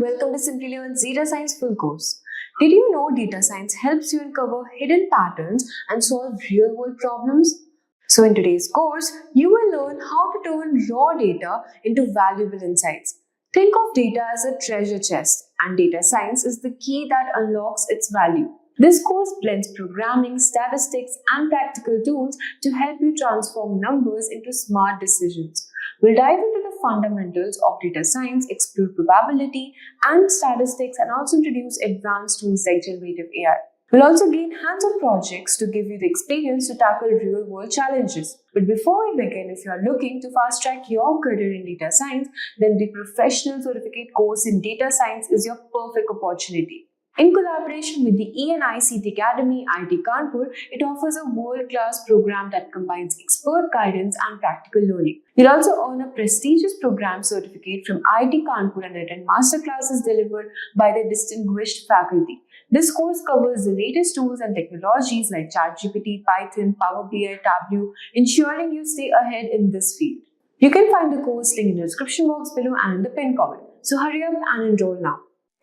welcome to Simplilearn's Data Science full course. Did you know data science helps you uncover hidden patterns and solve real-world problems? So in today's course, you will learn how to turn raw data into valuable insights. Think of data as a treasure chest, and data science is the key that unlocks its value. This course blends programming, statistics, and practical tools to help you transform numbers into smart decisions. We'll dive into the fundamentals of data science, explore probability and statistics, and also introduce advanced tools like generative AI. We'll also gain hands-on projects to give you the experience to tackle real-world challenges. But before we begin, if you are looking to fast-track your career in data science, then the Professional Certificate course in Data Science is your perfect opportunity. In collaboration with the ENICT Academy, IIT Kanpur, it offers a world-class program that combines expert guidance and practical learning. You'll also earn a prestigious program certificate from IIT Kanpur and attend masterclasses delivered by their distinguished faculty. This course covers the latest tools and technologies like ChatGPT, Python, Power BI, Tableau, ensuring you stay ahead in this field. You can find the course link in the description box below and in the pinned comment. So hurry up and enroll now.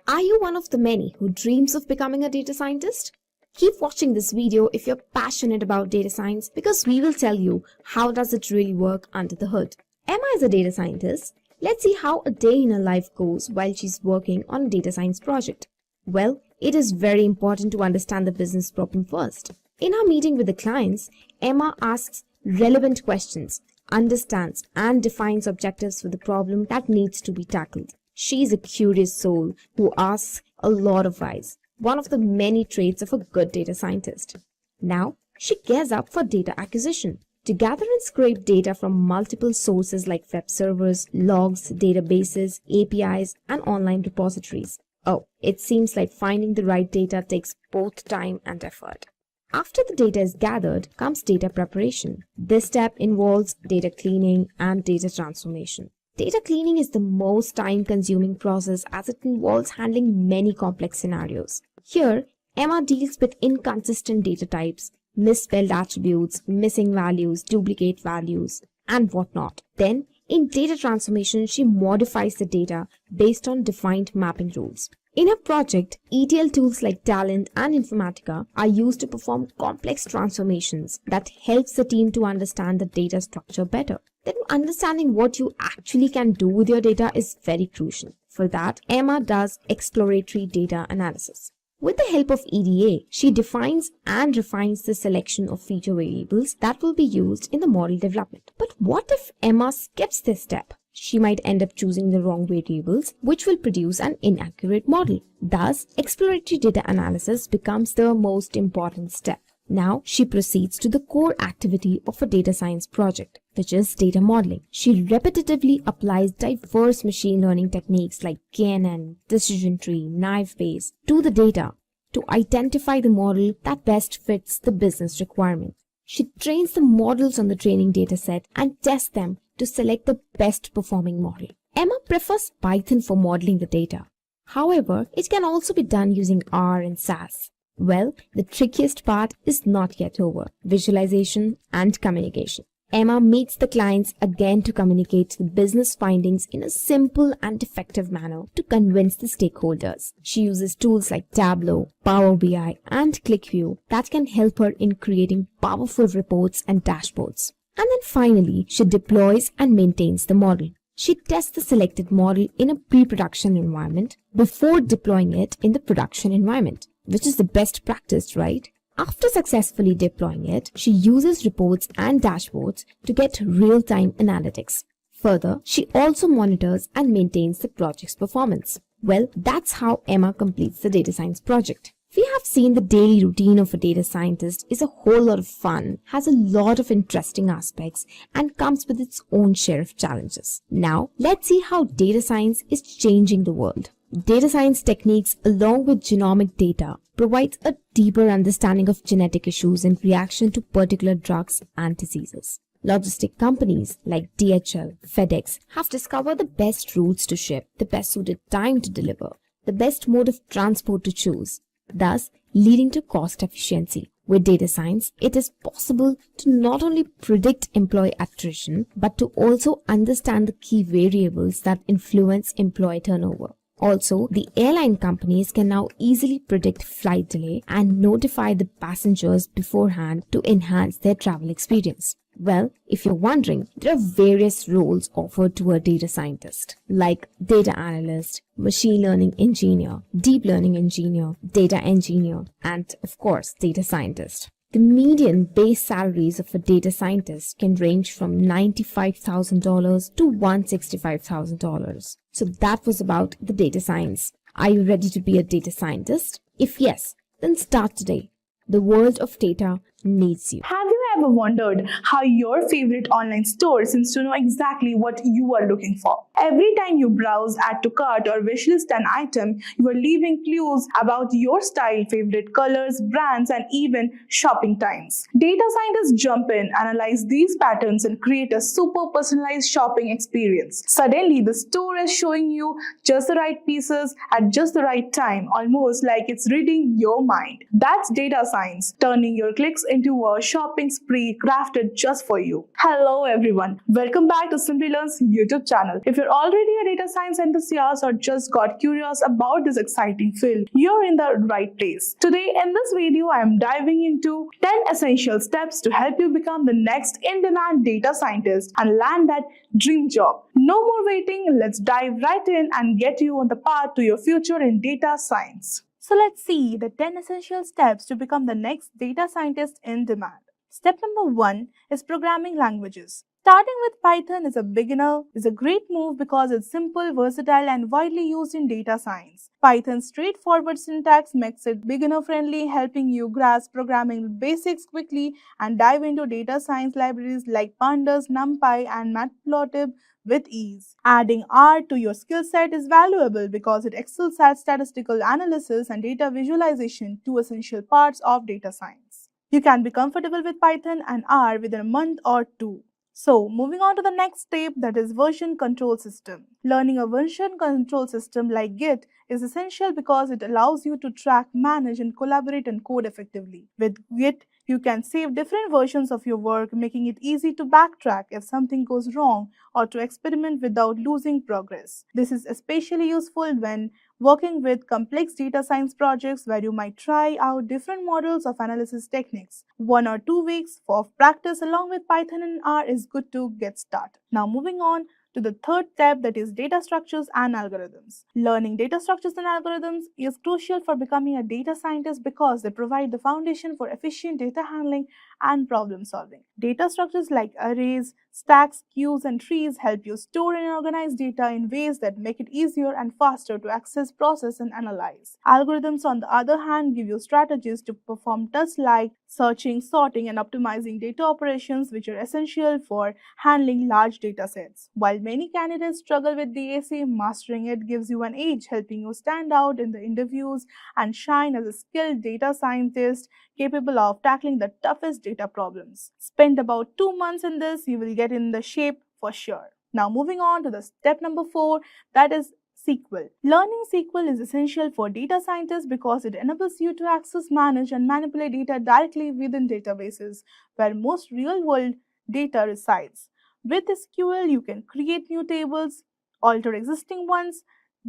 Are you one of the many who dreams of becoming a data scientist? Keep watching this video if you're passionate about data science, because we will tell you how does it really work under the hood. Emma is a data scientist. Let's see how a day in her life goes while she's working on a data science project. Well, it is very important to understand the business problem first. In her meeting with the clients, Emma asks relevant questions, understands and defines objectives for the problem that needs to be tackled. She is a curious soul who asks a lot of whys, one of the many traits of a good data scientist. Now, she gears up for data acquisition to gather and scrape data from multiple sources like web servers, logs, databases, APIs, and online repositories. Oh, it seems like finding the right data takes both time and effort. After the data is gathered comes data preparation. This step involves data cleaning and data transformation. Data cleaning is the most time-consuming process as it involves handling many complex scenarios. Here, Emma deals with inconsistent data types, misspelled attributes, missing values, duplicate values, and whatnot. Then, in data transformation, she modifies the data based on defined mapping rules. In her project, ETL tools like Talent and Informatica are used to perform complex transformations that helps the team to understand the data structure better. Then understanding what you actually can do with your data is very crucial. For that, Emma does exploratory data analysis. With the help of EDA, she defines and refines the selection of feature variables that will be used in the model development. But what if Emma skips this step? She might end up choosing the wrong variables, which will produce an inaccurate model. Thus, exploratory data analysis becomes the most important step. Now, she proceeds to the core activity of a data science project, which is data modeling. She repetitively applies diverse machine learning techniques like KNN, decision tree, naive Bayes to the data to identify the model that best fits the business requirement. She trains the models on the training dataset and tests them to select the best performing model. Emma prefers Python for modeling the data. However, it can also be done using R and SAS. Well, the trickiest part is not yet over: visualization and communication. Emma meets the clients again to communicate the business findings in a simple and effective manner to convince the stakeholders. She uses tools like Tableau, Power BI, and ClickView that can help her in creating powerful reports and dashboards. And then finally, she deploys and maintains the model. She tests the selected model in a pre-production environment before deploying it in the production environment, which is the best practice, right? After successfully deploying it, she uses reports and dashboards to get real-time analytics. Further, she also monitors and maintains the project's performance. Well, that's how Emma completes the data science project. We have seen the daily routine of a data scientist is a whole lot of fun, has a lot of interesting aspects, and comes with its own share of challenges. Now, let's see how data science is changing the world. Data science techniques along with genomic data provides a deeper understanding of genetic issues in reaction to particular drugs and diseases. Logistic companies like DHL, FedEx have discovered the best routes to ship, the best suited time to deliver, the best mode of transport to choose, thus leading to cost efficiency. With data science, it is possible to not only predict employee attrition, but to also understand the key variables that influence employee turnover. Also, the airline companies can now easily predict flight delay and notify the passengers beforehand to enhance their travel experience. Well, if you're wondering, there are various roles offered to a data scientist, like data analyst, machine learning engineer, deep learning engineer, data engineer, and of course, data scientist. The median base salaries of a data scientist can range from $95,000 to $165,000. So that was about the data science. Are you ready to be a data scientist? If yes, then start today. The world of data needs you. Have you ever wondered how your favorite online store seems to know exactly what you are looking for? Every time you browse, add to cart, or wishlist an item, you are leaving clues about your style, favorite colors, brands, and even shopping times. Data scientists jump in, analyze these patterns, and create a super personalized shopping experience. Suddenly, the store is showing you just the right pieces at just the right time, almost like it's reading your mind. That's data science, turning your clicks into a shopping spree crafted just for you. Hello everyone, welcome back to Simplilearn's YouTube channel. If you're already a data science enthusiast or just got curious about this exciting field, you're in the right place. Today in this video, I am diving into 10 essential steps to help you become the next in-demand data scientist and land that dream job. No more waiting, let's dive right in and get you on the path to your future in data science. So let's see the 10 essential steps to become the next data scientist in demand. Step number 1 is programming languages. Starting with Python as a beginner is a great move because it's simple, versatile, and widely used in data science. Python's straightforward syntax makes it beginner-friendly, helping you grasp programming basics quickly and dive into data science libraries like Pandas, NumPy, and Matplotlib with ease. Adding R to your skill set is valuable because it excels at statistical analysis and data visualization, two essential parts of data science. You can be comfortable with Python and R within a month or two. So, moving on to the next step, that is version control system. Learning a version control system like Git is essential because it allows you to track, manage, and collaborate and code effectively. With Git, you can save different versions of your work, making it easy to backtrack if something goes wrong or to experiment without losing progress. This is especially useful when working with complex data science projects where you might try out different models of analysis techniques. 1 or 2 weeks of practice along with Python and R is good to get started. Now moving on to the third step, that is data structures and algorithms. Learning data structures and algorithms is crucial for becoming a data scientist because they provide the foundation for efficient data handling and problem solving. Data structures like arrays, stacks, queues, and trees help you store and organize data in ways that make it easier and faster to access, process, and analyze. Algorithms, on the other hand, give you strategies to perform tasks like searching, sorting, and optimizing data operations, which are essential for handling large data sets. While many candidates struggle with DAC, mastering it gives you an edge, helping you stand out in the interviews and shine as a skilled data scientist capable of tackling the toughest data problems. Spend about 2 months in this, you will get in the shape for sure. Now moving on to the step number 4, that is SQL. Learning SQL is essential for data scientists because it enables you to access, manage, and manipulate data directly within databases where most real-world data resides. With SQL, you can create new tables, alter existing ones,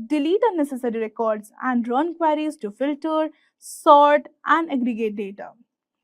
delete unnecessary records, and run queries to filter, sort, and aggregate data.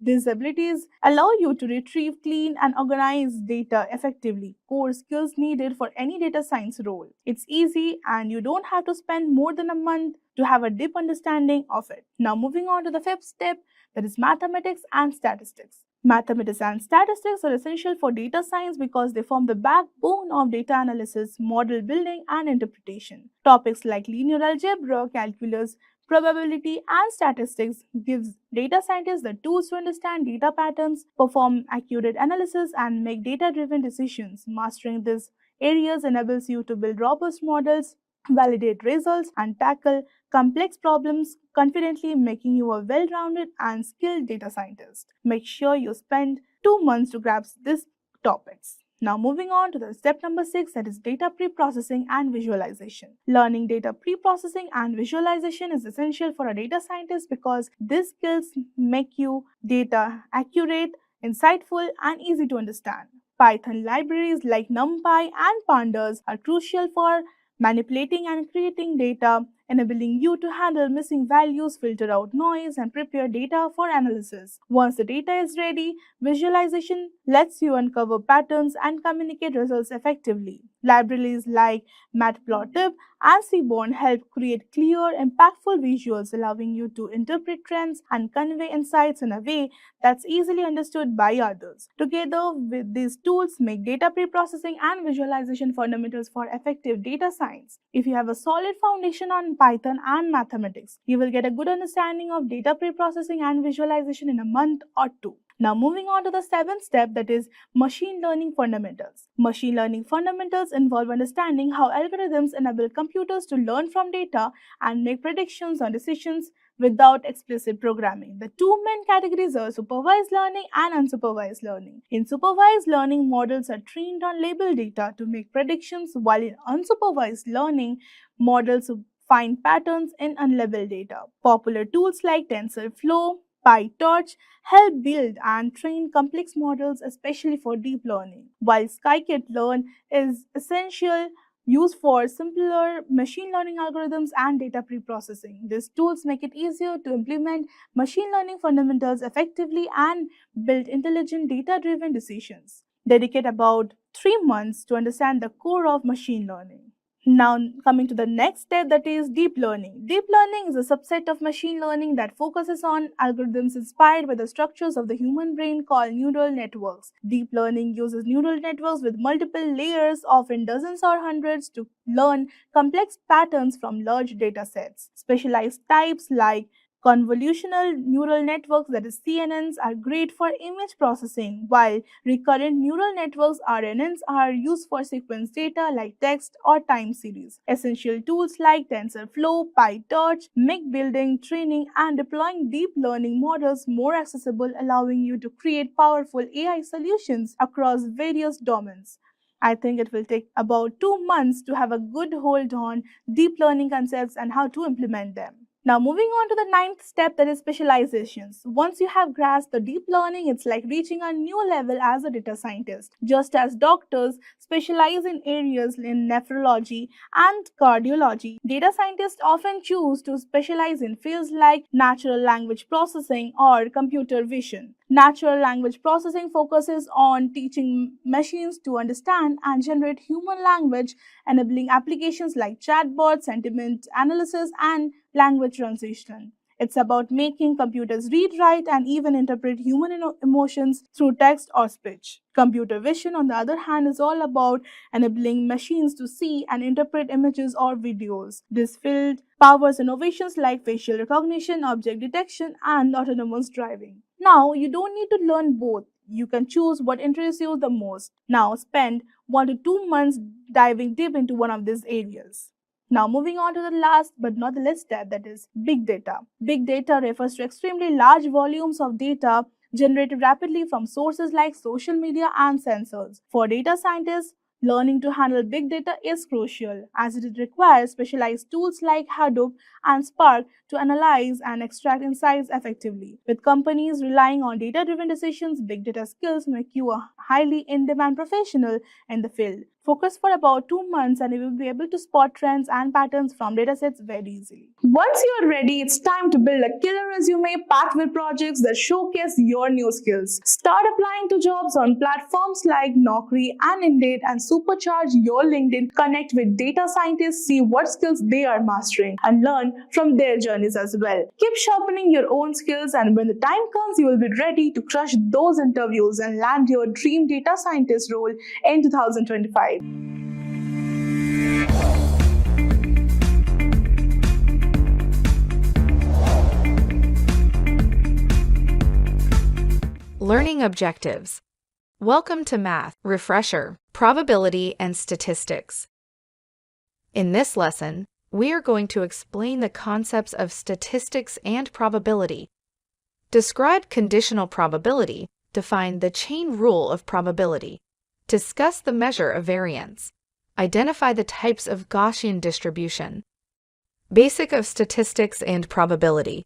These abilities allow you to retrieve, clean, and organize data effectively, core skills needed for any data science role. It's easy and you don't have to spend more than a month to have a deep understanding of it. Now moving on to the fifth step, that is mathematics and statistics. Mathematics and statistics are essential for data science because they form the backbone of data analysis, model building, and interpretation. Topics like linear algebra, calculus, probability, and statistics gives data scientists the tools to understand data patterns, perform accurate analysis, and make data-driven decisions. Mastering these areas enables you to build robust models, validate results, and tackle complex problems confidently, making you a well-rounded and skilled data scientist. Make sure you spend 2 months to grasp these topics. Now moving on to the step number 6, that is data pre-processing and visualization. Learning data pre-processing and visualization is essential for a data scientist because these skills make you data accurate, insightful, and easy to understand. Python libraries like NumPy and Pandas are crucial for manipulating and creating data enabling you to handle missing values, filter out noise, and prepare data for analysis. Once the data is ready, visualization lets you uncover patterns and communicate results effectively. Libraries like Matplotlib and Seaborn help create clear, impactful visuals, allowing you to interpret trends and convey insights in a way that's easily understood by others. Together with these tools, make data preprocessing and visualization fundamentals for effective data science. If you have a solid foundation on Python and mathematics, you will get a good understanding of data preprocessing and visualization in a month or two. Now moving on to the seventh step, that is machine learning fundamentals. Machine learning fundamentals involve understanding how algorithms enable computers to learn from data and make predictions on decisions without explicit programming. The two main categories are supervised learning and unsupervised learning. In supervised learning, models are trained on labeled data to make predictions, while in unsupervised learning, models find patterns in unlabeled data. Popular tools like TensorFlow, PyTorch help build and train complex models, especially for deep learning, while scikit-learn is essential used for simpler machine learning algorithms and data preprocessing. These tools make it easier to implement machine learning fundamentals effectively and build intelligent data-driven decisions. Dedicate about 3 months to understand the core of machine learning. Now, coming to the next step, that is deep learning. Deep learning is a subset of machine learning that focuses on algorithms inspired by the structures of the human brain called neural networks. Deep learning uses neural networks with multiple layers, often dozens or hundreds, to learn complex patterns from large data sets. Specialized types like convolutional neural networks, that is CNNs, are great for image processing, while recurrent neural networks RNNs are used for sequence data like text or time series. Essential tools like TensorFlow, PyTorch make building, training, and deploying deep learning models more accessible, allowing you to create powerful AI solutions across various domains. I think it will take about 2 months to have a good hold on deep learning concepts and how to implement them. Now moving on to the ninth step, that is specializations. Once you have grasped the deep learning, it's like reaching a new level as a data scientist. Just as doctors specialize in areas in nephrology and cardiology, data scientists often choose to specialize in fields like natural language processing or computer vision. Natural language processing focuses on teaching machines to understand and generate human language, enabling applications like chatbots, sentiment analysis, and language translation. It's about making computers read, write, and even interpret human emotions through text or speech. Computer vision, on the other hand, is all about enabling machines to see and interpret images or videos. This field powers innovations like facial recognition, object detection, and autonomous driving. Now, you don't need to learn both. You can choose what interests you the most. Now, spend 1 to 2 months diving deep into one of these areas. Now moving on to the last but not the least step, that is big data. Big data refers to extremely large volumes of data generated rapidly from sources like social media and sensors. For data scientists, learning to handle big data is crucial, as it requires specialized tools like Hadoop and Spark to analyze and extract insights effectively. With companies relying on data-driven decisions, big data skills make you a highly in-demand professional in the field. Focus for about 2 months and you will be able to spot trends and patterns from datasets very easily. Once you are ready, it's time to build a killer resume packed with projects that showcase your new skills. Start applying to jobs on platforms like Naukri and Indeed and supercharge your LinkedIn. Connect with data scientists, see what skills they are mastering, and learn from their journeys as well. Keep sharpening your own skills, and when the time comes, you will be ready to crush those interviews and land your dream data scientist role in 2025. Learning objectives. Welcome to Math Refresher, Probability and Statistics. In this lesson, we are going to explain the concepts of statistics and probability. Describe conditional probability, define the chain rule of probability, discuss the measure of variance, identify the types of Gaussian distribution. Basic of statistics and probability.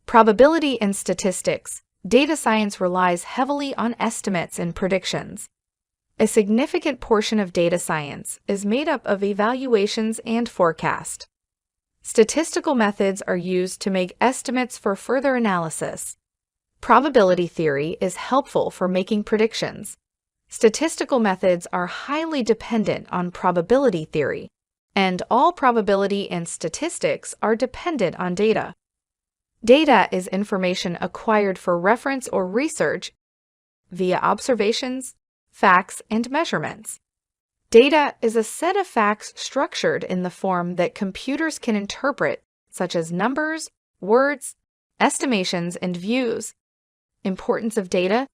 Probability and statistics. Data science relies heavily on estimates and predictions. A significant portion of data science is made up of evaluations and forecast. Statistical methods are used to make estimates for further analysis. Probability theory is helpful for making predictions. Statistical methods are highly dependent on probability theory, and all probability and statistics are dependent on data. Data is information acquired for reference or research via observations, facts, and measurements. Data is a set of facts structured in the form that computers can interpret, such as numbers, words, estimations, and views. Importance of data.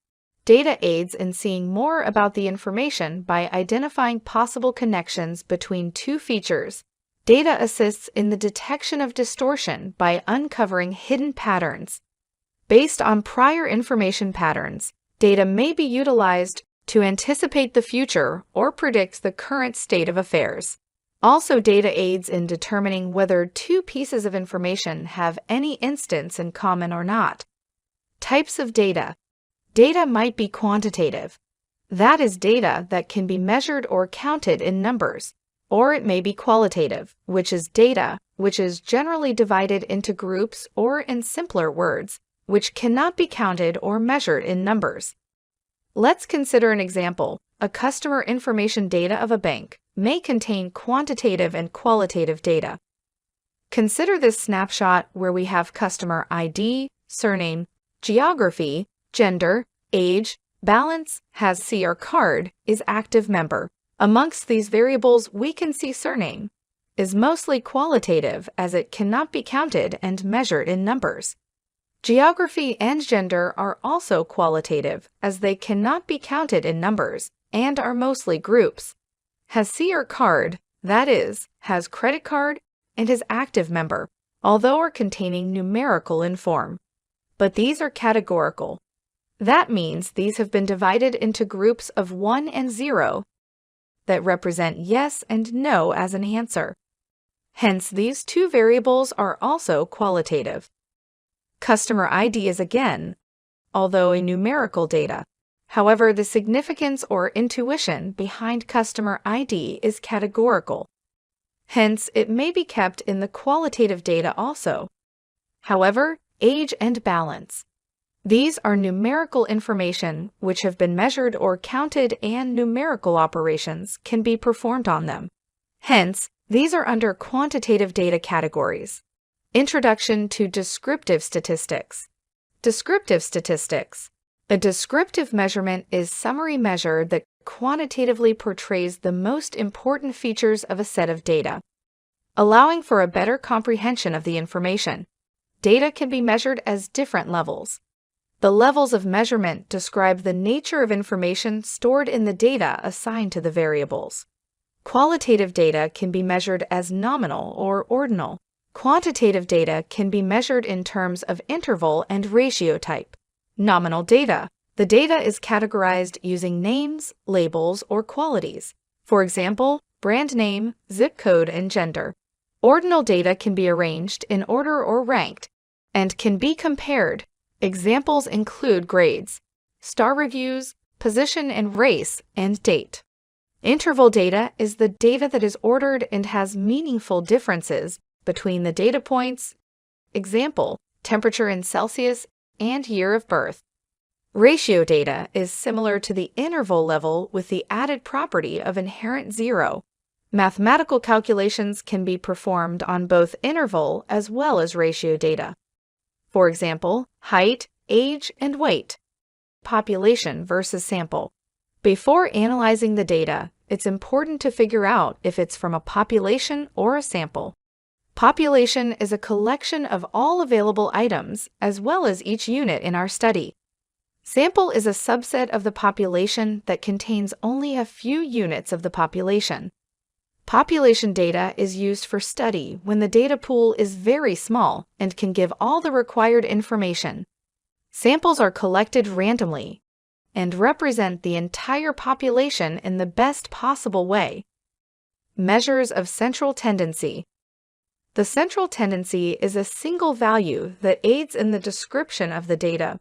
Data aids in seeing more about the information by identifying possible connections between two features. Data assists in the detection of distortion by uncovering hidden patterns. Based on prior information patterns, data may be utilized to anticipate the future or predict the current state of affairs. Also, data aids in determining whether two pieces of information have any instance in common or not. Types of data. Data might be quantitative. That is data that can be measured or counted in numbers. Or it may be qualitative, which is data which is generally divided into groups, or in simpler words, which cannot be counted or measured in numbers. Let's consider an example. A customer information data of a bank may contain quantitative and qualitative data. Consider this snapshot where we have customer ID, surname, geography, gender, age, balance, has C or card, is active member. Amongst these variables, we can see surname is mostly qualitative as it cannot be counted and measured in numbers. Geography and gender are also qualitative as they cannot be counted in numbers and are mostly groups. Has C or card, that is, has credit card, and is active member, although are containing numerical in form. But these are categorical. That means these have been divided into groups of 1 and 0 that represent yes and no as an answer. Hence, these two variables are also qualitative. Customer ID is again, although a numerical data. However, the significance or intuition behind customer ID is categorical. Hence, it may be kept in the qualitative data also. However, age and balance. These are numerical information which have been measured or counted, and numerical operations can be performed on them. Hence, these are under quantitative data categories. Introduction to descriptive statistics. Descriptive statistics. A descriptive measurement is a summary measure that quantitatively portrays the most important features of a set of data, allowing for a better comprehension of the information. Data can be measured as different levels. The levels of measurement describe the nature of information stored in the data assigned to the variables. Qualitative data can be measured as nominal or ordinal. Quantitative data can be measured in terms of interval and ratio type. Nominal data. The data is categorized using names, labels, or qualities. For example, brand name, zip code, and gender. Ordinal data can be arranged in order or ranked and can be compared. Examples include grades, star reviews, position and race, and date. Interval data is the data that is ordered and has meaningful differences between the data points, example, temperature in Celsius and year of birth. Ratio data is similar to the interval level with the added property of inherent zero. Mathematical calculations can be performed on both interval as well as ratio data. For example, height, age, and weight. Population versus sample. Before analyzing the data, it's important to figure out if it's from a population or a sample. Population is a collection of all available items as well as each unit in our study. Sample is a subset of the population that contains only a few units of the population. Population data is used for study when the data pool is very small and can give all the required information. Samples are collected randomly and represent the entire population in the best possible way. Measures of central tendency. The central tendency is a single value that aids in the description of the data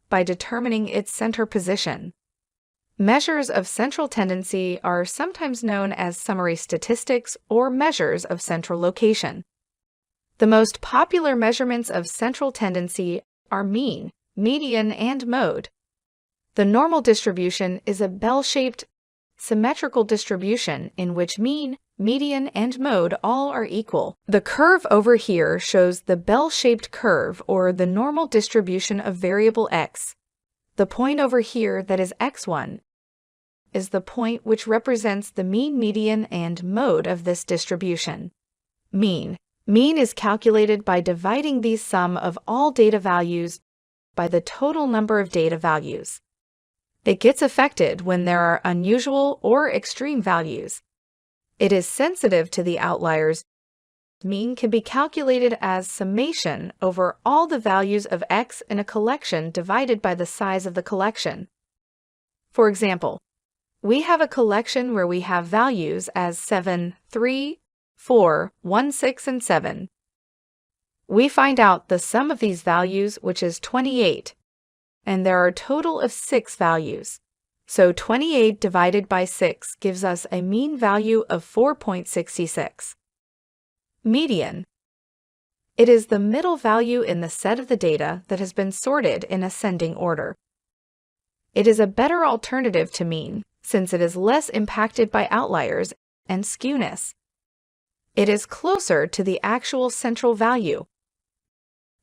by determining its center position. Measures of central tendency are sometimes known as summary statistics or measures of central location. The most popular measurements of central tendency are mean, median, and mode. The normal distribution is a bell-shaped, symmetrical distribution in which mean, median, and mode all are equal. The curve over here shows the bell-shaped curve or the normal distribution of variable x. The point over here that is x1 is the point which represents the mean, median, and mode of this distribution. Mean. Mean is calculated by dividing the sum of all data values by the total number of data values. It gets affected when there are unusual or extreme values. It is sensitive to the outliers. Mean can be calculated as summation over all the values of x in a collection divided by the size of the collection. For example, we have a collection where we have values as 7, 3, 4, 1, 6, and 7. We find out the sum of these values, which is 28, and there are a total of 6 values. So 28 divided by 6 gives us a mean value of 4.66. Median. It is the middle value in the set of the data that has been sorted in ascending order. It is a better alternative to mean, since it is less impacted by outliers and skewness. It is closer to the actual central value.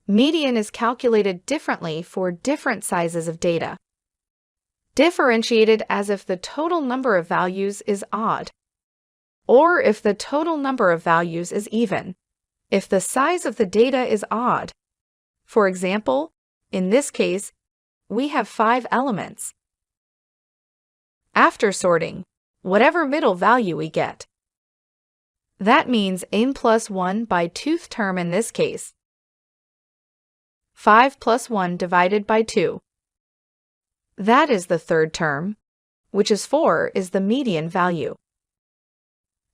Median is calculated differently for different sizes of data. Differentiated as if the total number of values is odd, or if the total number of values is even, if the size of the data is odd. For example, in this case, we have 5 elements. After sorting, whatever middle value we get. That means n plus 1 by 2th term in this case. 5 plus 1 divided by 2. That is the 3rd term, which is 4 is the median value.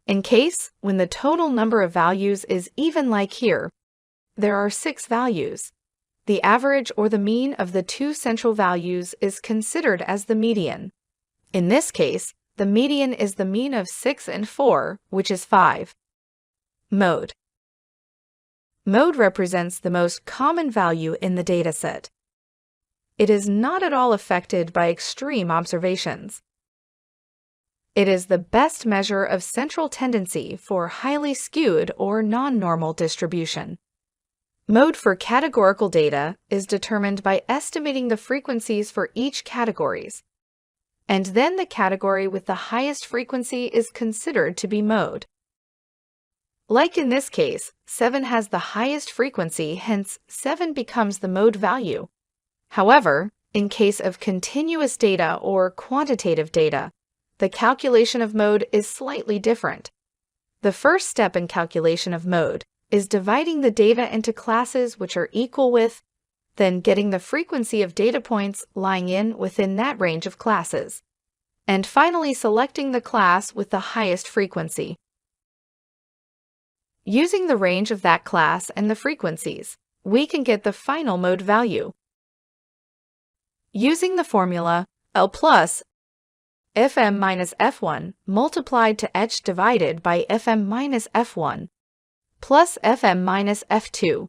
In case when the total number of values is even like here, there are 6 values. The average or the mean of the 2 central values is considered as the median. In this case, the median is the mean of 6 and 4, which is 5. Mode. Mode represents the most common value in the dataset. It is not at all affected by extreme observations. It is the best measure of central tendency for highly skewed or non-normal distribution. Mode for categorical data is determined by estimating the frequencies for each categories, and then the category with the highest frequency is considered to be mode. Like in this case, 7 has the highest frequency, hence 7 becomes the mode value. However, in case of continuous data or quantitative data, the calculation of mode is slightly different. The first step in calculation of mode is dividing the data into classes which are equal with, then getting the frequency of data points lying within that range of classes, and finally selecting the class with the highest frequency. Using the range of that class and the frequencies, we can get the final mode value. Using the formula L plus Fm minus F1 multiplied to H divided by Fm minus F1 plus Fm minus F2.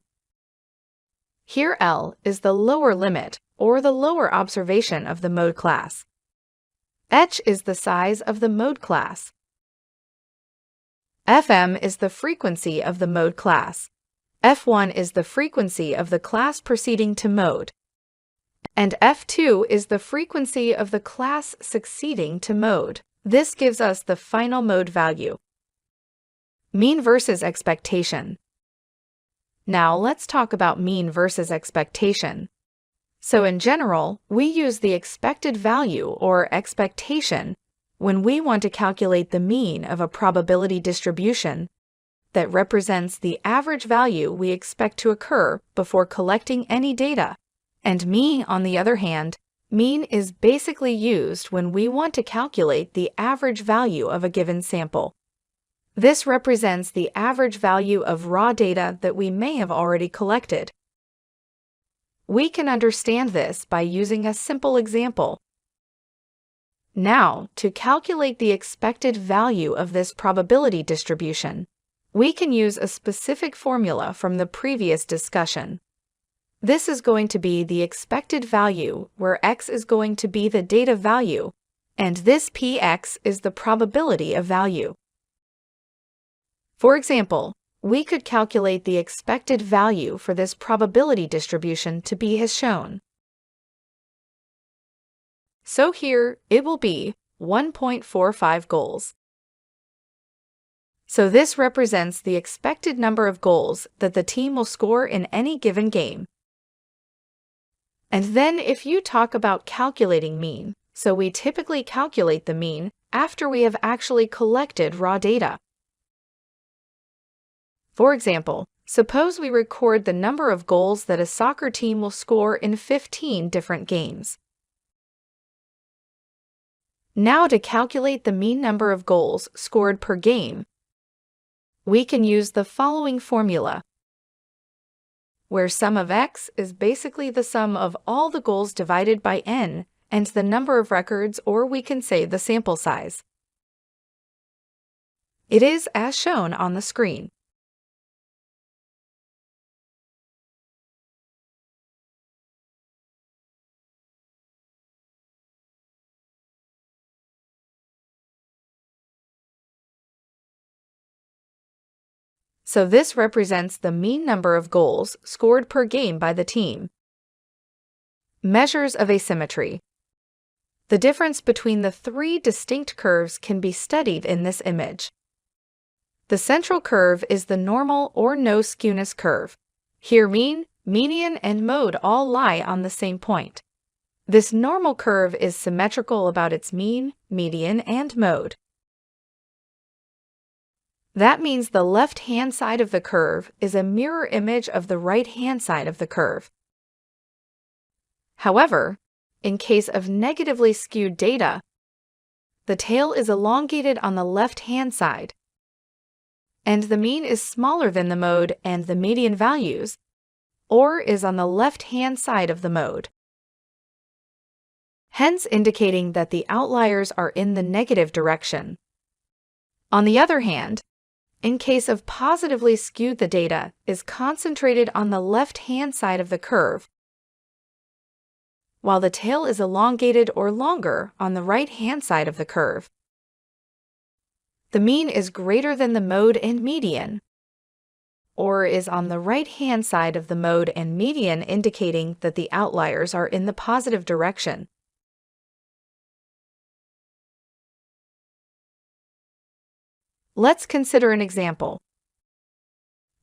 Here L is the lower limit or the lower observation of the mode class. H is the size of the mode class. Fm is the frequency of the mode class. F1 is the frequency of the class proceeding to mode. And F2 is the frequency of the class succeeding to mode. This gives us the final mode value. Mean versus expectation. Now let's talk about mean versus expectation. So in general, we use the expected value or expectation when we want to calculate the mean of a probability distribution that represents the average value we expect to occur before collecting any data. And mean, on the other hand, mean is basically used when we want to calculate the average value of a given sample. This represents the average value of raw data that we may have already collected. We can understand this by using a simple example. Now, to calculate the expected value of this probability distribution, we can use a specific formula from the previous discussion. This is going to be the expected value, where x is going to be the data value, and this px is the probability of value. For example, we could calculate the expected value for this probability distribution to be as shown. So here, it will be 1.45 goals. So this represents the expected number of goals that the team will score in any given game. And then if you talk about calculating mean, so we typically calculate the mean after we have actually collected raw data. For example, suppose we record the number of goals that a soccer team will score in 15 different games. Now to calculate the mean number of goals scored per game, we can use the following formula, where sum of x is basically the sum of all the goals divided by n and the number of records, or we can say the sample size. It is as shown on the screen. So this represents the mean number of goals scored per game by the team. Measures of asymmetry. The difference between the three distinct curves can be studied in this image. The central curve is the normal or no skewness curve. Here mean, median, and mode all lie on the same point. This normal curve is symmetrical about its mean, median, and mode. That means the left-hand side of the curve is a mirror image of the right-hand side of the curve. However, in case of negatively skewed data, the tail is elongated on the left-hand side, and the mean is smaller than the mode and the median values, or is on the left-hand side of the mode, hence indicating that the outliers are in the negative direction. On the other hand, in case of positively skewed, the data is concentrated on the left-hand side of the curve, while the tail is elongated or longer on the right-hand side of the curve. The mean is greater than the mode and median, or is on the right-hand side of the mode and median, indicating that the outliers are in the positive direction. Let's consider an example.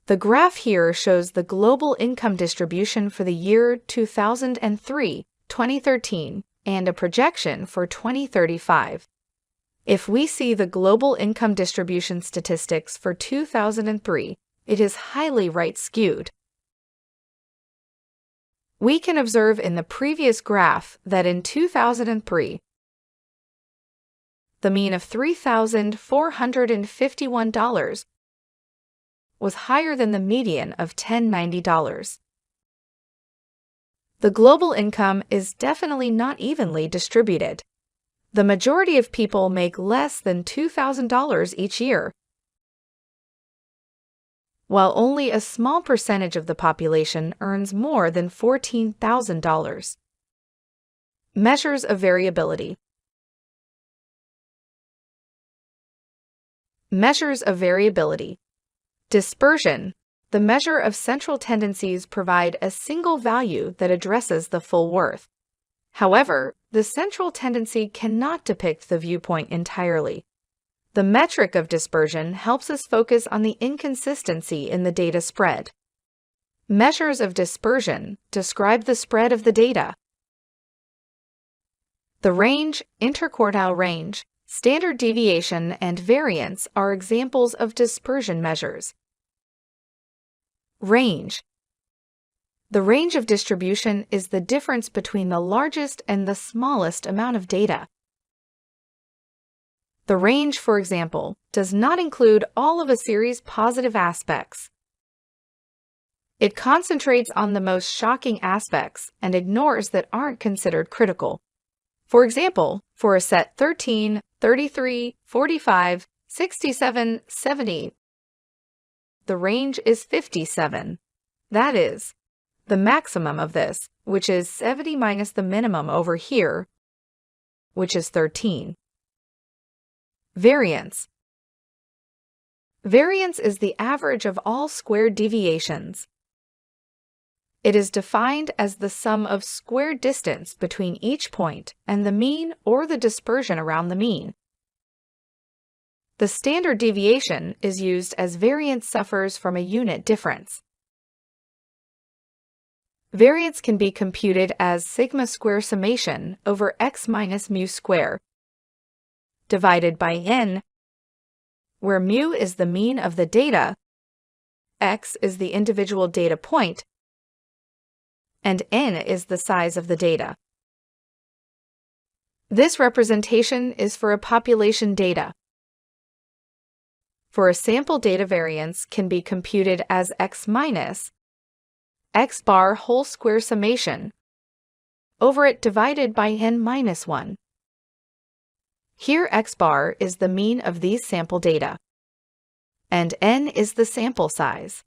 The graph here shows the global income distribution for the year 2013 and a projection for 2035. If we see the global income distribution statistics for 2003, it is highly right-skewed. We can observe in the previous graph that in 2003, the mean of $3,451 was higher than the median of $1,090. The global income is definitely not evenly distributed. The majority of people make less than $2,000 each year, while only a small percentage of the population earns more than $14,000. Measures of variability. Measures of variability. Dispersion. The measure of central tendencies provide a single value that addresses the full worth. However, the central tendency cannot depict the viewpoint entirely. The metric of dispersion helps us focus on the inconsistency in the data spread. Measures of dispersion describe the spread of the data. The range, interquartile range, standard deviation, and variance are examples of dispersion measures. Range. The range of distribution is the difference between the largest and the smallest amount of data. The range, for example, does not include all of a series' positive aspects. It concentrates on the most shocking aspects and ignores that aren't considered critical. For example, for a set 13, 33, 45, 67, 70, the range is 57. That is, the maximum of this, which is 70 minus the minimum over here, which is 13. Variance. Variance is the average of all squared deviations. It is defined as the sum of squared distance between each point and the mean or the dispersion around the mean. The standard deviation is used as variance suffers from a unit difference. Variance can be computed as sigma square summation over x minus mu square divided by n, where mu is the mean of the data, x is the individual data point, and n is the size of the data. This representation is for a population data. For a sample data variance can be computed as x minus x bar whole square summation over it divided by n minus 1. Here x bar is the mean of these sample data, and n is the sample size.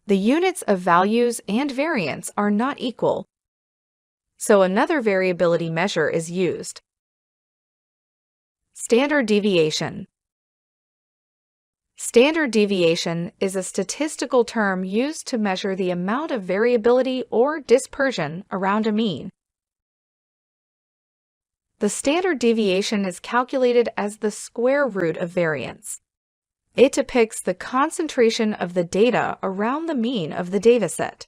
The units of values and variance are not equal, so another variability measure is used. Standard deviation. Standard deviation is a statistical term used to measure the amount of variability or dispersion around a mean. The standard deviation is calculated as the square root of variance. It depicts the concentration of the data around the mean of the dataset.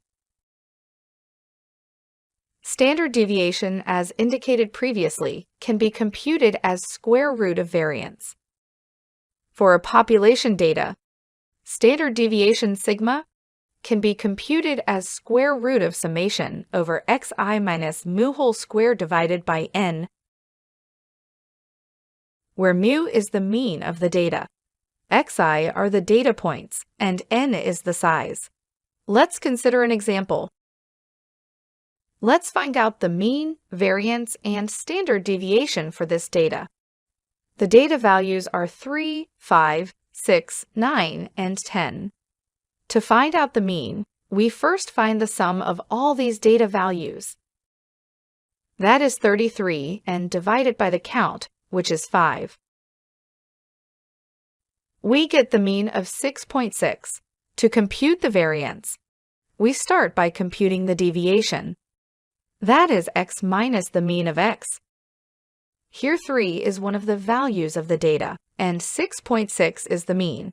Standard deviation, as indicated previously, can be computed as square root of variance. For a population data, standard deviation sigma can be computed as square root of summation over xi minus mu whole square divided by n, where mu is the mean of the data, xi are the data points, and n is the size. Let's consider an example. Let's find out the mean, variance, and standard deviation for this data. The data values are 3, 5, 6, 9, and 10. To find out the mean, we first find the sum of all these data values. That is 33, and divide it by the count, which is 5. We get the mean of 6.6. To compute the variance, we start by computing the deviation. That is x minus the mean of x. Here 3 is one of the values of the data, and 6.6 is the mean.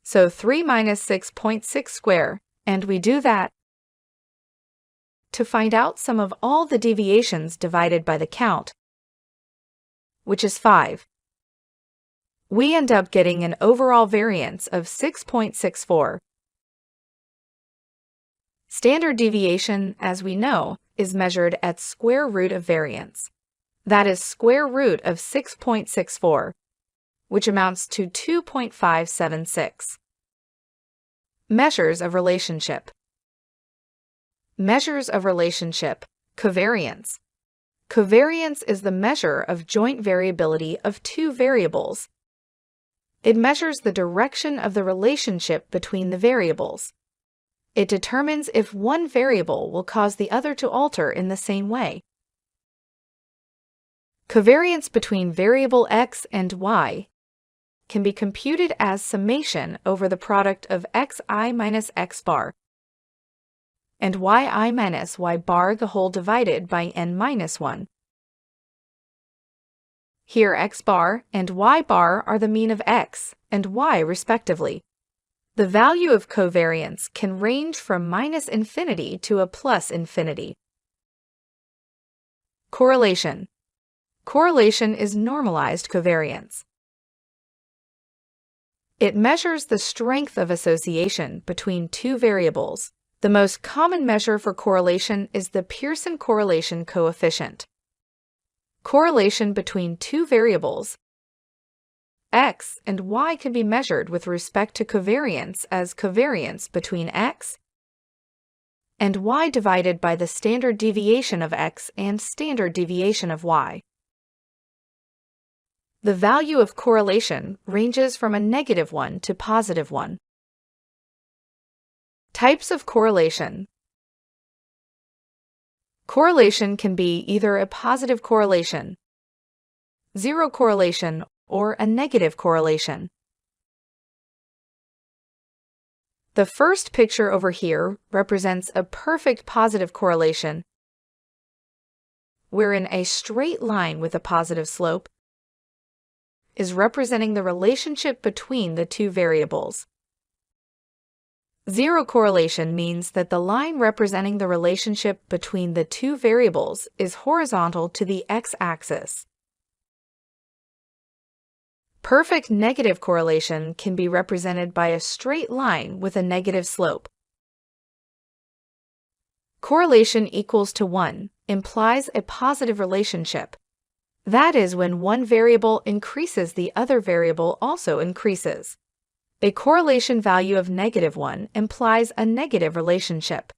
So 3 minus 6.6 square, and we do that to find out sum of all the deviations divided by the count, which is 5. We end up getting an overall variance of 6.64. Standard deviation, as we know, is measured at square root of variance. That is square root of 6.64, which amounts to 2.576. Measures of relationship. Measures of relationship. Covariance. Covariance is the measure of joint variability of two variables. It measures the direction of the relationship between the variables. It determines if one variable will cause the other to alter in the same way. Covariance between variable x and y can be computed as summation over the product of xi minus x bar and yi minus y bar the whole divided by n minus 1. Here x bar and y bar are the mean of x and y respectively. The value of covariance can range from minus infinity to a plus infinity. Correlation. Correlation is normalized covariance. It measures the strength of association between two variables. The most common measure for correlation is the Pearson correlation coefficient. Correlation between two variables, x and y, can be measured with respect to covariance as covariance between x and y divided by the standard deviation of x and standard deviation of y. The value of correlation ranges from a -1 to +1. Types of correlation. Correlation can be either a positive correlation, zero correlation, or a negative correlation. The first picture over here represents a perfect positive correlation, wherein a straight line with a positive slope is representing the relationship between the two variables. Zero correlation means that the line representing the relationship between the two variables is horizontal to the x-axis. Perfect negative correlation can be represented by a straight line with a negative slope. Correlation equals to 1 implies a positive relationship. That is when one variable increases, the other variable also increases. A correlation value of -1 implies a negative relationship.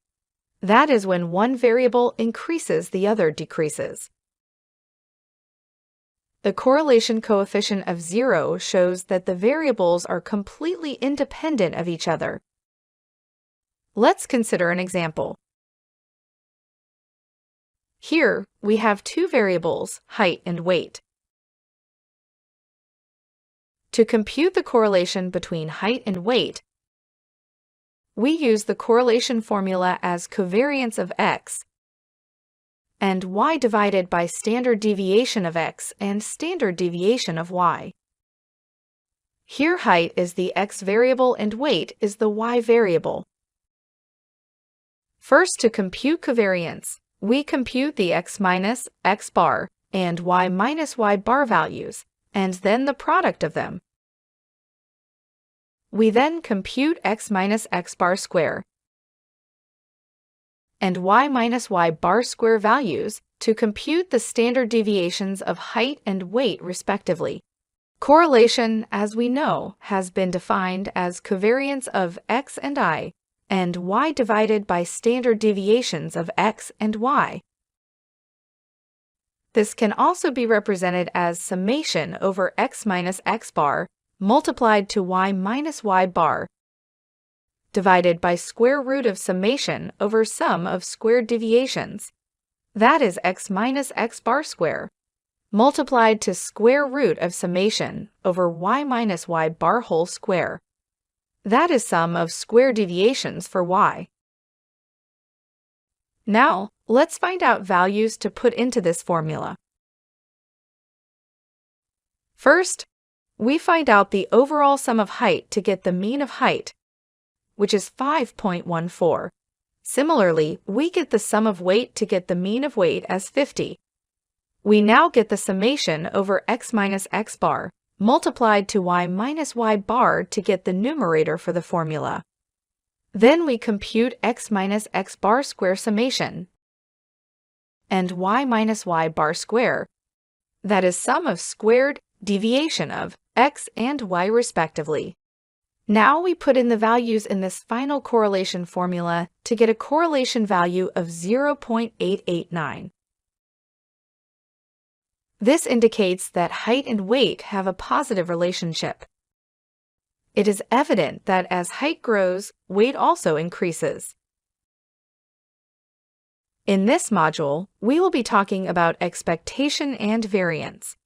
That is when one variable increases, the other decreases. The correlation coefficient of 0 shows that the variables are completely independent of each other. Let's consider an example. Here, we have two variables, height and weight. To compute the correlation between height and weight, we use the correlation formula as covariance of x and y divided by standard deviation of x and standard deviation of y. Here, height is the x variable and weight is the y variable. First, to compute covariance, we compute the x minus x bar and y minus y bar values, and then the product of them. We then compute x minus x bar square and y minus y bar square values to compute the standard deviations of height and weight respectively. Correlation, as we know, has been defined as covariance of x and I and y divided by standard deviations of x and y. This can also be represented as summation over x minus x bar multiplied to y minus y bar divided by square root of summation over sum of squared deviations. That is x minus x bar square multiplied to square root of summation over y minus y bar whole square. That is sum of square deviations for y. Now, let's find out values to put into this formula. First, we find out the overall sum of height to get the mean of height, which is 5.14. Similarly, we get the sum of weight to get the mean of weight as 50. We now get the summation over x minus x bar multiplied to y minus y bar to get the numerator for the formula. Then we compute x minus x bar square summation and y minus y bar square. That is sum of squared deviation of x and y respectively. Now we put in the values in this final correlation formula to get a correlation value of 0.889. This indicates that height and weight have a positive relationship. It is evident that as height grows, weight also increases. In this module, we will be talking about expectation and variance.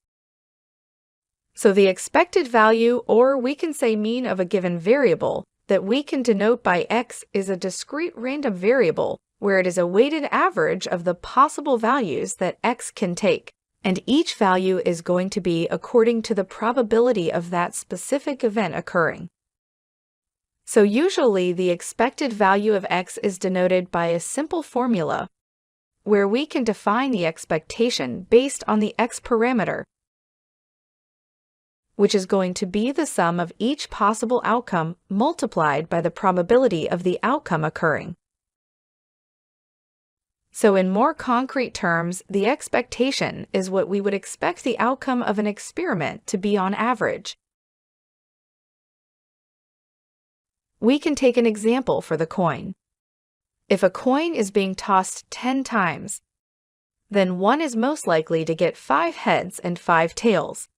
So the expected value, or we can say mean of a given variable, that we can denote by x is a discrete random variable where it is a weighted average of the possible values that x can take, and each value is going to be according to the probability of that specific event occurring. So usually the expected value of x is denoted by a simple formula where we can define the expectation based on the x parameter, which is going to be the sum of each possible outcome multiplied by the probability of the outcome occurring. So in more concrete terms, the expectation is what we would expect the outcome of an experiment to be on average. We can take an example for the coin. If a coin is being tossed 10 times, then one is most likely to get 5 heads and 5 tails.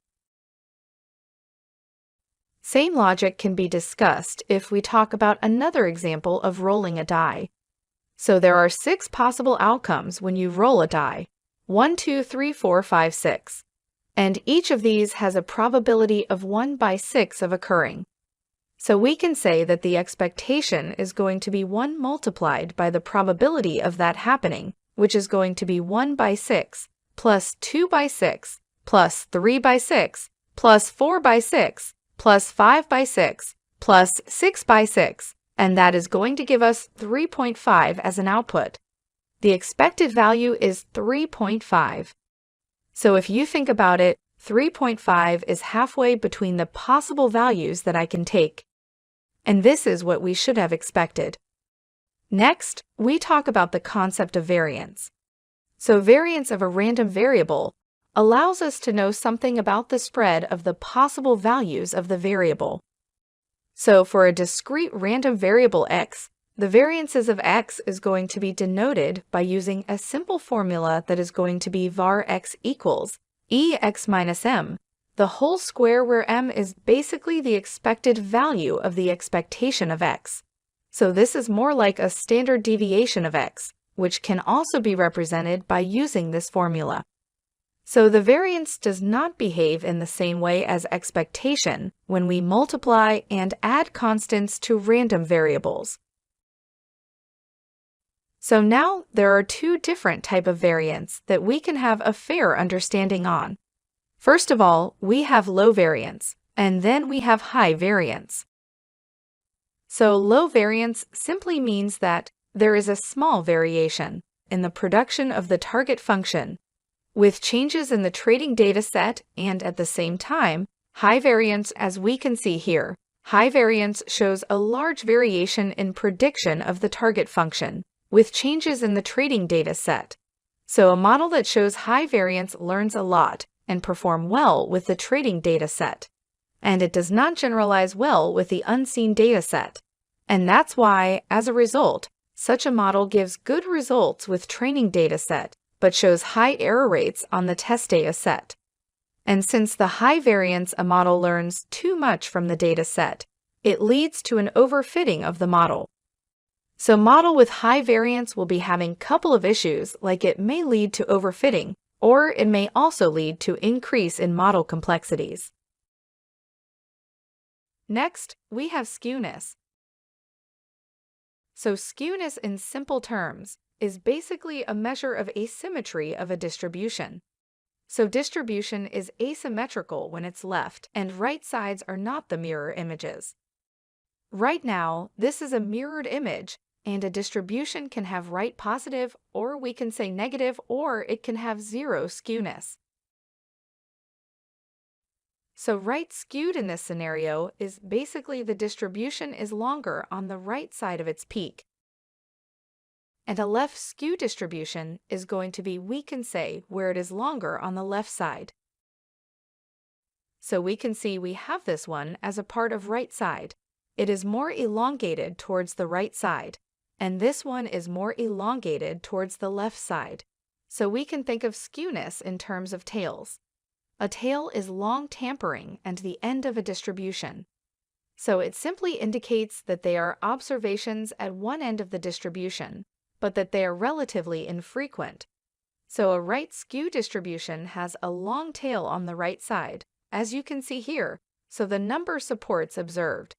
Same logic can be discussed if we talk about another example of rolling a die. So there are 6 possible outcomes when you roll a die. 1, 2, 3, 4, 5, 6. And each of these has a probability of 1 by 6 of occurring. So we can say that the expectation is going to be 1 multiplied by the probability of that happening, which is going to be 1 by 6, plus 2 by 6, plus 3 by 6, plus 4 by 6, plus 5 by 6, plus 6 by 6, and that is going to give us 3.5 as an output. The expected value is 3.5. So if you think about it, 3.5 is halfway between the possible values that I can take. And this is what we should have expected. Next, we talk about the concept of variance. So variance of a random variable allows us to know something about the spread of the possible values of the variable. So for a discrete random variable x, the variances of x is going to be denoted by using a simple formula that is going to be var x equals ex minus m, the whole square where m is basically the expected value of the expectation of x. So this is more like a standard deviation of x, which can also be represented by using this formula. So the variance does not behave in the same way as expectation when we multiply and add constants to random variables. So now there are 2 different types of variance that we can have a fair understanding on. First of all, we have low variance, and then we have high variance. So low variance simply means that there is a small variation in the production of the target function, with changes in the training data set, and at the same time, high variance, as we can see here. High variance shows a large variation in prediction of the target function, with changes in the training data set. So a model that shows high variance learns a lot and performs well with the training data set. And it does not generalize well with the unseen data set. And that's why, as a result, such a model gives good results with training data set, but shows high error rates on the test data set. And since the high variance a model learns too much from the data set, it leads to an overfitting of the model. So model with high variance will be having a couple of issues, like it may lead to overfitting, or it may also lead to increase in model complexities. Next, we have skewness. So skewness in simple terms is basically a measure of asymmetry of a distribution. So distribution is asymmetrical when its left and right sides are not the mirror images. Right now, this is a mirrored image, and a distribution can have right positive, or we can say negative, or it can have 0 skewness. So right skewed in this scenario is basically the distribution is longer on the right side of its peak. And a left skew distribution is going to be, we can say, where it is longer on the left side. So we can see we have this one as a part of right side. It is more elongated towards the right side, and this one is more elongated towards the left side. So we can think of skewness in terms of tails. A tail is long tampering and the end of a distribution. So it simply indicates that they are observations at one end of the distribution, but that they are relatively infrequent. So a right skew distribution has a long tail on the right side, as you can see here, so the number supports observed.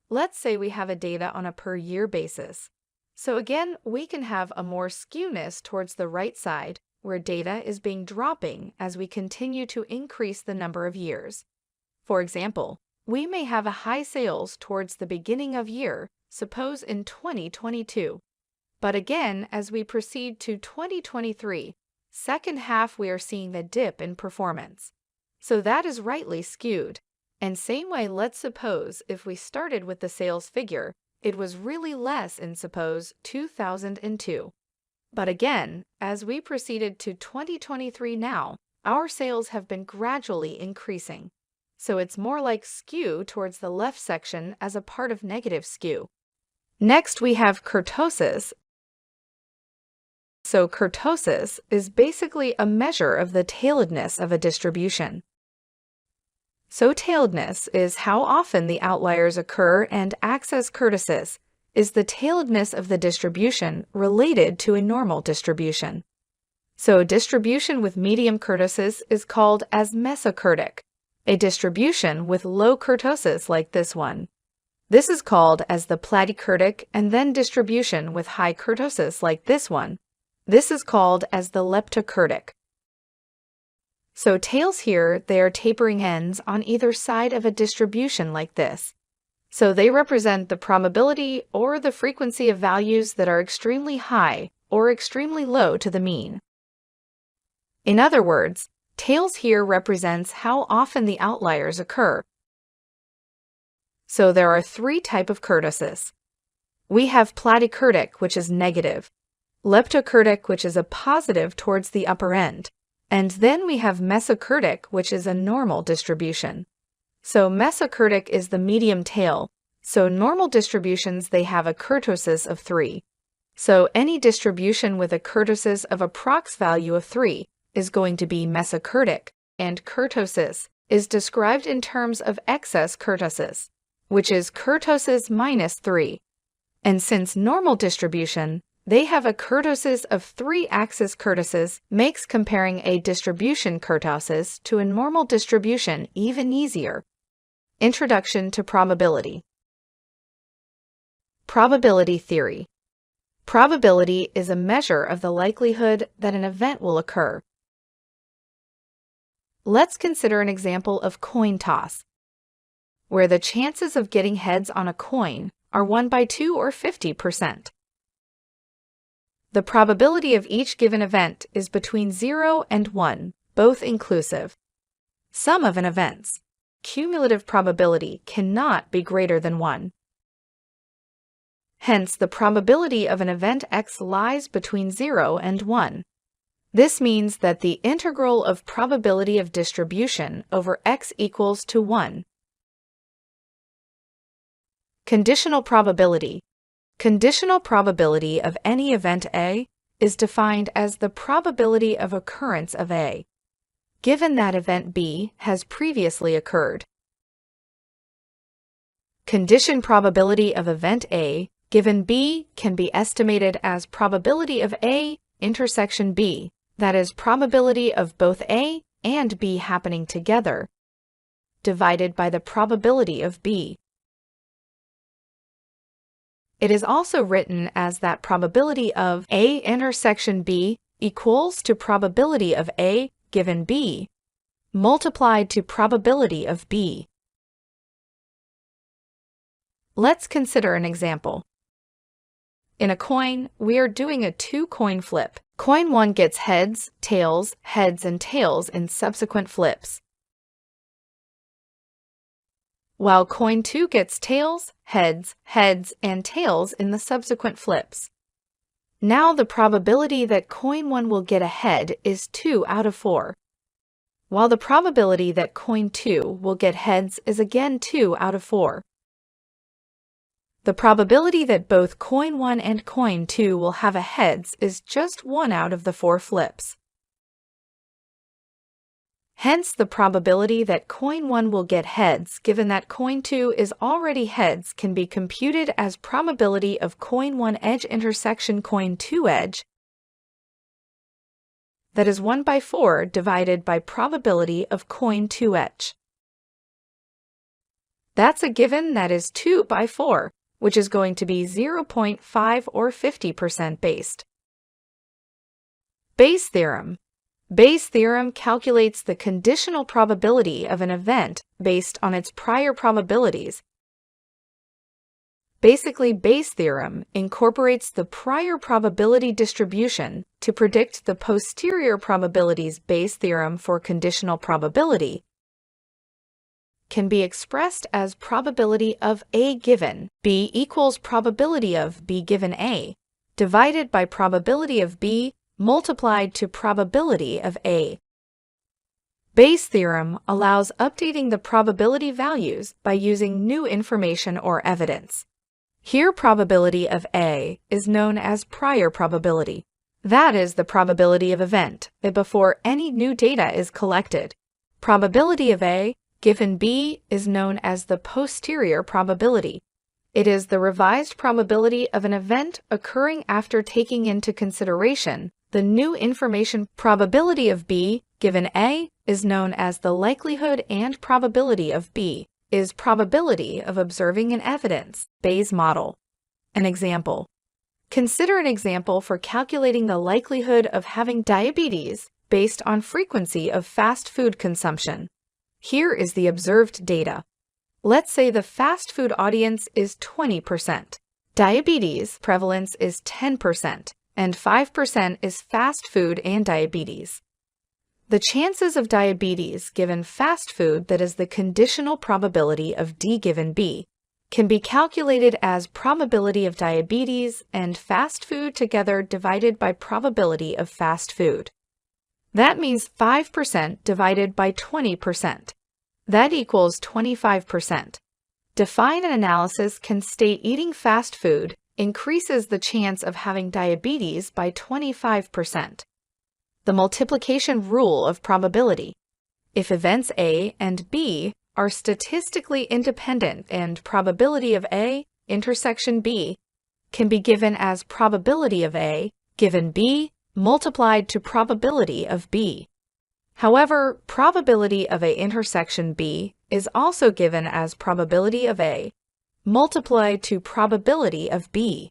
Let's say we have a data on a per year basis. So again, we can have a more skewness towards the right side, where data is being dropping as we continue to increase the number of years. For example, we may have a high sales towards the beginning of year, suppose in 2022. But again, as we proceed to 2023, second half we are seeing the dip in performance. So that is rightly skewed. And same way, let's suppose if we started with the sales figure, it was really less in suppose 2002. But again, as we proceeded to 2023 now, our sales have been gradually increasing. So it's more like skew towards the left section as a part of negative skew. Next, we have kurtosis. So kurtosis is basically a measure of the tailedness of a distribution. So tailedness is how often the outliers occur, and excess kurtosis is the tailedness of the distribution related to a normal distribution. So a distribution with medium kurtosis is called as mesokurtic. A distribution with low kurtosis like this one. This is called as the platykurtic, and then distribution with high kurtosis like this one. This is called as the leptokurtic. So tails here, they are tapering ends on either side of a distribution like this. So they represent the probability or the frequency of values that are extremely high or extremely low to the mean. In other words, tails here represents how often the outliers occur. So there are three types of kurtosis. We have platykurtic, which is negative, leptokurtic, which is a positive towards the upper end, and then we have mesokurtic, which is a normal distribution. So mesokurtic is the medium tail, so normal distributions, they have a kurtosis of 3. So any distribution with a kurtosis of a prox value of 3 is going to be mesokurtic, and kurtosis is described in terms of excess kurtosis, which is kurtosis minus 3. And since normal distribution, they have a kurtosis of 3 axis kurtosis, makes comparing a distribution kurtosis to a normal distribution even easier. Introduction to probability. Probability theory. Probability is a measure of the likelihood that an event will occur. Let's consider an example of coin toss, where the chances of getting heads on a coin are 1 by 2 or 50%. The probability of each given event is between 0 and 1, both inclusive. Sum of an event's cumulative probability cannot be greater than 1. Hence, the probability of an event X lies between 0 and 1. This means that the integral of probability of distribution over X equals to 1. Conditional probability. Conditional probability of any event A is defined as the probability of occurrence of A, given that event B has previously occurred. Condition probability of event A given B can be estimated as probability of A intersection B, that is, probability of both A and B happening together, divided by the probability of B. It is also written as that probability of A intersection B equals to probability of A given B multiplied to probability of B. Let's consider an example. In a coin, we are doing a 2-coin flip. Coin 1 gets heads, and tails in subsequent flips, while coin 2 gets tails, heads, and tails in the subsequent flips. Now the probability that coin 1 will get a head is 2 out of 4, while the probability that coin 2 will get heads is again 2 out of 4. The probability that both coin 1 and coin 2 will have a heads is just 1 out of the 4 flips. Hence, the probability that coin 1 will get heads given that coin 2 is already heads can be computed as probability of coin 1 edge intersection coin 2 edge. That is 1 by 4 divided by probability of coin 2 edge. That's a given that is 2 by 4, which is going to be 0.5 or 50% based. Bayes theorem. Bayes' theorem calculates the conditional probability of an event based on its prior probabilities. Basically, Bayes' theorem incorporates the prior probability distribution to predict the posterior probabilities. Bayes' theorem for conditional probability can be expressed as probability of A given B equals probability of B given A, divided by probability of B multiplied to probability of A. Bayes' theorem allows updating the probability values by using new information or evidence. Here, probability of A is known as prior probability. That is the probability of event that before any new data is collected. Probability of A given B is known as the posterior probability. It is the revised probability of an event occurring after taking into consideration the new information. Probability of B given A is known as the likelihood, and probability of B is probability of observing an evidence Bayes model. An example. Consider an example for calculating the likelihood of having diabetes based on frequency of fast food consumption. Here is the observed data. Let's say the fast food audience is 20%. Diabetes prevalence is 10%, and 5% is fast food and diabetes. The chances of diabetes given fast food, that is the conditional probability of D given B, can be calculated as probability of diabetes and fast food together divided by probability of fast food. That means 5% divided by 20%. That equals 25%. Define an analysis can state eating fast food increases the chance of having diabetes by 25%. The multiplication rule of probability. If events A and B are statistically independent and probability of A intersection B can be given as probability of A given B multiplied to probability of B. However, probability of A intersection B is also given as probability of A multiplied to probability of B.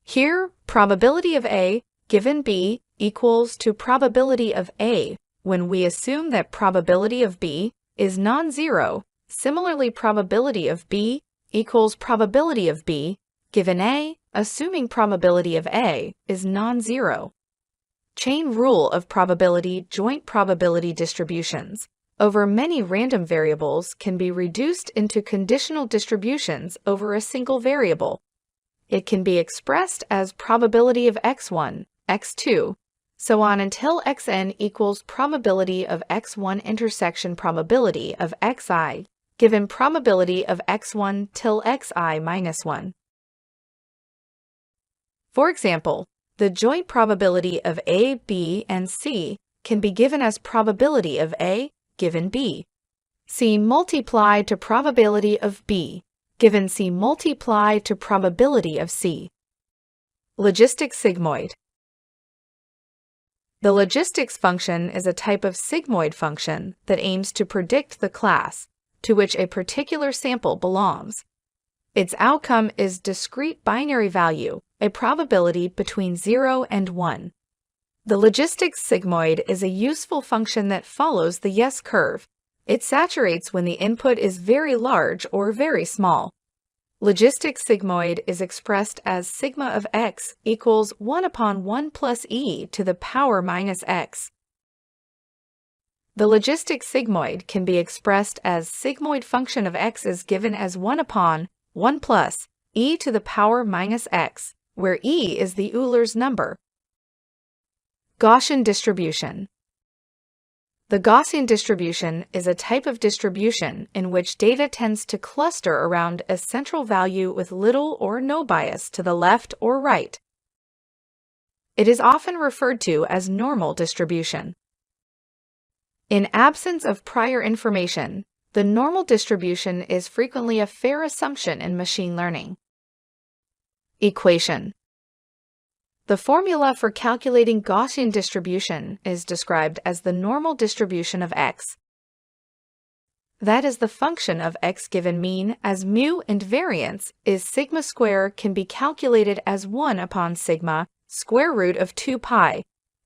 Here, probability of A given B equals to probability of A when we assume that probability of B is non-zero. Similarly, probability of B equals probability of B given A, assuming probability of A is non-zero. Chain rule of probability. Joint probability distributions over many random variables can be reduced into conditional distributions over a single variable. It can be expressed as probability of x1, x2, so on until xn equals probability of x1 intersection probability of xi, given probability of x1 till xi minus 1. For example, the joint probability of A, B, and C can be given as probability of A given B. C multiplied to probability of B given C multiplied to probability of C. Logistic sigmoid. The logistics function is a type of sigmoid function that aims to predict the class to which a particular sample belongs. Its outcome is discrete binary value, a probability between 0 and 1. The logistics sigmoid is a useful function that follows the yes curve. It saturates when the input is very large or very small. Logistics sigmoid is expressed as sigma of x equals 1 upon 1 plus e to the power minus x. The logistic sigmoid can be expressed as sigmoid function of x is given as 1 upon 1 plus e to the power minus x, where e is the Euler's number. Gaussian distribution. The Gaussian distribution is a type of distribution in which data tends to cluster around a central value with little or no bias to the left or right. It is often referred to as normal distribution. In absence of prior information, the normal distribution is frequently a fair assumption in machine learning. Equation. The formula for calculating Gaussian distribution is described as the normal distribution of x. That is the function of x given mean as mu and variance is sigma square can be calculated as 1 upon sigma square root of 2 pi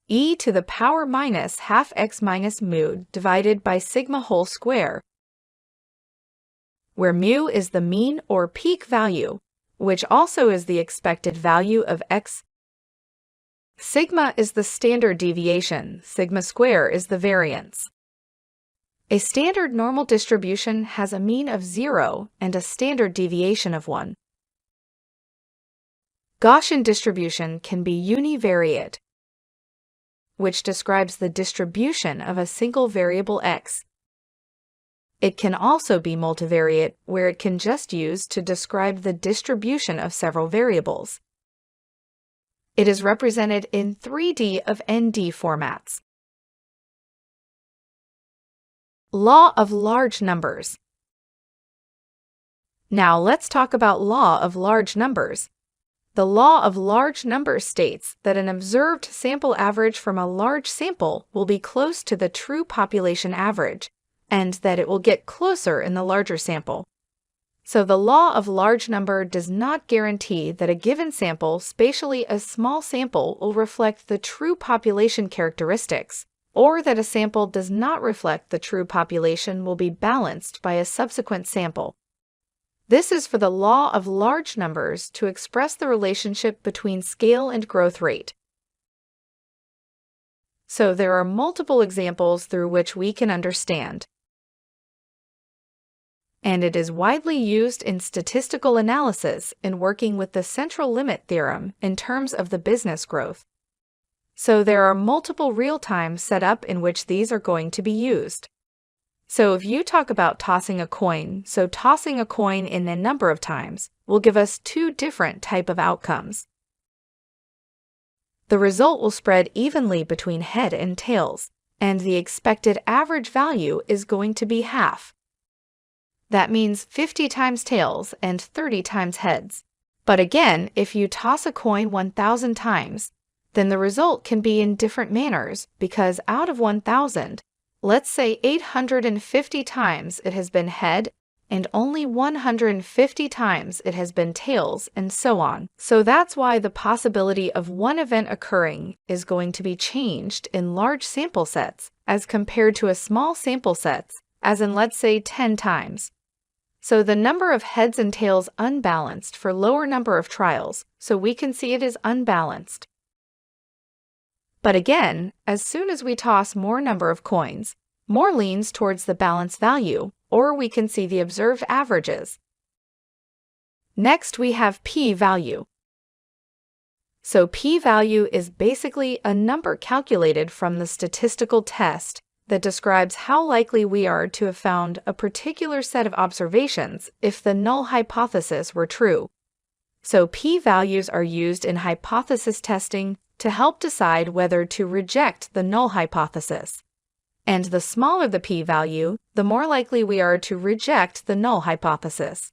e to the power minus half x minus mu divided by sigma whole square, where mu is the mean or peak value, which also is the expected value of x. Sigma is the standard deviation, sigma square is the variance. A standard normal distribution has a mean of 0 and a standard deviation of 1. Gaussian distribution can be univariate, which describes the distribution of a single variable x. It can also be multivariate, where it can just use to describe the distribution of several variables. It is represented in 3D of ND formats. Law of large numbers. Now let's talk about law of large numbers. The law of large numbers states that an observed sample average from a large sample will be close to the true population average, and that it will get closer in the larger sample. So the law of large number does not guarantee that a given sample, spatially a small sample, will reflect the true population characteristics, or that a sample does not reflect the true population will be balanced by a subsequent sample. This is for the law of large numbers to express the relationship between scale and growth rate. So there are multiple examples through which we can understand. And it is widely used in statistical analysis in working with the central limit theorem in terms of the business growth. So there are multiple real-time setup in which these are going to be used. So if you talk about tossing a coin, so tossing a coin in a number of times will give us two different type of outcomes. The result will spread evenly between head and tails, and the expected average value is going to be half. That means 50 times tails and 30 times heads. But again, if you toss a coin 1,000 times, then the result can be in different manners because out of 1,000, let's say 850 times it has been head and only 150 times it has been tails, and so on. So that's why the possibility of one event occurring is going to be changed in large sample sets as compared to a small sample sets, as in let's say 10 times. So the number of heads and tails unbalanced for lower number of trials, so we can see it is unbalanced. But again, as soon as we toss more number of coins, more leans towards the balance value, or we can see the observed averages. Next, we have p-value. So p-value is basically a number calculated from the statistical test that describes how likely we are to have found a particular set of observations if the null hypothesis were true. So p-values are used in hypothesis testing to help decide whether to reject the null hypothesis. And the smaller the p-value, the more likely we are to reject the null hypothesis.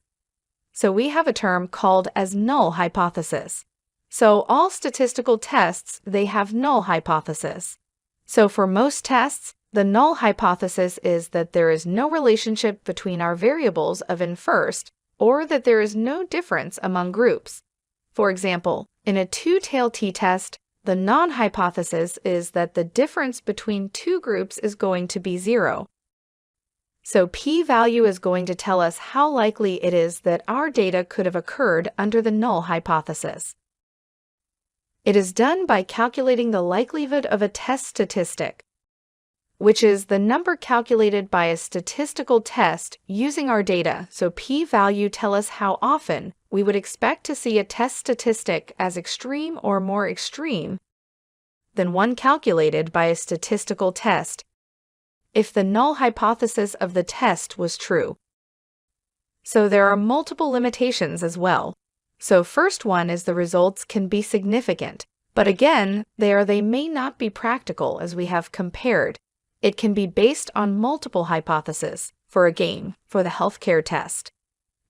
So we have a term called as null hypothesis. So all statistical tests, they have null hypothesis. So for most tests, the null hypothesis is that there is no relationship between our variables of n first, or that there is no difference among groups. For example, in a two-tailed t-test, the non-hypothesis is that the difference between two groups is going to be 0. So p-value is going to tell us how likely it is that our data could have occurred under the null hypothesis. It is done by calculating the likelihood of a test statistic, which is the number calculated by a statistical test using our data. So p-value tell us how often we would expect to see a test statistic as extreme or more extreme than one calculated by a statistical test if the null hypothesis of the test was true. So there are multiple limitations as well. So first one is the results can be significant, but again, they may not be practical as we have compared. It can be based on multiple hypotheses for a game, for the healthcare test.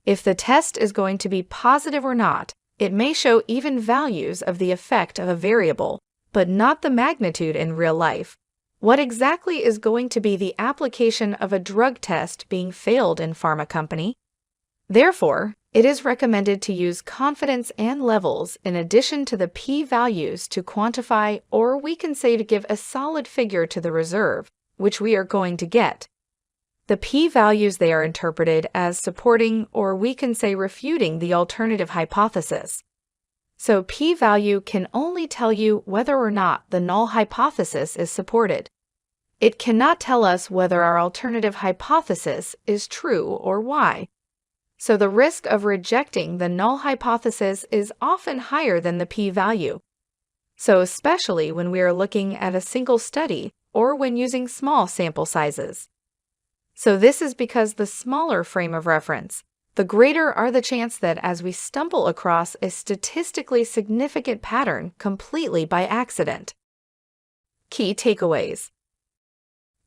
If the test is going to be positive or not, it may show even values of the effect of a variable, but not the magnitude in real life. What exactly is going to be the application of a drug test being failed in pharma company? Therefore, it is recommended to use confidence and levels in addition to the p-values to quantify, or we can say to give a solid figure to the reserve, which we are going to get. The p-values, they are interpreted as supporting, or we can say refuting, the alternative hypothesis. So p-value can only tell you whether or not the null hypothesis is supported. It cannot tell us whether our alternative hypothesis is true or why. So the risk of rejecting the null hypothesis is often higher than the p-value. So especially when we are looking at a single study or when using small sample sizes. So this is because the smaller frame of reference, the greater are the chance that as we stumble across a statistically significant pattern completely by accident. Key takeaways.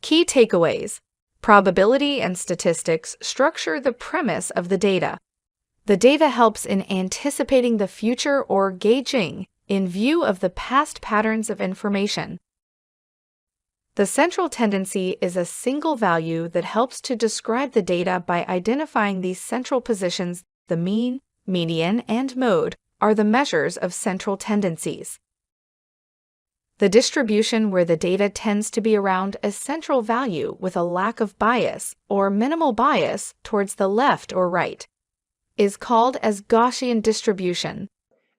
Key takeaways. Probability and statistics structure the premise of the data. The data helps in anticipating the future or gauging in view of the past patterns of information. The central tendency is a single value that helps to describe the data by identifying these central positions. The mean, median, and mode are the measures of central tendencies. The distribution where the data tends to be around a central value with a lack of bias or minimal bias towards the left or right is called as Gaussian distribution.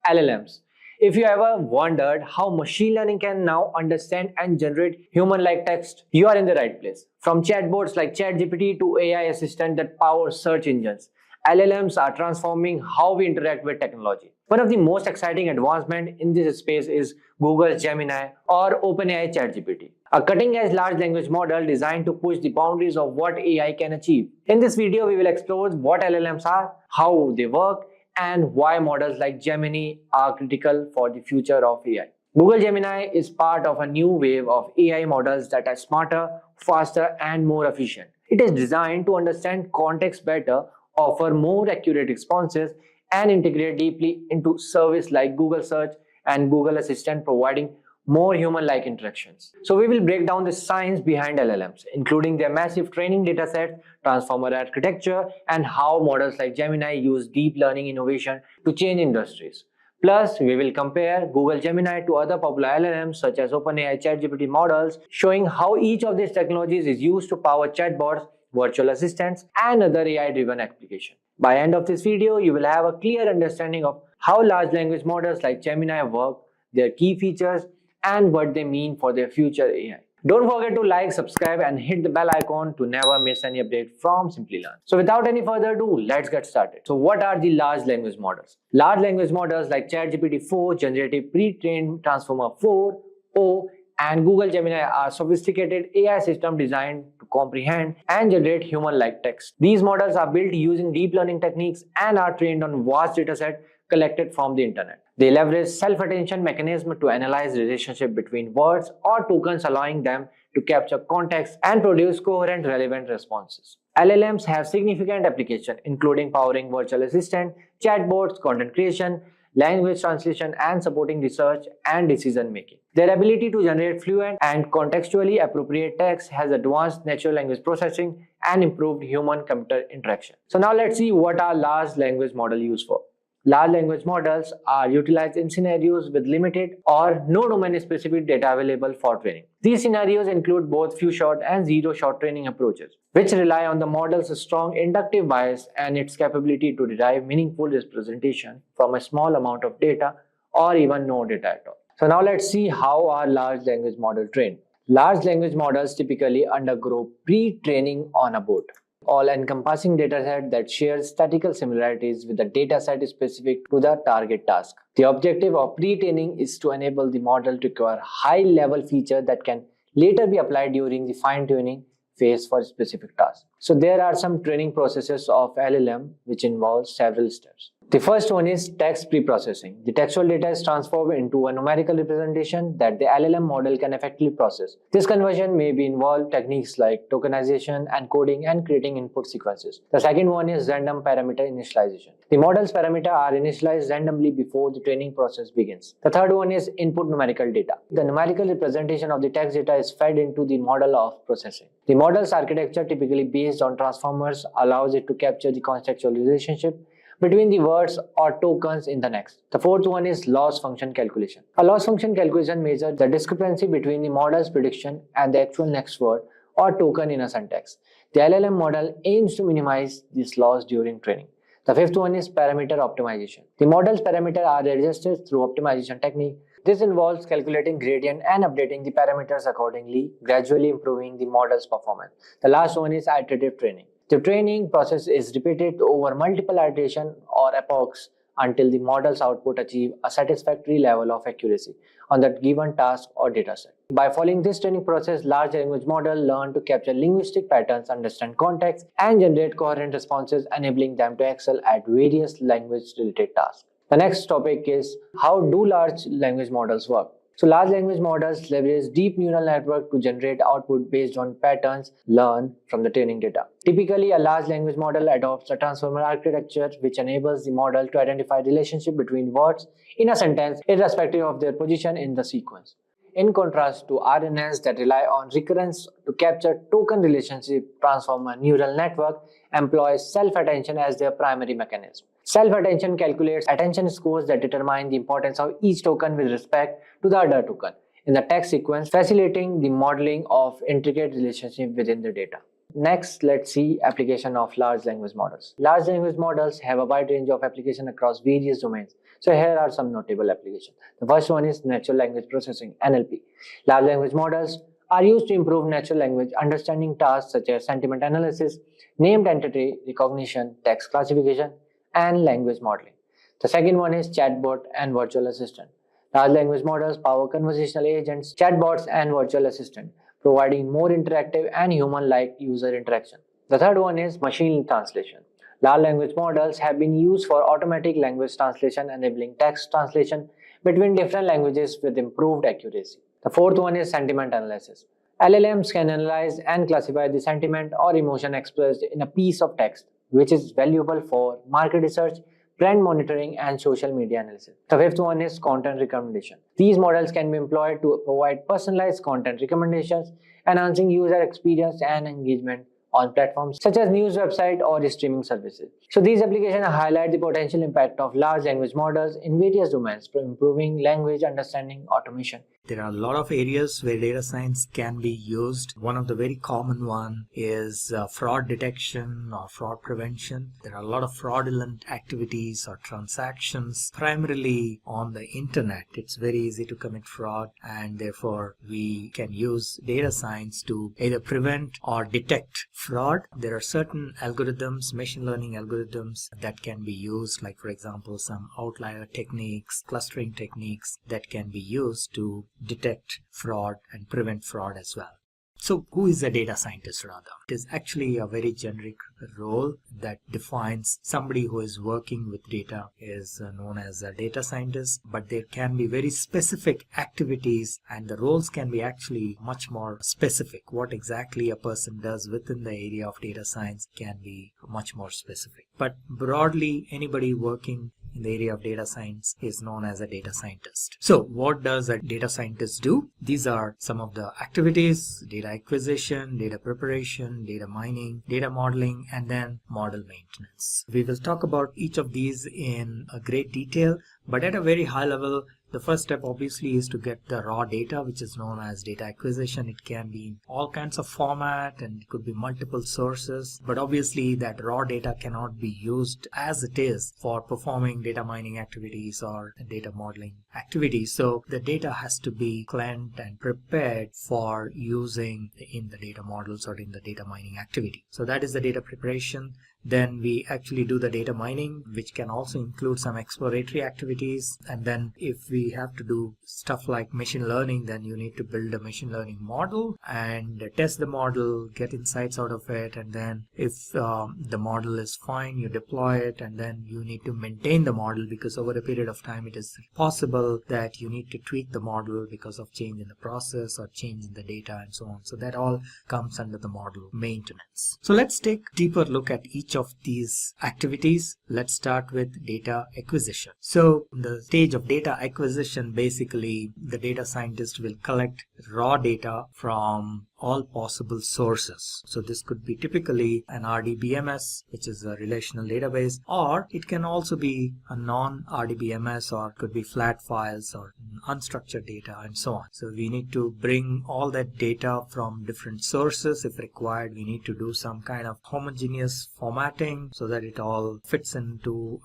LLMs. If you ever wondered how machine learning can now understand and generate human-like text, you are in the right place. From chatbots like ChatGPT to AI assistant that power search engines, LLMs are transforming how we interact with technology. One of the most exciting advancements in this space is Google's Gemini or OpenAI ChatGPT, a cutting-edge large language model designed to push the boundaries of what AI can achieve. In this video, we will explore what LLMs are, how they work, and why models like Gemini are critical for the future of AI. Google Gemini is part of a new wave of AI models that are smarter, faster, and more efficient. It is designed to understand context better, offer more accurate responses, and integrate deeply into services like Google Search and Google Assistant, providing more human-like interactions. So we will break down the science behind LLMs, including their massive training datasets, transformer architecture, and how models like Gemini use deep learning innovation to change industries. Plus, we will compare Google Gemini to other popular LLMs such as OpenAI ChatGPT models, showing how each of these technologies is used to power chatbots, virtual assistants, and other AI-driven applications. By the end of this video, you will have a clear understanding of how large language models like Gemini work, their key features, and what they mean for their future AI. Don't forget to like, subscribe, and hit the bell icon to never miss any update from Simplilearn. So without any further ado, let's get started. So what are the large language models? Large language models like ChatGPT-4, Generative Pre-trained Transformer 4, O, and Google Gemini are sophisticated AI systems designed to comprehend and generate human-like text. These models are built using deep learning techniques and are trained on vast datasets collected from the internet. They leverage self-attention mechanism to analyze the relationship between words or tokens, allowing them to capture context and produce coherent, relevant responses. LLMs have significant applications, including powering virtual assistant, chatbots, content creation, language translation, and supporting research and decision making. Their ability to generate fluent and contextually appropriate text has advanced natural language processing and improved human-computer interaction. So now let's see what our large language model used for. Large language models are utilized in scenarios with limited or no domain-specific data available for training. These scenarios include both few-shot and zero-shot training approaches, which rely on the model's strong inductive bias and its capability to derive meaningful representation from a small amount of data or even no data at all. So now let's see how our large language model trained. Large language models typically undergo pre-training on a board, all-encompassing dataset that shares statistical similarities with the dataset specific to the target task. The objective of pre-training is to enable the model to acquire high-level features that can later be applied during the fine-tuning phase for specific tasks. So there are some training processes of LLM which involve several steps. The first one is text pre-processing. The textual data is transformed into a numerical representation that the LLM model can effectively process. This conversion may involve techniques like tokenization, encoding, and creating input sequences. The second one is random parameter initialization. The model's parameters are initialized randomly before the training process begins. The third one is input numerical data. The numerical representation of the text data is fed into the model of processing. The model's architecture, typically based on transformers, allows it to capture the contextual relationship between the words or tokens in the next. The fourth one is loss function calculation. A loss function calculation measures the discrepancy between the model's prediction and the actual next word or token in a syntax. The LLM model aims to minimize this loss during training. The fifth one is parameter optimization. The model's parameters are adjusted through optimization technique. This involves calculating gradient and updating the parameters accordingly, gradually improving the model's performance. The last one is iterative training. The training process is repeated over multiple iterations or epochs until the model's output achieves a satisfactory level of accuracy on that given task or dataset. By following this training process, large language models learn to capture linguistic patterns, understand context, and generate coherent responses, enabling them to excel at various language-related tasks. The next topic is how do large language models work? So large language models leverage deep neural network to generate output based on patterns learned from the training data. Typically, a large language model adopts a transformer architecture which enables the model to identify relationship between words in a sentence irrespective of their position in the sequence. In contrast to RNNs that rely on recurrence to capture token relationship, transformer neural network employs self-attention as their primary mechanism. Self-attention calculates attention scores that determine the importance of each token with respect to the other token in the text sequence, facilitating the modeling of intricate relationships within the data. Next, let's see application of large language models. Large language models have a wide range of application across various domains. So here are some notable applications. The first one is natural language processing, NLP. Large language models are used to improve natural language understanding tasks such as sentiment analysis, named entity recognition, text classification, and language modeling. The second one is chatbot and virtual assistant. Large language models power conversational agents, chatbots, and virtual assistant, providing more interactive and human-like user interaction. The third one is machine translation. Large language models have been used for automatic language translation, enabling text translation between different languages with improved accuracy. The fourth one is sentiment analysis. LLMs can analyze and classify the sentiment or emotion expressed in a piece of text, which is valuable for market research, brand monitoring, and social media analysis. The fifth one is content recommendation. These models can be employed to provide personalized content recommendations, enhancing user experience and engagement on platforms such as news website or streaming services. So these applications highlight the potential impact of large language models in various domains for improving language understanding automation. There are a lot of areas where data science can be used. One of the very common one is fraud detection or fraud prevention. There are a lot of fraudulent activities or transactions primarily on the internet. It's very easy to commit fraud, and therefore we can use data science to either prevent or detect fraud. There are certain algorithms, machine learning algorithms, that can be used, like for example some outlier techniques, clustering techniques that can be used to detect fraud and prevent fraud as well. So who is a data scientist rather? It is actually a very generic role that defines somebody who is working with data is known as a data scientist, but there can be very specific activities and the roles can be actually much more specific. What exactly a person does within the area of data science can be much more specific. But broadly, anybody working in the area of data science is known as a data scientist. So what does a data scientist do? These are some of the activities: data acquisition, data preparation, data mining, data modeling, and then model maintenance. We will talk about each of these in a great detail, but at a very high level, the first step obviously is to get the raw data, which is known as data acquisition. It can be in all kinds of format and it could be multiple sources, but obviously that raw data cannot be used as it is for performing data mining activities or data modeling activities. So the data has to be cleansed and prepared for using in the data models or in the data mining activity. So that is the data preparation. Then we actually do the data mining, which can also include some exploratory activities. And then if we have to do stuff like machine learning, then you need to build a machine learning model and test the model, get insights out of it. And then if the model is fine, you deploy it, and then you need to maintain the model, because over a period of time it is possible that you need to tweak the model because of change in the process or change in the data and so on. So that all comes under the model maintenance. So let's take a deeper look at each of these activities. Let's start with data acquisition. So in the stage of data acquisition, basically the data scientist will collect raw data from all possible sources. So this could be typically an RDBMS, which is a relational database, or it can also be a non-RDBMS, or it could be flat files or unstructured data and so on. So we need to bring all that data from different sources. If required, we need to do some kind of homogeneous formatting so that it all fits into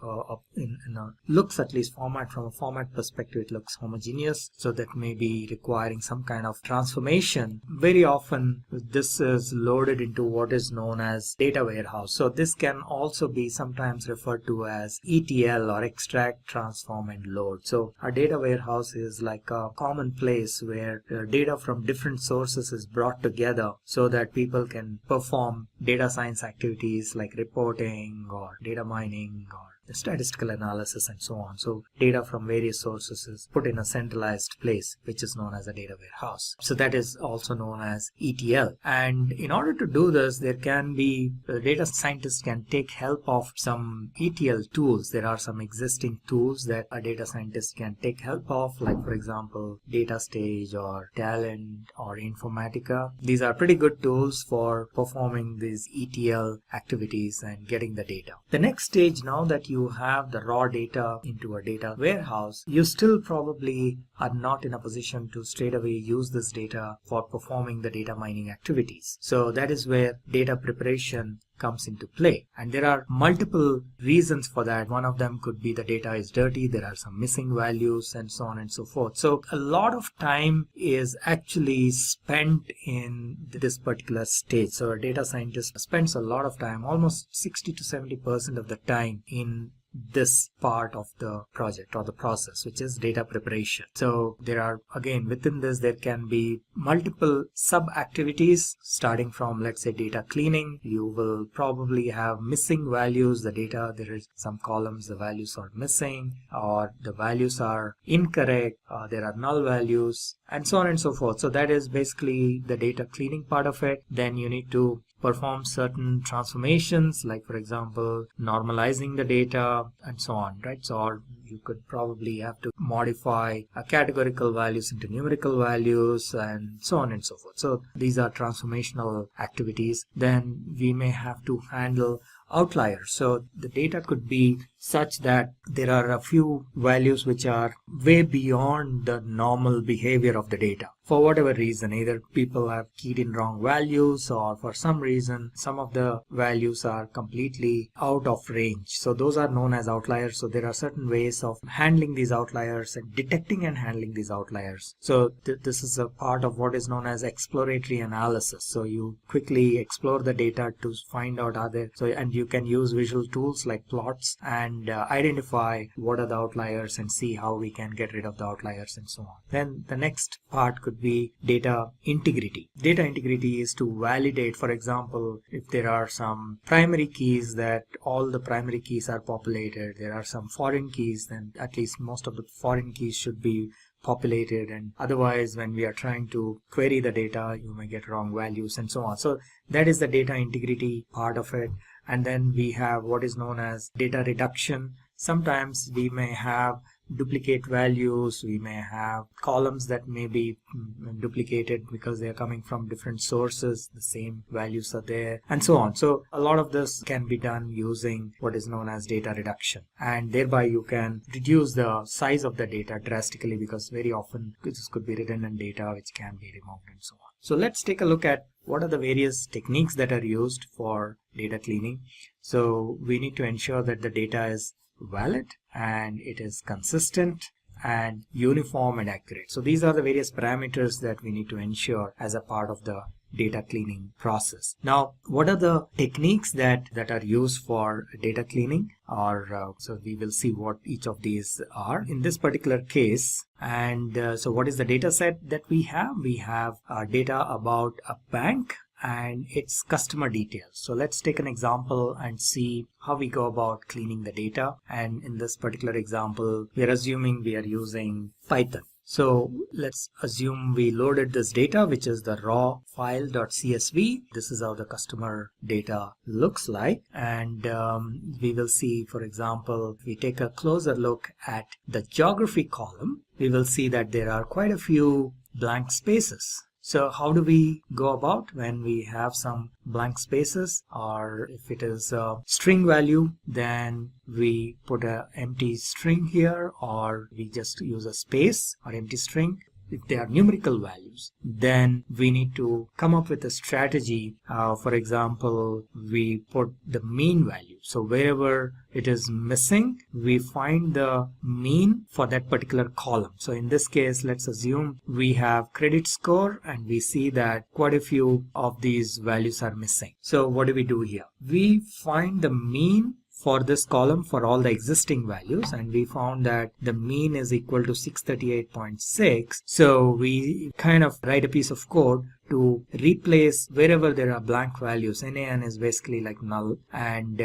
looks, at least format, from a format perspective, it looks homogeneous. So that may be requiring some kind of transformation. Very often this is loaded into what is known as data warehouse. So this can also be sometimes referred to as ETL, or extract, transform, and load. So our data warehouse is like a common place where data from different sources is brought together so that people can perform data science activities like reporting or data mining or the statistical analysis and so on. So data from various sources is put in a centralized place, which is known as a data warehouse. So that is also known as ETL. And in order to do this, there can be, the data scientists can take help of some ETL tools. There are some existing tools that a data scientist can take help of, like for example, DataStage or Talent or Informatica. These are pretty good tools for performing these ETL activities and getting the data. The next stage, now that you have the raw data into a data warehouse, you still probably are not in a position to straight away use this data for performing the data mining activities. So that is where data preparation comes into play, and there are multiple reasons for that. One of them could be the data is dirty, there are some missing values, and so on and so forth. So a lot of time is actually spent in this particular stage. So a data scientist spends a lot of time, almost 60 to 70% of the time, in this part of the project or the process, which is data preparation. So there are, again, within this there can be multiple sub activities, starting from, let's say, data cleaning. You will probably have missing values. The data, there is some columns, the values are missing, or the values are incorrect, there are null values, and so on and so forth. So that is basically the data cleaning part of it. Then you need to perform certain transformations, like for example normalizing the data and so on, right? So, or you could probably have to modify categorical values into numerical values and so on and so forth. So these are transformational activities. Then we may have to handle outliers. So the data could be such that there are a few values which are way beyond the normal behavior of the data. For whatever reason, either people have keyed in wrong values, or for some reason some of the values are completely out of range. So those are known as outliers. So there are certain ways of handling these outliers and detecting and handling these outliers. So this is a part of what is known as exploratory analysis. So you quickly explore the data to find out are there, so, and you can use visual tools like plots and identify what are the outliers and see how we can get rid of the outliers and so on. Then the next part could be data integrity. Data integrity is to validate, for example, if there are some primary keys, that all the primary keys are populated. There are some foreign keys, then at least most of the foreign keys should be populated, and otherwise when we are trying to query the data you may get wrong values and so on. So that is the data integrity part of it. And then we have what is known as data reduction. Sometimes we may have duplicate values, we may have columns that may be duplicated because they are coming from different sources, the same values are there, and so on. So a lot of this can be done using what is known as data reduction, and thereby you can reduce the size of the data drastically, because very often this could be redundant data which can be removed and so on. So let's take a look at what are the various techniques that are used for data cleaning. So we need to ensure that the data is valid and it is consistent and uniform and accurate. So these are the various parameters that we need to ensure as a part of the data cleaning process. Now, what are the techniques that are used for data cleaning? So we will see what each of these are in this particular case. And so what is the data set that we have? We have data about a bank and its customer details. So let's take an example and see how we go about cleaning the data. And in this particular example, we are assuming we are using Python. So let's assume we loaded this data, which is the raw file.csv. This is how the customer data looks like. And we will see, for example, if we take a closer look at the geography column, we will see that there are quite a few blank spaces. So how do we go about when we have some blank spaces? Or if it is a string value, then we put an empty string here, or we just use a space or empty string. If they are numerical values, then we need to come up with a strategy. For example, we put the mean value. So wherever it is missing, we find the mean for that particular column. So in this case, let's assume we have credit score and we see that quite a few of these values are missing. So what do we do here? We find the mean for this column for all the existing values, and we found that the mean is equal to 638.6. So we kind of write a piece of code to replace wherever there are blank values. NaN is basically like null, and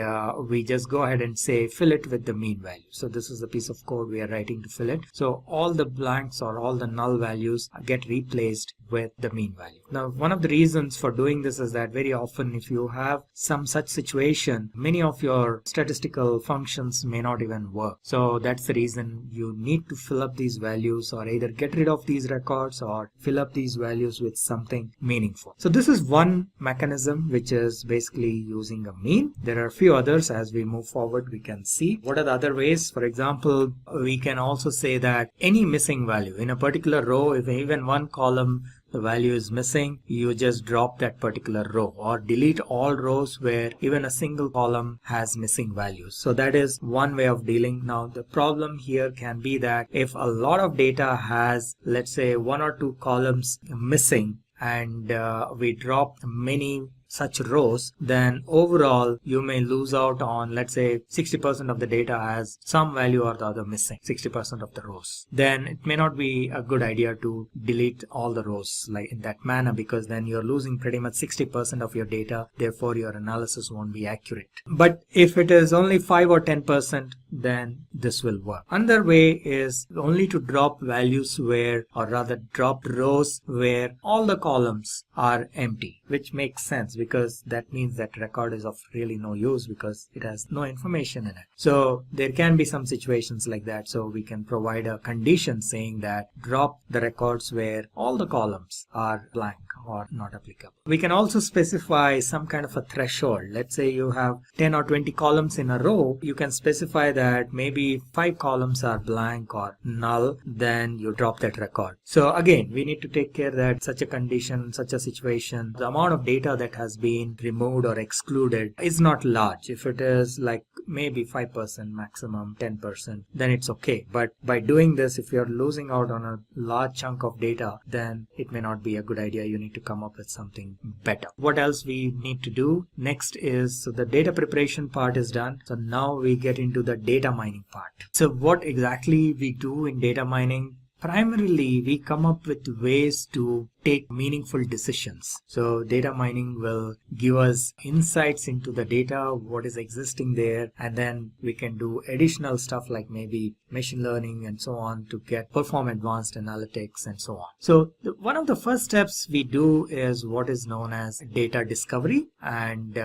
we just go ahead and say fill it with the mean value. So this is the piece of code we are writing to fill it. So all the blanks or all the null values get replaced with the mean value. Now, one of the reasons for doing this is that very often if you have some such situation, many of your statistical functions may not even work. So that's the reason you need to fill up these values, or either get rid of these records or fill up these values with something meaningful. So this is one mechanism, which is basically using a mean. There are a few others. As we move forward, we can see what are the other ways. For example, we can also say that any missing value in a particular row, if even one column the value is missing, you just drop that particular row, or delete all rows where even a single column has missing values. So that is one way of dealing. Now the problem here can be that if a lot of data has, let's say, one or two columns missing, and we drop many such rows, then overall you may lose out on, let's say, 60% of the data has some value or the other missing, 60% of the rows. Then it may not be a good idea to delete all the rows like in that manner, because then you're losing pretty much 60% of your data. Therefore your analysis won't be accurate. But if it is only 5 or 10%, then this will work. Another way is only to drop values where, or rather drop rows where all the columns are empty, which makes sense, because that means that record is of really no use because it has no information in it. So there can be some situations like that. So we can provide a condition saying that drop the records where all the columns are blank or not applicable. We can also specify some kind of a threshold. Let's say you have 10 or 20 columns in a row. You can specify that maybe 5 columns are blank or null, then you drop that record. So again, we need to take care that such a condition, such a situation, the amount of data that has been removed or excluded is not large. If it is like maybe 5%, maximum 10%, then it's okay. But by doing this, if you're losing out on a large chunk of data, then it may not be a good idea. You need to come up with something better. What else we need to do next is, so the data preparation part is done. So now we get into the data mining part. So what exactly we do in data mining? Primarily, we come up with ways to take meaningful decisions. So data mining will give us insights into the data, what is existing there, and then we can do additional stuff like maybe machine learning and so on to perform advanced analytics and so on. So one of the first steps we do is what is known as data discovery, and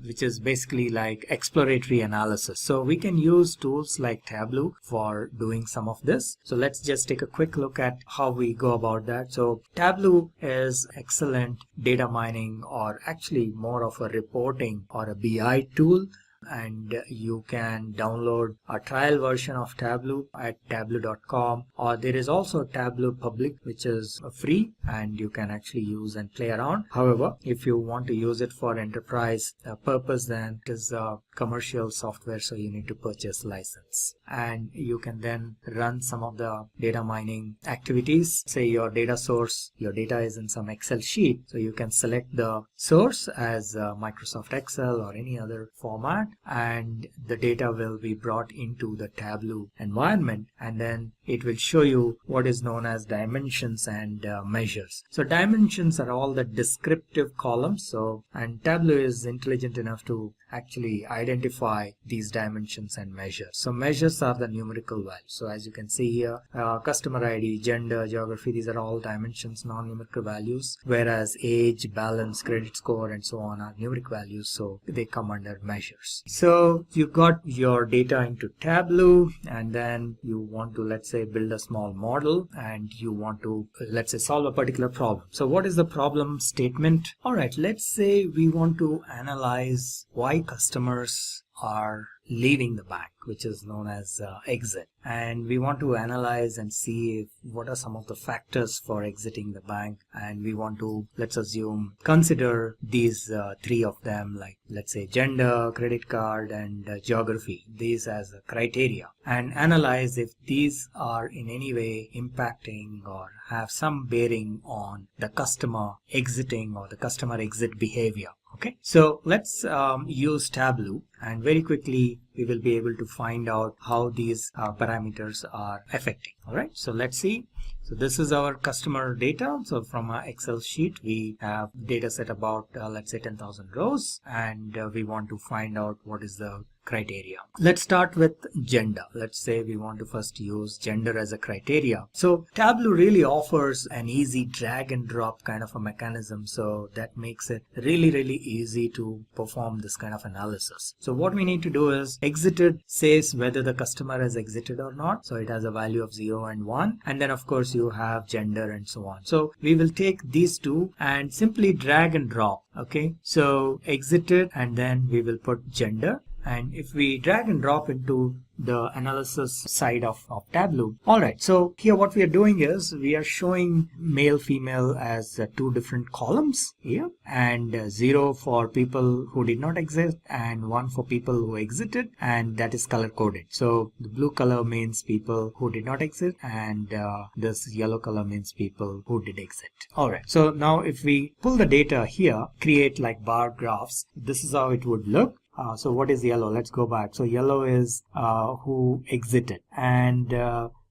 which is basically like exploratory analysis. So we can use tools like Tableau for doing some of this. So let's just take a quick look at how we go about that. So Tableau is excellent data mining, or actually more of a reporting or a BI tool. And you can download a trial version of Tableau at tableau.com, or there is also Tableau Public, which is free and you can actually use and play around. However, if you want to use it for enterprise purpose, then it is commercial software, so you need to purchase license, and you can then run some of the data mining activities. Say your data source, your data is in some Excel sheet, so you can select the source as Microsoft Excel or any other format, and the data will be brought into the Tableau environment, and then it will show you what is known as dimensions and measures. So dimensions are all the descriptive columns, and Tableau is intelligent enough to actually identify these dimensions and measures. So measures are the numerical values. So as you can see here, customer ID, gender, geography, these are all dimensions, non-numerical values, whereas age, balance, credit score and so on are numeric values, so they come under measures. So you got your data into Tableau, and then you want to, let's say, build a small model, and you want to, let's say, solve a particular problem. So what is the problem statement? All right, let's say we want to analyze why customers are leaving the bank, which is known as exit, and we want to analyze and see what are some of the factors for exiting the bank, and we want to, let's assume, consider these 3 of them, like let's say gender, credit card and geography, these as a criteria, and analyze if these are in any way impacting or have some bearing on the customer exiting or the customer exit behavior. Okay, so let's use Tableau, and very quickly we will be able to find out how these parameters are affecting. All right, so let's see. So this is our customer data. So from our Excel sheet, we have data set about, let's say 10,000 rows, and we want to find out what is the criteria. Let's start with gender. Let's say we want to first use gender as a criteria. So Tableau really offers an easy drag and drop kind of a mechanism. So that makes it really easy to perform this kind of analysis. So what we need to do is exited says whether the customer has exited or not. So it has a value of 0 and 1. And then of course you have gender and so on. So we will take these two and simply drag and drop. Okay, so exited, and then we will put gender. And if we drag and drop into the analysis side of Tableau. All right, so here what we are doing is we are showing male, female as two different columns here, and 0 for people who did not exist and 1 for people who exited, and that is color coded. So the blue color means people who did not exit, and this yellow color means people who did exit. All right, so now if we pull the data here, create like bar graphs, this is how it would look. So what is yellow? Let's go back. So yellow is who exited, and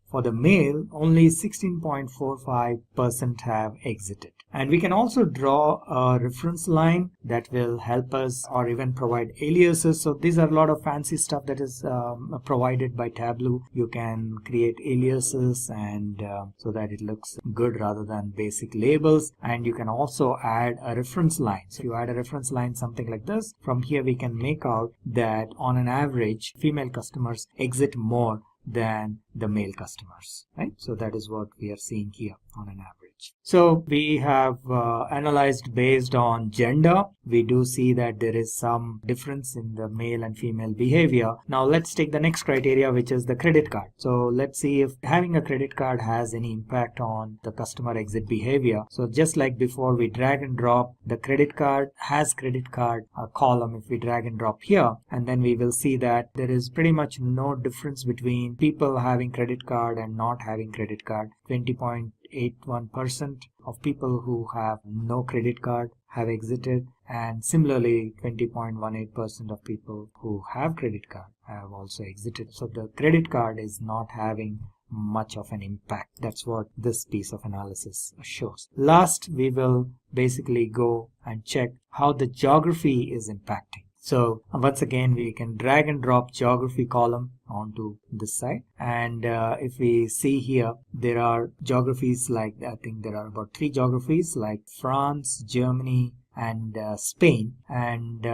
for the male, only 16.45% have exited. And we can also draw a reference line that will help us, or even provide aliases. So these are a lot of fancy stuff that is provided by Tableau. You can create aliases, and so that it looks good rather than basic labels. And you can also add a reference line. So you add a reference line, something like this. From here we can make out that on an average, female customers exit more than the male customers, right? So that is what we are seeing here on an average. So we have analyzed based on gender. We do see that there is some difference in the male and female behavior. Now let's take the next criteria, which is the credit card. So let's see if having a credit card has any impact on the customer exit behavior. So just like before, we drag and drop the credit card has credit card column. If we drag and drop here, and then we will see that there is pretty much no difference between people having credit card and not having credit card. 20.81% of people who have no credit card have exited, and similarly 20.18% of people who have credit card have also exited. So the credit card is not having much of an impact. That's what this piece of analysis shows. Last, we will basically go and check how the geography is impacting. So once again, we can drag and drop geography column onto this side, and if we see here, there are geographies like, I think there are about 3 geographies like France, Germany, and Spain, and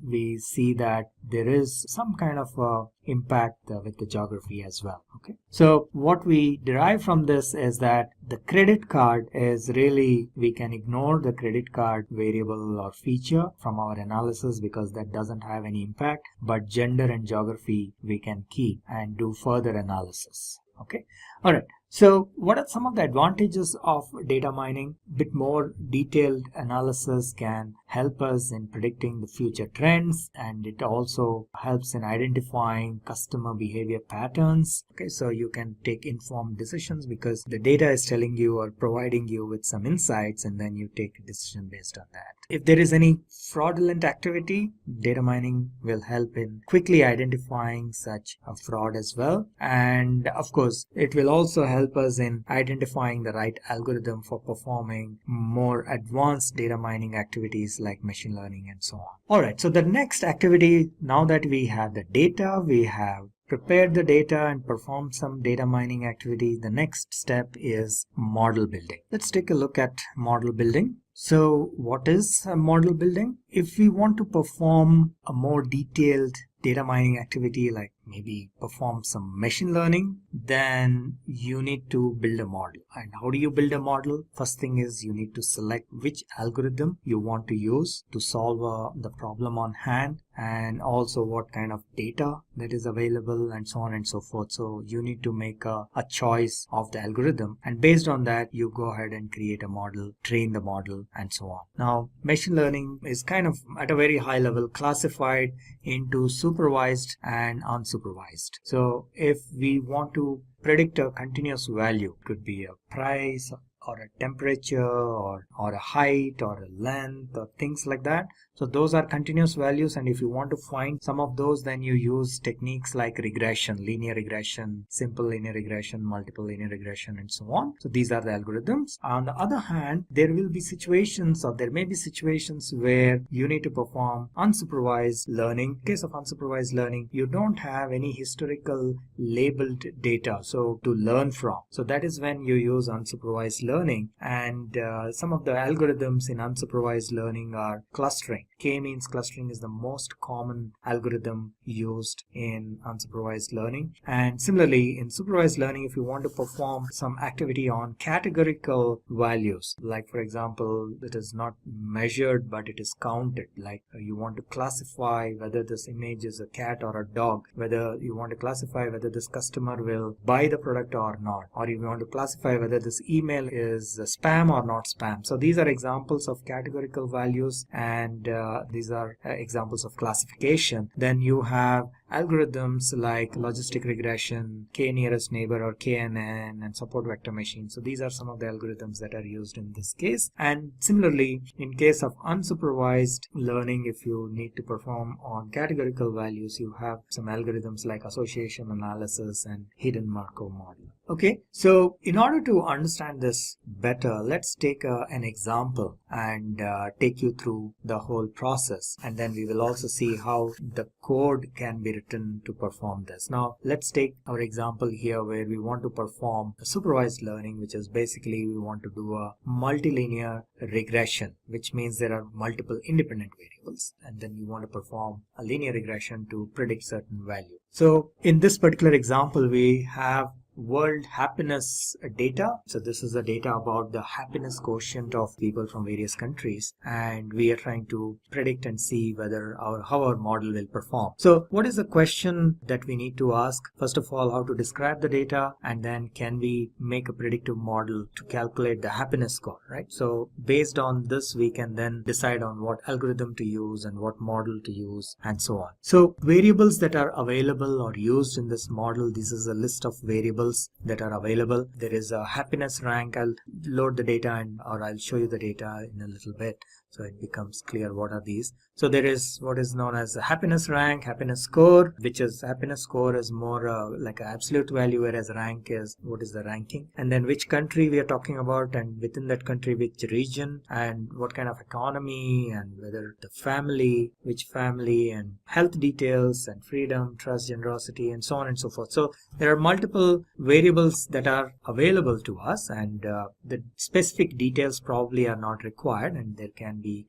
we see that there is some kind of impact with the geography as well. Okay, so what we derive from this is that the credit card is really, we can ignore the credit card variable or feature from our analysis because that doesn't have any impact, but gender and geography we can keep and do further analysis. Okay, all right. So what are some of the advantages of data mining? Bit more detailed analysis can help us in predicting the future trends, and it also helps in identifying customer behavior patterns. Okay, so you can take informed decisions because the data is telling you or providing you with some insights, and then you take a decision based on that. If there is any fraudulent activity, data mining will help in quickly identifying such a fraud as well. And of course, it will also help us in identifying the right algorithm for performing more advanced data mining activities like machine learning and so on. All right, so the next activity, now that we have the data, we have prepared the data and performed some data mining activity, the next step is model building. Let's take a look at model building. So what is model building? If we want to perform a more detailed data mining activity, like maybe perform some machine learning, then you need to build a model. And how do you build a model? First thing is you need to select which algorithm you want to use to solve the problem on hand, and also what kind of data that is available, and so on and so forth. So you need to make a choice of the algorithm, and based on that you go ahead and create a model, train the model, and so on. Now machine learning is kind of at a very high level classified into supervised and unsupervised. So if we want to predict a continuous value, it could be a price or a temperature or a height or a length or things like that. So those are continuous values, and if you want to find some of those, then you use techniques like regression, linear regression, simple linear regression, multiple linear regression, and so on. So these are the algorithms. On the other hand, there will be situations, or there may be situations where you need to perform unsupervised learning. In case of unsupervised learning, you don't have any historical labeled data so to learn from. So that is when you use unsupervised learning, and some of the algorithms in unsupervised learning are clustering. K means clustering is the most common algorithm used in unsupervised learning. And similarly, in supervised learning, if you want to perform some activity on categorical values, like for example, it is not measured but it is counted, like you want to classify whether this image is a cat or a dog, whether you want to classify whether this customer will buy the product or not, or you want to classify whether this email is spam or not spam. So these are examples of categorical values, and these are examples of classification. Then you have algorithms like logistic regression, k nearest neighbor or KNN, and support vector machine. So these are some of the algorithms that are used in this case. And similarly, in case of unsupervised learning, if you need to perform on categorical values, you have some algorithms like association analysis and hidden Markov model. Okay, so in order to understand this better, let's take an example and take you through the whole process, and then we will also see how the code can be written to perform this. Now let's take our example here where we want to perform a supervised learning, which is basically we want to do a multilinear regression, which means there are multiple independent variables, and then we want to perform a linear regression to predict certain value. So in this particular example, we have world happiness data. So this is the data about the happiness quotient of people from various countries, and we are trying to predict and see whether how our model will perform. So what is the question that we need to ask? First of all, how to describe the data, and then can we make a predictive model to calculate the happiness score, right? So based on this, we can then decide on what algorithm to use and what model to use and so on. So variables that are available or used in this model, this is a list of variables that are available. There is a happiness rank. I'll load the data or I'll show you the data in a little bit so it becomes clear what are these. So there is what is known as a happiness rank, happiness score, which is happiness score is more like an absolute value, whereas rank is what is the ranking, and then which country we are talking about, and within that country which region, and what kind of economy, and whether the family, which family, and health details, and freedom, trust, generosity, and so on and so forth. So there are multiple variables that are available to us, and the specific details probably are not required, and there can be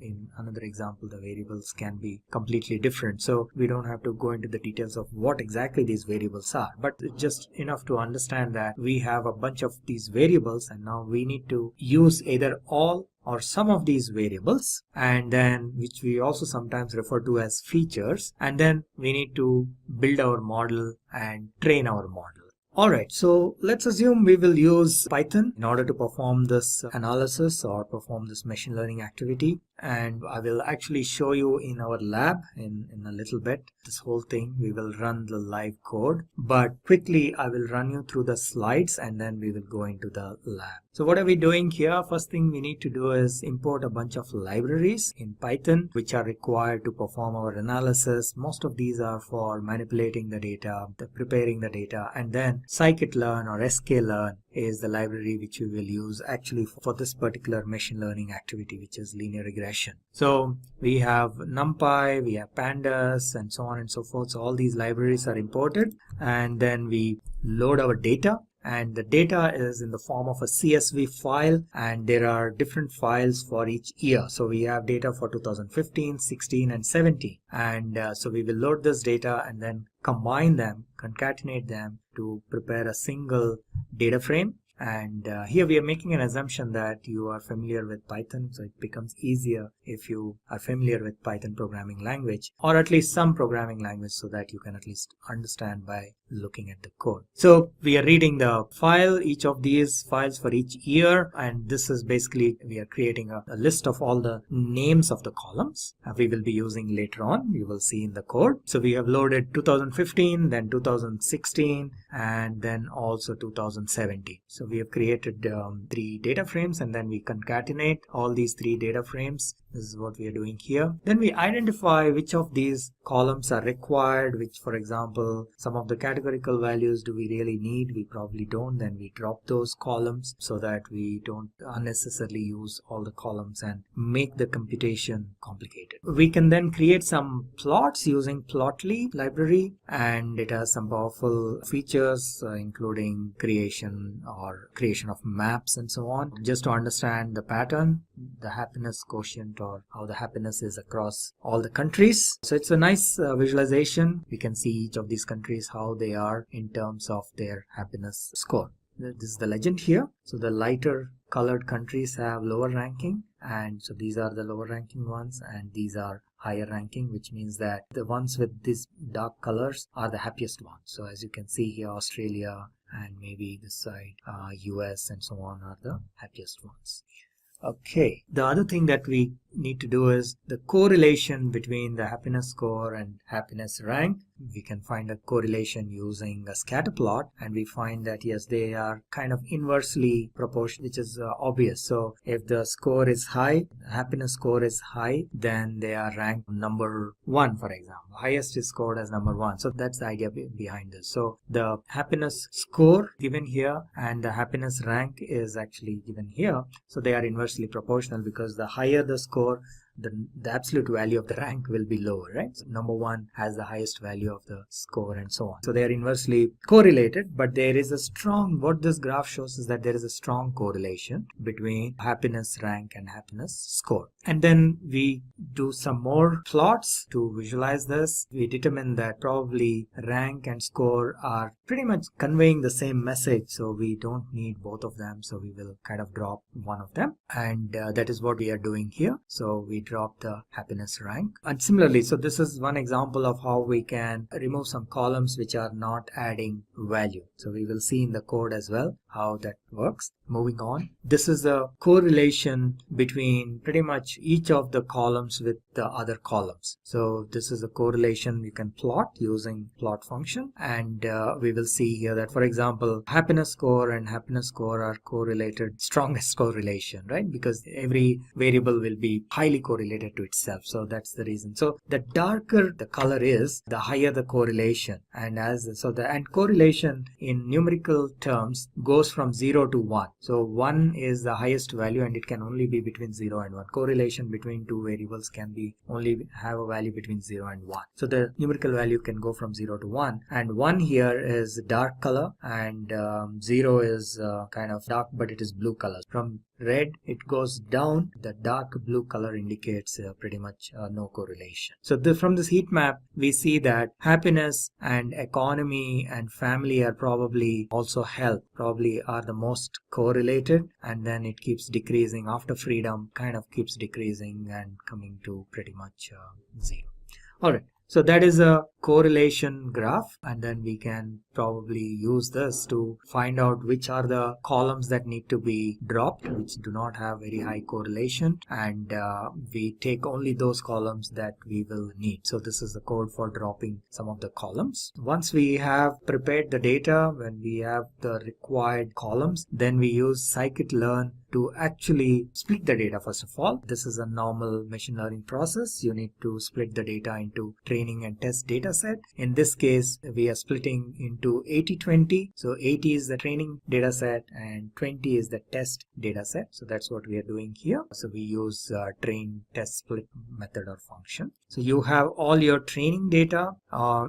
in another example the variables can be completely different, so we don't have to go into the details of what exactly these variables are, but it's just enough to understand that we have a bunch of these variables, and now we need to use either all or some of these variables, and then which we also sometimes refer to as features, and then we need to build our model and train our model. Alright, so let's assume we will use Python in order to perform this analysis or perform this machine learning activity, and I will actually show you in our lab in a little bit. This whole thing, we will run the live code, but quickly I will run you through the slides and then we will go into the lab. So what are we doing here? First thing we need to do is import a bunch of libraries in Python which are required to perform our analysis. Most of these are for manipulating the data, preparing the data, and then scikit-learn or sklearn is the library which we will use actually for this particular machine learning activity, which is linear regression. So we have NumPy, we have pandas, and so on and so forth. So all these libraries are imported, and then we load our data, and the data is in the form of a CSV file, and there are different files for each year. So we have data for 2015, 16, and 17, and so we will load this data and then combine them, concatenate them to prepare a single data frame. And here we are making an assumption that you are familiar with Python, so it becomes easier if you are familiar with Python programming language, or at least some programming language, so that you can at least understand by looking at the code. So we are reading the file, each of these files for each year, and this is basically we are creating a list of all the names of the columns we will be using later on. You will see in the code. So we have loaded 2015, then 2016, and then also 2017. So we have created 3 data frames, and then we concatenate all these 3 data frames. This is what we are doing here. Then we identify which of these columns are required, which, for example, some of the categorical values do we really need? We probably don't. Then we drop those columns so that we don't unnecessarily use all the columns and make the computation complicated. We can then create some plots using Plotly library, and it has some powerful features including creation of maps and so on, just to understand the pattern, the happiness quotient, or how the happiness is across all the countries. So it's a nice visualization. We can see each of these countries, how they are in terms of their happiness score. This is the legend here. So the lighter colored countries have lower ranking, and so these are the lower ranking ones, and these are higher ranking, which means that the ones with these dark colors are the happiest ones. So as you can see here, Australia and maybe this side, US and so on, are the happiest ones. Okay, the other thing that we need to do is the correlation between the happiness score and happiness rank. We can find a correlation using a scatter plot, and we find that yes, they are kind of inversely proportional, which is obvious. So if the score is high, happiness score is high, then they are ranked number 1, for example. Highest is scored as number 1. So that's the idea behind this. So the happiness score given here and the happiness rank is actually given here. So they are inversely proportional, because the higher the score, the absolute value of the rank will be lower, right? So number 1 has the highest value of the score and so on. So they are inversely correlated, but there is a strong, what this graph shows is that there is a strong correlation between happiness rank and happiness score. And then we do some more plots to visualize this. We determine that probably rank and score are pretty much conveying the same message, so we don't need both of them, so we will kind of drop one of them, and that is what we are doing here. So we drop the happiness rank. And similarly, so this is one example of how we can remove some columns which are not adding value. So we will see in the code as well how that works. Moving on, this is a correlation between pretty much each of the columns with the other columns. So this is a correlation you can plot using plot function, and we will see here that, for example, happiness score and happiness score are correlated, strongest correlation, right? Because every variable will be highly correlated to itself. So that's the reason. So the darker the color is, the higher the correlation. And and correlation in numerical terms goes from 0 to 1. So 1 is the highest value, and it can only be between 0 and 1. Correlation between two variables can be only have a value between 0 and 1. So the numerical value can go from 0 to 1, and 1 here is dark color, and 0 is kind of dark, but it is blue color. From red it goes down, the dark blue color indicates pretty much no correlation. So from this heat map we see that happiness and economy and family are probably also health, probably are the most correlated, and then it keeps decreasing after freedom, kind of keeps decreasing and coming to pretty much 0. All right. So that is a correlation graph, and then we can probably use this to find out which are the columns that need to be dropped, which do not have very high correlation, and we take only those columns that we will need. So this is the code for dropping some of the columns. Once we have prepared the data, when we have the required columns, then we use scikit-learn to actually split the data. First of all, this is a normal machine learning process. You need to split the data into training and test data set. In this case, we are splitting into 80-20. So 80 is the training data set and 20 is the test data set. So that's what we are doing here. So we use train test split method or function. So you have all your training data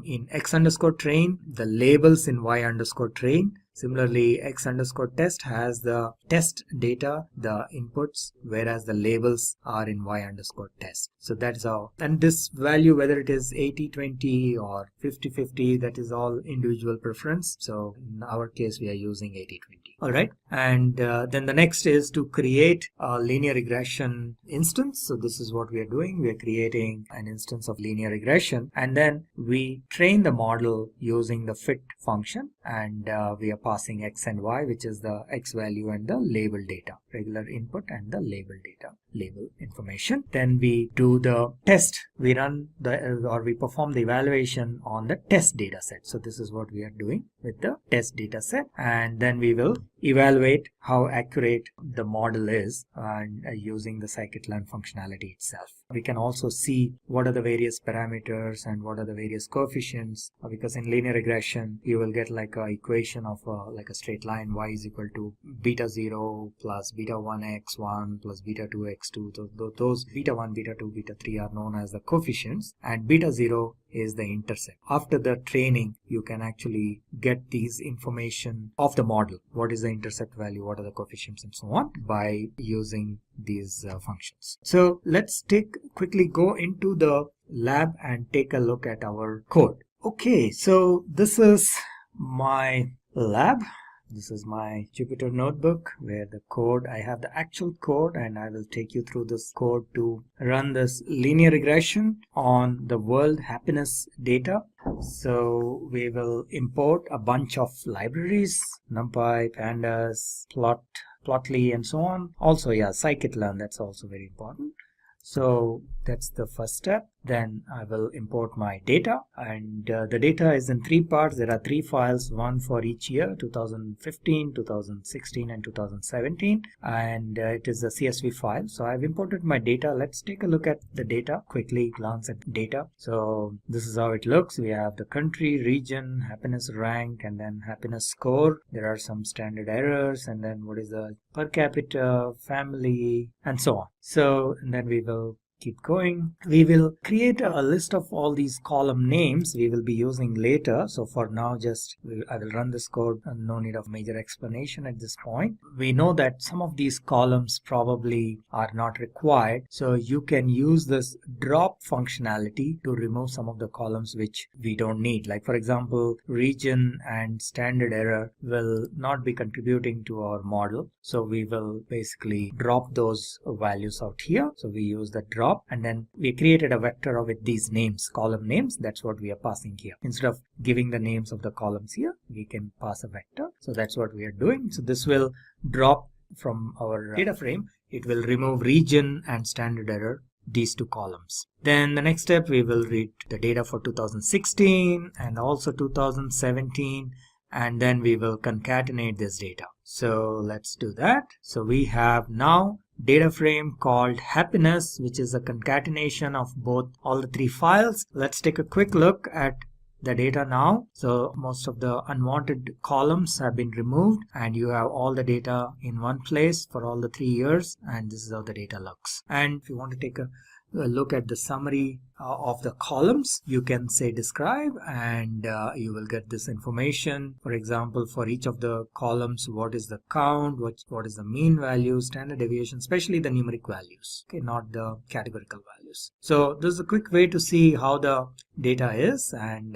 in x_train, the labels in y_train. Similarly, x_test has the test data, the inputs, whereas the labels are in y_test. So that's how, and this value, whether it is 80-20 or 50-50, that is all individual preference. So in our case, we are using 80-20. All right. And then the next is to create a linear regression instance. So this is what we are doing. We are creating an instance of linear regression, and then we train the model using the fit function, and we are passing x and y, which is the x value and the label data, regular input and the label data. label information. Then we do the test. We run we perform the evaluation on the test data set. So this is what we are doing with the test data set, and then we will evaluate how accurate the model is and using the scikit-learn functionality itself. We can also see what are the various parameters and what are the various coefficients, because in linear regression you will get like a equation of like a straight line, y is equal to beta 0 plus beta 1 x1 plus beta 2 x2. Those beta 1, beta 2, beta 3 are known as the coefficients, and beta 0 is the intercept. After the training, you can actually get these information of the model. What is the intercept value, what are the coefficients, and so on, by using these functions. So let's quickly go into the lab and take a look at our code. Okay, so this is my lab. This is my Jupyter notebook where I have the actual code, and I will take you through this code to run this linear regression on the world happiness data. So we will import a bunch of libraries, NumPy, Pandas, Plotly, and so on. Also, yeah, scikit-learn, that's also very important. So that's the first step. Then I will import my data, and the data is in 3 parts. There are 3 files, one for each year, 2015, 2016, and 2017, and it is a CSV file. So I've imported my data. Let's take a look at the data, quickly glance at data. So this is how it looks. We have the country, region, happiness rank, and then happiness score. There are some standard errors, and then what is the per capita, family, and so on. So, and then we will keep going. We will create a list of all these column names we will be using later. So for now, I will run this code, and no need of major explanation at this point. We know that some of these columns probably are not required. So you can use this drop functionality to remove some of the columns which we don't need. Like for example, region and standard error will not be contributing to our model. So we will basically drop those values out here. So we use the drop, and then we created a vector with these names, column names. That's what we are passing here. Instead of giving the names of the columns here, we can pass a vector. So that's what we are doing. So this will drop from our data frame. It will remove region and standard error, these 2 columns. Then the next step, we will read the data for 2016 and also 2017, and then we will concatenate this data. So let's do that. So we have now data frame called happiness, which is a concatenation of all the 3 files. Let's take a quick look at the data now. So most of the unwanted columns have been removed, and you have all the data in one place for all the 3 years, and this is how the data looks. And if you want to take a look at the summary of the columns, you can say describe, and you will get this information. For example, for each of the columns, what is the count, what is the mean value, standard deviation, especially the numeric values, okay, not the categorical values. So this is a quick way to see how the data is, and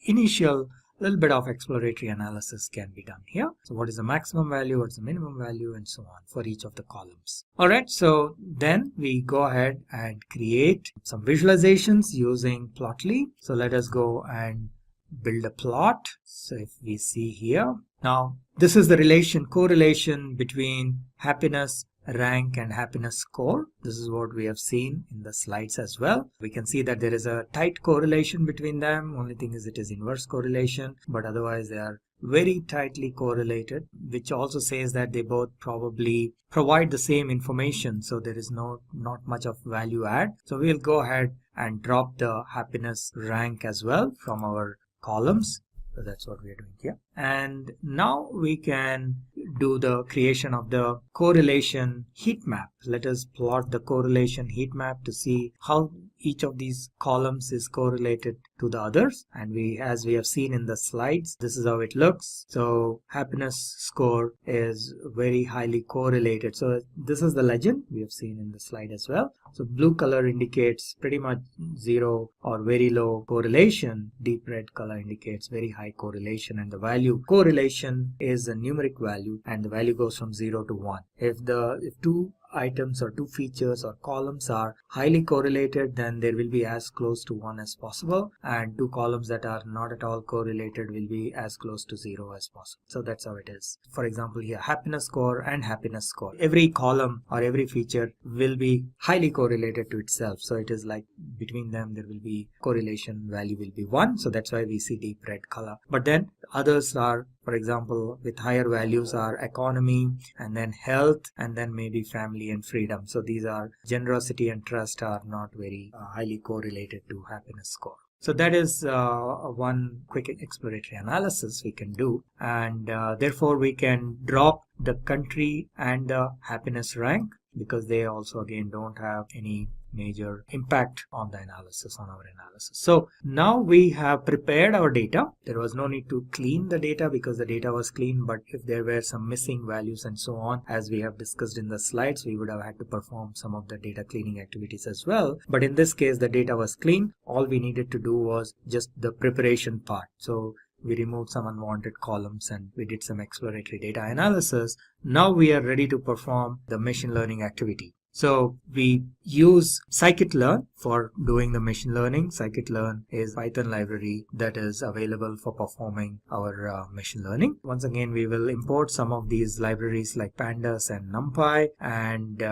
initial little bit of exploratory analysis can be done here. So what is the maximum value, what's the minimum value, and so on for each of the columns. All right, so then we go ahead and create some visualizations using Plotly. So let us go and build a plot. So if we see here, now this is the correlation between happiness rank and happiness score. This is what we have seen in the slides as well. We can see that there is a tight correlation between them. Only thing is it is inverse correlation, but otherwise they are very tightly correlated, which also says that they both probably provide the same information. So there is not much of value add. So we'll go ahead and drop the happiness rank as well from our columns. So that's what we are doing here. And now we can do the creation of the correlation heat map. Let us plot the correlation heat map to see how each of these columns is correlated to the others. And as we have seen in the slides, this is how it looks. So happiness score is very highly correlated. So this is the legend we have seen in the slide as well. So blue color indicates pretty much 0 or very low correlation. Deep red color indicates very high correlation, and the value correlation is a numeric value, and the value goes from 0 to 1. If 2 items or two features or columns are highly correlated, then there will be as close to 1 as possible, and two columns that are not at all correlated will be as close to 0 as possible. So that's how it is. For example, here happiness score and happiness score, every column or every feature will be highly correlated to itself. So it is like between them there will be correlation value will be 1. So that's why we see deep red color. But then others are, for example, with higher values are economy, and then health, and then maybe family and freedom. So these are generosity and trust are not very highly correlated to happiness score. So that is one quick exploratory analysis we can do, and therefore we can drop the country and the happiness rank, because they also again don't have any major impact on the analysis, on our analysis. So now we have prepared our data. There was no need to clean the data because the data was clean, but if there were some missing values and so on, as we have discussed in the slides, we would have had to perform some of the data cleaning activities as well. But in this case, the data was clean. All we needed to do was just the preparation part. So we removed some unwanted columns and we did some exploratory data analysis. Now we are ready to perform the machine learning activity. So we use scikit-learn for doing the machine learning. Scikit-learn is a Python library that is available for performing our machine learning. Once again, we will import some of these libraries like pandas and numpy, and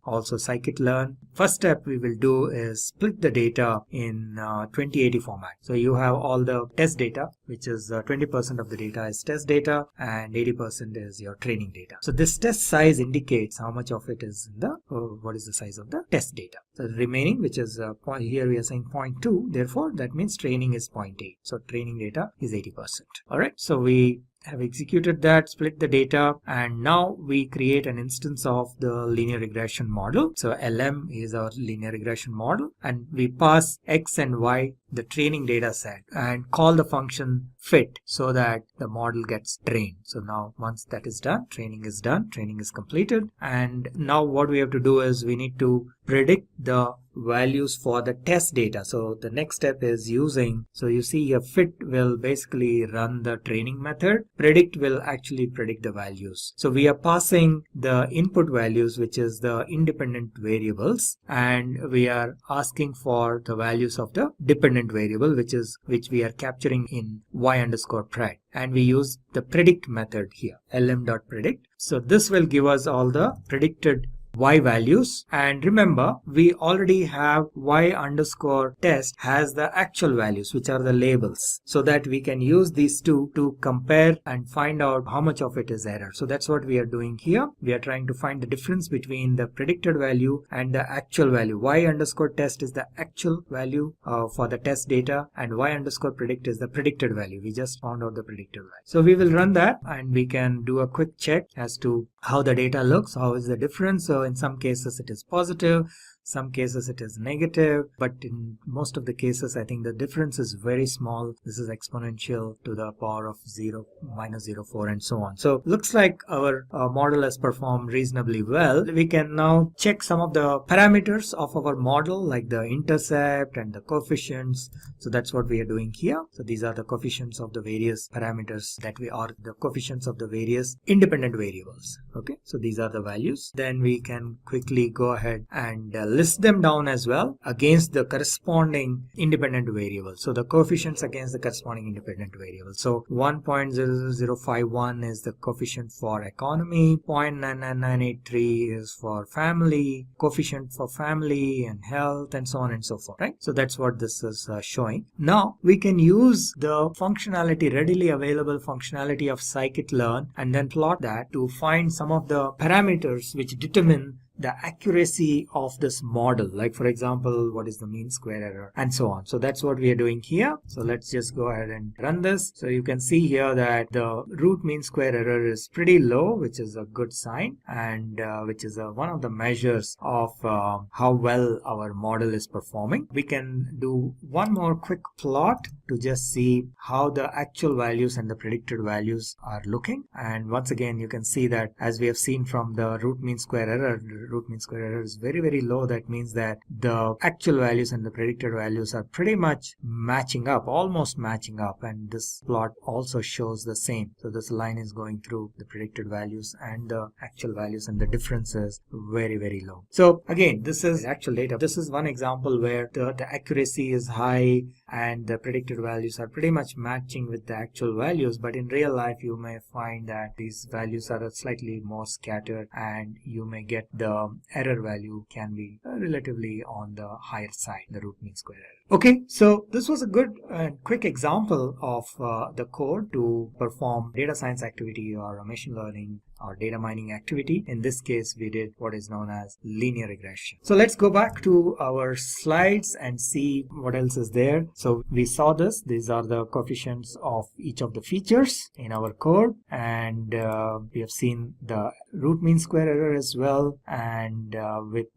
also scikit-learn. First step we will do is split the data in 2080 format. So you have all the test data, which is 20% of the data is test data and 80% is your training data. So this test size indicates how much of it is in the what is the size of the test data. So the remaining, which is here we are saying 0.2, therefore that means training is 0.8. So training data is 80%. All right, so we have executed that, split the data, and now we create an instance of the linear regression model. So LM is our linear regression model, and we pass X and Y, the training data set, and call the function fit so that the model gets trained. So now once that is done, training is completed, and now what we have to do is we need to predict the values for the test data. So the next step is using, so you see here fit will basically run the training method, predict will actually predict the values. So we are passing the input values, which is the independent variables, and we are asking for the values of the dependent variable, which we are capturing in y_pred, and we use the predict method here, lm.predict. So this will give us all the predicted y values, and remember we already have y_test has the actual values, which are the labels, so that we can use these two to compare and find out how much of it is error. So that's what we are doing here. We are trying to find the difference between the predicted value and the actual value. Y_test is the actual value for the test data, and y_predict is the predicted value. We just found out the predicted value. So we will run that and we can do a quick check as to how the data looks, how is the difference. So in some cases it is positive, some cases it is negative, but in most of the cases I think the difference is very small. This is exponential to the power of 0, -0.04 and so on. So looks like our model has performed reasonably well. We can now check some of the parameters of our model, like the intercept and the coefficients. So that's what we are doing here. So these are the coefficients of the various parameters that we are, the coefficients of the various independent variables. Okay, so these are the values. Then we can quickly go ahead and list them down as well against the corresponding independent variable. So the coefficients against the corresponding independent variable. So 1.00051 is the coefficient for economy, 0.99983 is for family, coefficient for family and health, and so on and so forth, right? So that's what this is showing. Now we can use the functionality, readily available functionality of scikit-learn, and then plot that to find some of the parameters which determine the accuracy of this model, like for example what is the mean square error and so on. So that's what we are doing here. So let's just go ahead and run this. So you can see here that the root mean square error is pretty low, which is a good sign, and which is one of the measures of how well our model is performing. We can do one more quick plot to just see how the actual values and the predicted values are looking, and once again you can see that as we have seen from the root mean square error, root mean square error is very, very low, that means that the actual values and the predicted values are pretty much matching up, almost matching up, and this plot also shows the same. So this line is going through the predicted values and the actual values, and the difference is very, very low. So again, this is actual data. This is one example where the accuracy is high and the predicted values are pretty much matching with the actual values, but in real life you may find that these values are slightly more scattered and you may get the error value can be relatively on the higher side, the root mean square error. Okay, so this was a good and quick example of the code to perform data science activity or machine learning or data mining activity. In this case, we did what is known as linear regression. So let's go back to our slides and see what else is there. So we saw this. These are the coefficients of each of the features in our code, and we have seen the root mean square error as well, and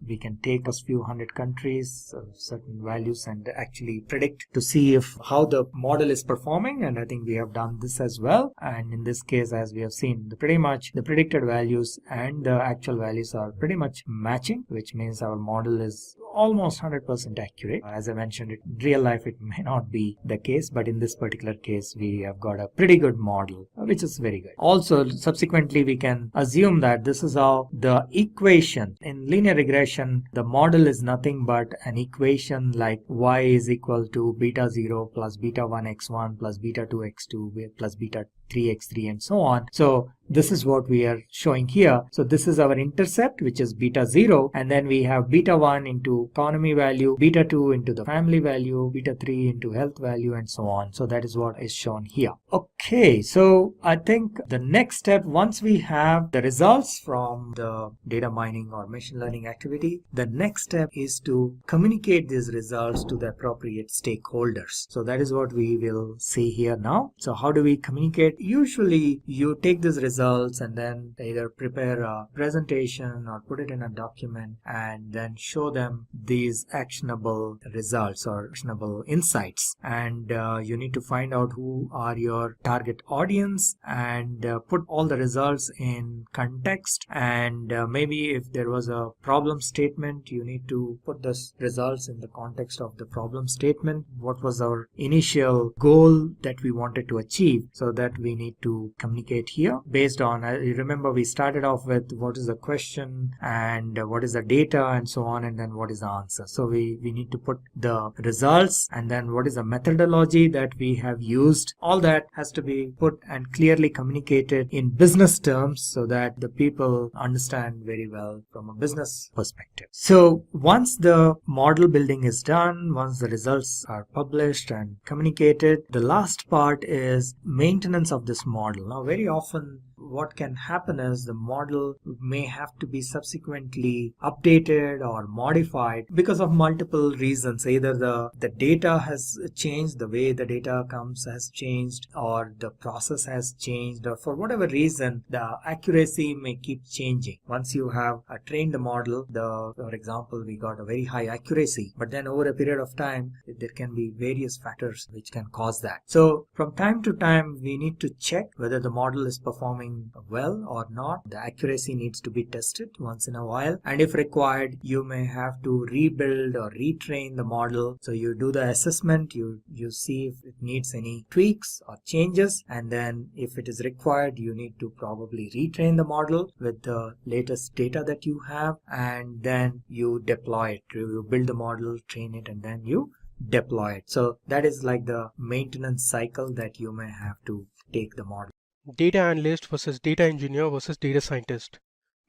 we can take a few hundred countries, certain values, and actually predict to see if how the model is performing, and I think we have done this as well. And in this case, as we have seen, the predicted values and the actual values are pretty much matching, which means our model is almost 100% accurate. As I mentioned, in real life it may not be the case, but in this particular case we have got a pretty good model, which is very good. Also, subsequently we can assume that this is how the equation in linear regression, the model is nothing but an equation like y is equal to beta 0 plus beta 1 x1 plus beta 2 x2 plus beta 3 x3 and so on. So this is what we are showing here. So this is our intercept, which is beta 0, and then we have beta 1 into economy value, beta 2 into the family value, beta 3 into health value, and so on. So that is what is shown here. Okay, so I think the next step, once we have the results from the data mining or machine learning activity, the next step is to communicate these results to the appropriate stakeholders. So that is what we will see here now. So how do we communicate? Usually you take these results and then either prepare a presentation or put it in a document and then show them these actionable results or actionable insights. And you need to find out who are your target audience and put all the results in context. And maybe if there was a problem statement, you need to put the results in the context of the problem statement. What was our initial goal that we wanted to achieve? So that we need to communicate here based on, remember we started off with what is the question and what is the data and so on, and then what is the answer. So we need to put the results and then what is the methodology that we have used. All that has to be put and clearly communicated in business terms so that the people understand very well from a business perspective. So once the model building is done, once the results are published and communicated, the last part is maintenance of this model. Now, very often what can happen is the model may have to be subsequently updated or modified because of multiple reasons. Either the data has changed, the way the data comes has changed, or the process has changed, or for whatever reason the accuracy may keep changing. Once you have trained the model, for example, we got a very high accuracy, but then over a period of time there can be various factors which can cause that. So from time to time we need to check whether the model is performing well or not. The accuracy needs to be tested once in a while, and if required you may have to rebuild or retrain the model. So you do the assessment, you see if it needs any tweaks or changes, and then if it is required you need to probably retrain the model with the latest data that you have, and then you deploy it. You build the model, train it, and then you deploy it. So that is like the maintenance cycle that you may have to take the model. Data analyst versus data engineer versus data scientist.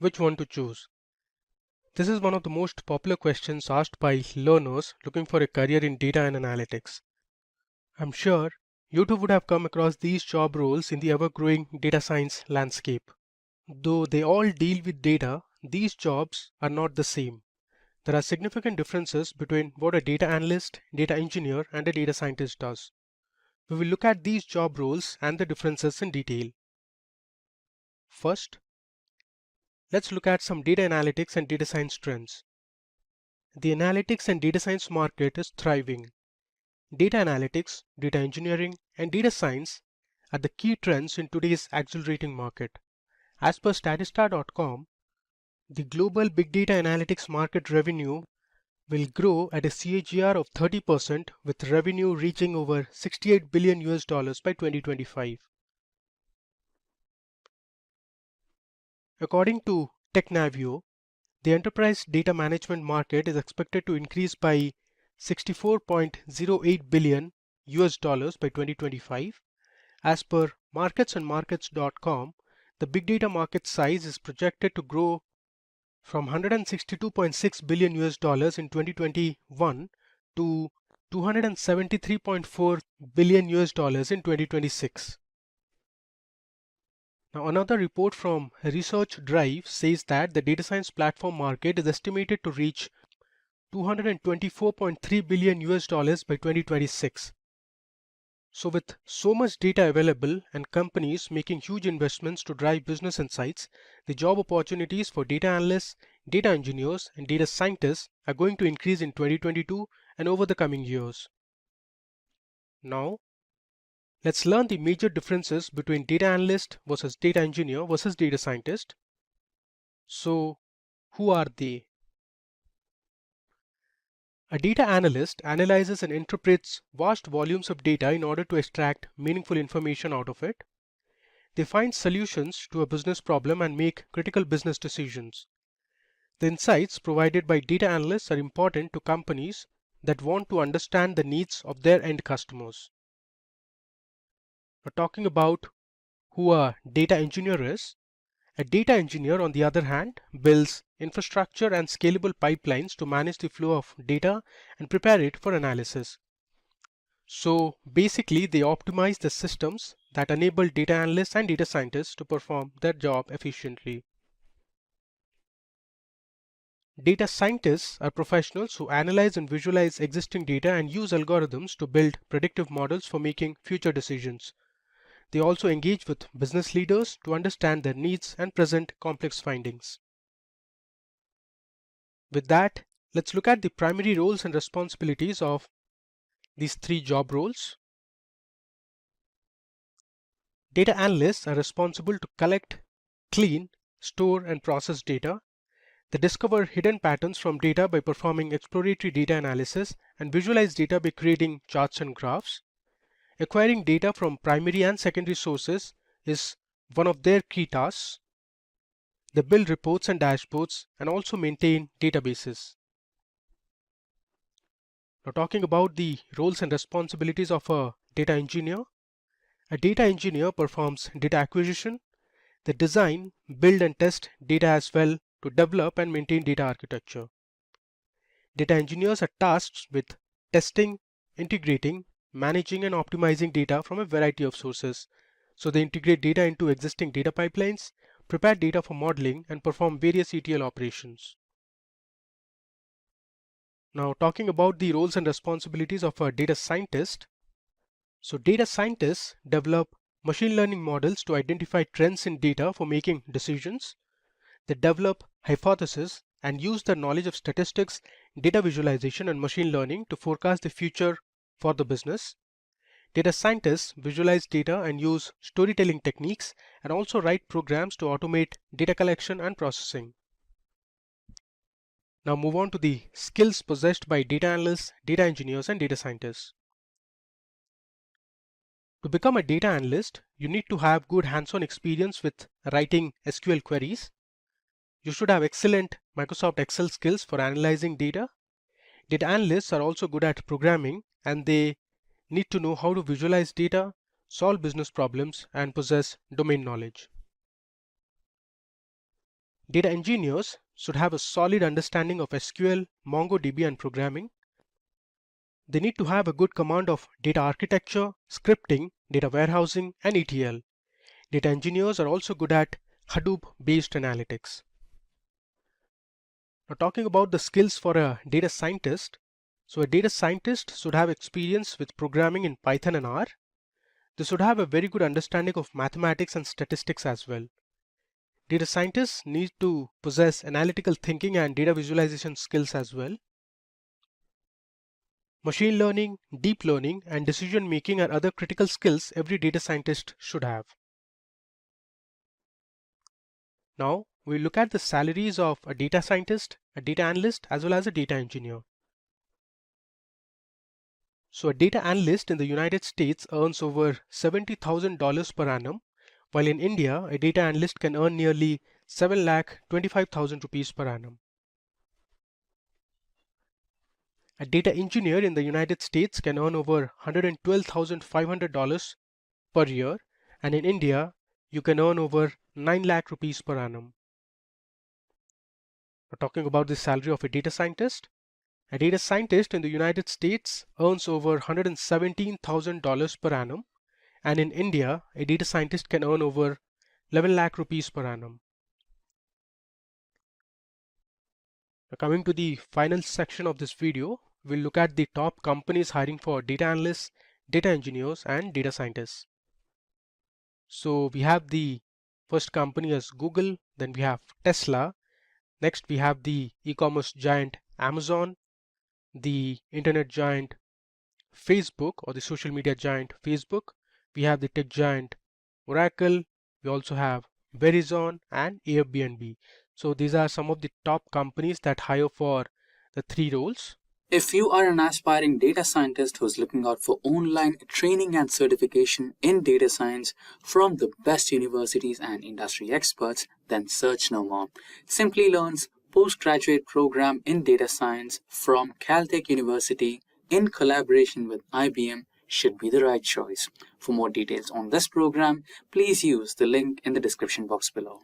Which one to choose? This is one of the most popular questions asked by learners looking for a career in data and analytics. I'm sure you too would have come across these job roles in the ever-growing data science landscape. Though they all deal with data, these jobs are not the same. There are significant differences between what a data analyst, data engineer, and a data scientist does. We will look at these job roles and the differences in detail. First, let's look at some data analytics and data science trends. The analytics and data science market is thriving. Data analytics, data engineering, and data science are the key trends in today's accelerating market. As per Statista.com, The global big data analytics market revenue will grow at a CAGR of 30% with revenue reaching over 68 billion US dollars by 2025. According to TechNavio, the enterprise data management market is expected to increase by 64.08 billion US dollars by 2025. As per marketsandmarkets.com, the big data market size is projected to grow from 162.6 billion US dollars in 2021 to 273.4 billion US dollars in 2026. Now, another report from Research Drive says that the data science platform market is estimated to reach 224.3 billion US dollars by 2026. So with so much data available and companies making huge investments to drive business insights, the job opportunities for data analysts, data engineers, and data scientists are going to increase in 2022 and over the coming years. Now, let's learn the major differences between data analyst versus data engineer versus data scientist. So, who are they? A data analyst analyzes and interprets vast volumes of data in order to extract meaningful information out of it. They find solutions to a business problem and make critical business decisions. The insights provided by data analysts are important to companies that want to understand the needs of their end customers. Now, talking about who a data engineer is, a data engineer, on the other hand, builds infrastructure and scalable pipelines to manage the flow of data and prepare it for analysis. So basically, they optimize the systems that enable data analysts and data scientists to perform their job efficiently. Data scientists are professionals who analyze and visualize existing data and use algorithms to build predictive models for making future decisions. They also engage with business leaders to understand their needs and present complex findings. With that, let's look at the primary roles and responsibilities of these three job roles. Data analysts are responsible to collect, clean, store, and process data. They discover hidden patterns from data by performing exploratory data analysis and visualize data by creating charts and graphs. Acquiring data from primary and secondary sources is one of their key tasks. They build reports and dashboards and also maintain databases. Now, talking about the roles and responsibilities of a data engineer. A data engineer performs data acquisition. They design, build and test data as well to develop and maintain data architecture. Data engineers are tasked with testing, integrating, managing and optimizing data from a variety of sources. So they integrate data into existing data pipelines, prepare data for modeling and perform various ETL operations. Now, talking about the roles and responsibilities of a data scientist. So data scientists develop machine learning models to identify trends in data for making decisions. They develop hypotheses and use their knowledge of statistics, data visualization, and machine learning to forecast the future for the business. Data scientists visualize data and use storytelling techniques and also write programs to automate data collection and processing. Now move on to the skills possessed by data analysts, data engineers, and data scientists. To become a data analyst, you need to have good hands-on experience with writing SQL queries. You should have excellent Microsoft Excel skills for analyzing data. Data analysts are also good at programming and they need to know how to visualize data, solve business problems, and possess domain knowledge. Data engineers should have a solid understanding of SQL, MongoDB, and programming. They need to have a good command of data architecture, scripting, data warehousing, and ETL. Data engineers are also good at Hadoop-based analytics. Now, talking about the skills for a data scientist. So a data scientist should have experience with programming in Python and R. They should have a very good understanding of mathematics and statistics as well. Data scientists need to possess analytical thinking and data visualization skills as well. Machine learning, deep learning, and decision making are other critical skills every data scientist should have. Now, we look at the salaries of a data scientist, a data analyst, as well as a data engineer. So a data analyst in the United States earns over $70,000 per annum, while in India, a data analyst can earn nearly 7,25,000 rupees per annum. A data engineer in the United States can earn over $112,500 per year, and in India, you can earn over 9 lakh rupees per annum. Now, talking about the salary of a data scientist in the United States earns over $117,000 per annum, and in India, a data scientist can earn over 11 lakh rupees per annum. Now, coming to the final section of this video, we'll look at the top companies hiring for data analysts, data engineers, and data scientists. So we have the first company as Google, then we have Tesla, next we have the e-commerce giant Amazon, the internet giant Facebook, or the social media giant Facebook. We have the tech giant Oracle. We also have Verizon and Airbnb. So these are some of the top companies that hire for the three roles. If you are an aspiring data scientist who's looking out for online training and certification in data science from the best universities and industry experts, then search no more. Simplilearn's postgraduate program in data science from Caltech University in collaboration with IBM should be the right choice. For more details on this program, please use the link in the description box below.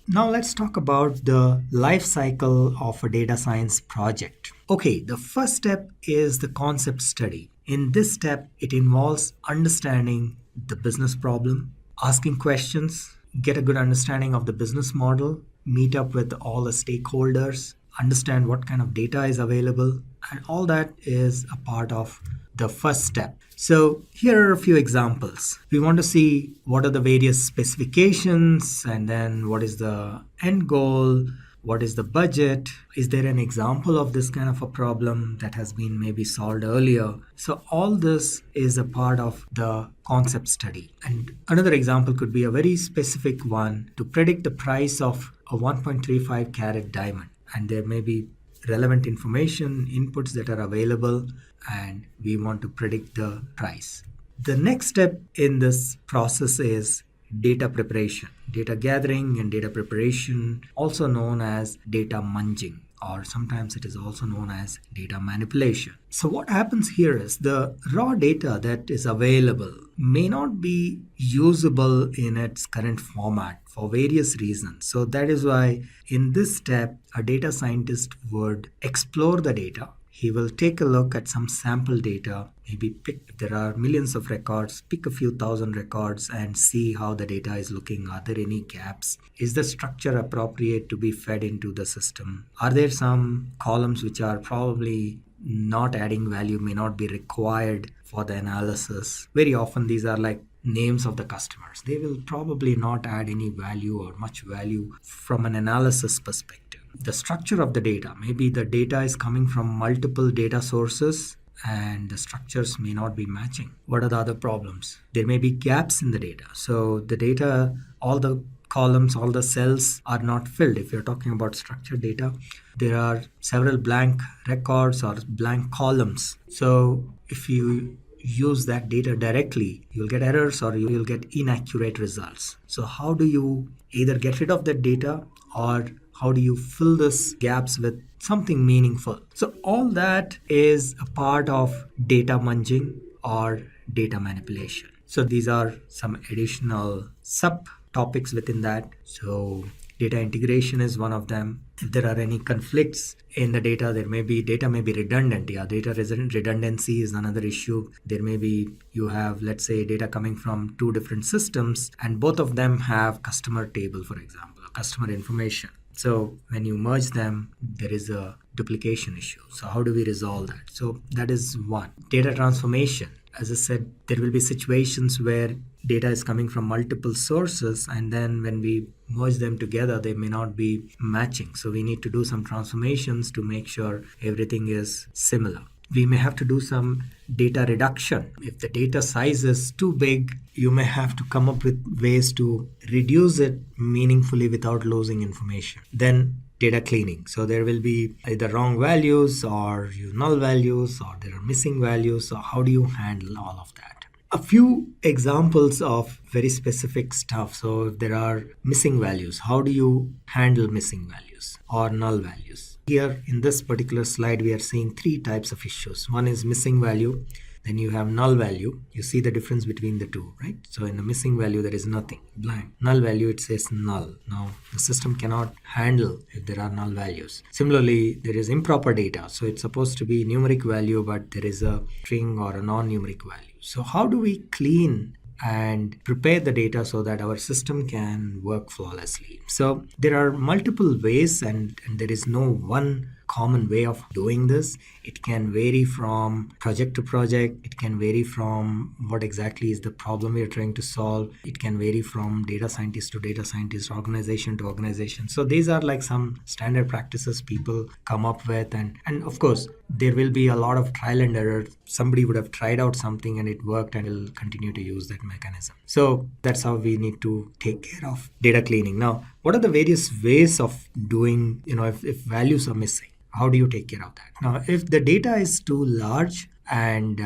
Now let's talk about the life cycle of a data science project. Okay, the first step is the concept study. In this step, it involves understanding the business problem, asking questions, get a good understanding of the business model, meet up with all the stakeholders, understand what kind of data is available, and all that is a part of the first step. So here are a few examples. We want to see what are the various specifications, and then what is the end goal, what is the budget, is there an example of this kind of a problem that has been maybe solved earlier. So all this is a part of the concept study. And another example could be a very specific one to predict the price of a 1.35 carat diamond, and there may be relevant information, inputs that are available, and we want to predict the price. The next step in this process is data preparation, data gathering and data preparation, also known as data munging, or sometimes it is also known as data manipulation. So what happens here is the raw data that is available may not be usable in its current format for various reasons. So that is why in this step, a data scientist would explore the data. He will take a look at some sample data, maybe pick, if there are millions of records, pick a few thousand records and see how the data is looking. Are there any gaps? Is the structure appropriate to be fed into the system? Are there some columns which are probably not adding value, may not be required for the analysis? Very often these are like names of the customers. They will probably not add any value or much value from an analysis perspective. The structure of the data, maybe the data is coming from multiple data sources and the structures may not be matching. What are the other problems? There may be gaps in the data. So the data, all the columns, all the cells are not filled. If you're talking about structured data, there are several blank records or blank columns. So if you use that data directly, you'll get errors or you'll get inaccurate results. So how do you either get rid of that data, or how do you fill these gaps with something meaningful? So all that is a part of data munging or data manipulation. So these are some additional subtopics within that. So data integration is one of them. If there are any conflicts in the data, data may be redundant. Yeah, data redundancy is another issue. There may be, you have, let's say, data coming from two different systems and both of them have customer table, for example, customer information. So when you merge them, there is a duplication issue. So how do we resolve that? So that is one. Data transformation. As I said, there will be situations where data is coming from multiple sources, and then when we merge them together, they may not be matching. So we need to do some transformations to make sure everything is similar. we may have to do some data reduction. If the data size is too big, you may have to come up with ways to reduce it meaningfully without losing information. Then data cleaning. So there will be either wrong values or null values, or there are missing values. So how do you handle all of that? A few examples of very specific stuff. So if there are missing values, how do you handle missing values or null values? Here in this particular slide, we are seeing three types of issues. One is missing value. Then you have null value. You see the difference between the two, right? So in the missing value, there is nothing, blank. Null value, it says null. Now, the system cannot handle if there are null values. Similarly, there is improper data. So it's supposed to be numeric value, but there is a string or a non-numeric value. So how do we clean and prepare the data so that our system can work flawlessly? So there are multiple ways, and there is no one common way of doing this. It can vary from project to project. It can vary from what exactly is the problem we are trying to solve. It can vary from data scientist to data scientist, organization to organization. So these are like some standard practices people come up with. And of course, there will be a lot of trial and error. Somebody would have tried out something and it worked and will continue to use that mechanism. So that's how we need to take care of data cleaning. Now, what are the various ways of doing, if values are missing? How do you take care of that? Now, if the data is too large and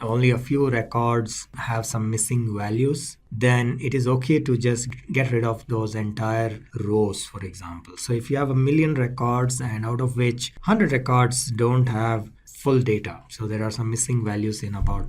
only a few records have some missing values, then it is okay to just get rid of those entire rows, for example. So if you have 1,000,000 records and out of which 100 records don't have full data, so there are some missing values in about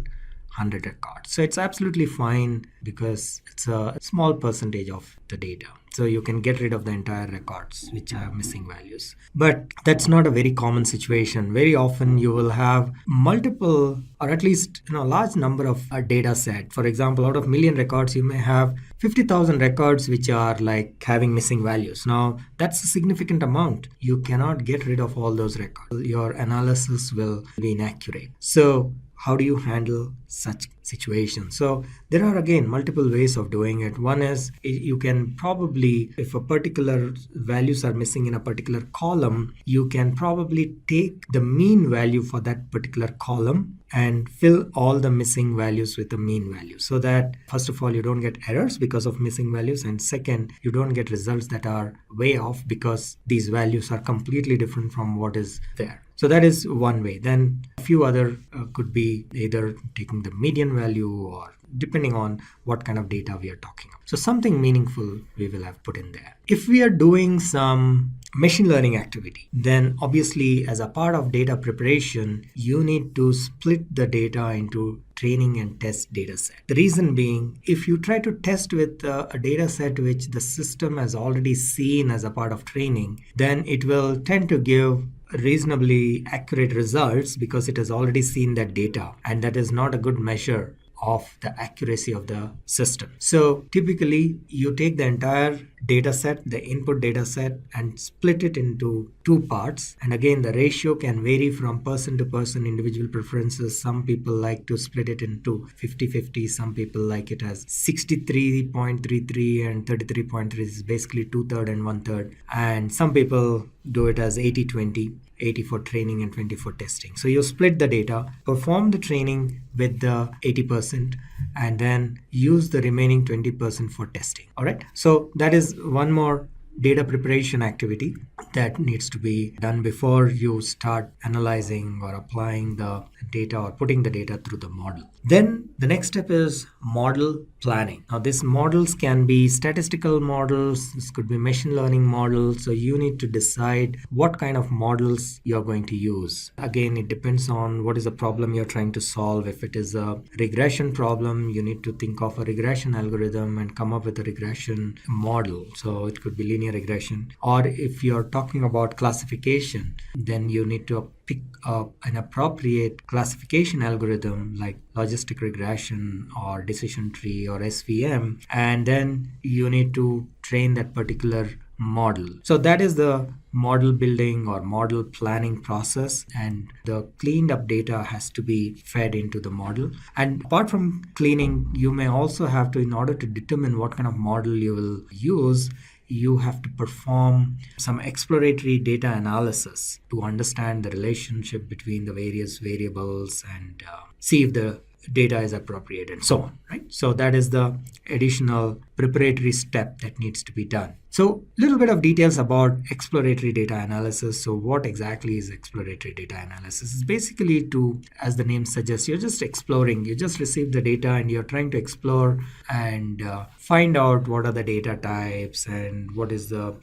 100 records. So it's absolutely fine because it's a small percentage of the data. So you can get rid of the entire records which have missing values. But that's not a very common situation. Very often you will have multiple, or at least a large number of a data set. For example, out of 1,000,000 records, you may have 50,000 records which are like having missing values. Now, that's a significant amount. You cannot get rid of all those records. Your analysis will be inaccurate. So how do you handle such situations? So there are again multiple ways of doing it. One is you can probably, if a particular values are missing in a particular column, you can probably take the mean value for that particular column and fill all the missing values with the mean value, so that first of all you don't get errors because of missing values, and second, you don't get results that are way off because these values are completely different from what is there. So that is one way. Then a few other could be either taking the median value, or depending on what kind of data we are talking about. So something meaningful we will have put in there. If we are doing some machine learning activity, then obviously as a part of data preparation, you need to split the data into training and test data set. The reason being, if you try to test with a data set which the system has already seen as a part of training, then it will tend to give reasonably accurate results because it has already seen that data, and that is not a good measure of the accuracy of the system. So typically you take the entire data set, the input data set, and split it into two parts. And again, the ratio can vary from person to person, individual preferences. Some people like to split it into 50-50. Some people like it as 63.33 and 33.3 is basically 2/3 and 1/3. And some people do it as 80-20. 80 for training and 20 for testing. So you split the data, perform the training with the 80%, and then use the remaining 20% for testing. All right. So that is one more data preparation activity that needs to be done before you start analyzing or applying the data or putting the data through the model. Then the next step is model planning. Now these models can be statistical models, this could be machine learning models. So you need to decide what kind of models you're going to use. Again, it depends on what is the problem you're trying to solve. If it is a regression problem, you need to think of a regression algorithm and come up with a regression model. So it could be linear regression. Or if you're talking about classification, then you need to pick up an appropriate classification algorithm like logistic regression or decision tree or SVM, and then you need to train that particular model. So that is the model building or model planning process, and the cleaned up data has to be fed into the model. And apart from cleaning, you may also have to, in order to determine what kind of model you will use, you have to perform some exploratory data analysis to understand the relationship between the various variables and see if the data is appropriate and so on, right? So that is the additional preparatory step that needs to be done. So a little bit of details about exploratory data analysis. So what exactly is exploratory data analysis? It's basically to, as the name suggests, you're just exploring. You just receive the data and you're trying to explore and find out what are the data types and what is the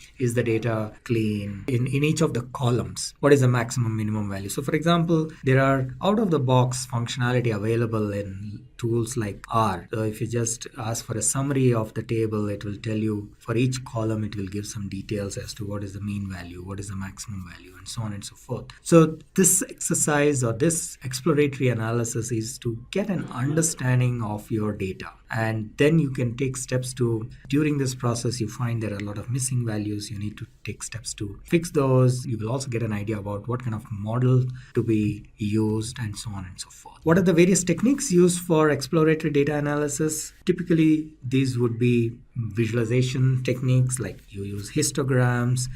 data clean in each of the columns. What is the maximum minimum value? So for example, there are out of the box functionality available in tools like R. So if you just ask for a summary of the table, it will tell you for each column, it will give some details as to what is the mean value, what is the maximum value, and so on and so forth. So this exercise or this exploratory analysis is to get an understanding of your data. And then you can take steps to, during this process, you find there are a lot of missing values. You need to take steps to fix those. You will also get an idea about what kind of model to be used and so on and so forth. What are the various techniques used for exploratory data analysis? Typically, these would be visualization techniques, like you use histograms,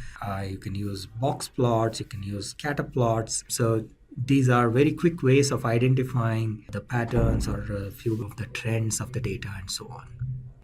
you can use box plots, you can use scatter plots. So these are very quick ways of identifying the patterns or a few of the trends of the data and so on.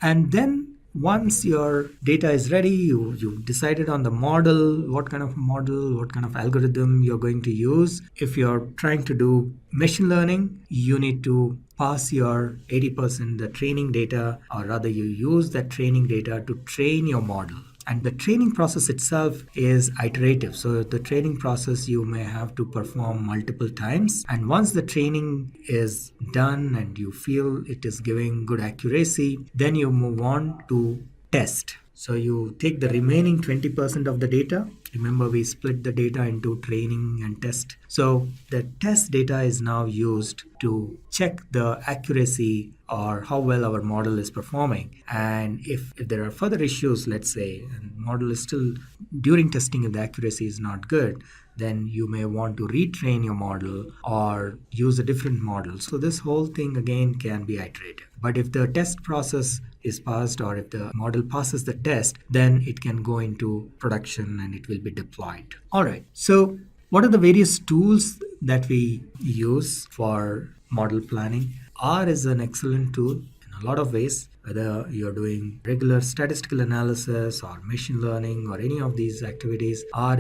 And then once your data is ready, you've decided on the model, what kind of algorithm you're going to use. If you're trying to do machine learning, you need to pass your 80% the training data, or rather you use that training data to train your model. And the training process itself is iterative. So the training process you may have to perform multiple times. And once the training is done and you feel it is giving good accuracy, then you move on to test. So you take the remaining 20% of the data. Remember, we split the data into training and test. So the test data is now used to check the accuracy or how well our model is performing. And if there are further issues, let's say, and model is still, during testing, if the accuracy is not good, then you may want to retrain your model or use a different model. So this whole thing again can be iterative. But if the test process is passed, or if the model passes the test, then it can go into production and it will be deployed. All right. So what are the various tools that we use for model planning? R is an excellent tool in a lot of ways, whether you're doing regular statistical analysis or machine learning or any of these activities. R,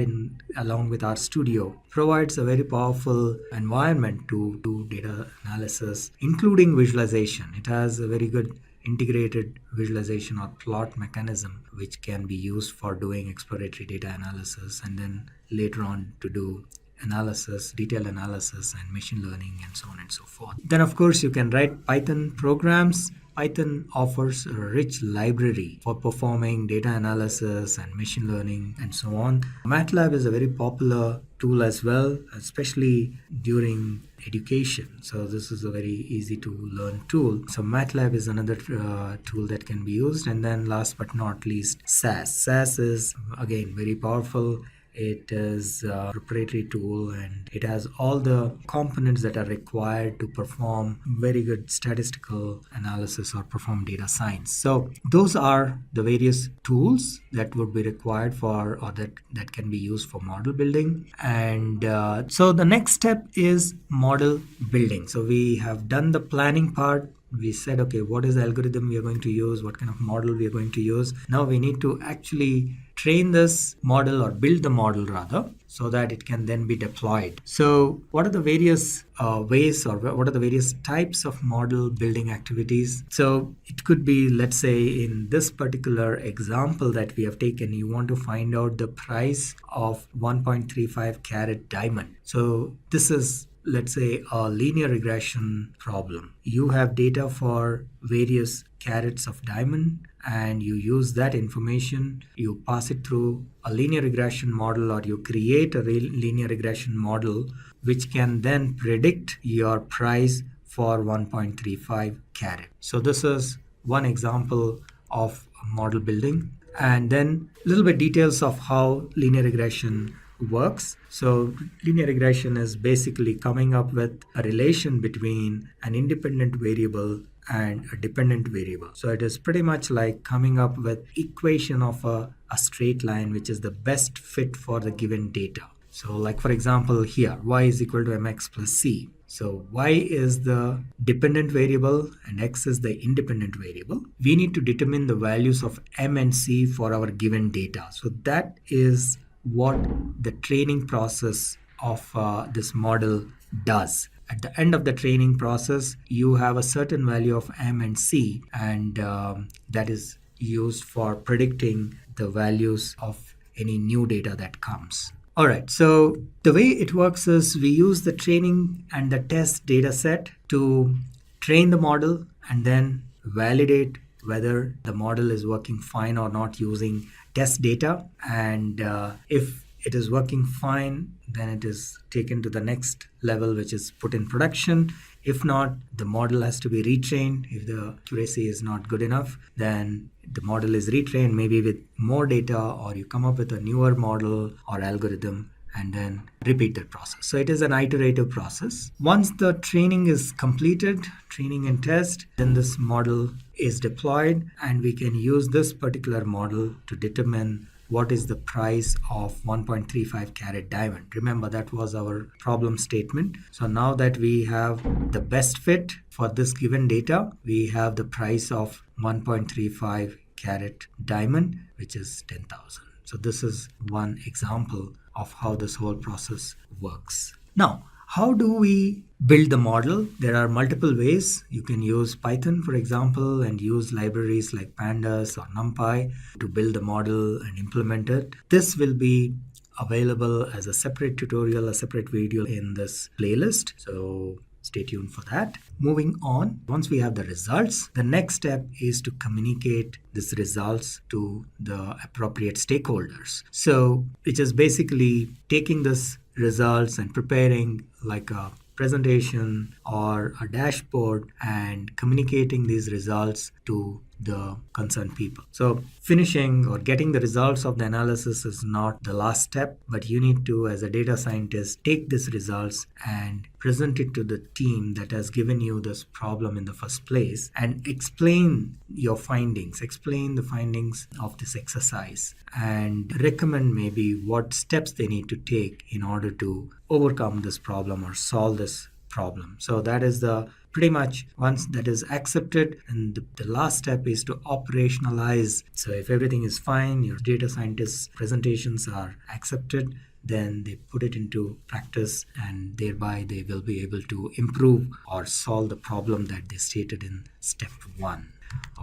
along with R Studio, provides a very powerful environment to do data analysis, including visualization. It has a very good integrated visualization or plot mechanism, which can be used for doing exploratory data analysis and then later on to do analysis, detailed analysis, and machine learning, and so on and so forth. Then, of course, you can write Python programs. Python offers a rich library for performing data analysis and machine learning and so on. MATLAB is a very popular tool as well, especially during education. So this is a very easy to learn tool. So MATLAB is another tool that can be used. And then last but not least, SAS. SAS is again very powerful. It is a proprietary tool and it has all the components that are required to perform very good statistical analysis or perform data science. So those are the various tools that would be required for, or that can be used for model building. And so the next step is model building. So we have done the planning part. We said, okay, what is the algorithm we are going to use? What kind of model we are going to use? Now we need to actually train this model, or build the model rather, so that it can then be deployed. So what are the various ways, or what are the various types of model building activities? So it could be, let's say in this particular example that we have taken, you want to find out the price of 1.35 carat diamond. So this is, let's say, a linear regression problem. You have data for various carats of diamond and you use that information, you pass it through a linear regression model, or you create a linear regression model which can then predict your price for 1.35 carat. So this is one example of model building. And then a little bit details of how linear regression works. So linear regression is basically coming up with a relation between an independent variable and a dependent variable. So it is pretty much like coming up with equation of a straight line which is the best fit for the given data. So like for example here, y is equal to mx plus c. So y is the dependent variable and x is the independent variable. We need to determine the values of m and c for our given data. So that is what the training process of this model does. At the end of the training process, you have a certain value of m and c, and that is used for predicting the values of any new data that comes. All right, so the way it works is we use the training and the test data set to train the model and then validate whether the model is working fine or not using test data. And if it is working fine, then it is taken to the next level, which is put in production. If not, the model has to be retrained. If the accuracy is not good enough, then the model is retrained, maybe with more data, or you come up with a newer model or algorithm and then repeat that process. So it is an iterative process. Once the training is completed, training and test, then this model is deployed, and we can use this particular model to determine what is the price of 1.35 carat diamond. Remember, that was our problem statement. So now that we have the best fit for this given data, we have the price of 1.35 carat diamond, which is 10,000. So this is one example of how this whole process works. Now, how do we build the model? There are multiple ways. You can use Python, for example, and use libraries like Pandas or NumPy to build the model and implement it. This will be available as a separate tutorial, a separate video in this playlist. So stay tuned for that. Moving on, once we have the results, the next step is to communicate these results to the appropriate stakeholders. So, which is basically taking this results and preparing like a presentation or a dashboard and communicating these results to the concerned people. So finishing or getting the results of the analysis is not the last step, but you need to, as a data scientist, take these results and present it to the team that has given you this problem in the first place and explain your findings, explain the findings of this exercise, and recommend maybe what steps they need to take in order to overcome this problem or solve this problem. So that is the pretty much once that is accepted, and the last step is to operationalize. So if everything is fine, your data scientist presentations are accepted, then they put it into practice, and thereby they will be able to improve or solve the problem that they stated in step 1.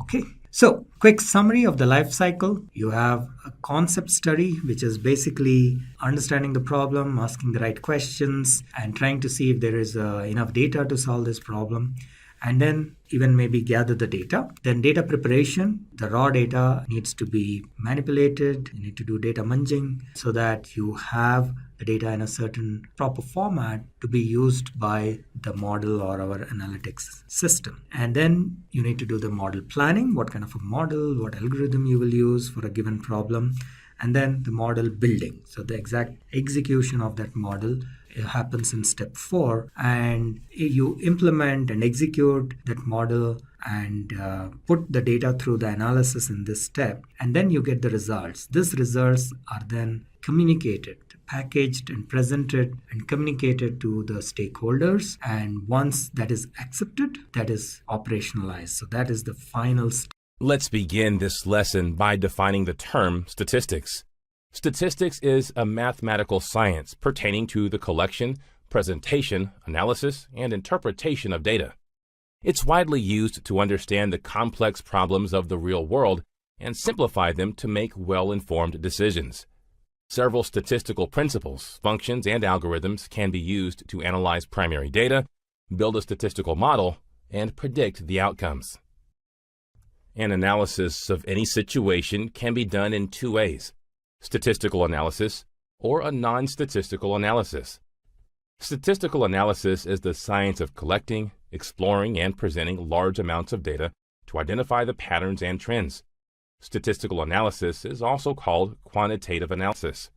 Okay, so quick summary of the life cycle. You have a concept study, which is basically understanding the problem, asking the right questions, and trying to see if there is enough data to solve this problem. And then even maybe gather the data. Then data preparation, the raw data needs to be manipulated. You need to do data munging so that you have the data in a certain proper format to be used by the model or our analytics system. And then you need to do the model planning, what kind of a model, what algorithm you will use for a given problem. And then the model building. So the exact execution of that model happens in step 4, and you implement and execute that model and put the data through the analysis in this step, and then you get the results. These results are then communicated, packaged and presented and communicated to the stakeholders, and once that is accepted, that is operationalized. So that is the final step. Let's begin this lesson by defining the term statistics. Statistics is a mathematical science pertaining to the collection, presentation, analysis, and interpretation of data. It's widely used to understand the complex problems of the real world and simplify them to make well-informed decisions. Several statistical principles, functions, and algorithms can be used to analyze primary data, build a statistical model, and predict the outcomes. An analysis of any situation can be done in 2 ways: statistical analysis or a non-statistical analysis. Statistical analysis is the science of collecting, exploring, and presenting large amounts of data to identify the patterns and trends. Statistical analysis is also called quantitative analysis.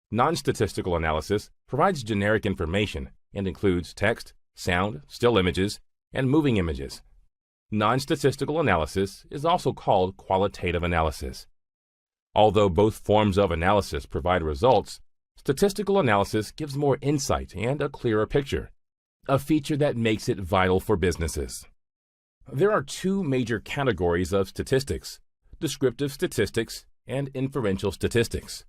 Non-statistical analysis provides generic information and includes text, sound, still images, and moving images. Non-statistical analysis is also called qualitative analysis. Although both forms of analysis provide results, statistical analysis gives more insight and a clearer picture, a feature that makes it vital for businesses. There are two major categories of statistics: descriptive statistics and inferential statistics.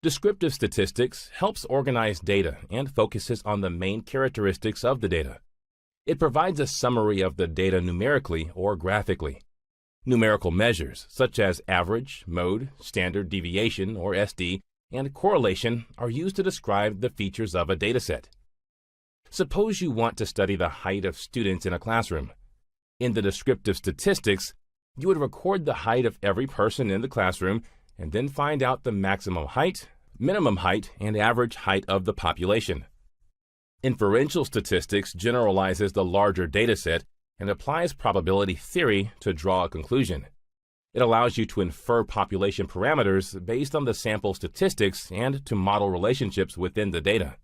Descriptive statistics helps organize data and focuses on the main characteristics of the data. It provides a summary of the data numerically or graphically. Numerical measures such as average, mode, standard deviation or SD, and correlation are used to describe the features of a dataset. Suppose you want to study the height of students in a classroom. In the descriptive statistics, you would record the height of every person in the classroom and then find out the maximum height, minimum height, and average height of the population. Inferential statistics generalizes the larger dataset and applies probability theory to draw a conclusion. It allows you to infer population parameters based on the sample statistics and to model relationships within the data.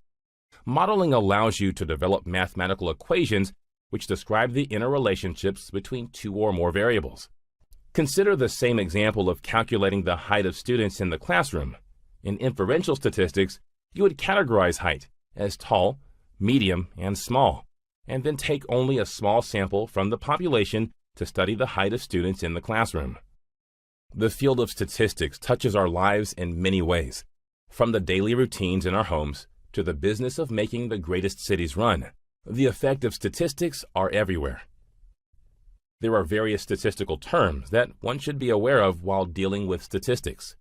Modeling allows you to develop mathematical equations which describe the interrelationships between two or more variables. Consider the same example of calculating the height of students in the classroom. In inferential statistics, you would categorize height as tall, medium, and small, and then take only a small sample from the population to study the height of students in the classroom. The field of statistics touches our lives in many ways, from the daily routines in our homes to the business of making the greatest cities run. The effect of statistics are everywhere. There are various statistical terms that one should be aware of while dealing with statistics: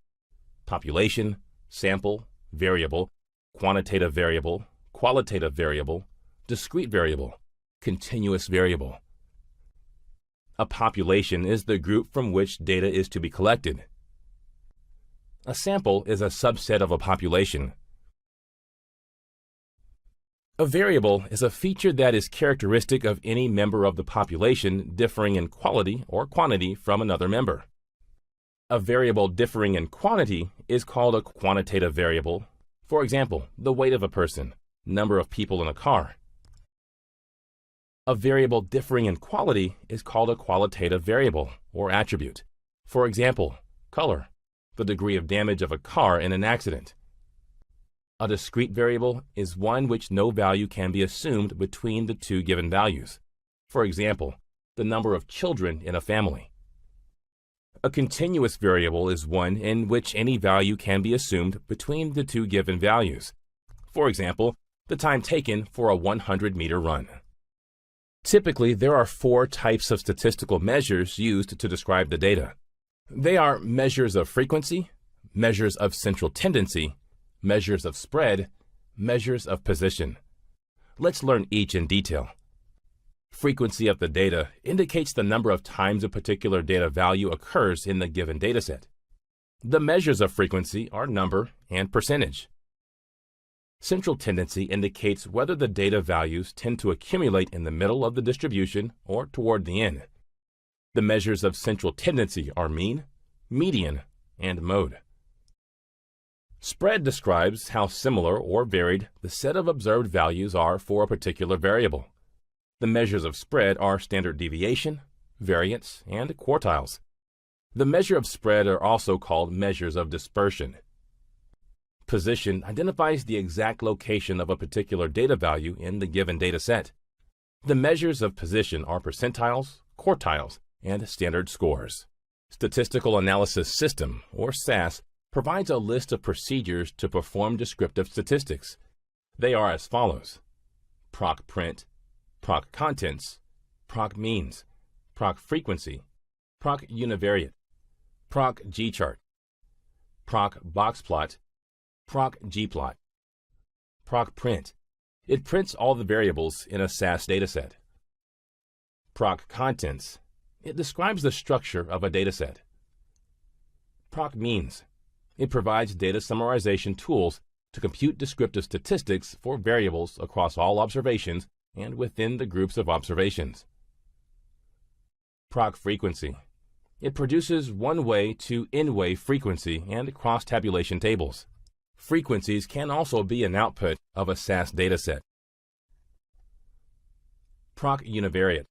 population, sample, variable, quantitative variable, qualitative variable, discrete variable, continuous variable. A population is the group from which data is to be collected. A sample is a subset of a population. A variable is a feature that is characteristic of any member of the population differing in quality or quantity from another member. A variable differing in quantity is called a quantitative variable. For example, the weight of a person, number of people in a car. A variable differing in quality is called a qualitative variable or attribute. For example, color, the degree of damage of a car in an accident. A discrete variable is one which no value can be assumed between the two given values. For example, the number of children in a family. A continuous variable is one in which any value can be assumed between the two given values. For example, the time taken for a 100-meter run. Typically, there are four types of statistical measures used to describe the data. They are measures of frequency, measures of central tendency, measures of spread, measures of position. Let's learn each in detail. Frequency of the data indicates the number of times a particular data value occurs in the given dataset. The measures of frequency are number and percentage. Central tendency indicates whether the data values tend to accumulate in the middle of the distribution or toward the end. The measures of central tendency are mean, median, and mode. Spread describes how similar or varied the set of observed values are for a particular variable. The measures of spread are standard deviation, variance, and quartiles. The measure of spread are also called measures of dispersion. Position identifies the exact location of a particular data value in the given data set. The measures of position are percentiles, quartiles, and standard scores. Statistical Analysis System, or SAS, provides a list of procedures to perform descriptive statistics. They are as follows: proc print, proc contents, proc means, proc frequency, proc univariate, proc gchart, proc boxplot, proc gplot. Proc print. It prints all the variables in a SAS dataset. Proc contents. It describes the structure of a dataset. Proc means. It provides data summarization tools to compute descriptive statistics for variables across all observations and within the groups of observations. Proc frequency. It produces one-way to n-way frequency and cross-tabulation tables. Frequencies can also be an output of a SAS dataset. Proc univariate.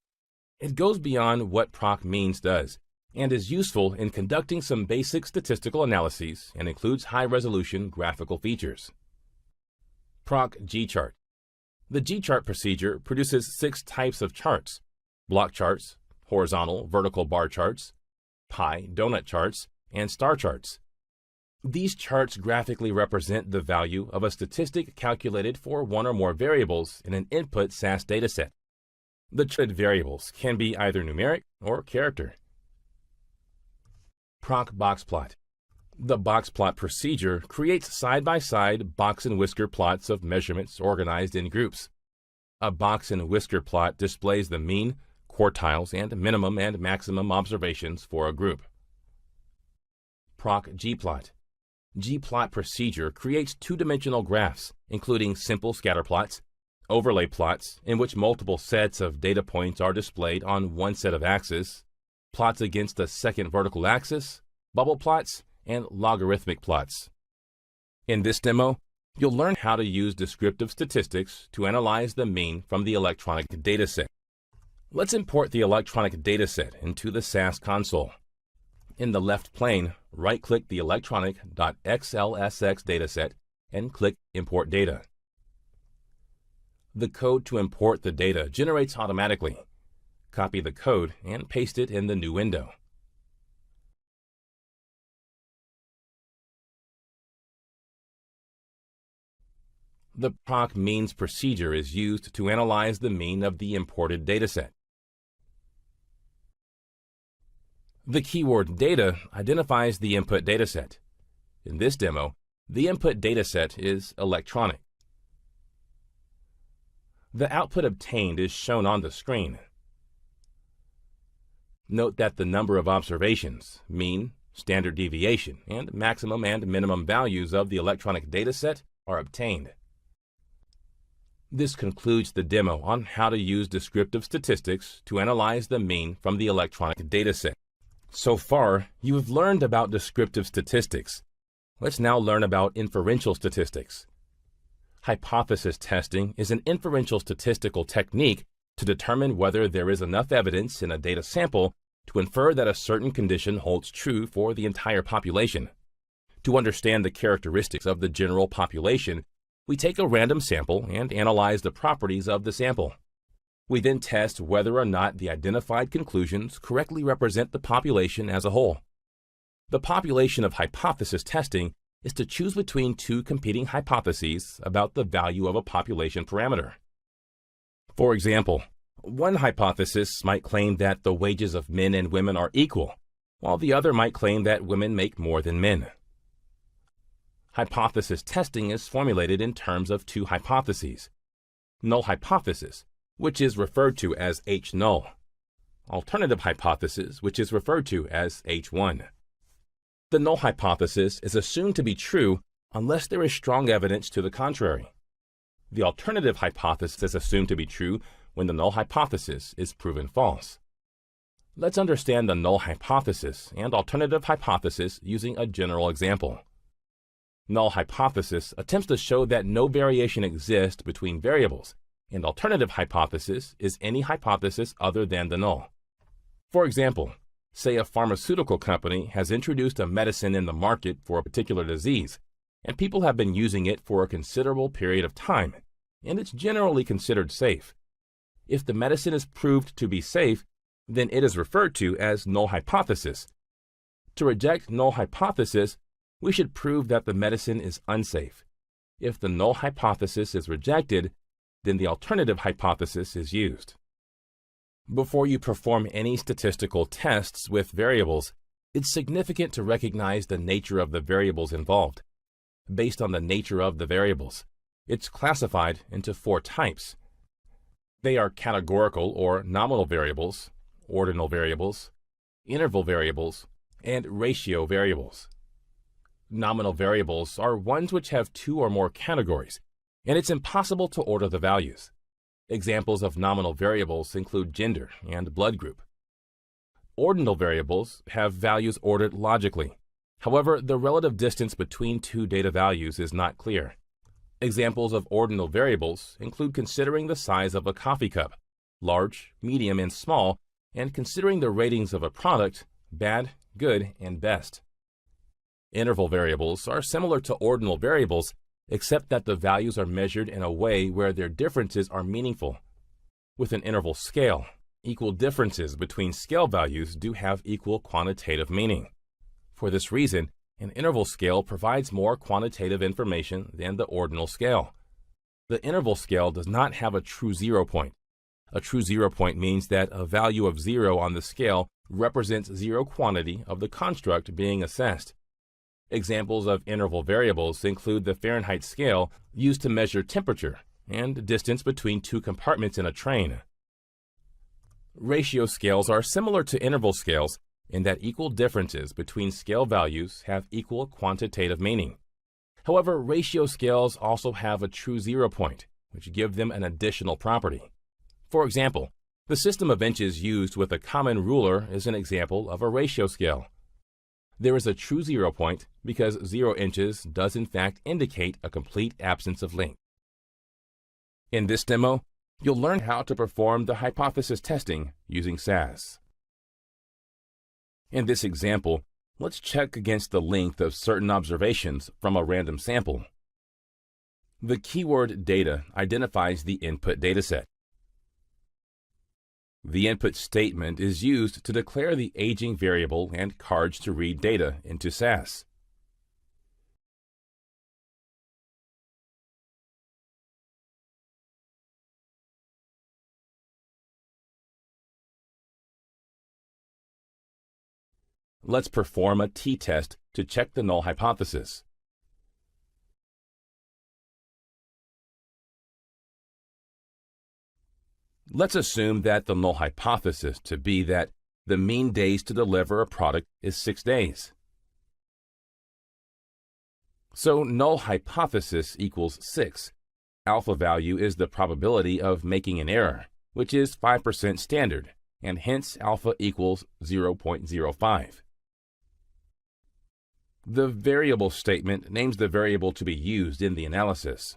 It goes beyond what proc means does and is useful in conducting some basic statistical analyses and includes high-resolution graphical features. Proc G-chart. The G-chart procedure produces 6 types of charts: block charts, horizontal, vertical bar charts, pie, donut charts, and star charts. These charts graphically represent the value of a statistic calculated for one or more variables in an input SAS dataset. The charted variables can be either numeric or character. Proc box plot. The box plot procedure creates side-by-side box and whisker plots of measurements organized in groups. A box and whisker plot displays the mean, quartiles, and minimum and maximum observations for a group. Proc G-plot. G-plot procedure creates two-dimensional graphs, including simple scatter plots, overlay plots in which multiple sets of data points are displayed on one set of axes, plots against a second vertical axis, bubble plots, and logarithmic plots. In this demo, you'll learn how to use descriptive statistics to analyze the mean from the electronic dataset. Let's import the electronic dataset into the SAS console. In the left plane, right-click the electronic.xlsx dataset and click Import Data. The code to import the data generates automatically. Copy the code and paste it in the new window. The proc means procedure is used to analyze the mean of the imported dataset. The keyword data identifies the input dataset. In this demo, the input dataset is electronic. The output obtained is shown on the screen. Note that the number of observations, mean, standard deviation, and maximum and minimum values of the electronic dataset are obtained. This concludes the demo on how to use descriptive statistics to analyze the mean from the electronic dataset. So far, you have learned about descriptive statistics. Let's now learn about inferential statistics. Hypothesis testing is an inferential statistical technique to determine whether there is enough evidence in a data sample to infer that a certain condition holds true for the entire population. To understand the characteristics of the general population, we take a random sample and analyze the properties of the sample. We then test whether or not the identified conclusions correctly represent the population as a whole. The population of hypothesis testing is to choose between two competing hypotheses about the value of a population parameter. For example, one hypothesis might claim that the wages of men and women are equal, while the other might claim that women make more than men. Hypothesis testing is formulated in terms of two hypotheses: null hypothesis, which is referred to as H-null; alternative hypothesis, which is referred to as H1. The null hypothesis is assumed to be true unless there is strong evidence to the contrary. The alternative hypothesis is assumed to be true when the null hypothesis is proven false. Let's understand the null hypothesis and alternative hypothesis using a general example. Null hypothesis attempts to show that no variation exists between variables, and alternative hypothesis is any hypothesis other than the null. For example, say a pharmaceutical company has introduced a medicine in the market for a particular disease, and people have been using it for a considerable period of time, and it's generally considered safe. If the medicine is proved to be safe, then it is referred to as null hypothesis. To reject null hypothesis, we should prove that the medicine is unsafe. If the null hypothesis is rejected, then the alternative hypothesis is used. Before you perform any statistical tests with variables, it's significant to recognize the nature of the variables involved. Based on the nature of the variables, it's classified into 4 types. They are categorical or nominal variables, ordinal variables, interval variables, and ratio variables. Nominal variables are ones which have 2 or more categories, and it's impossible to order the values. Examples of nominal variables include gender and blood group. Ordinal variables have values ordered logically. However, the relative distance between 2 data values is not clear. Examples of ordinal variables include considering the size of a coffee cup, large, medium, and small, and considering the ratings of a product, bad, good, and best. Interval variables are similar to ordinal variables, except that the values are measured in a way where their differences are meaningful. With an interval scale, equal differences between scale values do have equal quantitative meaning. For this reason, an interval scale provides more quantitative information than the ordinal scale. The interval scale does not have a true zero point. A true zero point means that a value of 0 on the scale represents zero quantity of the construct being assessed. Examples of interval variables include the Fahrenheit scale used to measure temperature and distance between two compartments in a train. Ratio scales are similar to interval scales in that equal differences between scale values have equal quantitative meaning. However, ratio scales also have a true zero point, which give them an additional property. For example, the system of inches used with a common ruler is an example of a ratio scale. There is a true zero point because 0 inches does in fact indicate a complete absence of length. In this demo, you'll learn how to perform the hypothesis testing using SAS. In this example, let's check against the length of certain observations from a random sample. The keyword data identifies the input dataset. The input statement is used to declare the aging variable and cards to read data into SAS. Let's perform a t-test to check the null hypothesis. Let's assume that the null hypothesis to be that the mean days to deliver a product is 6 days. So null hypothesis equals 6. Alpha value is the probability of making an error, which is 5% standard, and hence alpha equals 0.05. The variable statement names the variable to be used in the analysis.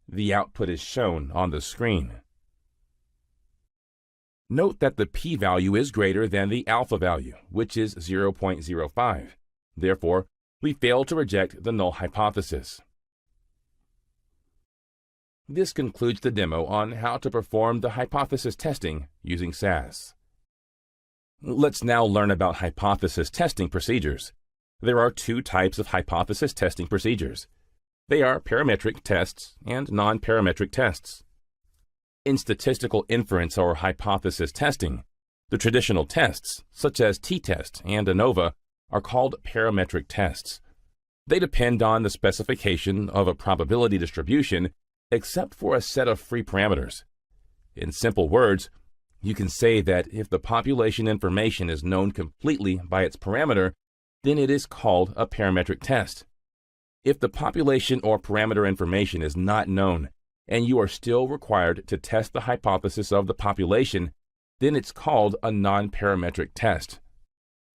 The output is shown on the screen. Note that the p-value is greater than the alpha value, which is 0.05. Therefore, we fail to reject the null hypothesis. This concludes the demo on how to perform the hypothesis testing using SAS. Let's now learn about hypothesis testing procedures. There are 2 types of hypothesis testing procedures. They are parametric tests and non-parametric tests. In statistical inference or hypothesis testing, the traditional tests, such as t-test and ANOVA, are called parametric tests. They depend on the specification of a probability distribution except for a set of free parameters. In simple words, you can say that if the population information is known completely by its parameter, then it is called a parametric test. If the population or parameter information is not known, and you are still required to test the hypothesis of the population, then it's called a non-parametric test.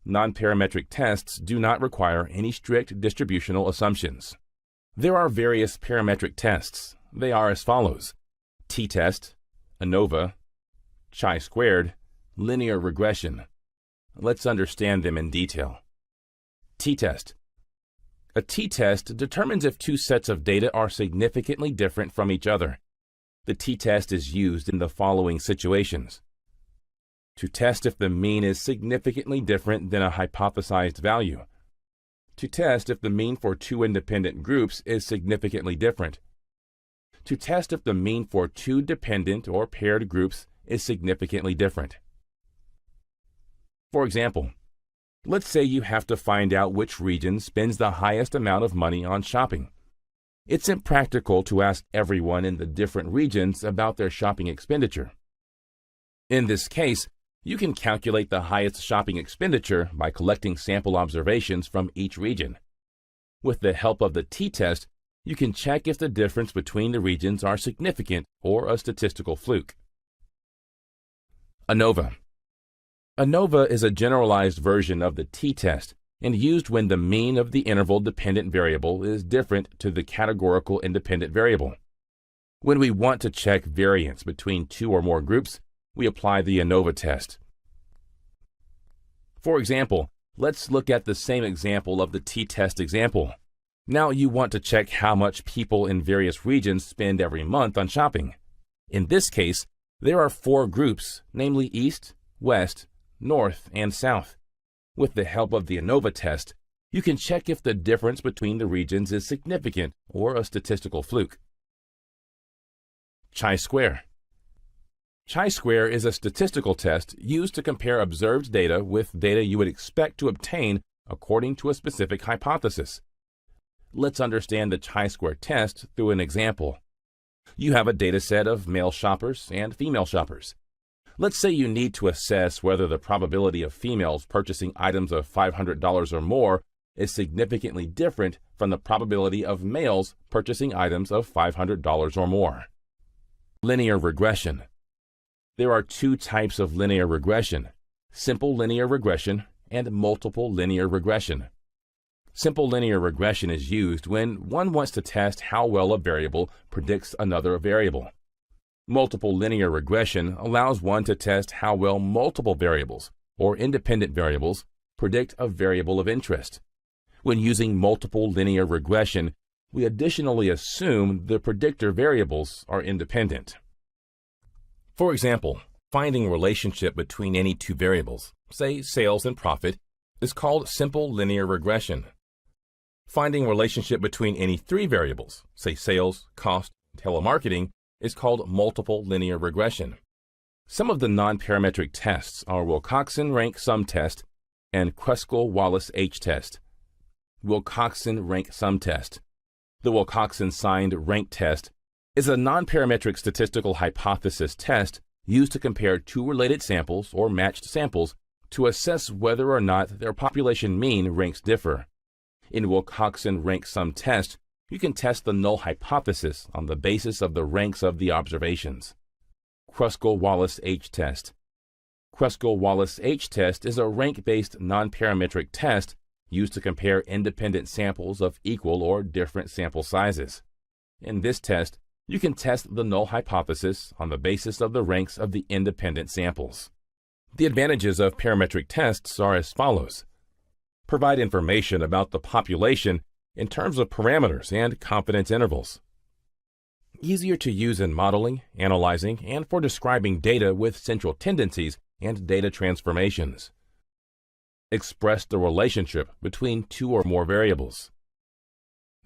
Non-parametric tests do not require any strict distributional assumptions. There are various parametric tests. They are as follows: t-test, ANOVA, chi-squared, linear regression. Let's understand them in detail. T-test. A t-test determines if 2 sets of data are significantly different from each other. The t-test is used in the following situations: to test if the mean is significantly different than a hypothesized value, to test if the mean for 2 independent groups is significantly different, to test if the mean for 2 dependent or paired groups is significantly different. For example, let's say you have to find out which region spends the highest amount of money on shopping. It's impractical to ask everyone in the different regions about their shopping expenditure. In this case, you can calculate the highest shopping expenditure by collecting sample observations from each region. With the help of the t-test, you can check if the difference between the regions are significant or a statistical fluke. ANOVA. ANOVA is a generalized version of the t-test and used when the mean of the interval dependent variable is different to the categorical independent variable. When we want to check variance between two or more groups, we apply the ANOVA test. For example, let's look at the same example of the t-test example. Now you want to check how much people in various regions spend every month on shopping. In this case, there are four groups, namely East, West, North, and South. With the help of the ANOVA test, you can check if the difference between the regions is significant or a statistical fluke. Chi-square. Chi-square is a statistical test used to compare observed data with data you would expect to obtain according to a specific hypothesis. Let's understand the chi-square test through an example. You have a data set of male shoppers and female shoppers. Let's say you need to assess whether the probability of females purchasing items of $500 or more is significantly different from the probability of males purchasing items of $500 or more. Linear regression. There are two types of linear regression: simple linear regression and multiple linear regression. Simple linear regression is used when one wants to test how well a variable predicts another variable. Multiple linear regression allows one to test how well multiple variables, or independent variables, predict a variable of interest. When using multiple linear regression, we additionally assume the predictor variables are independent. For example, finding a relationship between any two variables, say sales and profit, is called simple linear regression. Finding a relationship between any three variables, say sales, cost, and telemarketing, is called multiple linear regression. Some of the non-parametric tests are Wilcoxon rank sum test and Kruskal-Wallis H-test. Wilcoxon rank sum test. The Wilcoxon signed rank test is a non-parametric statistical hypothesis test used to compare two related samples or matched samples to assess whether or not their population mean ranks differ. In Wilcoxon rank sum test, you can test the null hypothesis on the basis of the ranks of the observations. Kruskal-Wallis H-test. Kruskal-Wallis H-test is a rank-based non-parametric test used to compare independent samples of equal or different sample sizes. In this test, you can test the null hypothesis on the basis of the ranks of the independent samples. The advantages of parametric tests are as follows. Provide information about the population in terms of parameters and confidence intervals. Easier to use in modeling, analyzing, and for describing data with central tendencies and data transformations. Express the relationship between two or more variables.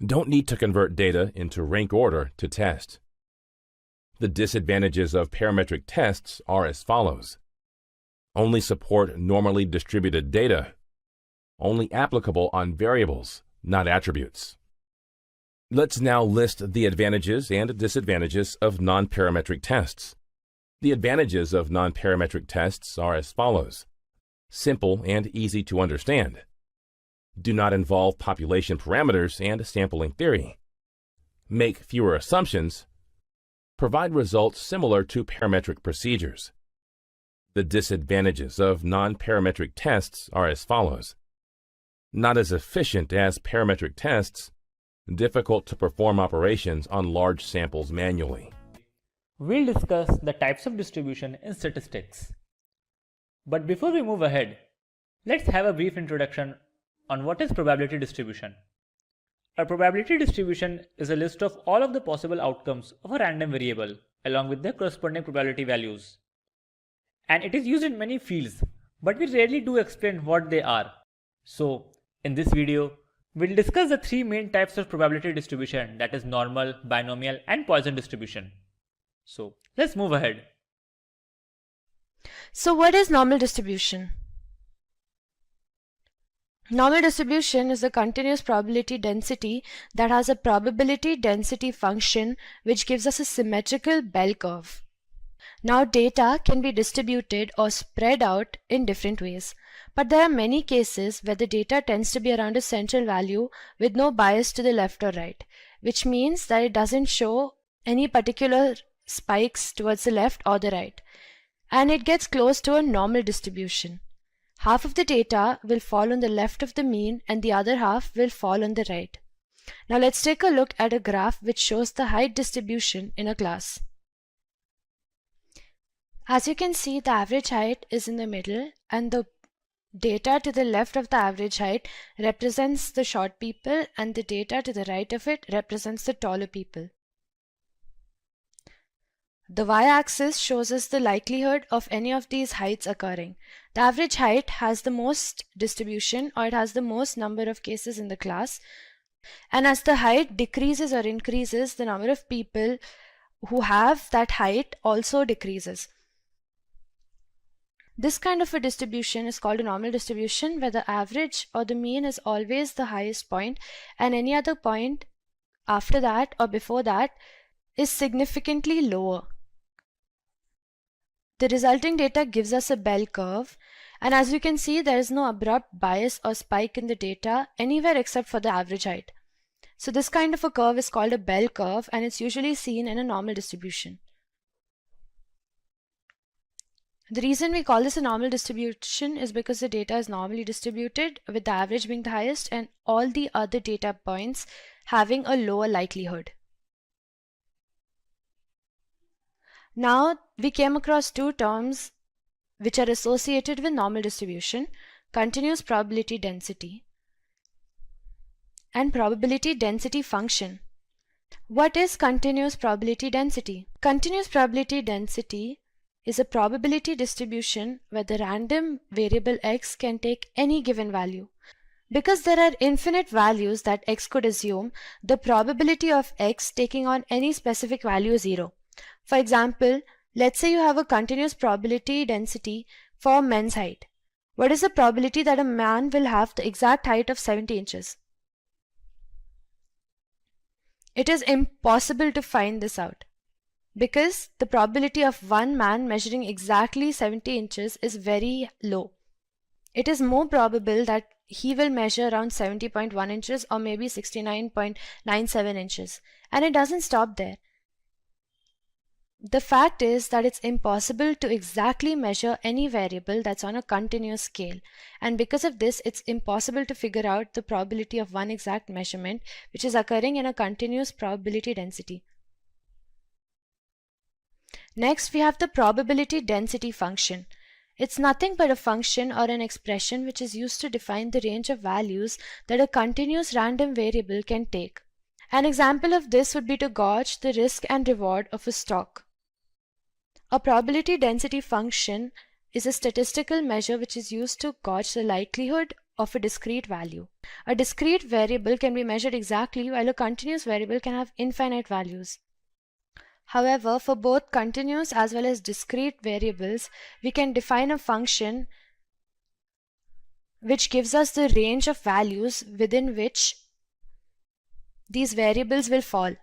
Don't need to convert data into rank order to test. The disadvantages of parametric tests are as follows. Only support normally distributed data. Only applicable on variables, not attributes. Let's now list the advantages and disadvantages of non-parametric tests. The advantages of non-parametric tests are as follows. Simple and easy to understand. Do not involve population parameters and sampling theory. Make fewer assumptions. Provide results similar to parametric procedures. The disadvantages of non-parametric tests are as follows. Not as efficient as parametric tests. Difficult to perform operations on large samples manually. We'll discuss the types of distribution in statistics. But before we move ahead, let's have a brief introduction on what is probability distribution. A probability distribution is a list of all of the possible outcomes of a random variable along with their corresponding probability values. And it is used in many fields, but we rarely do explain what they are. So, in this video, we'll discuss the three main types of probability distribution, that is normal, binomial, and Poisson distribution. So, let's move ahead. So what is normal distribution? Normal distribution is a continuous probability density that has a probability density function which gives us a symmetrical bell curve. Now data can be distributed or spread out in different ways, but there are many cases where the data tends to be around a central value with no bias to the left or right, which means that it doesn't show any particular spikes towards the left or the right, and it gets close to a normal distribution. Half of the data will fall on the left of the mean and the other half will fall on the right. Now let's take a look at a graph which shows the height distribution in a class. As you can see, the average height is in the middle and the data to the left of the average height represents the short people and the data to the right of it represents the taller people. The y-axis shows us the likelihood of any of these heights occurring. The average height has the most distribution, or it has the most number of cases in the class. And as the height decreases or increases, the number of people who have that height also decreases. This kind of a distribution is called a normal distribution, where the average or the mean is always the highest point and any other point after that or before that is significantly lower. The resulting data gives us a bell curve, and as you can see, there is no abrupt bias or spike in the data anywhere except for the average height. So this kind of a curve is called a bell curve, and it's usually seen in a normal distribution. The reason we call this a normal distribution is because the data is normally distributed, with the average being the highest and all the other data points having a lower likelihood. Now we came across two terms which are associated with normal distribution: continuous probability density and probability density function. What is continuous probability density? Continuous probability density is a probability distribution where the random variable x can take any given value. Because there are infinite values that x could assume, the probability of x taking on any specific value is 0. For example, let's say you have a continuous probability density for men's height. What is the probability that a man will have the exact height of 70 inches? It is impossible to find this out, because the probability of one man measuring exactly 70 inches is very low. It is more probable that he will measure around 70.1 inches or maybe 69.97 inches. And it doesn't stop there. The fact is that it's impossible to exactly measure any variable that's on a continuous scale, and because of this it's impossible to figure out the probability of one exact measurement which is occurring in a continuous probability density. Next, we have the probability density function. It's nothing but a function or an expression which is used to define the range of values that a continuous random variable can take. An example of this would be to gauge the risk and reward of a stock. A probability density function is a statistical measure which is used to gauge the likelihood of a discrete value. A discrete variable can be measured exactly, while a continuous variable can have infinite values. However, for both continuous as well as discrete variables, we can define a function which gives us the range of values within which these variables will fall,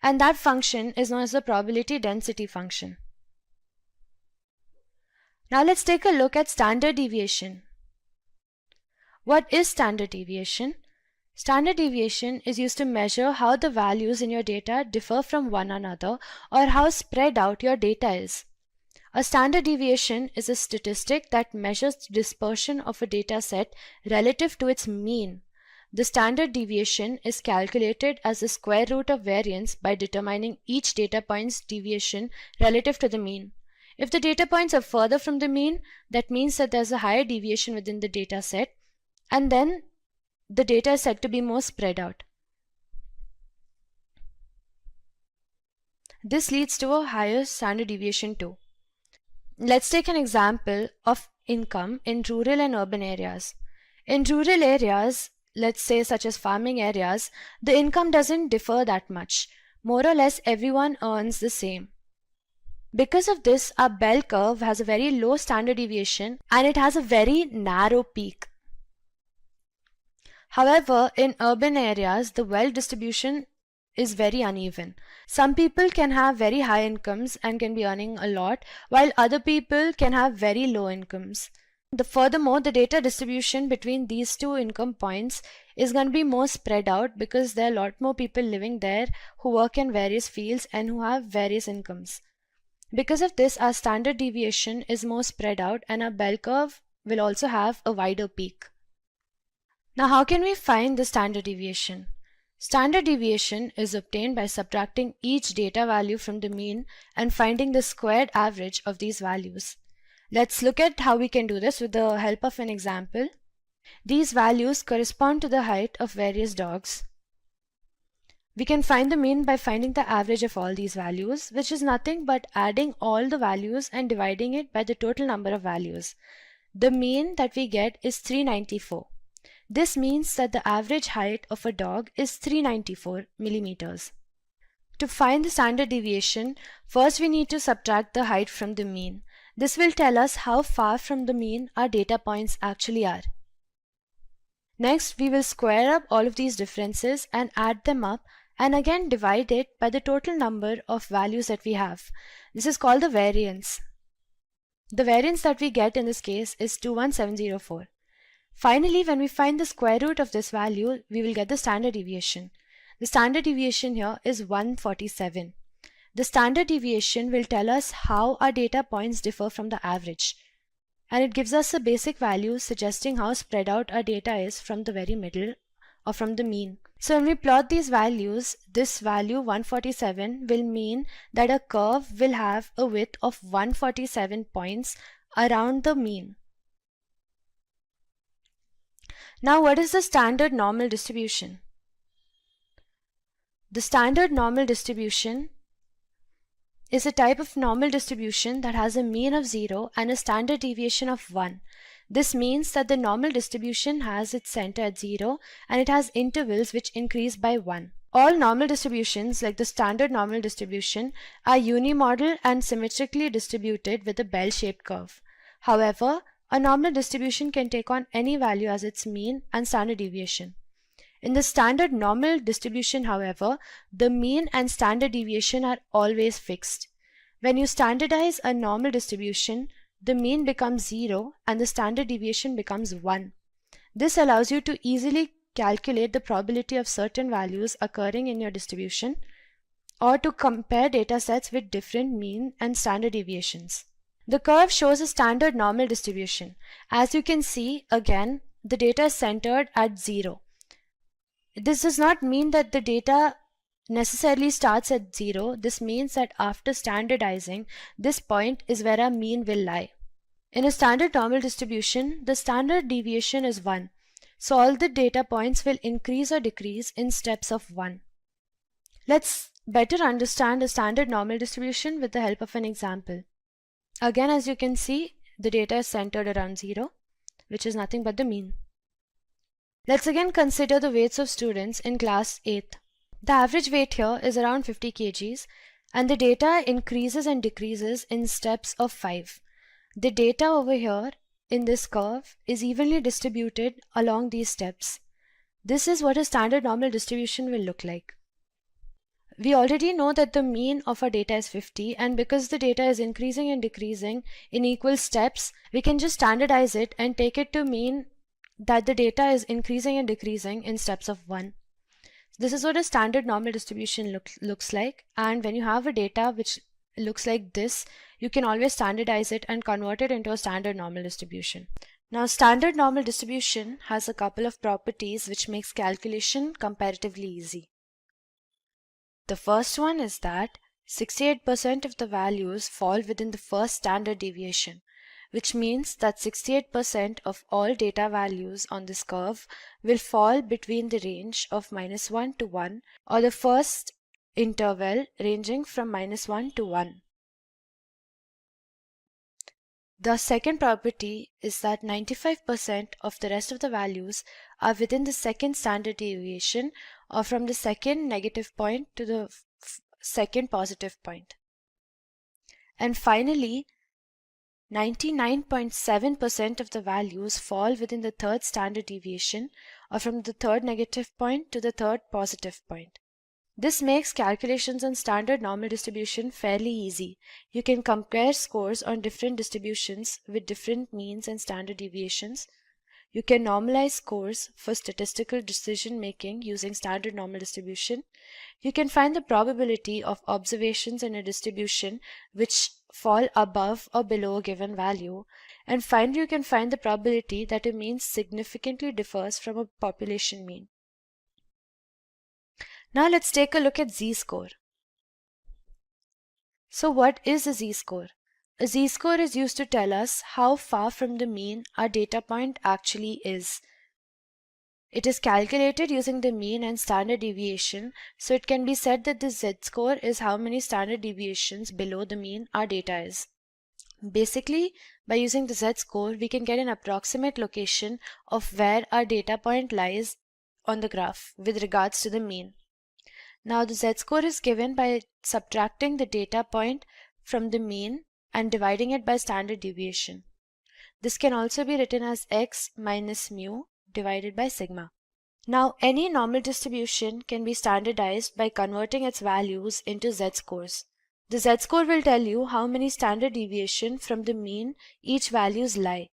and that function is known as the probability density function. Now let's take a look at standard deviation. What is standard deviation? Standard deviation is used to measure how the values in your data differ from one another, or how spread out your data is. A standard deviation is a statistic that measures the dispersion of a data set relative to its mean. The standard deviation is calculated as the square root of variance by determining each data point's deviation relative to the mean. If the data points are further from the mean, that means that there's a higher deviation within the data set, and then the data is said to be more spread out. This leads to a higher standard deviation too. Let's take an example of income in rural and urban areas. In rural areas, let's say such as farming areas, the income doesn't differ that much. More or less everyone earns the same. Because of this, our bell curve has a very low standard deviation and it has a very narrow peak. However, in urban areas, the wealth distribution is very uneven. Some people can have very high incomes and can be earning a lot, while other people can have very low incomes. Furthermore, the data distribution between these two income points is going to be more spread out, because there are a lot more people living there who work in various fields and who have various incomes. Because of this, our standard deviation is more spread out and our bell curve will also have a wider peak. Now, how can we find the standard deviation? Standard deviation is obtained by subtracting each data value from the mean and finding the squared average of these values. Let's look at how we can do this with the help of an example. These values correspond to the height of various dogs. We can find the mean by finding the average of all these values, which is nothing but adding all the values and dividing it by the total number of values. The mean that we get is 394. This means that the average height of a dog is 394 millimeters. To find the standard deviation, first we need to subtract the height from the mean. This will tell us how far from the mean our data points actually are. Next, we will square up all of these differences and add them up and again divide it by the total number of values that we have. This is called the variance. The variance that we get in this case is 21704. Finally, when we find the square root of this value, we will get the standard deviation. The standard deviation here is 147. The standard deviation will tell us how our data points differ from the average, and it gives us a basic value suggesting how spread out our data is from the very middle or from the mean. So when we plot these values, this value 147 will mean that a curve will have a width of 147 points around the mean. Now, what is the standard normal distribution? The standard normal distribution is a type of normal distribution that has a mean of 0 and a standard deviation of 1. This means that the normal distribution has its center at 0 and it has intervals which increase by 1. All normal distributions, like the standard normal distribution, are unimodal and symmetrically distributed with a bell-shaped curve. However, a normal distribution can take on any value as its mean and standard deviation. In the standard normal distribution, however, the mean and standard deviation are always fixed. When you standardize a normal distribution, the mean becomes 0 and the standard deviation becomes 1. This allows you to easily calculate the probability of certain values occurring in your distribution or to compare data sets with different mean and standard deviations. The curve shows a standard normal distribution. As you can see, again, the data is centered at 0. This does not mean that the data necessarily starts at 0. This means that after standardizing, this point is where our mean will lie. In a standard normal distribution, the standard deviation is 1. So all the data points will increase or decrease in steps of 1. Let's better understand a standard normal distribution with the help of an example. Again, as you can see, the data is centered around 0, which is nothing but the mean. Let's again consider the weights of students in class 8th. The average weight here is around 50 kgs and the data increases and decreases in steps of 5. The data over here in this curve is evenly distributed along these steps. This is what a standard normal distribution will look like. We already know that the mean of our data is 50, and because the data is increasing and decreasing in equal steps, we can just standardize it and take it to mean that the data is increasing and decreasing in steps of 1. This is what a standard normal distribution looks like, and when you have a data which looks like this, you can always standardize it and convert it into a standard normal distribution. Now, standard normal distribution has a couple of properties which makes calculation comparatively easy. The first one is that 68% of the values fall within the first standard deviation, which means that 68% of all data values on this curve will fall between the range of -1 to 1 or the first interval ranging from -1 to 1. The second property is that 95% of the rest of the values are within the second standard deviation or from the second negative point to the second positive point. And finally, 99.7% of the values fall within the third standard deviation or from the third negative point to the third positive point. This makes calculations on standard normal distribution fairly easy. You can compare scores on different distributions with different means and standard deviations. You can normalize scores for statistical decision making using standard normal distribution. You can find the probability of observations in a distribution which fall above or below a given value, and finally you can find the probability that a mean significantly differs from a population mean. Now let's take a look at z-score. So what is a z-score? A z-score is used to tell us how far from the mean our data point actually is. It is calculated using the mean and standard deviation, so it can be said that the z-score is how many standard deviations below the mean our data is. Basically, by using the z-score, we can get an approximate location of where our data point lies on the graph with regards to the mean. Now the z-score is given by subtracting the data point from the mean and dividing it by standard deviation. This can also be written as x minus mu divided by sigma. Now any normal distribution can be standardized by converting its values into z-scores. The z-score will tell you how many standard deviation from the mean each values lie.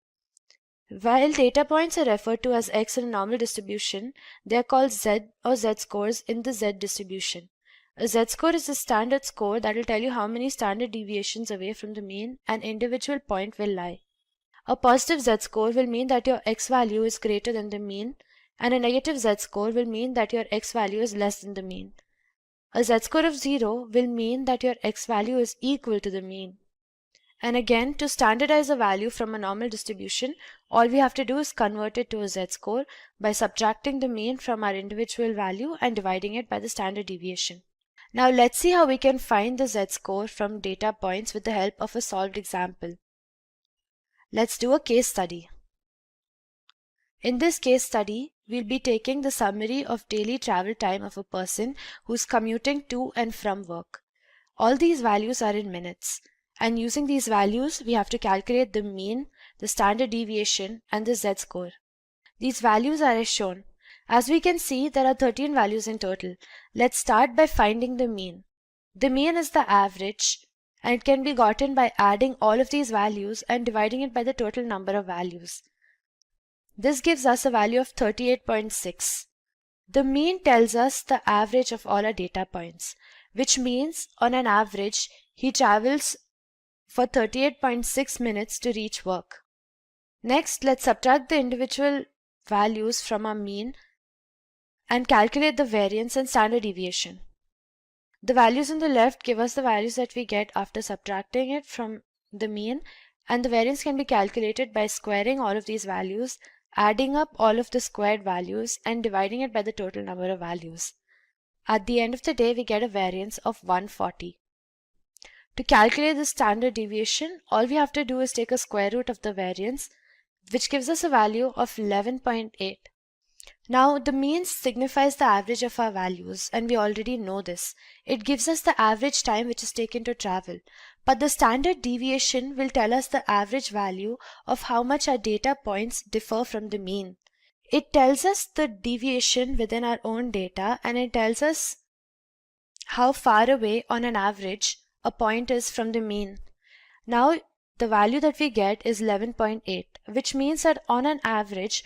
While data points are referred to as x in a normal distribution, they are called z or z-scores in the z distribution. A z-score is a standard score that will tell you how many standard deviations away from the mean an individual point will lie. A positive z-score will mean that your x value is greater than the mean, and a negative z-score will mean that your x value is less than the mean. A z-score of 0 will mean that your x value is equal to the mean. And again, to standardize a value from a normal distribution, all we have to do is convert it to a z-score by subtracting the mean from our individual value and dividing it by the standard deviation. Now let's see how we can find the z-score from data points with the help of a solved example. Let's do a case study. In this case study, we'll be taking the summary of daily travel time of a person who's commuting to and from work. All these values are in minutes, and using these values, we have to calculate the mean, the standard deviation, and the z-score. These values are as shown. As we can see, there are 13 values in total. Let's start by finding the mean. The mean is the average, and it can be gotten by adding all of these values and dividing it by the total number of values. This gives us a value of 38.6. The mean tells us the average of all our data points, which means on an average, he travels for 38.6 minutes to reach work. Next, let's subtract the individual values from our mean and calculate the variance and standard deviation. The values on the left give us the values that we get after subtracting it from the mean, and the variance can be calculated by squaring all of these values, adding up all of the squared values, and dividing it by the total number of values. At the end of the day, we get a variance of 140. To calculate the standard deviation, all we have to do is take a square root of the variance, which gives us a value of 11.8. Now, the mean signifies the average of our values, and we already know this. It gives us the average time which is taken to travel. But the standard deviation will tell us the average value of how much our data points differ from the mean. It tells us the deviation within our own data, and it tells us how far away on an average a point is from the mean. Now, the value that we get is 11.8, which means that on an average,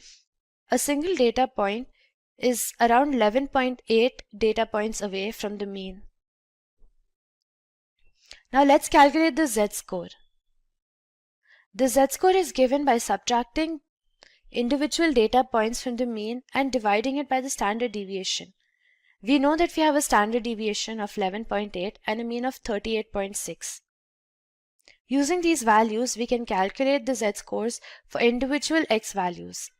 a single data point is around 11.8 data points away from the mean. Now let's calculate the z-score. The z-score is given by subtracting individual data points from the mean and dividing it by the standard deviation. We know that we have a standard deviation of 11.8 and a mean of 38.6. Using these values, we can calculate the z-scores for individual x values.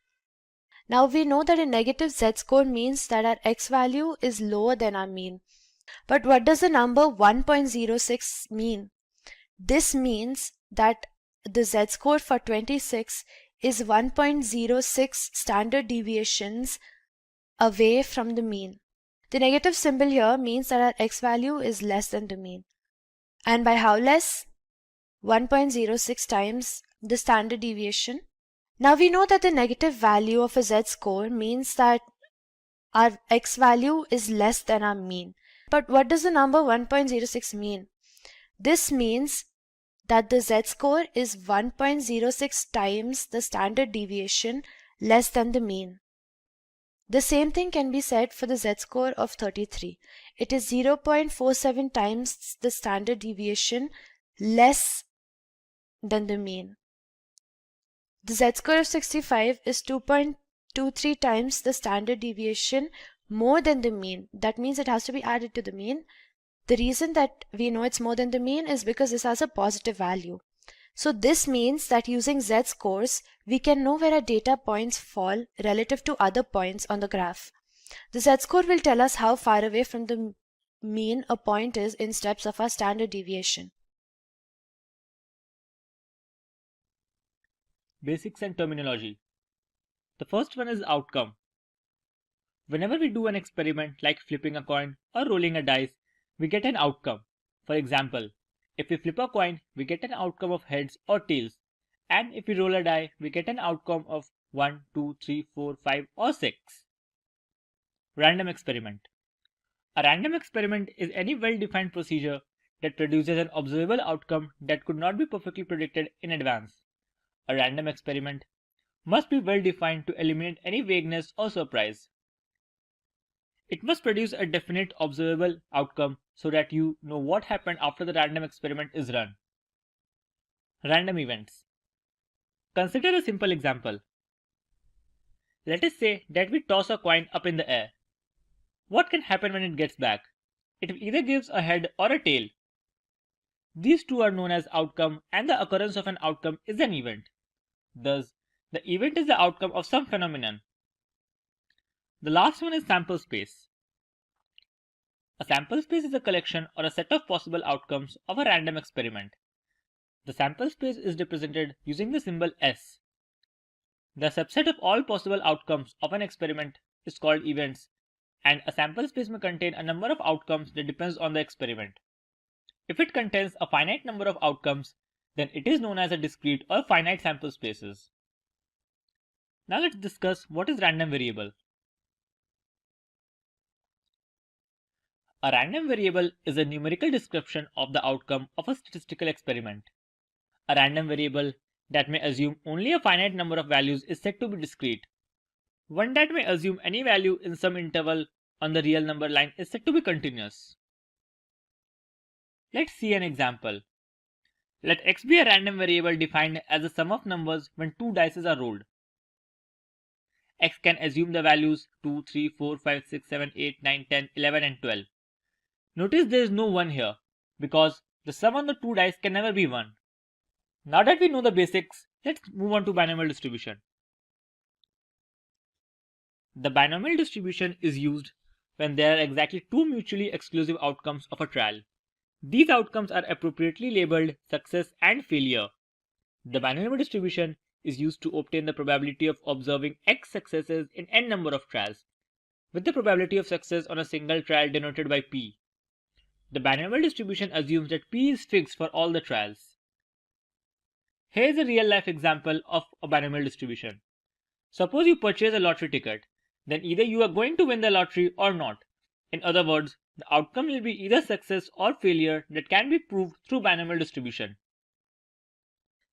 Now we know that a negative z-score means that our x value is lower than our mean. But what does the number 1.06 mean? This means that the z-score for 26 is 1.06 standard deviations away from the mean. The negative symbol here means that our x value is less than the mean. And by how less? 1.06 times the standard deviation. Now we know that the negative value of a z-score means that our x value is less than our mean. But what does the number 1.06 mean? This means that the z-score is 1.06 times the standard deviation less than the mean. The same thing can be said for the z-score of 33. It is 0.47 times the standard deviation less than the mean. The z-score of 65 is 2.23 times the standard deviation more than the mean. That means it has to be added to the mean. The reason that we know it's more than the mean is because this has a positive value. So this means that using z-scores, we can know where our data points fall relative to other points on the graph. The z-score will tell us how far away from the mean a point is in steps of our standard deviation. Basics and terminology. The first one is outcome. Whenever we do an experiment like flipping a coin or rolling a dice, we get an outcome. For example, if we flip a coin, we get an outcome of heads or tails. And if we roll a die, we get an outcome of 1, 2, 3, 4, 5 or 6. Random experiment. A random experiment is any well-defined procedure that produces an observable outcome that could not be perfectly predicted in advance. A random experiment must be well defined to eliminate any vagueness or surprise. It must produce a definite observable outcome so that you know what happened after the random experiment is run. Random events. Consider a simple example. Let us say that we toss a coin up in the air. What can happen when it gets back? It either gives a head or a tail. These two are known as outcome, and the occurrence of an outcome is an event. Thus, the event is the outcome of some phenomenon. The last one is sample space. A sample space is a collection or a set of possible outcomes of a random experiment. The sample space is represented using the symbol S. The subset of all possible outcomes of an experiment is called events, and a sample space may contain a number of outcomes that depends on the experiment. If it contains a finite number of outcomes, then it is known as a discrete or finite sample spaces. Now let's discuss what is random variable. A random variable is a numerical description of the outcome of a statistical experiment. A random variable that may assume only a finite number of values is said to be discrete. One that may assume any value in some interval on the real number line is said to be continuous. Let's see an example. Let x be a random variable defined as the sum of numbers when two dice are rolled. X can assume the values 2, 3, 4, 5, 6, 7, 8, 9, 10, 11 and 12. Notice there is no 1 here because the sum on the two dice can never be 1. Now that we know the basics, let's move on to binomial distribution. The binomial distribution is used when there are exactly two mutually exclusive outcomes of a trial. These outcomes are appropriately labeled success and failure. The binomial distribution is used to obtain the probability of observing x successes in n number of trials, with the probability of success on a single trial denoted by p. The binomial distribution assumes that p is fixed for all the trials. Here is a real-life example of a binomial distribution. Suppose you purchase a lottery ticket, then either you are going to win the lottery or not. In other words, the outcome will be either success or failure that can be proved through binomial distribution.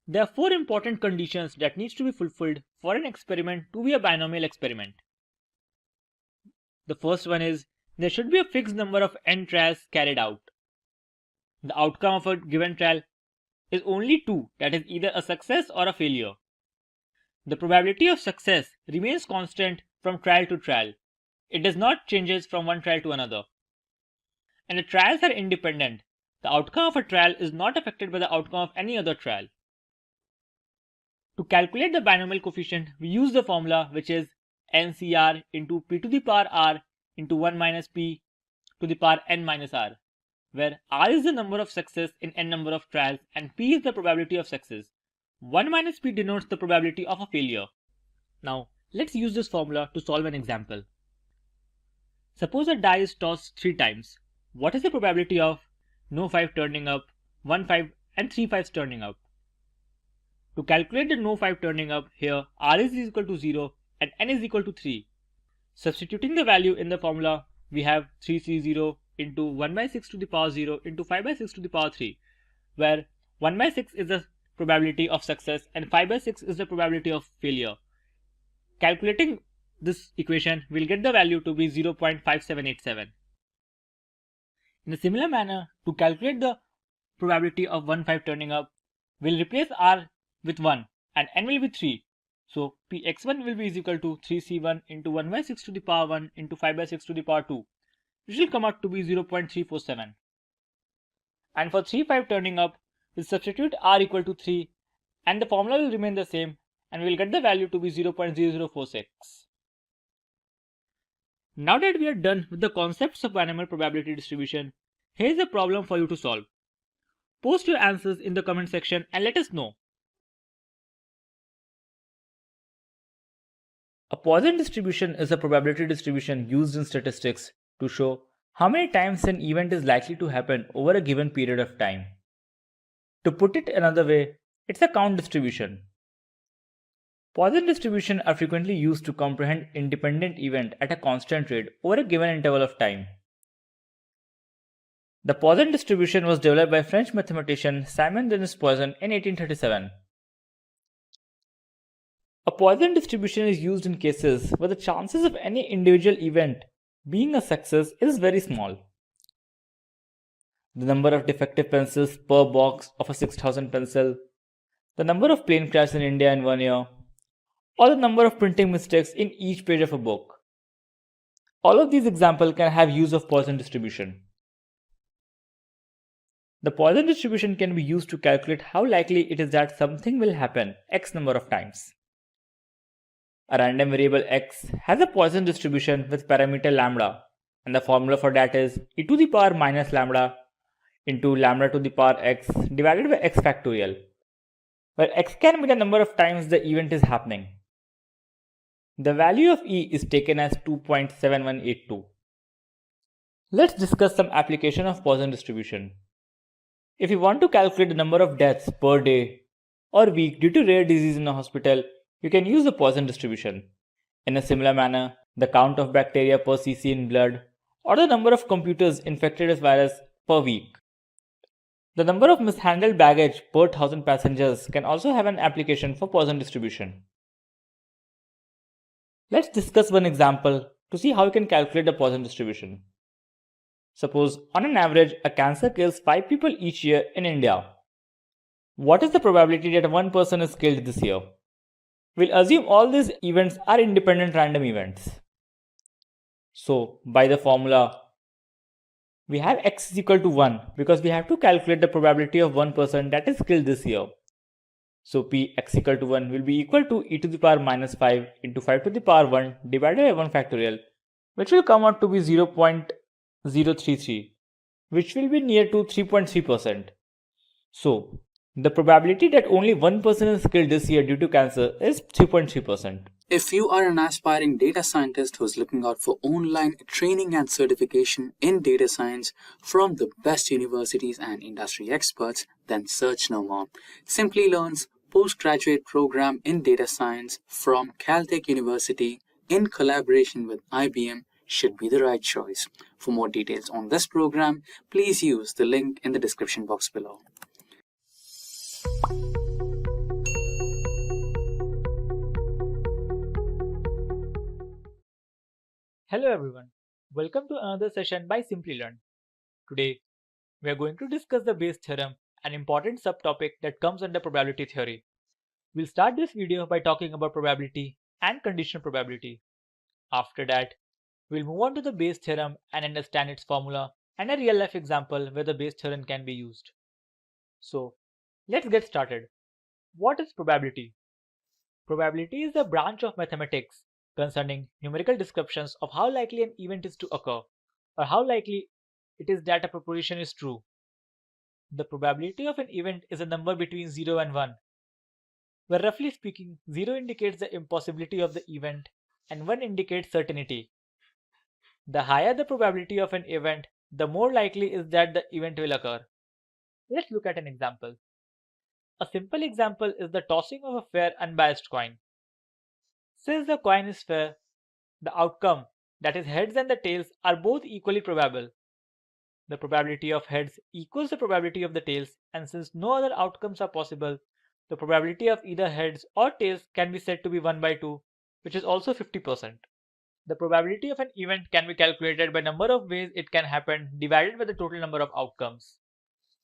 There are four important conditions that needs to be fulfilled for an experiment to be a binomial experiment. The first one is there should be a fixed number of n trials carried out. The outcome of a given trial is only 2, that is either a success or a failure. The probability of success remains constant from trial to trial. It does not changes from one trial to another. And the trials are independent. The outcome of a trial is not affected by the outcome of any other trial. To calculate the binomial coefficient, we use the formula which is NCR into p to the power r into 1 minus p to the power n minus r, where r is the number of success in n number of trials and p is the probability of success. 1 minus p denotes the probability of a failure. Now, let's use this formula to solve an example. Suppose a die is tossed 3 times. What is the probability of no 5 turning up, 1 5 and 3 5s turning up? To calculate the no 5 turning up, here r is equal to 0 and n is equal to 3. Substituting the value in the formula, we have 3c0 into 1 by 6 to the power 0 into 5 by 6 to the power 3, where 1 by 6 is the probability of success and 5 by 6 is the probability of failure. Calculating this equation, we'll get the value to be 0.5787. In a similar manner, to calculate the probability of 1, 5 turning up, we'll replace R with 1 and N will be 3. So Px1 will be is equal to 3c1 into 1 by 6 to the power 1 into 5 by 6 to the power 2, which will come out to be 0.347. And for 3, 5 turning up, we'll substitute R equal to 3 and the formula will remain the same and we'll get the value to be 0.0046. Now that we are done with the concepts of binomial probability distribution, here's a problem for you to solve. Post your answers in the comment section and let us know. A Poisson distribution is a probability distribution used in statistics to show how many times an event is likely to happen over a given period of time. To put it another way, it's a count distribution. Poisson distributions are frequently used to comprehend independent event at a constant rate over a given interval of time. The Poisson distribution was developed by French mathematician Simon Denis Poisson in 1837. A Poisson distribution is used in cases where the chances of any individual event being a success is very small. The number of defective pencils per box of a 6,000 pencil, the number of plane crashes in India in 1 year, or the number of printing mistakes in each page of a book. All of these examples can have use of Poisson distribution. The Poisson distribution can be used to calculate how likely it is that something will happen x number of times. A random variable x has a Poisson distribution with parameter lambda, and the formula for that is e to the power minus lambda into lambda to the power x divided by x factorial, where x can be the number of times the event is happening. The value of e is taken as 2.7182. Let's discuss some application of Poisson distribution. If you want to calculate the number of deaths per day or week due to rare disease in a hospital, you can use the Poisson distribution. In a similar manner, the count of bacteria per cc in blood or the number of computers infected with virus per week. The number of mishandled baggage per 1000 passengers can also have an application for Poisson distribution. Let's discuss one example to see how you can calculate the Poisson distribution. Suppose on an average, a cancer kills 5 people each year in India. What is the probability that one person is killed this year? We'll assume all these events are independent random events. So, by the formula, we have x is equal to 1 because we have to calculate the probability of one person that is killed this year. So, p x equal to 1 will be equal to e to the power minus 5 into 5 to the power 1 divided by 1 factorial, which will come out to be 0.033, which will be near to 3.3%. So, the probability that only one person is killed this year due to cancer is 3.3%. If you are an aspiring data scientist who's looking out for online training and certification in data science from the best universities and industry experts, then search no more. Simplilearn's postgraduate program in data science from Caltech University in collaboration with IBM should be the right choice. For more details on this program, please use the link in the description box below. Hello everyone, welcome to another session by Simplilearn. Today, we are going to discuss the Bayes theorem, an important subtopic that comes under probability theory. We'll start this video by talking about probability and conditional probability. After that, we'll move on to the Bayes theorem and understand its formula and a real-life example where the Bayes theorem can be used. So, let's get started. What is probability? Probability is a branch of mathematics concerning numerical descriptions of how likely an event is to occur, or how likely it is that a proposition is true. The probability of an event is a number between 0 and 1, where roughly speaking, 0 indicates the impossibility of the event and 1 indicates certainty. The higher the probability of an event, the more likely is that the event will occur. Let's look at an example. A simple example is the tossing of a fair unbiased coin. Since the coin is fair, the outcome, that is heads and the tails, are both equally probable. The probability of heads equals the probability of the tails, and since no other outcomes are possible, the probability of either heads or tails can be said to be 1 by 2, which is also 50%. The probability of an event can be calculated by number of ways it can happen divided by the total number of outcomes.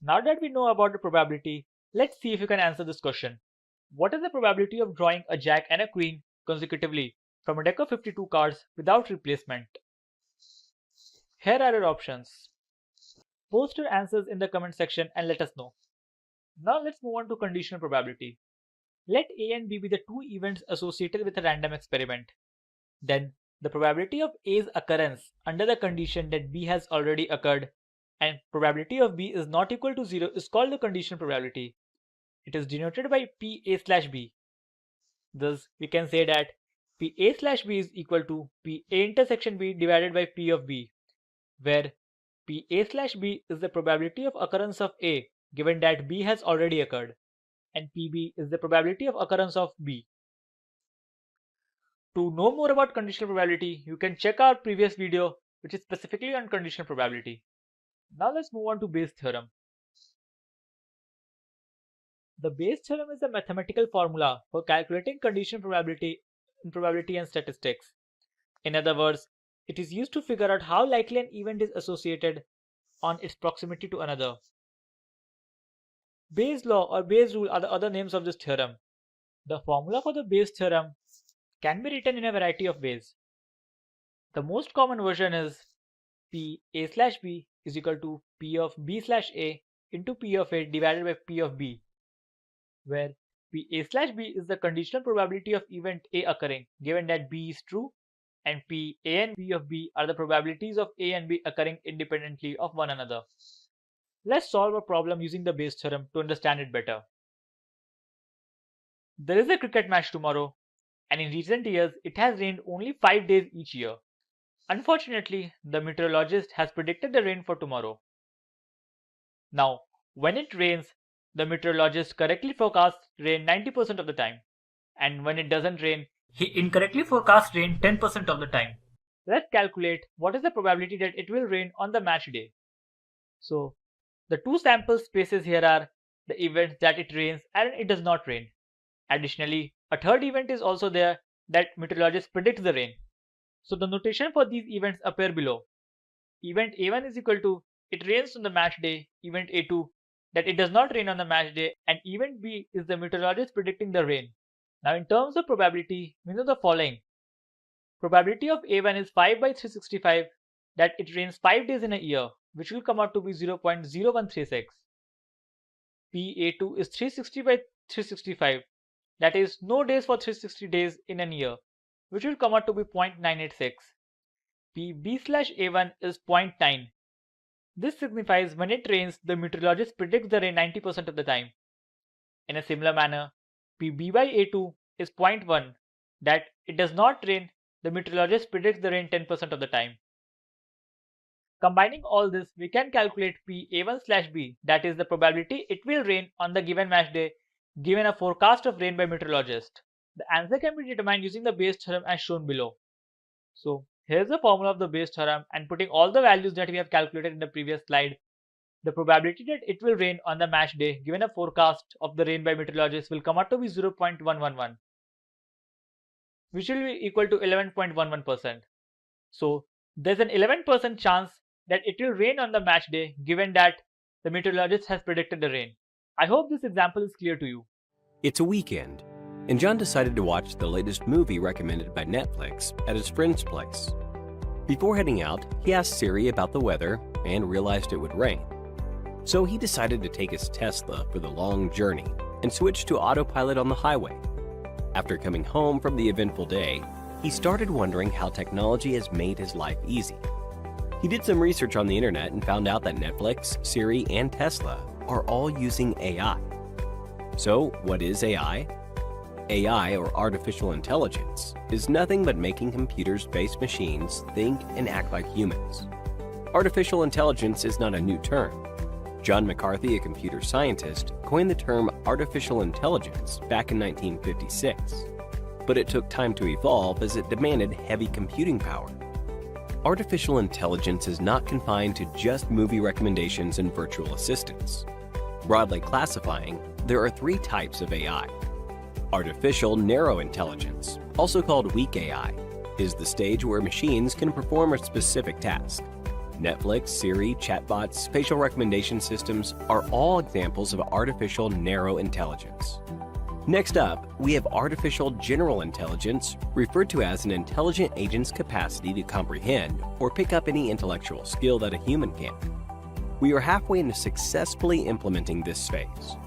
Now that we know about the probability, let's see if you can answer this question. What is the probability of drawing a jack and a queen consecutively from a deck of 52 cards without replacement? Here are your options. Post your answers in the comment section and let us know. Now let's move on to conditional probability. Let A and B be the two events associated with a random experiment. Then the probability of A's occurrence under the condition that B has already occurred and probability of B is not equal to 0 is called the conditional probability. It is denoted by PA/B. Thus, we can say that PA/B is equal to PA intersection B divided by P of B, where PA/B is the probability of occurrence of A given that B has already occurred, and PB is the probability of occurrence of B. To know more about conditional probability, you can check our previous video which is specifically on conditional probability. Now let's move on to Bayes' theorem. The Bayes' theorem is a mathematical formula for calculating conditional probability in probability and statistics. In other words, it is used to figure out how likely an event is associated on its proximity to another. Bayes' law or Bayes' rule are the other names of this theorem. The formula for the Bayes' theorem can be written in a variety of ways. The most common version is PA/B is equal to P of B/A into P of A divided by P of B, where PA/B is the conditional probability of event A occurring given that B is true, and PA and P of B are the probabilities of A and B occurring independently of one another. Let's solve a problem using the Bayes' theorem to understand it better. There is a cricket match tomorrow, and in recent years it has rained only 5 days each year. Unfortunately, the meteorologist has predicted the rain for tomorrow. Now, when it rains, the meteorologist correctly forecasts rain 90% of the time, and when it doesn't rain, he incorrectly forecasts rain 10% of the time. Let's calculate what is the probability that it will rain on the match day. So, the two sample spaces here are the events that it rains and it does not rain. Additionally, a third event is also there that meteorologist predicts the rain. So the notation for these events appear below. Event A1 is equal to it rains on the match day, event A2 that it does not rain on the match day, and event B is the meteorologist predicting the rain. Now in terms of probability, we know the following. Probability of A1 is 5 by 365 that it rains 5 days in a year, which will come out to be 0.0136. PA2 is 360 by 365, that is no days for 360 days in a year, which will come out to be 0.986. PB/A1 is 0.9. This signifies when it rains, the meteorologist predicts the rain 90% of the time. In a similar manner, PB/A2 is 0.1, that it does not rain, the meteorologist predicts the rain 10% of the time. Combining all this, we can calculate PA1/B, that is the probability it will rain on the given match day, given a forecast of rain by meteorologist. The answer can be determined using the Bayes' theorem as shown below. So here's the formula of the Bayes' theorem, and putting all the values that we have calculated in the previous slide, the probability that it will rain on the match day given a forecast of the rain by meteorologist will come out to be 0.111, which will be equal to 11.11%. So there's an 11% chance that it will rain on the match day given that the meteorologist has predicted the rain. I hope this example is clear to you. It's a weekend, and John decided to watch the latest movie recommended by Netflix at his friend's place. Before heading out, he asked Siri about the weather and realized it would rain. So he decided to take his Tesla for the long journey and switch to autopilot on the highway. After coming home from the eventful day, he started wondering how technology has made his life easy. He did some research on the internet and found out that Netflix, Siri, and Tesla are all using AI. So, what is AI? AI, or artificial intelligence, is nothing but making computers-based machines think and act like humans. Artificial intelligence is not a new term. John McCarthy, a computer scientist, coined the term artificial intelligence back in 1956. But it took time to evolve as it demanded heavy computing power. Artificial intelligence is not confined to just movie recommendations and virtual assistants. Broadly classifying, there are 3 types of AI. Artificial narrow intelligence, also called weak AI, is the stage where machines can perform a specific task. Netflix, Siri, chatbots, facial recommendation systems are all examples of artificial narrow intelligence. Next up, we have artificial general intelligence, referred to as an intelligent agent's capacity to comprehend or pick up any intellectual skill that a human can. We are halfway into successfully implementing this phase.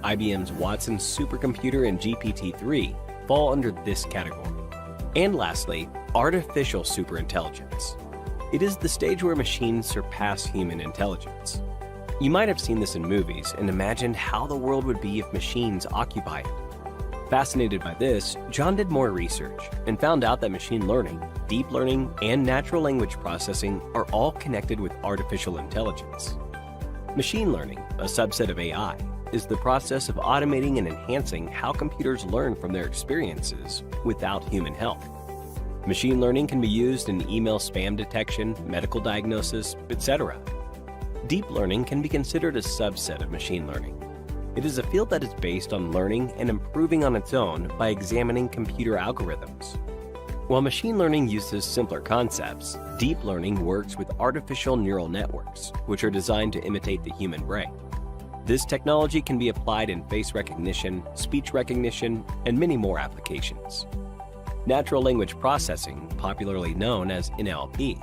IBM's Watson supercomputer and GPT-3 fall under this category. And lastly, artificial superintelligence. It is the stage where machines surpass human intelligence. You might have seen this in movies and imagined how the world would be if machines occupy it. Fascinated by this, John did more research and found out that machine learning, deep learning, and natural language processing are all connected with artificial intelligence. Machine learning, a subset of AI, is the process of automating and enhancing how computers learn from their experiences without human help. Machine learning can be used in email spam detection, medical diagnosis, etc. Deep learning can be considered a subset of machine learning. It is a field that is based on learning and improving on its own by examining computer algorithms. While machine learning uses simpler concepts, deep learning works with artificial neural networks, which are designed to imitate the human brain. This technology can be applied in face recognition, speech recognition, and many more applications. Natural language processing, popularly known as NLP,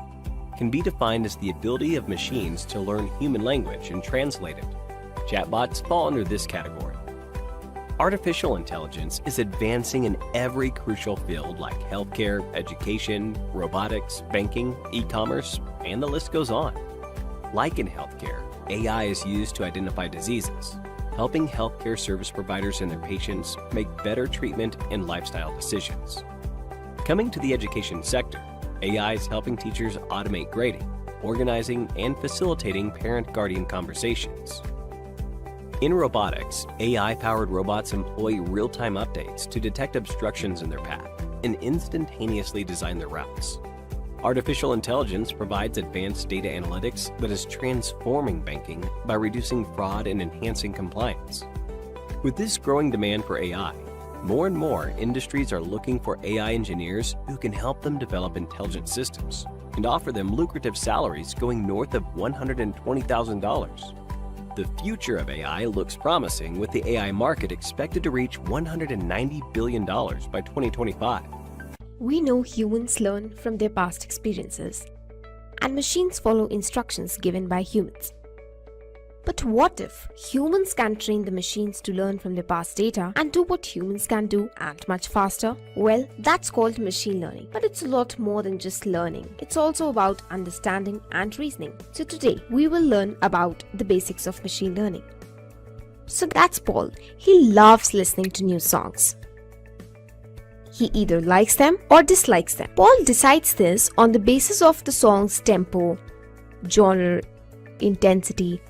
can be defined as the ability of machines to learn human language and translate it. Chatbots fall under this category. Artificial intelligence is advancing in every crucial field like healthcare, education, robotics, banking, e-commerce, and the list goes on. Like in healthcare, AI is used to identify diseases, helping healthcare service providers and their patients make better treatment and lifestyle decisions. Coming to the education sector, AI is helping teachers automate grading, organizing, and facilitating parent-guardian conversations. In robotics, AI-powered robots employ real-time updates to detect obstructions in their path and instantaneously design their routes. Artificial intelligence provides advanced data analytics that is transforming banking by reducing fraud and enhancing compliance. With this growing demand for AI, more and more industries are looking for AI engineers who can help them develop intelligent systems and offer them lucrative salaries going north of $120,000. The future of AI looks promising, with the AI market expected to reach $190 billion by 2025. We know humans learn from their past experiences, and machines follow instructions given by humans. But what if humans can train the machines to learn from their past data and do what humans can do and much faster? Well, that's called machine learning. But it's a lot more than just learning. It's also about understanding and reasoning. So today, we will learn about the basics of machine learning. So that's Paul. He loves listening to new songs. He either likes them or dislikes them. Paul decides this on the basis of the song's tempo, genre, intensity,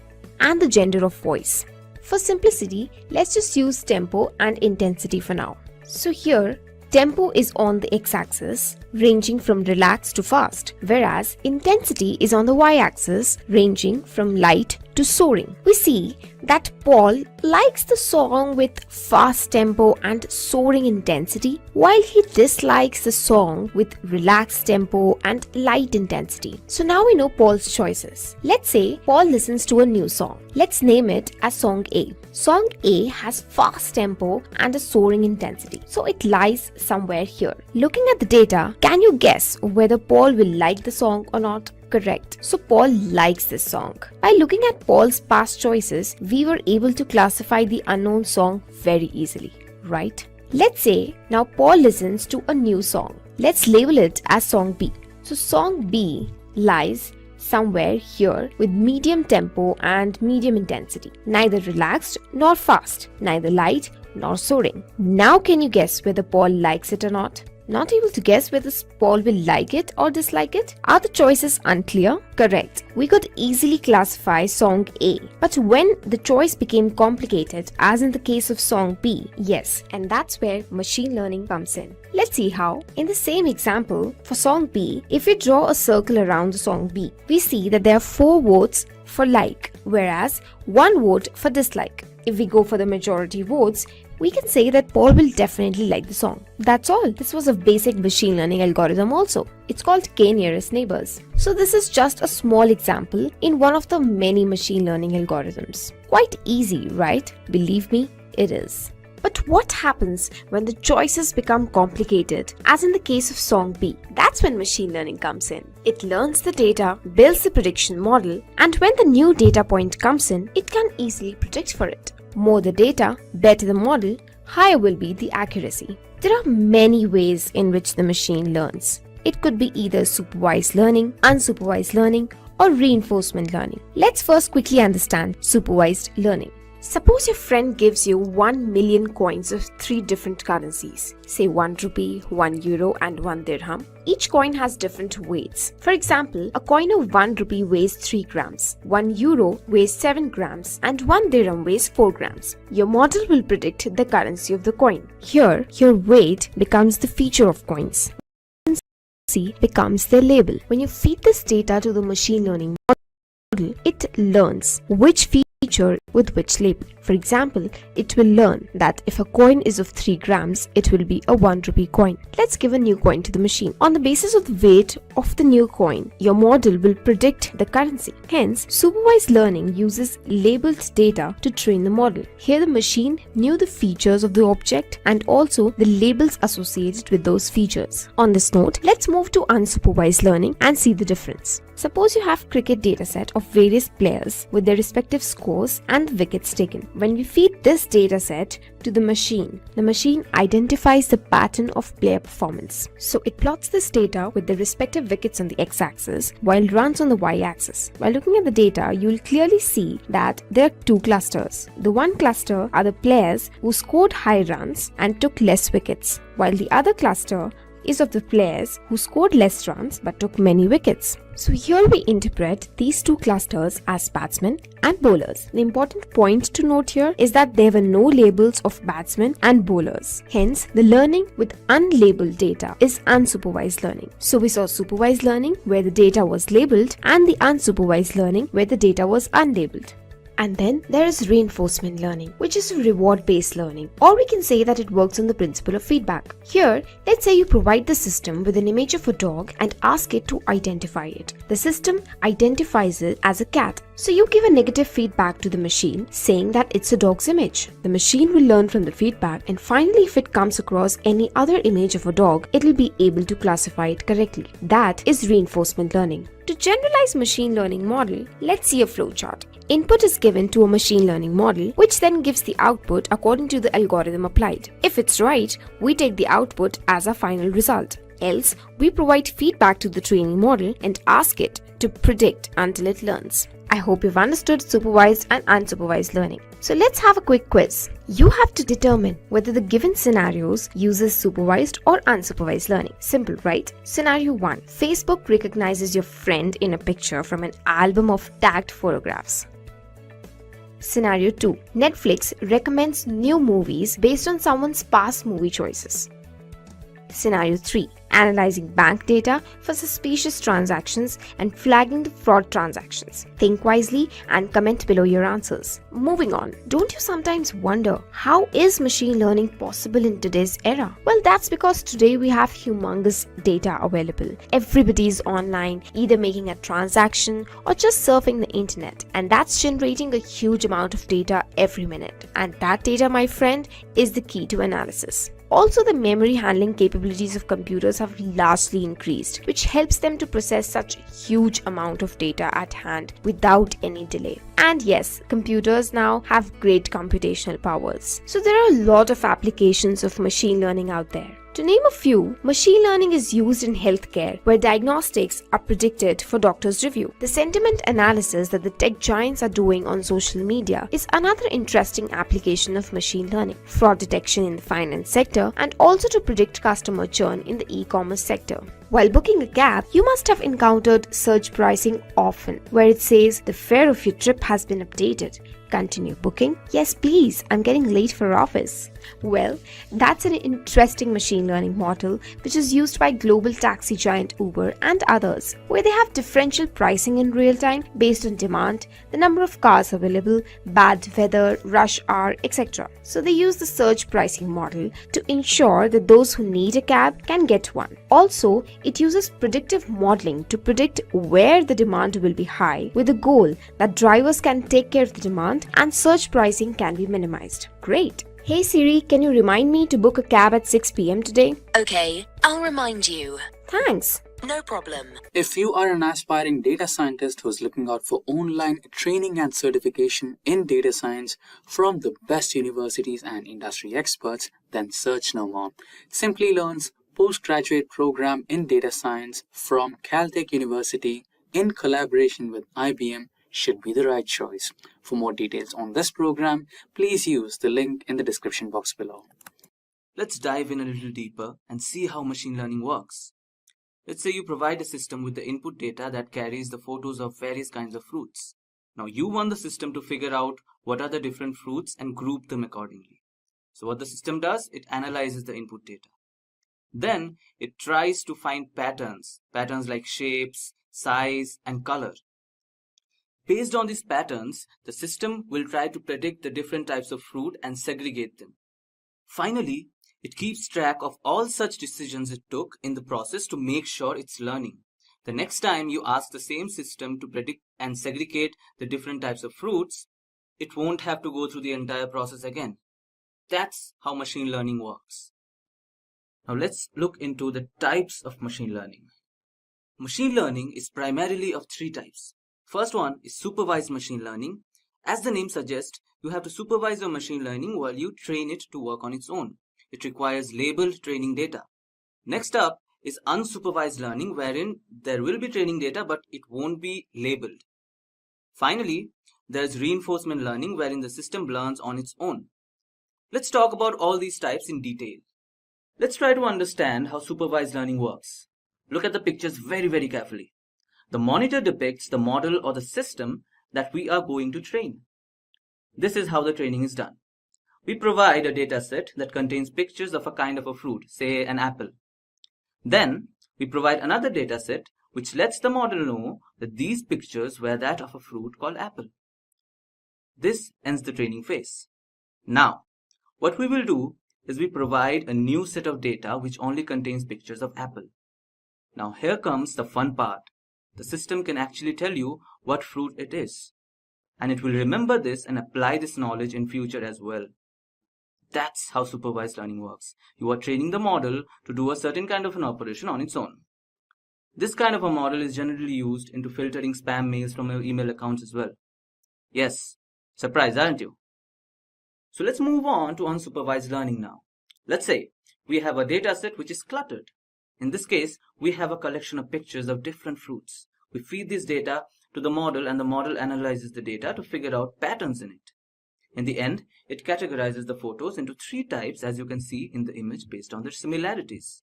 and the gender of voice. For simplicity, let's just use tempo and intensity for now. So here, tempo is on the x-axis, ranging from relaxed to fast, whereas intensity is on the y-axis, ranging from light to soaring. We see that Paul likes the song with fast tempo and soaring intensity, while he dislikes the song with relaxed tempo and light intensity. So now we know Paul's choices. Let's say Paul listens to a new song. Let's name it as Song A. Song A has fast tempo and a soaring intensity, so it lies somewhere here. Looking at the data, can you guess whether Paul will like the song or not? Correct. So Paul likes this song. By looking at Paul's past choices, we were able to classify the unknown song very easily, right? Let's say now Paul listens to a new song. Let's label it as Song B. So Song B lies somewhere here with medium tempo and medium intensity. Neither relaxed nor fast, neither light nor soaring. Now can you guess whether Paul likes it or not? Not able to guess whether Paul will like it or dislike it? Are the choices unclear? Correct. We could easily classify Song A. But when the choice became complicated, as in the case of Song B, yes, and that's where machine learning comes in. Let's see how. In the same example, for Song B, if we draw a circle around the Song B, we see that there are 4 votes for like, whereas 1 vote for dislike. If we go for the majority votes, we can say that Paul will definitely like the song. That's all. This was a basic machine learning algorithm also. It's called K nearest neighbors. So this is just a small example in one of the many machine learning algorithms. Quite easy, right? Believe me, it is. But what happens when the choices become complicated, as in the case of song B? That's when machine learning comes in. It learns the data, builds the prediction model, and when the new data point comes in, it can easily predict for it. More the data, better the model, higher will be the accuracy. There are many ways in which the machine learns. It could be either supervised learning, unsupervised learning, or reinforcement learning. Let's first quickly understand supervised learning. Suppose your friend gives you 1 million coins of 3 different currencies, say 1 rupee, 1 euro and 1 dirham. Each coin has different weights. For example, a coin of 1 rupee weighs 3 grams, 1 euro weighs 7 grams and 1 dirham weighs 4 grams. Your model will predict the currency of the coin. Here, your weight becomes the feature of coins. Currency becomes their label. When you feed this data to the machine learning model, it learns which feature with which label. For example, it will learn that if a coin is of 3 grams, it will be a 1 rupee coin. Let's give a new coin to the machine. On the basis of the weight of the new coin, your model will predict the currency. Hence, supervised learning uses labeled data to train the model. Here the machine knew the features of the object and also the labels associated with those features. On this note, let's move to unsupervised learning and see the difference. Suppose you have cricket dataset of various players with their respective scores and wickets taken. When we feed this dataset to the machine identifies the pattern of player performance. So it plots this data with the respective wickets on the x-axis while runs on the y-axis. While looking at the data, you will clearly see that there are 2 clusters. The one cluster are the players who scored high runs and took less wickets, while the other cluster is of the players who scored less runs but took many wickets. So here we interpret these 2 clusters as batsmen and bowlers. The important point to note here is that there were no labels of batsmen and bowlers. Hence, the learning with unlabeled data is unsupervised learning. So we saw supervised learning where the data was labeled and the unsupervised learning where the data was unlabeled. And then there is reinforcement learning, which is reward-based learning, or we can say that it works on the principle of feedback. Here, let's say you provide the system with an image of a dog and ask it to identify it. The system identifies it as a cat. So you give a negative feedback to the machine saying that it's a dog's image. The machine will learn from the feedback, and finally if it comes across any other image of a dog, it will be able to classify it correctly. That is reinforcement learning. To generalize machine learning model, let's see a flowchart. Input is given to a machine learning model, which then gives the output according to the algorithm applied. If it's right, we take the output as a final result. Else, we provide feedback to the training model and ask it to predict until it learns. I hope you've understood supervised and unsupervised learning. So let's have a quick quiz. You have to determine whether the given scenarios uses supervised or unsupervised learning. Simple, right? Scenario 1. Facebook recognizes your friend in a picture from an album of tagged photographs. Scenario 2. Netflix recommends new movies based on someone's past movie choices. Scenario 3. Analyzing bank data for suspicious transactions and flagging the fraud transactions. Think wisely and comment below your answers. Moving on, don't you sometimes wonder how is machine learning possible in today's era? Well, that's because today we have humongous data available. Everybody is online, either making a transaction or just surfing the internet, and that's generating a huge amount of data every minute. And that data, my friend, is the key to analysis. Also, the memory handling capabilities of computers have largely increased, which helps them to process such a huge amount of data at hand without any delay. And yes, computers now have great computational powers. So there are a lot of applications of machine learning out there. To name a few, machine learning is used in healthcare, where diagnostics are predicted for doctors' review. The sentiment analysis that the tech giants are doing on social media is another interesting application of machine learning. Fraud detection in the finance sector, and also to predict customer churn in the e-commerce sector. While booking a cab, you must have encountered surge pricing often, where it says the fare of your trip has been updated. continue booking? Yes, please, I'm getting late for office. Well, that's an interesting machine learning model which is used by global taxi giant Uber and others, where they have differential pricing in real time based on demand, the number of cars available, bad weather, rush hour, etc. So they use the surge pricing model to ensure that those who need a cab can get one. Also, it uses predictive modeling to predict where the demand will be high, with the goal that drivers can take care of the demand and surge pricing can be minimized. Great! Hey Siri, can you remind me to book a cab at 6 p.m. today? Okay, I'll remind you. Thanks. No problem. If you are an aspiring data scientist who's looking out for online training and certification in data science from the best universities and industry experts, then search no more. Simplilearn's postgraduate program in data science from Caltech University in collaboration with IBM should be the right choice. For more details on this program, please use the link in the description box below. Let's dive in a little deeper and see how machine learning works. Let's say you provide a system with the input data that carries the photos of various kinds of fruits. Now you want the system to figure out what are the different fruits and group them accordingly. So what the system does, it analyzes the input data. Then it tries to find patterns like shapes, size, and color. Based on these patterns, the system will try to predict the different types of fruit and segregate them. Finally, it keeps track of all such decisions it took in the process to make sure it's learning. The next time you ask the same system to predict and segregate the different types of fruits, it won't have to go through the entire process again. That's how machine learning works. Now let's look into the types of machine learning. Machine learning is primarily of three types. First one is supervised machine learning. As the name suggests, you have to supervise your machine learning while you train it to work on its own. It requires labeled training data. Next up is unsupervised learning, wherein there will be training data but it won't be labeled. Finally, there is reinforcement learning, wherein the system learns on its own. Let's talk about all these types in detail. Let's try to understand how supervised learning works. Look at the pictures very carefully. The monitor depicts the model or the system that we are going to train. This is how the training is done. We provide a data set that contains pictures of a kind of a fruit, say an apple. Then we provide another data set which lets the model know that these pictures were that of a fruit called apple. This ends the training phase. Now, what we will do is we provide a new set of data which only contains pictures of apple. Now here comes the fun part. The system can actually tell you what fruit it is. And it will remember this and apply this knowledge in future as well. That's how supervised learning works. You are training the model to do a certain kind of an operation on its own. This kind of a model is generally used into filtering spam mails from your email accounts as well. Yes, surprised, aren't you? So let's move on to unsupervised learning now. Let's say we have a data set which is cluttered. In this case, we have a collection of pictures of different fruits. We feed this data to the model and the model analyzes the data to figure out patterns in it. In the end, it categorizes the photos into three types, as you can see in the image, based on their similarities.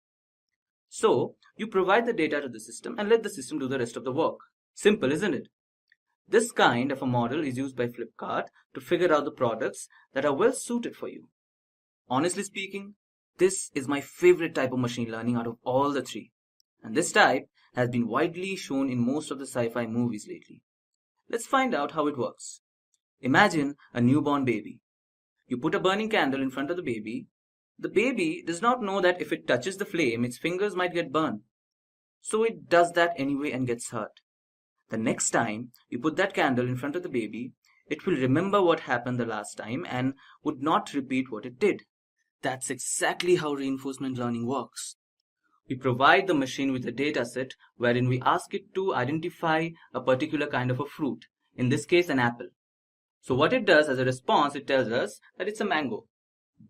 So, you provide the data to the system and let the system do the rest of the work. Simple, isn't it? This kind of a model is used by Flipkart to figure out the products that are well suited for you. Honestly speaking, this is my favorite type of machine learning out of all the three. And this type has been widely shown in most of the sci-fi movies lately. Let's find out how it works. Imagine a newborn baby. You put a burning candle in front of the baby. The baby does not know that if it touches the flame, its fingers might get burned. So it does that anyway and gets hurt. The next time you put that candle in front of the baby, it will remember what happened the last time and would not repeat what it did. That's exactly how reinforcement learning works. We provide the machine with a data set wherein we ask it to identify a particular kind of a fruit, in this case an apple. So what it does as a response, it tells us that it's a mango.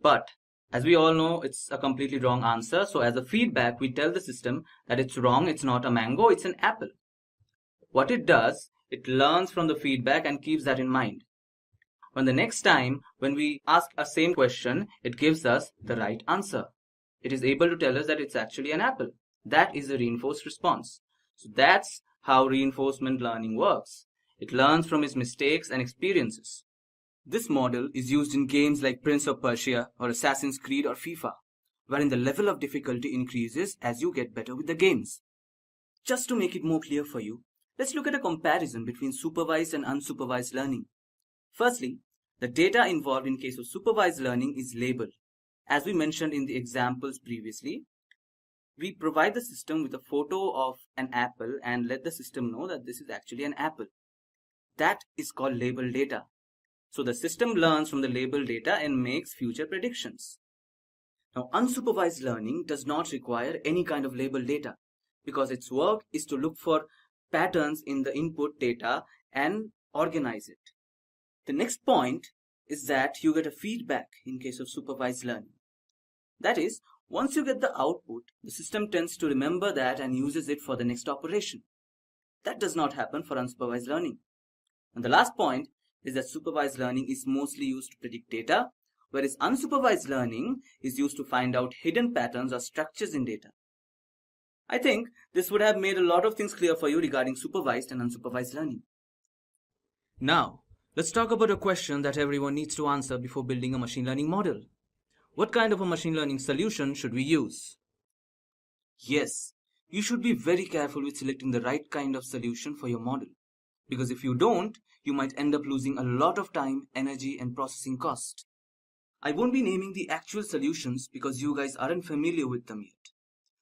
But as we all know, it's a completely wrong answer. So as a feedback, we tell the system that it's wrong, it's not a mango, it's an apple. What it does, it learns from the feedback and keeps that in mind. When the next time when we ask a same question, it gives us the right answer. It is able to tell us that it's actually an apple. That is a reinforced response. So that's how reinforcement learning works. It learns from its mistakes and experiences. This model is used in games like Prince of Persia or Assassin's Creed or FIFA, wherein the level of difficulty increases as you get better with the games. Just to make it more clear for you, let's look at a comparison between supervised and unsupervised learning. Firstly, the data involved in case of supervised learning is labeled. As we mentioned in the examples previously, we provide the system with a photo of an apple and let the system know that this is actually an apple. That is called label data. So the system learns from the label data and makes future predictions. Now, unsupervised learning does not require any kind of label data because its work is to look for patterns in the input data and organize it. The next point is that you get a feedback in case of supervised learning. That is, once you get the output, the system tends to remember that and uses it for the next operation. That does not happen for unsupervised learning. And the last point is that supervised learning is mostly used to predict data, whereas unsupervised learning is used to find out hidden patterns or structures in data. I think this would have made a lot of things clear for you regarding supervised and unsupervised learning. Now, let's talk about a question that everyone needs to answer before building a machine learning model. What kind of a machine learning solution should we use? Yes, you should be very careful with selecting the right kind of solution for your model. Because if you don't, you might end up losing a lot of time, energy, and processing cost. I won't be naming the actual solutions because you guys aren't familiar with them yet.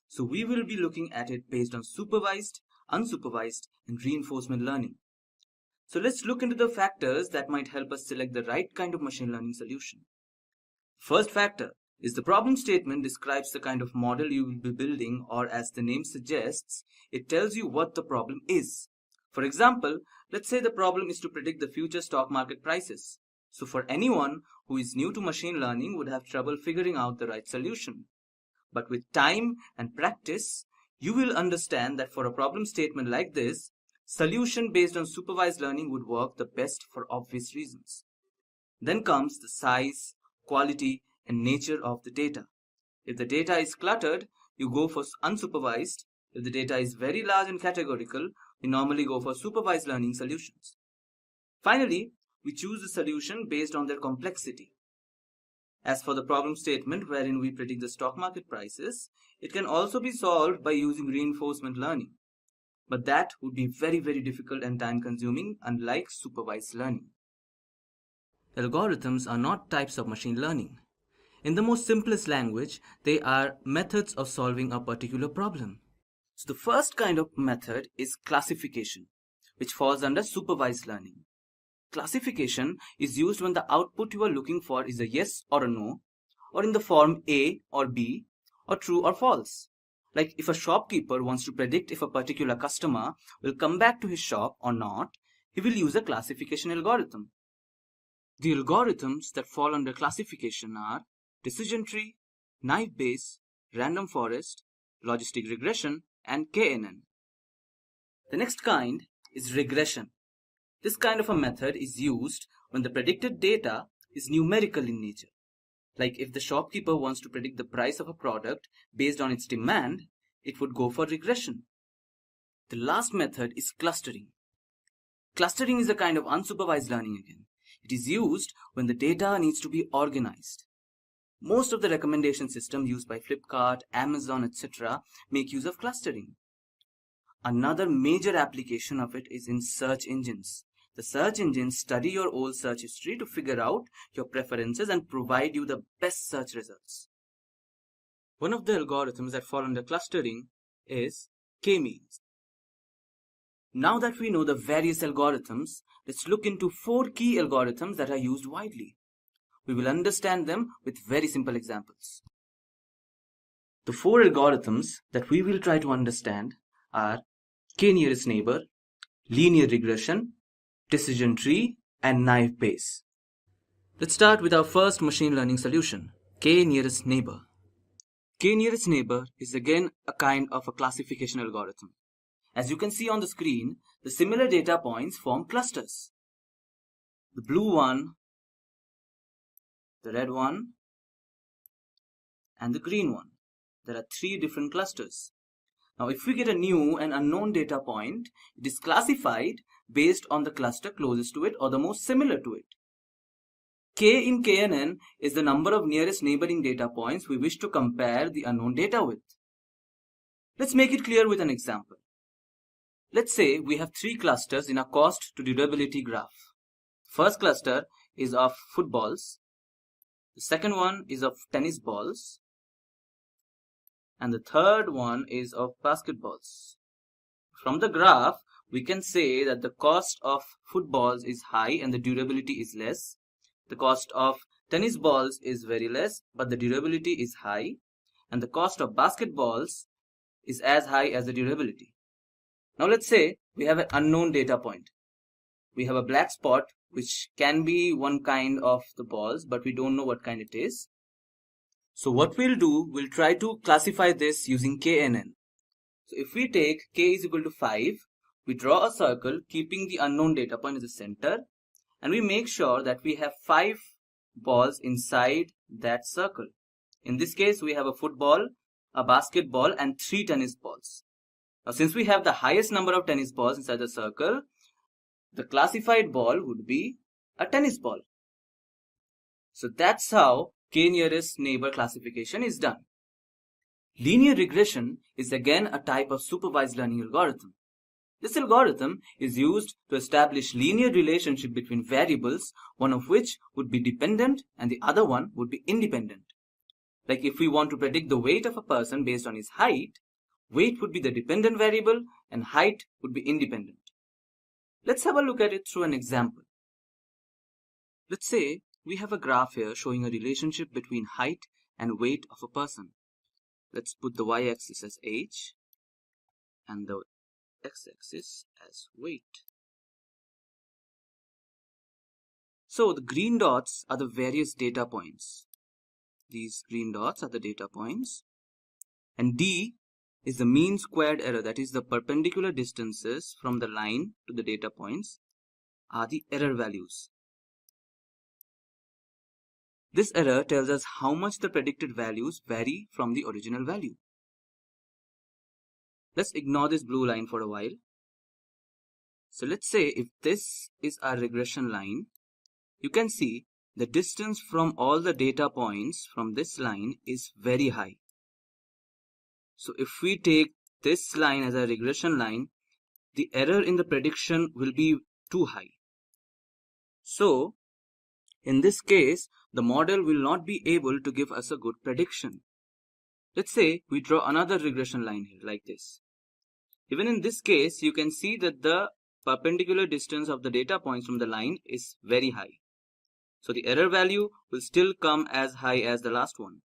So we will be looking at it based on supervised, unsupervised, and reinforcement learning. So let's look into the factors that might help us select the right kind of machine learning solution. First factor is the problem statement describes the kind of model you will be building, or as the name suggests, it tells you what the problem is. For example, let's say the problem is to predict the future stock market prices. So for anyone who is new to machine learning would have trouble figuring out the right solution. But with time and practice, you will understand that for a problem statement like this, solution based on supervised learning would work the best for obvious reasons. Then comes the size, quality, and nature of the data. If the data is cluttered, you go for unsupervised. If the data is very large and categorical, we normally go for supervised learning solutions. Finally, we choose a solution based on their complexity. As for the problem statement wherein we predict the stock market prices, it can also be solved by using reinforcement learning. But that would be very, very difficult and time consuming, unlike supervised learning. Algorithms are not types of machine learning. In the most simplest language, they are methods of solving a particular problem. So the first kind of method is classification, which falls under supervised learning. Classification is used when the output you are looking for is a yes or a no, or in the form A or B, or true or false. Like if a shopkeeper wants to predict if a particular customer will come back to his shop or not, he will use a classification algorithm. The algorithms that fall under classification are decision tree, naive Bayes, random forest, logistic regression, and KNN. The next kind is regression. This kind of a method is used when the predicted data is numerical in nature. Like if the shopkeeper wants to predict the price of a product based on its demand, it would go for regression. The last method is clustering. Clustering is a kind of unsupervised learning again. It is used when the data needs to be organized. Most of the recommendation systems used by Flipkart, Amazon, etc. make use of clustering. Another major application of it is in search engines. The search engines study your old search history to figure out your preferences and provide you the best search results. One of the algorithms that fall under clustering is K-means. Now that we know the various algorithms, let's look into 4 key algorithms that are used widely. We will understand them with very simple examples. The 4 algorithms that we will try to understand are K-nearest neighbor, linear regression, decision tree, and naive Bayes. Let's start with our first machine learning solution, K-nearest neighbor. K-nearest neighbor is again a kind of a classification algorithm. As you can see on the screen, the similar data points form clusters. The blue one, the red one, and the green one. There are 3 different clusters. Now, if we get a new and unknown data point, it is classified based on the cluster closest to it or the most similar to it. K in KNN is the number of nearest neighboring data points we wish to compare the unknown data with. Let's make it clear with an example. Let's say we have 3 clusters in a cost to durability graph. First cluster is of footballs, the second one is of tennis balls, and the third one is of basketballs. From the graph, we can say that the cost of footballs is high and the durability is less. The cost of tennis balls is very less, but the durability is high. And the cost of basketballs is as high as the durability. Now let's say we have an unknown data point. We have a black spot, which can be one kind of the balls, but we don't know what kind it is. So what we'll do, we'll try to classify this using KNN. So if we take K is equal to 5, we draw a circle keeping the unknown data point as the center, and we make sure that we have 5 balls inside that circle. In this case, we have a football, a basketball, and 3 tennis balls. Now, since we have the highest number of tennis balls inside the circle, the classified ball would be a tennis ball. So that's how K nearest neighbor classification is done. Linear regression is again a type of supervised learning algorithm. This algorithm is used to establish linear relationship between variables, one of which would be dependent and the other one would be independent. Like if we want to predict the weight of a person based on his height, weight would be the dependent variable and height would be independent. Let's have a look at it through an example. Let's say we have a graph here showing a relationship between height and weight of a person. Let's put the y-axis as age and the x-axis as weight. So the green dots are the various data points. These green dots are the data points. And D is the mean squared error, that is the perpendicular distances from the line to the data points are the error values. This error tells us how much the predicted values vary from the original value. Let's ignore this blue line for a while. So let's say if this is our regression line, you can see the distance from all the data points from this line is very high. So if we take this line as a regression line, the error in the prediction will be too high. So in this case, the model will not be able to give us a good prediction. Let's say we draw another regression line here like this. Even in this case, you can see that the perpendicular distance of the data points from the line is very high. So the error value will still come as high as the last one.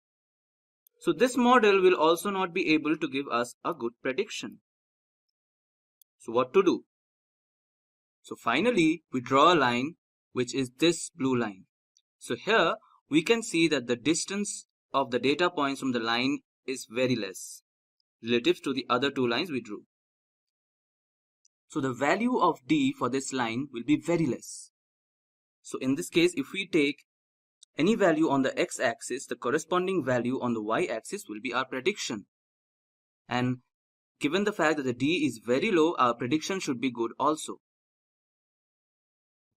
So this model will also not be able to give us a good prediction. So what to do? So finally, we draw a line which is this blue line. So here we can see that the distance of the data points from the line is very less relative to the other 2 lines we drew. So the value of D for this line will be very less. So in this case, if we take any value on the x-axis, the corresponding value on the y-axis will be our prediction. And given the fact that the D is very low, our prediction should be good also.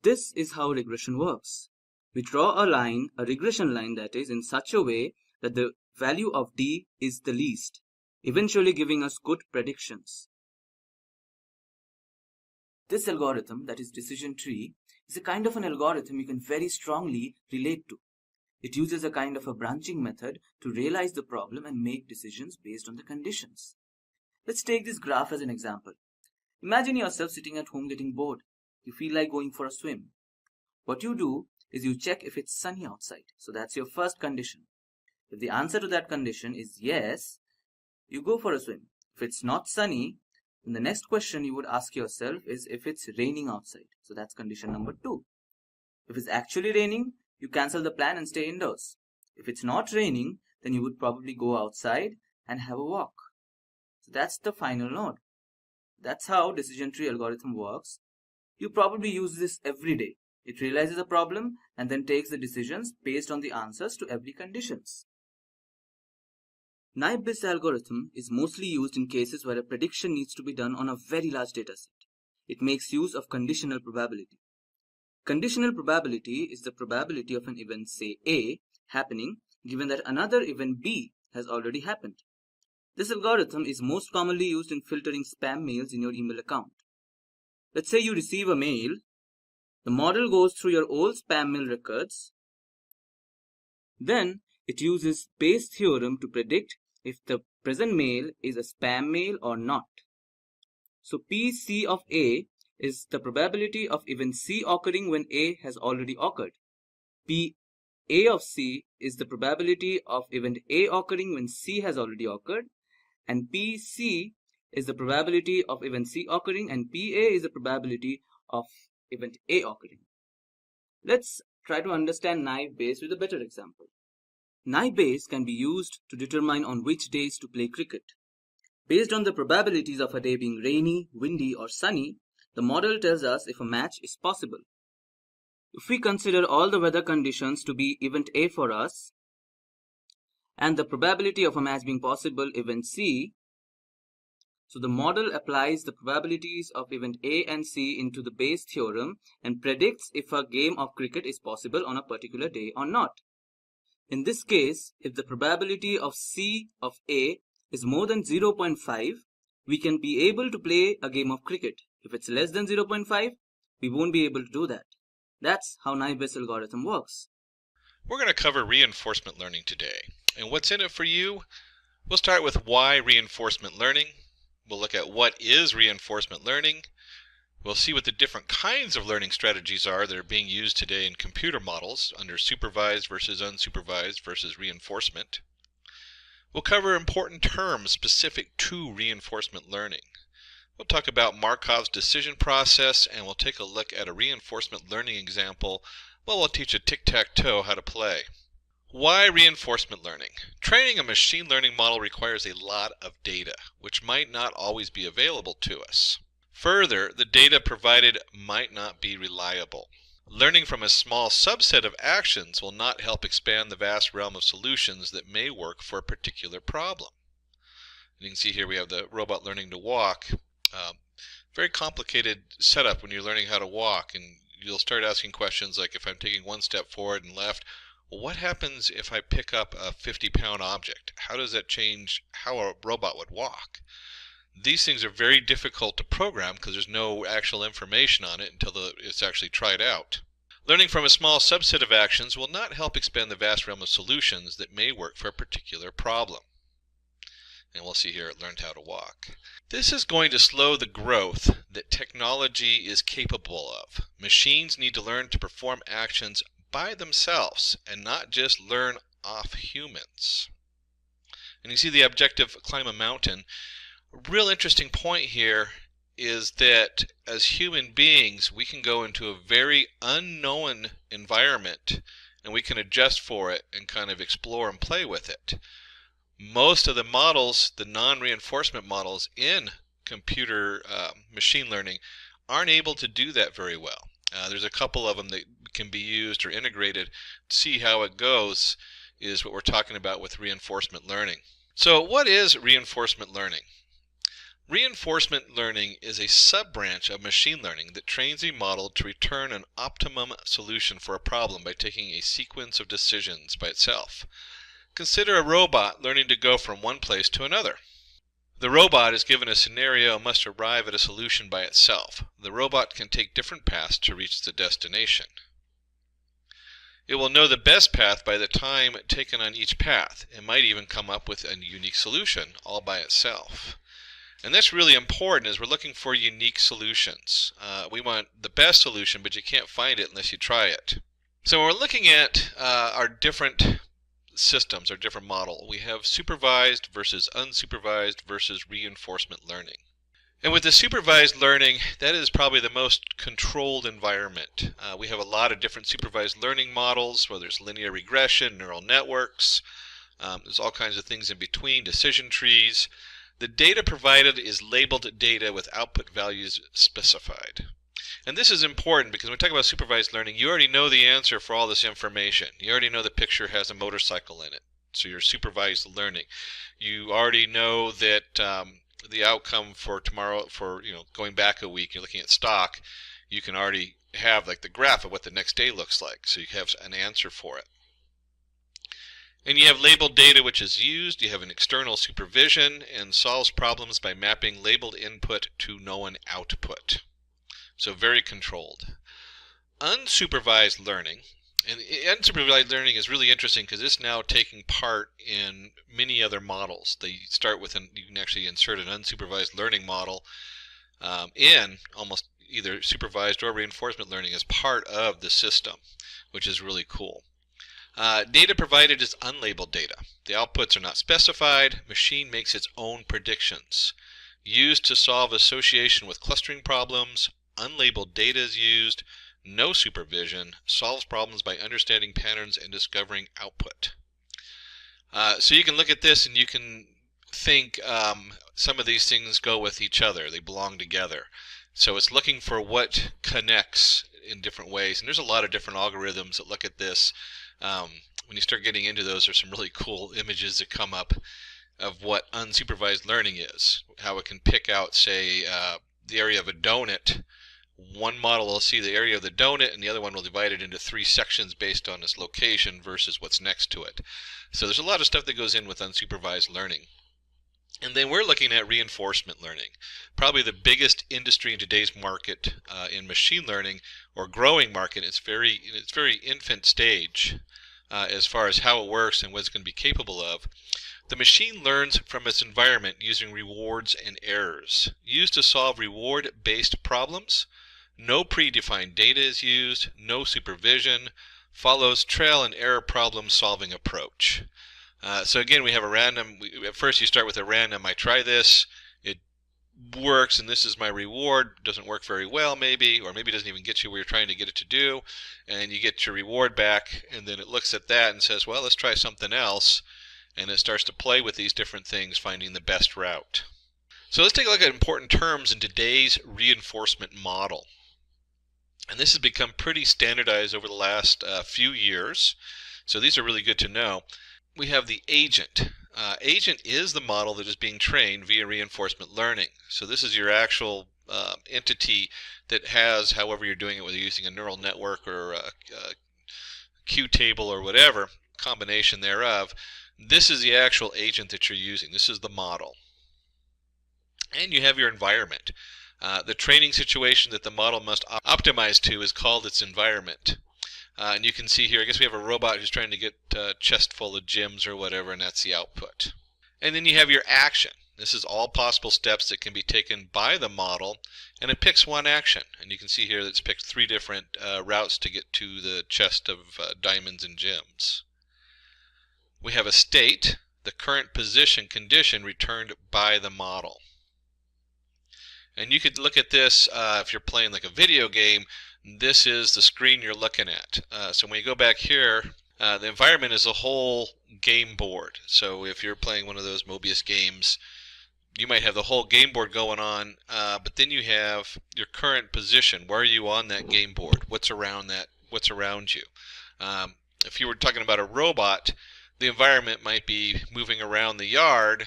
This is how regression works. We draw a line, a regression line that is, in such a way that the value of D is the least, eventually giving us good predictions. This algorithm, that is decision tree, is a kind of an algorithm you can very strongly relate to. It uses a kind of a branching method to realize the problem and make decisions based on the conditions. Let's take this graph as an example. Imagine yourself sitting at home getting bored. You feel like going for a swim. What you do is you check if it's sunny outside. So that's your first condition. If the answer to that condition is yes, you go for a swim. If it's not sunny, then the next question you would ask yourself is if it's raining outside. So that's condition number 2. If it's actually raining, you cancel the plan and stay indoors. If it's not raining, then you would probably go outside and have a walk. So that's the final node. That's how decision tree algorithm works. You probably use this every day. It realizes a problem and then takes the decisions based on the answers to every conditions. Naive-Bayes algorithm is mostly used in cases where a prediction needs to be done on a very large dataset. It makes use of conditional probability. Conditional probability is the probability of an event, say A, happening given that another event B has already happened. This algorithm is most commonly used in filtering spam mails in your email account. Let's say you receive a mail. The model goes through your old spam mail records. Then it uses Bayes' theorem to predict if the present mail is a spam mail or not. So PC of A is the probability of event C occurring when A has already occurred. PA of C is the probability of event A occurring when C has already occurred. And PC is the probability of event C occurring, and PA is the probability of event A occurring. Let's try to understand naive Bayes with a better example. Naive Bayes can be used to determine on which days to play cricket. Based on the probabilities of a day being rainy, windy, or sunny, the model tells us if a match is possible. If we consider all the weather conditions to be event A for us, and the probability of a match being possible event C, so the model applies the probabilities of event A and C into the Bayes theorem and predicts if a game of cricket is possible on a particular day or not. In this case, if the probability of C of A is more than 0.5, we can be able to play a game of cricket. If it's less than 0.5, we won't be able to do that. That's how naive Bayes algorithm works. We're going to cover reinforcement learning today. And what's in it for you? We'll start with why reinforcement learning. We'll look at what is reinforcement learning. We'll see what the different kinds of learning strategies are that are being used today in computer models under supervised versus unsupervised versus reinforcement. We'll cover important terms specific to reinforcement learning. We'll talk about Markov's decision process, and we'll take a look at a reinforcement learning example. Well, we'll teach a tic-tac-toe how to play. Why reinforcement learning? Training a machine learning model requires a lot of data, which might not always be available to us. Further, the data provided might not be reliable. Learning from a small subset of actions will not help expand the vast realm of solutions that may work for a particular problem. You can see here we have the robot learning to walk. Very complicated setup when you're learning how to walk, and you'll start asking questions like, if I'm taking one step forward and left, well, what happens if I pick up a 50-pound object? How does that change how a robot would walk? These things are very difficult to program because there's no actual information on it until it's actually tried out. Learning from a small subset of actions will not help expand the vast realm of solutions that may work for a particular problem. And we'll see here it learned how to walk. This is going to slow the growth that technology is capable of. Machines need to learn to perform actions by themselves and not just learn off humans. And you see the objective climb a mountain. A real interesting point here is that as human beings we can go into a very unknown environment and we can adjust for it and kind of explore and play with it. Most of the models, the non-reinforcement models in computer machine learning, aren't able to do that very well. There's a couple of them that can be used or integrated. To see how it goes is what we're talking about with reinforcement learning. So what is reinforcement learning? Reinforcement learning is a sub-branch of machine learning that trains a model to return an optimum solution for a problem by taking a sequence of decisions by itself. Consider a robot learning to go from one place to another. The robot is given a scenario and must arrive at a solution by itself. The robot can take different paths to reach the destination. It will know the best path by the time taken on each path. It might even come up with a unique solution all by itself. And that's really important as we're looking for unique solutions. We want the best solution, but you can't find it unless you try it. So when we're looking at our different systems, our different model, we have supervised versus unsupervised versus reinforcement learning. And with the supervised learning, that is probably the most controlled environment. We have a lot of different supervised learning models, whether it's linear regression, neural networks, there's all kinds of things in between, decision trees. The data provided is labeled data with output values specified. And this is important because when we talk about supervised learning, you already know the answer for all this information. You already know the picture has a motorcycle in it. So you're supervised learning. You already know that the outcome for tomorrow, for going back a week, you're looking at stock, you can already have like the graph of what the next day looks like, so you have an answer for it. And you have labeled data, which is used. You have an external supervision and solves problems by mapping labeled input to known output. So very controlled. Unsupervised learning. And unsupervised learning is really interesting because it's now taking part in many other models. They start with you can actually insert an unsupervised learning model in almost either supervised or reinforcement learning as part of the system, which is really cool. Data provided is unlabeled data. The outputs are not specified. Machine makes its own predictions. Used to solve association with clustering problems. Unlabeled data is used. No supervision. Solves problems by understanding patterns and discovering output. So you can look at this and you can think some of these things go with each other. They belong together. So it's looking for what connects in different ways. And there's a lot of different algorithms that look at this. When you start getting into those, there's some really cool images that come up of what unsupervised learning is. How it can pick out, say, the area of a donut. One model will see the area of the donut, and the other one will divide it into 3 sections based on its location versus what's next to it. So there's a lot of stuff that goes in with unsupervised learning. And then we're looking at reinforcement learning. Probably the biggest industry in today's market in machine learning, or growing market. It's very infant stage as far as how it works and what it's going to be capable of. The machine learns from its environment using rewards and errors. Used to solve reward-based problems. No predefined data is used. No supervision. Follows trial and error problem solving approach. So again, we have a random, at first you start with a random, I try this, it works, and this is my reward. Doesn't work very well maybe, or maybe it doesn't even get you where you're trying to get it to do, and you get your reward back, and then it looks at that and says, well, let's try something else, and it starts to play with these different things, finding the best route. So let's take a look at important terms in today's reinforcement model. And this has become pretty standardized over the last few years, so these are really good to know. We have the agent. Agent is the model that is being trained via reinforcement learning. So this is your actual entity that has, however you're doing it, whether you're using a neural network or a Q table or whatever, combination thereof. This is the actual agent that you're using. This is the model. And you have your environment. The training situation that the model must optimize to is called its environment. And you can see here, I guess we have a robot who's trying to get a chest full of gems or whatever, and that's the output. And then you have your action. This is all possible steps that can be taken by the model, and it picks one action. And you can see here that it's picked 3 different routes to get to the chest of diamonds and gems. We have a state, the current position condition returned by the model. And you could look at this if you're playing like a video game. This is the screen you're looking at. So when you go back here, the environment is a whole game board. So if you're playing one of those Mobius games, you might have the whole game board going on, but then you have your current position. Where are you on that game board? What's around that? What's around you? If you were talking about a robot, the environment might be moving around the yard,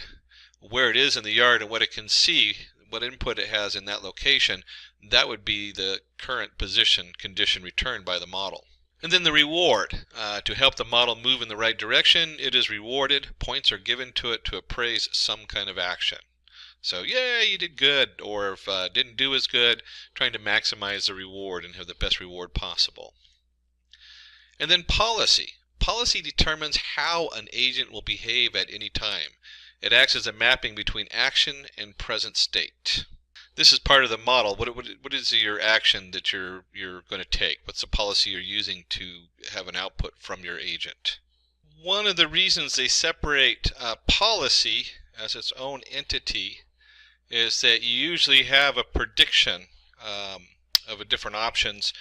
where it is in the yard and what it can see, what input it has in that location. That would be the current position condition returned by the model. And then the reward. To help the model move in the right direction, it is rewarded. Points are given to it to appraise some kind of action. So, yeah, you did good, or if didn't do as good, trying to maximize the reward and have the best reward possible. And then policy. Policy determines how an agent will behave at any time. It acts as a mapping between action and present state. This is part of the model. What is your action that you're going to take? What's the policy you're using to have an output from your agent? One of the reasons they separate policy as its own entity is that you usually have a prediction of different options,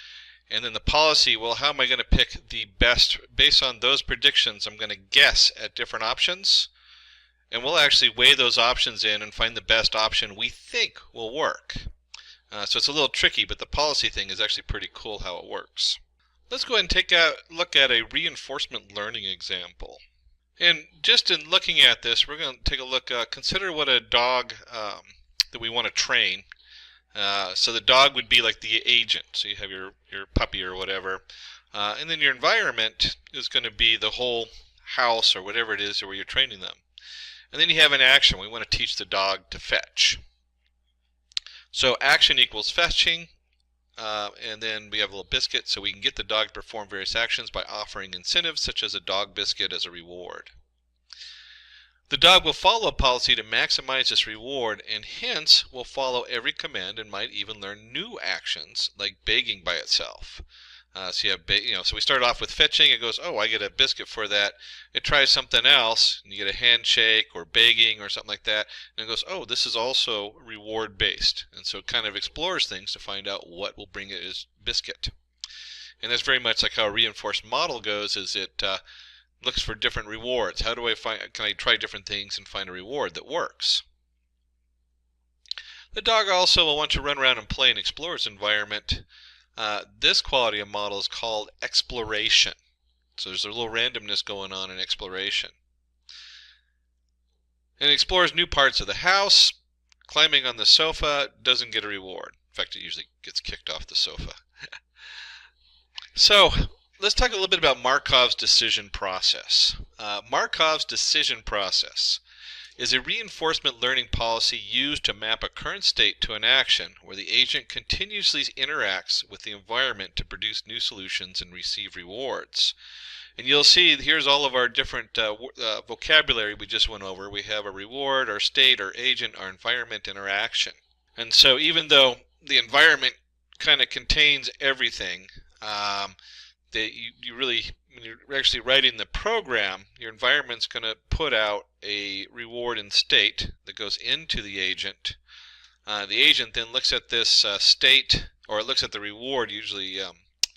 and then the policy, well, how am I going to pick the best? Based on those predictions, I'm going to guess at different options. And we'll actually weigh those options in and find the best option we think will work. So it's a little tricky, but the policy thing is actually pretty cool how it works. Let's go ahead and take a look at a reinforcement learning example. And just in looking at this, we're going to take a look, consider what a dog that we want to train. So the dog would be like the agent. So you have your puppy or whatever. And then your environment is going to be the whole house or whatever it is where you're training them. And then you have an action. We want to teach the dog to fetch. So action equals fetching. And then we have a little biscuit, so we can get the dog to perform various actions by offering incentives such as a dog biscuit as a reward. The dog will follow a policy to maximize this reward, and hence will follow every command and might even learn new actions like begging by itself. So you have, so we start off with fetching. It goes, oh, I get a biscuit for that. It tries something else, and you get a handshake or begging or something like that, and it goes, oh, this is also reward based, and so it kind of explores things to find out what will bring it as biscuit. And that's very much like how a reinforced model goes. Is it looks for different rewards. How do I find? Can I try different things and find a reward that works? The dog also will want to run around and play and explore its environment. This quality of model is called exploration. So there's a little randomness going on in exploration. And it explores new parts of the house. Climbing on the sofa doesn't get a reward. In fact, it usually gets kicked off the sofa. So let's talk a little bit about Markov's decision process. Markov's decision process is a reinforcement learning policy used to map a current state to an action where the agent continuously interacts with the environment to produce new solutions and receive rewards. And you'll see here's all of our different vocabulary we just went over. We have a reward, our state, our agent, our environment, and our action. And so even though the environment kind of contains everything, that you really, when you're actually writing the program, your environment's going to put out a reward and state that goes into the agent. The agent then looks at this state, or it looks at the reward usually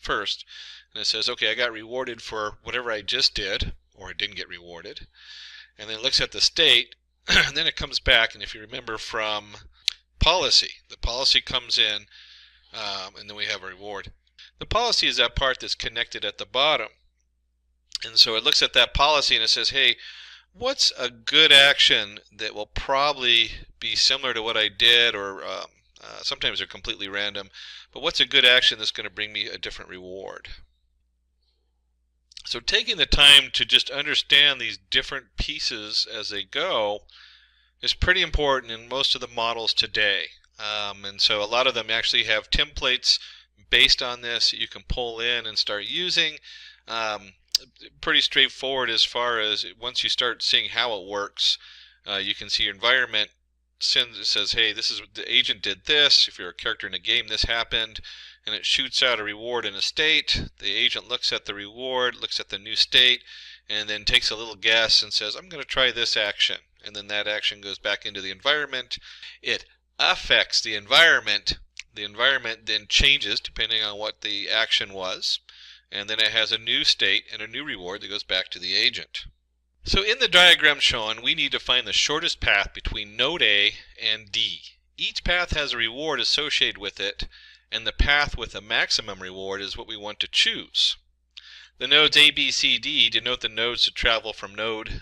first, and it says, okay, I got rewarded for whatever I just did, or I didn't get rewarded. And then it looks at the state, and then it comes back, and if you remember from policy, the policy comes in, and then we have a reward. The policy is that part that's connected at the bottom. And so it looks at that policy and it says, hey, what's a good action that will probably be similar to what I did, or sometimes they're completely random, but what's a good action that's going to bring me a different reward? So taking the time to just understand these different pieces as they go is pretty important in most of the models today. And so a lot of them actually have templates based on this that you can pull in and start using. Pretty straightforward as far as once you start seeing how it works, you can see your environment says, hey, this is the agent did this. If you're a character in a game, this happened, and it shoots out a reward in a state. The agent looks at the reward, looks at the new state, and then takes a little guess and says, I'm going to try this action. And then that action goes back into the environment. It affects the environment. The environment then changes depending on what the action was, and then it has a new state and a new reward that goes back to the agent. So in the diagram shown, we need to find the shortest path between node A and D. Each path has a reward associated with it, and the path with a maximum reward is what we want to choose. The nodes A, B, C, D denote the nodes to travel from node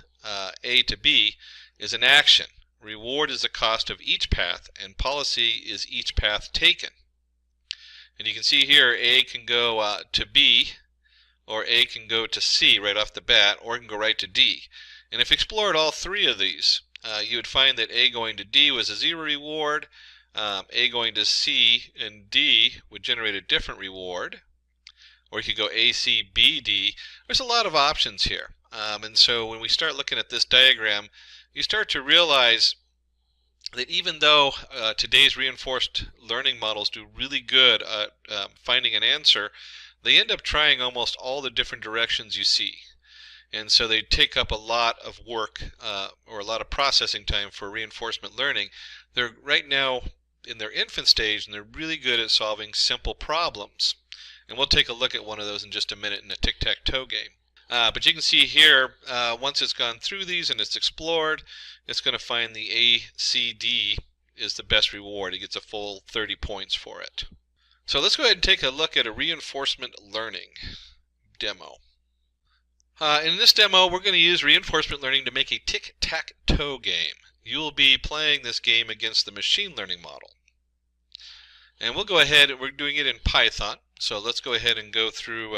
A to B is an action. Reward is the cost of each path, and policy is each path taken. And you can see here A can go to B, or A can go to C right off the bat, or it can go right to D. And if you explored all three of these, you would find that A going to D was a 0 reward, A going to C and D would generate a different reward, or you could go A, C, B, D. There's a lot of options here. And so when we start looking at this diagram, you start to realize that even though today's reinforced learning models do really good at finding an answer, they end up trying almost all the different directions you see. And so they take up a lot of work or a lot of processing time for reinforcement learning. They're right now in their infant stage, and they're really good at solving simple problems. And we'll take a look at one of those in just a minute in a tic-tac-toe game. But you can see here, once it's gone through these and it's explored, it's going to find the A, C, D is the best reward. It gets a full 30 points for it. So let's go ahead and take a look at a reinforcement learning demo. In this demo, we're going to use reinforcement learning to make a tic-tac-toe game. You will be playing this game against the machine learning model. And we'll go ahead, we're doing it in Python. So let's go ahead and go through,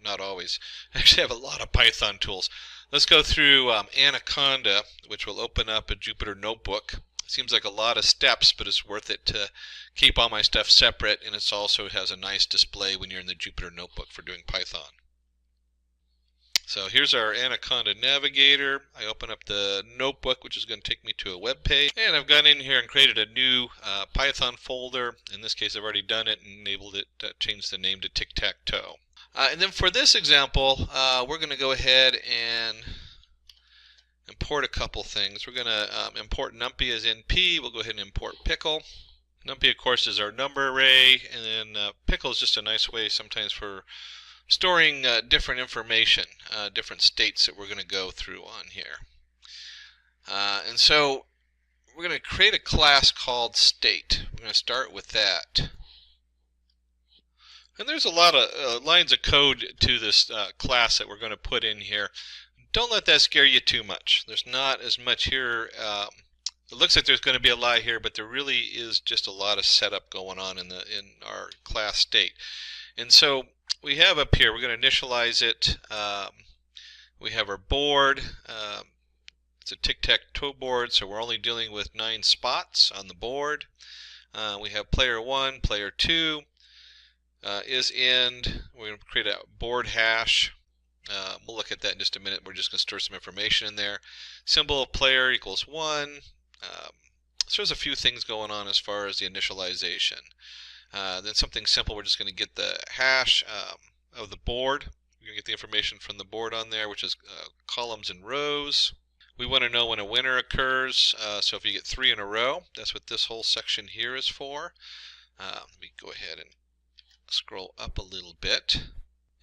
not always, I actually have a lot of Python tools. Let's go through Anaconda, which will open up a Jupyter notebook. Seems like a lot of steps, but it's worth it to keep all my stuff separate, and it also has a nice display when you're in the Jupyter notebook for doing Python. So here's our Anaconda navigator. I open up the notebook, which is going to take me to a web page, and I've gone in here and created a new Python folder. In this case, I've already done it and enabled it to change the name to tic-tac-toe. And then for this example, we're going to go ahead and import a couple things. We're going to import numpy as np. We'll go ahead and import pickle. Numpy, of course, is our number array, and then pickle is just a nice way sometimes for storing different information, different states that we're going to go through on here. And so we're going to create a class called state. We're going to start with that. And there's a lot of lines of code to this class that we're going to put in here. Don't let that scare you too much. There's not as much here. It looks like there's going to be a lot here, but there really is just a lot of setup going on in our class state. And so we have up here, we're going to initialize it. We have our board. It's a tic-tac-toe board, so we're only dealing with 9 spots on the board. We have player 1, player 2 is end. We're going to create a board hash. We'll look at that in just a minute. We're just going to store some information in there. Symbol of player equals 1. So there's a few things going on as far as the initialization. Then something simple, we're just going to get the hash of the board. We're going to get the information from the board on there, which is columns and rows. We want to know when a winner occurs, so if you get 3 in a row, that's what this whole section here is for. Let me go ahead and scroll up a little bit.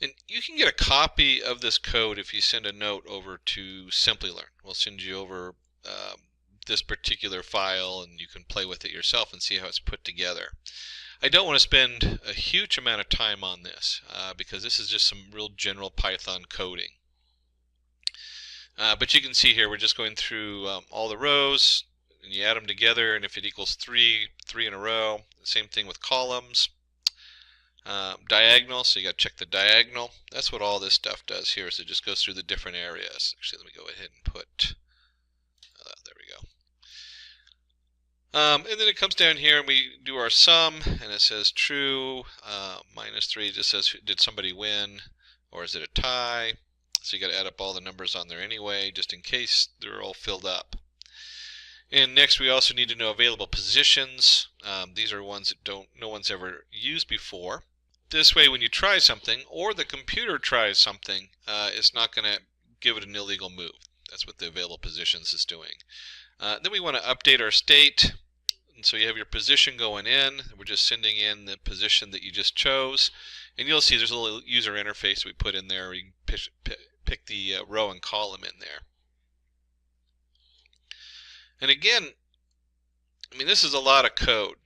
And you can get a copy of this code if you send a note over to Simplilearn. We'll send you over this particular file, and you can play with it yourself and see how it's put together. I don't want to spend a huge amount of time on this because this is just some real general Python coding. But you can see here we're just going through all the rows, and you add them together, and if it equals 3 in a row, same thing with columns. Diagonal, so you got to check the diagonal. That's what all this stuff does here, is it just goes through the different areas. Actually, let me go ahead and put, there we go. And then it comes down here and we do our sum, and it says true, -3 just says did somebody win, or is it a tie? So you got to add up all the numbers on there anyway, just in case they're all filled up. And next we also need to know available positions. These are ones that no one's ever used before. This way when you try something, or the computer tries something, it's not going to give it an illegal move. That's what the available positions is doing. Then we want to update our state. And so you have your position going in. We're just sending in the position that you just chose. And you'll see there's a little user interface we put in there. You can pick the row and column in there. And again, I mean, this is a lot of code.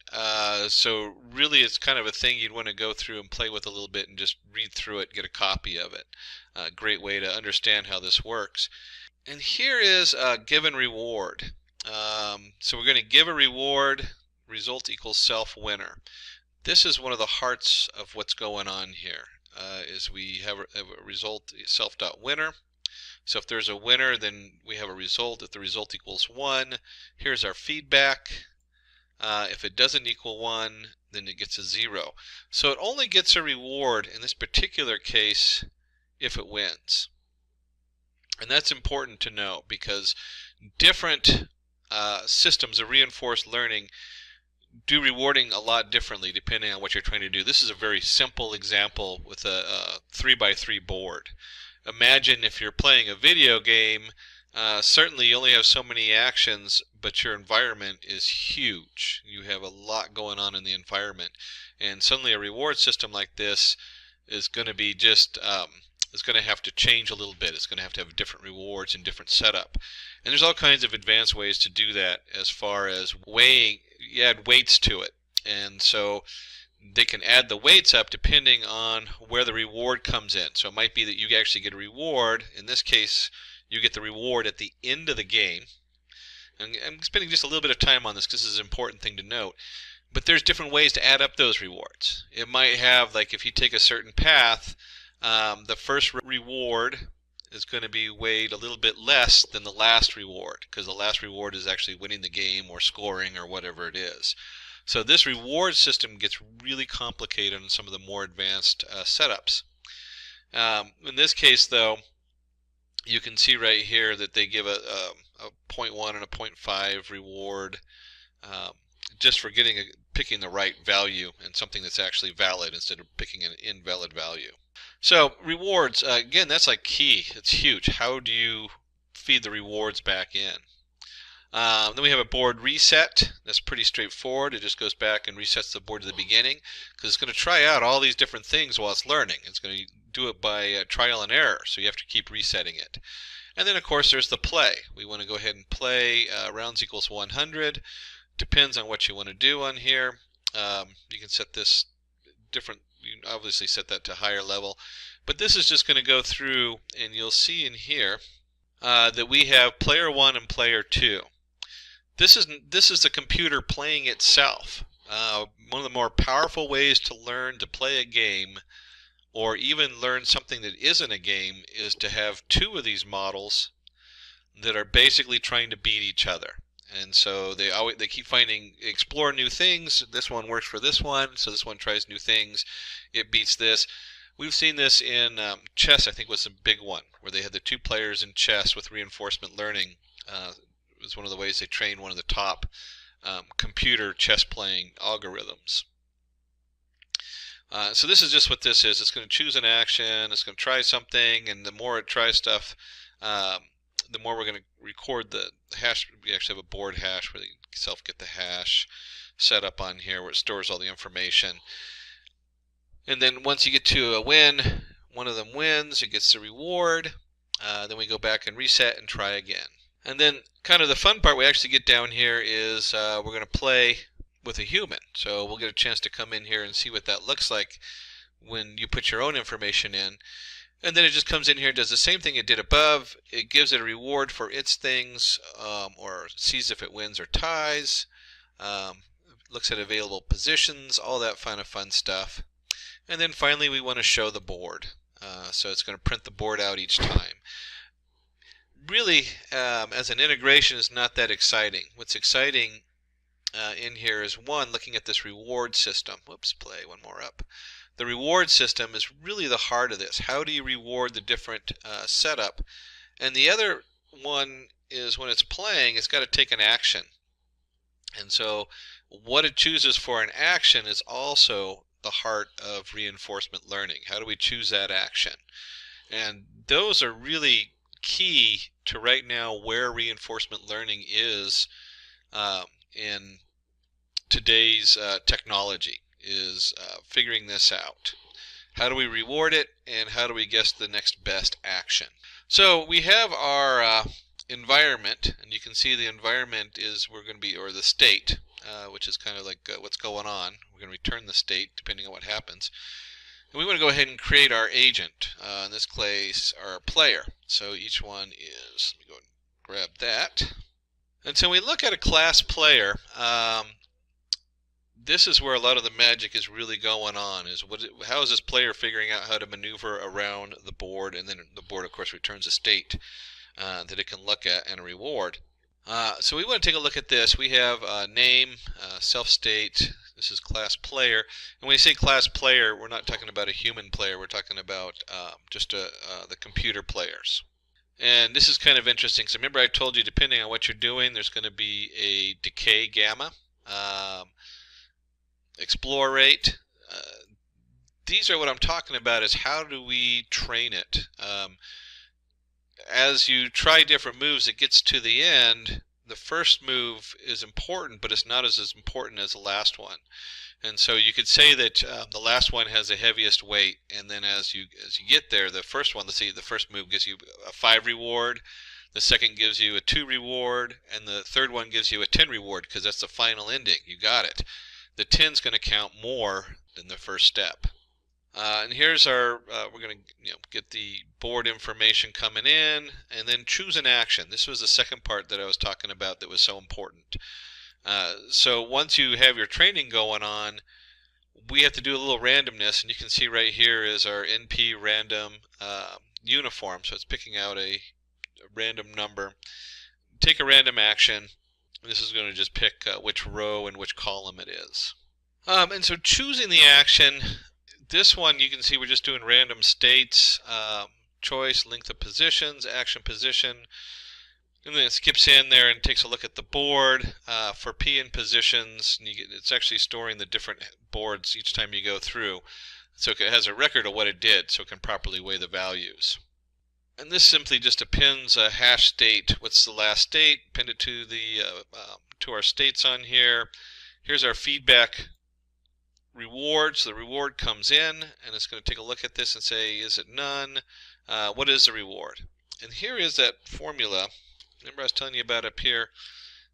So really it's kind of a thing you'd want to go through and play with a little bit and just read through it, get a copy of it. A great way to understand how this works. And here is a given reward. So we're going to give a reward, result equals self winner. This is one of the hearts of what's going on here, is we have a result self.winner. So if there's a winner, then we have a result. If the result equals 1, here's our feedback. If it doesn't equal 1, then it gets a 0. So it only gets a reward in this particular case if it wins. And that's important to know because different systems of reinforced learning do rewarding a lot differently depending on what you're trying to do. This is a very simple example with a 3x3 board. Imagine if you're playing a video game, certainly you only have so many actions, but your environment is huge. You have a lot going on in the environment. And suddenly a reward system like this is going to be just, it's going to have to change a little bit. It's going to have different rewards and different setup. And there's all kinds of advanced ways to do that as far as weighing, you add weights to it. And so they can add the weights up depending on where the reward comes in. So it might be that you actually get a reward. In this case, you get the reward at the end of the game. And I'm spending just a little bit of time on this because this is an important thing to note. But there's different ways to add up those rewards. It might have, like if you take a certain path, the first reward is going to be weighed a little bit less than the last reward, because the last reward is actually winning the game or scoring or whatever it is. So this reward system gets really complicated in some of the more advanced setups. In this case, though, you can see right here that they give a 0.1 and a 0.5 reward just for picking the right value and something that's actually valid instead of picking an invalid value. So rewards, again, that's like key. It's huge. How do you feed the rewards back in? Then we have a board reset. That's pretty straightforward. It just goes back and resets the board to the beginning, because it's going to try out all these different things while it's learning. It's going to do it by trial and error, so you have to keep resetting it. And then, of course, there's the play. We want to go ahead and play rounds equals 100. Depends on what you want to do on here. You can set this different. You can obviously set that to higher level. But this is just going to go through, and you'll see in here that we have player 1 and player 2. This is the computer playing itself. One of the more powerful ways to learn to play a game, or even learn something that isn't a game, is to have two of these models that are basically trying to beat each other. And so they keep explore new things. This one works for this one, so this one tries new things. It beats this. We've seen this in chess. I think was a big one where they had the two players in chess with reinforcement learning. It was one of the ways they trained one of the top computer chess playing algorithms. So this is just what this is. It's going to choose an action. It's going to try something, and the more it tries stuff, the more we're going to record the hash. We actually have a board hash where you self get the hash set up on here where it stores all the information. And then once you get to a win, one of them wins, it gets the reward. Then we go back and reset and try again. And then kind of the fun part we actually get down here is we're going to play with a human. So we'll get a chance to come in here and see what that looks like when you put your own information in. And then it just comes in here and does the same thing it did above. It gives it a reward for its things, or sees if it wins or ties, looks at available positions, all that kind of fun stuff. And then finally we want to show the board. So it's going to print the board out each time. Really, as an integration, is not that exciting. What's exciting in here is, one, looking at this reward system. Whoops, play one more up. The reward system is really the heart of this. How do you reward the different setup? And the other one is when it's playing, it's got to take an action. And so what it chooses for an action is also the heart of reinforcement learning. How do we choose that action? And those are really key to right now where reinforcement learning is in today's technology, is figuring this out. How do we reward it, and how do we guess the next best action? So we have our environment, and you can see the environment is or the state, which is kind of like what's going on. We're going to return the state depending on what happens. And we want to go ahead and create our agent, in this case our player. So each one is, let me go and grab that. And so we look at a class player. This is where a lot of the magic is really going on, is how is this player figuring out how to maneuver around the board, and then the board of course returns a state that it can look at and a reward. So we want to take a look at this. We have name, self-state. This is class player. And when we say class player, we're not talking about a human player. We're talking about just the computer players. And this is kind of interesting. So remember I told you, depending on what you're doing, there's going to be a decay gamma, explore rate. These are what I'm talking about, is how do we train it? As you try different moves, it gets to the end. The first move is important, but it's not as important as the last one. And so you could say that the last one has the heaviest weight, and then as you get there, the first one, let's see, the first move gives you a 5 reward, the second gives you a 2 reward, and the third one gives you a 10 reward, because that's the final ending. You got it. The 10's going to count more than the first step. And here's our, we're going to get the board information coming in, and then choose an action. This was the second part that I was talking about that was so important. So once you have your training going on, we have to do a little randomness, and you can see right here is our NP random uniform. So it's picking out a random number. Take a random action. This is going to just pick which row and which column it is. And so choosing the action, this one you can see we're just doing random states, choice, length of positions, action position. And then it skips in there and takes a look at the board for P in positions. And it's actually storing the different boards each time you go through. So it has a record of what it did, so it can properly weigh the values. And this simply just appends a hash state. What's the last state? Append it to the to our states on here. Here's our feedback reward. So the reward comes in, and it's going to take a look at this and say, is it none? What is the reward? And here is that formula. Remember I was telling you about up here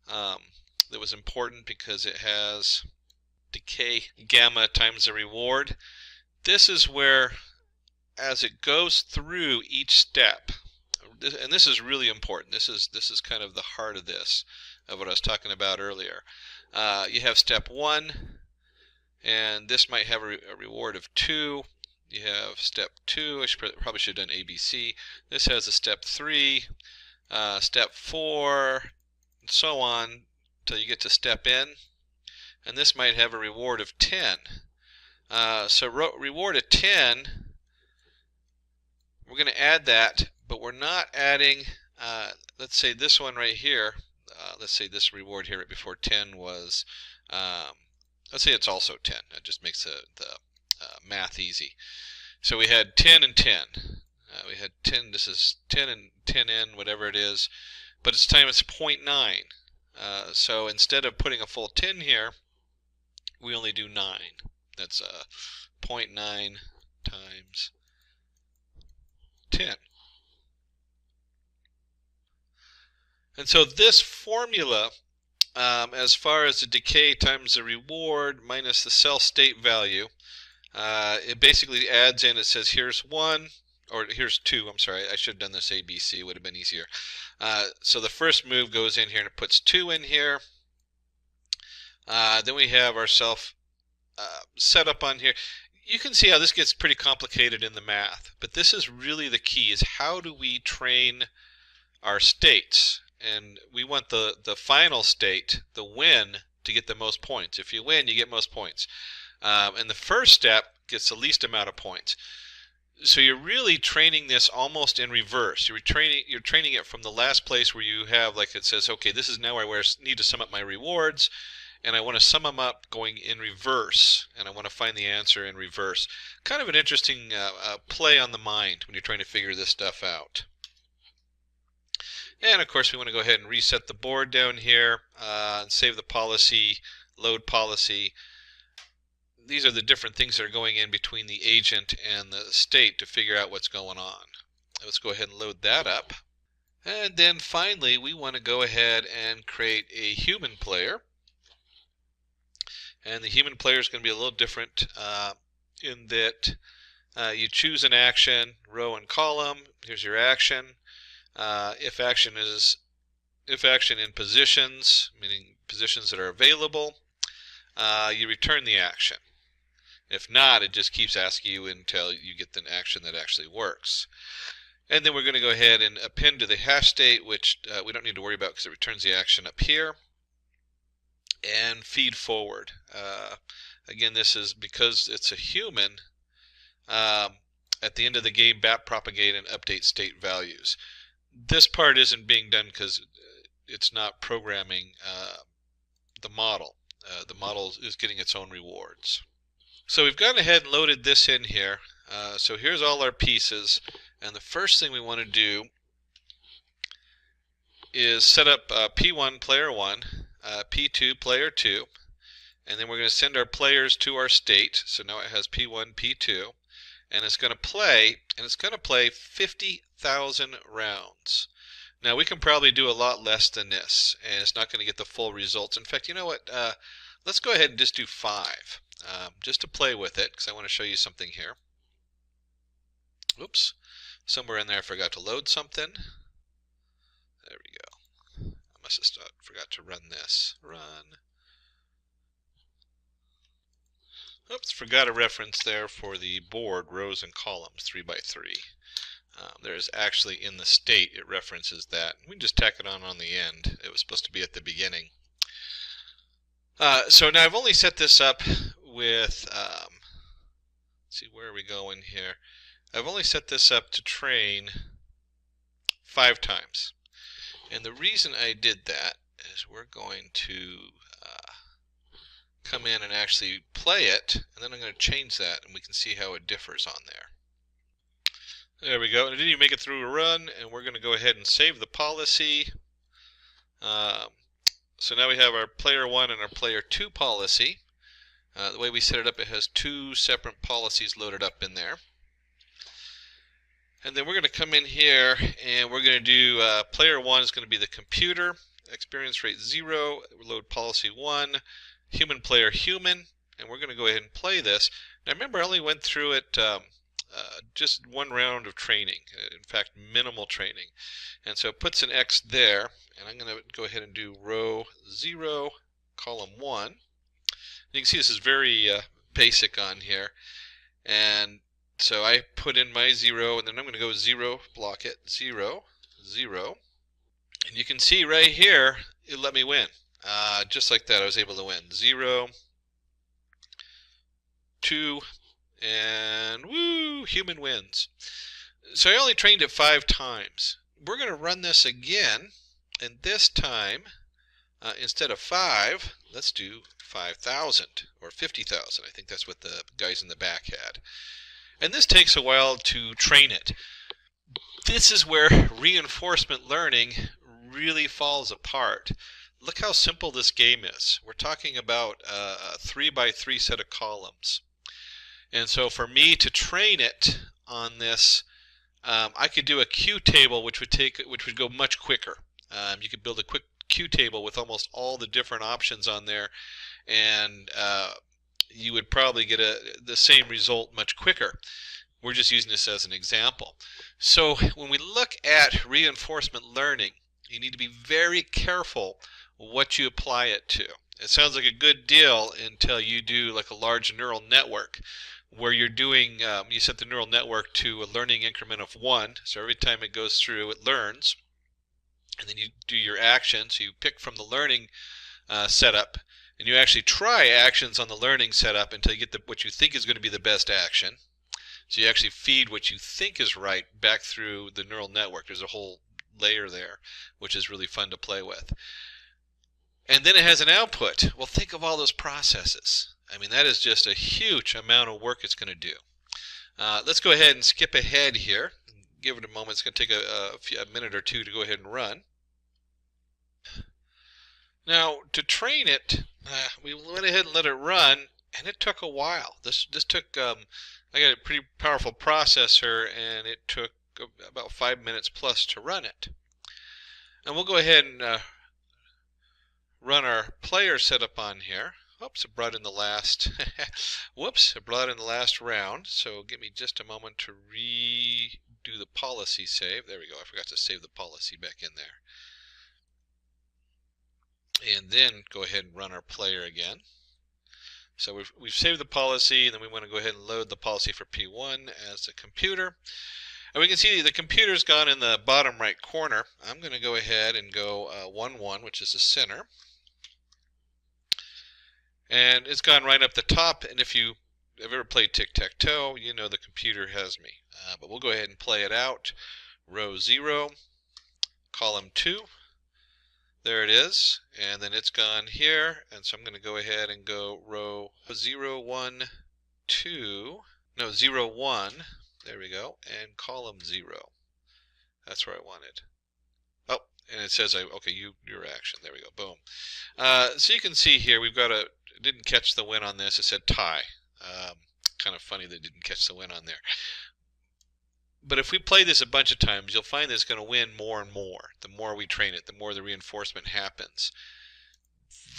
that was important because it has decay gamma times the reward. This is where, as it goes through each step, and this is really important. This is kind of the heart of this, of what I was talking about earlier. You have step 1, and this might have a reward of 2. You have step 2. I probably should have done ABC. This has a step 3. Step 4, and so on until you get to step N, and this might have a reward of 10. So reward of 10, we're going to add that, but we're not adding, let's say this one right here, let's say this reward here right before 10 was, let's say it's also 10. That just makes the math easy. So we had 10 and 10. We had 10, this is 10 and 10n, whatever it is, but it's 0.9. So instead of putting a full 10 here, we only do 9. That's 0.9 times 10. And so this formula, as far as the decay times the reward minus the cell state value, it basically adds in, it says here's 1, or here's 2, I'm sorry, I should have done this ABC, it would have been easier. So the first move goes in here and it puts 2 in here. Then we have our self setup on here. You can see how this gets pretty complicated in the math, but this is really the key, is how do we train our states? And we want the final state, the win, to get the most points. If you win, you get most points. And the first step gets the least amount of points. So you're really training this almost in reverse. You're training it from the last place where you have, like it says, okay, this is now where I need to sum up my rewards, and I want to sum them up going in reverse, and I want to find the answer in reverse. Kind of an interesting play on the mind when you're trying to figure this stuff out. And of course we want to go ahead and reset the board down here and save the policy, load policy. These are the different things that are going in between the agent and the state to figure out what's going on. Let's go ahead and load that up. And then finally we want to go ahead and create a human player. And the human player is going to be a little different in that you choose an action, row and column. Here's your action. If action in positions, meaning positions that are available, you return the action. If not, it just keeps asking you until you get an action that actually works. And then we're going to go ahead and append to the hash state, which we don't need to worry about because it returns the action up here, and feed forward. Again, this is because it's a human. At the end of the game, backpropagate and update state values. This part isn't being done because it's not programming the model. The model is getting its own rewards. So we've gone ahead and loaded this in here. So here's all our pieces, and the first thing we want to do is set up P1 player 1, P2 player 2, and then we're going to send our players to our state. So now it has P1, P2, and it's going to play, 50,000 rounds. Now we can probably do a lot less than this, and it's not going to get the full results. In fact, you know what? Let's go ahead and just do 5, just to play with it, because I want to show you something here. Oops, somewhere in there I forgot to load something. There we go. must have forgot to run this. Run. Oops, forgot a reference there for the board, rows and columns, 3 by 3. There's actually in the state, it references that. We can just tack it on the end. It was supposed to be at the beginning. So now I've only set this up with, let's see, where are we going here? I've only set this up to train 5 times. And the reason I did that is we're going to come in and actually play it, and then I'm going to change that, and we can see how it differs on there. There we go. And it didn't even make it through a run, and we're going to go ahead and save the policy. So now we have our player 1 and our player 2 policy. The way we set it up, it has 2 separate policies loaded up in there. And then we're going to come in here and we're going to do player 1 is going to be the computer, experience rate 0, load policy 1, human player human, and we're going to go ahead and play this. Now remember, I only went through it just 1 round of training, in fact minimal training. And so it puts an X there, and I'm going to go ahead and do row 0, column 1. And you can see this is very basic on here. And so I put in my 0, and then I'm going to go 0, block it, 0, 0. And you can see right here, it let me win. Just like that, I was able to win. 0, 2, and woo, human wins. So I only trained it 5 times. We're going to run this again, and this time, instead of 5, let's do 5,000 or 50,000. I think that's what the guys in the back had. And this takes a while to train it. This is where reinforcement learning really falls apart. Look how simple this game is. We're talking about a 3 by 3 set of columns. And so for me to train it on this, I could do a Q table which would go much quicker. You could build a quick Q table with almost all the different options on there, and you would probably get the same result much quicker. We're just using this as an example. So when we look at reinforcement learning, you need to be very careful what you apply it to. It sounds like a good deal until you do like a large neural network where you're doing, you set the neural network to a learning increment of 1, so every time it goes through it learns, and then you do your actions. So you pick from the learning setup, and you actually try actions on the learning setup until you get what you think is going to be the best action. So you actually feed what you think is right back through the neural network. There's a whole layer there, which is really fun to play with. And then it has an output. Well, think of all those processes. I mean, that is just a huge amount of work it's going to do. Let's go ahead and skip ahead here. Give it a moment. It's going to take a minute or two to go ahead and run. Now, to train it, we went ahead and let it run, and it took a while. This took, I got a pretty powerful processor, and it took about 5 minutes plus to run it. And we'll go ahead and run our player setup on here. Oops, it brought in the last, whoops, it brought in the last round. So give me just a moment to redo the policy save. There we go. I forgot to save the policy back in there. And then go ahead and run our player again. So we've saved the policy, and then we want to go ahead and load the policy for P1 as a computer. And we can see the computer's gone in the bottom right corner. I'm going to go ahead and go 1, 1, which is the center. And it's gone right up the top, and if you have ever played tic-tac-toe, you know the computer has me. But we'll go ahead and play it out. Row 0, column 2. There it is, and then it's gone here, and so I'm going to go ahead and go row 0, 1, 2, no, 0, 1, there we go, and column 0. That's where I wanted. Oh, and it says, okay, your action, there we go, boom. So you can see here, we've got didn't catch the win on this, it said tie. Kind of funny that it didn't catch the win on there. But if we play this a bunch of times, you'll find that it's going to win more and more. The more we train it, the more the reinforcement happens.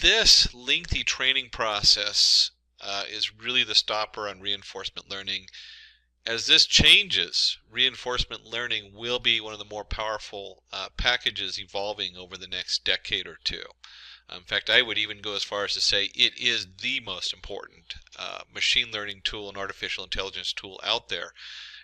This lengthy training process is really the stopper on reinforcement learning. As this changes, reinforcement learning will be one of the more powerful packages evolving over the next decade or two. In fact, I would even go as far as to say it is the most important machine learning tool and artificial intelligence tool out there,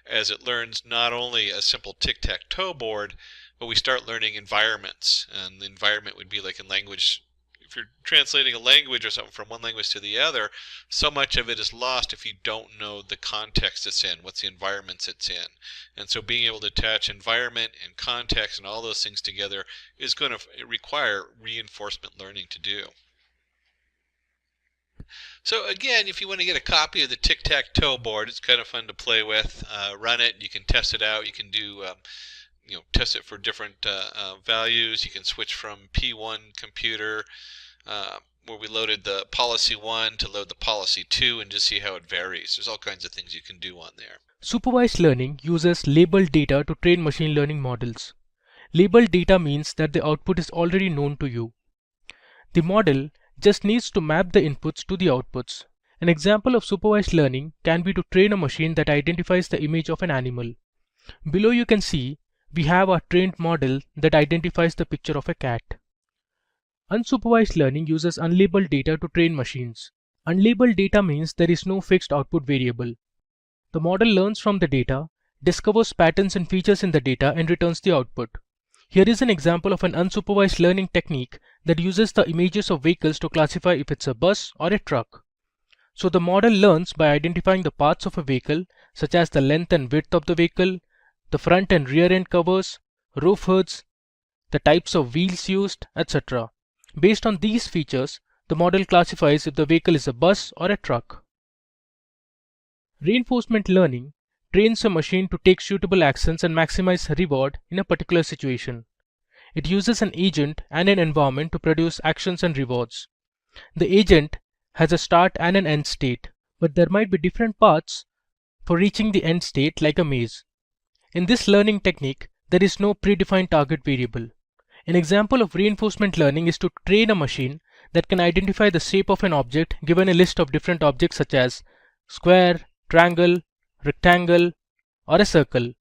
as it learns not only a simple tic-tac-toe board, but we start learning environments. And the environment would be like in language. If you're translating a language or something from one language to the other, so much of it is lost if you don't know the context it's in, what's the environments it's in. And so being able to attach environment and context and all those things together is going to require reinforcement learning to do. So again, if you want to get a copy of the tic-tac-toe board, it's kind of fun to play with. Run it, you can test it out, you can do test it for different values. You can switch from P1 computer where we loaded the policy 1 to load the policy 2 and just see how it varies. There's all kinds of things you can do on there. Supervised learning uses labeled data to train machine learning models. Labeled data means that the output is already known to you. The model just needs to map the inputs to the outputs. An example of supervised learning can be to train a machine that identifies the image of an animal. Below you can see we have a trained model that identifies the picture of a cat. Unsupervised learning uses unlabeled data to train machines. Unlabeled data means there is no fixed output variable. The model learns from the data, discovers patterns and features in the data, and returns the output. Here is an example of an unsupervised learning technique that uses the images of vehicles to classify if it's a bus or a truck. So the model learns by identifying the parts of a vehicle, such as the length and width of the vehicle, the front and rear end covers, roof hoods, the types of wheels used, etc. Based on these features, the model classifies if the vehicle is a bus or a truck. Reinforcement learning trains a machine to take suitable actions and maximize reward in a particular situation. It uses an agent and an environment to produce actions and rewards. The agent has a start and an end state, but there might be different paths for reaching the end state, like a maze. In this learning technique, there is no predefined target variable. An example of reinforcement learning is to train a machine that can identify the shape of an object given a list of different objects such as square, triangle, rectangle, or a circle.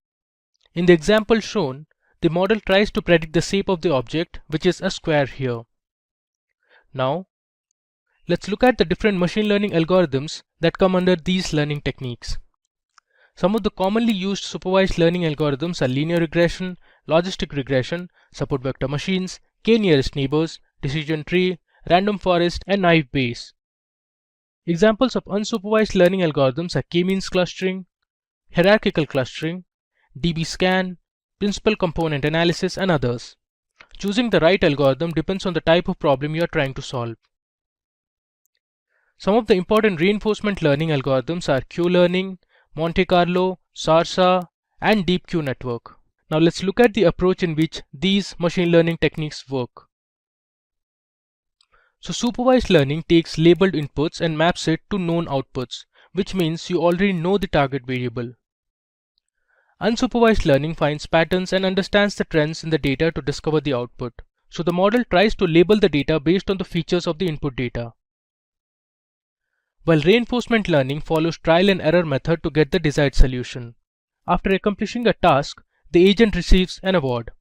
In the example shown, the model tries to predict the shape of the object, which is a square here. Now, let's look at the different machine learning algorithms that come under these learning techniques. Some of the commonly used supervised learning algorithms are linear regression, logistic regression, support vector machines, k-nearest neighbors, decision tree, random forest, and naive Bayes. Examples of unsupervised learning algorithms are k-means clustering, hierarchical clustering, db-scan, principal component analysis, and others. Choosing the right algorithm depends on the type of problem you are trying to solve. Some of the important reinforcement learning algorithms are Q-learning, Monte Carlo, SARSA, and Deep Q network. Now let's look at the approach in which these machine learning techniques work. So supervised learning takes labeled inputs and maps it to known outputs, which means you already know the target variable. Unsupervised learning finds patterns and understands the trends in the data to discover the output. So the model tries to label the data based on the features of the input data. While reinforcement learning follows trial and error method to get the desired solution. After accomplishing a task, the agent receives an award.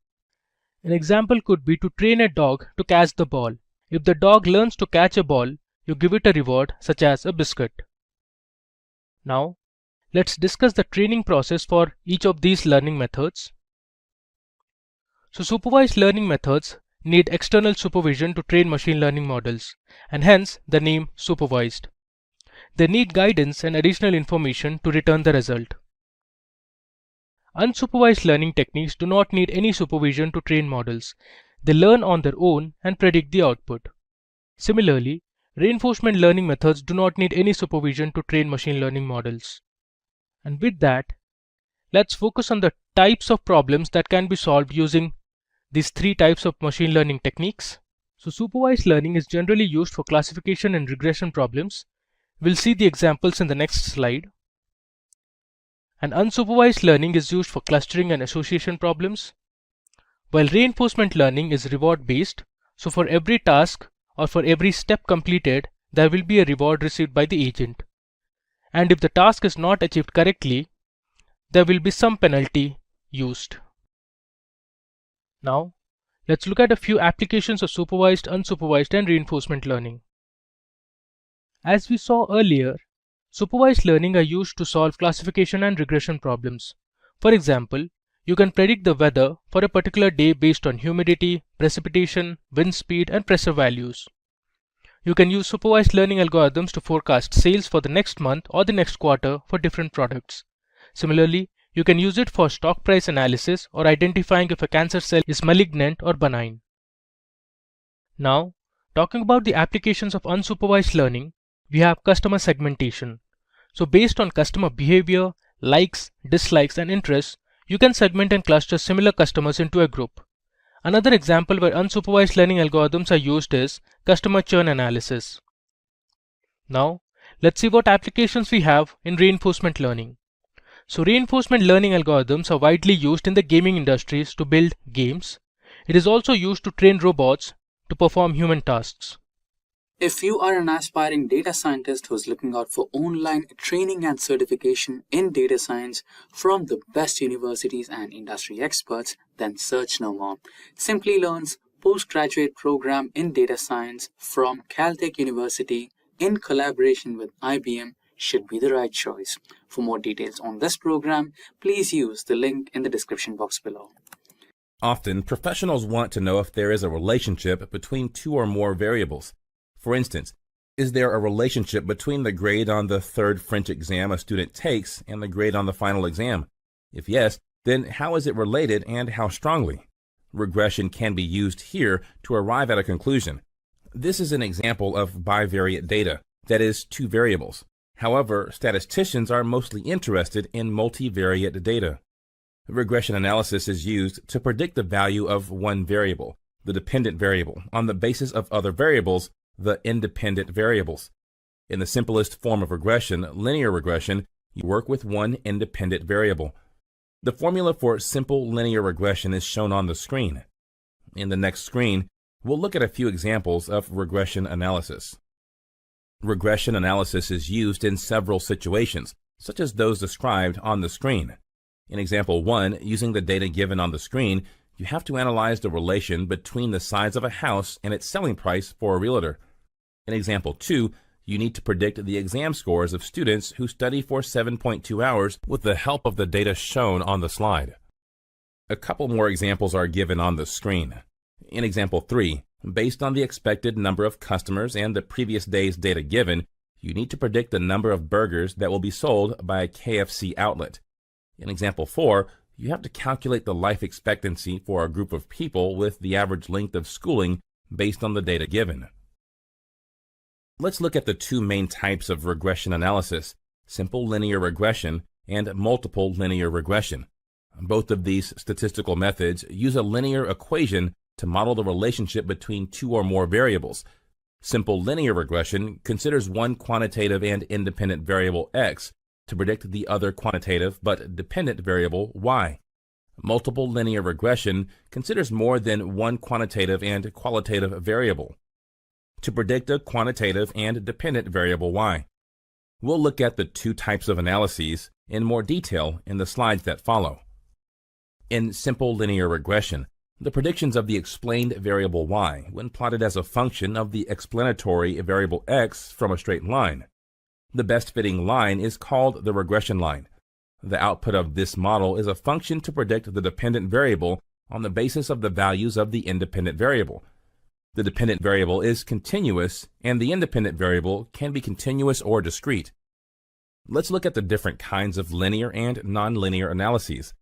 An example could be to train a dog to catch the ball. If the dog learns to catch a ball, you give it a reward such as a biscuit. Now, let's discuss the training process for each of these learning methods. So supervised learning methods need external supervision to train machine learning models, and hence the name supervised. They need guidance and additional information to return the result. Unsupervised learning techniques do not need any supervision to train models. They learn on their own and predict the output. Similarly, reinforcement learning methods do not need any supervision to train machine learning models. And with that, let's focus on the types of problems that can be solved using these three types of machine learning techniques. So supervised learning is generally used for classification and regression problems. We'll see the examples in the next slide. And unsupervised learning is used for clustering and association problems, while reinforcement learning is reward based. So for every task or for every step completed, there will be a reward received by the agent. And if the task is not achieved correctly, there will be some penalty used. Now, let's look at a few applications of supervised, unsupervised, and reinforcement learning. As we saw earlier, supervised learning are used to solve classification and regression problems. For example, you can predict the weather for a particular day based on humidity, precipitation, wind speed, and pressure values. You can use supervised learning algorithms to forecast sales for the next month or the next quarter for different products. Similarly, you can use it for stock price analysis or identifying if a cancer cell is malignant or benign. Now, talking about the applications of unsupervised learning, we have customer segmentation. So based on customer behavior, likes, dislikes, and interests, you can segment and cluster similar customers into a group. Another example where unsupervised learning algorithms are used is customer churn analysis. Now, let's see what applications we have in reinforcement learning. So reinforcement learning algorithms are widely used in the gaming industries to build games. It is also used to train robots to perform human tasks. If you are an aspiring data scientist who's looking out for online training and certification in data science from the best universities and industry experts, then search no more. Simplilearn's postgraduate program in data science from Caltech University in collaboration with IBM should be the right choice. For more details on this program, please use the link in the description box below. Often, professionals want to know if there is a relationship between two or more variables. For instance, is there a relationship between the grade on the third French exam a student takes and the grade on the final exam? If yes, then how is it related and how strongly? Regression can be used here to arrive at a conclusion. This is an example of bivariate data, that is, two variables. However, statisticians are mostly interested in multivariate data. Regression analysis is used to predict the value of one variable, the dependent variable, on the basis of other variables, the independent variables. In the simplest form of regression, linear regression, you work with one independent variable. The formula for simple linear regression is shown on the screen. In the next screen, we'll look at a few examples of regression analysis. Regression analysis is used in several situations, such as those described on the screen. In example 1, using the data given on the screen, you have to analyze the relation between the size of a house and its selling price for a realtor. In example 2, you need to predict the exam scores of students who study for 7.2 hours with the help of the data shown on the slide. A couple more examples are given on the screen. In example 3, based on the expected number of customers and the previous day's data given, you need to predict the number of burgers that will be sold by a KFC outlet. In example 4, you have to calculate the life expectancy for a group of people with the average length of schooling based on the data given. Let's look at the two main types of regression analysis, simple linear regression and multiple linear regression. Both of these statistical methods use a linear equation to model the relationship between two or more variables. Simple linear regression considers one quantitative and independent variable x to predict the other quantitative but dependent variable y. Multiple linear regression considers more than one quantitative and qualitative variable to predict a quantitative and dependent variable y. We'll look at the two types of analyses in more detail in the slides that follow. In simple linear regression, the predictions of the explained variable y, when plotted as a function of the explanatory variable x from a straight line. The best fitting line is called the regression line. The output of this model is a function to predict the dependent variable on the basis of the values of the independent variable. The dependent variable is continuous, and the independent variable can be continuous or discrete. Let's look at the different kinds of linear and nonlinear analyses.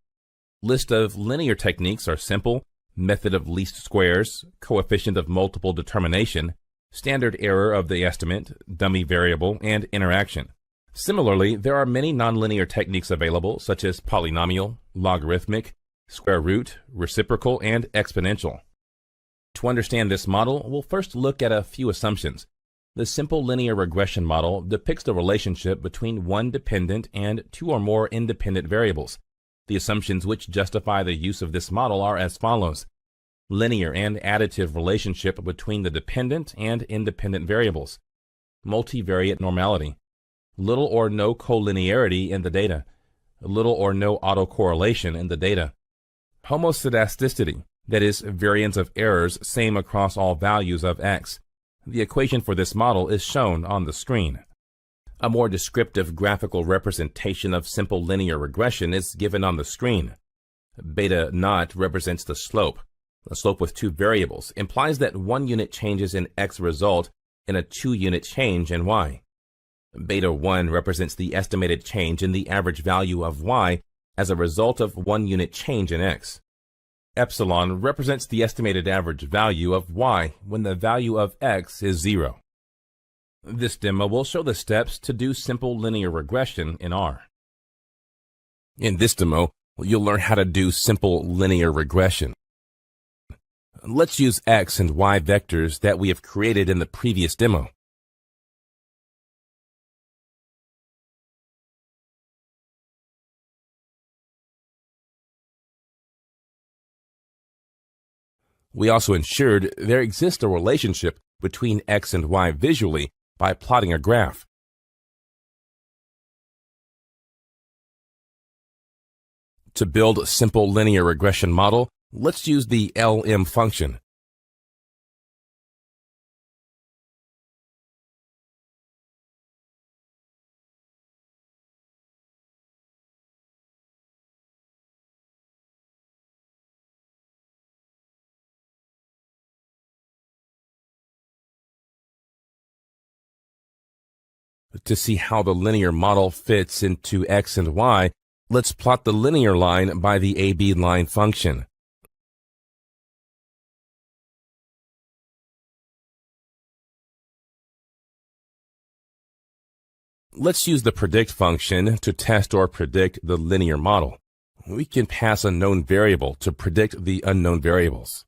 List of linear techniques are simple, method of least squares, coefficient of multiple determination, standard error of the estimate, dummy variable, and interaction. Similarly, there are many nonlinear techniques available, such as polynomial, logarithmic, square root, reciprocal, and exponential. To understand this model, we'll first look at a few assumptions. The simple linear regression model depicts the relationship between one dependent and two or more independent variables. The assumptions which justify the use of this model are as follows. Linear and additive relationship between the dependent and independent variables. Multivariate normality. Little or no collinearity in the data. little or no autocorrelation in the data. Homoscedasticity, that is, variance of errors same across all values of x. The equation for this model is shown on the screen. A more descriptive graphical representation of simple linear regression is given on the screen. Beta naught represents the slope. A slope with two variables implies that 1 unit changes in x result in a 2-unit change in y. Beta 1 represents the estimated change in the average value of y as a result of 1 unit change in x. Epsilon represents the estimated average value of y when the value of x is 0. This demo will show the steps to do simple linear regression in R. In this demo, you'll learn how to do simple linear regression. Let's use x and y vectors that we have created in the previous demo. We also ensured there exists a relationship between x and y visually by plotting a graph. To build a simple linear regression model, let's use the LLM function. To see how the linear model fits into x and y, let's plot the linear line by the AB line function. Let's use the predict function to test or predict the linear model. We can pass a known variable to predict the unknown variables.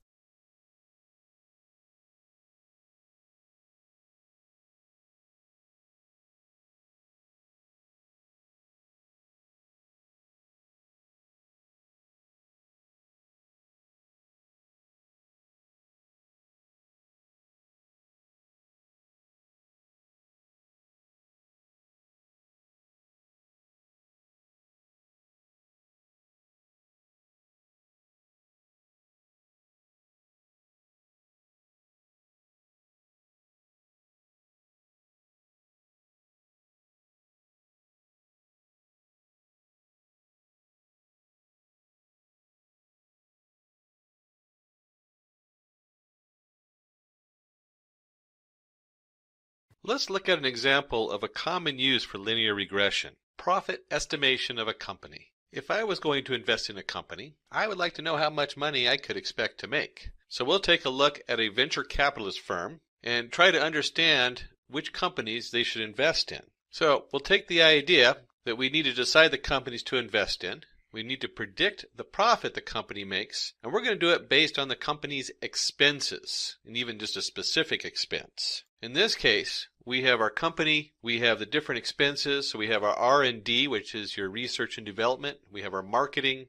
Let's look at an example of a common use for linear regression: profit estimation of a company. If I was going to invest in a company, I would like to know how much money I could expect to make. So we'll take a look at a venture capitalist firm and try to understand which companies they should invest in. So we'll take the idea that we need to decide the companies to invest in. We need to predict the profit the company makes, and we're going to do it based on the company's expenses, and even just a specific expense. In this case, we have our company, we have the different expenses, so we have our R&D, which is your research and development, we have our marketing,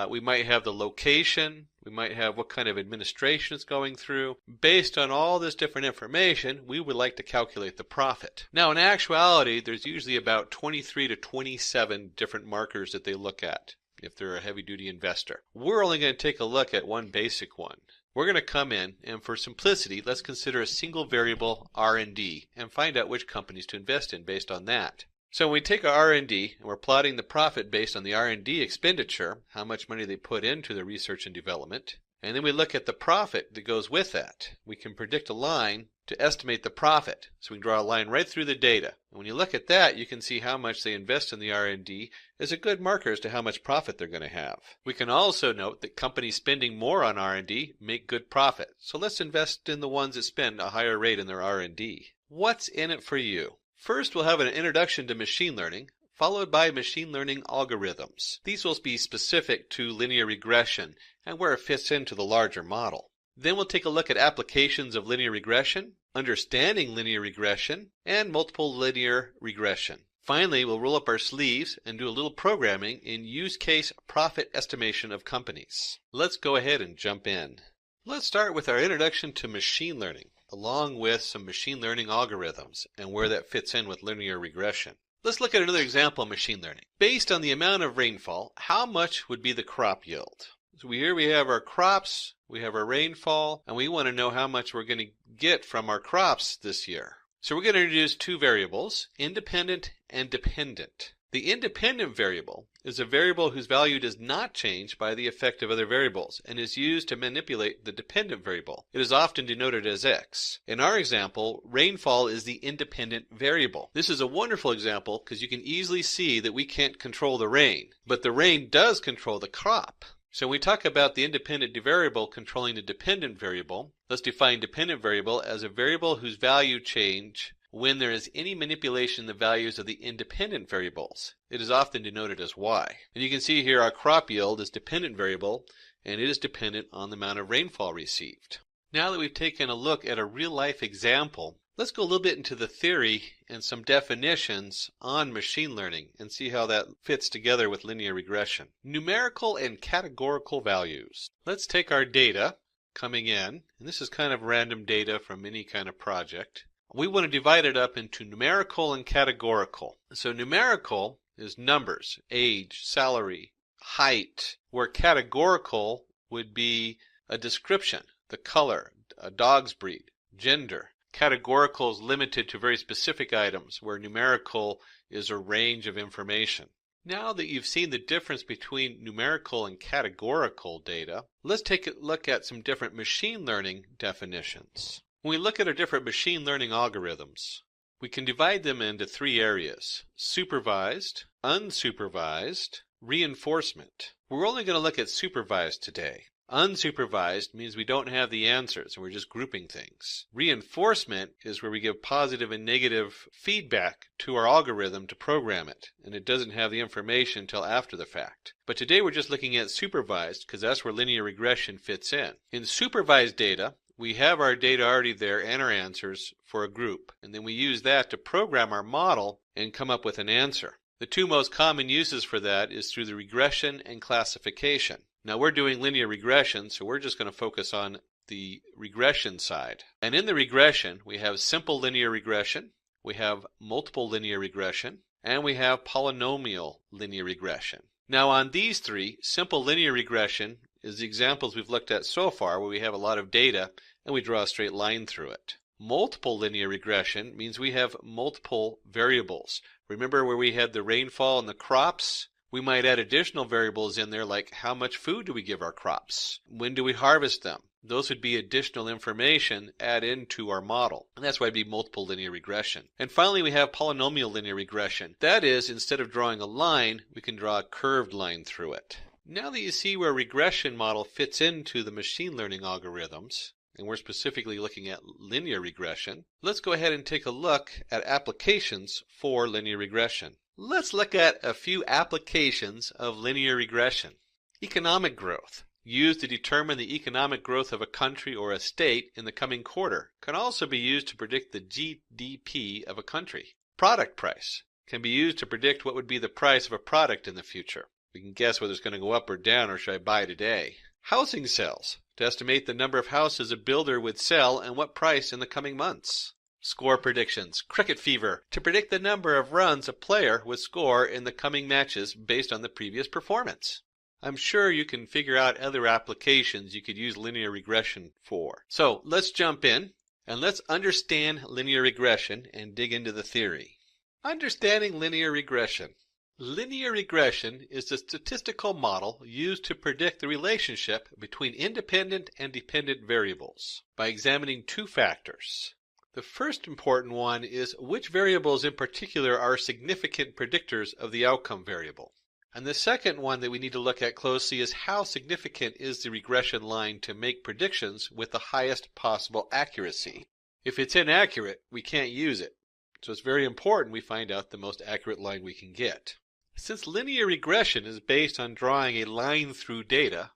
we might have the location, we might have what kind of administration it's going through. Based on all this different information, we would like to calculate the profit. Now, in actuality, there's usually about 23 to 27 different markers that they look at if they're a heavy-duty investor. We're only going to take a look at one basic one. We're going to come in, and for simplicity, let's consider a single variable R&D and find out which companies to invest in based on that. So when we take our R&D and we're plotting the profit based on the R&D expenditure, how much money they put into the research and development, and then we look at the profit that goes with that. We can predict a line to estimate the profit. So we can draw a line right through the data. And when you look at that, you can see how much they invest in the R&D is a good marker as to how much profit they're going to have. We can also note that companies spending more on R&D make good profit. So let's invest in the ones that spend a higher rate in their R&D. What's in it for you? First, we'll have an introduction to machine learning, followed by machine learning algorithms. These will be specific to linear regression and where it fits into the larger model. Then we'll take a look at applications of linear regression, understanding linear regression, and multiple linear regression. Finally, we'll roll up our sleeves and do a little programming in use case profit estimation of companies. Let's go ahead and jump in. Let's start with our introduction to machine learning, along with some machine learning algorithms and where that fits in with linear regression. Let's look at another example of machine learning. Based on the amount of rainfall, how much would be the crop yield? So here we have our crops, we have our rainfall, and we want to know how much we're going to get from our crops this year. So we're going to introduce two variables, independent and dependent. The independent variable is a variable whose value does not change by the effect of other variables and is used to manipulate the dependent variable. It is often denoted as x. In our example, rainfall is the independent variable. This is a wonderful example because you can easily see that we can't control the rain, but the rain does control the crop. So when we talk about the independent variable controlling the dependent variable, let's define dependent variable as a variable whose value change when there is any manipulation in the values of the independent variables. It is often denoted as y. And you can see here our crop yield is dependent variable, and it is dependent on the amount of rainfall received. Now that we've taken a look at a real-life example, let's go a little bit into the theory and some definitions on machine learning and see how that fits together with linear regression. Numerical and categorical values. Let's take our data coming in, and this is kind of random data from any kind of project. We want to divide it up into numerical and categorical. So numerical is numbers, age, salary, height, where categorical would be a description, the color, a dog's breed, gender. Categorical is limited to very specific items, where numerical is a range of information. Now that you've seen the difference between numerical and categorical data, let's take a look at some different machine learning definitions. When we look at our different machine learning algorithms, we can divide them into three areas: supervised, unsupervised, reinforcement. We're only going to look at supervised today. Unsupervised means we don't have the answers and we're just grouping things. Reinforcement is where we give positive and negative feedback to our algorithm to program it, and it doesn't have the information until after the fact. But today we're just looking at supervised because that's where linear regression fits in. In supervised data, we have our data already there and our answers for a group, and then we use that to program our model and come up with an answer. The two most common uses for that is through the regression and classification. Now we're doing linear regression, so we're just going to focus on the regression side. And in the regression, we have simple linear regression, we have multiple linear regression, and we have polynomial linear regression. Now on these three, simple linear regression is the examples we've looked at so far, where we have a lot of data and we draw a straight line through it. Multiple linear regression means we have multiple variables. Remember where we had the rainfall and the crops? We might add additional variables in there, like how much food do we give our crops? When do we harvest them? Those would be additional information add into our model. And that's why it'd be multiple linear regression. And finally, we have polynomial linear regression. That is, instead of drawing a line, we can draw a curved line through it. Now that you see where a regression model fits into the machine learning algorithms, and we're specifically looking at linear regression, let's go ahead and take a look at applications for linear regression. Let's look at a few applications of linear regression. Economic growth, used to determine the economic growth of a country or a state in the coming quarter, can also be used to predict the GDP of a country. Product price can be used to predict what would be the price of a product in the future. We can guess whether it's going to go up or down, or should I buy today. Housing sales, to estimate the number of houses a builder would sell and what price in the coming months. Score predictions, cricket fever, to predict the number of runs a player would score in the coming matches based on the previous performance. I'm sure you can figure out other applications you could use linear regression for. So let's jump in and let's understand linear regression and dig into the theory. Understanding linear regression. Linear regression is the statistical model used to predict the relationship between independent and dependent variables by examining two factors. The first important one is which variables in particular are significant predictors of the outcome variable. And the second one that we need to look at closely is how significant is the regression line to make predictions with the highest possible accuracy. If it's inaccurate, we can't use it. So it's very important we find out the most accurate line we can get. Since linear regression is based on drawing a line through data,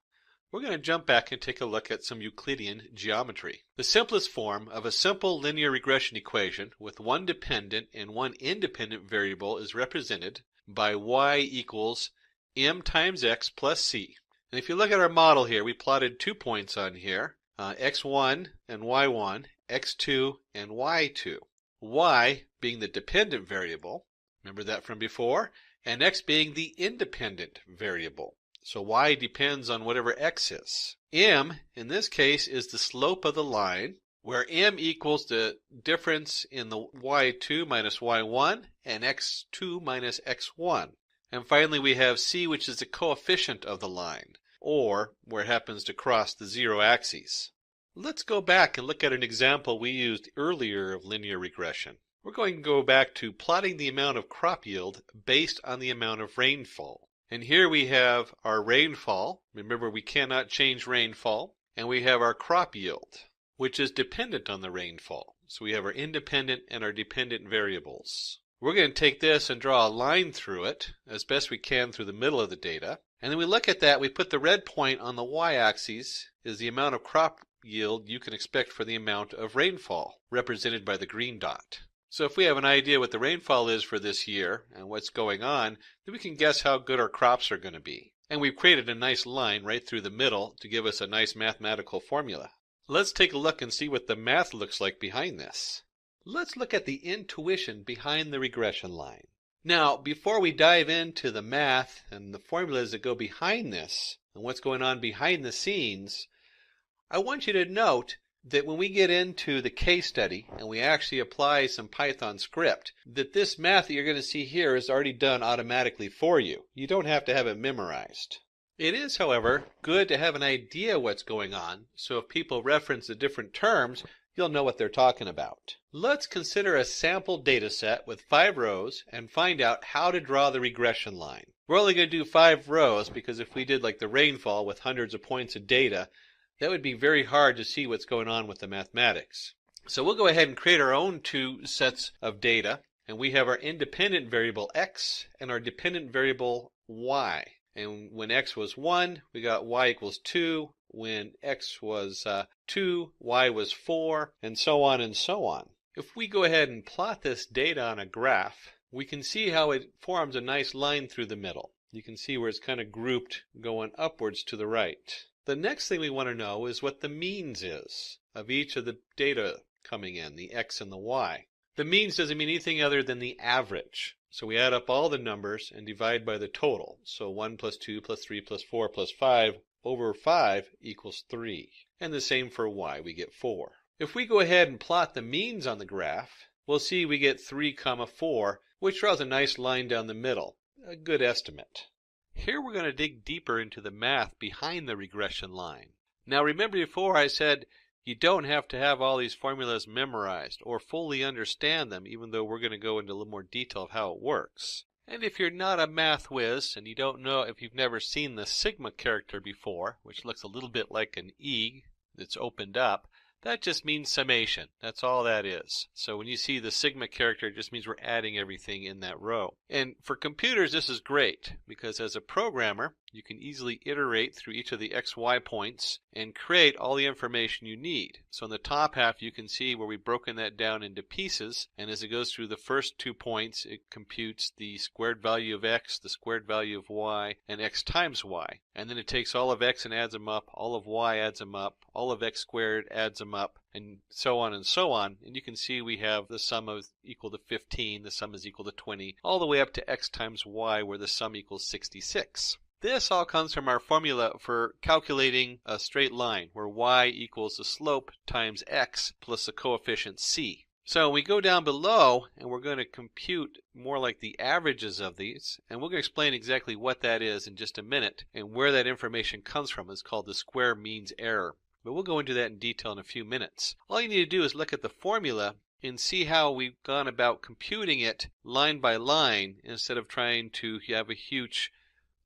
we're going to jump back and take a look at some Euclidean geometry. The simplest form of a simple linear regression equation with one dependent and one independent variable is represented by y equals m times x plus c. And if you look at our model here, we plotted 2 points on here, x1 and y1, x2 and y2. Y being the dependent variable, Remember that from before? And x being the independent variable. So y depends on whatever x is. M, in this case, is the slope of the line, where m equals the difference in the y2 minus y1 and x2 minus x1. And finally, we have c, which is the coefficient of the line, or where it happens to cross the zero axes. Let's go back and look at an example we used earlier of linear regression. We're going to go back to plotting the amount of crop yield based on the amount of rainfall. And here we have our rainfall. Remember, we cannot change rainfall. And we have our crop yield, which is dependent on the rainfall. So we have our independent and our dependent variables. We're going to take this and draw a line through it as best we can through the middle of the data. And then we look at that, we put the red point on the y-axis is the amount of crop yield you can expect for the amount of rainfall, represented by the green dot. So if we have an idea what the rainfall is for this year and what's going on, then we can guess how good our crops are going to be. And we've created a nice line right through the middle to give us a nice mathematical formula. Let's take a look and see what the math looks like behind this. Let's look at the intuition behind the regression line. Now, before we dive into the math and the formulas that go behind this and what's going on behind the scenes, I want you to note that when we get into the case study and we actually apply some Python script, that this math that you're going to see here is already done automatically for you. You don't have to have it memorized. It is, however, good to have an idea what's going on, so if people reference the different terms, you'll know what they're talking about. Let's consider a sample data set with 5 rows and find out how to draw the regression line. We're only going to do 5 rows because if we did like the rainfall with hundreds of points of data, that would be very hard to see what's going on with the mathematics. So we'll go ahead and create our own 2 sets of data, and we have our independent variable x and our dependent variable y. And when x was 1, we got y equals 2. When x was 2, y was 4, and so on and so on. If we go ahead and plot this data on a graph, we can see how it forms a nice line through the middle. You can see where it's kind of grouped going upwards to the right. The next thing we want to know is what the means is of each of the data coming in, the x and the y. The means doesn't mean anything other than the average. So we add up all the numbers and divide by the total. So 1 plus 2 plus 3 plus 4 plus 5 over 5 equals 3. And the same for y, we get 4. If we go ahead and plot the means on the graph, we'll see we get 3, 4, which draws a nice line down the middle, a good estimate. Here we're going to dig deeper into the math behind the regression line. Now remember before I said you don't have to have all these formulas memorized or fully understand them, even though we're going to go into a little more detail of how it works. And if you're not a math whiz and you don't know, if you've never seen the sigma character before, which looks a little bit like an E that's opened up, that just means summation. That's all that is. So when you see the sigma character, it just means we're adding everything in that row. And for computers, this is great because as a programmer, you can easily iterate through each of the XY points and create all the information you need. So in the top half, you can see where we've broken that down into pieces. And as it goes through the first 2 points, it computes the squared value of x, the squared value of y, and x times y. And then it takes all of x and adds them up, all of y adds them up, all of x squared adds them up, and so on and so on. And you can see we have the sum is equal to 15, the sum is equal to 20, all the way up to x times y, where the sum equals 66. This all comes from our formula for calculating a straight line, where y equals the slope times x plus the coefficient c. So we go down below, and we're going to compute more like the averages of these, and we're going to explain exactly what that is in just a minute, and where that information comes from is called the square means error. But we'll go into that in detail in a few minutes. All you need to do is look at the formula and see how we've gone about computing it line by line instead of trying to have a huge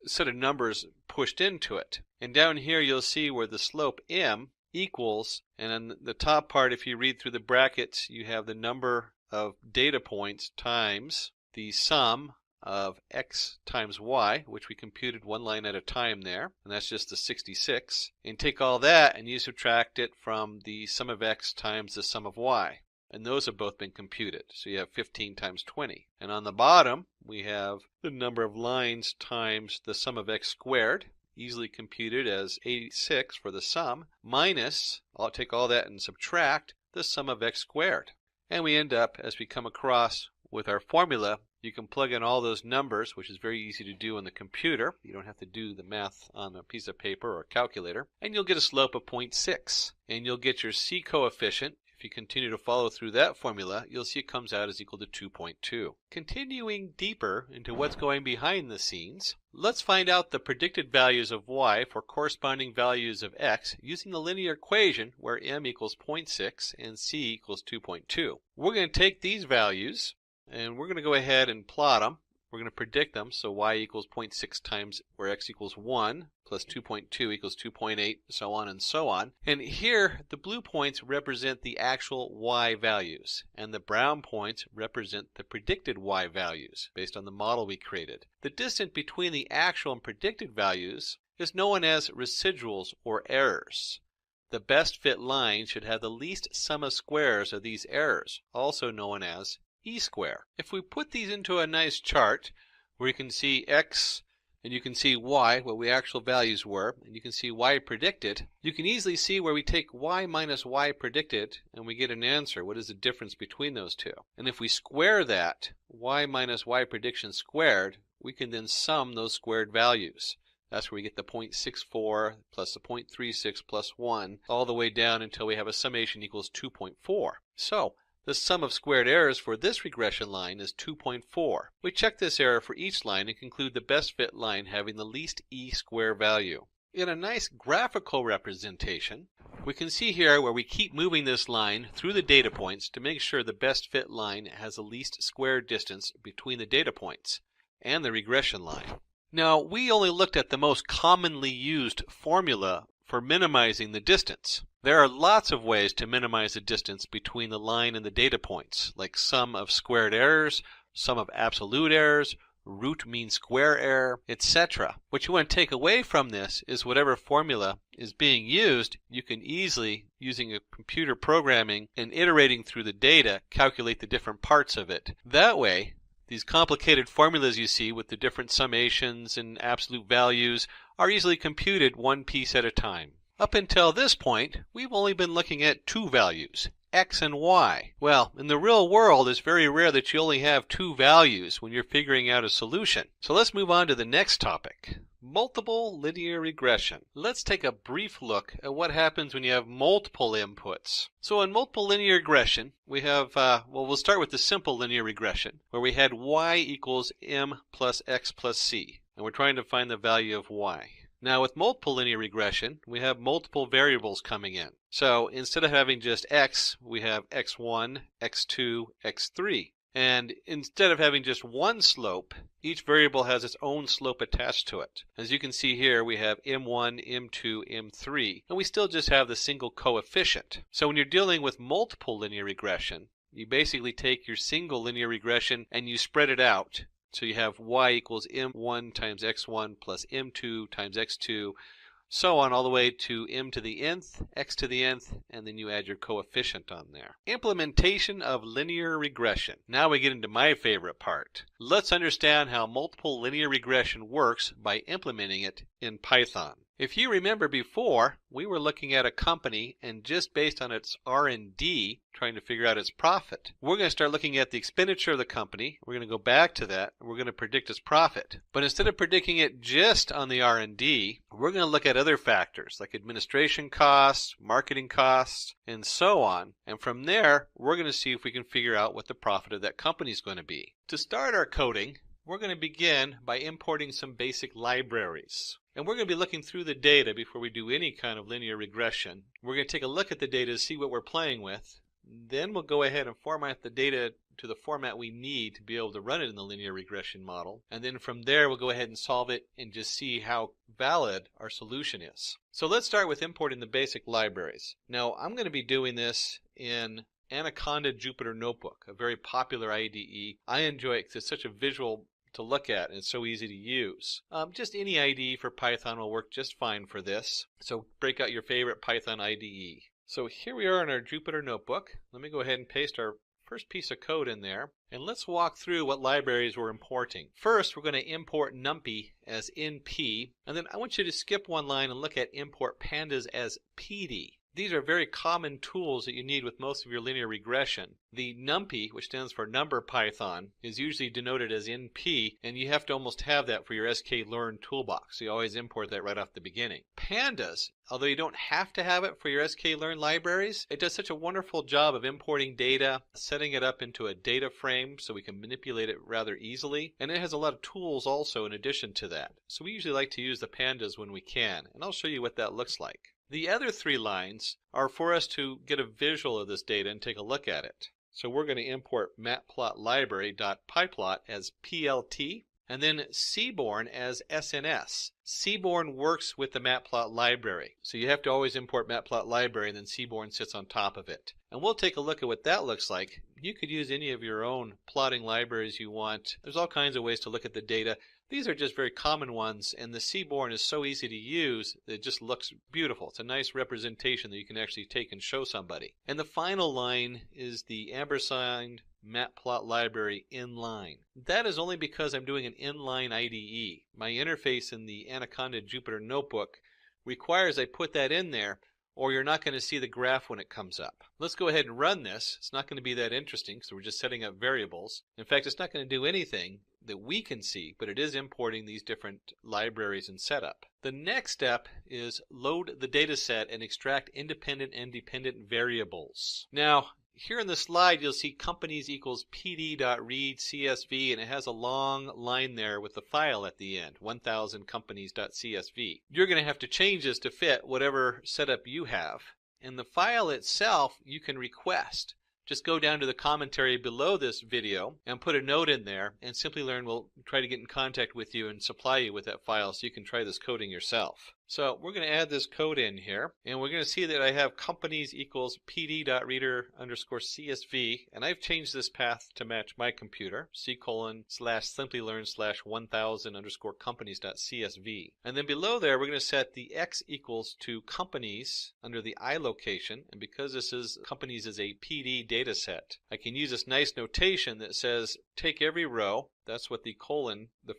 set of numbers pushed into it. And down here you'll see where the slope m equals, and on the top part, if you read through the brackets, you have the number of data points times the sum of x times y, which we computed one line at a time there, and that's just the 66. And take all that and you subtract it from the sum of x times the sum of y. And those have both been computed. So you have 15 times 20. And on the bottom, we have the number of lines times the sum of x squared, easily computed as 86 for the sum, minus, I'll take all that and subtract the sum of x squared. And we end up, as we come across with our formula, You can plug in all those numbers, which is very easy to do on the computer. You don't have to do the math on a piece of paper or calculator. And you'll get a slope of 0.6. And you'll get your C coefficient. If you continue to follow through that formula, you'll see it comes out as equal to 2.2. Continuing deeper into what's going behind the scenes, let's find out the predicted values of y for corresponding values of x using the linear equation where m equals 0.6 and c equals 2.2. We're going to take these values and we're going to go ahead and plot them. We're going to predict them, so y equals 0.6 times where x equals 1, plus 2.2 equals 2.8, so on and so on. And here, the blue points represent the actual y values, and the brown points represent the predicted y values, based on the model we created. The distance between the actual and predicted values is known as residuals or errors. The best fit line should have the least sum of squares of these errors, also known as e square. If we put these into a nice chart where you can see x and you can see y, what the actual values were, and you can see y predicted, you can easily see where we take y minus y predicted and we get an answer. What is the difference between those two? And if we square that, y minus y prediction squared, we can then sum those squared values. That's where we get the 0.64 plus the 0.36 plus 1, all the way down until we have a summation equals 2.4. So, the sum of squared errors for this regression line is 2.4. We check this error for each line and conclude the best fit line having the least e square value. In a nice graphical representation, we can see here where we keep moving this line through the data points to make sure the best fit line has the least square distance between the data points and the regression line. Now, we only looked at the most commonly used formula for minimizing the distance. There are lots of ways to minimize the distance between the line and the data points, like sum of squared errors, sum of absolute errors, root mean square error, etc. What you want to take away from this is whatever formula is being used, you can easily, using a computer programming and iterating through the data, calculate the different parts of it. That way, these complicated formulas you see with the different summations and absolute values are easily computed one piece at a time. Up until this point, we've only been looking at two values, x and y. Well, in the real world, it's very rare that you only have two values when you're figuring out a solution. So let's move on to the next topic, multiple linear regression. Let's take a brief look at what happens when you have multiple inputs. So in multiple linear regression, we have, we'll start with the simple linear regression, where we had y equals m plus x plus c, and we're trying to find the value of y. Now with multiple linear regression, we have multiple variables coming in. So instead of having just x, we have x1, x2, x3. And instead of having just one slope, each variable has its own slope attached to it. As you can see here, we have m1, m2, m3, and we still just have the single coefficient. So when you're dealing with multiple linear regression, you basically take your single linear regression and you spread it out. So you have y equals m1 times x1 plus m2 times x2, so on all the way to m to the nth, x to the nth, and then you add your coefficient on there. Implementation of linear regression. Now we get into my favorite part. Let's understand how multiple linear regression works by implementing it in Python. If you remember before, we were looking at a company and just based on its R&D, trying to figure out its profit. We're going to start looking at the expenditure of the company. We're going to go back to that and we're going to predict its profit. But instead of predicting it just on the R&D, we're going to look at other factors like administration costs, marketing costs, and so on. And from there, we're going to see if we can figure out what the profit of that company is going to be. To start our coding, we're going to begin by importing some basic libraries. And we're going to be looking through the data before we do any kind of linear regression. We're going to take a look at the data to see what we're playing with. Then we'll go ahead and format the data to the format we need to be able to run it in the linear regression model. And then from there, we'll go ahead and solve it and just see how valid our solution is. So let's start with importing the basic libraries. Now, I'm going to be doing this in Anaconda Jupyter Notebook, a very popular IDE. I enjoy it because it's such a visual to look at and it's so easy to use. Just any IDE for Python will work just fine for this. So break out your favorite Python IDE. So here we are in our Jupyter Notebook. Let me go ahead and paste our first piece of code in there. And let's walk through what libraries we're importing. First, we're going to import NumPy as NP. And then I want you to skip one line and look at import pandas as PD. These are very common tools that you need with most of your linear regression. The NumPy, which stands for NumberPython, is usually denoted as NP, and you have to almost have that for your sklearn toolbox. So you always import that right off the beginning. Pandas, although you don't have to have it for your sklearn libraries, it does such a wonderful job of importing data, setting it up into a data frame so we can manipulate it rather easily, and it has a lot of tools also in addition to that. So we usually like to use the pandas when we can, and I'll show you what that looks like. The other 3 lines are for us to get a visual of this data and take a look at it. So we're going to import matplotlibary.pyplot as PLT and then Seaborn as SNS. Seaborn works with the matplot library. So you have to always import matplot library and then Seaborn sits on top of it. And we'll take a look at what that looks like. You could use any of your own plotting libraries you want. There's all kinds of ways to look at the data. These are just very common ones, and the Seaborn is so easy to use that it just looks beautiful. It's a nice representation that you can actually take and show somebody. And the final line is the ampersand matplot library inline. That is only because I'm doing an inline IDE. My interface in the Anaconda Jupyter Notebook requires I put that in there, or you're not going to see the graph when it comes up. Let's go ahead and run this. It's not going to be that interesting because we're just setting up variables. In fact, it's not going to do anything that we can see, but it is importing these different libraries and setup. The next step is load the data set and extract independent and dependent variables. Now, here in the slide, you'll see companies equals pd.read CSV, and it has a long line there with the file at the end, 1000companies.csv. You're going to have to change this to fit whatever setup you have. And the file itself, you can request. Just go down to the commentary below this video and put a note in there, and Simplilearn will try to get in contact with you and supply you with that file so you can try this coding yourself. So we're going to add this code in here, and we're going to see that I have companies equals pd.reader_csv, and I've changed this path to match my computer, c:/Simplilearn/1000_companies.csv. And then below there, we're going to set the x equals to companies under the I location, and because this is companies is a PD data set, I can use this nice notation that says take every row, that's what the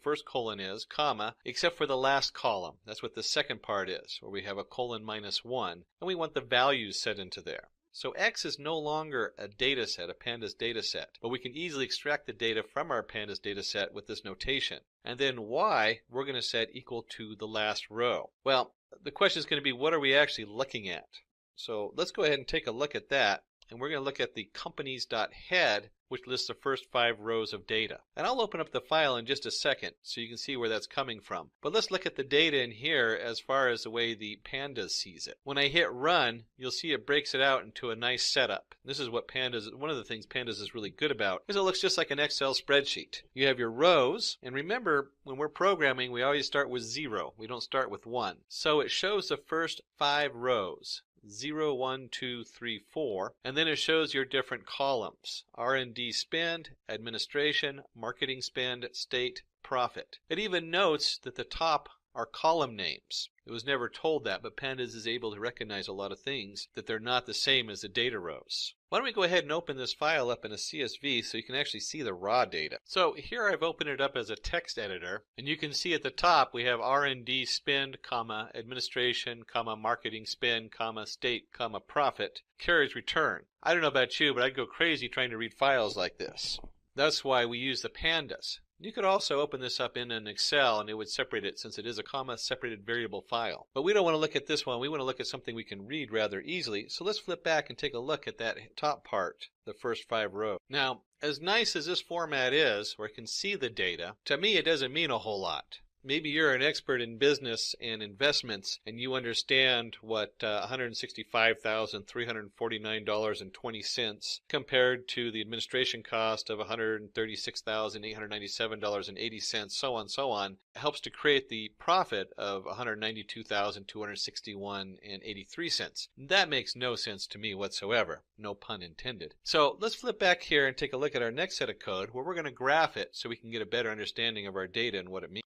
first colon is, comma, except for the last column. That's what the second part is, where we have a :-1, and we want the values set into there. So X is no longer a data set, a pandas data set, but we can easily extract the data from our pandas data set with this notation. And then Y, we're going to set equal to the last row. Well, the question is going to be, what are we actually looking at? So let's go ahead and take a look at that. And we're going to look at the companies.head, which lists the first 5 rows of data. And I'll open up the file in just a second so you can see where that's coming from. But let's look at the data in here as far as the way the pandas sees it. When I hit run, you'll see it breaks it out into a nice setup. This is what pandas, one of the things pandas is really good about, is it looks just like an Excel spreadsheet. You have your rows, and remember, when we're programming, we always start with 0. We don't start with 1. So it shows the first 5 rows. 0, 1, 2, 3, 4, and then it shows your different columns: R&D spend, administration, marketing spend, state, profit. It even notes that the top are column names. It was never told that, but Pandas is able to recognize a lot of things, that they're not the same as the data rows. Why don't we go ahead and open this file up in a CSV so you can actually see the raw data. So here I've opened it up as a text editor, and you can see at the top we have R&D spend, comma, administration, comma, marketing spend, comma, state, comma, profit, carriage return. I don't know about you, but I'd go crazy trying to read files like this. That's why we use the pandas. You could also open this up in an Excel and it would separate it, since it is a comma-separated variable file. But we don't want to look at this one. We want to look at something we can read rather easily. So let's flip back and take a look at that top part, the first 5 rows. Now, as nice as this format is, where I can see the data, to me it doesn't mean a whole lot. Maybe you're an expert in business and investments and you understand what $165,349.20 compared to the administration cost of $136,897.80, so on, helps to create the profit of $192,261.83. That makes no sense to me whatsoever. No pun intended. So let's flip back here and take a look at our next set of code where we're going to graph it so we can get a better understanding of our data and what it means.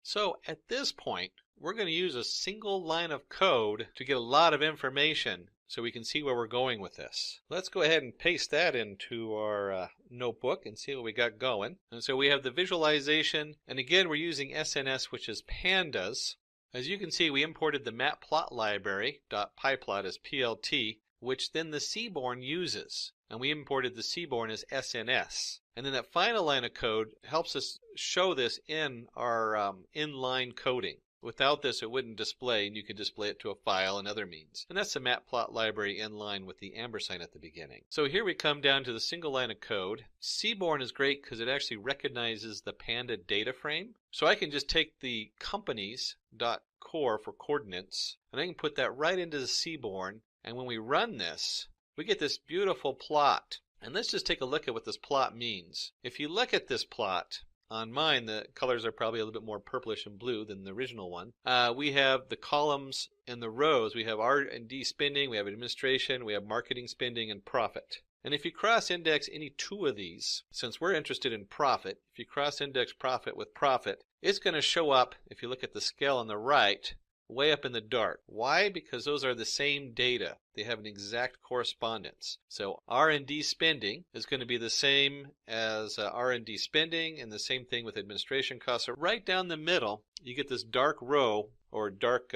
So at this point, we're going to use a single line of code to get a lot of information so we can see where we're going with this. Let's go ahead and paste that into our notebook and see what we got going. And so we have the visualization, and again we're using SNS, which is pandas. As you can see, we imported the matplot library, .pyplot as PLT, which then the Seaborn uses. And we imported the Seaborn as SNS. And then that final line of code helps us show this in our inline coding. Without this, it wouldn't display, and you could display it to a file and other means. And that's the matplot library inline with the ampersand at the beginning. So here we come down to the single line of code. Seaborn is great because it actually recognizes the Panda data frame. So I can just take the companies.core for coordinates, and I can put that right into the Seaborn. And when we run this, we get this beautiful plot. And let's just take a look at what this plot means. If you look at this plot, on mine, the colors are probably a little bit more purplish and blue than the original one. We have the columns and the rows. We have R&D spending, we have administration, we have marketing spending, and profit. And if you cross-index any two of these, since we're interested in profit, if you cross-index profit with profit, it's going to show up, if you look at the scale on the right, way up in the dark. Why? Because those are the same data. They have an exact correspondence. So R&D spending is going to be the same as R&D spending, and the same thing with administration costs. So right down the middle, you get this dark row, or dark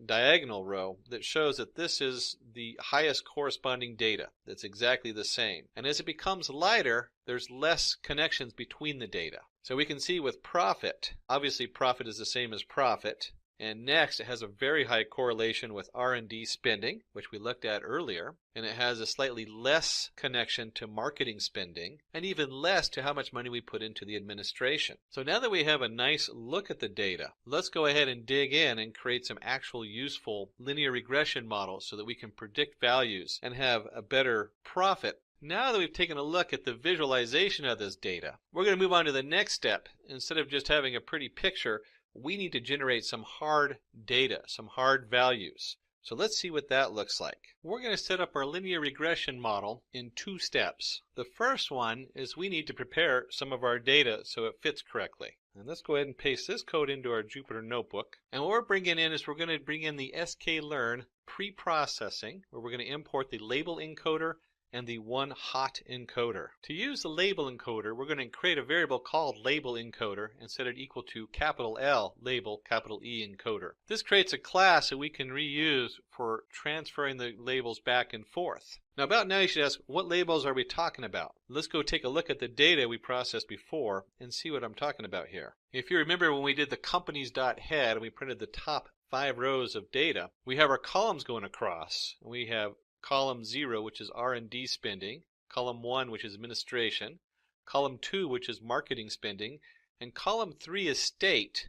diagonal row, that shows that this is the highest corresponding data. That's exactly the same. And as it becomes lighter, there's less connections between the data. So we can see with profit, obviously profit is the same as profit. And next, it has a very high correlation with R&D spending, which we looked at earlier. And it has a slightly less connection to marketing spending, and even less to how much money we put into the administration. So now that we have a nice look at the data, let's go ahead and dig in and create some actual useful linear regression models so that we can predict values and have a better profit. Now that we've taken a look at the visualization of this data, we're going to move on to the next step. Instead of just having a pretty picture, we need to generate some hard data, some hard values. So let's see what that looks like. We're going to set up our linear regression model in two steps. The first one is we need to prepare some of our data so it fits correctly. And let's go ahead and paste this code into our Jupyter notebook. And what we're bringing in is we're going to bring in the sklearn pre-processing, where we're going to import the label encoder and the one hot encoder. To use the label encoder, we're going to create a variable called label encoder and set it equal to capital L label capital E encoder. This creates a class that we can reuse for transferring the labels back and forth. Now about now you should ask, what labels are we talking about? Let's go take a look at the data we processed before and see what I'm talking about here. If you remember when we did the companies.head and we printed the top 5 rows of data, we have our columns going across. We have column 0, which is R&D spending, column 1, which is administration, column 2, which is marketing spending, and column 3 is state.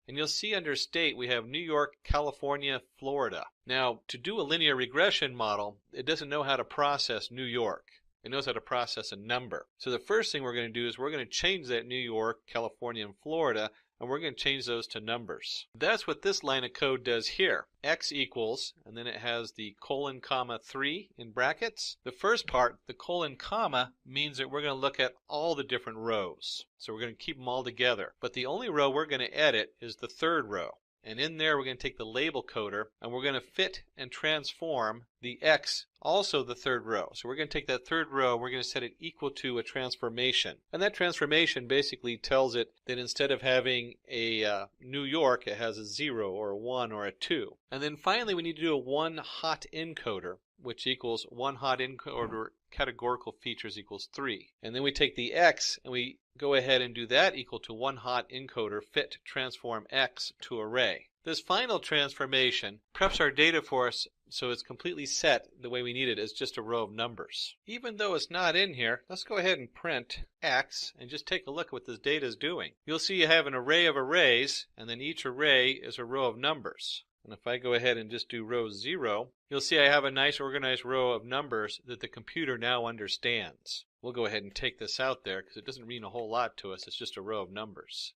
And you'll see under state we have New York, California, Florida. Now, to do a linear regression model, it doesn't know how to process New York. It knows how to process a number. So the first thing we're going to do is we're going to change that New York, California, and Florida, and we're going to change those to numbers. That's what this line of code does here. X equals, and then it has the colon comma 3 in brackets. The first part, the colon comma, means that we're going to look at all the different rows. So we're going to keep them all together. But the only row we're going to edit is the third row. And in there we're going to take the label coder and we're going to fit and transform the X, also the third row. So we're going to take that third row and we're going to set it equal to a transformation. And that transformation basically tells it that instead of having a New York, it has a 0 or a 1 or a 2. And then finally we need to do a one hot encoder, which equals one hot encoder categorical features equals 3. And then we take the X and we go ahead and do that equal to one hot encoder fit transform X to array. This final transformation preps our data for us so it's completely set the way we need it as just a row of numbers. Even though it's not in here, let's go ahead and print X and just take a look at what this data is doing. You'll see you have an array of arrays, and then each array is a row of numbers. And if I go ahead and just do row 0, you'll see I have a nice organized row of numbers that the computer now understands. We'll go ahead and take this out there because it doesn't mean a whole lot to us. It's just a row of numbers.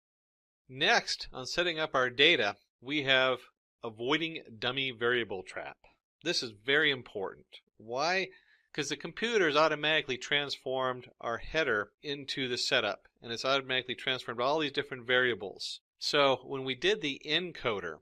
Next, on setting up our data, we have avoiding dummy variable trap. This is very important. Why? Because the computer has automatically transformed our header into the setup, and it's automatically transformed all these different variables. So when we did the encoder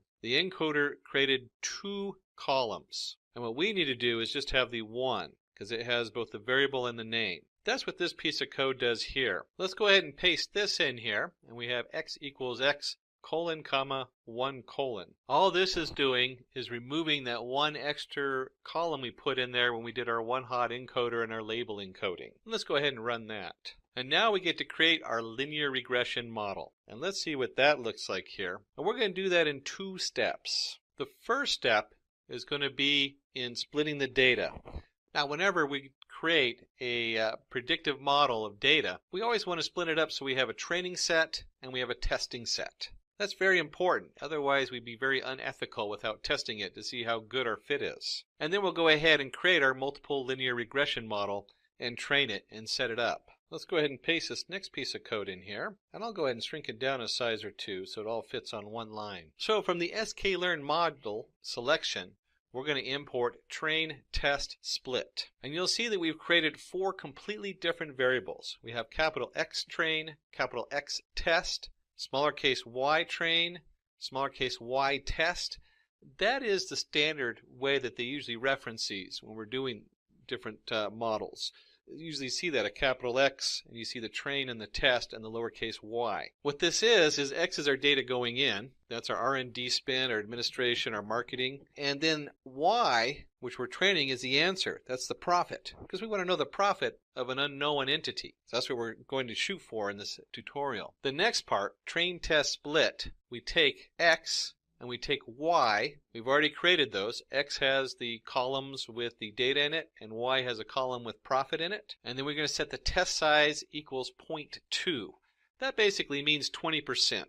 created 2 columns. And what we need to do is just have the 1, because it has both the variable and the name. That's what this piece of code does here. Let's go ahead and paste this in here, and we have X equals X colon, comma, 1 colon. All this is doing is removing that one extra column we put in there when we did our one-hot encoder and our label encoding. Let's go ahead and run that. And now we get to create our linear regression model. And let's see what that looks like here. And we're going to do that in 2 steps. The first step is going to be in splitting the data. Now, whenever we create a predictive model of data, we always want to split it up so we have a training set and we have a testing set. That's very important. Otherwise, we'd be very unethical without testing it to see how good our fit is. And then we'll go ahead and create our multiple linear regression model and train it and set it up. Let's go ahead and paste this next piece of code in here, and I'll go ahead and shrink it down a size or 2 so it all fits on one line. So from the sklearn module selection, we're going to import train, test, split. And you'll see that we've created 4 completely different variables. We have capital X train, capital X test, smaller case y train, smaller case y test. That is the standard way that they usually reference these when we're doing different models. You usually see that a capital X, and you see the train and the test and the lowercase y. What this is X is our data going in. That's our R&D spend, our administration, our marketing. And then Y, which we're training, is the answer. That's the profit, because we want to know the profit of an unknown entity. So that's what we're going to shoot for in this tutorial. The next part, train, test, split, we take X and we take Y. We've already created those. X has the columns with the data in it, and Y has a column with profit in it. And then we're going to set the test size equals 0.2. That basically means 20%.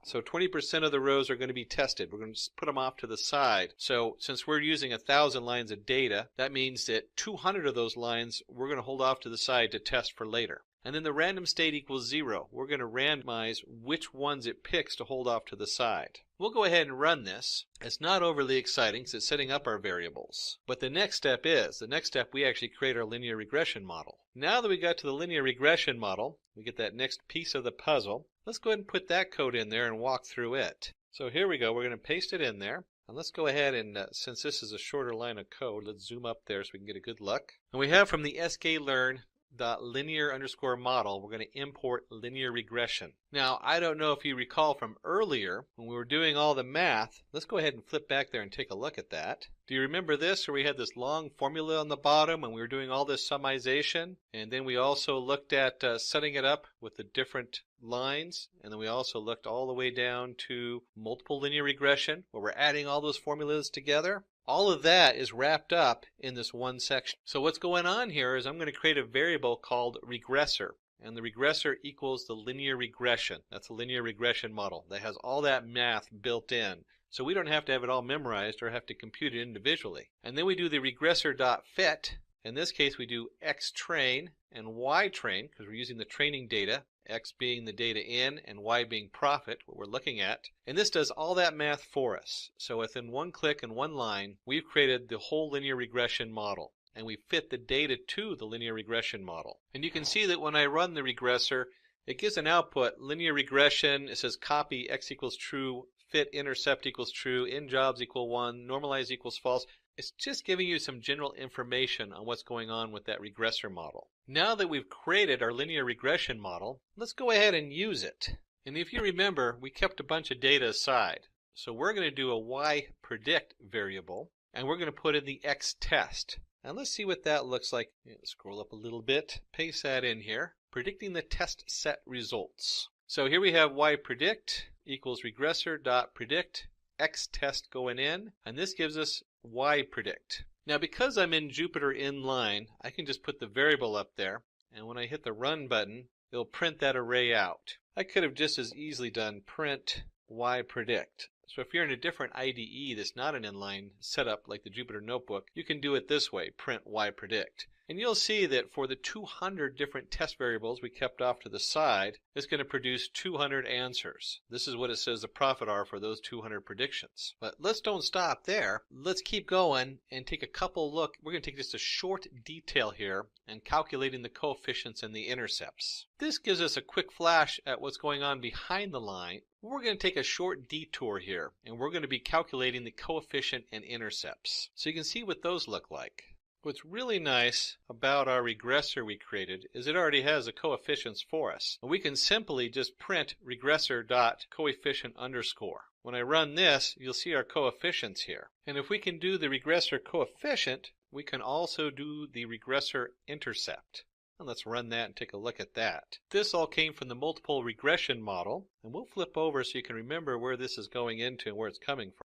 So 20% of the rows are going to be tested. We're going to just put them off to the side. So since we're using 1,000 lines of data, that means that 200 of those lines we're going to hold off to the side to test for later. And then the random state equals 0. We're going to randomize which ones it picks to hold off to the side. We'll go ahead and run this. It's not overly exciting because it's setting up our variables. But the next step we actually create our linear regression model. Now that we got to the linear regression model, we get that next piece of the puzzle. Let's go ahead and put that code in there and walk through it. So here we go. We're going to paste it in there. And let's go ahead and, since this is a shorter line of code, let's zoom up there so we can get a good look. And we have from the sklearn .linear_model, we're going to import linear regression. Now, I don't know if you recall from earlier when we were doing all the math. Let's go ahead and flip back there and take a look at that. Do you remember this, where we had this long formula on the bottom and we were doing all this summization? And then we also looked at setting it up with the different lines, and then we also looked all the way down to multiple linear regression, where we're adding all those formulas together. All of that is wrapped up in this one section. So what's going on here is I'm going to create a variable called regressor. And the regressor equals the linear regression. That's a linear regression model that has all that math built in. So we don't have to have it all memorized or have to compute it individually. And then we do the regressor.fit. In this case, we do X train and Y train because we're using the training data. X being the data in and Y being profit, what we're looking at. And this does all that math for us. So within one click and one line, we've created the whole linear regression model. And we fit the data to the linear regression model. And you can see that when I run the regressor, it gives an output, linear regression. It says copy X equals true, fit intercept equals true, in jobs equal 1, normalize equals false. It's just giving you some general information on what's going on with that regressor model. Now that we've created our linear regression model, let's go ahead and use it. And if you remember, we kept a bunch of data aside. So we're going to do a yPredict variable, and we're going to put in the X test. And let's see what that looks like. Scroll up a little bit, paste that in here, predicting the test set results. So here we have yPredict equals regressor.predict X test going in, and this gives us yPredict. Now because I'm in Jupyter inline, I can just put the variable up there, and when I hit the run button, it'll print that array out. I could have just as easily done print yPredict. So if you're in a different IDE that's not an inline setup like the Jupyter Notebook, you can do it this way, print yPredict. And you'll see that for the 200 different test variables we kept off to the side, it's going to produce 200 answers. This is what it says the profit are for those 200 predictions. But let's don't stop there. Let's keep going and take a couple look. We're going to take just a short detail here and calculating the coefficients and the intercepts. This gives us a quick flash at what's going on behind the line. We're going to take a short detour here, and we're going to be calculating the coefficient and intercepts. So you can see what those look like. What's really nice about our regressor we created is it already has the coefficients for us. We can simply just print regressor.coefficient underscore. When I run this, you'll see our coefficients here. And if we can do the regressor coefficient, we can also do the regressor intercept. And let's run that and take a look at that. This all came from the multiple regression model, and we'll flip over so you can remember where this is going into and where it's coming from.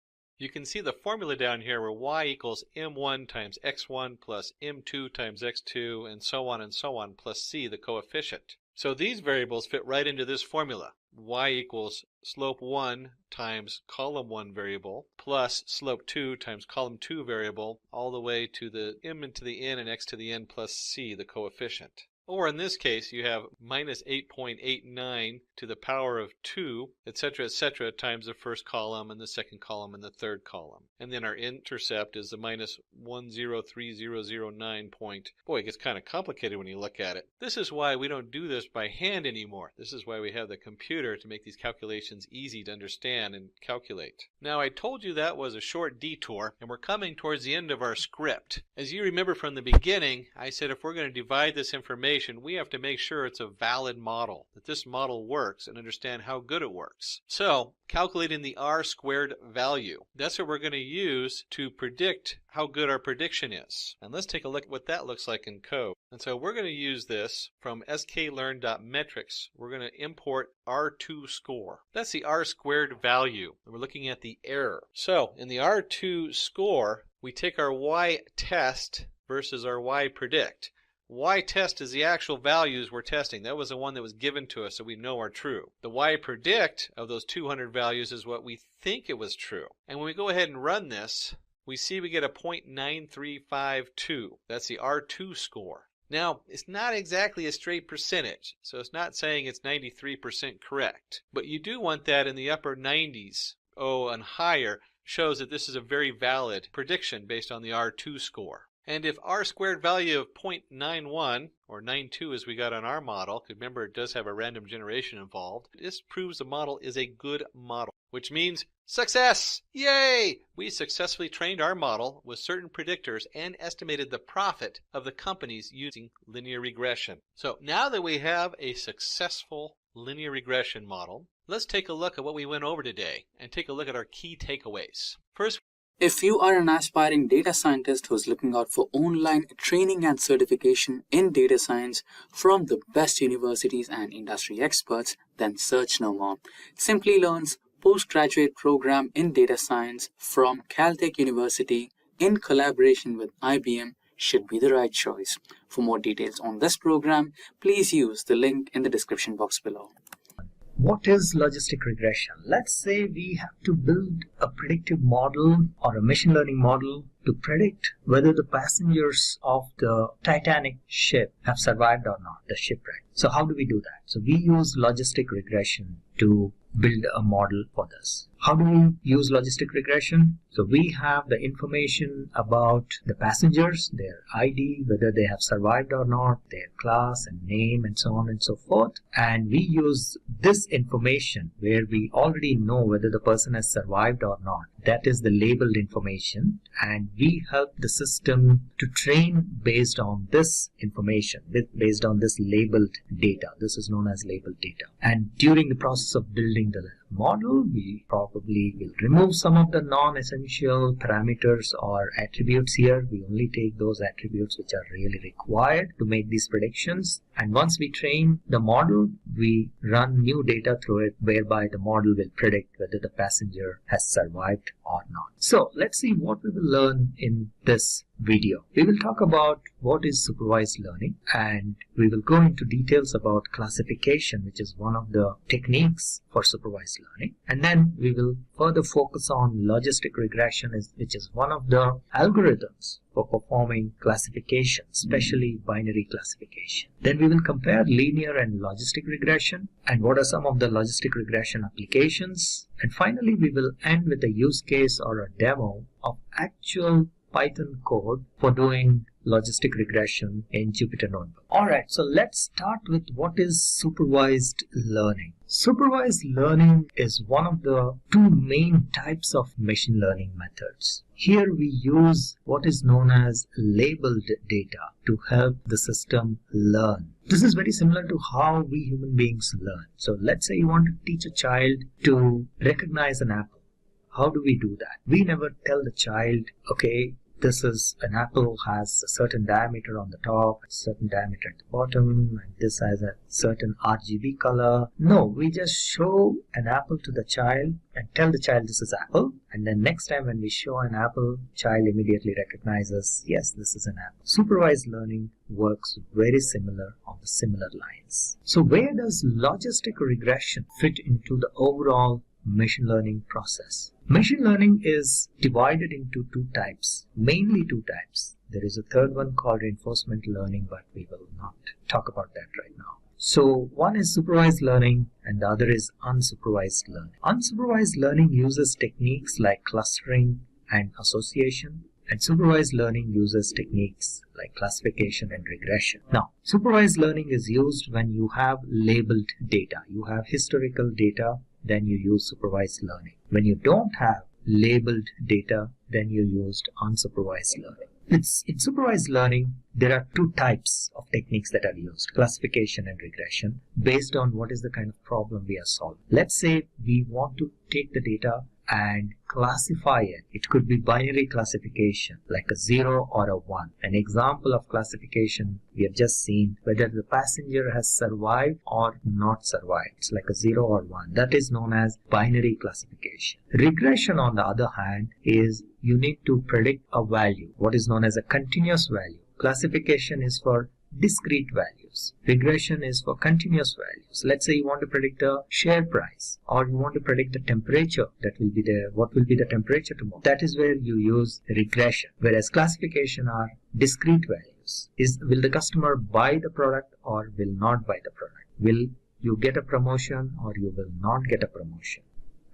You can see the formula down here where y equals m1 times x1 plus m2 times x2 and so on plus c, the coefficient. So these variables fit right into this formula. Y equals slope 1 times column 1 variable plus slope 2 times column 2 variable all the way to the m into the n and x to the n plus c, the coefficient. Or in this case, you have minus 8.89 to the power of 2, etc., times the first column and the second column and the third column. And then our intercept is the minus 103009 point. Boy, it gets kind of complicated when you look at it. This is why we don't do this by hand anymore. This is why we have the computer to make these calculations easy to understand and calculate. Now, I told you that was a short detour, and we're coming towards the end of our script. As you remember from the beginning, I said if we're going to divide this information, we have to make sure it's a valid model, that this model works and understand how good it works. So, calculating the R-squared value. That's what we're going to use to predict how good our prediction is. And let's take a look at what that looks like in code. And so we're going to use this from sklearn.metrics. We're going to import R2 score. That's the R-squared value. And we're looking at the error. So, in the R2 score, we take our Y test versus our Y predict. Y test is the actual values we're testing. That was the one that was given to us so we know are true. The Y predict of those 200 values is what we think it was true. And when we go ahead and run this, we see we get a 0.9352. That's the R2 score. Now, it's not exactly a straight percentage, so it's not saying it's 93% correct. But you do want that in the upper 90s, and higher, shows that this is a very valid prediction based on the R2 score. And if R-squared value of 0.91, or 92 as we got on our model, because remember it does have a random generation involved, this proves the model is a good model, which means success! Yay! We successfully trained our model with certain predictors and estimated the profit of the companies using linear regression. So now that we have a successful linear regression model, let's take a look at what we went over today and take a look at our key takeaways. First, if you are an aspiring data scientist who's looking out for online training and certification in data science from the best universities and industry experts, then search no more. Simplilearn's postgraduate program in data science from Caltech University in collaboration with IBM should be the right choice. For more details on this program, please use the link in the description box below. What is logistic regression? Let's say we have to build a predictive model or a machine learning model to predict whether the passengers of the Titanic ship have survived or not, the shipwreck. So how do we do that? So we use logistic regression to build a model for this. How do we use logistic regression? So we have the information about the passengers, their ID, whether they have survived or not, their class and name and so on and so forth. And we use this information where we already know whether the person has survived or not. That is the labeled information. And we help the system to train based on this information, based on this labeled data. This is known as labeled data. And during the process of building the model, we probably will remove some of the non-essential parameters or attributes here. We only take those attributes which are really required to make these predictions. And once we train the model, we run new data through it, whereby the model will predict whether the passenger has survived or not. So let's see what we will learn in this video. We will talk about what is supervised learning, and we will go into details about classification, which is one of the techniques for supervised learning. And then we will further focus on logistic regression, which is one of the algorithms for performing classification, especially binary classification. Then we will compare linear and logistic regression and what are some of the logistic regression applications. And finally, we will end with a use case or a demo of actual Python code for doing logistic regression in Jupyter Notebook. Alright, so let's start with what is supervised learning. Supervised learning is one of the two main types of machine learning methods. Here we use what is known as labeled data to help the system learn. This is very similar to how we human beings learn. So let's say you want to teach a child to recognize an apple. How do we do that? We never tell the child, okay, this is an apple has a certain diameter on the top, a certain diameter at the bottom, and this has a certain RGB color. No, we just show an apple to the child and tell the child this is apple. And then next time when we show an apple, child immediately recognizes, yes, this is an apple. Supervised learning works very similar on the similar lines. So where does logistic regression fit into the overall machine learning process? Machine learning is divided into two types, mainly two types. There is a third one called reinforcement learning, but we will not talk about that right now. So one is supervised learning and the other is unsupervised learning. Unsupervised learning uses techniques like clustering and association, and supervised learning uses techniques like classification and regression. Now, supervised learning is used when you have labeled data. You have historical data, then you use supervised learning. When you don't have labeled data, then you used unsupervised learning. In supervised learning, there are two types of techniques that are used, classification and regression, based on what is the kind of problem we are solving. Let's say we want to take the data and classify it. It could be binary classification, like a 0 or a 1. An example of classification we have just seen, whether the passenger has survived or not survived. It's like a 0 or 1. That is known as binary classification. Regression, on the other hand, is you need to predict a value, what is known as a continuous value. Classification is for discrete values. Regression is for continuous values. Let's say you want to predict a share price, or you want to predict the temperature that will be there. What will be the temperature tomorrow? That is where you use regression. Whereas classification are discrete values. Will the customer buy the product or will not buy the product? Will you get a promotion or you will not get a promotion?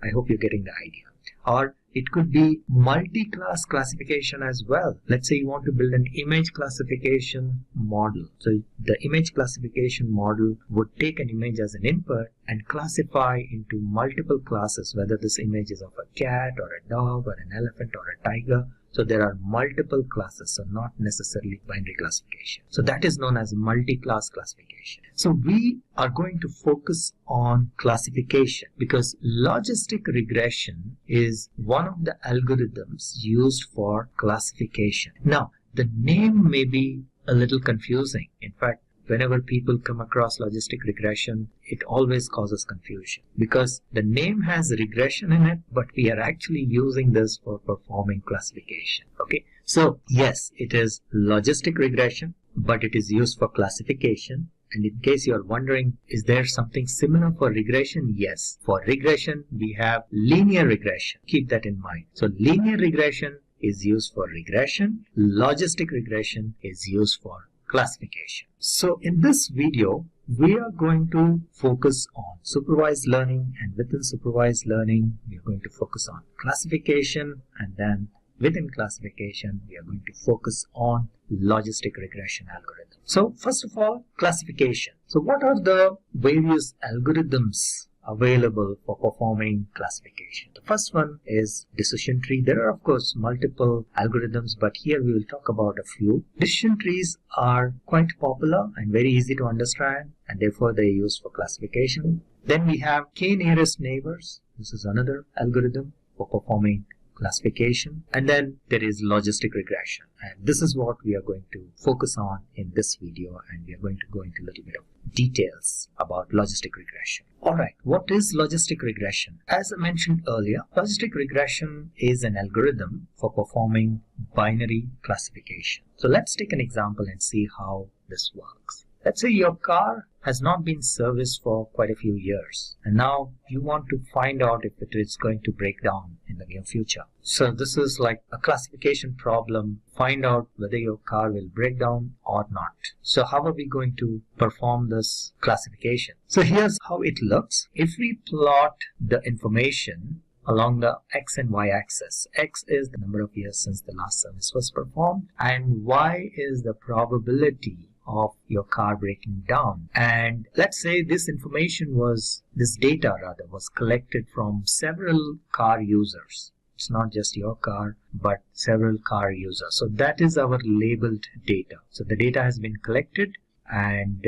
I hope you're getting the idea. Or it could be multi-class classification as well. Let's say you want to build an image classification model. So the image classification model would take an image as an input and classify into multiple classes, whether this image is of a cat or a dog or an elephant or a tiger. So there are multiple classes, so not necessarily binary classification. So that is known as multi-class classification. So we are going to focus on classification because logistic regression is one of the algorithms used for classification. Now, the name may be a little confusing. In fact, whenever people come across logistic regression, it always causes confusion because the name has regression in it, but we are actually using this for performing classification. Okay, so yes, it is logistic regression, but it is used for classification. And in case you are wondering, is there something similar for regression? Yes, for regression, we have linear regression. Keep that in mind. So linear regression is used for regression. Logistic regression is used for classification. So in this video, we are going to focus on supervised learning, and within supervised learning, we are going to focus on classification, and then within classification, we are going to focus on logistic regression algorithm. So first of all, classification. So what are the various algorithms available for performing classification? The first one is decision tree. There are of course multiple algorithms, but here we will talk about a few. Decision trees are quite popular and very easy to understand, and therefore they are used for classification. Then we have k-nearest neighbors. This is another algorithm for performing classification. And then there is logistic regression, and this is what we are going to focus on in this video, and we are going to go into a little bit of details about logistic regression. Alright, what is logistic regression? As I mentioned earlier, logistic regression is an algorithm for performing binary classification. So let's take an example and see how this works. Let's say your car has not been serviced for quite a few years, and now you want to find out if it is going to break down in the near future. So this is like a classification problem. Find out whether your car will break down or not. So how are we going to perform this classification? So here's how it looks. If we plot the information along the x and y axis. X is the number of years since the last service was performed, and y is the probability of your car breaking down. And let's say this data was collected from several car users. It's not just your car, but several car users. So that is our labeled data. So the data has been collected, and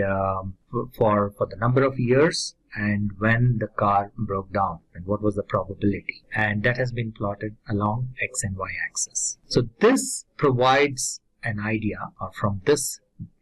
for the number of years and when the car broke down and what was the probability, and that has been plotted along x and y axis. So this provides an idea, or from this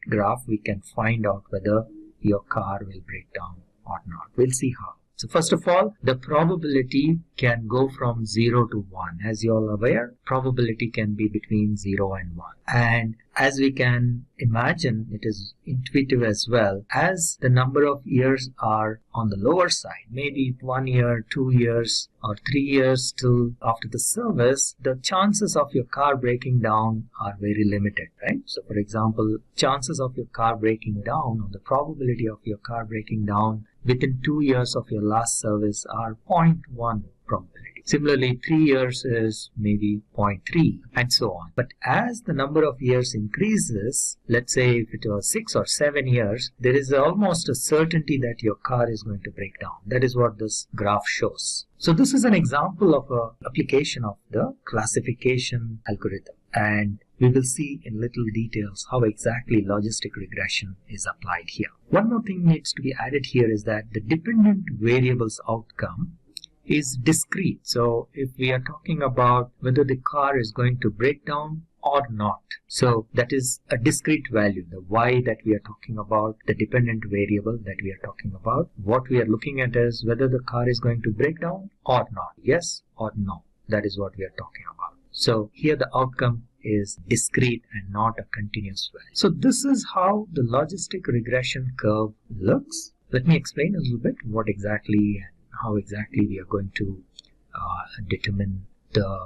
graph we can find out whether your car will break down or not. We'll see how. So first of all, the probability can go from 0 to 1. As you all aware, probability can be between 0 and 1. And as we can imagine, it is intuitive as well. As the number of years are on the lower side, maybe 1 year, 2 years, or 3 years till after the service, the chances of your car breaking down are very limited, right? So for example, chances of your car breaking down, or the probability of your car breaking down within 2 years of your last service are 0.1 probability. Similarly, 3 years is maybe 0.3, and so on. But as the number of years increases, let's say if it was 6 or 7 years, there is almost a certainty that your car is going to break down. That is what this graph shows. So this is an example of an application of the classification algorithm. And we will see in little details how exactly logistic regression is applied here. One more thing needs to be added here is that the dependent variables outcome is discrete. So if we are talking about whether the car is going to break down or not, so that is a discrete value, the y that we are talking about, the dependent variable that we are talking about. What we are looking at is whether the car is going to break down or not, yes or no. That is what we are talking about. So here the outcome is discrete and not a continuous value. So this is how the logistic regression curve looks. Let me explain a little bit what exactly and how exactly we are going to determine the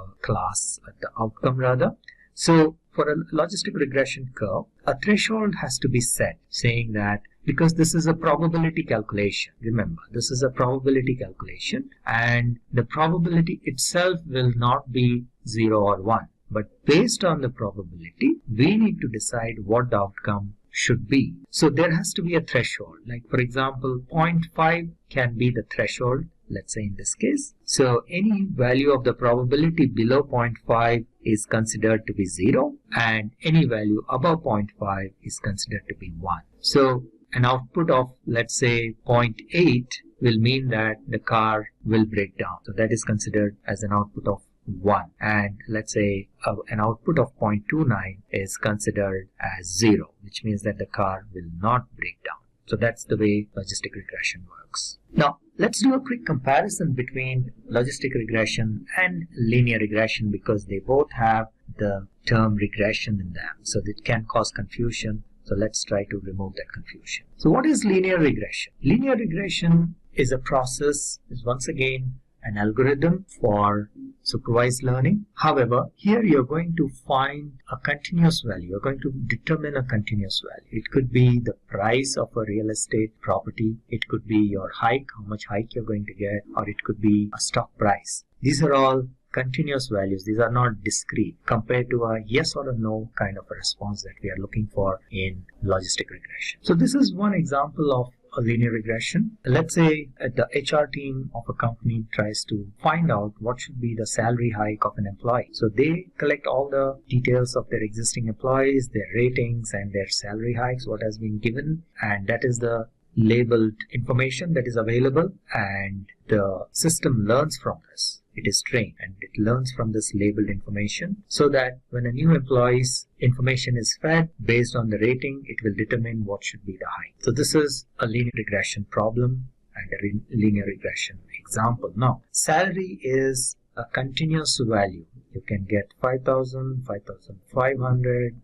outcome rather. So for a logistic regression curve, a threshold has to be set, saying that because this is a probability calculation, remember, this is a probability calculation, and the probability itself will not be 0 or 1. But based on the probability, we need to decide what the outcome should be. So there has to be a threshold. Like for example, 0.5 can be the threshold, let's say in this case. So any value of the probability below 0.5 is considered to be 0, and any value above 0.5 is considered to be 1. So an output of, let's say, 0.8 will mean that the car will break down. So that is considered as an output of 1, and let's say an output of 0.29 is considered as 0, which means that the car will not break down. So that's the way logistic regression works. Now let's do a quick comparison between logistic regression and linear regression, because they both have the term regression in them, so it can cause confusion. So let's try to remove that confusion. So what is linear regression? Linear regression is a process, is once again an algorithm for supervised learning. However, here you're going to find a continuous value. You're going to determine a continuous value. It could be the price of a real estate property. It could be your hike, how much hike you're going to get, or it could be a stock price. These are all continuous values. These are not discrete compared to a yes or a no kind of a response that we are looking for in logistic regression. So this is one example of a linear regression. Let's say the HR team of a company tries to find out what should be the salary hike of an employee. So they collect all the details of their existing employees, their ratings, and their salary hikes, what has been given, and that is the labeled information that is available, and the system learns from this. It is trained and it learns from this labeled information, so that when a new employee's information is fed based on the rating, it will determine what should be the hike. So this is a linear regression problem and a linear regression example. Now, salary is a continuous value. You can get 5,000, 5,500,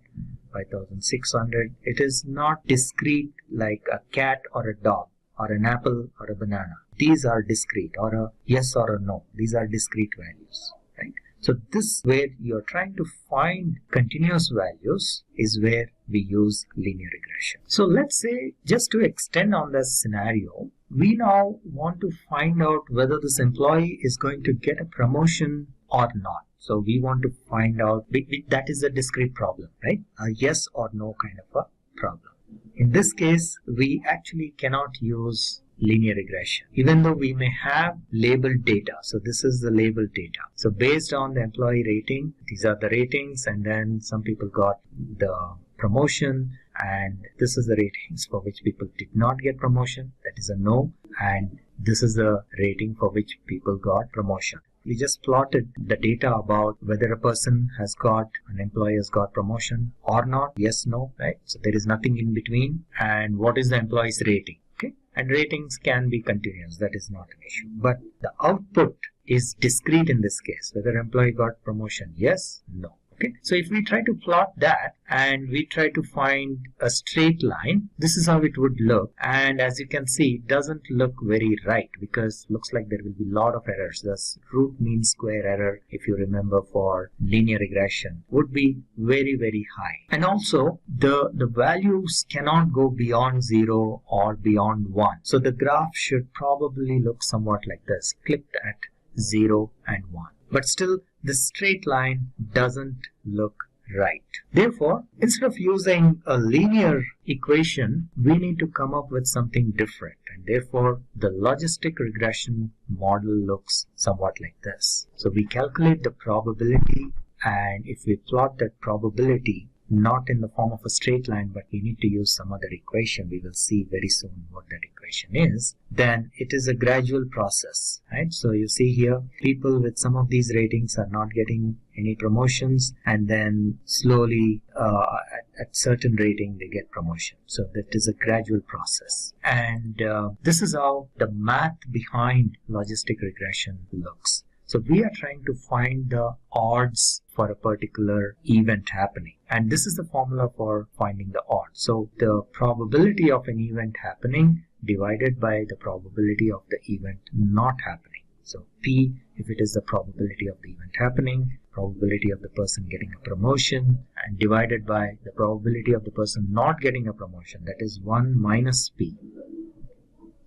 5,600. It is not discrete like a cat or a dog or an apple or a banana. These are discrete, or a yes or a no. These are discrete values, right? So this, where you're trying to find continuous values, is where we use linear regression. So let's say, just to extend on this scenario, we now want to find out whether this employee is going to get a promotion or not. So we want to find out, that is a discrete problem, right? A yes or no kind of a problem. In this case, we actually cannot use linear regression, even though we may have labeled data. So this is the labeled data. So based on the employee rating, these are the ratings, and then some people got the promotion, and this is the ratings for which people did not get promotion, that is a no, and this is the rating for which people got promotion. We just plotted the data about whether a person has got, an employee has got promotion or not, yes, no, right? So there is nothing in between, and what is the employee's rating, okay? And ratings can be continuous, that is not an issue. But the output is discrete in this case, whether employee got promotion, yes, no. Okay, so if we try to plot that and we try to find a straight line, this is how it would look. And as you can see, it doesn't look very right because it looks like there will be a lot of errors. The root mean square error, if you remember, for linear regression would be very, very high. And also the values cannot go beyond 0 or beyond 1. So the graph should probably look somewhat like this, clipped at 0 and 1. But still, the straight line doesn't look right. Therefore, instead of using a linear equation, we need to come up with something different. And therefore, the logistic regression model looks somewhat like this. So we calculate the probability, and if we plot that probability, not in the form of a straight line, but we need to use some other equation. We will see very soon what that equation is. Then it is a gradual process, right? So you see here, people with some of these ratings are not getting any promotions, and then slowly at certain rating they get promotion. So that is a gradual process. And this is how the math behind logistic regression looks. So we are trying to find the odds for a particular event happening. And this is the formula for finding the odds. So the probability of an event happening divided by the probability of the event not happening. So P, if it is the probability of the event happening, probability of the person getting a promotion, and divided by the probability of the person not getting a promotion, that is 1 minus P.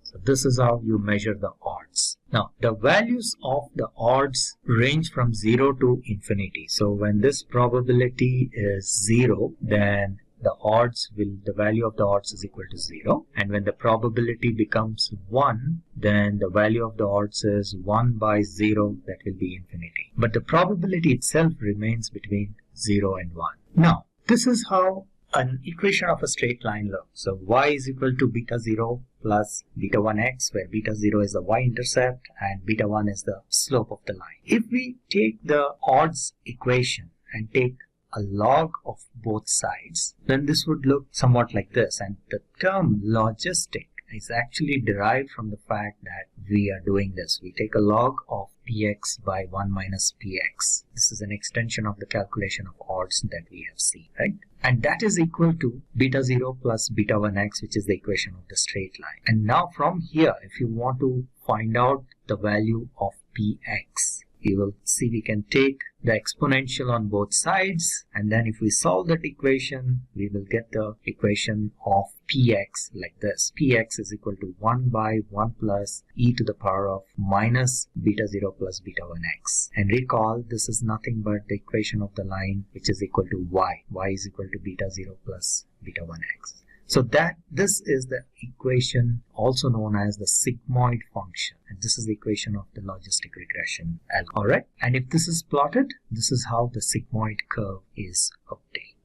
So this is how you measure the odds. Now, the values of the odds range from 0 to infinity. So when this probability is 0, then the value of the odds is equal to 0. And when the probability becomes 1, then the value of the odds is 1 by 0, that will be infinity. But the probability itself remains between 0 and 1. Now, this is how an equation of a straight line looks. So y is equal to beta 0 plus beta 1x, where beta 0 is the y-intercept and beta 1 is the slope of the line. If we take the odds equation and take a log of both sides, then this would look somewhat like this. And the term logistic is actually derived from the fact that we are doing this. We take a log of px by 1 minus px. This is an extension of the calculation of odds that we have seen, right? And that is equal to beta 0 plus beta 1x, which is the equation of the straight line. And now from here, if you want to find out the value of px, you will see we can take the exponential on both sides, and then if we solve that equation, we will get the equation of px like this. Px is equal to 1 by 1 plus e to the power of minus beta 0 plus beta 1x. And recall, this is nothing but the equation of the line, which is equal to y. Y is equal to beta 0 plus beta 1x. So this is the equation also known as the sigmoid function, and this is the equation of the logistic regression algorithm. Alright, and if this is plotted, this is how the sigmoid curve is obtained.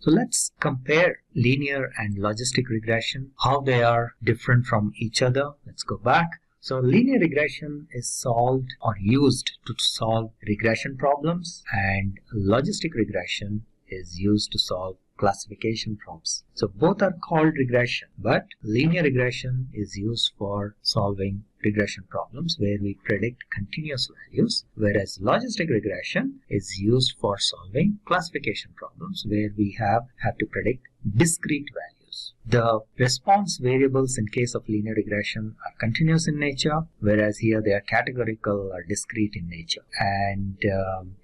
So let's compare linear and logistic regression, how they are different from each other. Let's go back. So linear regression is solved or used to solve regression problems, and logistic regression is used to solve classification problems. So both are called regression, but linear regression is used for solving regression problems where we predict continuous values, whereas logistic regression is used for solving classification problems where we have to predict discrete values. The response variables in case of linear regression are continuous in nature, whereas here they are categorical or discrete in nature. And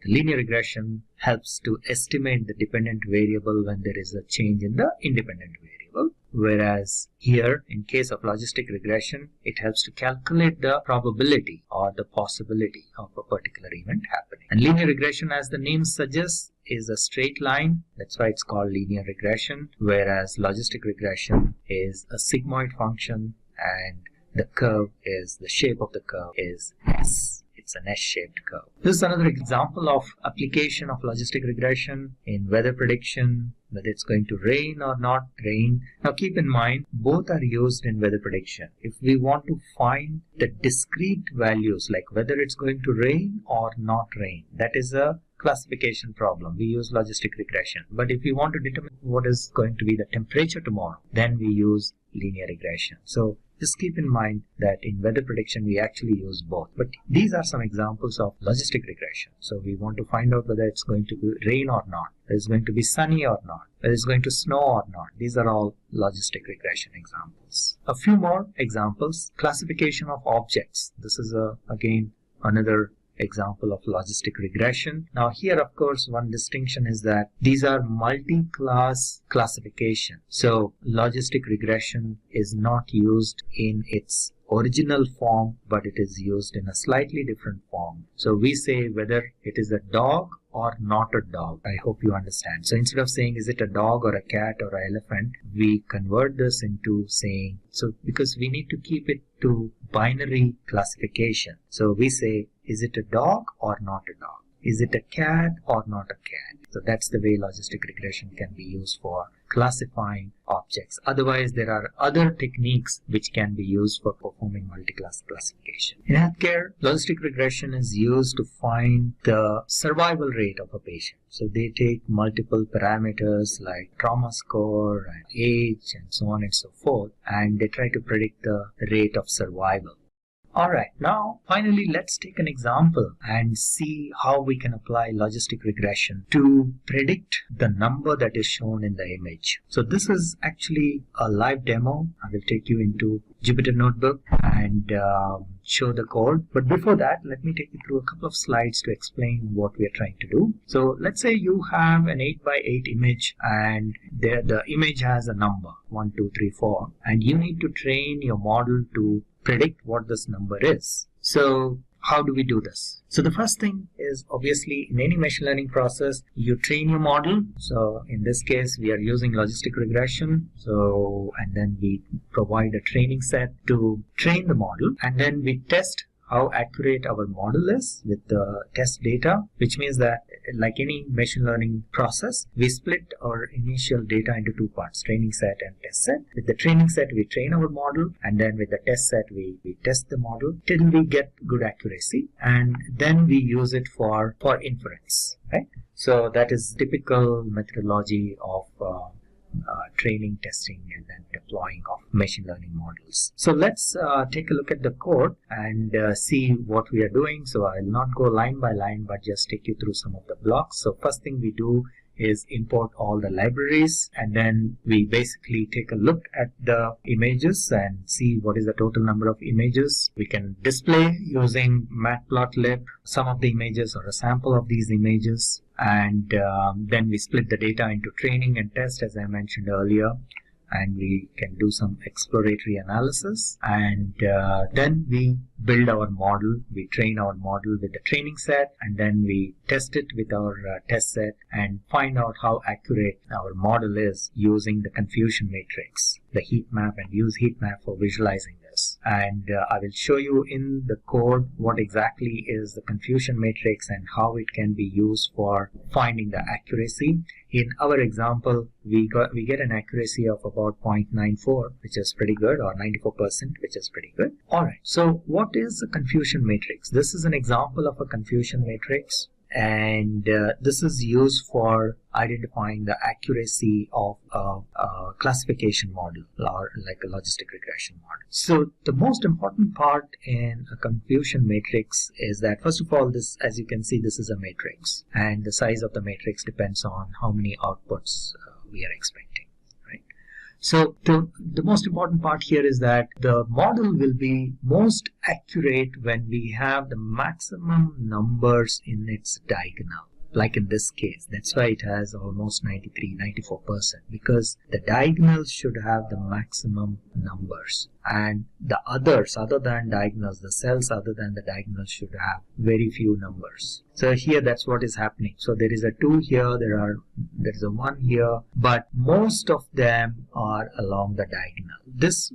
linear regression helps to estimate the dependent variable when there is a change in the independent variable, Whereas here, in case of logistic regression, it helps to calculate the probability or the possibility of a particular event happening. And linear regression, as the name suggests, is a straight line. That's why it's called linear regression. Whereas logistic regression is a sigmoid function, and the shape of the curve is S. It's an S-shaped curve. This is another example of application of logistic regression in weather prediction, whether it's going to rain or not rain. Now keep in mind, both are used in weather prediction. If we want to find the discrete values, like whether it's going to rain or not rain, that is a classification problem. We use logistic regression. But if we want to determine what is going to be the temperature tomorrow, then we use linear regression. So just keep in mind that in weather prediction we actually use both. But these are some examples of logistic regression. So we want to find out whether it's going to be rain or not, whether it's going to be sunny or not, whether it's going to snow or not. These are all logistic regression examples. A few more examples. Classification of objects. This is again another example of logistic regression. Now here, of course, one distinction is that these are multi-class classification. So logistic regression is not used in its original form, but it is used in a slightly different form. So we say whether it is a dog or not a dog. I hope you understand. So instead of saying is it a dog or a cat or an elephant, we convert this into saying, so because we need to keep it to binary classification. So we say, is it a dog or not a dog? Is it a cat or not a cat? So that's the way logistic regression can be used for classifying objects. Otherwise, there are other techniques which can be used for performing multi-class classification. In healthcare, logistic regression is used to find the survival rate of a patient. So they take multiple parameters like trauma score and age and so on and so forth, and they try to predict the rate of survival. Alright, now finally let's take an example and see how we can apply logistic regression to predict the number that is shown in the image. So this is actually a live demo. I will take you into Jupyter Notebook and show the code. But before that, let me take you through a couple of slides to explain what we are trying to do. So let's say you have an 8x8 image and the image has a number 1, 2, 3, 4, and you need to train your model to predict what this number is. So how do we do this? So the first thing is, obviously, in any machine learning process, you train your model. So in this case, we are using logistic regression. So, and then we provide a training set to train the model, and then we test how accurate our model is with the test data, which means that like any machine learning process, we split our initial data into two parts, training set and test set. With the training set, we train our model, and then with the test set, we test the model till we get good accuracy, and then we use it for inference, right? So that is typical methodology of training, testing, and then deploying of machine learning models. So let's take a look at the code and see what we are doing. So I'll not go line by line, but just take you through some of the blocks. So first thing we do is import all the libraries, and then we basically take a look at the images and see what is the total number of images. We can display using matplotlib some of the images or a sample of these images, and then we split the data into training and test, as I mentioned earlier, and we can do some exploratory analysis, and then we build our model. We train our model with the training set, and then we test it with our test set and find out how accurate our model is using the confusion matrix, the heat map, and use heat map for visualizing this. And I will show you in the code what exactly is the confusion matrix and how it can be used for finding the accuracy. In our example, we get an accuracy of about 0.94, which is pretty good, or 94%, which is pretty good. Alright, so what is a confusion matrix? This is an example of a confusion matrix, and this is used for identifying the accuracy of a classification model, or like a logistic regression model. So the most important part in a confusion matrix is that, first of all, this, as you can see, this is a matrix, and the size of the matrix depends on how many outputs we are expecting. So the most important part here is that the model will be most accurate when we have the maximum numbers in its diagonal. like in this case. That's why it has almost 93-94%, because the diagonals should have the maximum numbers, and the others other than diagonals, the cells other than the diagonals, should have very few numbers. So here that's what is happening. So there is a 2 here, there is a 1 here, but most of them are along the diagonal.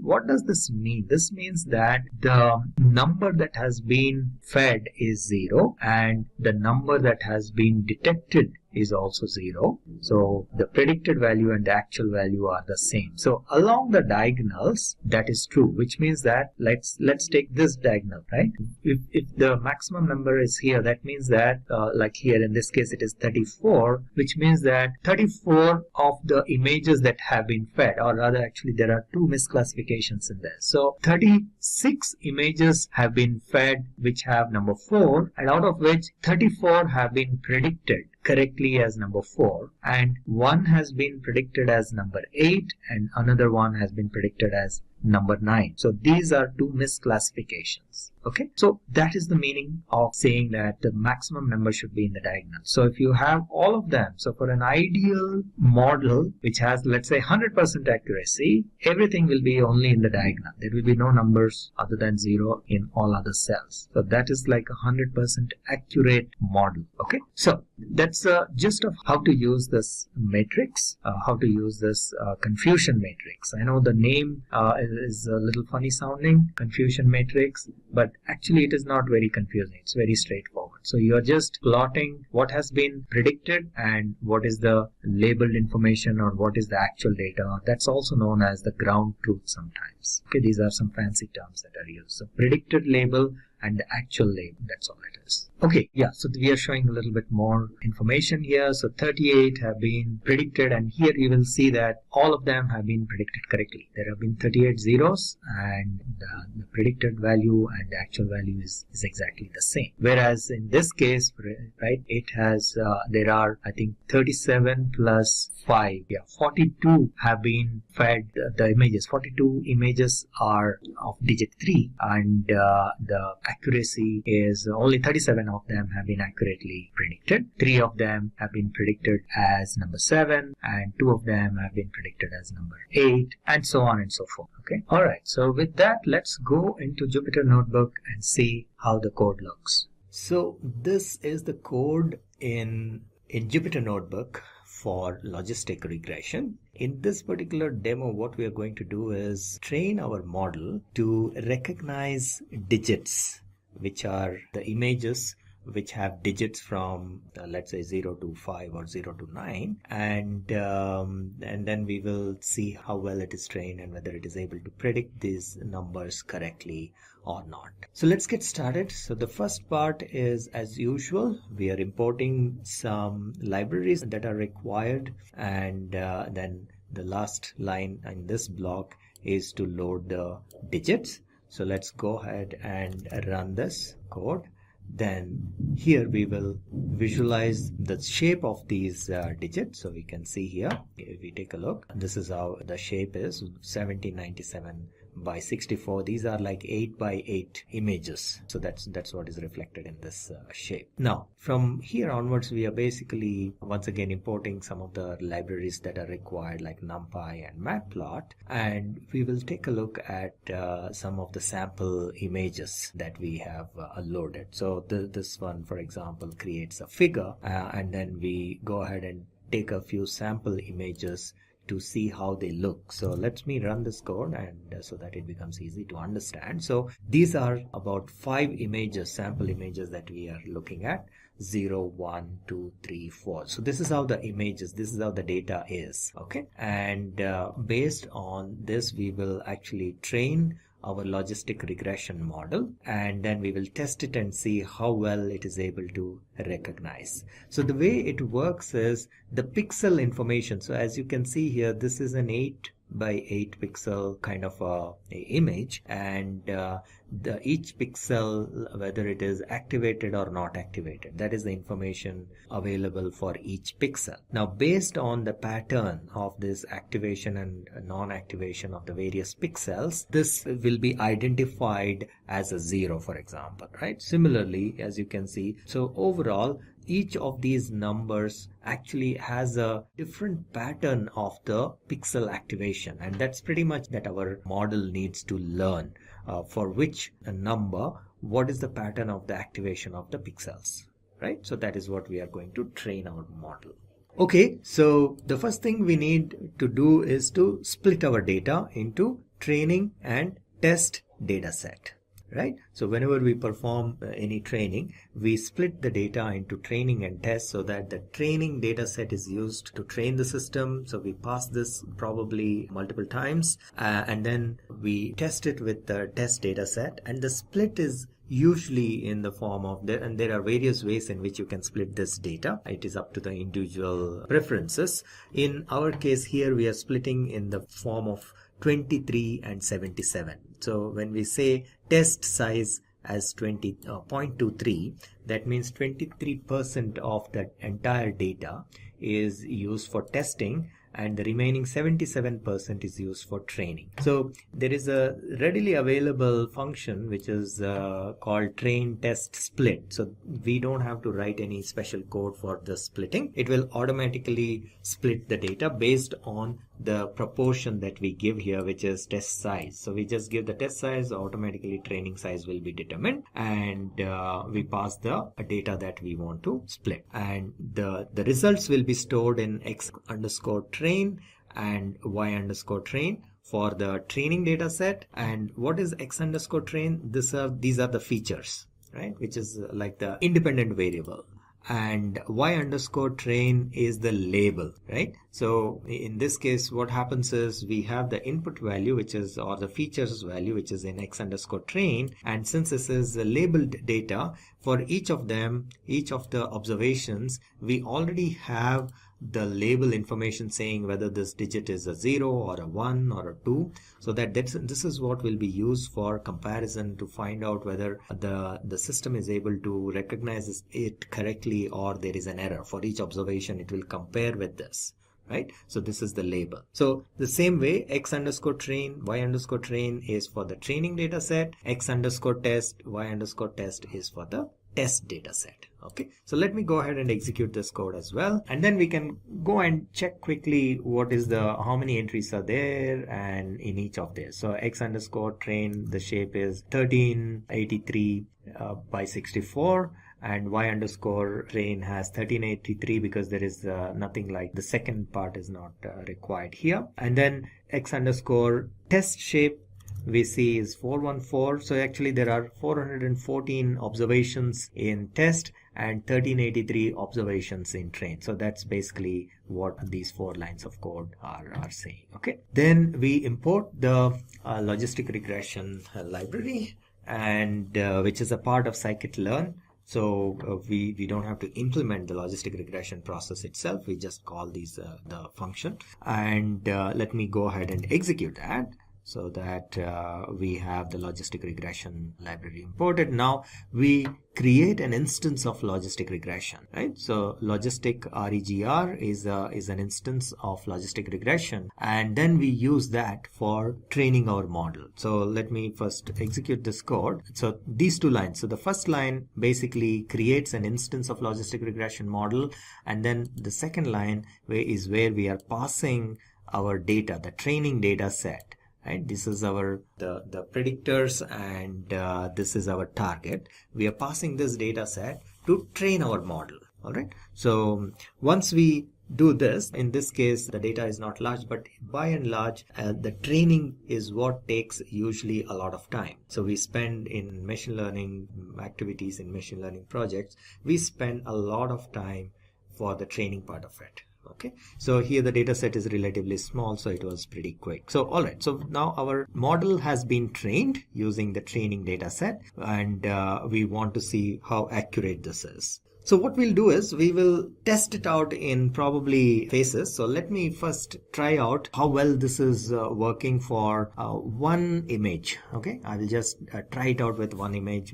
What does this mean? This means that the number that has been fed is 0, and the number that has been detected is also 0. So the predicted value and the actual value are the same. So along the diagonals, that is true, which means that let's take this diagonal, right? If the maximum number is here, that means that like here in this case it is 34, which means that 34 of the images that have been fed, or rather actually there are 2 misclassifications in there. So 36 images have been fed which have number 4, and out of which 34 have been predicted correctly as number 4, and one has been predicted as number 8, and another one has been predicted as number 9. So these are 2 misclassifications. Okay, so that is the meaning of saying that the maximum number should be in the diagonal. So if you have all of them, so for an ideal model which has, let's say, 100% accuracy, everything will be only in the diagonal. There will be no numbers other than 0 in all other cells. So that is like a 100% accurate model. Okay, so that's gist of how to use this matrix, how to use this confusion matrix. I know the name is a little funny sounding, confusion matrix, but actually it is not very confusing. It's very straightforward. So you are just plotting what has been predicted and what is the labeled information, or what is the actual data. That's also known as the ground truth sometimes. Okay, these are some fancy terms that are used. So predicted label and the actual label, that's all it is. Okay, yeah, so we are showing a little bit more information here. So 38 have been predicted, and here you will see that all of them have been predicted correctly. There have been 38 zeros, and the predicted value and the actual value is exactly the same. Whereas in this case, right, it has there are, I think, 37 plus 5, 42 have been fed the images. 42 images are of digit 3, and the accuracy is only 37 of them have been accurately predicted. 3 of them have been predicted as number 7, and 2 of them have been predicted as number 8, and so on and so forth. Okay, alright, so with that, let's go into Jupyter Notebook and see how the code looks. So this is the code in Jupyter Notebook for logistic regression. In this particular demo, what we are going to do is train our model to recognize digits, which are the images which have digits from let's say 0 to 5 or 0 to 9, and then we will see how well it is trained and whether it is able to predict these numbers correctly or not. So let's get started. So the first part is, as usual, we are importing some libraries that are required, and then the last line in this block is to load the digits. So let's go ahead and run this code. Then here we will visualize the shape of these digits. So we can see here, if we take a look, this is how the shape is, 1797 by 64. These are like 8 by 8 images. So that's what is reflected in this shape. Now from here onwards, we are basically once again importing some of the libraries that are required, like NumPy and Matplot, and we will take a look at some of the sample images that we have loaded. So this one, for example, creates a figure, and then we go ahead and take a few sample images to see how they look. So let me run this code, and so that it becomes easy to understand. So these are about 5 images, sample images, that we are looking at. 0, 1, 2, 3, 4. So this is how the images, this is how the data is. Okay, and based on this, we will actually train our logistic regression model, and then we will test it and see how well it is able to recognize. So the way it works is the pixel information. So as you can see here, this is an 8 by 8 pixel kind of a image, and each pixel, whether it is activated or not activated, that is the information available for each pixel. Now based on the pattern of this activation and non-activation of the various pixels, this will be identified as a 0, for example, right? Similarly, as you can see, so overall each of these numbers actually has a different pattern of the pixel activation, and that's pretty much that our model needs to learn for which number what is the pattern of the activation of the pixels, right? So that is what we are going to train our model. Okay, so the first thing we need to do is to split our data into training and test data set. Right? So whenever we perform any training, we split the data into training and test so that the training data set is used to train the system. So we pass this probably multiple times and then we test it with the test data set, and the split is usually in the form of and there are various ways in which you can split this data. It is up to the individual preferences. In our case here, we are splitting in the form of 23 and 77. So when we say test size as 0.23, that means 23% of that entire data is used for testing and the remaining 77% is used for training. So there is a readily available function which is called train test split. So we don't have to write any special code for the splitting. It will automatically split the data based on the proportion that we give here, which is test size. So we just give the test size, automatically training size will be determined, and we pass the data that we want to split, and the results will be stored in x_train and y_train for the training data set. And what is x_train? These are the features, right, which is like the independent variable, and y_train is the label, right? So in this case, what happens is we have the input value, which is, or the features value, which is in x_train, and since this is labeled data, for each of them, each of the observations, we already have the label information saying whether this digit is a 0 or a 1 or a 2, so that this is what will be used for comparison to find out whether the system is able to recognize it correctly or there is an error. For each observation, it will compare with this, right? So this is the label. So the same way, x_train, y_train is for the training data set, x_test, y_test is for the test data set. Okay, so let me go ahead and execute this code as well, and then we can go and check quickly what is how many entries are there and in each of these. So x_train, the shape is 1383 by 64, and y_train has 1383 because there is nothing like the second part is not required here. And then x_test shape we see is 414. So actually there are 414 observations in test and 1383 observations in train. So that's basically what these 4 lines of code are saying. Okay, then we import the logistic regression library, and which is a part of scikit-learn. So we don't have to implement the logistic regression process itself. We just call these the function, and let me go ahead and execute that. So that we have the logistic regression library imported. Now we create an instance of logistic regression, right? So logistic regr is an instance of logistic regression, and then we use that for training our model. So let me first execute this code. So these 2 lines. So the first line basically creates an instance of logistic regression model, and then the second line is where we are passing our data, the training data set. Right? This is our the predictors, and this is our target. We are passing this data set to train our model. All right. So once we do this, in this case the data is not large, but by and large the training is what takes usually a lot of time. So we spend in machine learning activities, in machine learning projects, we spend a lot of time for the training part of it. Okay, so here the data set is relatively small, so it was pretty quick. So all right, so now our model has been trained using the training data set, and we want to see how accurate this is. So what we'll do is we will test it out in probably phases. So let me first try out how well this is working for one image. Okay, I will just try it out with one image,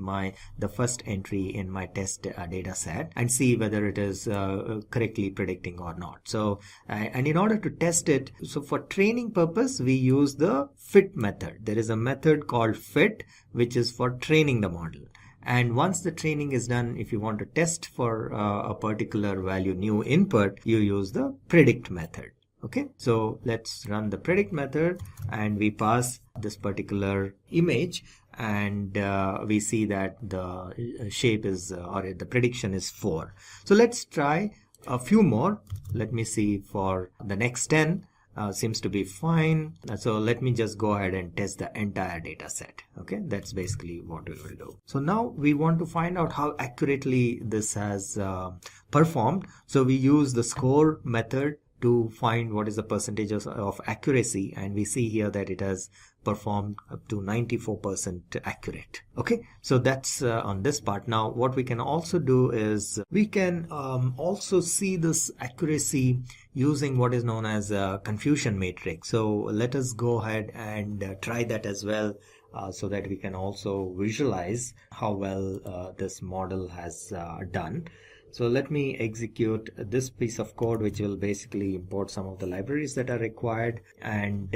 the first entry in my test data set, and see whether it is correctly predicting or not. So and in order to test it, so for training purpose we use the fit method. There is a method called fit which is for training the model. And once the training is done, if you want to test for a particular value, new input, you use the predict method. Okay, so let's run the predict method and we pass this particular image, and we see that the shape is or the prediction is 4. So let's try a few more. Let me see for the next 10. Seems to be fine. So let me just go ahead and test the entire data set. Okay, that's basically what we will do. So now we want to find out how accurately this has performed. So we use the score method to find what is the percentage of accuracy, and we see here that it has performed up to 94% accurate. Okay, so that's on this part. Now what we can also do is we can also see this accuracy using what is known as a confusion matrix. So let us go ahead and try that as well, so that we can also visualize how well this model has done. So let me execute this piece of code, which will basically import some of the libraries that are required, and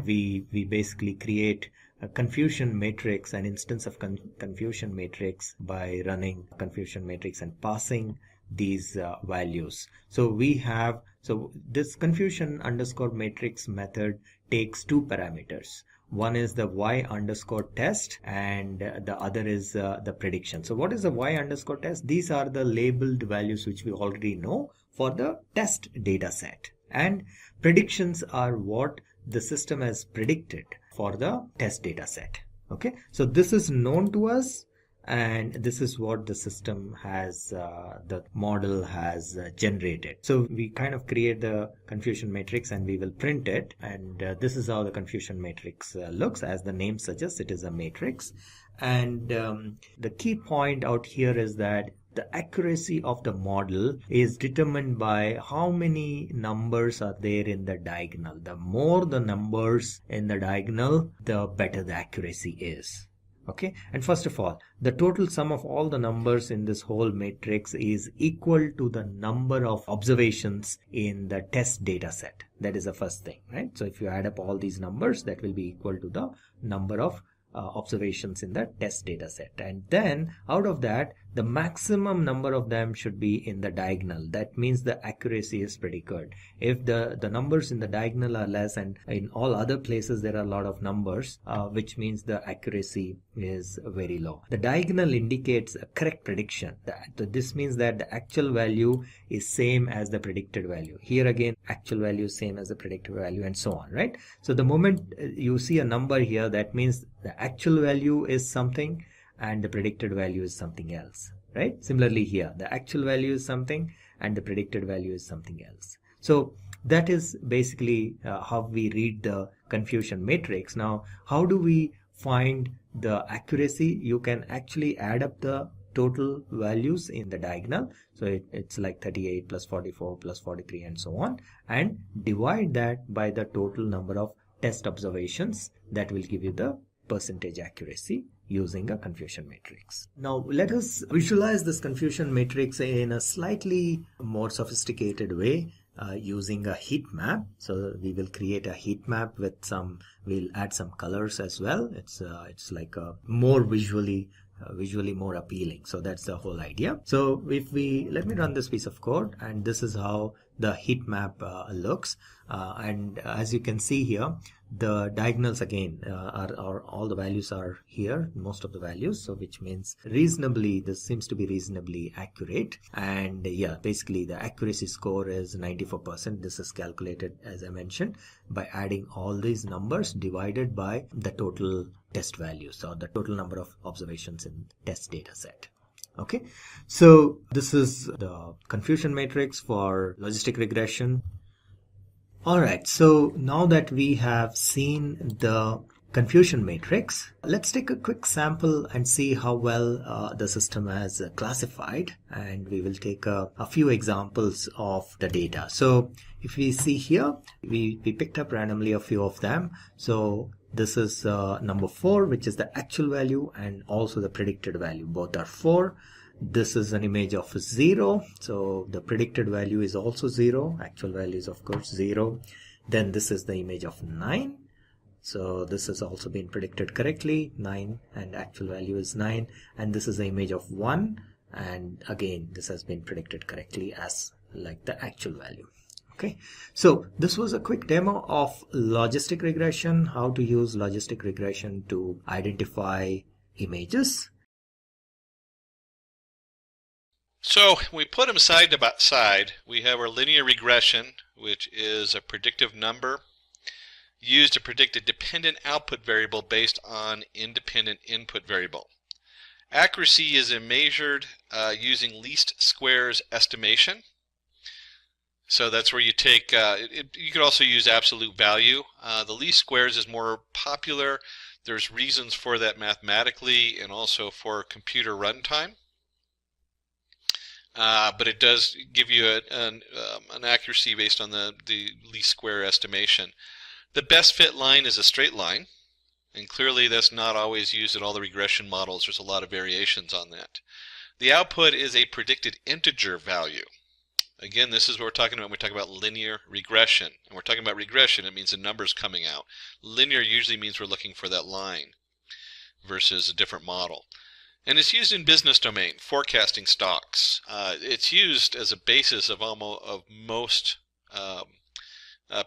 we basically create a confusion matrix, an instance of confusion matrix, by running confusion matrix and passing these values. So this confusion underscore matrix method takes 2 parameters. One is the y underscore test, and the other is the prediction. So what is the y underscore test? These are the labeled values which we already know for the test data set, and predictions are what the system has predicted for the test data set. Okay, so this is known to us, and this is what the system has, the model has generated. So we kind of create the confusion matrix and we will print it, and this is how the confusion matrix looks. As the name suggests, it is a matrix, and the key point out here is that the accuracy of the model is determined by how many numbers are there in the diagonal. The more the numbers in the diagonal, the better the accuracy is. Okay, and first of all, the total sum of all the numbers in this whole matrix is equal to the number of observations in the test data set. That is the first thing, right? So if you add up all these numbers, that will be equal to the number of observations in the test data set, and then out of that, the maximum number of them should be in the diagonal. That means the accuracy is pretty good. If the numbers in the diagonal are less and in all other places there are a lot of numbers, which means the accuracy is very low. The diagonal indicates a correct prediction. This means that the actual value is same as the predicted value. Here again, actual value is same as the predicted value, and so on, right? So the moment you see a number here, that means the actual value is something and the predicted value is something else, right? Similarly here, the actual value is something and the predicted value is something else. So that is basically how we read the confusion matrix. Now, how do we find the accuracy? You can actually add up the total values in the diagonal. So it's like 38 plus 44 plus 43 and so on, and divide that by the total number of test observations. That will give you the percentage accuracy using a confusion matrix. Now let us visualize this confusion matrix in a slightly more sophisticated way using a heat map. So we will create a heat map with we'll add some colors as well. It's like a more visually more appealing. So that's the whole idea. So let me run this piece of code, and this is how the heat map looks. And as you can see here, the diagonals again are all the values are here, most of the values. So which means this seems to be reasonably accurate. And yeah, basically the accuracy score is 94%. This is calculated, as I mentioned, by adding all these numbers divided by the total test values, or the total number of observations in test data set. Okay, so this is the confusion matrix for logistic regression. All right, so now that we have seen the confusion matrix, let's take a quick sample and see how well the system has classified, and we will take a few examples of the data. So if we see here, we picked up randomly a few of them. So this is number 4, which is the actual value, and also the predicted value. Both are 4. This is an image of 0. So the predicted value is also 0. Actual value is of course 0. Then this is the image of 9. So this has also been predicted correctly, 9, and actual value is 9, and this is the image of 1, and again this has been predicted correctly as like the actual value. Okay, so this was a quick demo of logistic regression, how to use logistic regression to identify images. So we put them side to side. We have our linear regression, which is a predictive number used to predict a dependent output variable based on independent input variable. Accuracy is measured using least squares estimation. So that's where you take, you could also use absolute value. The least squares is more popular. There's reasons for that mathematically and also for computer runtime. But it does give you an accuracy based on the least square estimation. The best fit line is a straight line, and clearly that's not always used in all the regression models. There's a lot of variations on that. The output is a predicted integer value. Again, this is what we're talking about when we talk about linear regression. And we're talking about regression, it means the numbers coming out. Linear usually means we're looking for that line versus a different model. And it's used in business domain, forecasting stocks. It's used as a basis of most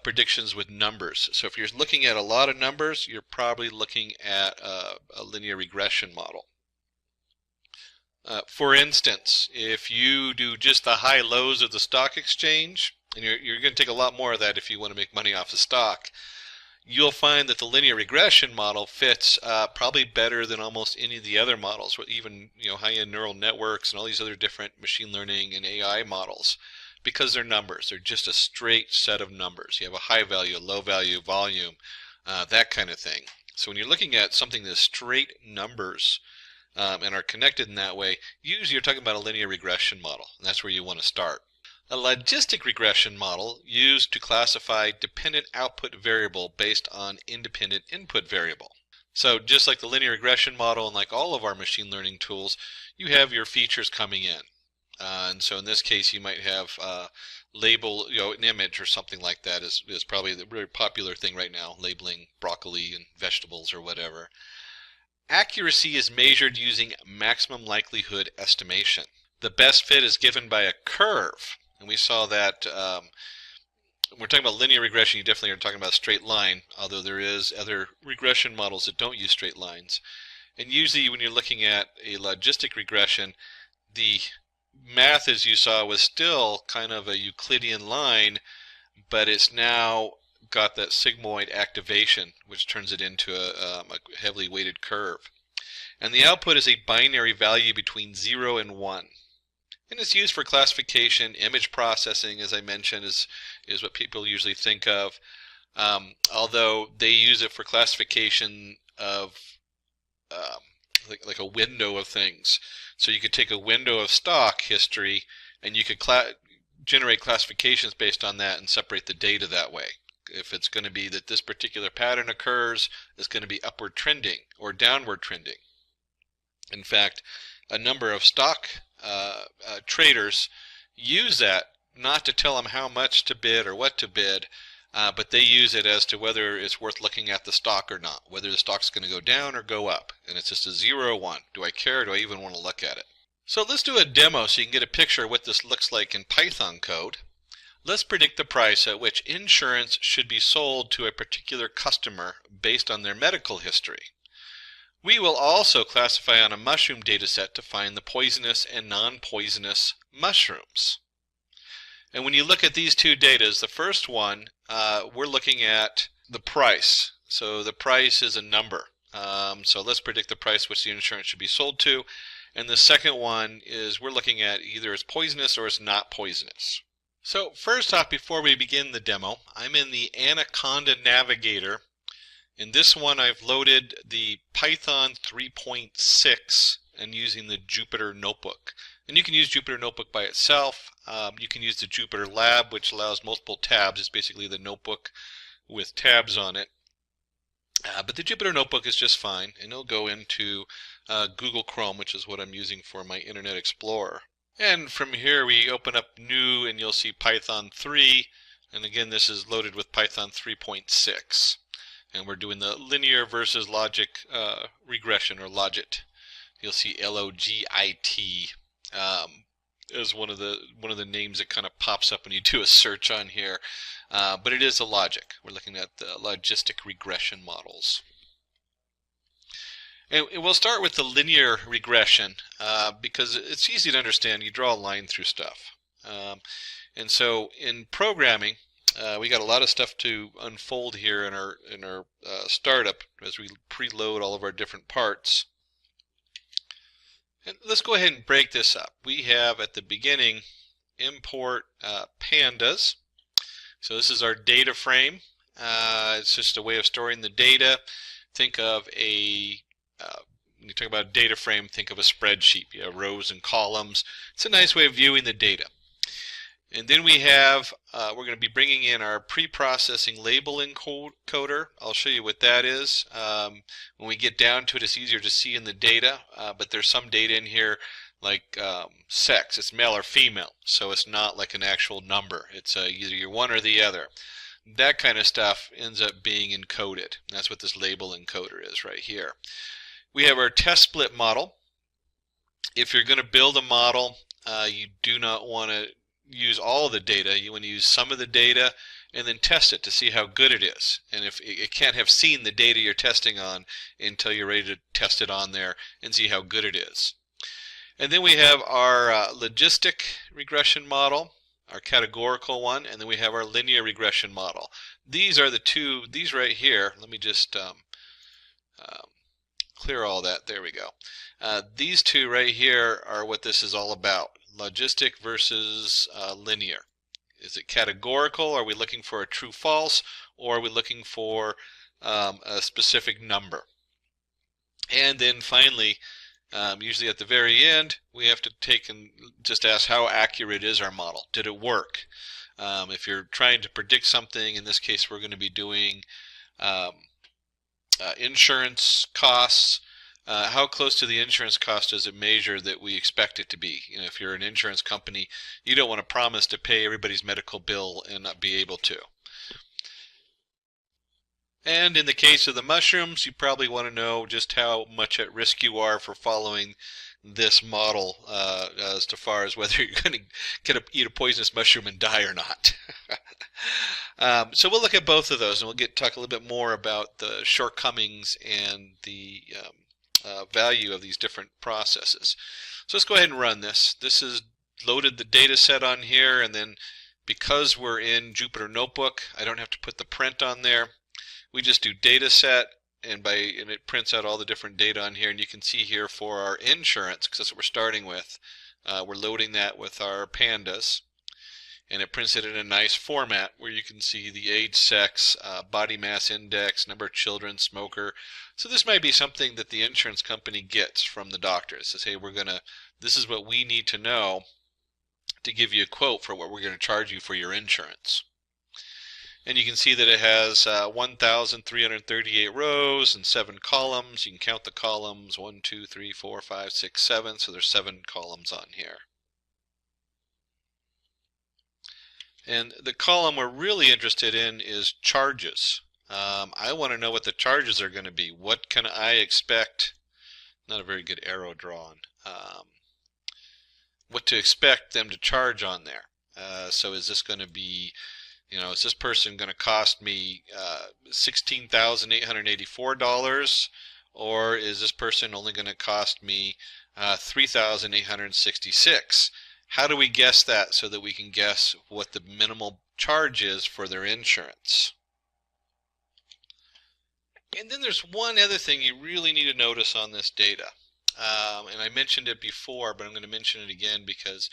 predictions with numbers. So if you're looking at a lot of numbers, you're probably looking at a linear regression model. For instance, if you do just the high lows of the stock exchange, and you're going to take a lot more of that if you want to make money off the stock, you'll find that the linear regression model fits probably better than almost any of the other models, even high-end neural networks and all these other different machine learning and AI models, because they're numbers. They're just a straight set of numbers. You have a high value, a low value, volume, that kind of thing. So when you're looking at something that's straight numbers and are connected in that way, usually you're talking about a linear regression model, and that's where you want to start. A logistic regression model used to classify dependent output variable based on independent input variable. So just like the linear regression model and like all of our machine learning tools, you have your features coming in. And so in this case you might have label, an image or something like that is probably the very popular thing right now, labeling broccoli and vegetables or whatever. Accuracy is measured using maximum likelihood estimation. The best fit is given by a curve. And we saw that when we're talking about linear regression, you definitely are talking about a straight line, although there is other regression models that don't use straight lines. And usually when you're looking at a logistic regression, the math, as you saw, was still kind of a Euclidean line, but it's now got that sigmoid activation, which turns it into a heavily weighted curve. And the output is a binary value between 0 and 1. And it's used for classification. Image processing, as I mentioned, is what people usually think of, although they use it for classification of like a window of things. So you could take a window of stock history and you could generate classifications based on that and separate the data that way. If it's going to be that this particular pattern occurs, it's going to be upward trending or downward trending. In fact, a number of stock traders use that not to tell them how much to bid or what to bid, but they use it as to whether it's worth looking at the stock or not, whether the stock's going to go down or go up. And it's just a 0 or 1. Do I care? Do I even want to look at it? So let's do a demo so you can get a picture of what this looks like in Python code. Let's predict the price at which insurance should be sold to a particular customer based on their medical history. We will also classify on a mushroom dataset to find the poisonous and non-poisonous mushrooms. And when you look at these two data, the first one, we're looking at the price. So the price is a number. So let's predict the price which the insurance should be sold to. And the second one is we're looking at either it's poisonous or it's not poisonous. So first off, before we begin the demo, I'm in the Anaconda Navigator. In this one, I've loaded the Python 3.6 and using the Jupyter Notebook. And you can use Jupyter Notebook by itself. You can use the Jupyter Lab, which allows multiple tabs. It's basically the notebook with tabs on it. But the Jupyter Notebook is just fine, and it'll go into Google Chrome, which is what I'm using for my Internet Explorer. And from here, we open up New, and you'll see Python 3. And again, this is loaded with Python 3.6. and we're doing the linear versus logic regression, or logit. You'll see LOGIT is one of the names that kind of pops up when you do a search on here, but it is a logic. We're looking at the logistic regression models. And we'll start with the linear regression because it's easy to understand. You draw a line through stuff. And so in programming, we got a lot of stuff to unfold here in our startup as we preload all of our different parts. And let's go ahead and break this up. We have at the beginning import pandas. So this is our data frame. It's just a way of storing the data. Think of when you talk about a data frame, think of a spreadsheet. You have rows and columns. It's a nice way of viewing the data. And then we have, we're going to be bringing in our pre-processing label encoder. I'll show you what that is. When we get down to it, it's easier to see in the data, but there's some data in here like sex. It's male or female, so it's not like an actual number. It's either you're one or the other. That kind of stuff ends up being encoded. That's what this label encoder is right here. We have our test split model. If you're going to build a model, you do not want to use all of the data. You want to use some of the data and then test it to see how good it is. And if it can't have seen the data you're testing on until you're ready to test it on there and see how good it is. And then we have our logistic regression model, our categorical one, and then we have our linear regression model. These are the two, these right here. Let me just clear all that. There we go. These two right here are what this is all about. Logistic versus linear. Is it categorical? Are we looking for a true false, or are we looking for a specific number? And then finally, usually at the very end, we have to take and just ask how accurate is our model. Did it work? If you're trying to predict something, in this case we're going to be doing insurance costs. How close to the insurance cost does it measure that we expect it to be? You know, if you're an insurance company, you don't want to promise to pay everybody's medical bill and not be able to. And in the case of the mushrooms, you probably want to know just how much at risk you are for following this model as far as whether you're going to eat a poisonous mushroom and die or not. So we'll look at both of those, and we'll talk a little bit more about the shortcomings and the value of these different processes. So let's go ahead and run this. This is loaded the data set on here, and then because we're in Jupyter Notebook, I don't have to put the print on there. We just do data set, and it prints out all the different data on here, and you can see here for our insurance, because that's what we're starting with, we're loading that with our pandas, and it prints it in a nice format where you can see the age, sex, body mass index, number of children, smoker. So this might be something that the insurance company gets from the doctors. Says, hey, this is what we need to know to give you a quote for what we're going to charge you for your insurance. And you can see that it has 1,338 rows and 7 columns. You can count the columns, 1, 2, 3, 4, 5, 6, 7. So there's 7 columns on here. And the column we're really interested in is charges. I want to know what the charges are going to be. What can I expect? Not a very good arrow drawn. What to expect them to charge on there. So is this going to be, is this person going to cost me $16,884, or is this person only going to cost me $3,866? How do we guess that so that we can guess what the minimal charge is for their insurance? And then there's one other thing you really need to notice on this data. And I mentioned it before, but I'm going to mention it again because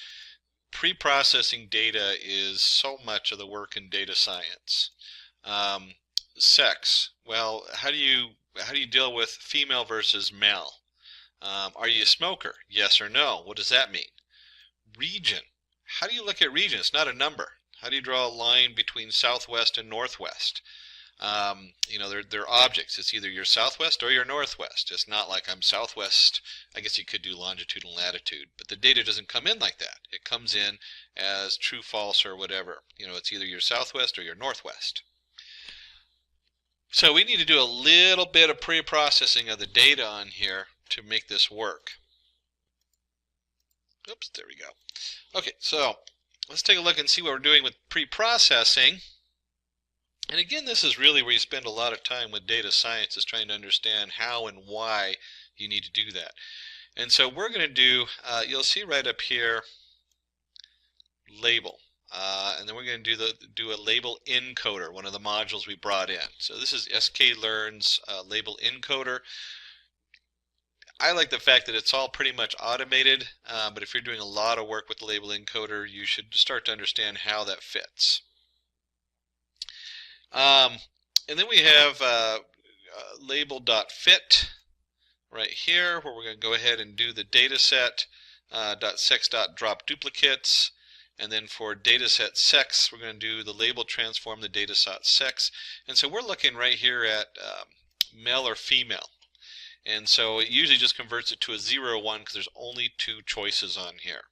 pre-processing data is so much of the work in data science. Sex. Well, how do you deal with female versus male? Are you a smoker? Yes or no? What does that mean? Region. How do you look at region? It's not a number. How do you draw a line between southwest and northwest? They're objects. It's either your southwest or your northwest. It's not like I'm southwest. I guess you could do longitude and latitude, but the data doesn't come in like that. It comes in as true, false, or whatever. It's either your southwest or your northwest. So we need to do a little bit of pre-processing of the data on here to make this work. Oops, there we go. Okay, so let's take a look and see what we're doing with pre-processing. And again, this is really where you spend a lot of time with data science, is trying to understand how and why you need to do that. And so we're going to do, you'll see right up here, label. And then we're going to do a label encoder, one of the modules we brought in. So this is sklearn's label encoder. I like the fact that it's all pretty much automated, but if you're doing a lot of work with the label encoder, you should start to understand how that fits. And then we have label.fit right here, where we're going to go ahead and do the dataset .sex.drop duplicates. And then for dataset sex, we're going to do the label transform the dataset sex. And so we're looking right here at male or female. And so it usually just converts it to a 0 or 1 because there's only 2 choices on here.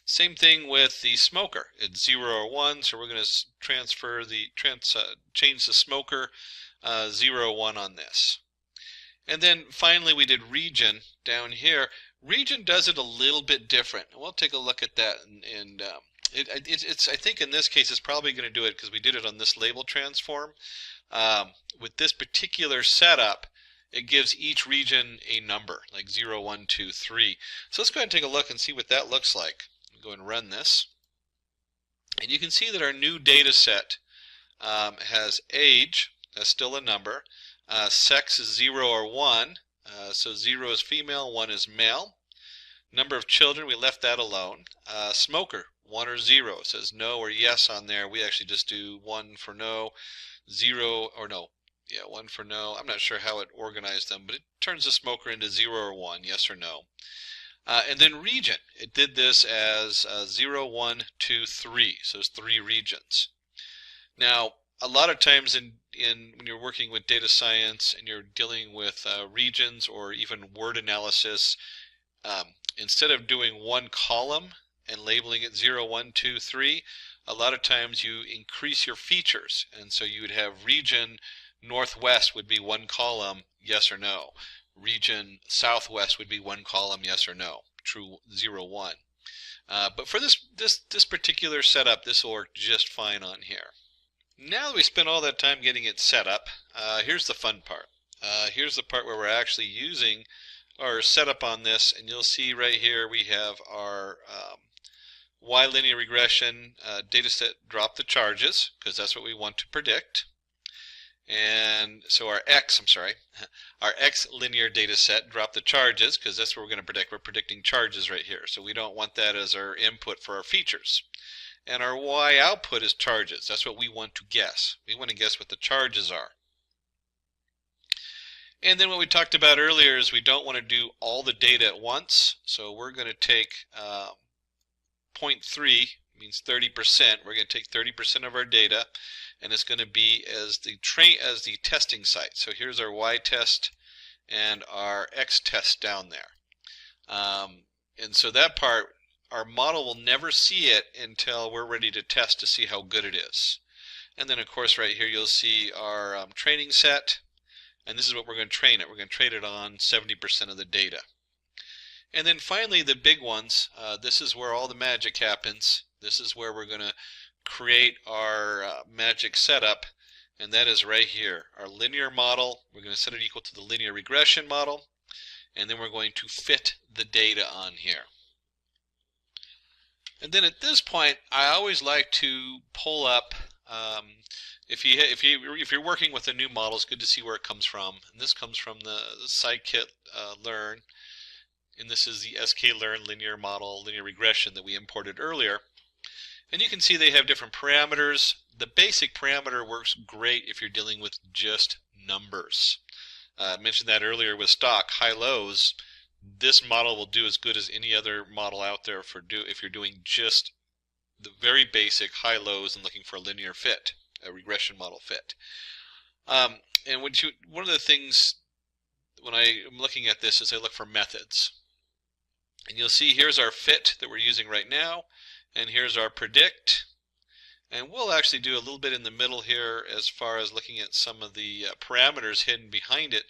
Same thing with the smoker. It's 0 or 1, so we're going to transfer the change the smoker 0 or 1 on this. And then finally we did region down here. Region does it a little bit different. We'll take a look at that. And I think in this case it's probably going to do it because we did it on this label transform. With this particular setup, it gives each region a number, like 0, 1, 2, 3. So let's go ahead and take a look and see what that looks like. Go and run this. And you can see that our new data set has age, that's still a number. Sex is 0 or 1, so 0 is female, 1 is male. Number of children, we left that alone. Smoker, 1 or 0. It says no or yes on there. We actually just do 1 for no, 0 or no. Yeah, 1 for no. I'm not sure how it organized them, but it turns the smoker into 0 or 1, yes or no. And then region, it did this as 0, 1, 2, 3. So it's 3 regions. Now, a lot of times when you're working with data science and you're dealing with regions or even word analysis, instead of doing one column and labeling it 0, 1, 2, 3, a lot of times you increase your features. And so you would have region northwest would be 1 column, yes or no. Region southwest would be 1 column, yes or no, true 0, 1. But for this particular setup, this will work just fine on here. Now that we spent all that time getting it set up, here's the fun part. Here's the part where we're actually using our setup on this, and you'll see right here we have our Y linear regression dataset drop the charges, because that's what we want to predict. And so our X linear data set drop the charges, because that's what we're going to predict. We're predicting charges right here. So we don't want that as our input for our features. And our Y output is charges. That's what we want to guess. We want to guess what the charges are. And then what we talked about earlier is we don't want to do all the data at once. So we're going to take 0.3, means 30%. We're going to take 30% of our data, and it's going to be as the testing site. So here's our Y test and our X test down there. And so that part, our model will never see it until we're ready to test to see how good it is. And then of course right here you'll see our training set, and this is what we're going to train it. We're going to train it on 70% of the data. And then finally the big ones, this is where all the magic happens. This is where we're going to create our magic setup, and that is right here. Our linear model, we're going to set it equal to the linear regression model, and then we're going to fit the data on here. And then at this point, I always like to pull up, if you're working with a new model, it's good to see where it comes from. And this comes from the Scikit-learn, and this is the sklearn linear model, linear regression that we imported earlier. And you can see they have different parameters. The basic parameter works great if you're dealing with just numbers. I mentioned that earlier with stock, high-lows. This model will do as good as any other model out there if you're doing just the very basic high-lows and looking for a linear fit, a regression model fit. And one of the things when I'm looking at this is I look for methods. And you'll see here's our fit that we're using right now, and here's our predict, And we'll actually do a little bit in the middle here as far as looking at some of the parameters hidden behind it,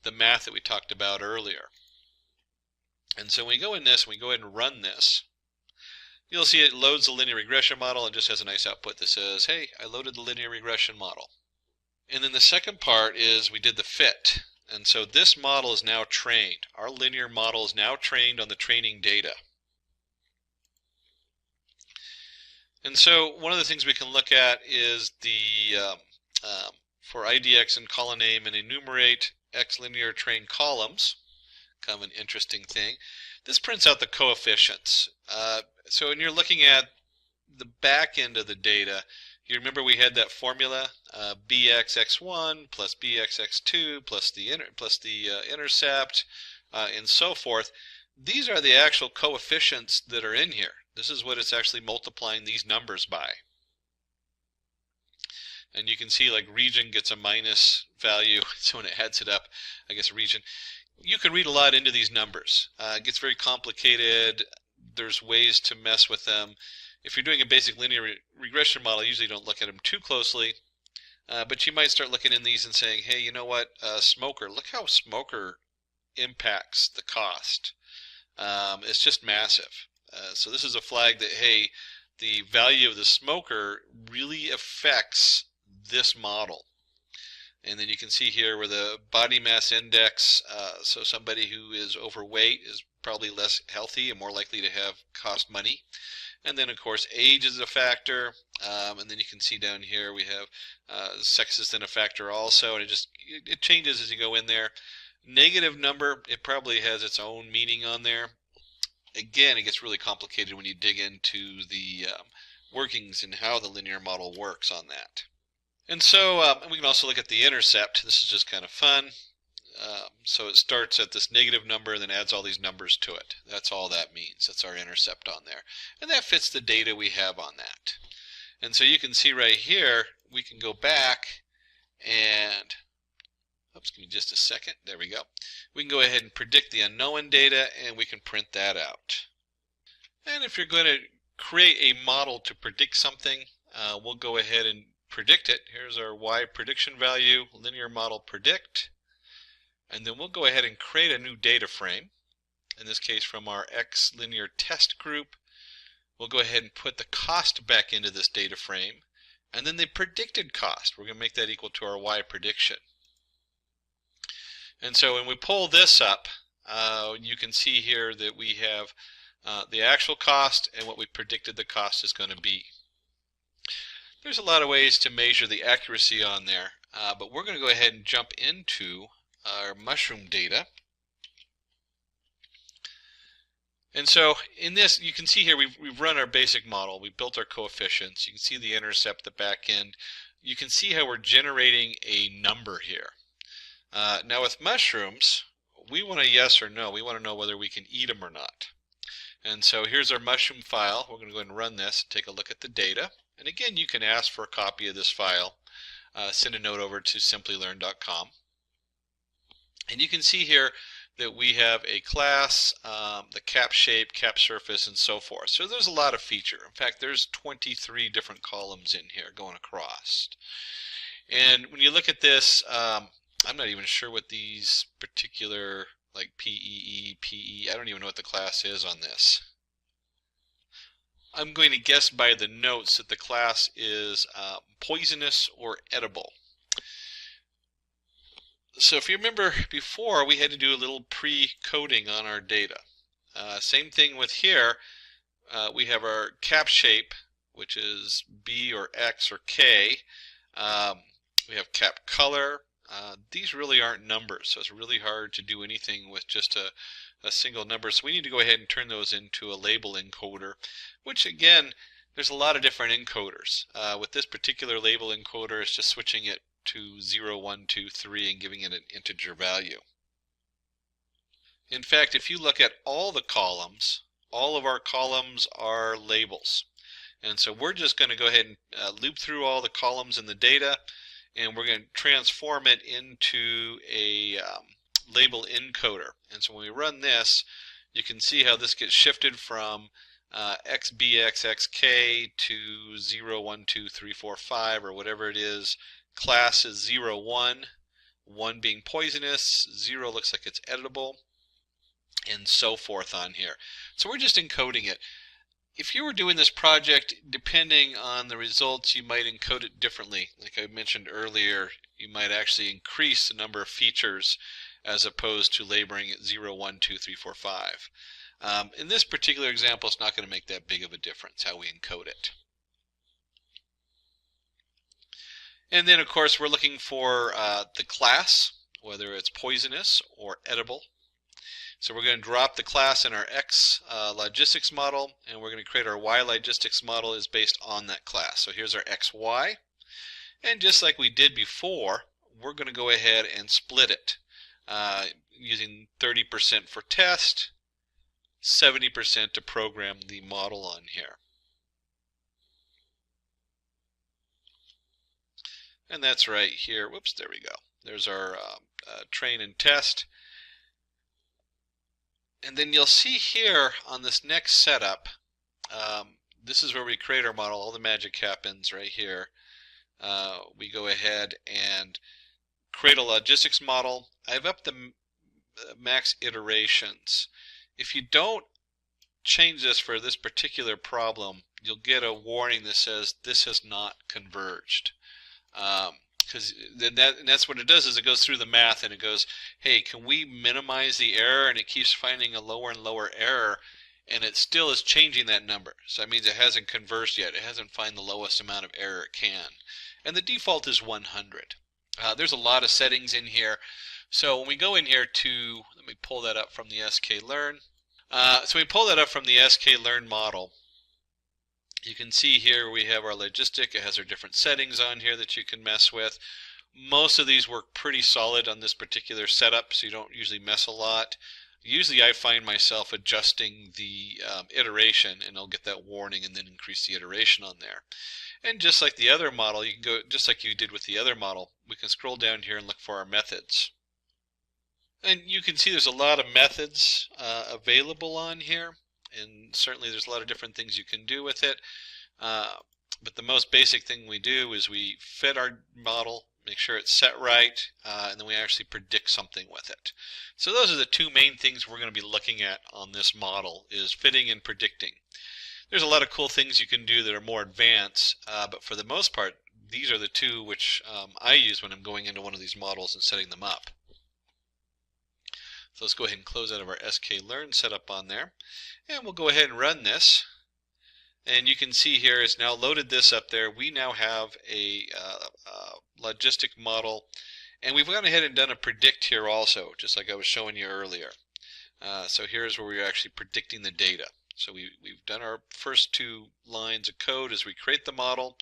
the math that we talked about earlier. And so when we go in this, we go ahead and run this, you'll see it loads the linear regression model and just has a nice output that says, hey, I loaded the linear regression model. And then the second part is we did the fit. And so this model is now trained. Our linear model is now trained on the training data. And so one of the things we can look at is the, for IDX and column name and enumerate X linear trained columns, kind of an interesting thing. This prints out the coefficients. So when you're looking at the back end of the data, you remember we had that formula, bxx1 plus bxx2 plus the intercept, and so forth. These are the actual coefficients that are in here. This is what it's actually multiplying these numbers by. And you can see like region gets a minus value, so when it adds it up, I guess region. You can read a lot into these numbers. It gets very complicated. There's ways to mess with them. If you're doing a basic linear regression model, you usually don't look at them too closely. But you might start looking in these and saying, hey, you know what, smoker, look how smoker impacts the cost. It's just massive. So this is a flag that, hey, the value of the smoker really affects this model. And then you can see here where the body mass index, so somebody who is overweight is probably less healthy and more likely to have cost money. And then of course age is a factor, and then you can see down here we have sex is then a factor also, and it changes as you go in there. Negative number, it probably has its own meaning on there. Again, it gets really complicated when you dig into the workings and how the linear model works on that. And so we can also look at the intercept. This is just kind of fun. So it starts at this negative number and then adds all these numbers to it. That's all that means. That's our intercept on there. And that fits the data we have on that. And so you can see right here, we can go back and, oops, give me just a second. There we go. We can go ahead and predict the unknown data and we can print that out. And if you're going to create a model to predict something, we'll go ahead and predict it. Here's our Y prediction value, linear model predict. And then we'll go ahead and create a new data frame. In this case from our X linear test group. We'll go ahead and put the cost back into this data frame. And then the predicted cost, we're going to make that equal to our Y prediction. And so when we pull this up, you can see here that we have the actual cost and what we predicted the cost is going to be. There's a lot of ways to measure the accuracy on there, but we're going to go ahead and jump into our mushroom data. And so in this, you can see here we've run our basic model. We built our coefficients. You can see the intercept, the back end. You can see how we're generating a number here. Now with mushrooms, we want a yes or no. We want to know whether we can eat them or not. And so here's our mushroom file. We're going to go ahead and run this and take a look at the data. And again, you can ask for a copy of this file. Send a note over to simplilearn.com. And you can see here that we have a class, the cap shape, cap surface, and so forth. So there's a lot of feature. In fact, there's 23 different columns in here going across. And when you look at this, I'm not even sure what these particular, like PEE, PE, I don't even know what the class is on this. I'm going to guess by the notes that the class is poisonous or edible. So if you remember before, we had to do a little pre-coding on our data. Same thing with here. We have our cap shape, which is B or X or K. We have cap color. These really aren't numbers, so it's really hard to do anything with just a single number. So we need to go ahead and turn those into a label encoder, which again, there's a lot of different encoders. With this particular label encoder, it's just switching it to 0, 1, 2, 3 and giving it an integer value. In fact, if you look at all the columns, all of our columns are labels. And so we're just going to go ahead and loop through all the columns in the data, and we're going to transform it into a label encoder. And so when we run this, you can see how this gets shifted from XBXXK to 0, 1, 2, 3, 4, 5, or whatever it is. Class is 0, 1, 1 being poisonous, 0 looks like it's editable, and so forth on here. So we're just encoding it. If you were doing this project, depending on the results, you might encode it differently. Like I mentioned earlier, you might actually increase the number of features as opposed to labeling it 0, 1, 2, 3, 4, 5. In this particular example, it's not going to make that big of a difference how we encode it. And then, of course, we're looking for the class, whether it's poisonous or edible. So we're going to drop the class in our X logistics model, and we're going to create our Y logistics model is based on that class. So here's our XY, and just like we did before, we're going to go ahead and split it using 30% for test, 70% to program the model on here. And that's right here. Whoops, there we go. There's our train and test. And then you'll see here on this next setup, this is where we create our model. All the magic happens right here. We go ahead and create a logistics model. I've upped the max iterations. If you don't change this for this particular problem, you'll get a warning that says this has not converged. Because that's what it does, is it goes through the math and it goes, hey, can we minimize the error? And it keeps finding a lower and lower error, and it still is changing that number. So that means it hasn't converged yet. It hasn't found the lowest amount of error it can. And the default is 100. There's a lot of settings in here. So when we go in here to, let me pull that up from the sklearn. So we pull that up from the sklearn model. You can see here we have our logistic. It has our different settings on here that you can mess with. Most of these work pretty solid on this particular setup, so you don't usually mess a lot. Usually I find myself adjusting the iteration, and I'll get that warning and then increase the iteration on there. And just like the other model, you can go, just like you did with the other model, we can scroll down here and look for our methods. And you can see there's a lot of methods available on here. And certainly there's a lot of different things you can do with it. But the most basic thing we do is we fit our model, make sure it's set right, and then we actually predict something with it. So those are the two main things we're going to be looking at on this model, is fitting and predicting. There's a lot of cool things you can do that are more advanced, but for the most part, these are the two which I use when I'm going into one of these models and setting them up. So let's go ahead and close out of our sklearn setup on there, and we'll go ahead and run this. And you can see here it's now loaded this up there. We now have a logistic model, and we've gone ahead and done a predict here also, just like I was showing you earlier. So here's where we're actually predicting the data. So we've done our first two lines of code as we create the model.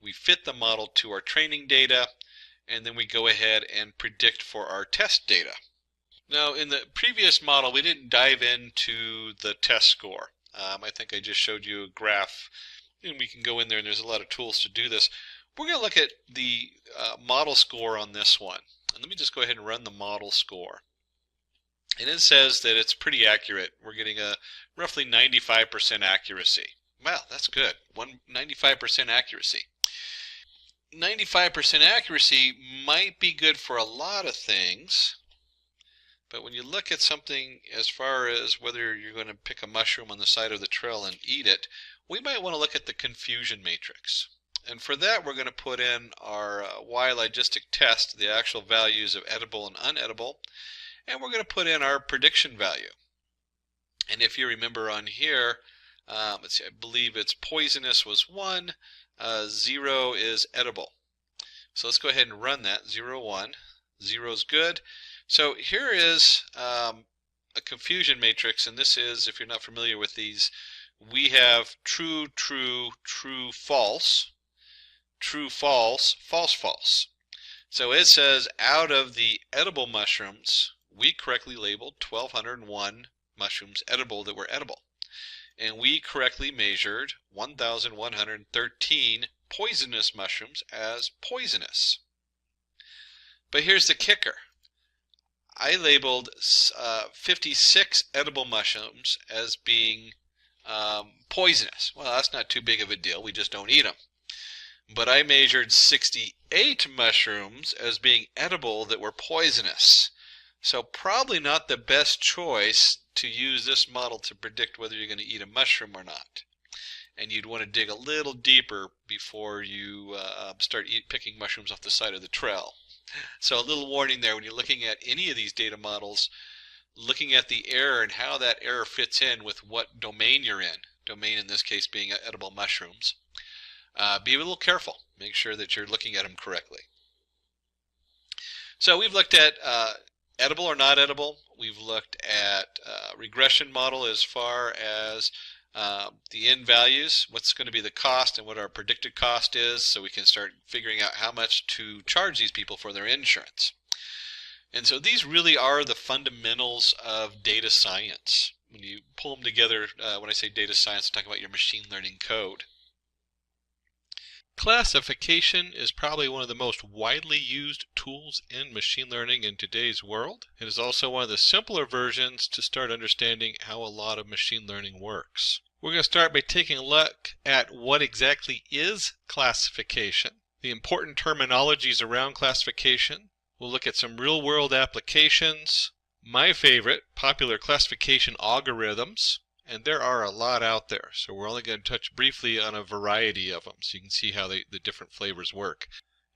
We fit the model to our training data, and then we go ahead and predict for our test data. Now, in the previous model, we didn't dive into the test score. I think I just showed you a graph, and we can go in there, and there's a lot of tools to do this. We're going to look at the model score on this one. And let me just go ahead and run the model score. And it says that it's pretty accurate. We're getting a roughly 95% accuracy. Wow, that's good. 95% accuracy. 95% accuracy might be good for a lot of things. But when you look at something as far as whether you're going to pick a mushroom on the side of the trail and eat it, we might want to look at the confusion matrix. And for that, we're going to put in our Y logistic test, the actual values of edible and unedible, and we're going to put in our prediction value. And if you remember on here, let's see, I believe it's poisonous was 1, 0 is edible. So let's go ahead and run that, 0, 1. 0 is good. So here is a confusion matrix, and this is, if you're not familiar with these, we have true, true, true, false, true, false, false, false. So it says out of the edible mushrooms, we correctly labeled 1,201 mushrooms edible that were edible. And we correctly measured 1,113 poisonous mushrooms as poisonous. But here's the kicker. I labeled 56 edible mushrooms as being poisonous. Well, that's not too big of a deal. We just don't eat them. But I measured 68 mushrooms as being edible that were poisonous. So probably not the best choice to use this model to predict whether you're going to eat a mushroom or not. And you'd want to dig a little deeper before you start picking mushrooms off the side of the trail. So a little warning there when you're looking at any of these data models, looking at the error and how that error fits in with what domain you're in. Domain in this case being edible mushrooms. Be a little careful. Make sure that you're looking at them correctly. So we've looked at edible or not edible. We've looked at regression model as far as the end values, what's going to be the cost and what our predicted cost is, so we can start figuring out how much to charge these people for their insurance. And so these really are the fundamentals of data science. When you pull them together, when I say data science, I'm talking about your machine learning code. Classification is probably one of the most widely used tools in machine learning in today's world. It is also one of the simpler versions to start understanding how a lot of machine learning works. We're going to start by taking a look at what exactly is classification, the important terminologies around classification. We'll look at some real-world applications, my favorite, popular classification algorithms, and there are a lot out there, so we're only going to touch briefly on a variety of them so you can see how the different flavors work.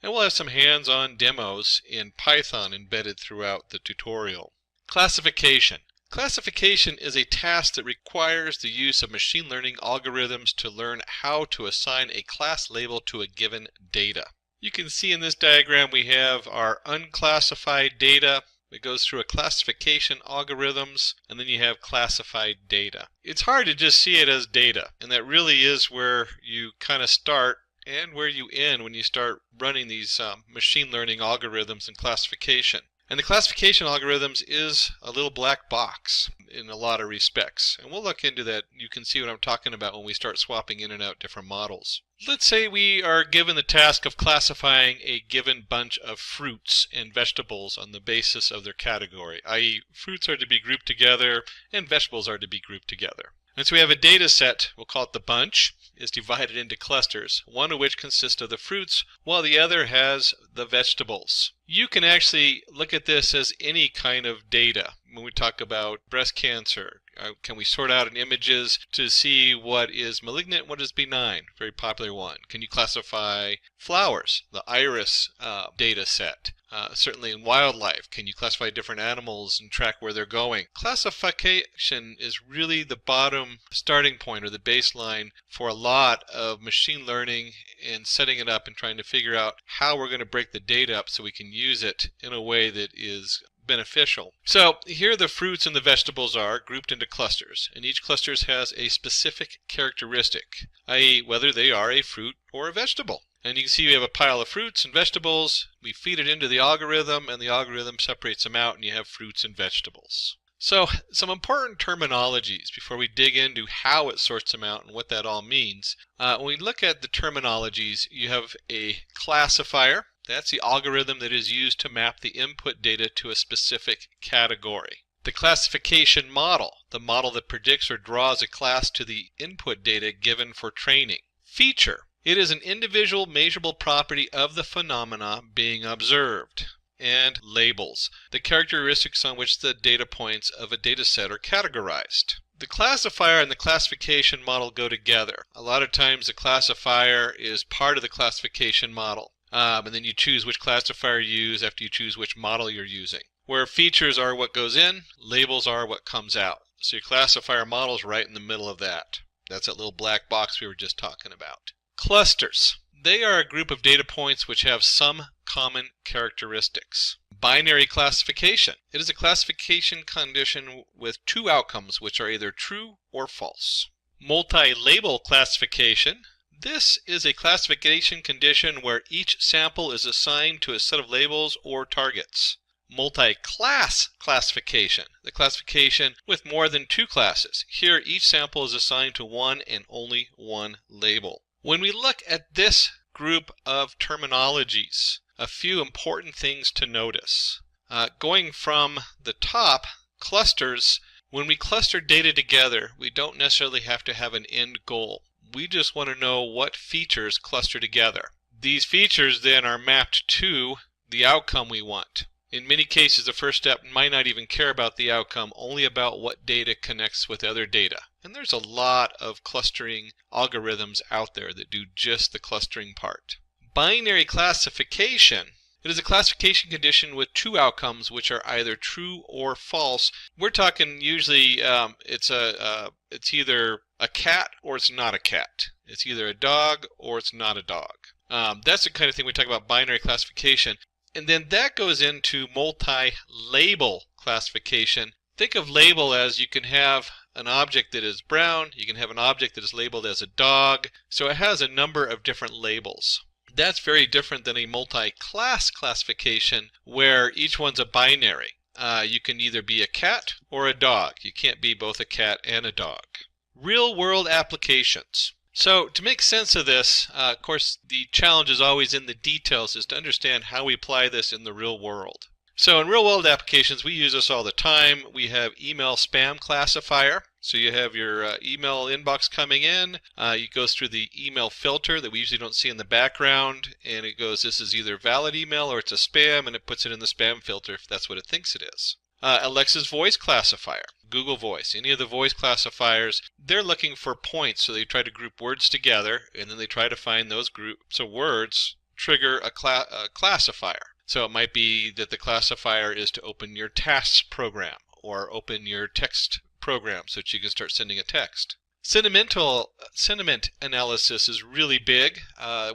And we'll have some hands-on demos in Python embedded throughout the tutorial. Classification. Classification is a task that requires the use of machine learning algorithms to learn how to assign a class label to a given data. You can see in this diagram we have our unclassified data. It goes through a classification algorithms, and then you have classified data. It's hard to just see it as data, and that really is where you kind of start and where you end when you start running these machine learning algorithms and classification. And the classification algorithms is a little black box in a lot of respects. And we'll look into that. You can see what I'm talking about when we start swapping in and out different models. Let's say we are given the task of classifying a given bunch of fruits and vegetables on the basis of their category, i.e. fruits are to be grouped together and vegetables are to be grouped together. And so we have a data set, we'll call it the bunch, is divided into clusters, one of which consists of the fruits, while the other has the vegetables. You can actually look at this as any kind of data. When we talk about breast cancer, can we sort out in images to see what is malignant, what is benign? Very popular one. Can you classify flowers, the iris data set? Certainly in wildlife, can you classify different animals and track where they're going? Classification is really the bottom starting point or the baseline for a lot of machine learning and setting it up and trying to figure out how we're going to break the data up so we can use it in a way that is beneficial. So here the fruits and the vegetables are grouped into clusters, and each cluster has a specific characteristic, i.e. whether they are a fruit or a vegetable. And you can see we have a pile of fruits and vegetables. We feed it into the algorithm, and the algorithm separates them out, and you have fruits and vegetables. So some important terminologies before we dig into how it sorts them out and what that all means. When we look at the terminologies, you have a classifier. That's the algorithm that is used to map the input data to a specific category. The classification model, the model that predicts or draws a class to the input data given for training. Feature. It is an individual measurable property of the phenomena being observed. And labels, the characteristics on which the data points of a data set are categorized. The classifier and the classification model go together. A lot of times the classifier is part of the classification model. And then you choose which classifier you use after you choose which model you're using. Where features are what goes in, labels are what comes out. So your classifier model is right in the middle of that. That's that little black box we were just talking about. Clusters. They are a group of data points which have some common characteristics. Binary classification. It is a classification condition with two outcomes which are either true or false. Multi-label classification. This is a classification condition where each sample is assigned to a set of labels or targets. Multi-class classification, the classification with more than two classes. Here each sample is assigned to one and only one label. When we look at this group of terminologies, a few important things to notice. Going from the top, clusters, When we cluster data together, we don't necessarily have to have an end goal. We just want to know what features cluster together. These features then are mapped to the outcome we want. In many cases, the first step might not even care about the outcome, only about what data connects with other data. And there's a lot of clustering algorithms out there that do just the clustering part. Binary classification. It is a classification condition with two outcomes which are either true or false. We're talking usually it's either a cat or it's not a cat. It's either a dog or it's not a dog. That's the kind of thing we talk about binary classification. And then that goes into multi-label classification. Think of label as you can have an object that is brown, you can have an object that is labeled as a dog. So it has a number of different labels. That's very different than a multi-class classification where each one's a binary. You can either be a cat or a dog. You can't be both a cat and a dog. Real-world applications. So to make sense of this, of course, the challenge is always in the details, is to understand how we apply this in the real world. So in real-world applications, we use this all the time. We have email spam classifier. So you have your email inbox coming in. It goes through the email filter that we usually don't see in the background, and it goes, this is either valid email or it's a spam, and it puts it in the spam filter if that's what it thinks it is. Alexa's voice classifier, Google Voice, any of the voice classifiers, they're looking for points, so they try to group words together, and then they try to find those groups of words trigger a classifier. So it might be that the classifier is to open your tasks program or open your text program so that you can start sending a text. Sentiment analysis is really big.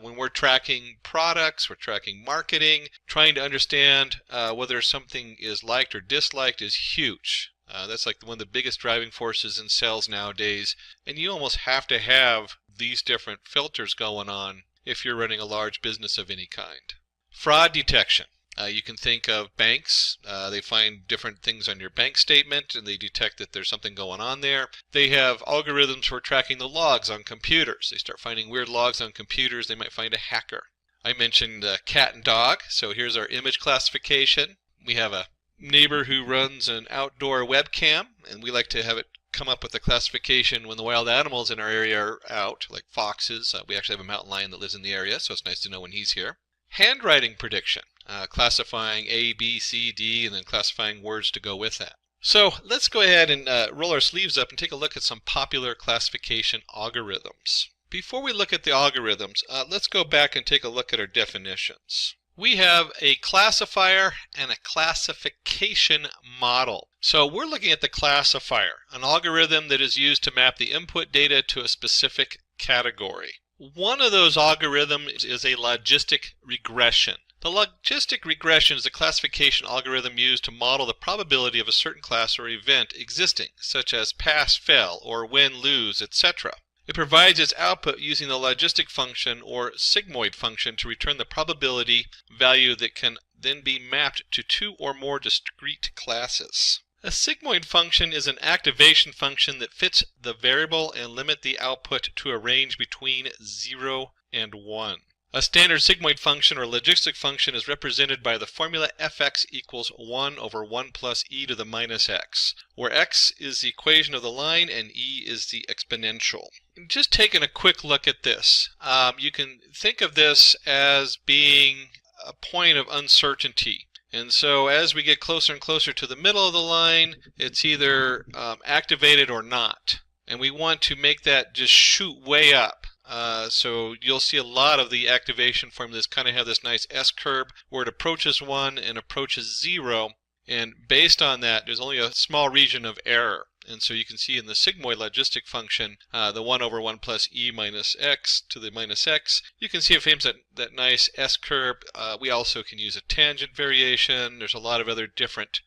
When we're tracking products, we're tracking marketing, trying to understand whether something is liked or disliked is huge. That's like one of the biggest driving forces in sales nowadays, and you almost have to have these different filters going on if you're running a large business of any kind. Fraud detection. You can think of banks. They find different things on your bank statement and they detect that there's something going on there. They have algorithms for tracking the logs on computers. They start finding weird logs on computers. They might find a hacker. I mentioned cat and dog, so here's our image classification. We have a neighbor who runs an outdoor webcam, and we like to have it come up with a classification when the wild animals in our area are out, like foxes. We actually have a mountain lion that lives in the area, so it's nice to know when he's here. Handwriting prediction, classifying A, B, C, D, and then classifying words to go with that. So let's go ahead and roll our sleeves up and take a look at some popular classification algorithms. Before we look at the algorithms, let's go back and take a look at our definitions. We have a classifier and a classification model. So we're looking at the classifier, an algorithm that is used to map the input data to a specific category. One of those algorithms is a logistic regression. The logistic regression is a classification algorithm used to model the probability of a certain class or event existing, such as pass, fail, or win, lose, etc. It provides its output using the logistic function or sigmoid function to return the probability value that can then be mapped to two or more discrete classes. A sigmoid function is an activation function that fits the variable and limits the output to a range between 0 and 1. A standard sigmoid function or logistic function is represented by the formula fx equals 1 over 1 plus e to the minus x, where x is the equation of the line and e is the exponential. Just taking a quick look at this, you can think of this as being a point of uncertainty. And so as we get closer and closer to the middle of the line, it's either activated or not. And we want to make that just shoot way up. So you'll see a lot of the activation formulas kind of have this nice S-curve where it approaches 1 and approaches 0. And based on that, there's only a small region of error. And so you can see in the sigmoid logistic function, the 1 over 1 plus e minus x to the minus x, you can see it frames that nice S-curve. We also can use a tangent variation. There's a lot of other different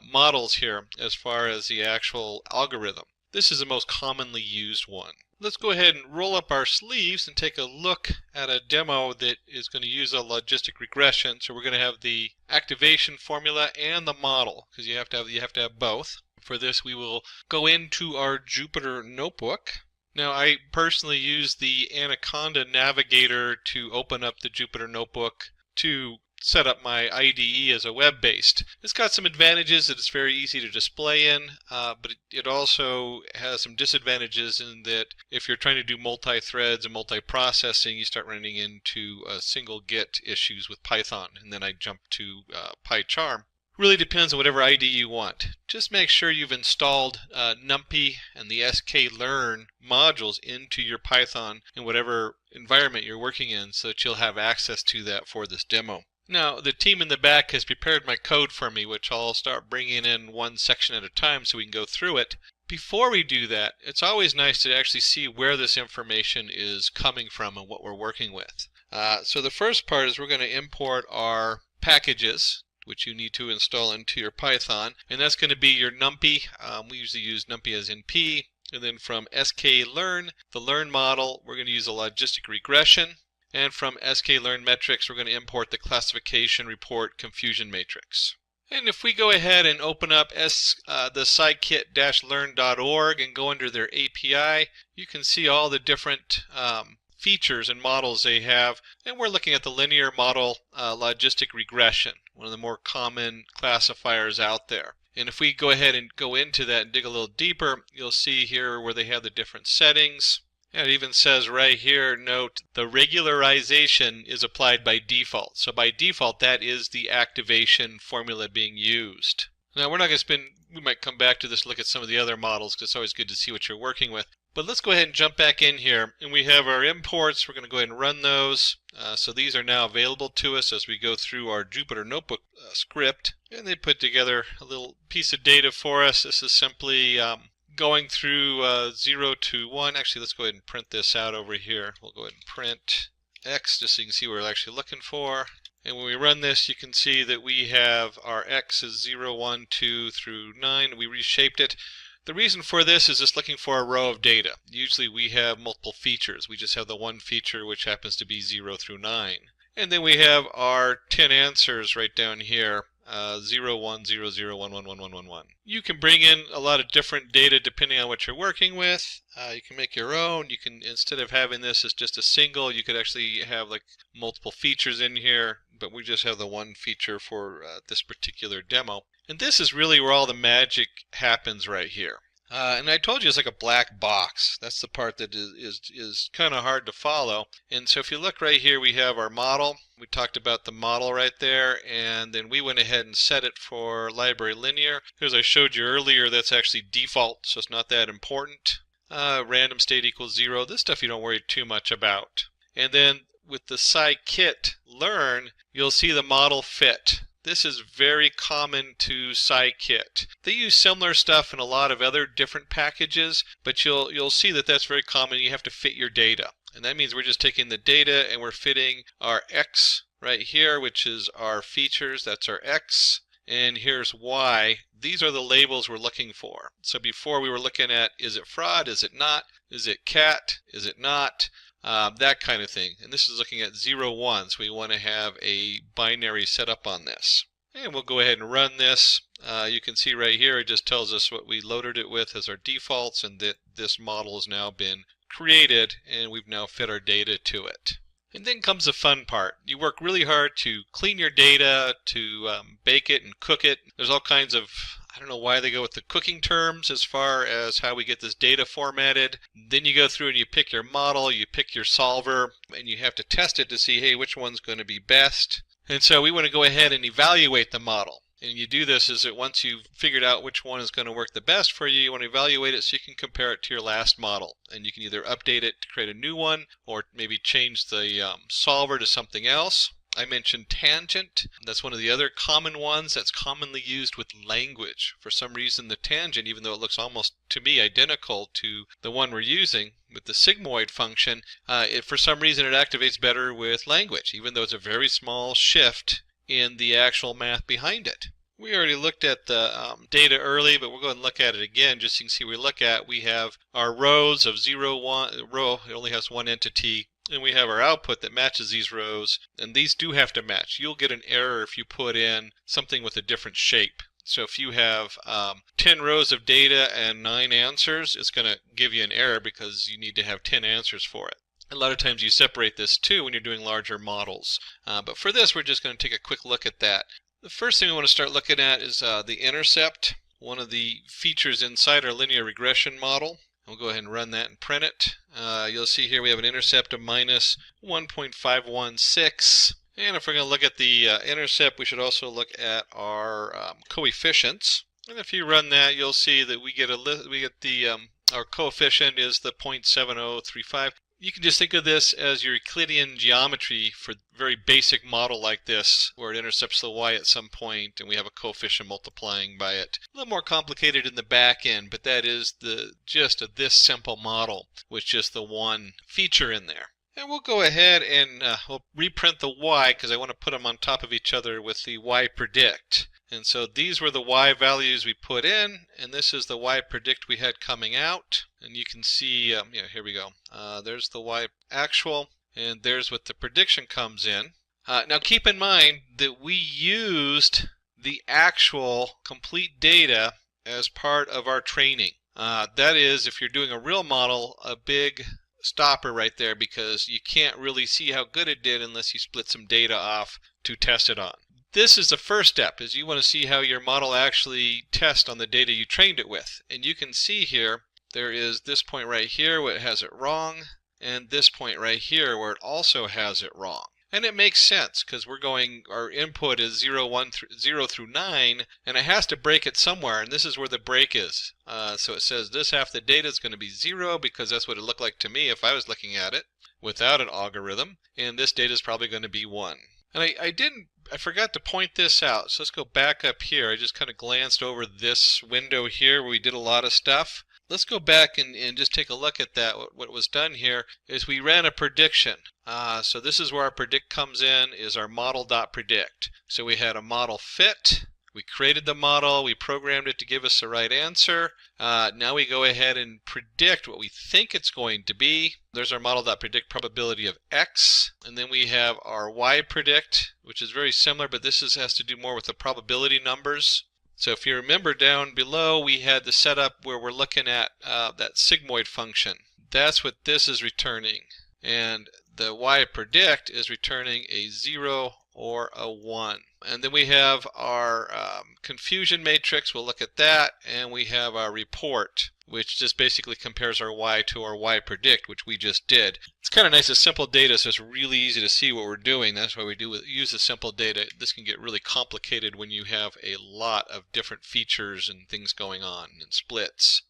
models here as far as the actual algorithm. This is the most commonly used one. Let's go ahead and roll up our sleeves and take a look at a demo that is going to use a logistic regression. So we're going to have the activation formula and the model, because you have to have both. For this, we will go into our Jupyter notebook. Now, I personally use the Anaconda Navigator to open up the Jupyter notebook to set up my IDE as a web-based. It's got some advantages that it's very easy to display in, but it also has some disadvantages in that if you're trying to do multi-threads and multi-processing, you start running into single get issues with Python, and then I jump to PyCharm. Really depends on whatever IDE you want. Just make sure you've installed NumPy and the sklearn modules into your Python in whatever environment you're working in so that you'll have access to that for this demo. Now, the team in the back has prepared my code for me, which I'll start bringing in one section at a time so we can go through it. Before we do that, it's always nice to actually see where this information is coming from and what we're working with. So the first part is we're going to import our packages, which you need to install into your Python, and that's going to be your NumPy. We usually use NumPy as NP, and then from sklearn, the learn model, we're going to use a logistic regression, and from sklearn metrics, we're going to import the classification report confusion matrix. And if we go ahead and open up the scikit-learn.org and go under their API, you can see all the different features and models they have, and we're looking at the linear model logistic regression, one of the more common classifiers out there. And if we go ahead and go into that and dig a little deeper, you'll see here where they have the different settings. And it even says right here, note, the regularization is applied by default. So by default, that is the activation formula being used. Now we're not going to spend, we might come back to this, look at some of the other models, because it's always good to see what you're working with. But let's go ahead and jump back in here, and we have our imports. We're going to go ahead and run those. So these are now available to us as we go through our Jupyter Notebook script, and they put together a little piece of data for us. This is simply going through 0 to 1. Actually, let's go ahead and print this out over here. We'll go ahead and print X just so you can see what we're actually looking for. And when we run this, you can see that we have our X is 0, 1, 2 through 9. We reshaped it. The reason for this is just looking for a row of data. Usually we have multiple features. We just have the one feature, which happens to be 0 through 9. And then we have our 10 answers right down here. 0, 1, 0, 0, 1, 1, 1, 1, 1, 1. You can bring in a lot of different data depending on what you're working with. You can make your own. You can, instead of having this as just a single, you could actually have like multiple features in here, but we just have the one feature for this particular demo. And this is really where all the magic happens right here. And I told you it's like a black box. That's the part that is kind of hard to follow. And so if you look right here, we have our model. We talked about the model right there, and then we went ahead and set it for library linear. As I showed you earlier, that's actually default, so it's not that important. Random state equals 0. This stuff you don't worry too much about. And then with the scikit-learn, you'll see the model fit. This is very common to scikit. They use similar stuff in a lot of other different packages, but you'll see that that's very common. You have to fit your data. And that means we're just taking the data and we're fitting our X right here, which is our features. That's our X. And here's Y. These are the labels we're looking for. So before we were looking at, is it fraud? Is it not? Is it cat? Is it not? That kind of thing. And this is looking at 0, 1, so we want to have a binary setup on this. And we'll go ahead and run this. You can see right here it just tells us what we loaded it with as our defaults, and that this model has now been created and we've now fit our data to it. And then comes the fun part. You work really hard to clean your data, to bake it and cook it. There's all kinds of, I don't know why they go with the cooking terms as far as how we get this data formatted. Then you go through and you pick your model, you pick your solver, and you have to test it to see, hey, which one's going to be best. And so we want to go ahead and evaluate the model. And you do this is that once you've figured out which one is going to work the best for you, you want to evaluate it so you can compare it to your last model. And you can either update it to create a new one or maybe change the solver to something else. I mentioned tangent. That's one of the other common ones that's commonly used with language. For some reason, the tangent, even though it looks almost to me identical to the one we're using with the sigmoid function, for some reason it activates better with language, even though it's a very small shift in the actual math behind it. We already looked at the data early, but we'll go ahead and look at it again just so you can see we have our rows of 0, 1, row, it only has one entity. And we have our output that matches these rows, and these do have to match. You'll get an error if you put in something with a different shape. So if you have 10 rows of data and 9 answers, it's going to give you an error because you need to have 10 answers for it. A lot of times you separate this too when you're doing larger models. But for this, we're just going to take a quick look at that. The first thing we want to start looking at is the intercept, one of the features inside our linear regression model. We'll go ahead and run that and print it. You'll see here we have an intercept of minus 1.516. And if we're going to look at the intercept, we should also look at our coefficients. And if you run that, you'll see that we get our coefficient is the 0.7035. You can just think of this as your Euclidean geometry for a very basic model like this, where it intercepts the y at some point and we have a coefficient multiplying by it. A little more complicated in the back end, but that is the gist of this simple model with just the one feature in there. And we'll go ahead and we'll reprint the y because I want to put them on top of each other with the y predict. And so these were the y values we put in, and this is the y predict we had coming out. And you can see, here we go. There's the y actual, and there's what the prediction comes in. Now keep in mind that we used the actual complete data as part of our training. That is, if you're doing a real model, a big stopper right there, because you can't really see how good it did unless you split some data off to test it on. This is the first step, is you want to see how your model actually tests on the data you trained it with. And you can see here, there is this point right here where it has it wrong, and this point right here where it also has it wrong. And it makes sense, because our input is 0 through 9, and it has to break it somewhere, and this is where the break is. So it says this half the data is going to be 0, because that's what it looked like to me if I was looking at it without an algorithm, and this data is probably going to be 1. And I forgot to point this out, so let's go back up here. I just kind of glanced over this window here where we did a lot of stuff. Let's go back and just take a look at that. What was done here is we ran a prediction. So this is where our predict comes in, is our model.predict. So we had a model fit. We created the model, we programmed it to give us the right answer. Now we go ahead and predict what we think it's going to be. There's our model.predict probability of x. And then we have our y predict, which is very similar, but this has to do more with the probability numbers. So if you remember down below, we had the setup where we're looking at that sigmoid function. That's what this is returning. And the y predict is returning a 0 or a 1. And then we have our confusion matrix. We'll look at that. And we have our report, which just basically compares our y to our y predict, which we just did. It's kind of nice. It's simple data, so it's really easy to see what we're doing. That's why we use the simple data. This can get really complicated when you have a lot of different features and things going on and splits.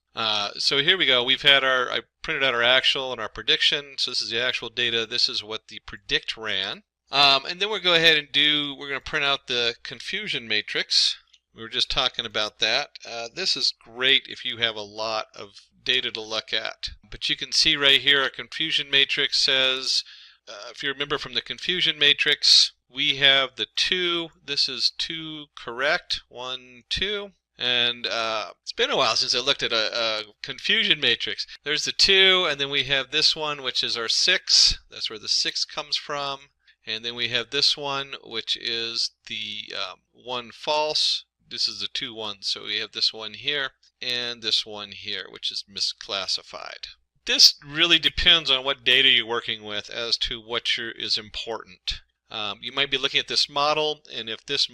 So here we go. I printed out our actual and our prediction. So this is the actual data. This is what the predict ran. And then we'll go ahead and we're going to print out the confusion matrix. We were just talking about that. This is great if you have a lot of data to look at. But you can see right here, our confusion matrix says, if you remember from the confusion matrix, we have the 2. This is 2 correct, 1, 2. And it's been a while since I looked at a confusion matrix. There's the 2, and then we have this one, which is our 6. That's where the 6 comes from. And then we have this one, which is the 1 false. This is the 2 1s. So we have this one here and this one here, which is misclassified. This really depends on what data you're working with as to what is important. You might be looking at this model, and if this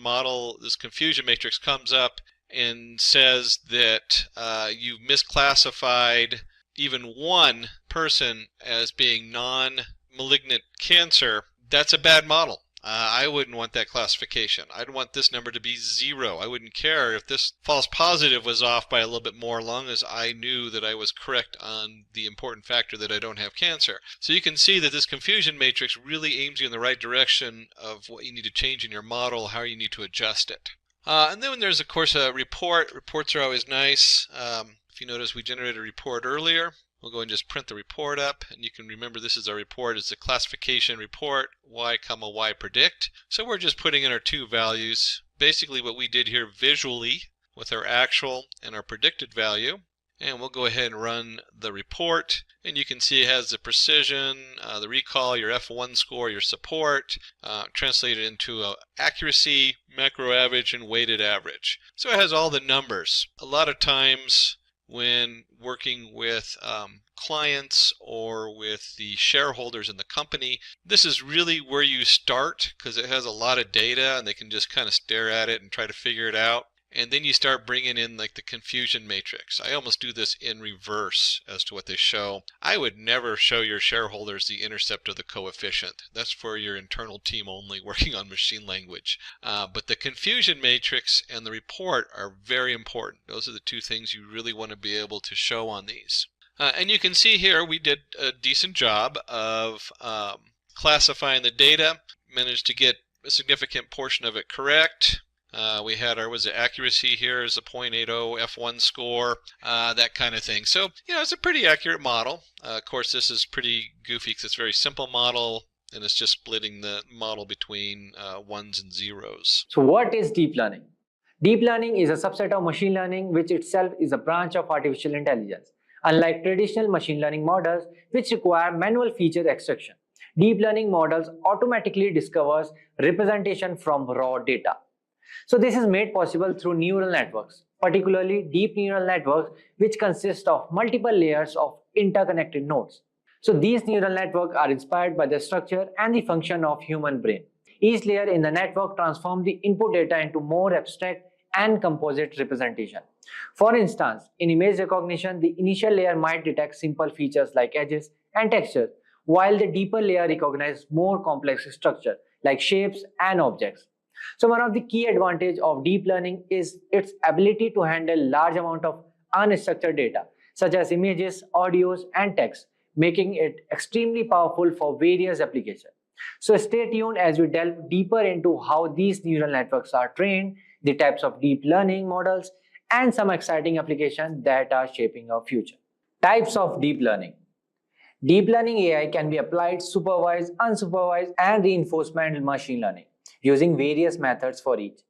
confusion matrix comes up and says that you've misclassified even one person as being non-malignant cancer, that's a bad model. I wouldn't want that classification. I'd want this number to be 0. I wouldn't care if this false positive was off by a little bit more, as long as I knew that I was correct on the important factor that I don't have cancer. So you can see that this confusion matrix really aims you in the right direction of what you need to change in your model, how you need to adjust it. And then there's, of course, a report. Reports are always nice. If you notice, we generated a report earlier. We'll go and just print the report up, and you can remember this is our report. It's a classification report, y, y predict. So we're just putting in our 2 values. Basically what we did here visually with our actual and our predicted value. And we'll go ahead and run the report. And you can see it has the precision, the recall, your F1 score, your support, translated into accuracy, macro average, and weighted average. So it has all the numbers. A lot of times when working with clients or with the shareholders in the company. This is really where you start because it has a lot of data and they can just kind of stare at it and try to figure it out. And then you start bringing in like the confusion matrix. I almost do this in reverse as to what they show. I would never show your shareholders the intercept of the coefficient. That's for your internal team only working on machine language. But the confusion matrix and the report are very important. Those are the two things you really want to be able to show on these. And you can see here we did a decent job of classifying the data, managed to get a significant portion of it correct. We had our accuracy here is a 0.80 F1 score, that kind of thing. So, it's a pretty accurate model. Of course, this is pretty goofy because it's a very simple model, and it's just splitting the model between ones and zeros. So what is deep learning? Deep learning is a subset of machine learning, which itself is a branch of artificial intelligence. Unlike traditional machine learning models, which require manual feature extraction, deep learning models automatically discovers representation from raw data. So this is made possible through neural networks, particularly deep neural networks, which consist of multiple layers of interconnected nodes. So these neural networks are inspired by the structure and the function of human brain. Each layer in the network transforms the input data into more abstract and composite representation. For instance, in image recognition, the initial layer might detect simple features like edges and textures, while the deeper layer recognizes more complex structure like shapes and objects. So one of the key advantages of deep learning is its ability to handle large amount of unstructured data, such as images, audios, and text, making it extremely powerful for various applications. So stay tuned as we delve deeper into how these neural networks are trained, the types of deep learning models, and some exciting applications that are shaping our future. Types of deep learning. Deep learning AI can be applied supervised, unsupervised, and reinforcement machine learning, using various methods for each.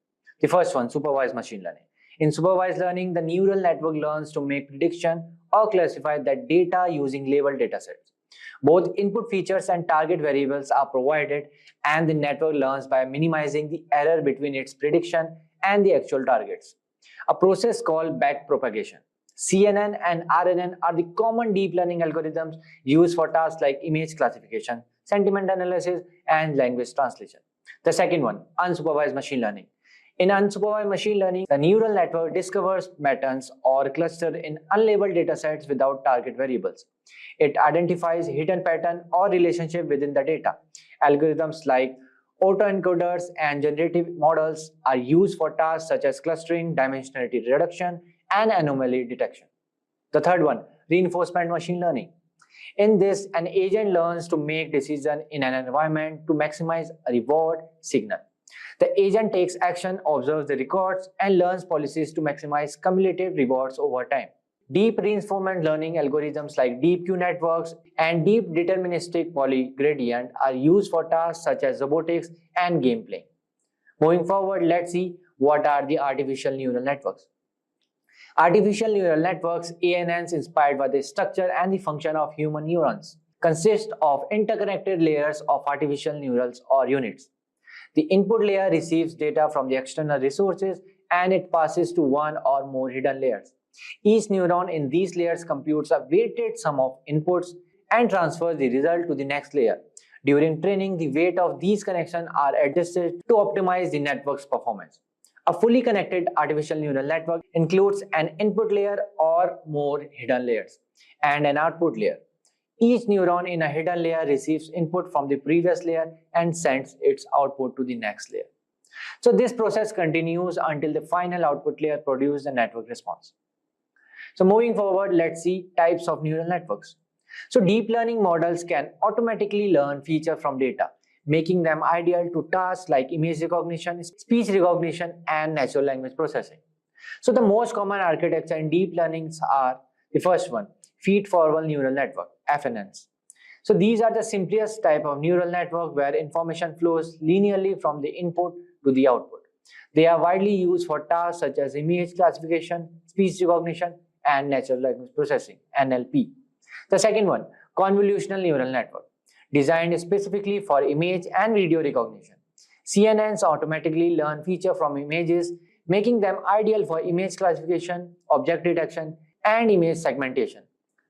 The first one, supervised machine learning. In supervised learning, the neural network learns to make prediction or classify that data using labeled datasets. Both input features and target variables are provided, and the network learns by minimizing the error between its prediction and the actual targets. A process called backpropagation. CNN and RNN are the common deep learning algorithms used for tasks like image classification, sentiment analysis, and language translation. The second one, unsupervised machine learning. In unsupervised machine learning, the neural network discovers patterns or clusters in unlabeled datasets without target variables. It identifies hidden pattern or relationship within the data. Algorithms like autoencoders and generative models are used for tasks such as clustering, dimensionality reduction, and anomaly detection. The third one, reinforcement machine learning. In this, an agent learns to make decisions in an environment to maximize a reward signal. The agent takes action, observes the records, and learns policies to maximize cumulative rewards over time. Deep reinforcement learning algorithms like deep Q networks and deep deterministic polygradient are used for tasks such as robotics and gameplay. Moving forward, let's see what are the artificial neural networks. Artificial neural networks, ANNs, inspired by the structure and the function of human neurons, consist of interconnected layers of artificial neurals or units. The input layer receives data from the external resources and it passes to one or more hidden layers. Each neuron in these layers computes a weighted sum of inputs and transfers the result to the next layer. During training, the weight of these connections are adjusted to optimize the network's performance. A fully connected artificial neural network includes an input layer or more hidden layers and an output layer. Each neuron in a hidden layer receives input from the previous layer and sends its output to the next layer. So this process continues until the final output layer produces a network response. So moving forward, let's see types of neural networks. So deep learning models can automatically learn features from data, making them ideal to tasks like image recognition, speech recognition, and natural language processing. So the most common architecture in deep learnings are the first one, feed-forward neural network, FNNs. So these are the simplest type of neural network where information flows linearly from the input to the output. They are widely used for tasks such as image classification, speech recognition, and natural language processing, NLP. The second one, convolutional neural network, designed specifically for image and video recognition. CNNs automatically learn features from images, making them ideal for image classification, object detection, and image segmentation.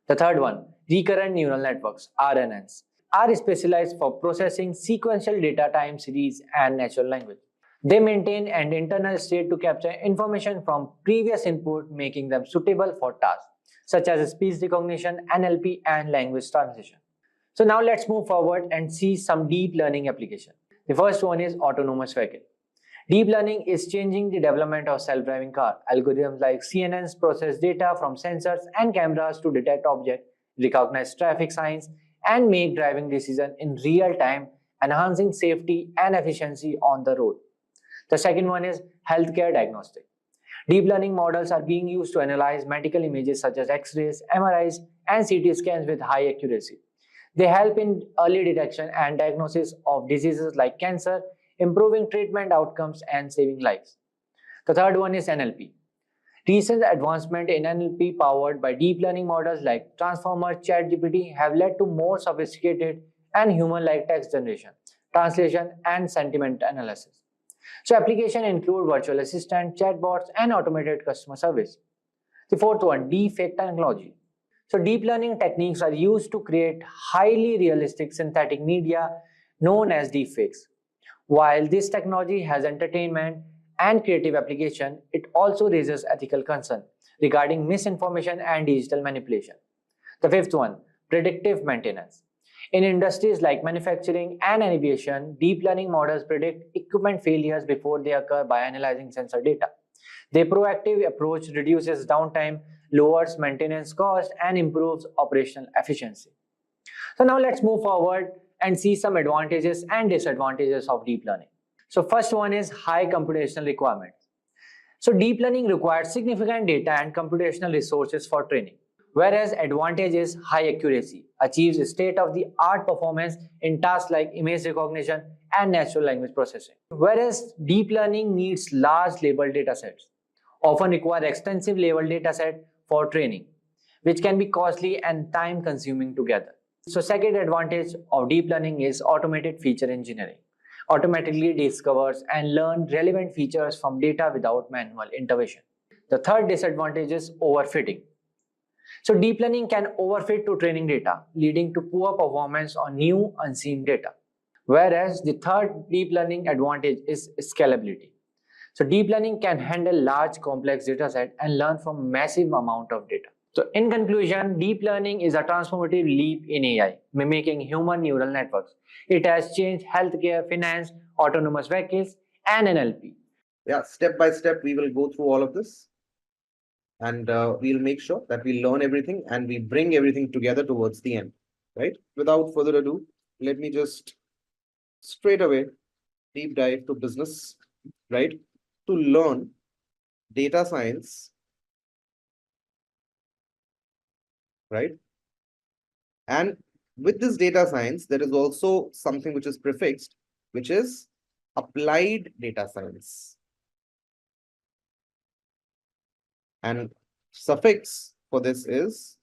The third one, recurrent neural networks, RNNs, are specialized for processing sequential data time series and natural language. They maintain an internal state to capture information from previous input, making them suitable for tasks such as speech recognition, NLP, and language translation. So now let's move forward and see some deep learning application. The first one is autonomous vehicle. Deep learning is changing the development of self-driving car. Algorithms like CNNs process data from sensors and cameras to detect objects, recognize traffic signs, and make driving decisions in real time, enhancing safety and efficiency on the road. The second one is healthcare diagnostic. Deep learning models are being used to analyze medical images such as X-rays, MRIs, and CT scans with high accuracy. They help in early detection and diagnosis of diseases like cancer, improving treatment outcomes and saving lives. The third one is NLP. Recent advancement in NLP powered by deep learning models like Transformer, ChatGPT have led to more sophisticated and human-like text generation, translation, and sentiment analysis. So applications include virtual assistant, chatbots, and automated customer service. The fourth one, deepfake technology. So deep learning techniques are used to create highly realistic synthetic media known as deepfakes. While this technology has entertainment and creative application, it also raises ethical concern regarding misinformation and digital manipulation. The fifth one, predictive maintenance. In industries like manufacturing and aviation, deep learning models predict equipment failures before they occur by analyzing sensor data. Their proactive approach reduces downtime, lowers maintenance cost, and improves operational efficiency. So now let's move forward and see some advantages and disadvantages of deep learning. So first one is high computational requirements. So deep learning requires significant data and computational resources for training. Whereas advantage is high accuracy, achieves state-of-the-art performance in tasks like image recognition and natural language processing. Whereas deep learning needs large labeled datasets, often require extensive labeled dataset for training, which can be costly and time consuming together. So second advantage of deep learning is automated feature engineering. Automatically discovers and learn relevant features from data without manual intervention. The third disadvantage is overfitting. So deep learning can overfit to training data, leading to poor performance on new unseen data. Whereas the third deep learning advantage is scalability. So deep learning can handle large complex dataset and learn from massive amount of data. So in conclusion, deep learning is a transformative leap in AI, mimicking human neural networks. It has changed healthcare, finance, autonomous vehicles, and NLP. Yeah, step by step, we will go through all of this, and we'll make sure that we learn everything and we bring everything together towards the end, right? Without further ado, let me just straight away deep dive to business, right? To learn data science, right? And with this data science, there is also something which is prefixed, which is applied data science. And suffix for this is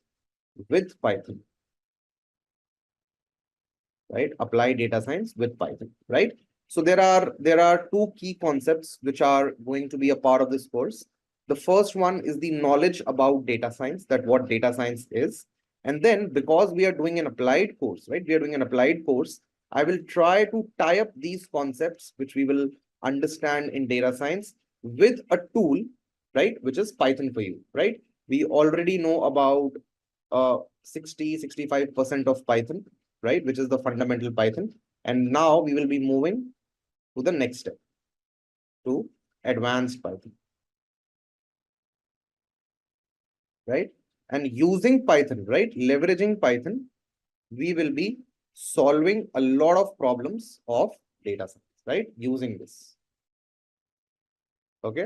with Python, right? Applied data science with Python, right? So there are two key concepts which are going to be a part of this course. The first one is the knowledge about data science, that what data science is. And then because we are doing an applied course, right? We are doing an applied course. I will try to tie up these concepts, which we will understand in data science, with a tool, right? Which is Python for you, right? We already know about 65% of Python, right? Which is the fundamental Python. And now we will be moving to the next step, to advanced Python, right? And using Python, right? Leveraging Python, we will be solving a lot of problems of data science, right? Using this. Okay.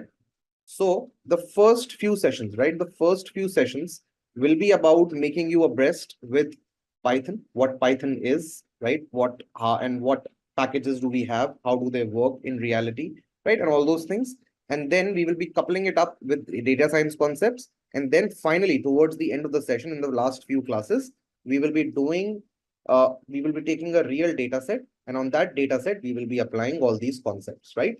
So the first few sessions, right? The first few sessions will be about making you abreast with Python, what Python is, right? What and what packages do we have? How do they work in reality, right? And all those things. And then we will be coupling it up with data science concepts. And then finally, towards the end of the session, in the last few classes, we will be taking a real data set. And on that data set, we will be applying all these concepts, right?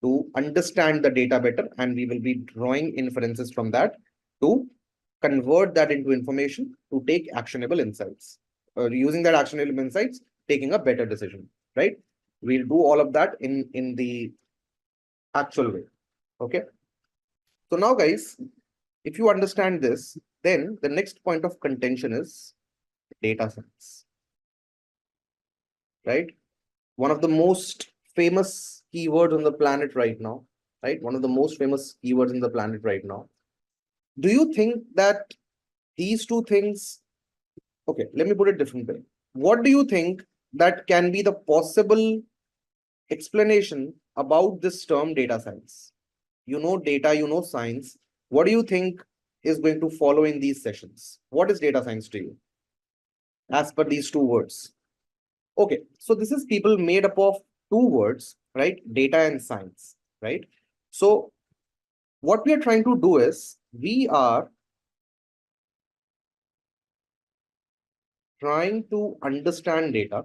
To understand the data better, and we will be drawing inferences from that to convert that into information to take actionable insights. Using that actionable insights, taking a better decision, right? We'll do all of that in the actual way. Okay. So now, guys, if you understand this, then the next point of contention is data science, right? One of the most famous keywords on the planet right now, right? One of the most famous keywords in the planet right now. Do you think that these two things, okay, let me put it different way. What do you think that can be the possible explanation about this term data science? You know data, you know science. What do you think is going to follow in these sessions? What is data science to you as per these two words? Okay, so this is people made up of two words, right? Data and science, right? So what we are trying to do is we are trying to understand data,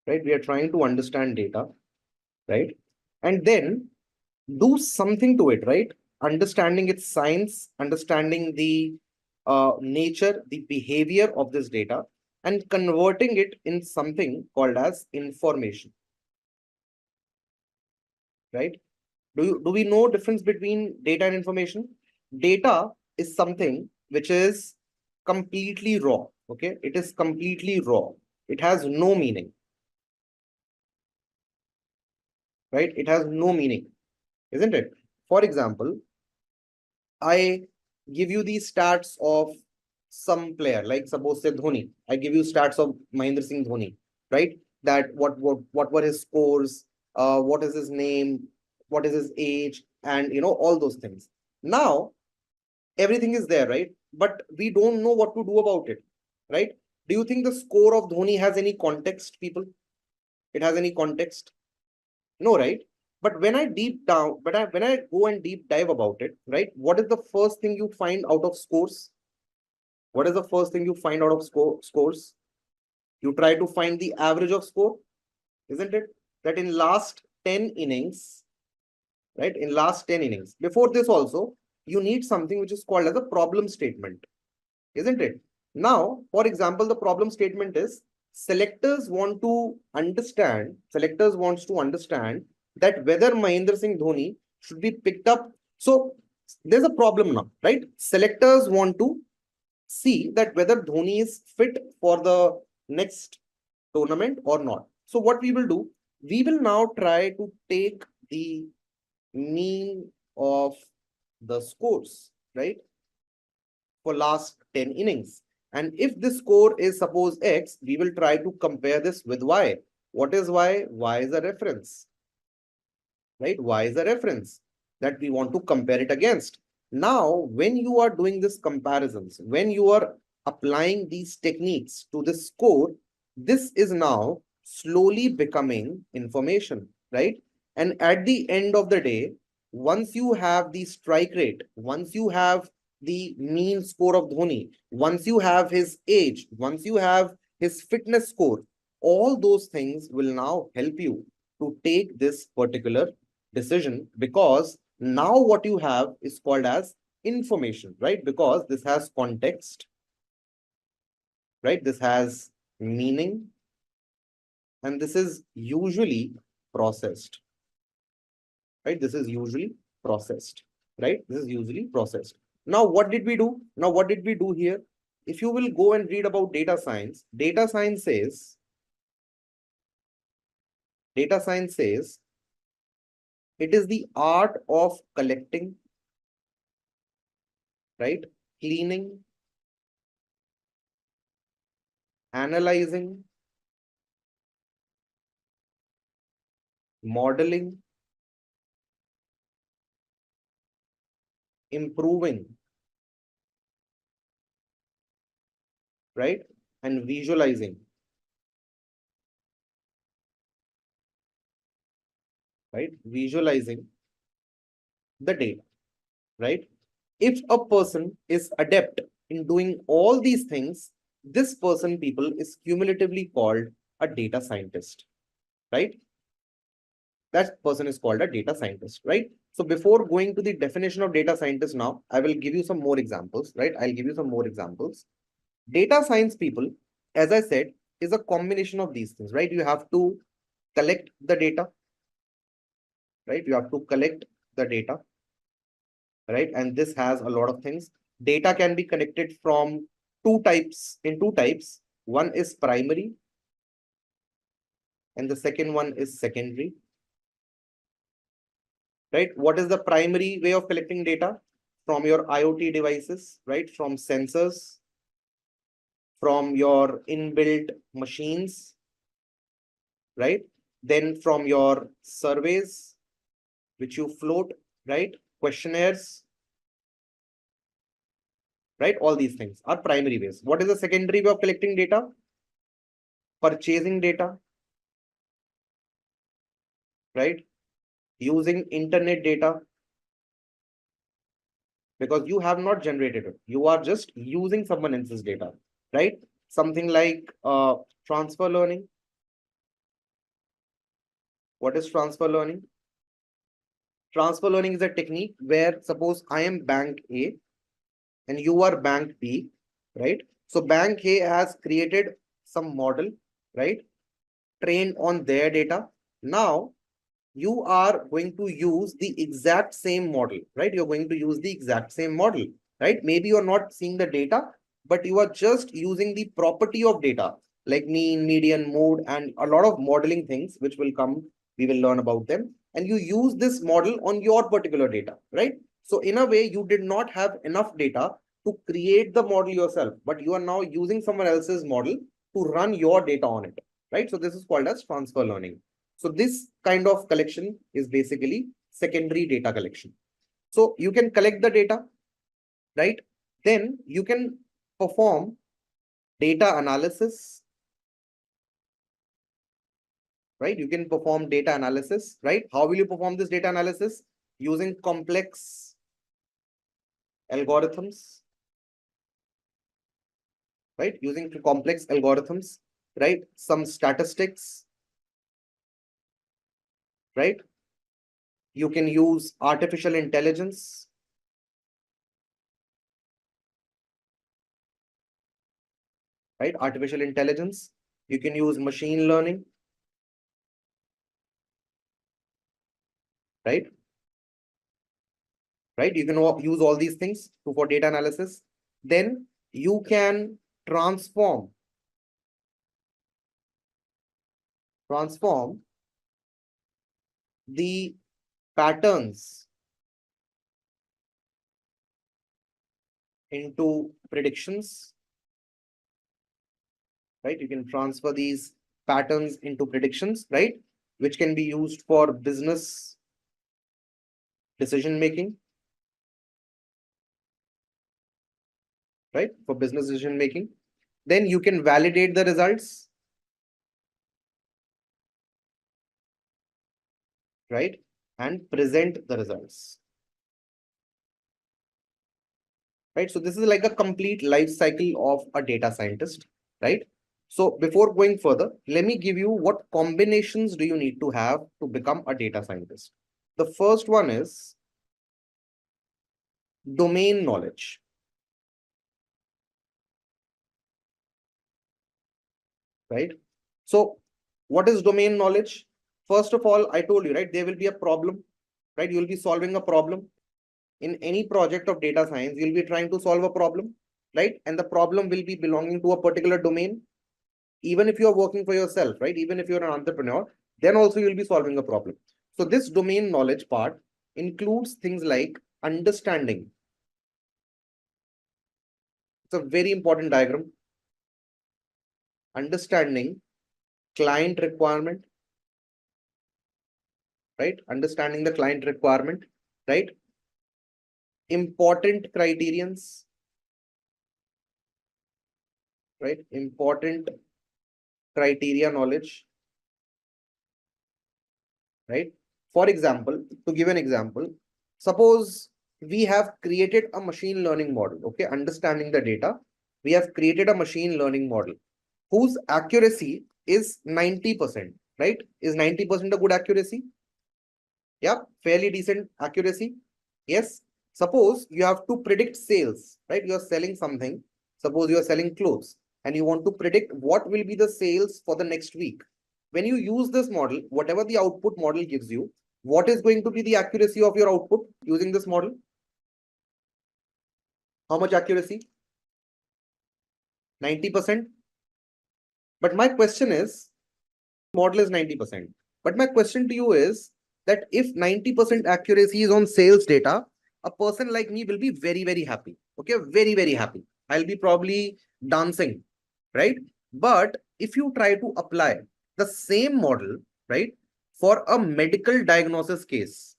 right? We are trying to understand data, right? And then do something to it, right? Understanding its science, understanding the nature, the behavior of this data, and converting it in something called as information, right? Do we know difference between data and information? Data is something which is completely raw, okay? It is completely raw. It has no meaning, right? It has no meaning, isn't it? For example, I give you the stats of some player, like suppose say Dhoni. I give you stats of Mahendra Singh Dhoni, right? That what were his scores, what is his name, what is his age, and all those things. Now everything is there, right? But we don't know what to do about it, right? Do you think the score of Dhoni has any context, people? It has any context? No, right? But when I deep down, when I go and deep dive about it, right? What is the first thing you find out of scores? What is the first thing you find out of scores? You try to find the average of score, isn't it? That in last 10 innings, right? In last 10 innings, before this also, you need something which is called as a problem statement, isn't it? Now, for example, the problem statement is selectors wants to understand that whether Mahendra Singh Dhoni should be picked up. So there's a problem now, right? Selectors want to see that whether Dhoni is fit for the next tournament or not. So what we will do, we will now try to take the mean of the scores, right? For last 10 innings. And if this score is suppose X, we will try to compare this with Y. What is Y? Y is a reference, right? Y is a reference that we want to compare it against. Now, when you are doing this comparisons, when you are applying these techniques to the score, this is now slowly becoming information, right? And at the end of the day, once you have the strike rate, once you have the mean score of Dhoni, once you have his age, once you have his fitness score, all those things will now help you to take this particular decision, because now what you have is called as information, right? Because this has context, right? This has meaning, and this is usually processed, right? This is usually processed, right? This is usually processed. Now, what did we do? Now, what did we do here? If you will go and read about data science says, it is the art of collecting, right? Cleaning, analyzing, modeling, improving, right? And visualizing, right? Visualizing the data, right? If a person is adept in doing all these things, this person, people, is cumulatively called a data scientist, right? that person is called a data scientist, right? So before going to the definition of data scientist now, I will give you some more examples, right? I'll give you some more examples. Data science people, as I said, is a combination of these things, right? You have to collect the data, right? You have to collect the data, right? And this has a lot of things. Data can be connected from two types. One is primary and the second one is secondary, right? What is the primary way of collecting data? From your IoT devices, right? From sensors, from your inbuilt machines, right? Then from your surveys, which you float, right? Questionnaires, right? All these things are primary ways. What is the secondary way of collecting data? Purchasing data, right? Using internet data, because you have not generated it. You are just using someone else's data, right? Something like transfer learning. What is transfer learning? Transfer learning is a technique where suppose I am bank A and you are bank B, right? So bank A has created some model, right? Trained on their data. Now you are going to use the exact same model, right? You're going to use the exact same model, right? Maybe you're not seeing the data, but you are just using the property of data, like mean, median, mode, and a lot of modeling things, which will come, we will learn about them. And you use this model on your particular data, right? So in a way, you did not have enough data to create the model yourself, but you are now using someone else's model to run your data on it, right? So this is called as transfer learning. So this kind of collection is basically secondary data collection. So you can collect the data, right? Then you can perform data analysis, right? You can perform data analysis, right? How will you perform this data analysis? Using complex algorithms, right? Using complex algorithms, right? Some statistics, right? You can use artificial intelligence, right? Artificial intelligence. You can use machine learning, right? Right? You can use all these things for data analysis. Then you can transform the patterns into predictions, right? You can transfer these patterns into predictions, right? Which can be used for business decision making, right? For business decision making. Then you can validate the results, right? And present the results, right? So this is like a complete life cycle of a data scientist, right? So before going further, let me give you what combinations do you need to have to become a data scientist. The first one is domain knowledge, right? So what is domain knowledge? First of all, I told you, right? There will be a problem, right? You will be solving a problem. In any project of data science, you'll be trying to solve a problem, right? And the problem will be belonging to a particular domain. Even if you're working for yourself, right? Even if you're an entrepreneur, then also you'll be solving a problem. So this domain knowledge part includes things like understanding. It's a very important diagram. Understanding client requirement, right? Understanding the client requirement, right? Important criterions, right? Important criteria knowledge, right? For example, to give an example, suppose we have created a machine learning model, okay? Understanding the data, we have created a machine learning model whose accuracy is 90%, right? Is 90% a good accuracy? Yeah, fairly decent accuracy. Yes. Suppose you have to predict sales, right? You are selling something. Suppose you are selling clothes and you want to predict what will be the sales for the next week. When you use this model, whatever the output model gives you, what is going to be the accuracy of your output using this model? How much accuracy? 90%. But my question is, model is 90%. But my question to you is that if 90% accuracy is on sales data, a person like me will be very, very happy. Okay, very, very happy. I'll be probably dancing, right? But if you try to apply the same model, right, for a medical diagnosis case,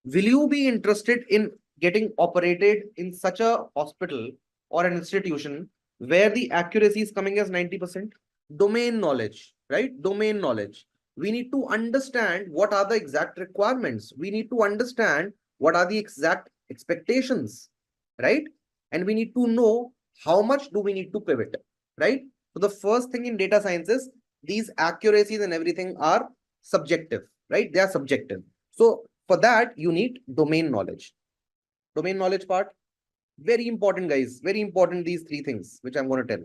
will you be interested in getting operated in such a hospital or an institution where the accuracy is coming as 90%? Domain knowledge, right? Domain knowledge. We need to understand what are the exact requirements. We need to understand what are the exact expectations, right? And we need to know how much do we need to pivot, right? So the first thing in data science is these accuracies and everything are subjective, right? They are subjective. So for that, you need domain knowledge. Domain knowledge part, very important, guys. Very important, these three things, which I'm going to tell.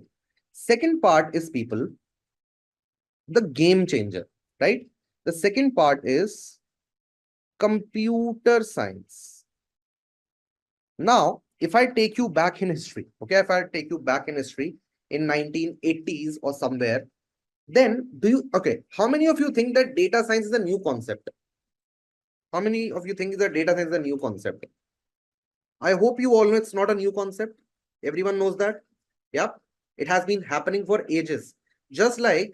Second part is people, the game changer, right? The second part is computer science. Now, if I take you back in history, okay, if I take you back in history in 1980s or somewhere, then okay, how many of you think that data science is a new concept? How many of you think that data science is a new concept? I hope you all know it's not a new concept. Everyone knows that. Yep. It has been happening for ages. Just like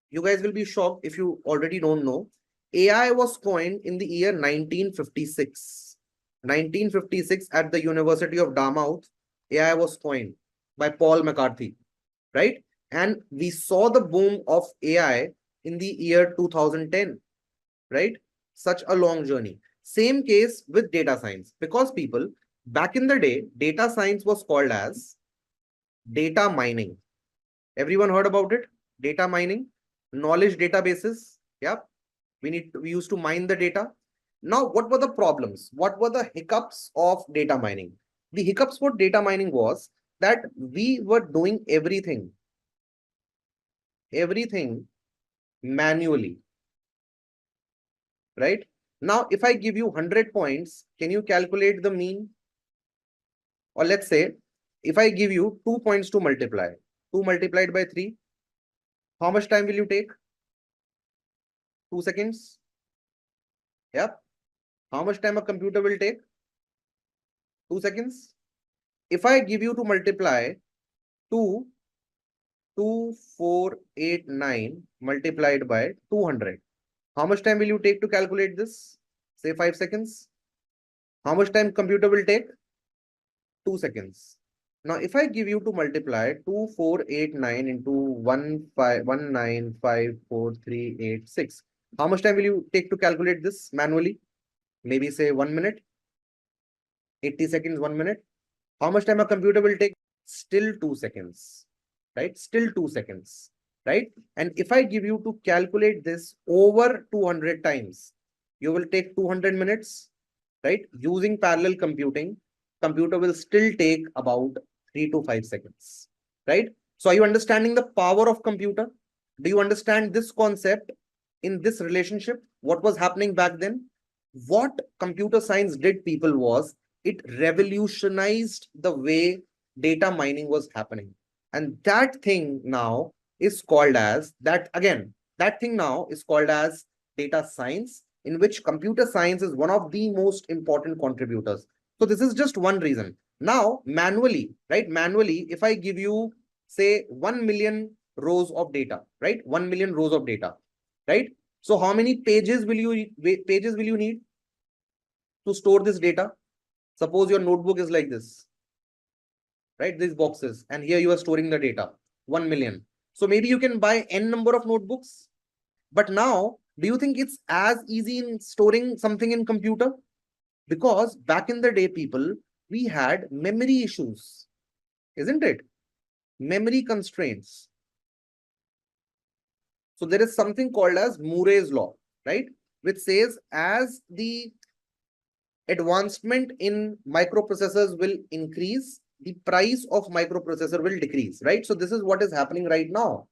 you guys will be shocked if you already don't know. AI was coined in the year 1956. 1956 at the University of Dartmouth, AI was coined by Paul McCarthy, right? And we saw the boom of AI in the year 2010, right? Such a long journey. Same case with data science, because people, back in the day, data science was called as data mining. Everyone heard about it? Data mining, knowledge databases. Yeah, we used to mine the data. Now, what were the problems? What were the hiccups of data mining? The hiccups for data mining was that we were doing everything manually, right? Now, if I give you 100 points, can you calculate the mean? Or let's say, if I give you 2 points to multiply, 2 multiplied by 3, how much time will you take? 2 seconds. Yep. How much time a computer will take? 2 seconds. If I give you to multiply 2489 multiplied by 200, how much time will you take to calculate this? Say 5 seconds. How much time computer will take? 2 seconds. Now, if I give you to multiply 2489 into 1954386, how much time will you take to calculate this manually? Maybe say 1 minute, 80 seconds, 1 minute. How much time a computer will take? Still 2 seconds, right? Still 2 seconds, right? And if I give you to calculate this over 200 times, you will take 200 minutes, right? Using parallel computing, computer will still take about 3 to 5 seconds, right? So are you understanding the power of computer? Do you understand this concept in this relationship? What was happening back then? What computer science did, people, was it revolutionized the way data mining was happening. And that thing now is called as, that thing now is called as data science, in which computer science is one of the most important contributors. So this is just one reason. Now, manually, right? Manually, if I give you, say, 1 million rows of data, right? 1 million rows of data, right? So how many pages will you need to store this data? Suppose your notebook is like this, right? These boxes, and here you are storing the data, 1 million. So maybe you can buy n number of notebooks. But now, do you think it's as easy in storing something in computer? Because back in the day, people, we had memory issues, isn't it? Memory constraints. So there is something called as Murray's law, right? which says as the advancement in microprocessors will increase, the price of microprocessor will decrease, right? So this is what is happening right now.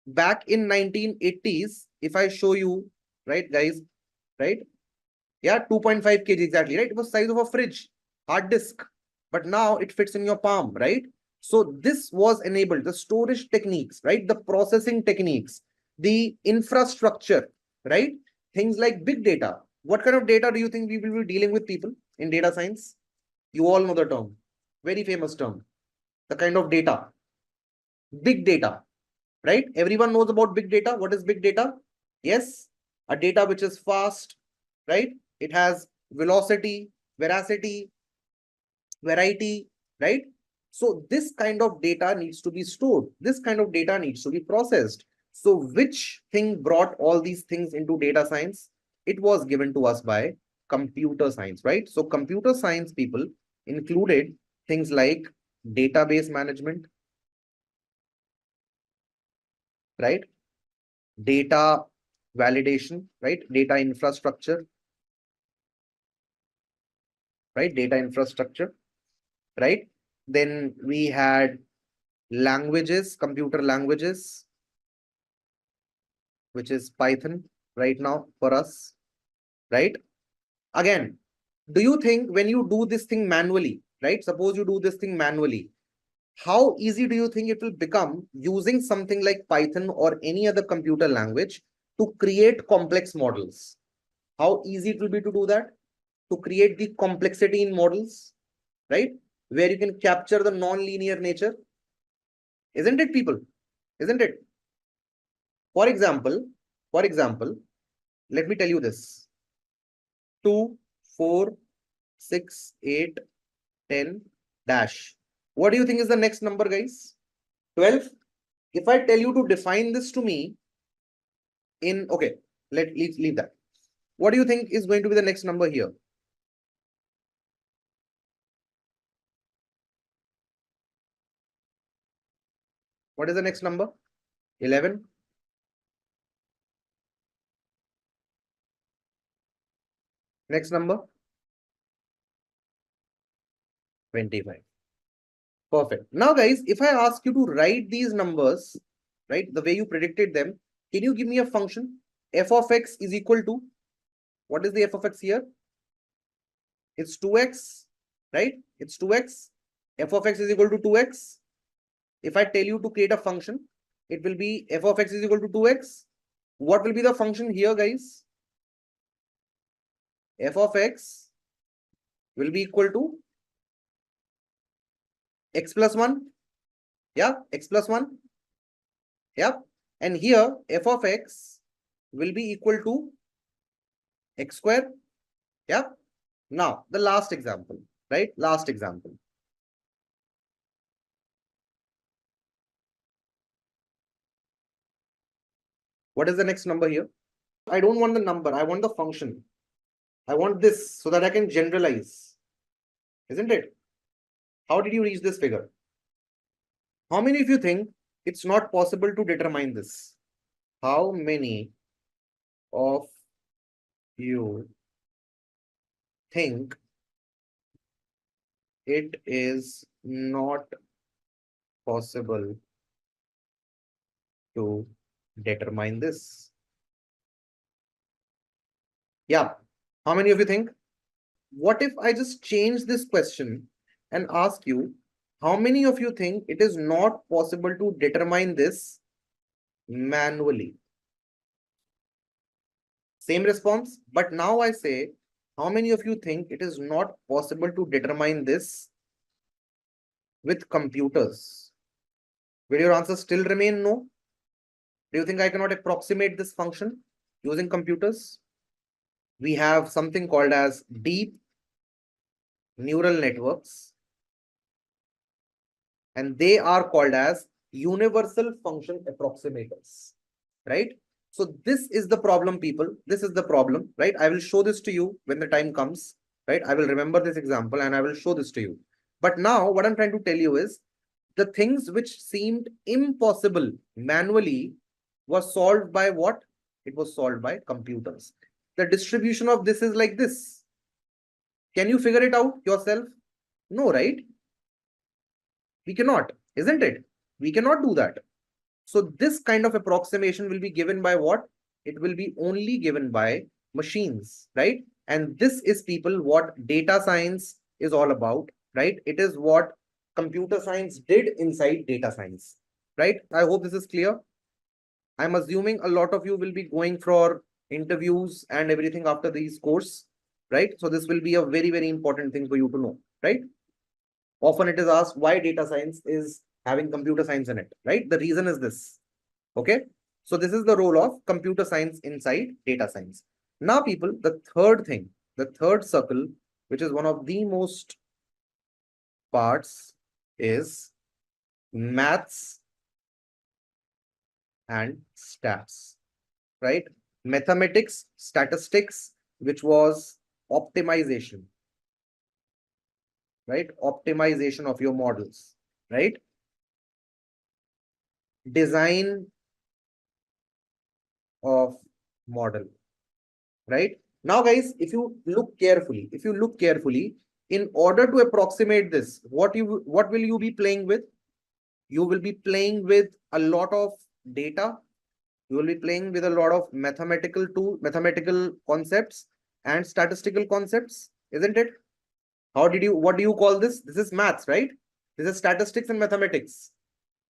Back in 1980s, if I show you, right, guys, right? Yeah, 2.5 kg exactly, right? It was size of a fridge, hard disk, but now it fits in your palm, right? So this was enabled, the storage techniques, right? The processing techniques, the infrastructure, right? Things like big data. What kind of data do you think we will be dealing with, people, in data science? You all know the term, very famous term, the kind of data, big data, right? Everyone knows about big data. What is big data? Yes, a data which is fast, right? It has velocity, veracity, variety, right? So this kind of data needs to be stored. This kind of data needs to be processed. So which thing brought all these things into data science? It was given to us by computer science, right? So computer science people included things like database management, right? Data validation, right? Data infrastructure, right? Data infrastructure, right? Then we had languages, computer languages, which is Python right now for us, right? Again, do you think when you do this thing manually, right? Suppose you do this thing manually, how easy do you think it will become using something like Python or any other computer language to create complex models? How easy it will be to do that? To create the complexity in models, right? Where you can capture the non-linear nature. Isn't it, people? Isn't it? For example, let me tell you this. 2, 4, 6, 8, 10, dash. What do you think is the next number, guys? 12. If I tell you to define this to me in, okay, let's leave that. What do you think is going to be the next number here? What is the next number? 11. Next number? 25. Perfect. Now, guys, if I ask you to write these numbers, right, the way you predicted them, can you give me a function? F of x is equal to, what is the f of x here? It's 2x, right? It's 2x. F of x is equal to 2x. If I tell you to create a function, it will be f of x is equal to 2x. What will be the function here, guys? F of x will be equal to x plus 1. Yeah, x plus 1. Yeah. And here, f of x will be equal to x square. Yeah. Now, the last example, right? Last example. What is the next number here? I don't want the number. I want the function. I want this so that I can generalize. Isn't it? How did you reach this figure? How many of you think it's not possible to determine this? How many of you think it is not possible to determine this? Yeah. How many of you think? What if I just change this question and ask you, how many of you think it is not possible to determine this manually? Same response, but now I say, how many of you think it is not possible to determine this with computers? Will your answer still remain no? Do you think I cannot approximate this function using computers? We have something called as deep neural networks, and they are called as universal function approximators, right? So this is the problem, people. This is the problem, right? I will show this to you when the time comes, right? I will remember this example and I will show this to you. But now what I'm trying to tell you is the things which seemed impossible manually was solved by what? It was solved by computers. the distribution of this is like this. Can you figure it out yourself? No, right? We cannot, isn't it? We cannot do that. So this kind of approximation will be given by what? It will be only given by machines, right? And this is, people, what data science is all about, right? It is what computer science did inside data science, right? I hope this is clear. I'm assuming a lot of you will be going for interviews and everything after these course, right? So this will be a very, very important thing for you to know, right? Often it is asked why data science is having computer science in it, right? The reason is this, okay? So this is the role of computer science inside data science. Now, people, the third thing, the third circle, which is one of the most parts, is maths and stats, right? Mathematics, statistics, which was optimization, right? Optimization of your models, right? Design of model, right? Now, guys, if you look carefully, in order to approximate this, what will you be playing with? You will be playing with a lot of data. You will be playing with a lot of mathematical concepts and statistical concepts, isn't it? What do you call this? This is maths, right? This is statistics and mathematics.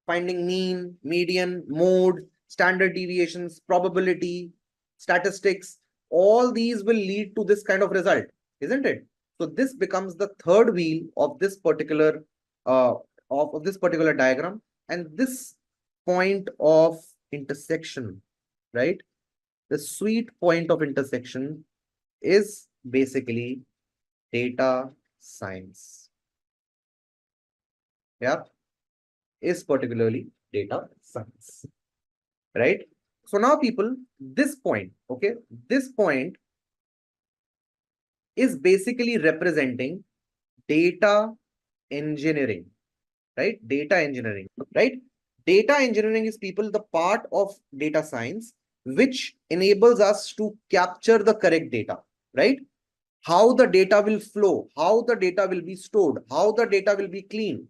Finding mean, median, mode, standard deviations, probability, statistics, all these will lead to this kind of result, isn't it? So this becomes the third wheel of this particular of this particular diagram, and this point of intersection, right? The sweet point of intersection is basically data science. Yeah, is particularly data science, right? So now, people, this point, okay, this point is basically representing data engineering, right? Data engineering, right? Data engineering is, people, the part of data science which enables us to capture the correct data, right? How the data will flow, how the data will be stored, how the data will be cleaned,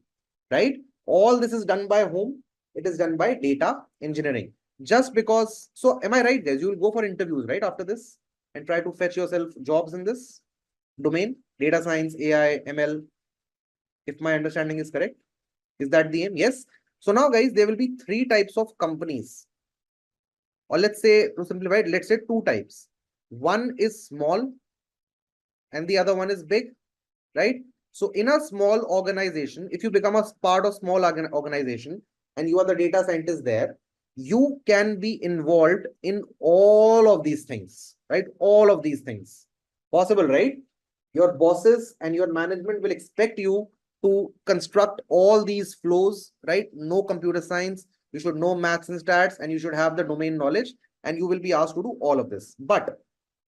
right? All this is done by whom? It is done by data engineering. Just because, so am I right, guys? You will go for interviews, right, after this, and try to fetch yourself jobs in this domain, data science, AI, ML, if my understanding is correct. Is that the aim? Yes. So now, guys, there will be three types of companies. Or let's say, to simplify it, let's say two types. One is small and the other one is big, right? So in a small organization, if you become a part of small organization and you are the data scientist there, you can be involved in all of these things, right? All of these things. Possible, right? Your bosses and your management will expect you to construct all these flows, right? No computer science, you should know maths and stats, and you should have the domain knowledge, and you will be asked to do all of this. But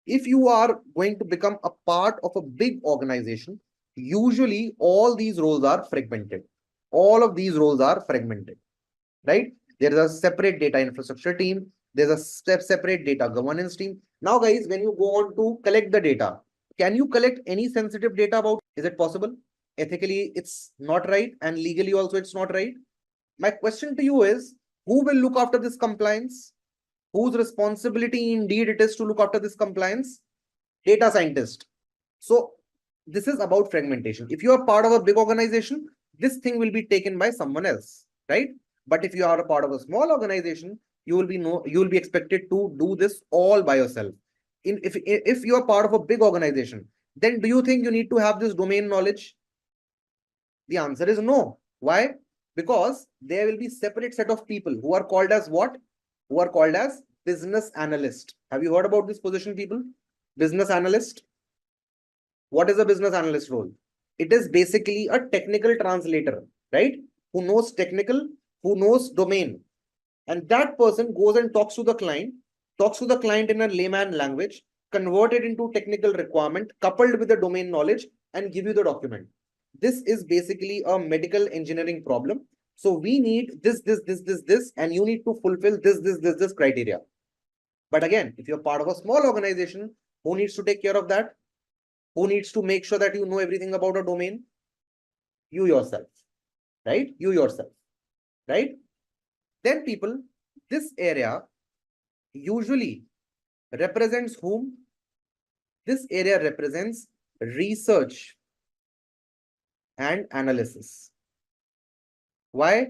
if you are going to become a part of a big organization, usually all these roles are fragmented. All of these roles are fragmented, right? There is a separate data infrastructure team. There's a separate data governance team. Now, guys, when you go on to collect the data, can you collect any sensitive data about? Is it possible? Ethically, it's not right, and legally also it's not right. My question to you is, who will look after this compliance? Whose responsibility indeed it is to look after this compliance? Data scientist. So this is about fragmentation. If you are part of a big organization, this thing will be taken by someone else, right? But if you are a part of a small organization, you will be expected to do this all by yourself. If you are part of a big organization, then do you think you need to have this domain knowledge? The answer is no. Why? Because there will be separate set of people who are called as what? Who are called as business analyst. Have you heard about this position, people? Business analyst. What is a business analyst role? It is basically a technical translator, right? Who knows technical, who knows domain. And that person goes and talks to the client in a layman language, convert it into technical requirement, coupled with the domain knowledge, and give you the document. This is basically a medical engineering problem. So we need this, and you need to fulfill this criteria. But again, if you're part of a small organization, Who needs to take care of that? Who needs to make sure that you know everything about a domain? You yourself, right? You yourself, right? Then people, this area usually represents whom? This area represents research and analysis. Why?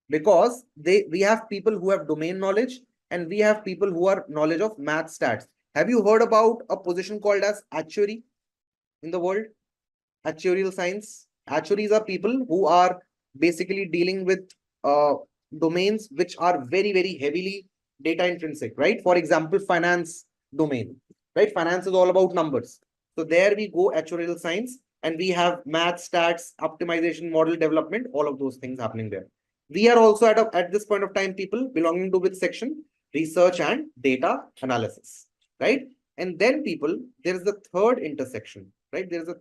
Because we have people who have domain knowledge and we have people who are knowledge of math stats. Have you heard about a position called as actuary in the world? Actuarial science. Actuaries are people who are basically dealing with domains which are very, very heavily data intrinsic, right? For example, finance domain, right? Finance is all about numbers. So there we go, actuarial science, and we have math, stats, optimization, model development, all of those things happening there. We are also at this point of time, people belonging to which section? Research and data analysis, right? And then people, there is the third intersection, right? There is the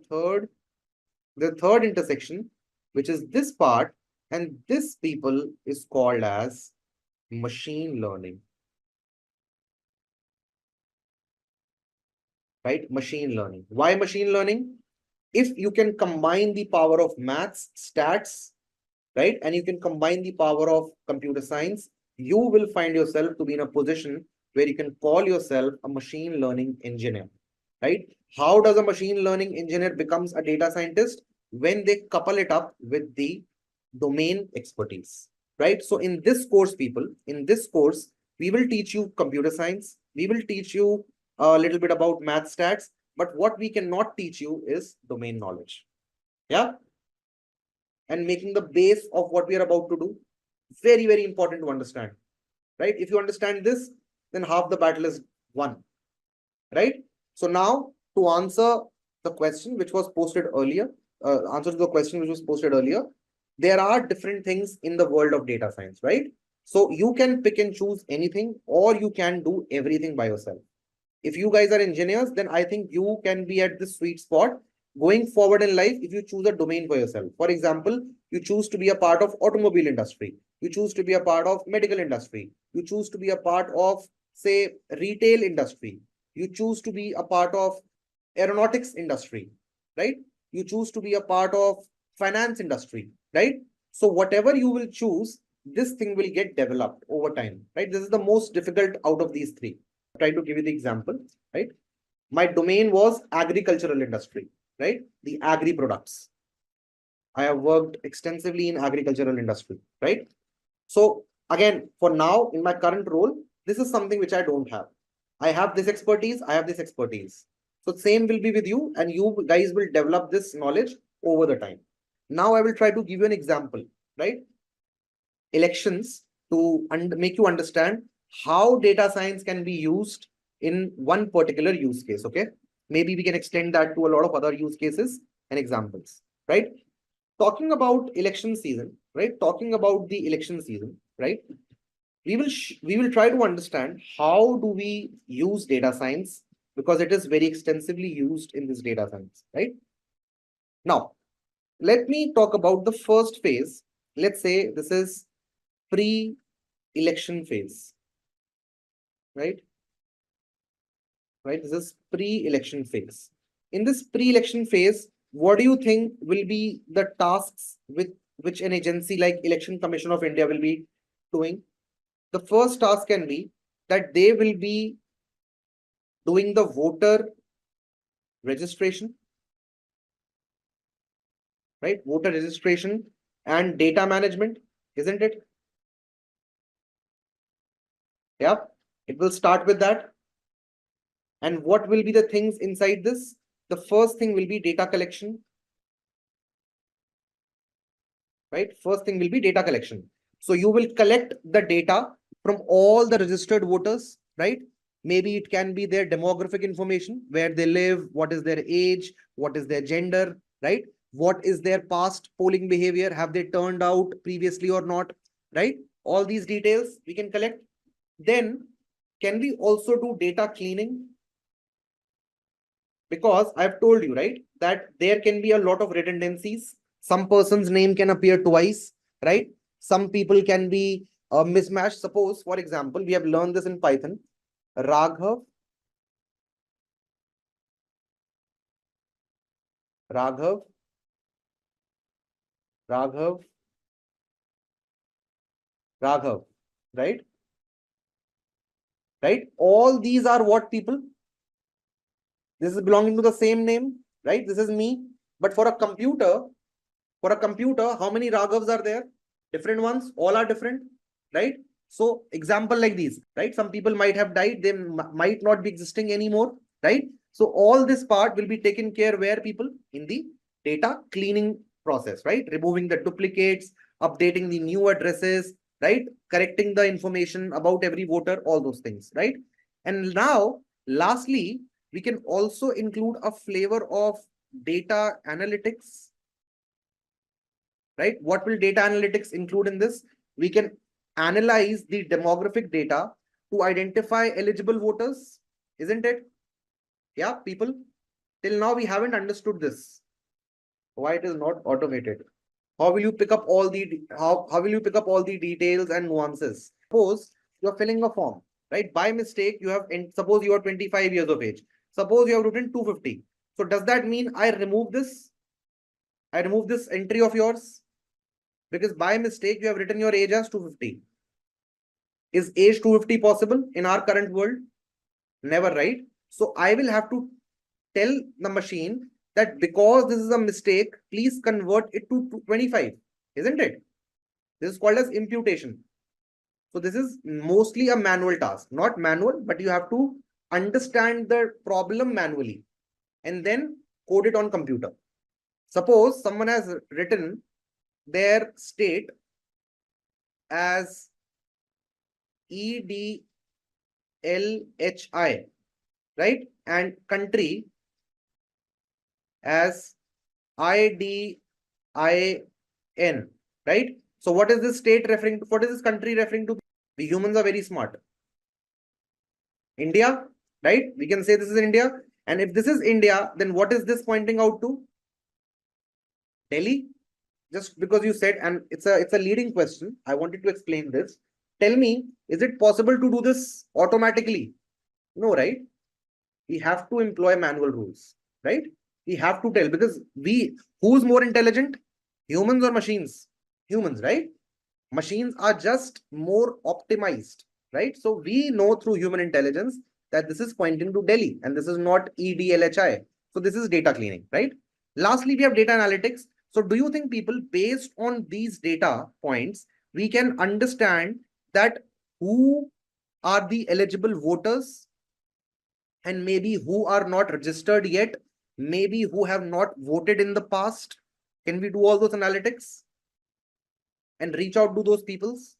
third intersection, which is this part, and this people is called as machine learning, right? Machine learning. Why machine learning? If you can combine the power of maths, stats, right, and you can combine the power of computer science, you will find yourself to be in a position where you can call yourself a machine learning engineer, right? How does a machine learning engineer becomes a data scientist? When they couple it up with the domain expertise, right? So in this course, people, in this course, we will teach you computer science. We will teach you a little bit about math stats, but what we cannot teach you is domain knowledge. Yeah. And making the base of what we are about to do very, very important to understand, right? If you understand this, then half the battle is won, right? So now to answer the question which was posted earlier, answer to the question which was posted earlier, there are different things in the world of data science, right? So you can pick and choose anything, or you can do everything by yourself. If you guys are engineers, then I think you can be at this sweet spot going forward in life. If you choose a domain for yourself, for example, you choose to be a part of automobile industry, you choose to be a part of medical industry, you choose to be a part of, say, retail industry, you choose to be a part of aeronautics industry, right? You choose to be a part of finance industry, right? So whatever you will choose, this thing will get developed over time, right? This is the most difficult out of these three. Try to give you the example, right? My domain was agricultural industry, right? The agri products. I have worked extensively in agricultural industry, right? So again, for now, in my current role, this is something which I don't have. I have this expertise, I have this expertise. So same will be with you, and you guys will develop this knowledge over the time. Now I will try to give you an example, right? Elections, to make you understand how data science can be used in one particular use case, okay? Maybe we can extend that to a lot of other use cases and examples, right? Talking about election season, right? Talking about the election season, right? We will try to understand how do we use data science, because it is very extensively used in this data science, right? Now, let me talk about the first phase. Let's say this is pre-election phase, right? Right, this is pre-election phase. In this pre-election phase, what do you think will be the tasks with which an agency like Election Commission of India will be doing? The first task can be that they will be doing the voter registration, right? Voter registration and data management, isn't it? Yeah, it will start with that. And what will be the things inside this? The first thing will be data collection, right? First thing will be data collection. So you will collect the data from all the registered voters, right? Maybe it can be their demographic information, where they live, what is their age, what is their gender, right? What is their past polling behavior? Have they turned out previously or not, right? All these details we can collect. Then can we also do data cleaning? Because I've told you, right, that there can be a lot of redundancies. Some person's name can appear twice, right? Some people can be mismatched. Suppose, for example, we have learned this in Python. Raghav Raghav, Raghav, Raghav, right? Right? All these are what people? This is belonging to the same name, right? This is me. But for a computer, how many Raghavs are there? Different ones, all are different, right? So example like these, right? Some people might have died, they might not be existing anymore, right? So all this part will be taken care where people in the data cleaning process, right? Removing the duplicates, updating the new addresses, right? Correcting the information about every voter, all those things, right? And now, lastly, we can also include a flavor of data analytics, right? What will data analytics include in this? We can analyze the demographic data to identify eligible voters, isn't it? Yeah, people, till now we haven't understood this. Why it is not automated? How will you pick up all the how will you pick up all the details and nuances? Suppose you're filling a form, right? By mistake, you have, suppose you are 25 years of age. Suppose you have written 250. So does that mean I remove this? I remove this entry of yours? Because by mistake, you have written your age as 250. Is age 250 possible in our current world? Never, right? So I will have to tell the machine that because this is a mistake, please convert it to 25, isn't it? This is called as imputation. So this is mostly a manual task, not manual, but you have to understand the problem manually and then code it on computer. Suppose someone has written their state as EDLHI, right? And country as IDIN, right? So what is this state referring to? What is this country referring to? We humans are very smart. India, right? We can say this is India. And if this is India, then what is this pointing out to? Delhi? Just because you said, and it's a leading question. I wanted to explain this. Tell me, is it possible to do this automatically? No, right? We have to employ manual rules, right? We have to tell, because who's more intelligent? Humans or machines? Humans, right? Machines are just more optimized, right? So we know through human intelligence that this is pointing to Delhi and this is not EDLHI. So this is data cleaning, right? Lastly, we have data analytics. So do you think people, based on these data points, we can understand that who are the eligible voters and maybe who are not registered yet, maybe who have not voted in the past? Can we do all those analytics and reach out to those peoples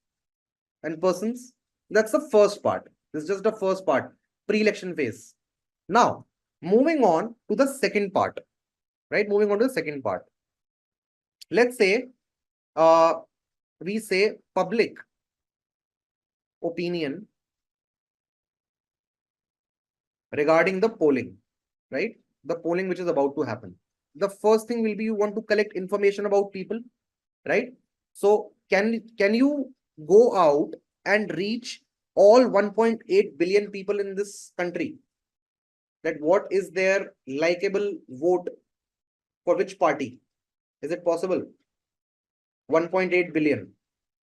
and persons? That's the first part. This is just the first part, pre-election phase. Now, moving on to the second part, right? Moving on to the second part. Let's say we say public opinion regarding the polling, right? The polling which is about to happen. The first thing will be you want to collect information about people, right? So can you go out and reach all 1.8 billion people in this country? That what is their likable vote for which party? Is it possible? 1.8 billion.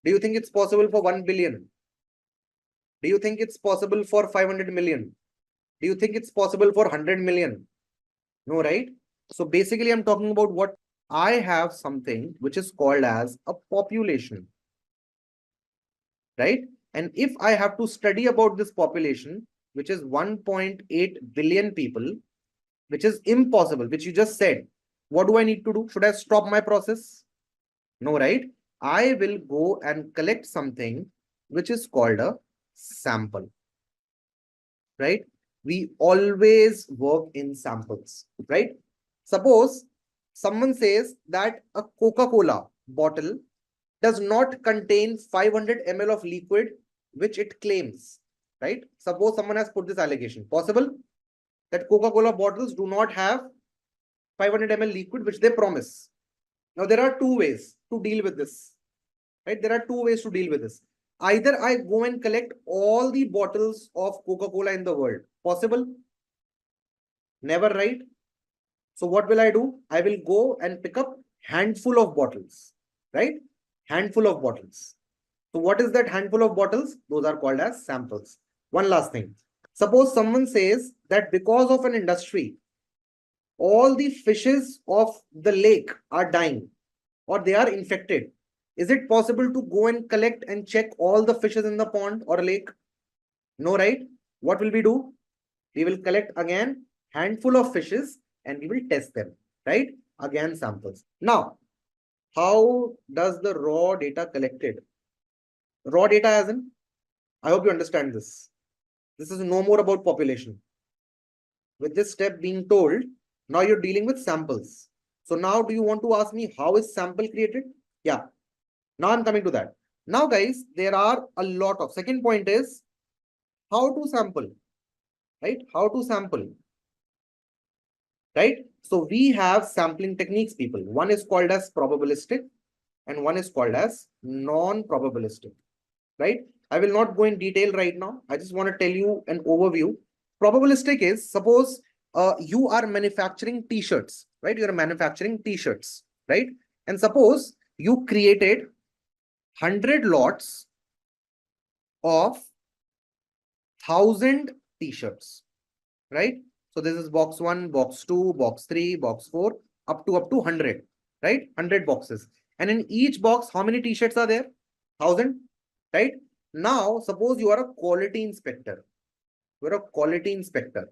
Do you think it's possible for 1 billion? Do you think it's possible for 500 million? Do you think it's possible for 100 million? No, right? So basically, I'm talking about what I have something which is called as a population, right? And if I have to study about this population, which is 1.8 billion people, which is impossible, which you just said, what do I need to do? Should I stop my process? No, right? I will go and collect something which is called a sample, right? We always work in samples, right? Suppose someone says that a Coca-Cola bottle does not contain 500 ml of liquid, which it claims, right? Suppose someone has put this allegation. Possible that Coca-Cola bottles do not have 500 ml liquid, which they promise. Now, there are two ways to deal with this, right? There are two ways to deal with this. Either I go and collect all the bottles of Coca-Cola in the world. Possible? Never, right? So what will I do? I will go and pick up handful of bottles, right? Handful of bottles. So what is that handful of bottles? Those are called as samples. One last thing. Suppose someone says that because of an industry, all the fishes of the lake are dying or they are infected. Is it possible to go and collect and check all the fishes in the pond or lake? No, right? What will we do? We will collect again handful of fishes and we will test them, right? Again samples. Now, how does the raw data collected? Raw data as in, I hope you understand this. This is no more about population. With this step being told, now you're dealing with samples. So now do you want to ask me how is sample created? Yeah. Now I'm coming to that. Now guys, there are a lot of, second point is how to sample, right? How to sample, right? So we have sampling techniques, people. One is called as probabilistic and one is called as non-probabilistic, right? I will not go in detail right now. I just want to tell you an overview. Probabilistic is, suppose you are manufacturing t-shirts, right? You're manufacturing t-shirts, right? And suppose you created 100 lots of 1,000 t-shirts, right? So this is box 1, box 2, box 3, box 4, up to 100, right? 100 boxes. And in each box, how many t-shirts are there? 1,000, right? Now, suppose you are a quality inspector. You're a quality inspector.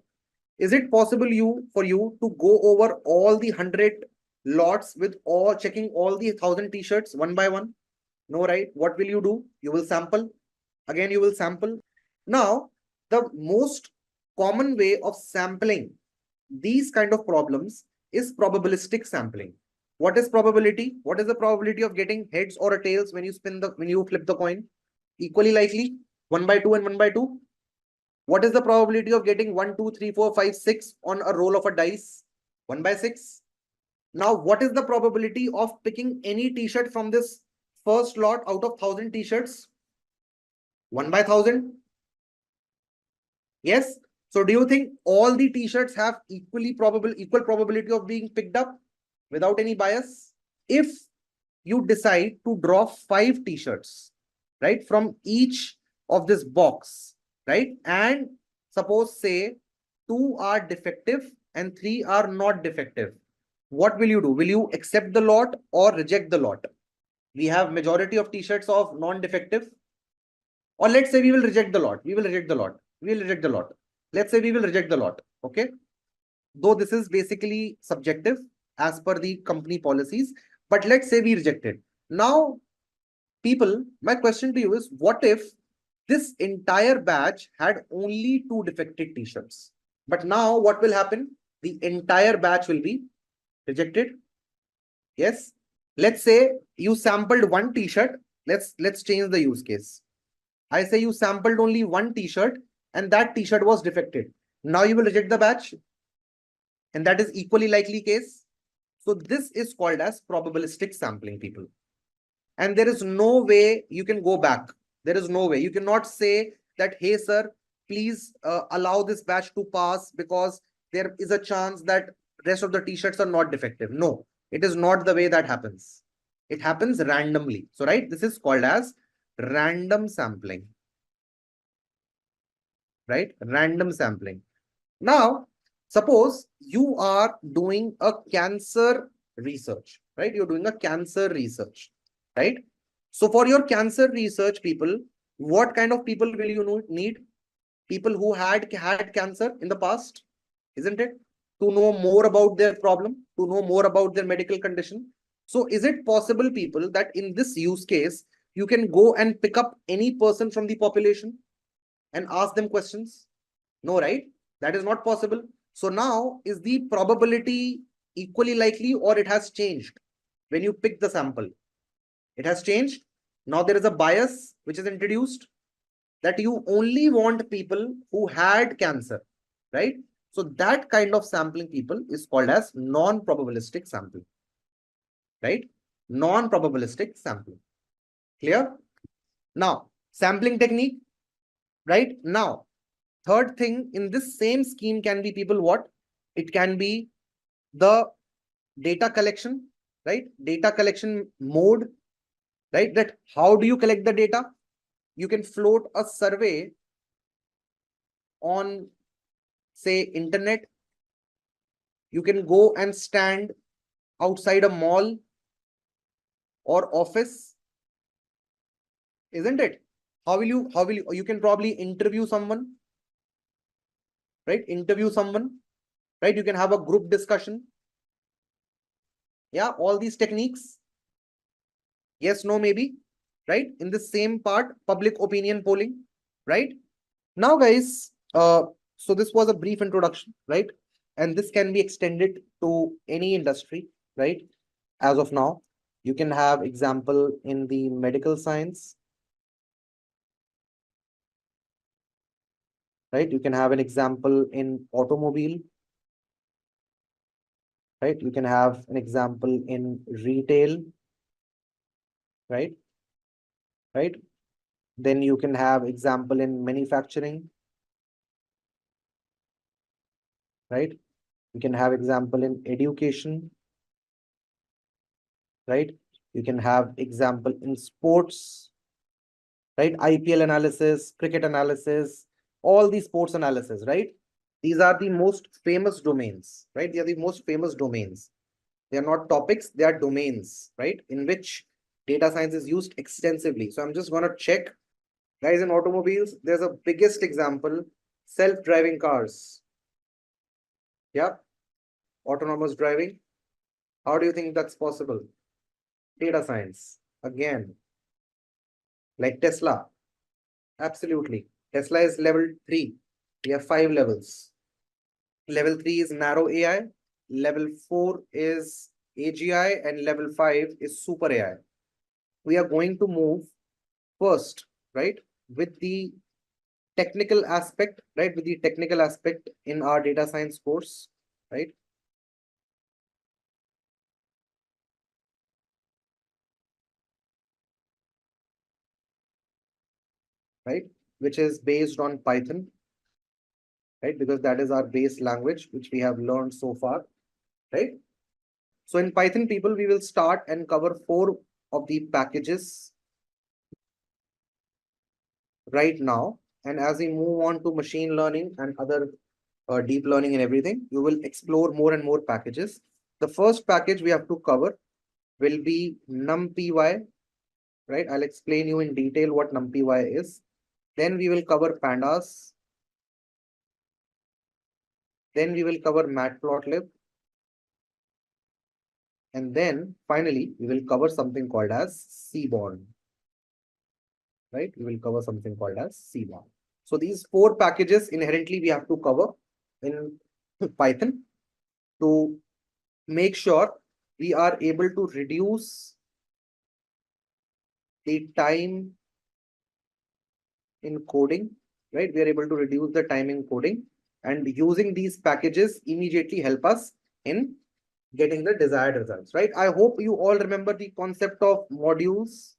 Is it possible for you to go over all the 100 lots with all checking all the 1,000 t-shirts one by one? No, right? What will you do? You will sample. Again, you will sample. Now, the most common way of sampling these kind of problems is probabilistic sampling. What is probability? What is the probability of getting heads or tails when you flip the coin? Equally likely, 1 by 2 and 1 by 2. What is the probability of getting 1, 2, 3, 4, 5, 6 on a roll of a dice? 1 by 6. Now, what is the probability of picking any t-shirt from this first lot out of 1,000 t-shirts? 1 by 1,000. Yes. So do you think all the t-shirts have equal probability of being picked up without any bias? If you decide to draw 5 t-shirts, right, from each of this box, right, and suppose say 2 are defective and 3 are not defective, what will you do? Will you accept the lot or reject the lot? We have majority of t-shirts of non-defective, or let's say we will reject the lot. We will reject the lot. We will reject the lot. Let's say we will reject the lot. Okay. Though this is basically subjective as per the company policies, but let's say we reject it. Now, people, my question to you is, what if this entire batch had only 2 defective t-shirts? But now what will happen? The entire batch will be rejected. Yes. Let's say you sampled 1 t-shirt. Let's change the use case. I say you sampled only 1 t-shirt and that t-shirt was defected. Now you will reject the batch. And that is equally likely case. So this is called as probabilistic sampling, people. And there is no way you can go back. There is no way. You cannot say that, hey, sir, please allow this batch to pass because there is a chance that rest of the t-shirts are not defective. No, it is not the way that happens. It happens randomly. So, right, this is called as random sampling. Right? Random sampling. Now, suppose you are doing a cancer research, right? You're doing a cancer research, right? So for your cancer research, people, what kind of people will you need? People who had cancer in the past, isn't it? To know more about their problem, to know more about their medical condition. So is it possible, people, that in this use case, you can go and pick up any person from the population and ask them questions? No, right? That is not possible. So now, is the probability equally likely or it has changed when you pick the sample? It has changed. Now there is a bias which is introduced that you only want people who had cancer, right? So that kind of sampling, people, is called as non-probabilistic sampling, right? Non-probabilistic sampling. Clear? Now, sampling technique, right? Now, third thing in this same scheme can be, people, what? It can be the data collection, right? Data collection mode, right? That how do you collect the data? You can float a survey on, say, internet. You can go and stand outside a mall or office, isn't it? How will you can probably interview someone, right? Interview someone, right? You can have a group discussion. Yeah, all these techniques. Yes, no, maybe, right? In the same part, public opinion polling, right? Now, guys, so this was a brief introduction, right? And this can be extended to any industry, right? As of now, you can have example in the medical science, right? You can have an example in automobile, right? You can have an example in retail, right? Right? Then you can have example in manufacturing, right? You can have example in education, right? You can have example in sports, right? IPL analysis, cricket analysis, all these sports analysis, right? These are the most famous domains, right? They are the most famous domains. They are not topics, they are domains, right? In which data science is used extensively. So I'm just going to check. Guys, in automobiles, there's a biggest example, self-driving cars. Yeah, autonomous driving. How do you think that's possible? Data science, again, like Tesla. Absolutely. Tesla is level 3. We have 5 levels. Level 3 is narrow AI, level 4 is AGI, and level 5 is super AI. We are going to move first, right, with the technical aspect, right, with the technical aspect in our data science course, right? Right, which is based on Python, right, because that is our base language which we have learned so far, right? So in Python, people, we will start and cover 4 of the packages right now. And as we move on to machine learning and other deep learning and everything, you will explore more and more packages. The first package we have to cover will be numpy, right? I'll explain you in detail what numpy is. Then we will cover pandas. Then we will cover matplotlib. And then finally, we will cover something called as Seaborn, right? We will cover something called as Seaborn. So these 4 packages inherently we have to cover in Python to make sure we are able to reduce the time in coding, right? We are able to reduce the time in coding, and using these packages immediately help us in getting the desired results, right? I hope you all remember the concept of modules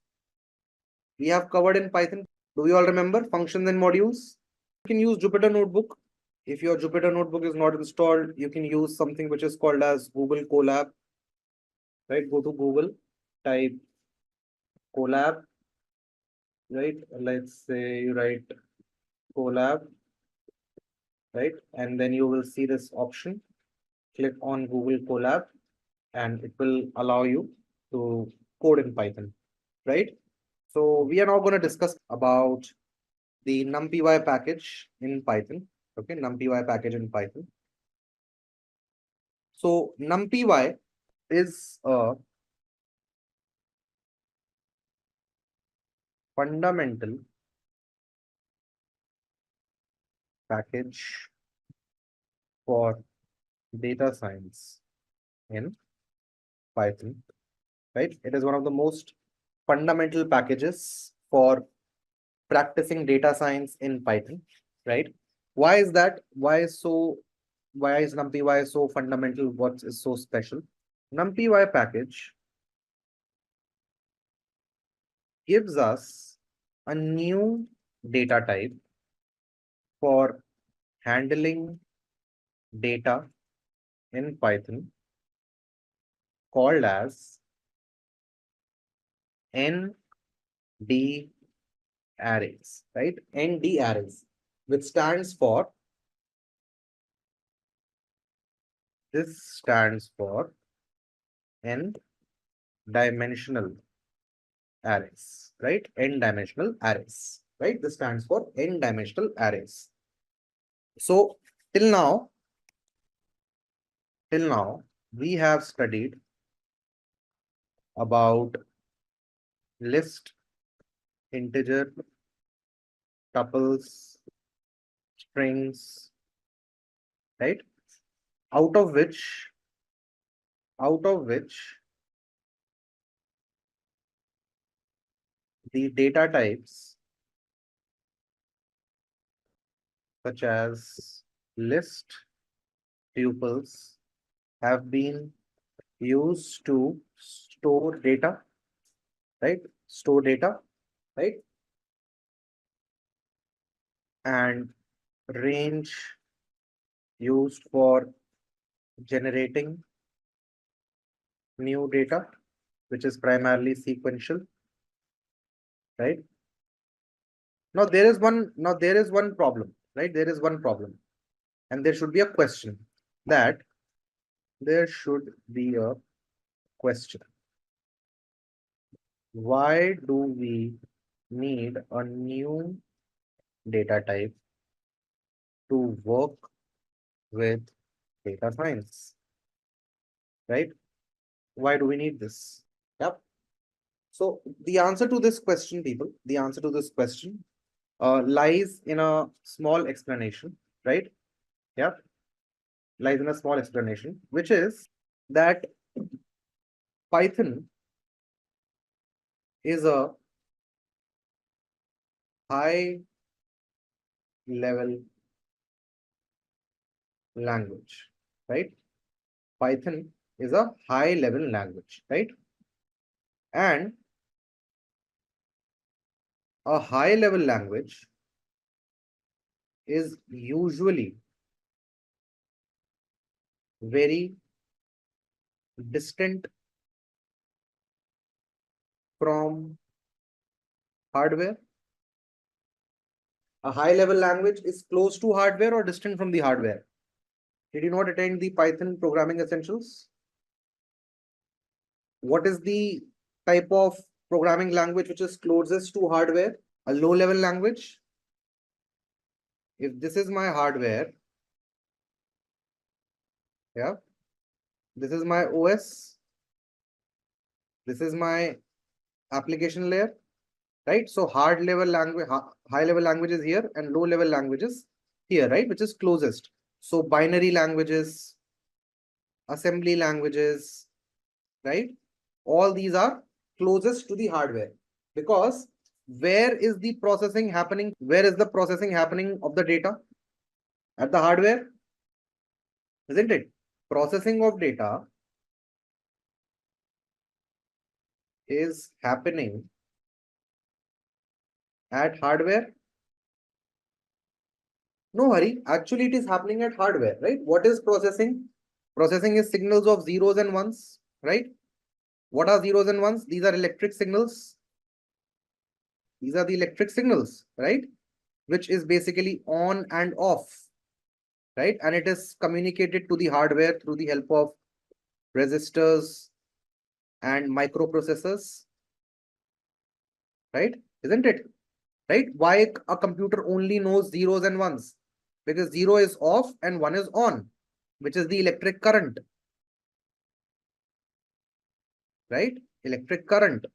we have covered in Python. Do you all remember functions and modules? You can use Jupyter Notebook. If your Jupyter Notebook is not installed, you can use something which is called as Google Colab, right? Go to Google, type Colab, right? Let's say you write Colab, right? And then you will see this option. Click on Google Colab and it will allow you to code in Python, right? So we are now going to discuss about the numpy package in Python. Okay, numpy package in Python. So numpy is a fundamental package for data science in Python, right? It is one of the most fundamental packages for practicing data science in Python, right? Why is that? Why is numpy so fundamental? What is so special? Numpy package gives us a new data type for handling data in Python called as ND arrays, right? ND arrays, which stands for, this stands for n-dimensional arrays, right? N-dimensional arrays, right? This stands for n-dimensional arrays. So till now, we have studied about list, integer, tuples, strings, right? Out of which the data types such as list, tuples have been used to store data, right? Store data, right? And range used for generating new data, which is primarily sequential, right? Now there is one problem, right? There is one problem, and there should be a question. That there should be a question. Why do we need a new data type to work with data science, right? Why do we need this? Yep. So the answer to this question, people, the answer to this question lies in a small explanation, right? Yeah, lies in a small explanation, which is that Python is a high level language, right? Python is a high level language, right? And a high level language is usually very distant from hardware. A high level language is close to hardware or distant from the hardware. Did you not attend the Python programming essentials? What is the type of programming language which is closest to hardware? A low level language. If this is my hardware, yeah, this is my OS, this is my application layer, right? So hard level language, high level languages here, and low level languages here, right? Which is closest. So binary languages, assembly languages, right? All these are closest to the hardware, because where is the processing happening? Where is the processing happening of the data? At the hardware, isn't it? Processing of data is happening at hardware. No hurry, actually it is happening at hardware, right? What is processing? Processing is signals of zeros and ones, right? What are zeros and ones? These are electric signals. These are the electric signals, right? Which is basically on and off, right? And it is communicated to the hardware through the help of resistors and microprocessors, right? Isn't it? Right? Why a computer only knows zeros and ones? Because zero is off and one is on, which is the electric current, right? Electric current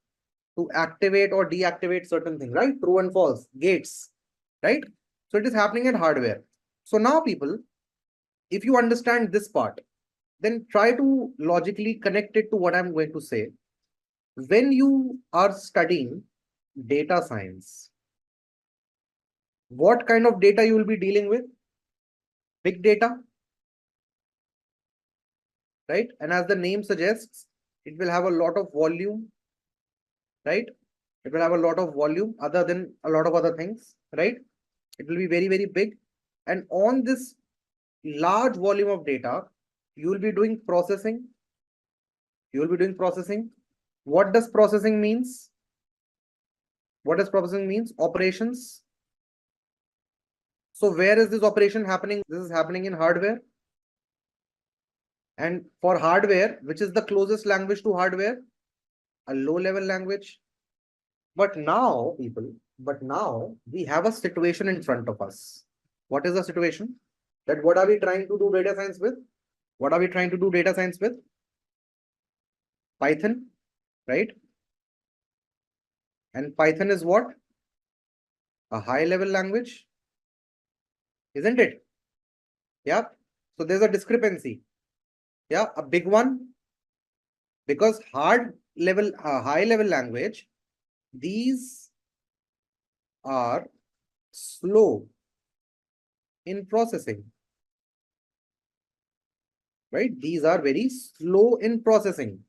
to activate or deactivate certain things, right? True and false, gates, right? So it is happening at hardware. So now people, if you understand this part, then try to logically connect it to what I'm going to say. When you are studying data science, what kind of data you will be dealing with? Big data, right? And as the name suggests, it will have a lot of volume, right? It will have a lot of volume other than a lot of other things, right? It will be very, very big. And on this large volume of data, you will be doing processing, You will be doing processing. What does processing means? What does processing means? Operations. So where is this operation happening? This is happening in hardware. And for hardware, which is the closest language to hardware? A low level language. But now, we have a situation in front of us. What is the situation? That what are we trying to do data science with? What are we trying to do data science with? Python, right? And Python is what? A high level language, isn't it? Yeah. So there's a discrepancy. Yeah, a big one. Because high level language, these are slow in processing, right? These are very slow in processing,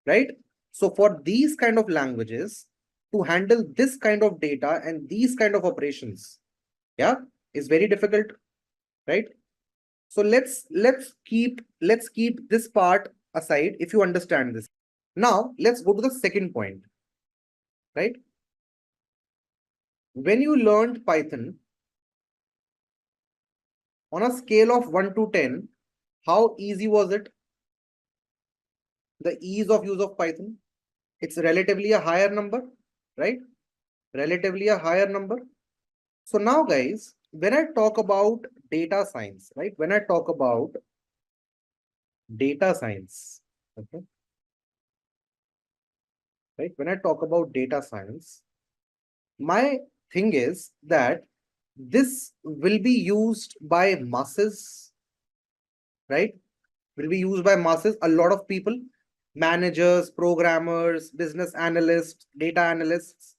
right? So for these kind of languages, to handle this kind of data and these kind of operations, yeah, is very difficult, right? So let's keep this part aside if you understand this. Now let's go to the second point, right? When you learned Python, on a scale of 1 to 10, how easy was it? The ease of use of Python? It's relatively a higher number, right? Relatively a higher number. So now guys, when I talk about data science, right? When I talk about data science, okay? Right? When I talk about data science, my thing is that this will be used by masses, right? Will be used by masses, a lot of people, managers, programmers, business analysts, data analysts,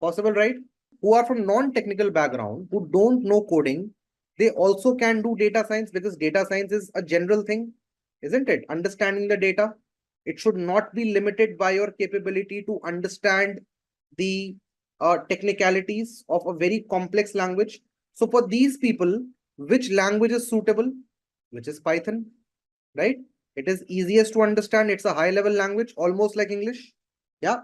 possible, right? Who are from non-technical background, who don't know coding, they also can do data science because data science is a general thing, isn't it? Understanding the data. It should not be limited by your capability to understand the technicalities of a very complex language. So for these people, which language is suitable? Which is Python, right? It is easiest to understand. It's a high level language, almost like English. Yeah.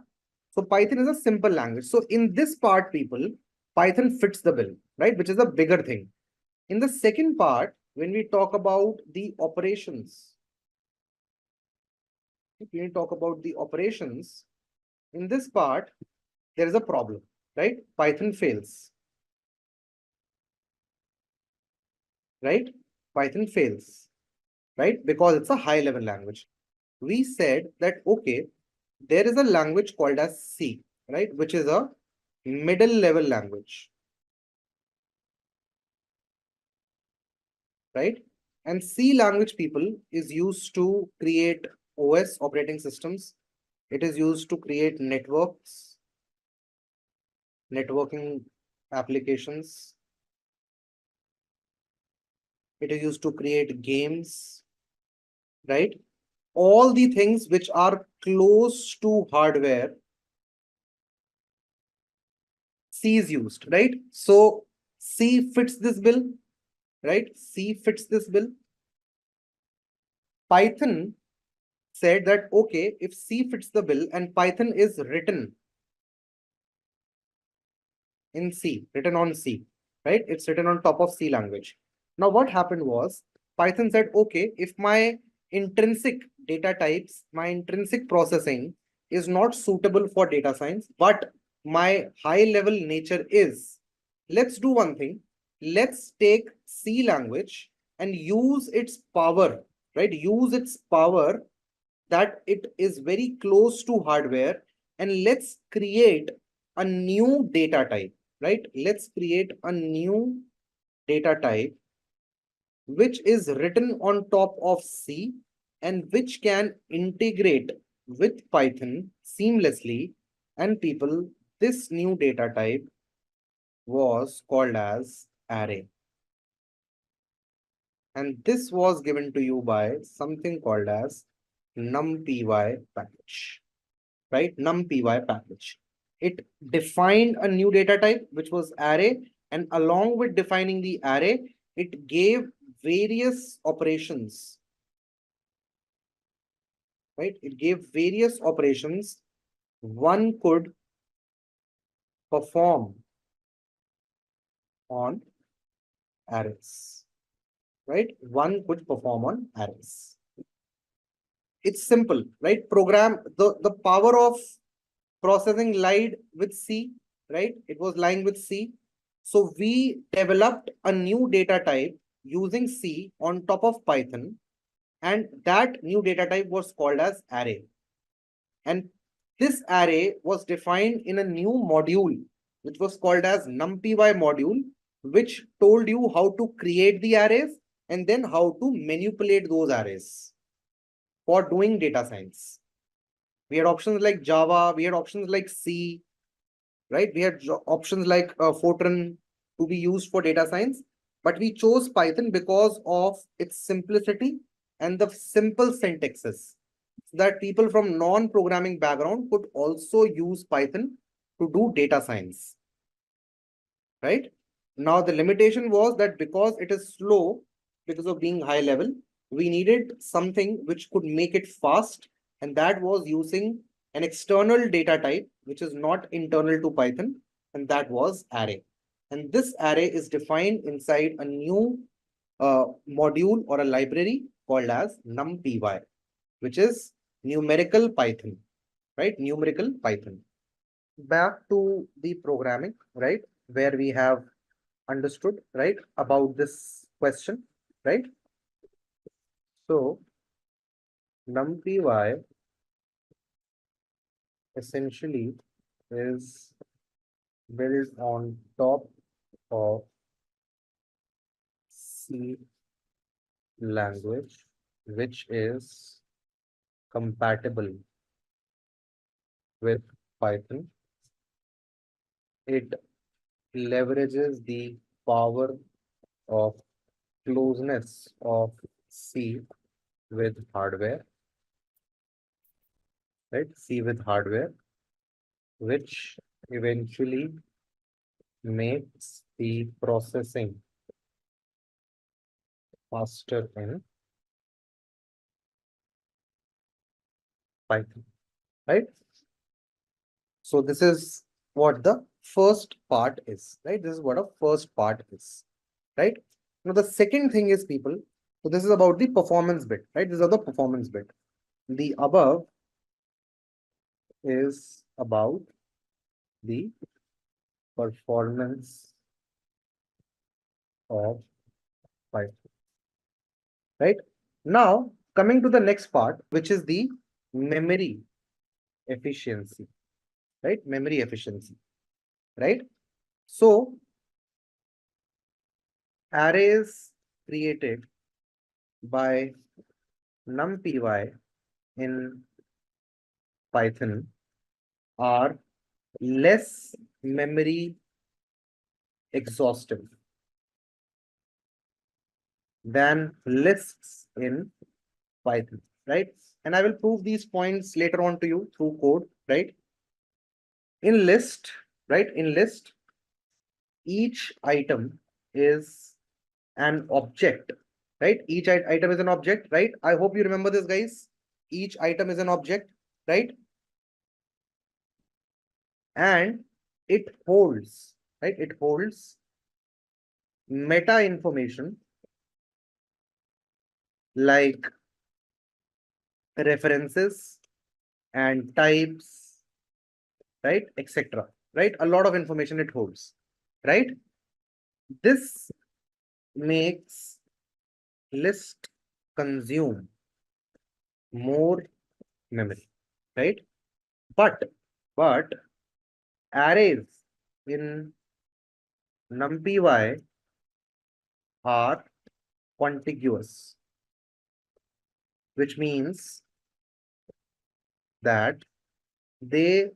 So Python is a simple language. So in this part, people, Python fits the bill, right? Which is a bigger thing. In the second part, when we talk about the operations, in this part, there is a problem, right? Python fails, right? Python fails, right? Because it's a high level language. We said that, okay, there is a language called as C, right? Which is a middle level language, right? And C language, people, is used to create OS, operating systems. It is used to create networks, networking applications. It is used to create games, right? All the things which are close to hardware, C is used, right? So C fits this bill, right? C fits this bill. Python said that, okay, if C fits the bill and Python is written in C, written on C, right? It's written on top of C language. Now what happened was Python said, okay, if my intrinsic data types, my intrinsic processing is not suitable for data science, but my high level nature is, let's do one thing. Let's take C language and use its power, right? Use its power that it is very close to hardware, and let's create a new data type, right? Let's create a new data type which is written on top of C and which can integrate with Python seamlessly. And people, this new data type was called as array. And this was given to you by something called as numpy package, right? Numpy package. It defined a new data type, which was array. And along with defining the array, it gave various operations right? It gave various operations one could perform on arrays, right? One could perform on arrays. It's simple, right? The power of processing lied with C, right? It was lying with C. So we developed a new data type using C on top of Python, and that new data type was called as array. And this array was defined in a new module, which was called as numpy module, which told you how to create the arrays and then how to manipulate those arrays for doing data science. We had options like Java, we had options like C, right? We had options like Fortran to be used for data science, but we chose Python because of its simplicity and the simple syntaxes, so that people from non-programming background could also use Python to do data science, right? Now, the limitation was that because it is slow, because of being high level, we needed something which could make it fast, and that was using an external data type, which is not internal to Python, and that was array. And this array is defined inside a new module or a library called as numpy, which is numerical Python, right? Numerical Python. Back to the programming, right? Where we have understood, right, about this question, right? So numpy essentially is built on top of C language, which is compatible with Python. It leverages the power of closeness of C with hardware, right? C with hardware, which eventually makes the processing faster in Python, right? So this is what the first part is, right? This is what a first part is, right? Now the second thing is, people, so this is about the performance bit, right? This is the performance bit. The above is about the performance of Python, right? Now coming to the next part, which is the memory efficiency, right? Memory efficiency, right? So arrays created by numpy in Python are less memory exhaustive than lists in Python, right? And I will prove these points later on to you through code, right? In list, right? In list, each item is an object, right? Each item is an object, right? I hope you remember this, guys. Each item is an object, right? And it holds, right? It holds meta information like references and types, right? Etc. Right? A lot of information it holds, right? This makes list consume more memory, right? But arrays in numpy are contiguous, which means that they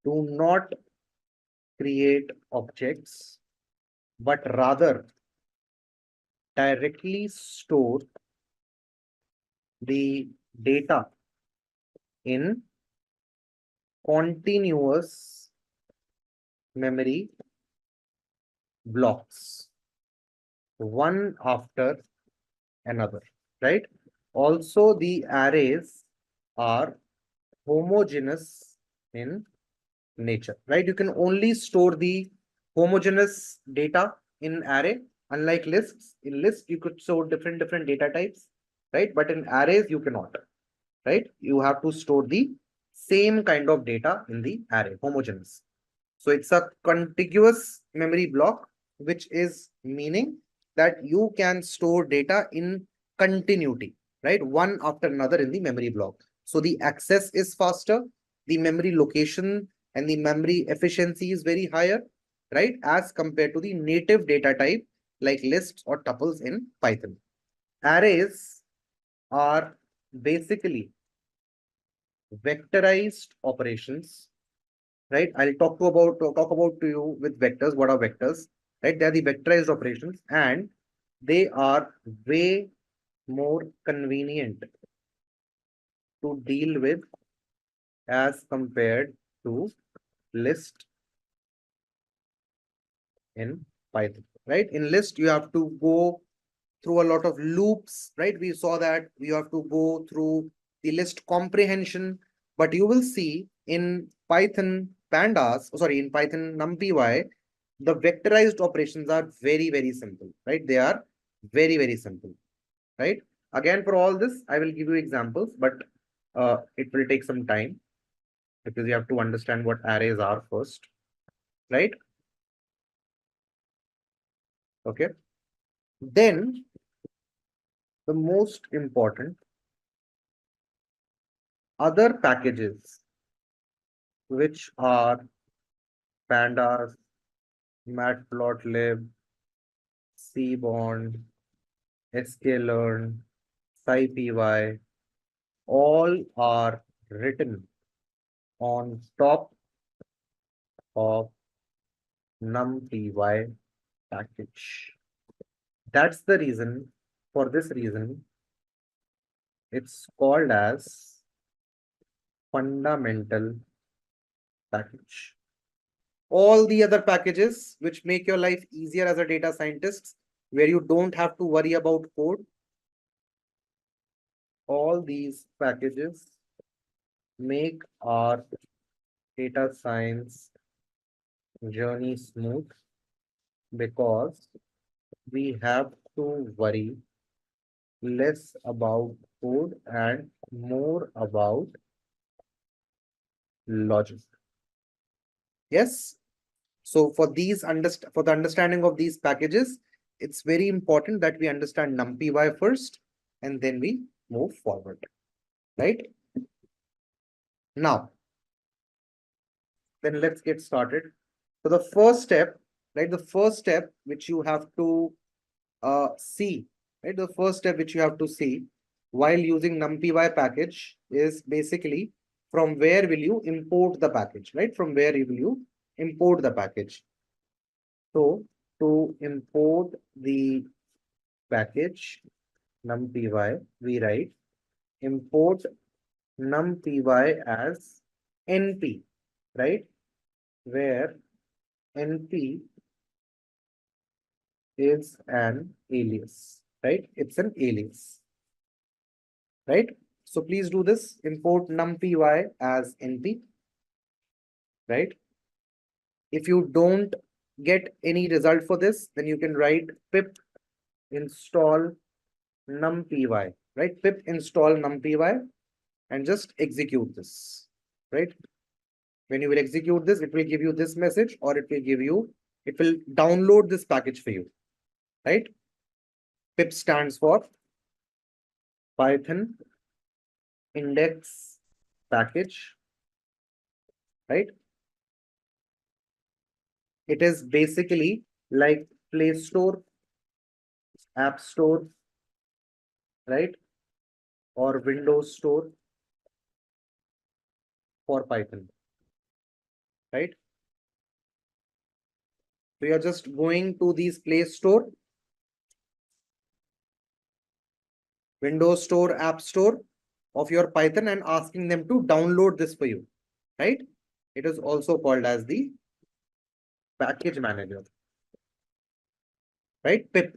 do not create objects, but rather directly store the data in continuous memory blocks, one after another, right? Also, the arrays are homogeneous in nature, right? You can only store the homogeneous data in array, unlike lists. In lists, you could store different data types, right? But in arrays, you cannot, right? You have to store the same kind of data in the array, homogeneous. So it's a contiguous memory block, which is meaning that you can store data in continuity, right? One after another in the memory block. So the access is faster, the memory location and the memory efficiency is very higher, right? As compared to the native data type like lists or tuples in Python. Arrays are basically vectorized operations, right? I'll talk about to you with vectors. What are vectors? Right? They are the vectorized operations, and they are way more convenient to deal with as compared to list in Python. Right? In list, you have to go through a lot of loops, right? We saw that you have to go through the list comprehension, but you will see in Python pandas, in Python numpy, the vectorized operations are very simple, right? They are very simple, right? Again, for all this, I will give you examples, but it will take some time because you have to understand what arrays are first, right? Okay. Then the most important other packages, which are pandas, matplotlib, cbond, sklearn, scipy, all are written on top of numpy package. That's the reason, for this reason, it's called as fundamental package. All the other packages which make your life easier as a data scientist, where you don't have to worry about code, all these packages make our data science journey smooth because we have to worry less about code and more about logic. Yes. So for for the understanding of these packages, it's very important that we understand numpy first, and then we move forward. Right? Now, then let's get started. So the first step, right? The first step which you have to see, right? The first step which you have to see while using numpy package is basically from where will you import the package, right? From where will you import the package? So to import the package numpy, we write import numpy as np, right? Where np is an alias, right? It's an alias, right? So please do this. Import numpy as np, right? If you don't get any result for this, then you can write pip install numpy, right? Pip install numpy and just execute this, right? When you will execute this, it will give you this message, or it will download this package for you, right? Pip stands for Python index package, right? It is basically like Play Store, App Store, right? Or Windows Store for Python, right? So you're just going to these Play Store, Windows Store, App Store of your Python and asking them to download this for you, right? It is also called as the package manager, right? Pip.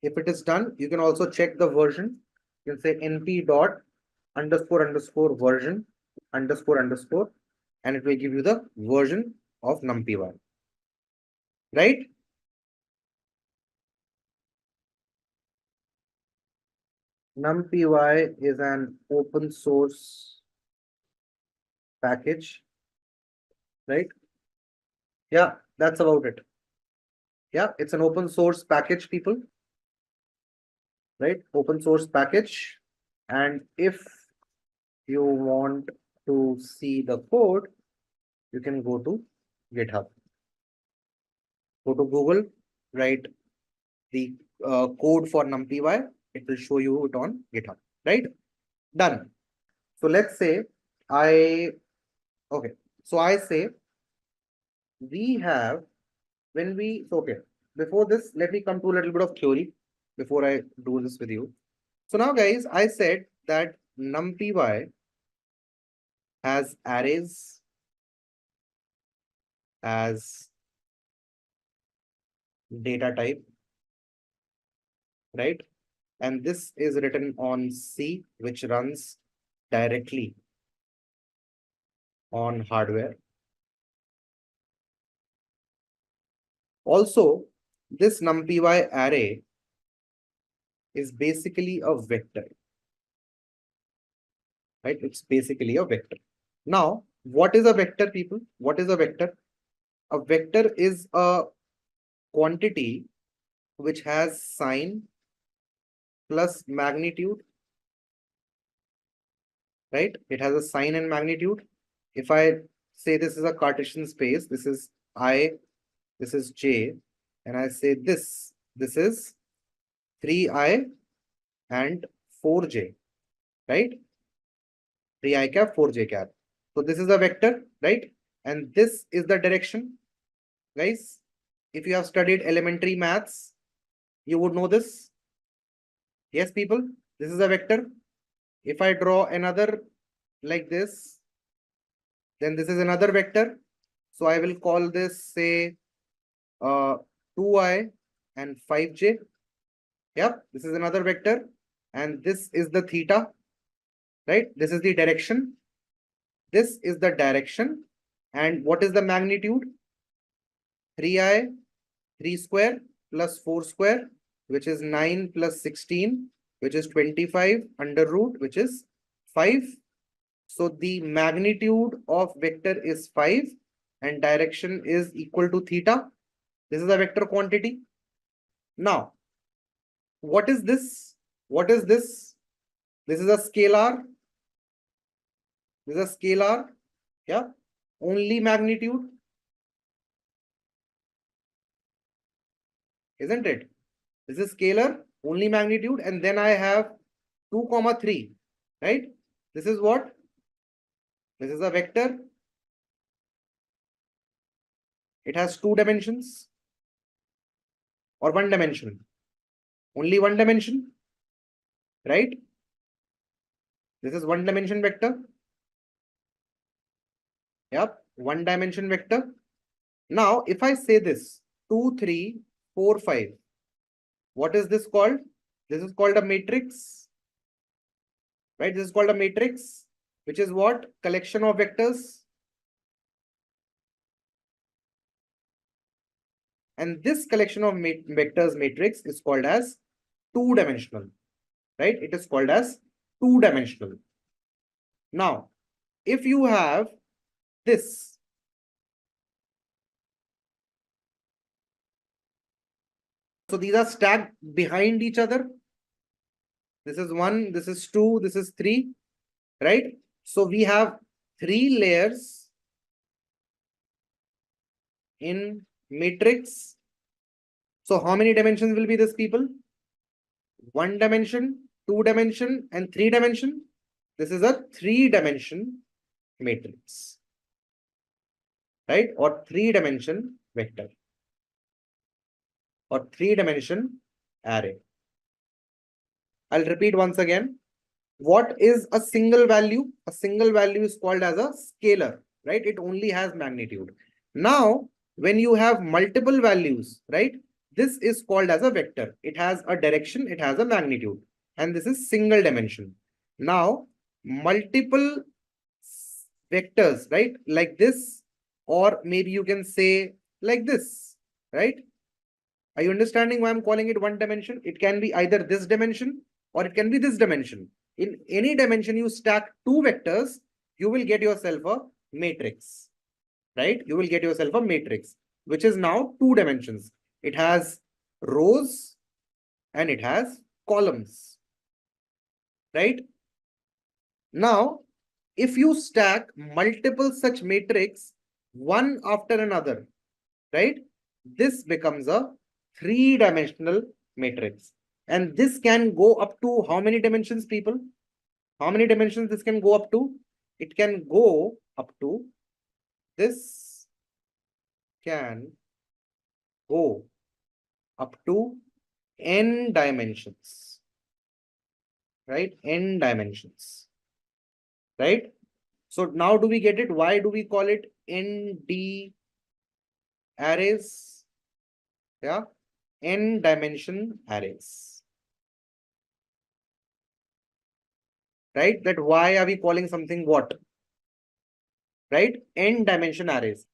If it is done, you can also check the version. You can say np dot underscore underscore version underscore underscore, and it will give you the version of numpy, right? numpy is an open source package, right? Yeah, that's about it. Yeah, it's an open source package, people, right? Open source package. And if you want to see the code, you can go to GitHub. Go to Google, write the code for NumPy. It will show you it on GitHub, right? Done. So let's say okay. So I say we have, okay. Before this, let me come to a little bit of theory before I do this with you. So now guys, I said that NumPy has arrays as data type, right? And this is written on C, which runs directly on hardware. Also, this NumPy array is basically a vector, right? It's basically a vector. Now, what is a vector, people? What is a vector? A vector is a quantity which has sign plus magnitude, right? It has a sign and magnitude. If I say this is a Cartesian space, this is I, this is J, and I say this is 3I and 4J, right? 3I cap, 4J cap. So this is a vector, right? And this is the direction. Guys, if you have studied elementary maths, you would know this. Yes, people, this is a vector. If I draw another like this, then this is another vector. So I will call this, say, 2I and 5J. Yep, this is another vector. And this is the theta, right? This is the direction. This is the direction. And what is the magnitude? 3I, 3 square plus 4 square, which is 9 plus 16, which is 25 under root, which is 5. So the magnitude of vector is 5 and direction is equal to theta. This is a vector quantity. Now, what is this? What is this? This is a scalar. This is a scalar. Yeah. Only magnitude. Isn't it? This is scalar, only magnitude. And then I have 2, 3. Right? This is what? This is a vector. It has 2 dimensions or 1 dimension. Only 1 dimension. Right? This is 1 dimension vector. Yep, 1 dimension vector. Now, if I say this 2, 3, 4, 5, what is this called? This is called a matrix. Right? This is called a matrix, which is what? Collection of vectors. And this collection of vectors matrix is called as 2-dimensional. Right? It is called as 2-dimensional. Now, if you have this, so these are stacked behind each other. This is 1, this is 2, this is 3, right? So we have 3 layers in matrix. So how many dimensions will be this, people? 1 dimension, 2 dimension, and 3 dimension. This is a 3-dimension matrix, right? Or 3-dimension vector, or 3-dimension array. I'll repeat once again. What is a single value? A single value is called as a scalar, right? It only has magnitude. Now, when you have multiple values, right? This is called as a vector. It has a direction, it has a magnitude, and this is single dimension. Now, multiple vectors, right? Like this, or maybe you can say like this, right? Are you understanding why I'm calling it one dimension? It can be either this dimension or it can be this dimension. In any dimension you stack two vectors, you will get yourself a matrix, right? You will get yourself a matrix, which is now two dimensions. It has rows and it has columns, right? Now, if you stack multiple such matrix one after another, right? This becomes a three-dimensional matrix. And this can go up to how many dimensions, people? How many dimensions this can go up to? It can go up to, this can go up to n dimensions, right? N dimensions, right? So now do we get it? Why do we call it ND arrays? Yeah, n dimension arrays, right? That why are we calling something what? Right? N dimension arrays.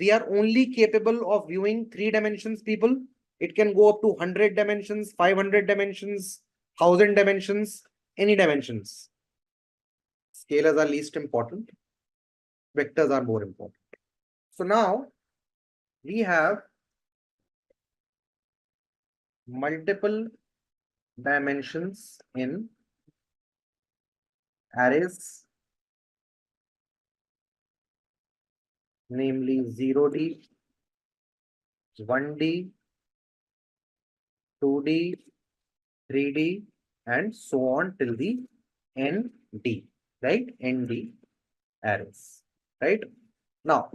We are only capable of viewing three dimensions, people. It can go up to 100 dimensions, 500 dimensions, 1000 dimensions, any dimensions. Scalars are least important. Vectors are more important. So now we have multiple dimensions in arrays, namely 0D, 1D, 2D, 3D, and so on till the ND, right? ND arrays, right? Now,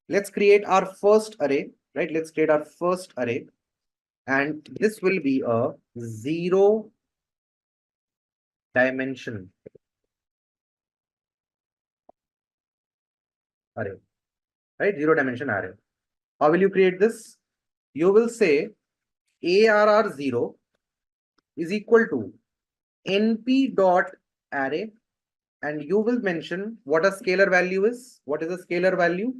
let's create our first array, right? Let's create our first array, and this will be a zero dimension array, right? Zero dimension array. How will you create this? You will say ARR0 is equal to NP dot array, and you will mention what a scalar value is. What is a scalar value?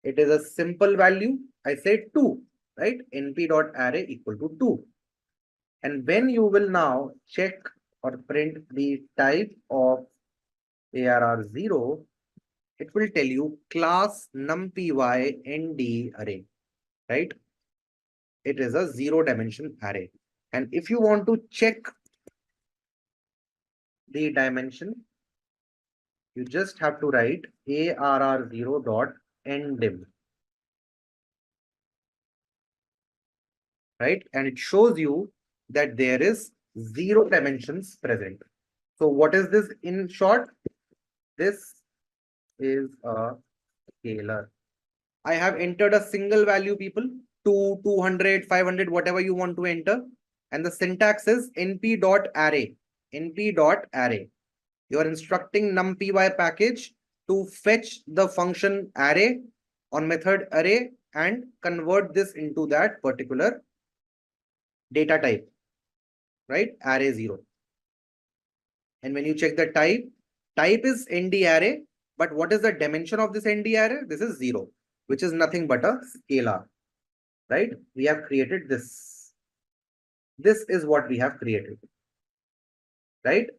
It is a simple value. I say 2, right? NP dot array equal to 2. And when you will now check or print the type of ARR0, it will tell you class numpy nd array, right? It is a zero dimension array. And if you want to check the dimension, you just have to write ARR0 dot ndim, right? And it shows you that there is zero dimensions present. So what is this in short? This is a scalar. I have entered a single value, people, 2, 200, 500, whatever you want to enter. And the syntax is np dot array, np dot array. You are instructing numpy package to fetch the function array on method array and convert this into that particular data type, right? Array 0. And when you check the type is nd array, but what is the dimension of this nd array? This is 0, which is nothing but a scalar, right? We have created this. This is what we have created, right?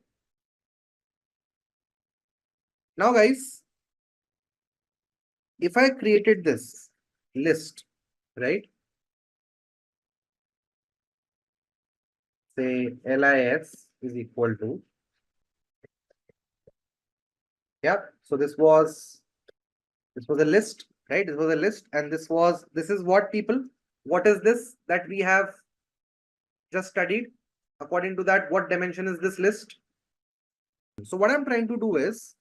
Now, guys, if I created this list, right? Say LIS is equal to, yeah. So this was a list, right? This was a list, and this is what, people? What is this that we have just studied? According to that, what dimension is this list? So what I'm trying to do is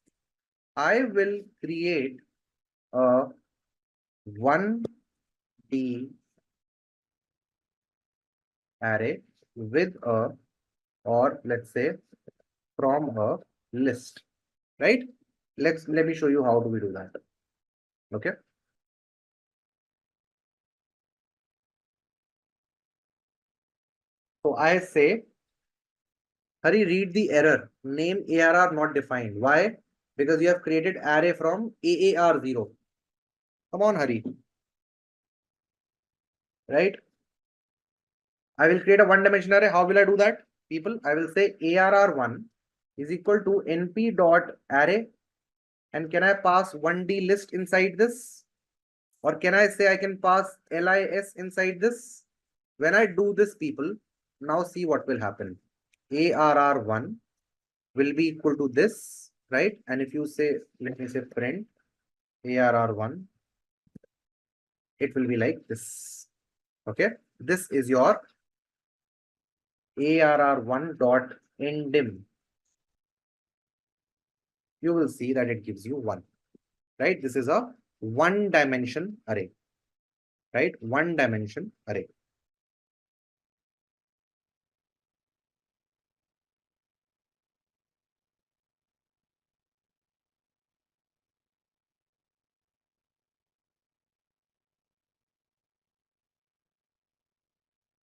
I will create a 1D array with a, or let's say from a list, right? Let me show you how do we do that. Okay. So I say Hari, read the error. Name ARR not defined. Why? Because you have created array from AAR0. Come on, Hari. Right? I will create a one-dimension array. How will I do that? People, I will say ARR1 is equal to np dot array. And can I pass 1D list inside this? Or can I say I can pass LIS inside this? When I do this, people, now see what will happen. ARR1 will be equal to this, right? And if you say, let me say print ARR1, it will be like this. Okay, this is your ARR1 dot ndim. You will see that it gives you 1, right? This is a one dimension array, right? One dimension array.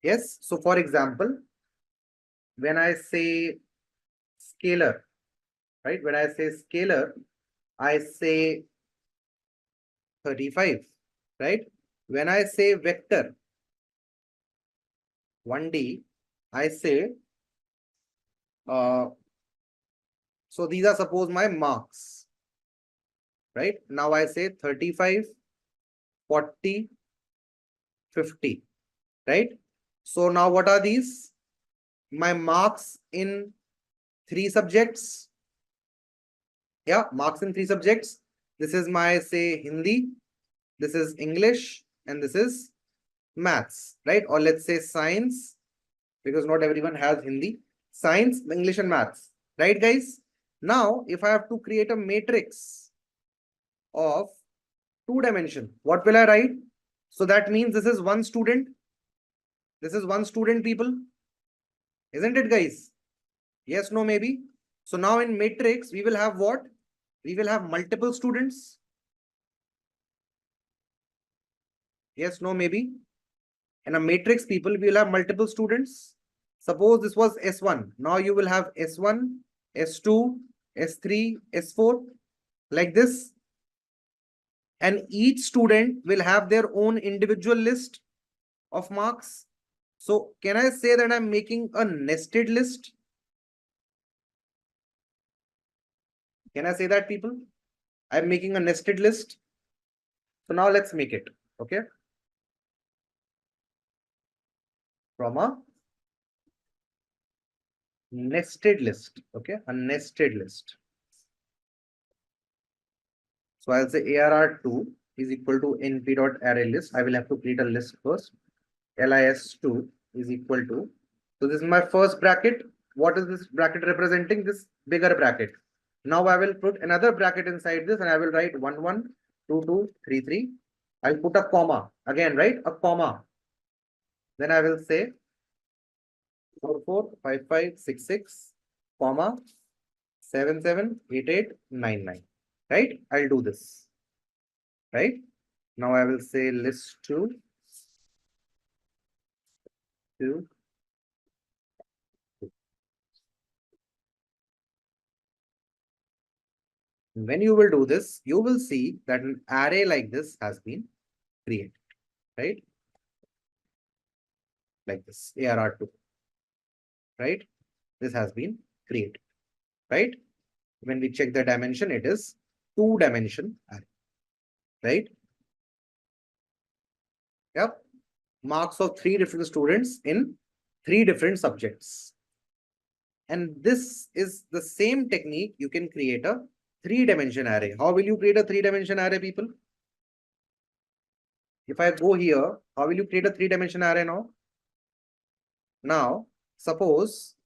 Yes. So for example, when I say scalar, right? When I say scalar, I say 35, right? When I say vector 1D, I say, so these are suppose my marks, right? Now I say 35, 40, 50, right? So now what are these? My marks in 3 subjects. Yeah, marks in 3 subjects. This is my, say, Hindi, this is English, and this is maths, right? Or let's say science, because not everyone has Hindi. Science, English, and maths, right, guys? Now, if I have to create a matrix of 2 dimension, what will I write? So that means this is one student. This is one student, people. Isn't it, guys? Yes, no, maybe. So now in matrix, we will have what? We will have multiple students. Yes, no, maybe. In a matrix, people, we will have multiple students. Suppose this was S1. Now you will have S1, S2, S3, S4, like this. And each student will have their own individual list of marks. So can I say that I'm making a nested list? Can I say that, people? I'm making a nested list. So now let's make it. Okay. From a nested list. Okay. A nested list. So I'll say ARR2 is equal to np.arraylist. I will have to create a list first. LIS2 is equal to. So this is my first bracket. What is this bracket representing? This bigger bracket. Now I will put another bracket inside this and I will write 1, 1, 2, 2, 3, 3. I'll put a comma. Again, right? A comma. Then I will say 4, 4, 5, 5, 6, 6, comma, 7, 7, 8, 8, 9, 9. Right? I'll do this. Right? Now I will say list 2, 2. When you will do this, you will see that an array like this has been created. Right? Like this, ARR2. Right? This has been created. Right? When we check the dimension, it is 2-dimension array. Right? Yep. Marks of 3 different students in 3 different subjects. And this is the same technique you can create a 3-dimension array. How will you create a 3-dimension array, people? If I go here, how will you create a 3-dimension array now? Now, suppose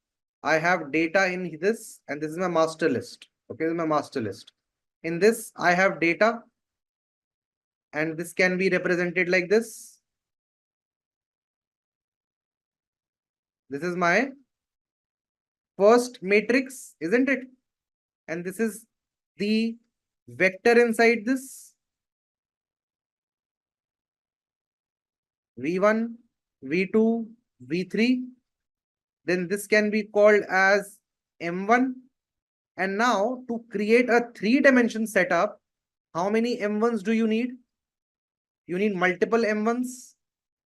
I have data in this, and this is my master list. Okay, this is my master list. In this, I have data, and this can be represented like this. This is my first matrix, isn't it? And this is the vector inside this. V1, V2, V3. Then this can be called as M1. And now to create a 3-dimension setup, how many M1s do you need? You need multiple M1s,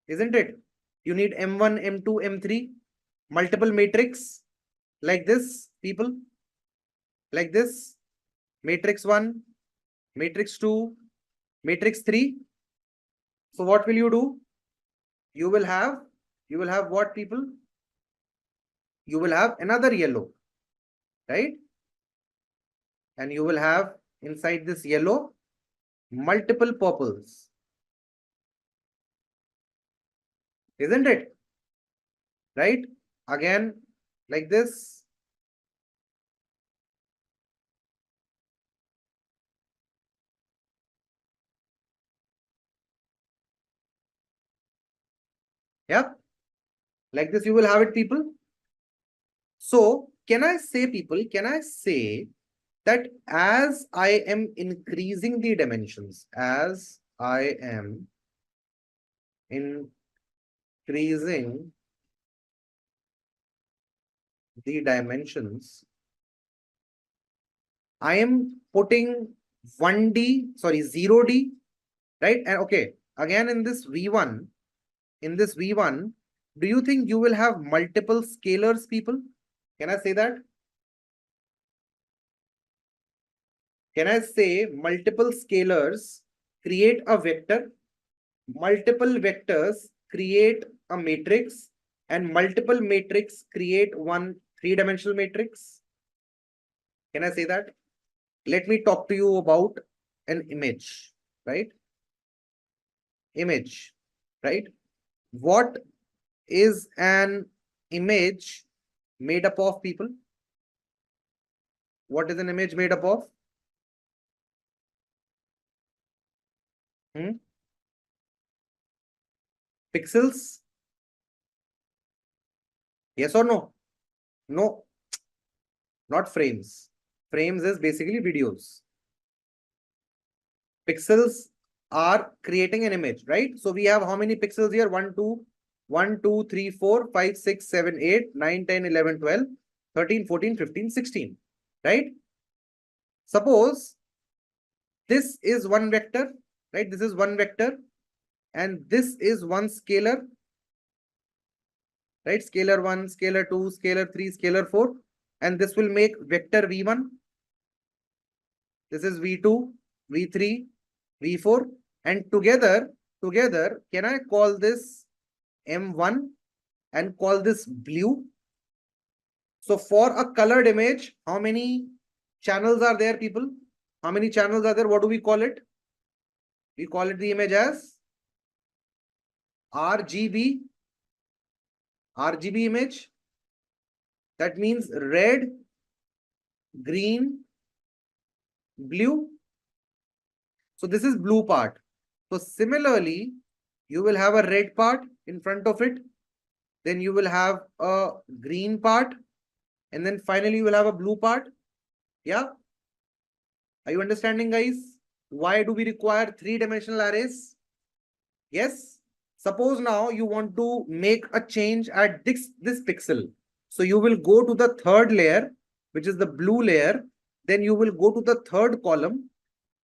isn't it? You need M1, M2, M3, multiple matrix like this, people, like this, matrix 1, matrix 2, matrix 3. So what will you do? You will have what, people? You will have another yellow, right? And you will have inside this yellow multiple purples, isn't it? Right? Again, like this. Yeah, like this you will have it, people. So can I say, people, can I say that as I am increasing the dimensions, as I am increasing the dimensions, I am putting 1D, sorry, 0D, right? And okay, again in this V1, do you think you will have multiple scalars, people? Can I say that? Can I say multiple scalars create a vector, multiple vectors create a matrix, and multiple matrix create one 3-dimensional matrix? Can I say that? Let me talk to you about an image, right? Image, right? What is an image made up of, people? What is an image made up of? Pixels? Yes or no? No, not frames. Frames is basically videos. Pixels are creating an image, right? So we have how many pixels here? 1, 2, 1, 2, 3, 4, 5, 6, 7, 8, 9, 10, 11, 12, 13, 14, 15, 16, right? Suppose this is one vector, right? This is one vector, and this is one scalar, right? Scalar 1, scalar 2, scalar 3, scalar 4, and this will make vector V1. This is V2, V3, V4, and together, can I call this M1 and call this blue? So for a colored image, how many channels are there, people? How many channels are there? What do we call it? We call it the image as RGB, RGB image. That means red, green, blue. So this is blue part. So similarly, you will have a red part in front of it. Then you will have a green part. And then finally you will have a blue part. Yeah. Are you understanding, guys? Why do we require 3-dimensional arrays? Yes. Suppose now you want to make a change at this pixel. So you will go to the third layer, which is the blue layer. Then you will go to the third column.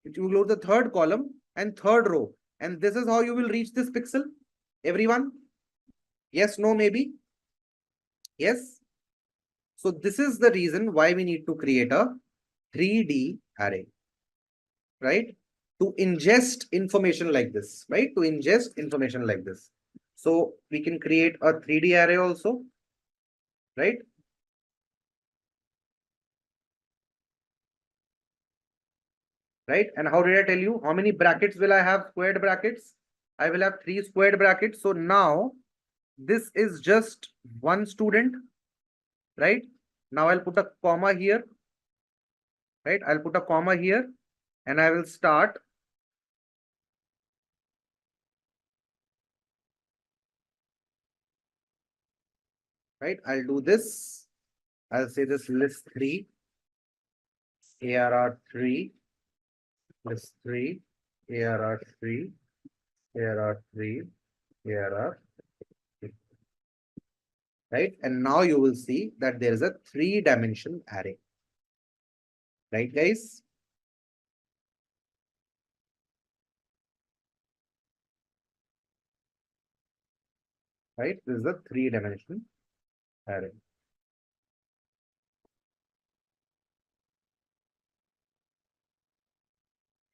You will go to the third column and third row. And this is how you will reach this pixel. Everyone? Yes, no, maybe? Yes. So this is the reason why we need to create a 3D array, right? To ingest information like this, right? To ingest information like this. So we can create a 3D array also, right? Right? And how did I tell you? How many brackets will I have? Squared brackets? I will have 3 squared brackets. So now this is just one student, right? Now I'll put a comma here, right? I'll put a comma here and I will start. Right? I'll do this. I'll say this list 3, ARR 3, list 3, ARR 3, ARR 3, ARR 3. right? And now you will see that there is a 3-dimension array, right, guys? Right? This is a 3-dimension array.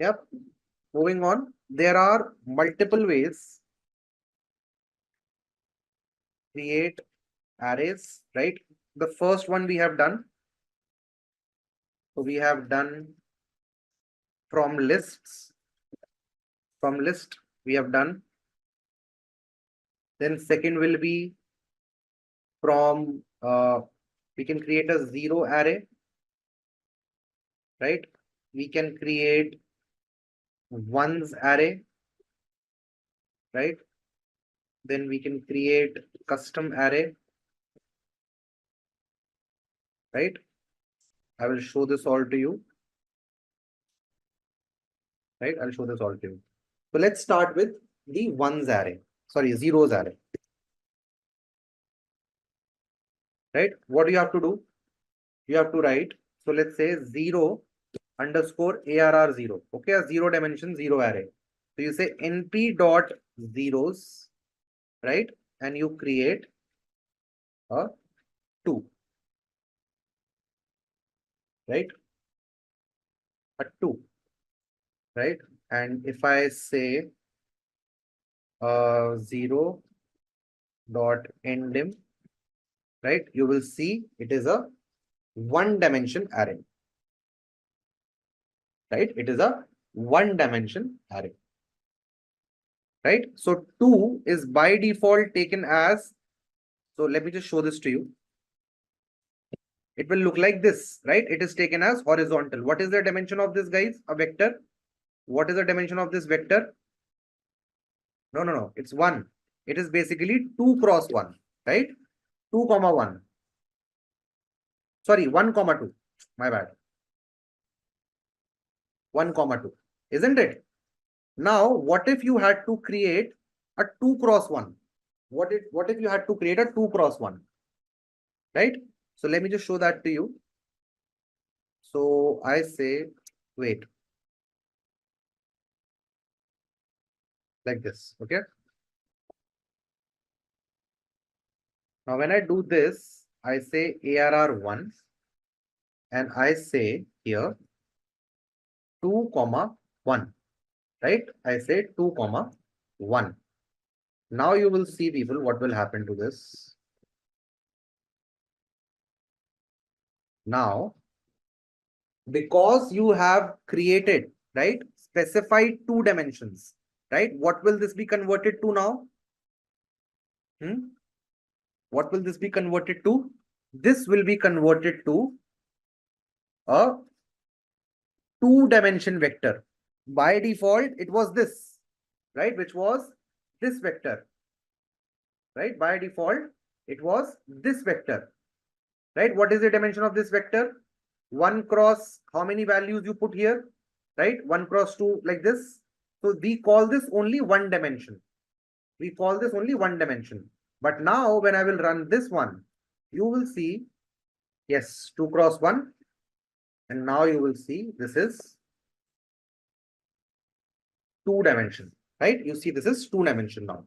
Yep. Moving on, there are multiple ways create arrays, right? The first one we have done. So we have done from lists. From list we have done. Then second will be from we can create a 0 array, right? We can create ones array, right? Then we can create custom array, right? I will show this all to you, right? I'll show this all to you. So let's start with the ones array, sorry, zeros array, right? What do you have to do? You have to write, so let's say 0 underscore ARR 0, okay, a 0-dimension 0 array. So you say np dot zeros, right? And you create a 2, right? A 2, right? And if I say 0 dot endim, right? You will see it is a 1-dimension array, right? It is a 1-dimension array, right? So 2 is by default taken as, so let me just show this to you. It will look like this, right? It is taken as horizontal. What is the dimension of this, guys? A vector. What is the dimension of this vector? No. It's 1. It is basically 2 cross 1, right? 2 comma 1. Sorry, 1 comma 2. My bad. 1 comma 2. Isn't it? Now, what if you had to create a 2 cross 1? What if you had to create a 2 cross 1? Right? So let me just show that to you. So I say, wait. Like this, okay? Now, when I do this, I say ARR1 and I say here 2 comma 1, right? I say 2 comma 1. Now you will see, people, what will happen to this. Now, because you have created, right, specified 2 dimensions, right? What will this be converted to now? What will this be converted to? This will be converted to a 2-dimension vector. By default, it was this, right? Which was this vector, right? By default, it was this vector, right? What is the dimension of this vector? 1 cross, how many values you put here, right? 1 cross 2, like this. So we call this only 1 dimension. We call this only 1 dimension. But now when I will run this one, you will see, yes, 2 cross 1. And now you will see this is 2-dimension, right? You see this is 2-dimension now.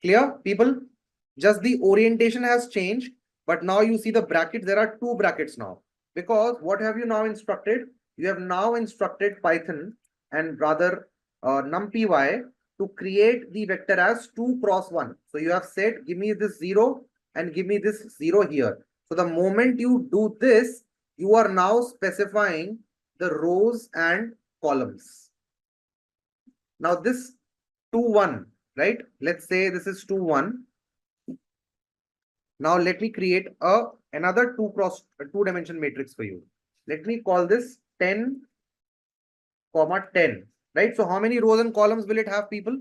Clear, people? Just the orientation has changed, but now you see the bracket. There are 2 brackets now. Because what have you now instructed? You have now instructed Python and rather numpy to create the vector as 2 cross 1. So you have said, give me this 0 and give me this 0 here. So the moment you do this, you are now specifying the rows and columns. Now this 2, 1, right? Let's say this is 2, 1. Now let me create another 2-dimension matrix for you. Let me call this 10, comma 10, right? So how many rows and columns will it have, people?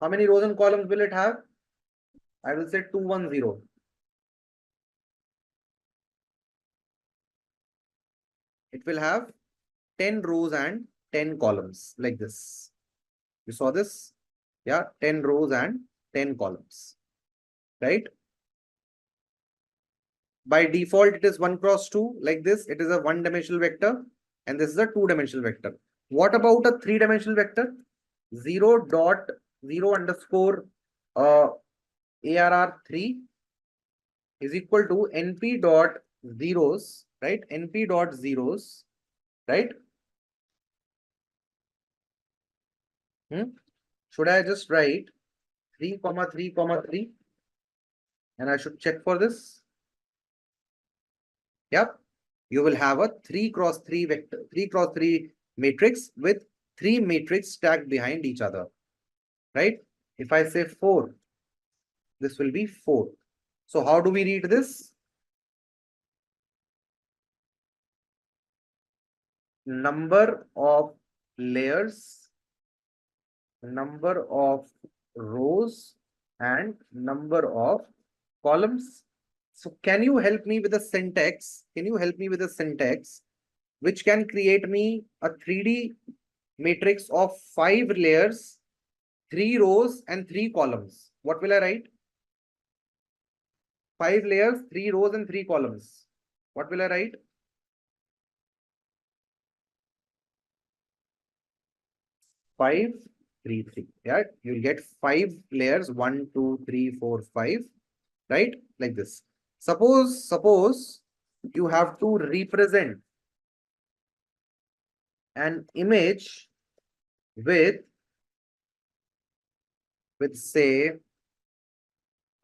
How many rows and columns will it have? I will say 210. It will have 10 rows and 10 columns like this. You saw this? Yeah, 10 rows and 10 columns. right? By default, it is 1 cross 2 like this. It is a one-dimensional vector, and this is a two-dimensional vector. What about a three-dimensional vector? 0.0 underscore ARR3 is equal to NP dot zeros, right? NP dot zeros, right? Should I just write 3 comma 3 comma 3 and I should check for this? Yep. You will have a 3 cross 3 vector, 3 cross 3 matrix with 3 matrix stacked behind each other, right? If I say 4, this will be 4. So how do we read this? Number of layers, number of rows, and number of columns. So can you help me with a syntax? Can you help me with a syntax which can create me a 3D matrix of 5 layers, 3 rows, and 3 columns? What will I write? 5 layers, 3 rows, and 3 columns. What will I write? 5, 3, 3. Yeah, you'll get 5 layers, 1, 2, 3, 4, 5, right? Like this. Suppose you have to represent an image with say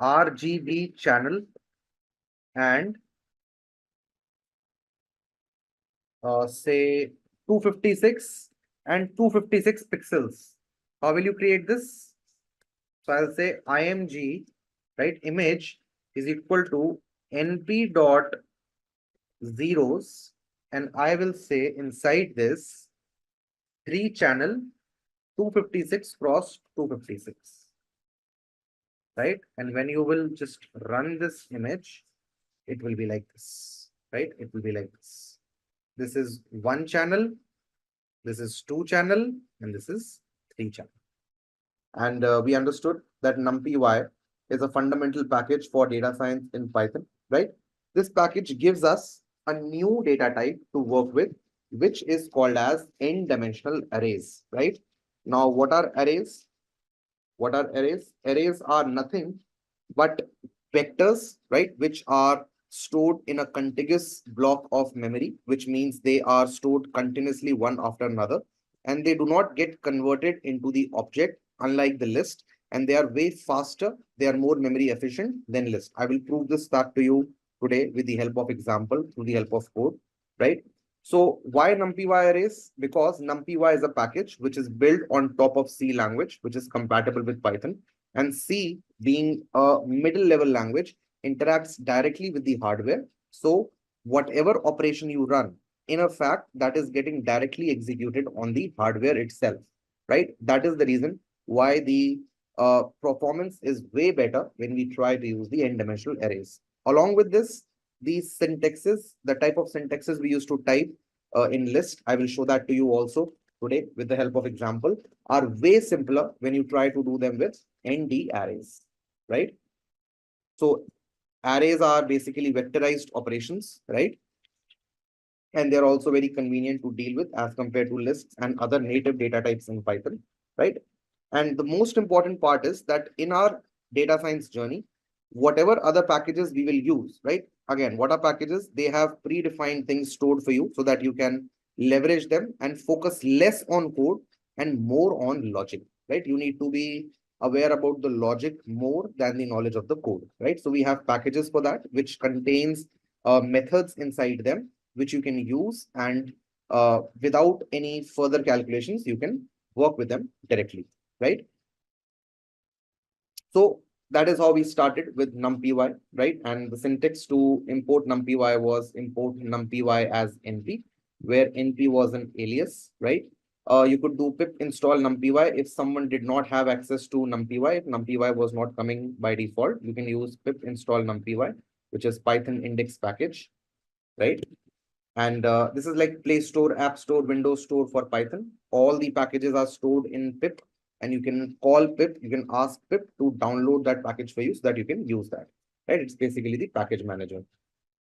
RGB channel and say 256 and 256 pixels. How will you create this? So I'll say img, right? Image is equal to np dot zeros, and I will say inside this 3 channel 256 cross 256, right? And when you will just run this image, it will be like this, right? It will be like this. This is 1 channel, this is 2 channel, and this is 3 channel. And we understood that NumPy is a fundamental package for data science in Python, right? This package gives us a new data type to work with, which is called as n-dimensional arrays, right? Now, what are arrays? What are arrays? Arrays are nothing but vectors, right, which are stored in a contiguous block of memory, which means they are stored continuously one after another, and they do not get converted into the object, unlike the list, and they are way faster, they are more memory efficient than list. I will prove this fact to you today with the help of example, through the help of code, right? So why NumPy arrays? Because NumPy is a package which is built on top of C language, which is compatible with Python. And C, being a middle level language, interacts directly with the hardware. So whatever operation you run, in a fact, that is getting directly executed on the hardware itself, right? That is the reason why the performance is way better when we try to use the n-dimensional arrays. Along with this, these syntaxes, the type of syntaxes we used to type in list, I will show that to you also today with the help of example, are way simpler when you try to do them with ND arrays, right? So arrays are basically vectorized operations, right? And they're also very convenient to deal with as compared to lists and other native data types in Python, right? And the most important part is that in our data science journey, whatever other packages we will use, right? Again, what are packages? They have predefined things stored for you so that you can leverage them and focus less on code and more on logic, right? You need to be aware about the logic more than the knowledge of the code, right? So we have packages for that, which contains methods inside them, which you can use, and without any further calculations, you can work with them directly, right? So that is how we started with NumPy, right? And the syntax to import NumPy was import NumPy as NP, where NP was an alias, right? You could do pip install NumPy if someone did not have access to NumPy. If NumPy was not coming by default, you can use pip install NumPy, which is Python index package, right? And this is like Play Store, App Store, Windows Store for Python. All the packages are stored in pip, and you can call pip, you can ask pip to download that package for you so that you can use that, right? It's basically the package manager.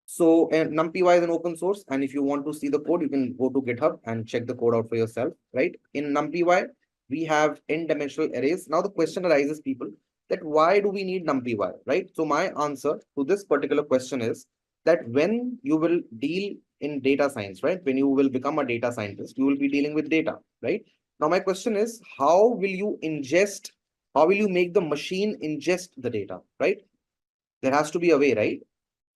So NumPy is an open source, and if you want to see the code, you can go to GitHub and check the code out for yourself, right? In NumPy, we have n-dimensional arrays. Now the question arises, people, that why do we need NumPy, right? So my answer to this particular question is that when you will deal in data science, right? When you will become a data scientist, you will be dealing with data, right? Now my question is, how will you make the machine ingest the data, right? There has to be a way, right,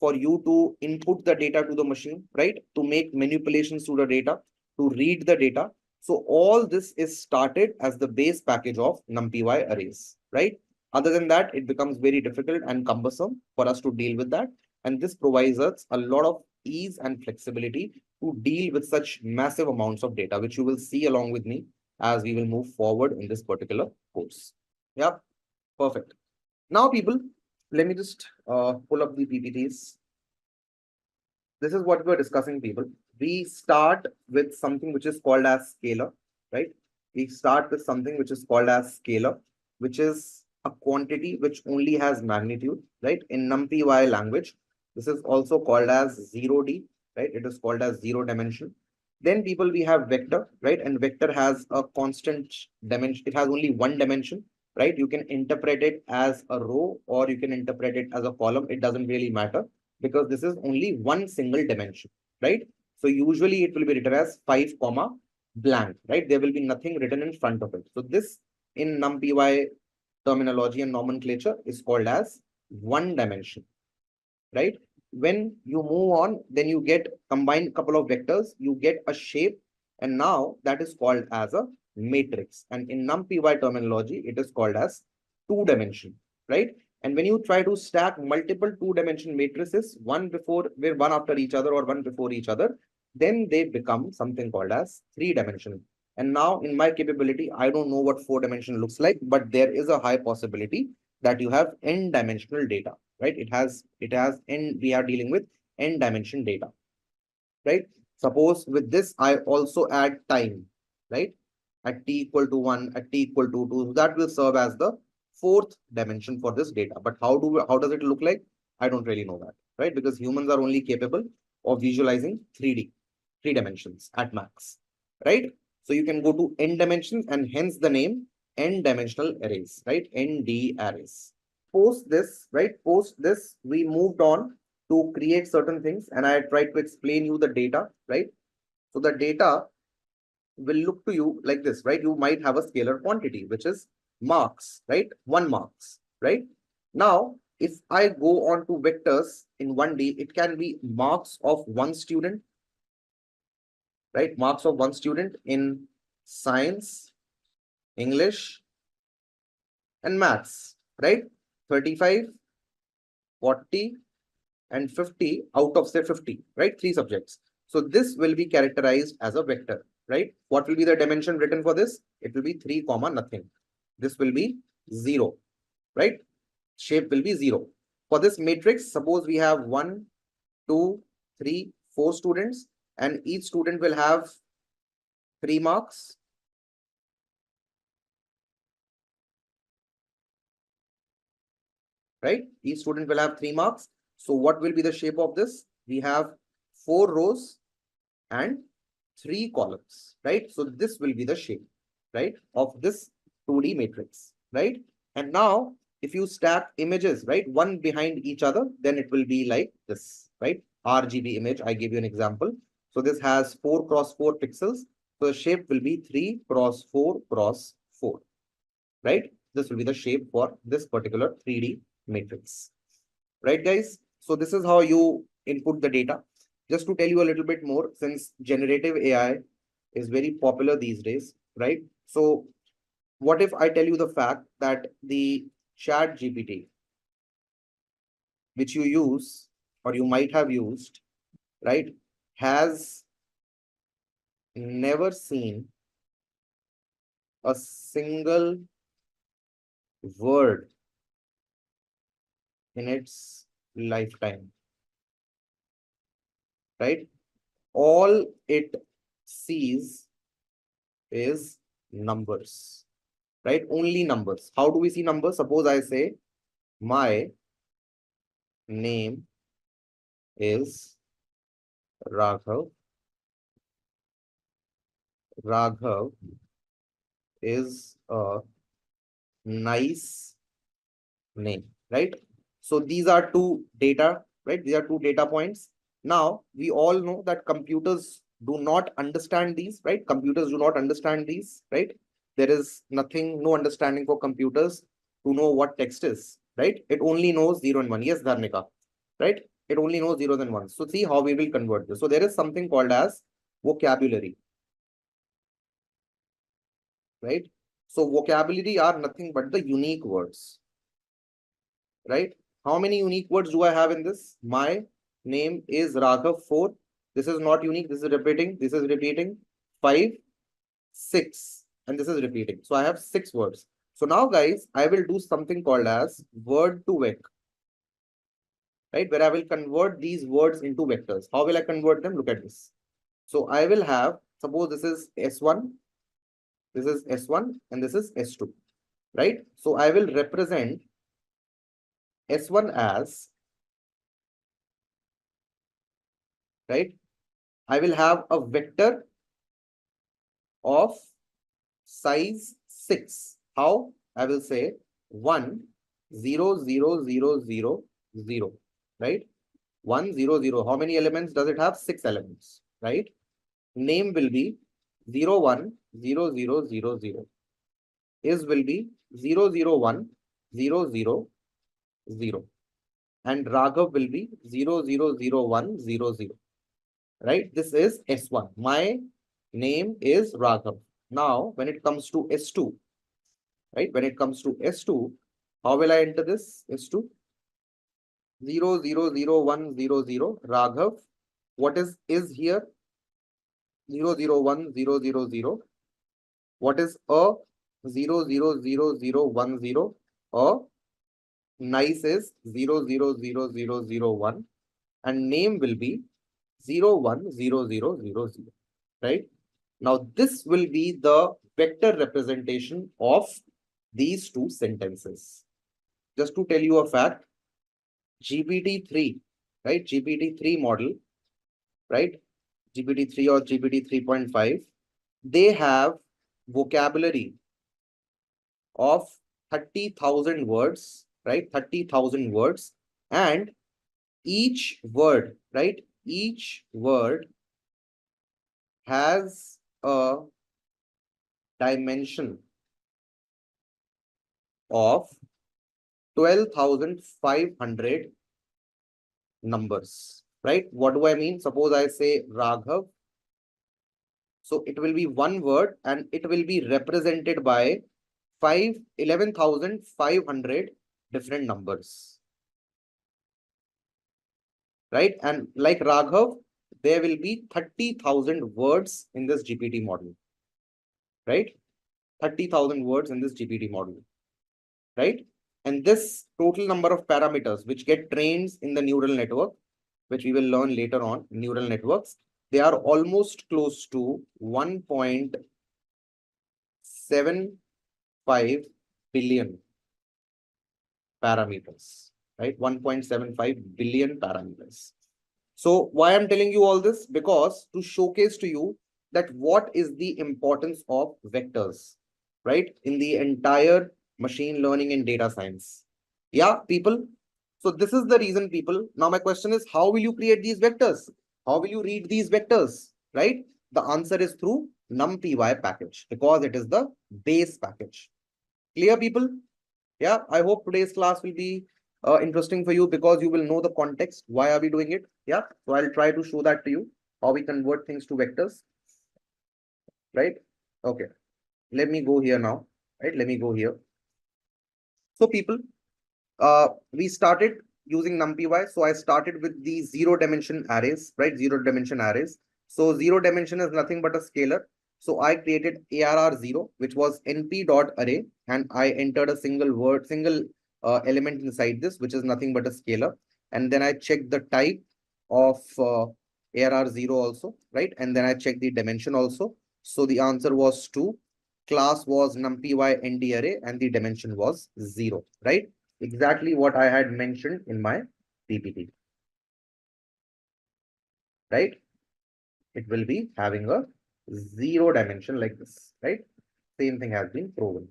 for you to input the data to the machine, right? To make manipulations to the data, to read the data. So all this is started as the base package of NumPy arrays, right? Other than that, it becomes very difficult and cumbersome for us to deal with that. And this provides us a lot of ease and flexibility to deal with such massive amounts of data, which you will see along with me as we will move forward in this particular course. Yeah, perfect. Now, people, let me just pull up the PPTs. This is what we're discussing, people. We start with something which is called as scalar, right? We start with something which is called as scalar, which is a quantity which only has magnitude, right? In NumPy language, this is also called as 0D, right? It is called as 0 dimension. Then, people, we have vector, right? And vector has a constant dimension. It has only one dimension, right? You can interpret it as a row or you can interpret it as a column. It doesn't really matter because this is only one single dimension, right? So usually it will be written as 5 comma blank, right? There will be nothing written in front of it. So this in NumPy terminology and nomenclature is called as one dimension, right? When you move on, then you get combined couple of vectors, you get a shape, and now that is called as a matrix. And in NumPy terminology, it is called as two dimension, right? And when you try to stack multiple two-dimension matrices, one after each other or one before each other, then they become something called as three-dimensional. And now in my capability, I don't know what four-dimension looks like, but there is a high possibility that you have n-dimensional data, right? We are dealing with n-dimension data, right? Suppose with this, I also add time, right? At t equal to 1, at t equal to 2, that will serve as the fourth dimension for this data. But how does it look like? I don't really know that, right? Because humans are only capable of visualizing 3D, three dimensions at max, right? So you can go to n dimensions and hence the name n-dimensional arrays, right? ND arrays. Post this, we moved on to create certain things and I tried to explain you the data, right? So the data will look to you like this, right? You might have a scalar quantity, which is marks, right? 1 marks, right? Now, if I go on to vectors in 1D, it can be marks of one student, right? Marks of one student in science, English, and maths, right? 35, 40, and 50 out of say 50, right? 3 subjects. So this will be characterized as a vector, right? What will be the dimension written for this? It will be 3 comma nothing. This will be 0, right? Shape will be 0. For this matrix, suppose we have 1, 2, 3, 4 students, and each student will have 3 marks. Right? Each student will have 3 marks. So what will be the shape of this? We have 4 rows and 3 columns, right? So this will be the shape, right, of this 2D matrix, right? And now if you stack images, right, one behind each other, then it will be like this, right? RGB image, I give you an example. So this has 4 cross 4 pixels. So the shape will be 3 cross 4 cross 4, right? This will be the shape for this particular 3D matrix, right, guys? So this is how you input the data. Just to tell you a little bit more, since generative AI is very popular these days, right? So what if I tell you the fact that the chat GPT, which you use or you might have used, right, has never seen a single word in its lifetime, right? All it sees is numbers. right? Only numbers. How do we see numbers? Suppose I say my name is Raghav. Raghav is a nice name, right? So these are two data, right? These are two data points. Now, we all know that computers do not understand these, right? Computers do not understand these, right? There is nothing, no understanding for computers to know what text is, right? It only knows 0 and 1. Yes, Dharmika, right? It only knows 0 and 1. So see how we will convert this. So there is something called as vocabulary, right? So vocabulary are nothing but the unique words, right? How many unique words do I have in this? My name is Raghav 4. This is not unique. This is repeating. This is repeating. 5, 6. And this is repeating. So I have 6 words. So now, guys, I will do something called as word to vec, right? Where I will convert these words into vectors. How will I convert them? Look at this. So I will have, suppose this is S1, this is S1, and this is S2, right? So I will represent S1 as, right? I will have a vector of size 6. How? I will say 1, 0, 0, 0, 0, 0, right? 1, 0, 0. How many elements does it have? 6 elements, right? Name will be 0, 1, 0, 0, 0, 0. Is will be 0, 0, 1, 0, 0, 0. And Raghav will be 0, 0, 0, 1, 0, 0. Right? This is S1. My name is Raghav. Now, when it comes to S2, right? When it comes to S2, how will I enter this? S2, 0, 0, 0, 1, 0, 0, Raghav. What is here? 0, 0, 1, 0, 0, 0. What is a 0, 0, 0, 0, 1, 0? A nice is 0, 0, 0, 0, 0, 1. And name will be 0, 1, 0, 0, 0, 0. Right? Now, this will be the vector representation of these two sentences. Just to tell you a fact, GPT-3, right? GPT-3 model, right? GPT-3 or GPT 3.5, they have vocabulary of 30,000 words, right? 30,000 words. And each word, right? Each word has a dimension of 12,500 numbers, right? What do I mean? Suppose I say Raghav. So it will be one word and it will be represented by 11,500 different numbers, right? And like Raghav, there will be 30,000 words in this GPT model, right? 30,000 words in this GPT model, right? And this total number of parameters which get trained in the neural network, which we will learn later on, neural networks, they are almost close to 1.75 billion parameters, right? 1.75 billion parameters. So why I'm telling you all this? Because to showcase to you that what is the importance of vectors, right? In the entire machine learning and data science. Yeah, people. So this is the reason, people. Now my question is, how will you create these vectors? How will you read these vectors, right? The answer is through numpy package because it is the base package. Clear, people? Yeah, I hope today's class will be interesting for you because you will know the context. Why are we doing it? Yeah, so I'll try to show that to you, how we convert things to vectors, right? Okay, let me go here now, right? Let me go here. So people, we started using numpy. So I started with the 0-dimension arrays, right? 0-dimension arrays. So 0 dimension is nothing but a scalar. So I created ARR0, which was np.array, and I entered a single element inside this, which is nothing but a scalar. And then I checked the type of ARR0 also, right? And then I checked the dimension also. So the answer was 2. class was numpy nd array and the dimension was 0, right? Exactly what I had mentioned in my PPT, right? It will be having a 0 dimension like this, right? Same thing has been proven,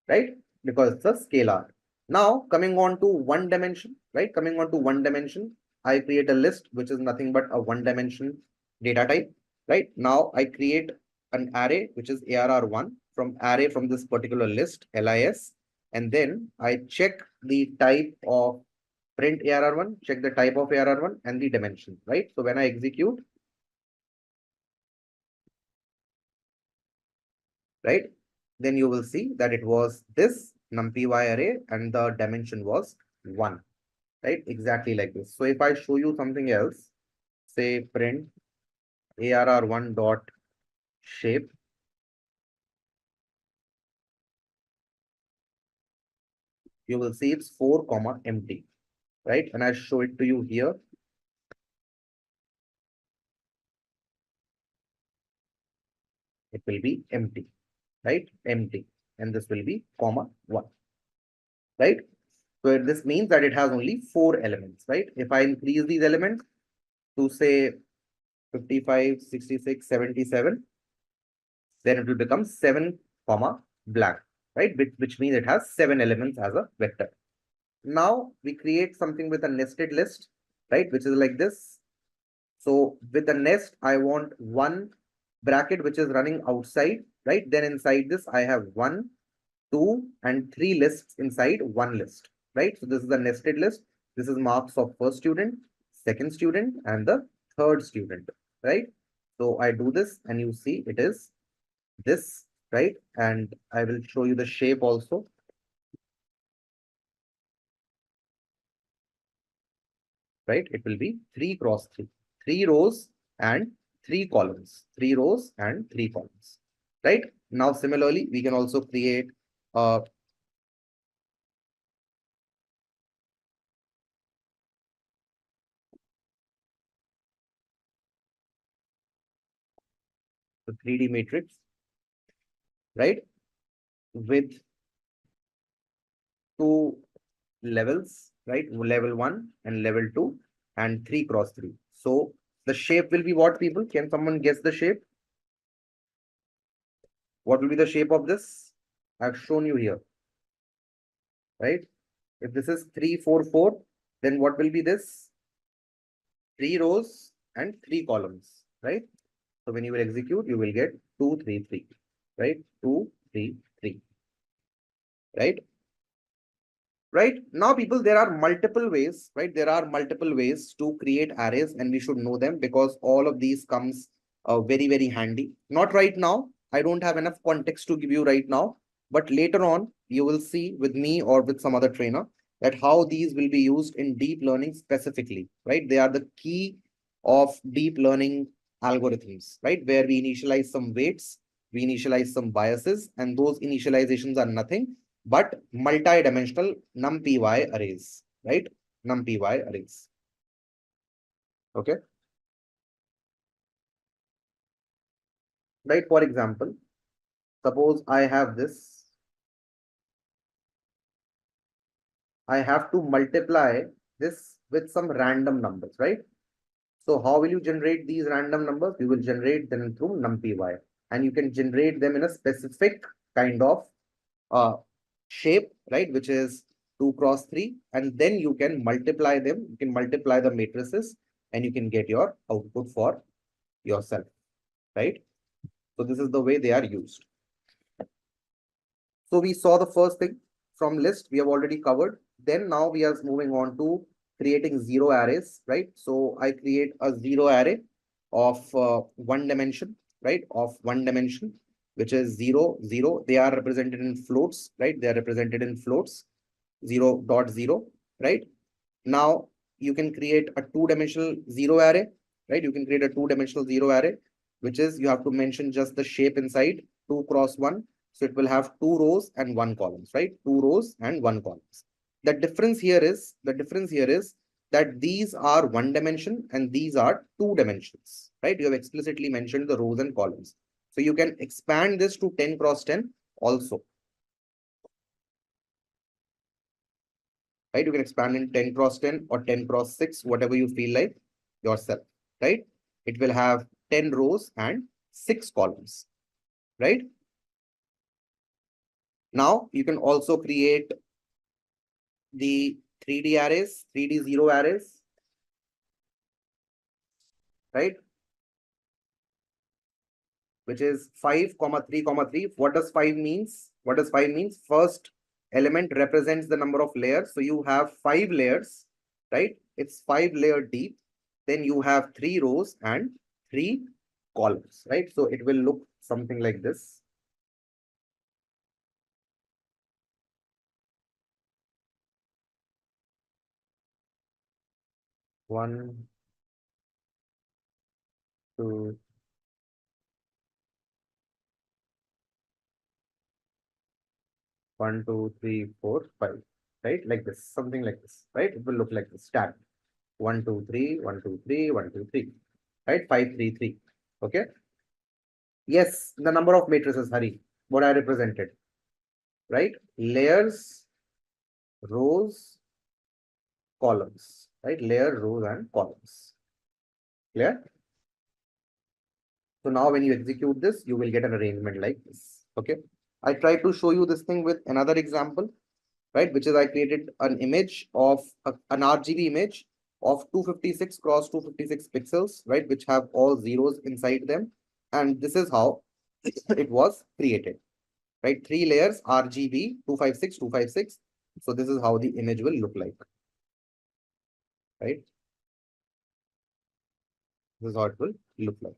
right? Because it's a scalar. Now coming on to one dimension, right? Coming on to one dimension, I create a list which is nothing but a one dimension data type, right? Now I create an array which is ARR1 from array from this particular list, LIS, and then I check the type of print ARR1, check the type of ARR1 and the dimension, right? So when I execute, right, then you will see that it was this numpy array and the dimension was 1, right? Exactly like this. So if I show you something else, say print ARR1 dot shape, you will see it's 4 comma empty, right? And I show it to you here. It will be empty, right? Empty. And this will be comma 1, right? So this means that it has only 4 elements, right? If I increase these elements to say 55, 66, 77, then it will become 7 comma blank, right? Which means it has 7 elements as a vector. Now we create something with a nested list, right? Which is like this. So with the nest, I want one bracket which is running outside, right? Then inside this, I have 1, 2, and 3 lists inside one list, right? So this is a nested list. This is marks of first student, second student, and the third student, right? So I do this and you see it is this, right? And I will show you the shape also. Right? It will be 3 cross 3, 3 rows and 3 columns, 3 rows and 3 columns, right? Now, similarly, we can also create a the 3D matrix, right? With 2 levels, right? Level 1 and level 2 and 3 cross 3. So the shape will be what, people? Can someone guess the shape? What will be the shape of this? I've shown you here, right? If this is 3, 4, 4, then what will be this? 3 rows and 3 columns, right? So when you will execute, you will get 2, 3, 3, right? 2, 3, 3, right? Right now, people, there are multiple ways, right? There are multiple ways to create arrays, and we should know them because all of these comes very, very handy. Not right now. I don't have enough context to give you right now, but later on, you will see with me or with some other trainer that how these will be used in deep learning specifically, right? They are the key of deep learning algorithms, right? Where we initialize some weights, we initialize some biases, and those initializations are nothing but multi-dimensional numpy arrays, right? Numpy arrays. Okay. Right. For example, suppose I have this. I have to multiply this with some random numbers, right? So how will you generate these random numbers? You will generate them through numpy, and you can generate them in a specific kind of shape, right? Which is 2 cross 3, and then you can multiply them. You can multiply the matrices, and you can get your output for yourself, right? So this is the way they are used. So we saw the first thing from list we have already covered. Then now we are moving on to creating zero arrays, right? So I create a zero array of one dimension, right? Of one dimension, which is 0, 0. They are represented in floats, right? They are represented in floats, 0.0, right? Now you can create a two-dimensional zero array, right? You can create a two-dimensional zero array, which is you have to mention just the shape inside 2 cross 1. So it will have 2 rows and 1 columns, right? 2 rows and 1 columns. The difference here is that these are 1 dimension and these are 2 dimensions, right? You have explicitly mentioned the rows and columns. So you can expand this to 10 cross 10 also. Right? You can expand in 10 cross 10 or 10 cross 6, whatever you feel like yourself. Right? It will have 10 rows and 6 columns. Right? Now you can also create the 3D arrays, 3D zero arrays. Right? Which is 5, 3, 3. What does 5 means? What does 5 means? First element represents the number of layers. So you have 5 layers, right? It's 5 layer deep. Then you have 3 rows and 3 columns, right? So it will look something like this. One, two, one, two, three, four, five, right? Like this, something like this, right? It will look like this. Stack 1, 2, 3, 1, 2, 3, 1, 2, 3, right? 5, 3, 3. Okay. Yes, the number of matrices, Hari, what I represented, right? Layers, rows, columns, right? Layer, rows, and columns. Clear? So now when you execute this, you will get an arrangement like this. Okay. I tried to show you this thing with another example, right? Which is I created an image of an RGB image of 256 cross 256 pixels, right? Which have all zeros inside them. And this is how it was created, right? 3 layers RGB 256, 256. So this is how the image will look like, right? This is how it will look like.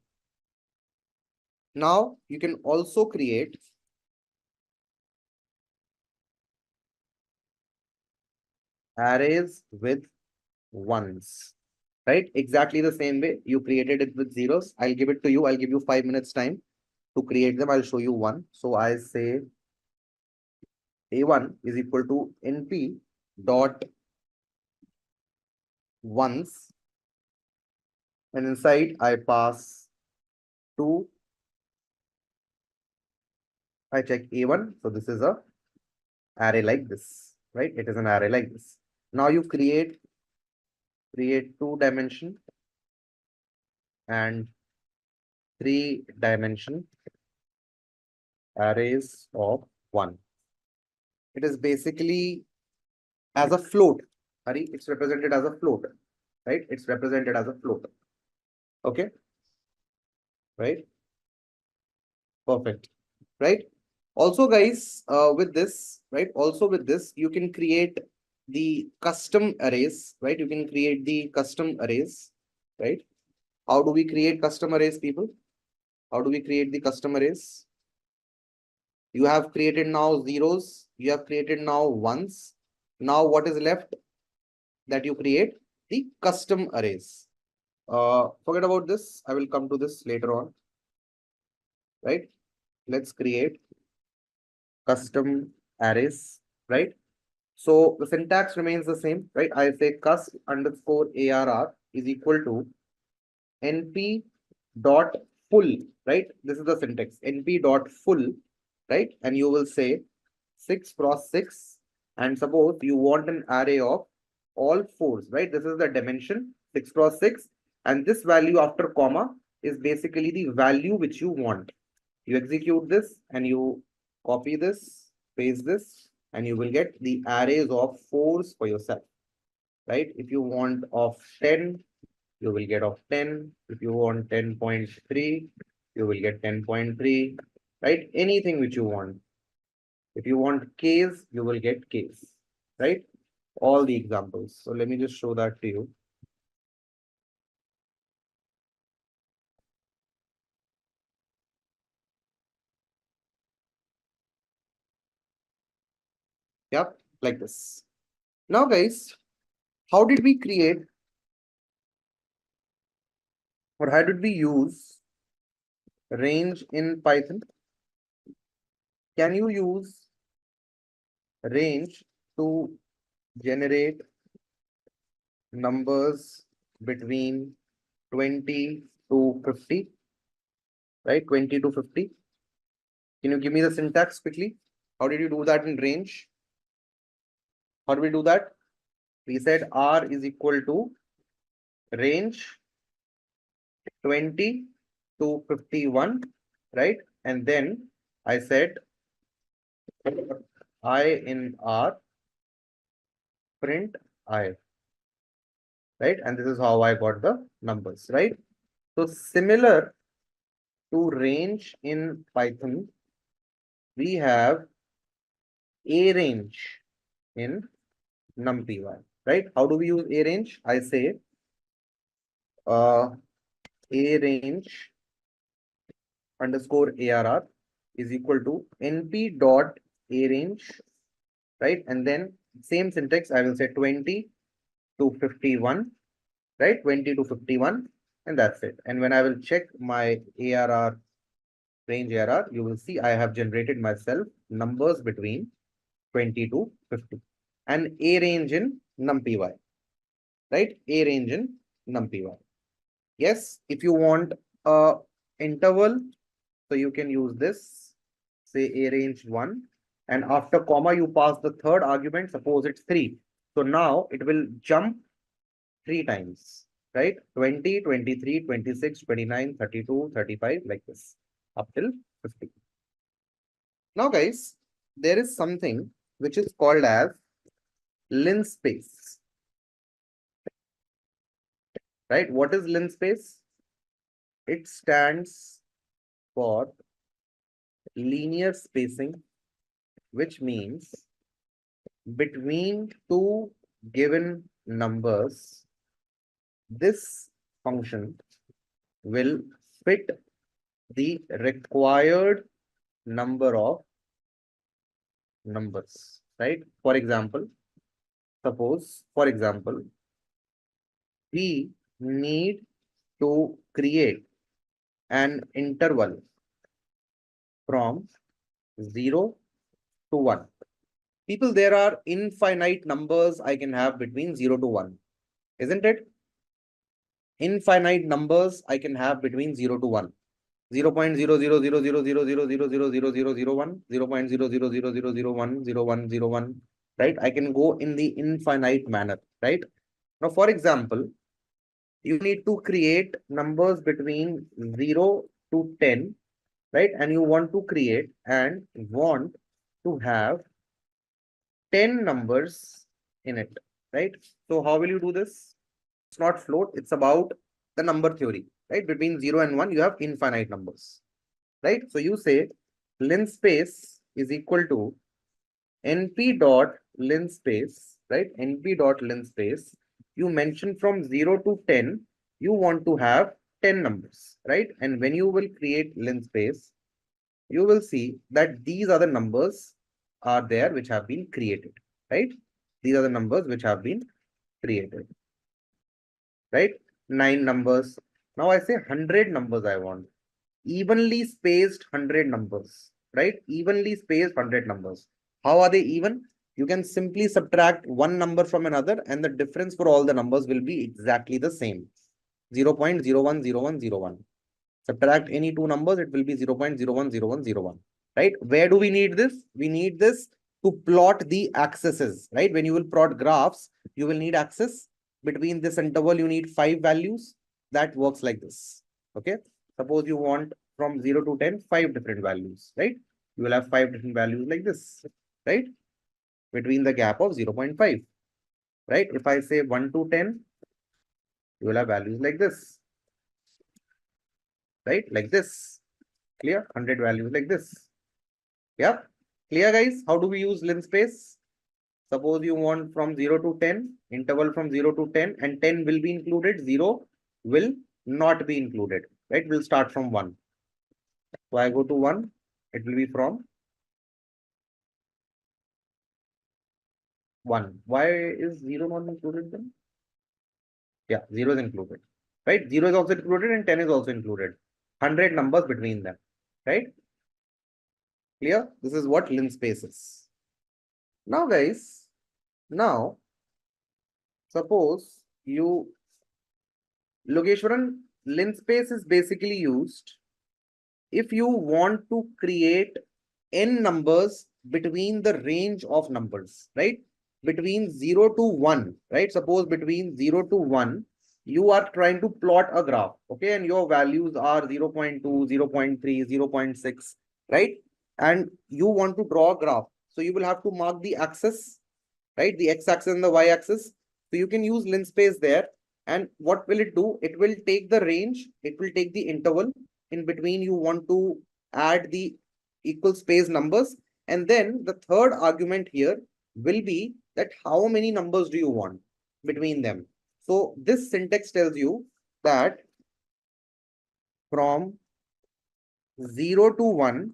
Now you can also create arrays with ones, right? Exactly the same way you created it with zeros. I'll give it to you. I'll give you 5 minutes time to create them. I'll show you one. So I say A1 is equal to NP dot ones, and inside I pass 2. I check A1. So this is a array like this, right? It is an array like this. Now you create 2-dimension and 3-dimension arrays of 1. It is basically as a float. Hari, it's represented as a float, right? It's represented as a float. Okay. Right. Perfect. Right. Also, guys, with this, right? Also with this, you can create the custom arrays, right? You can create the custom arrays, right? How do we create custom arrays, people? How do we create the custom arrays? You have created now zeros. You have created now ones. Now what is left that you create? The custom arrays. Forget about this. I will come to this later on. Right? Let's create custom arrays. Right? So the syntax remains the same. Right? I say cust underscore arr is equal to np dot full. Right? This is the syntax. Np dot full. Right? And you will say 6 cross 6. And suppose you want an array of all 4s. Right? This is the dimension 6 cross 6. And this value after comma is basically the value which you want. You execute this and you copy this, paste this, and you will get the arrays of 4s for yourself. Right? If you want of 10, you will get of 10. If you want 10.3, you will get 10.3. Right? Anything which you want. If you want Ks, you will get Ks. Right? All the examples. So let me just show that to you. Yep, like this. Now, guys, how did we create or how did we use range in Python? Can you use range to generate numbers between 20 to 50? right? 20 to 50. Can you give me the syntax quickly? How did you do that in range? How do we do that? We said R is equal to range 20 to 51, right? And then I said I in R, print I, right? And this is how I got the numbers, right? So similar to range in Python, we have a range in numpy, right? How do we use a range? I say a range underscore arr is equal to np dot a range, right? And then same syntax, I will say 20 to 51, right? 20 to 51, and that's it. And when I will check my arr range arr, you will see I have generated myself numbers between 20 to 50 and a range in numpy, right? A range in numpy. Yes, if you want a interval, so you can use this, say a range 1, and after comma you pass the third argument, suppose it's 3. So now it will jump 3 times, right? 20, 23, 26, 29, 32, 35, like this, up till 50. Now guys, there is something which is called as linspace, right? What is linspace? It stands for linear spacing, which means between two given numbers, this function will fit the required number of numbers, right? For example, we need to create an interval from 0 to 1. People, there are infinite numbers I can have between 0 to 1, isn't it? Infinite numbers I can have between 0 to 1. 0.0000000000001, 0.00000010101, right? I can go in the infinite manner, right? Now, for example, you need to create numbers between 0 to 10, right? And you want to create and want to have 10 numbers in it, right? So how will you do this? It's not float, it's about the number theory, right? Between 0 and 1, you have infinite numbers, right? So you say linspace is equal to np dot linspace, right? np dot linspace. You mention from 0 to 10, you want to have 10 numbers, right? And when you will create linspace, you will see that these are the numbers are there which have been created, right? These are the numbers which have been created, right? 9 numbers. Now I say 100 numbers I want. Evenly spaced 100 numbers, right? Evenly spaced 100 numbers. How are they even? You can simply subtract one number from another and the difference for all the numbers will be exactly the same. 0.010101. Subtract any two numbers, it will be 0.010101, right? Where do we need this? We need this to plot the axes, right? When you will plot graphs, you will need axis. Between this interval, you need 5 values. That works like this, okay? Suppose you want from 0 to 10, 5 different values, right? You will have 5 different values like this, right? Between the gap of 0.5, right? If I say 1 to 10, you will have values like this, right? Like this. Clear? 100 values like this. Yeah. Clear, guys? How do we use linspace? Suppose you want from 0 to 10, interval from 0 to 10, and 10 will be included, 0 will not be included, right? We'll start from 1. So I go to 1, it will be from 1. Why is 0 not included then? Yeah, 0 is included, right? 0 is also included and 10 is also included. 100 numbers between them, right? Clear? This is what linspace is. Now, guys, now suppose you, Logeshwaran, linspace is basically used if you want to create n numbers between the range of numbers, right? Between 0 to 1, right? Suppose between 0 to 1, you are trying to plot a graph, okay? And your values are 0 0.2, 0 0.3, 0 0.6, right? And you want to draw a graph. So you will have to mark the axis, right? The x-axis and the y-axis. So you can use linspace there. And what will it do? It will take the range, it will take the interval in between you want to add the equal space numbers. And then the third argument here will be that how many numbers do you want between them. So this syntax tells you that from 0 to 1,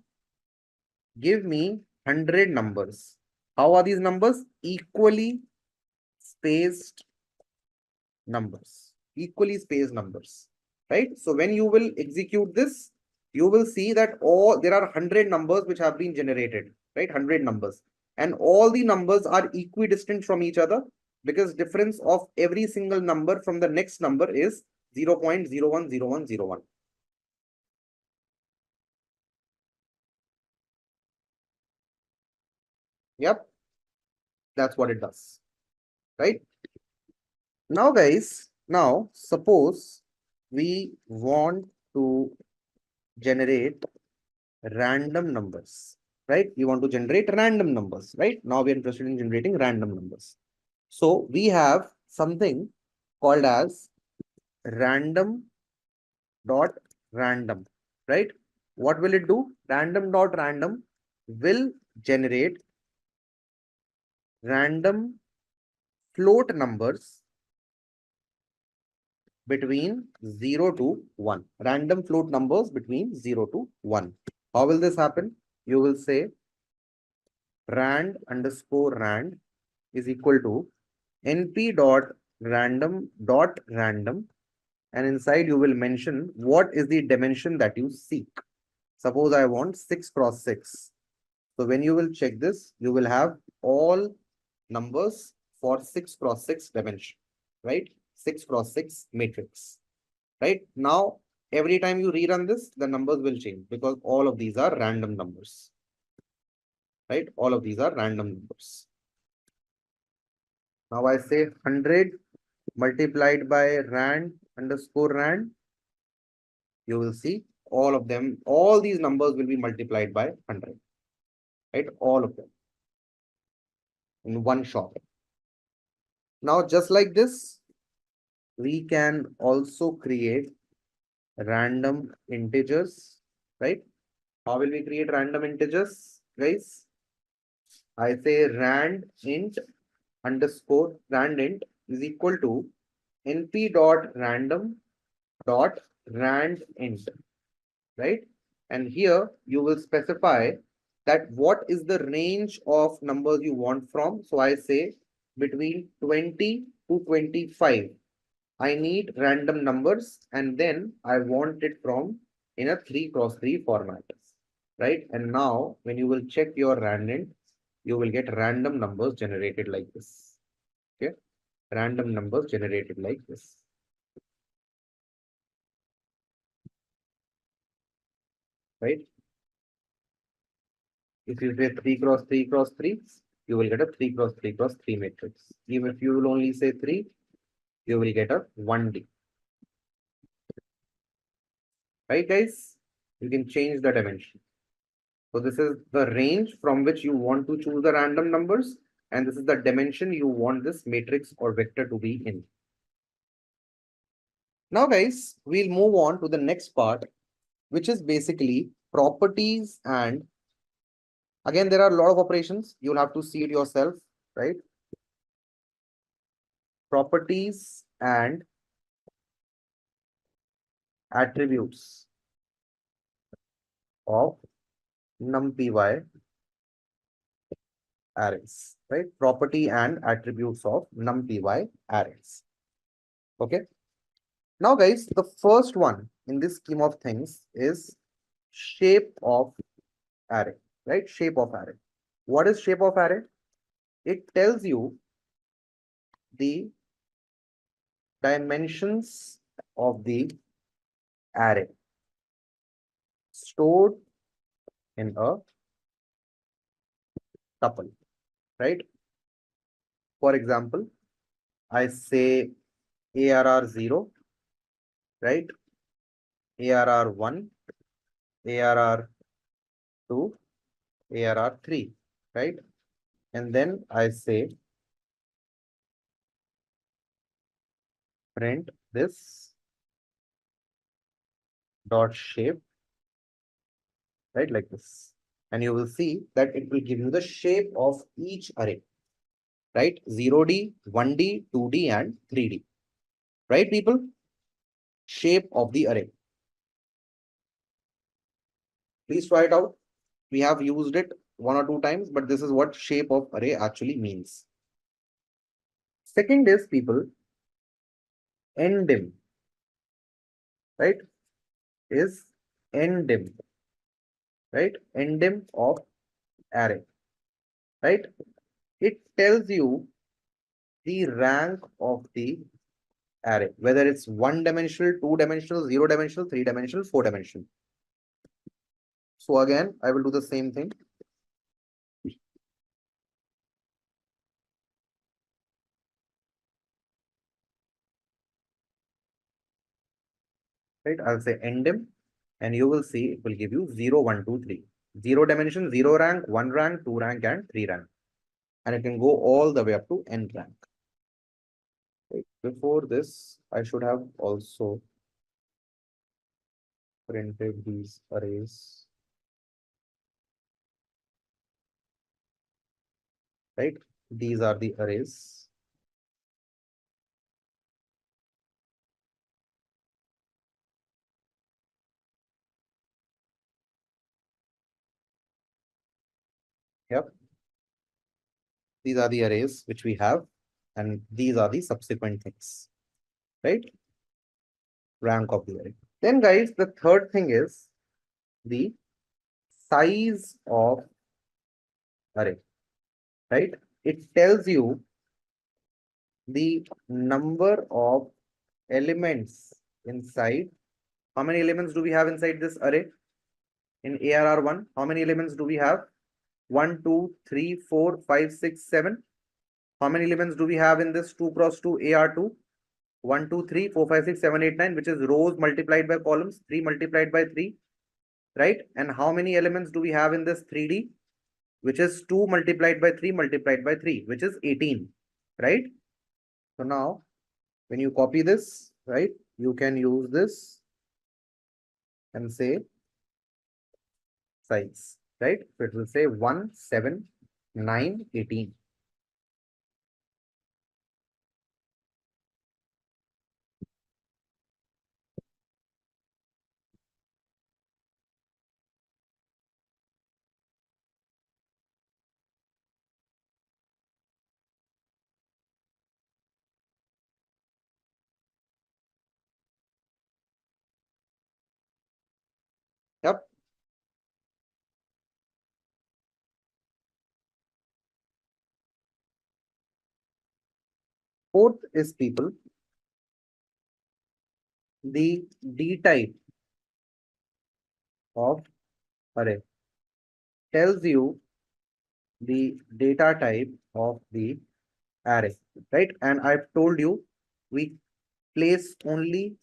give me 100 numbers. How are these numbers? Equally spaced numbers, equally spaced numbers, right? So when you will execute this, you will see that there are 100 numbers which have been generated, right? 100 numbers, and all the numbers are equidistant from each other because difference of every single number from the next number is 0.010101. Yep, that's what it does, right? Now guys, now suppose we want to generate random numbers, right? We want to generate random numbers, right? Now we are interested in generating random numbers. So we have something called as random dot random, right? What will it do? Random dot random will generate random float numbers between 0 to 1. Random float numbers between 0 to 1. How will this happen? You will say rand underscore rand is equal to np dot random, and inside you will mention what is the dimension that you seek. Suppose I want 6 cross 6. So when you will check this, you will have all numbers for 6 cross 6 dimension, right? 6 cross 6 matrix, right? Now, every time you rerun this, the numbers will change because all of these are random numbers, right? All of these are random numbers. Now I say 100 multiplied by rand underscore rand. You will see all of them, all these numbers will be multiplied by 100, right? All of them in one shot. Now, just like this, we can also create random integers, right? How will we create random integers, guys? I say rand int underscore rand int is equal to np dot random dot rand int, right? And here you will specify that what is the range of numbers you want from. So I say between 20 to 25. I need random numbers and then I want it from in a 3 cross 3 format, right? And now when you will check your random, you will get random numbers generated like this. Okay, random numbers generated like this. Right? If you say 3 cross 3 cross 3, you will get a 3 cross 3 cross 3 matrix. Even if you will only say 3, you will get a 1D. Right, guys? You can change the dimension. So this is the range from which you want to choose the random numbers, and this is the dimension you want this matrix or vector to be in. Now, guys, we'll move on to the next part, which is basically properties. And again, there are a lot of operations. You'll have to see it yourself, right? Properties and attributes of numpy arrays, right? Property and attributes of numpy arrays. Okay. Now, guys, the first one in this scheme of things is shape of array, right? Shape of array. What is shape of array? It tells you the dimensions of the array. stored in a tuple, right? For example, I say ARR 0, right? ARR 1, ARR 2, ARR 3, right? And then I say print this dot shape, right? Like this. And you will see that it will give you the shape of each array, right? 0D, 1D, 2D, and 3D, right, people? Shape of the array. Please try it out. We have used it 1 or 2 times, but this is what shape of array actually means. Second is, people, endim, right? Is endim, right? Endim of array, right? It tells you the rank of the array, whether it's 1-dimensional, 2-dimensional, 0-dimensional, 3-dimensional, 4-dimensional. So again, I will do the same thing. Right, I'll say endim, and you will see it will give you 0, 1, 2, 3. 0 dimension, 0 rank, 1 rank, 2 rank, and 3 rank. And it can go all the way up to n rank. Right. Before this, I should have also printed these arrays. Right, these are the arrays. Yep. These are the arrays which we have, and these are the subsequent things, right? Rank of the array. Then, guys, the third thing is the size of array, right? It tells you the number of elements inside. How many elements do we have inside this array? In ARR1, how many elements do we have? 1, 2, 3, 4, 5, 6, 7. How many elements do we have in this 2 cross 2 AR2? 1, 2, 3, 4, 5, 6, 7, 8, 9, which is rows multiplied by columns, 3 multiplied by 3, right? And how many elements do we have in this 3D? Which is 2 multiplied by 3 multiplied by 3, which is 18, right? So now, when you copy this, right, you can use this and say size, right? So it will say 1, 7, 9, 18. Yep. Fourth is, people, the D type of array tells you the data type of the array, right? And I've told you we place only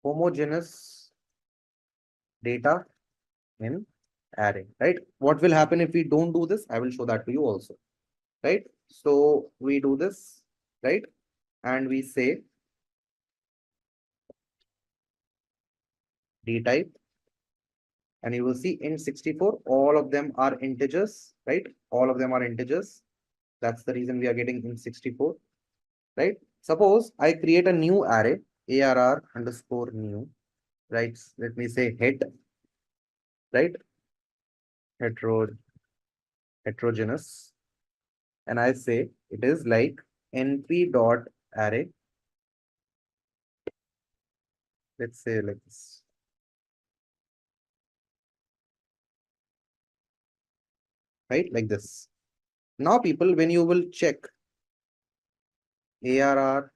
homogeneous data in array, right? What will happen if we don't do this? I will show that to you also, right? So we do this, right? And we say D type, and you will see in 64, all of them are integers, right? All of them are integers. That's the reason we are getting in 64, right? Suppose I create a new array, ARR underscore new, right? Let me say het, right? Heterogeneous. And I say it is like np dot array. Let's say like this. Right, like this. Now, people, when you will check ARR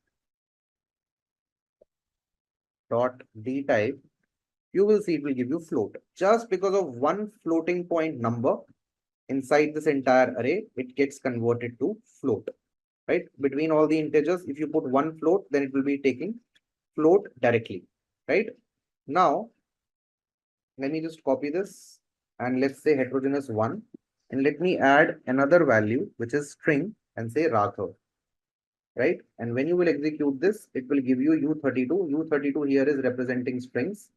dot D type, you will see it will give you float. Just because of one floating point number inside this entire array, it gets converted to float, right? Between all the integers, if you put one float, then it will be taking float directly, right? Now, let me just copy this and let's say heterogeneous 1, and let me add another value, which is string, and say Raghav, right? And when you will execute this, it will give you U32. U32 here is representing strings,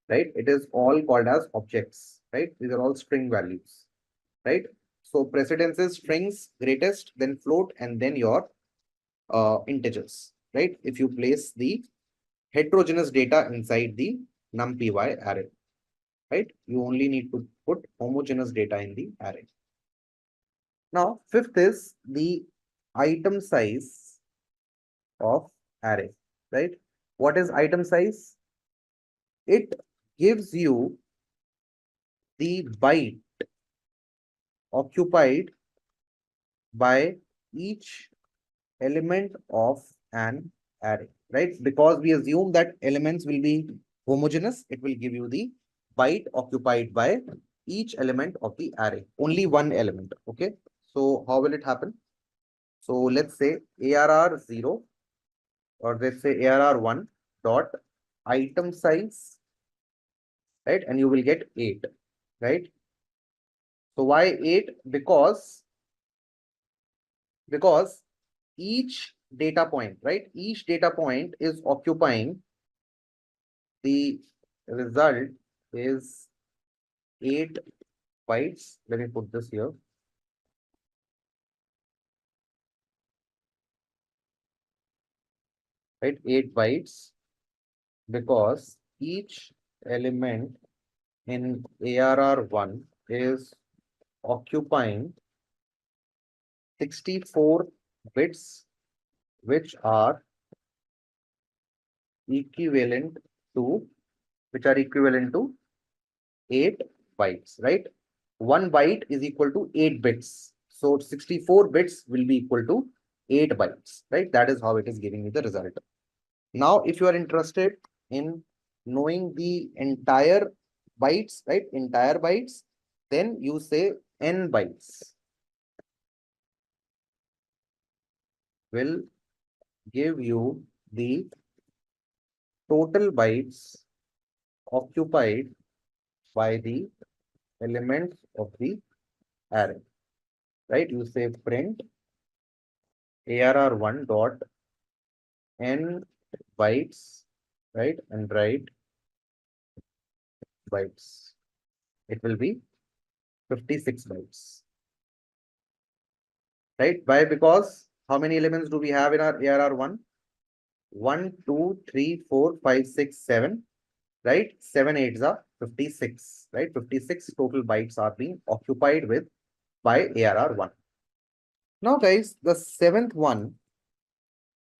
right? It is all called as objects, right? These are all string values, right? So precedence is strings, greatest, then float, and then your integers, right? If you place the heterogeneous data inside the numpy array, right? You only need to put homogeneous data in the array. Now, fifth is the item size of array, right? What is item size? It gives you the byte occupied by each element of an array, right? Because we assume that elements will be homogeneous, it will give you the byte occupied by each element of the array, only one element, okay? So how will it happen? So let's say ARR 0, or let's say ARR 1 dot item size, right? And you will get 8, right? So why 8? Because each data point, right? Each data point is occupying, the result is 8 bytes. Let me put this here. Right, 8 bytes, because each element in ARR1 is occupying 64 bits, which are equivalent to 8 bytes, right? 1 byte is equal to 8 bits. So 64 bits will be equal to 8 bytes, right? That is how it is giving you the result. Now, if you are interested in knowing the entire bytes, right? Entire bytes, then you say n bytes will give you the total bytes occupied by the elements of the array, right? You say print ARR1 dot n bytes, right? And write bytes. It will be 56 bytes, right? Why? Because how many elements do we have in our ARR1? 1, 2, 3, 4, 5, 6, 7, right? 7 8s are 56, right? 56 total bytes are being occupied with by ARR1. Now, guys, the seventh one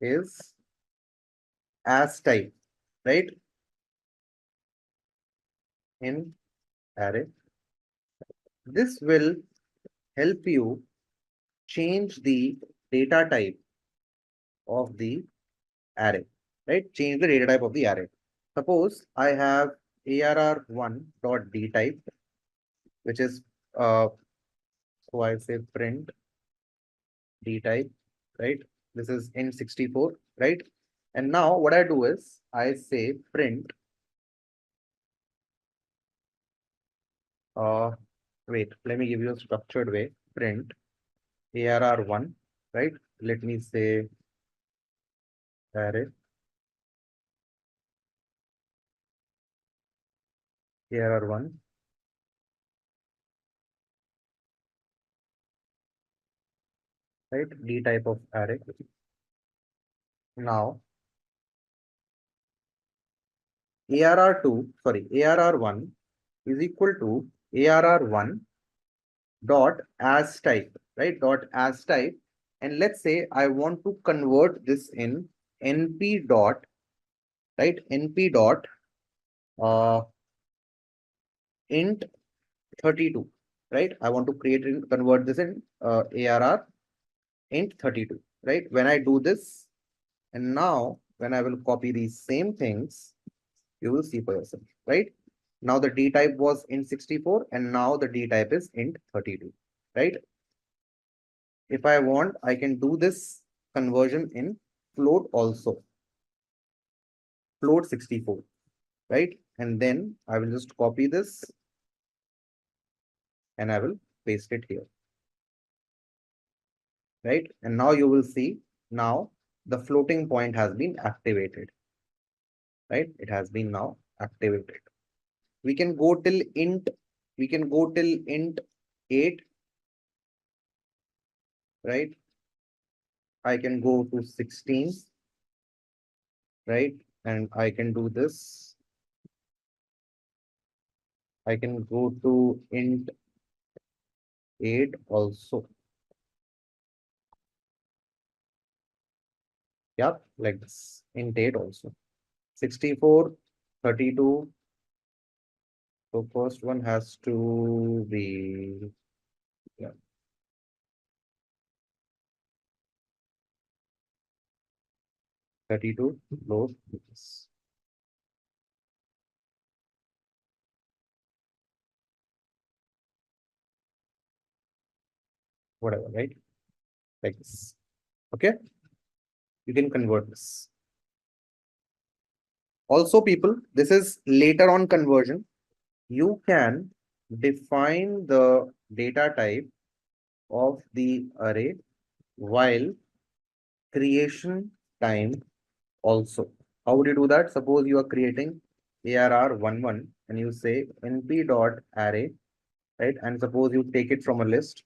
is as type, right? In array. This will help you change the data type of the array, right? Change the data type of the array. Suppose I have ARR1 dot d type, which is so I say print d type, right? This is in64, right? And now what I do is I say print wait, let me give you a structured way. Print ARR1, right? Let me say array ARR1, right? D type of array. Now ARR1 is equal to ARR1 dot as type, right? Dot as type. And let's say I want to convert this in NP dot, right? NP dot int 32, right? I want to convert this in ARR int 32, right? When I do this, and now when I will copy these same things, you will see for yourself, right? Now the D type was int64 and now the D type is int32, right? If I want, I can do this conversion in float also, float 64, right? And then I will just copy this and I will paste it here, right? And now you will see now the floating point has been activated, right? It has been now activated. We can go till int, we can go till int 8, right? I can go to 16, right? And I can do this. I can go to int 8 also. Yep, like this. Int 8 also. 64, 32. So first one has to be, yeah, 32 load this. Whatever, right? Like this. Okay. You can convert this. Also, people, this is later on conversion. You can define the data type of the array while creation time also. How would you do that? Suppose you are creating ARR11 and you say np.array, right? And suppose you take it from a list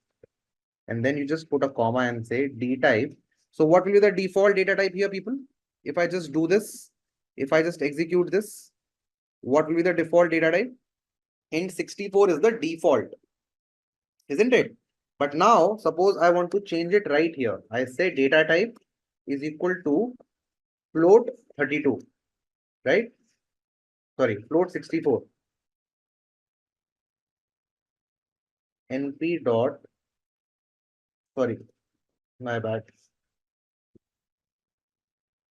and then you just put a comma and say d type. So what will be the default data type here, people? If I just do this, if I just execute this, what will be the default data type? int64 is the default, isn't it? But now suppose I want to change it right here. I say data type is equal to float 32, right? Sorry, float 64. np dot, sorry, my bad.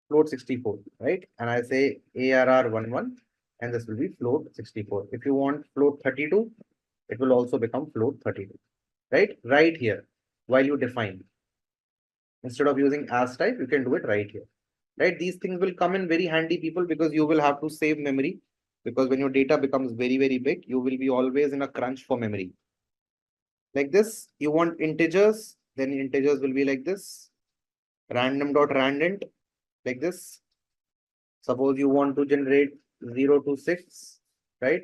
Float 64, right? And I say ARR11 and this will be float 64. If you want float 32, it will also become float 32, right? Right here, while you define. Instead of using as type, you can do it right here, right? These things will come in very handy, people, because you will have to save memory. Because when your data becomes very, very big, you will be always in a crunch for memory. Like this, you want integers, then integers will be like this. Random.randint, like this. Suppose you want to generate 0 to 6, right?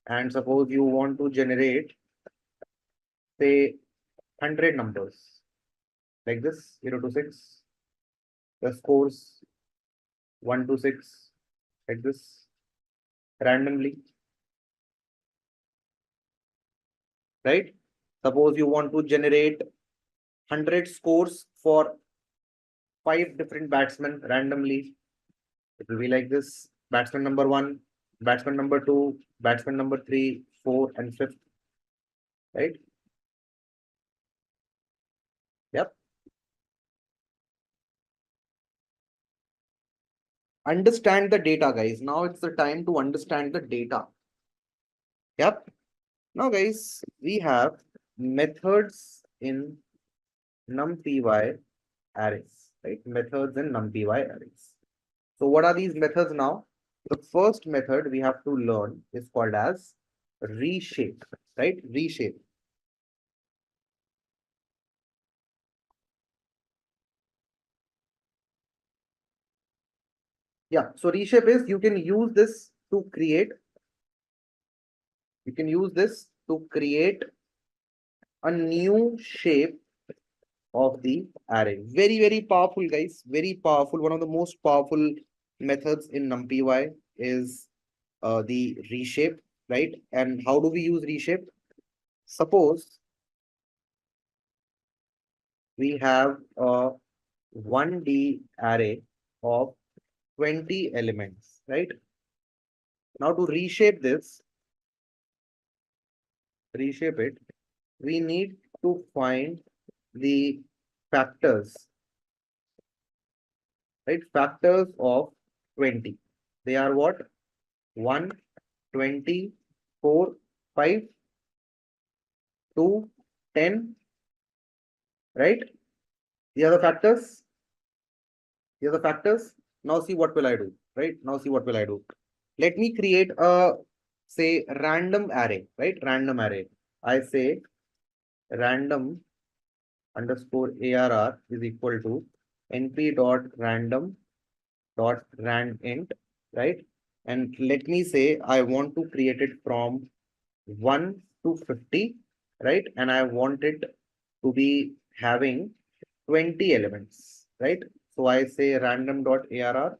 And suppose you want to generate, say, 100 numbers, like this, 0 to 6. The scores 1 to 6, like this, randomly, right? Suppose you want to generate 100 scores for 5 different batsmen randomly. It will be like this: batsman number 1, batsman number 2, batsman number 3, 4, and 5th, right? Yep. Understand the data, guys. Now it's the time to understand the data. Yep. Now, guys, we have methods in numpy arrays, right? Methods in numpy arrays. So what are these methods now? The first method we have to learn is called as reshape, right? Reshape. Yeah, so reshape is you can use this to create, a new shape of the array. Very, very powerful, guys. Very powerful. One of the most powerful methods in NumPy is the reshape, right? And how do we use reshape? Suppose we have a 1D array of 20 elements, right? Now to reshape it, we need to find the factors, right? Factors of 20. They are what? 1, 20, 4, 5, 2, 10, right? The other factors, now see what will I do, right? Now see what will I do. Let me create a, say, random array, right? Random array. I say random underscore ARR is equal to np dot random dot randint, right? And let me say I want to create it from 1 to 50, right? And I want it to be having 20 elements, right? So I say random dot ARR.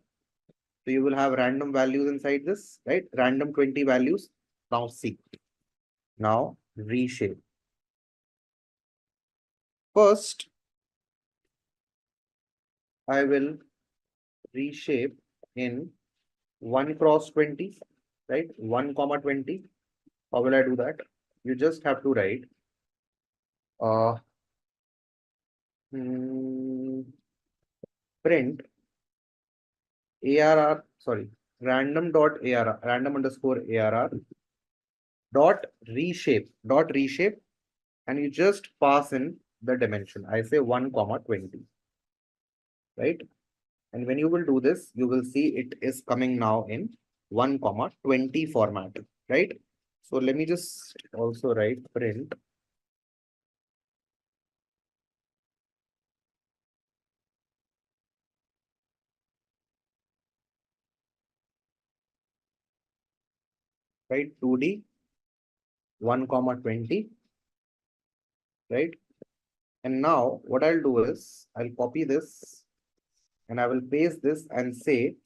So you will have random values inside this, right? Random 20 values. Now see. Now reshape. First, I will reshape in 1 cross 20, right? 1 comma 20. How will I do that? You just have to write uh, print ARR, sorry, random dot ARR, random underscore ARR dot reshape, and you just pass in the dimension. I say 1 comma 20, right? And when you will do this, you will see it is coming now in 1 comma 20 format, right? So let me just also write print right 2D 1 comma 20, right? And now what I'll do is I'll copy this and I will paste this and say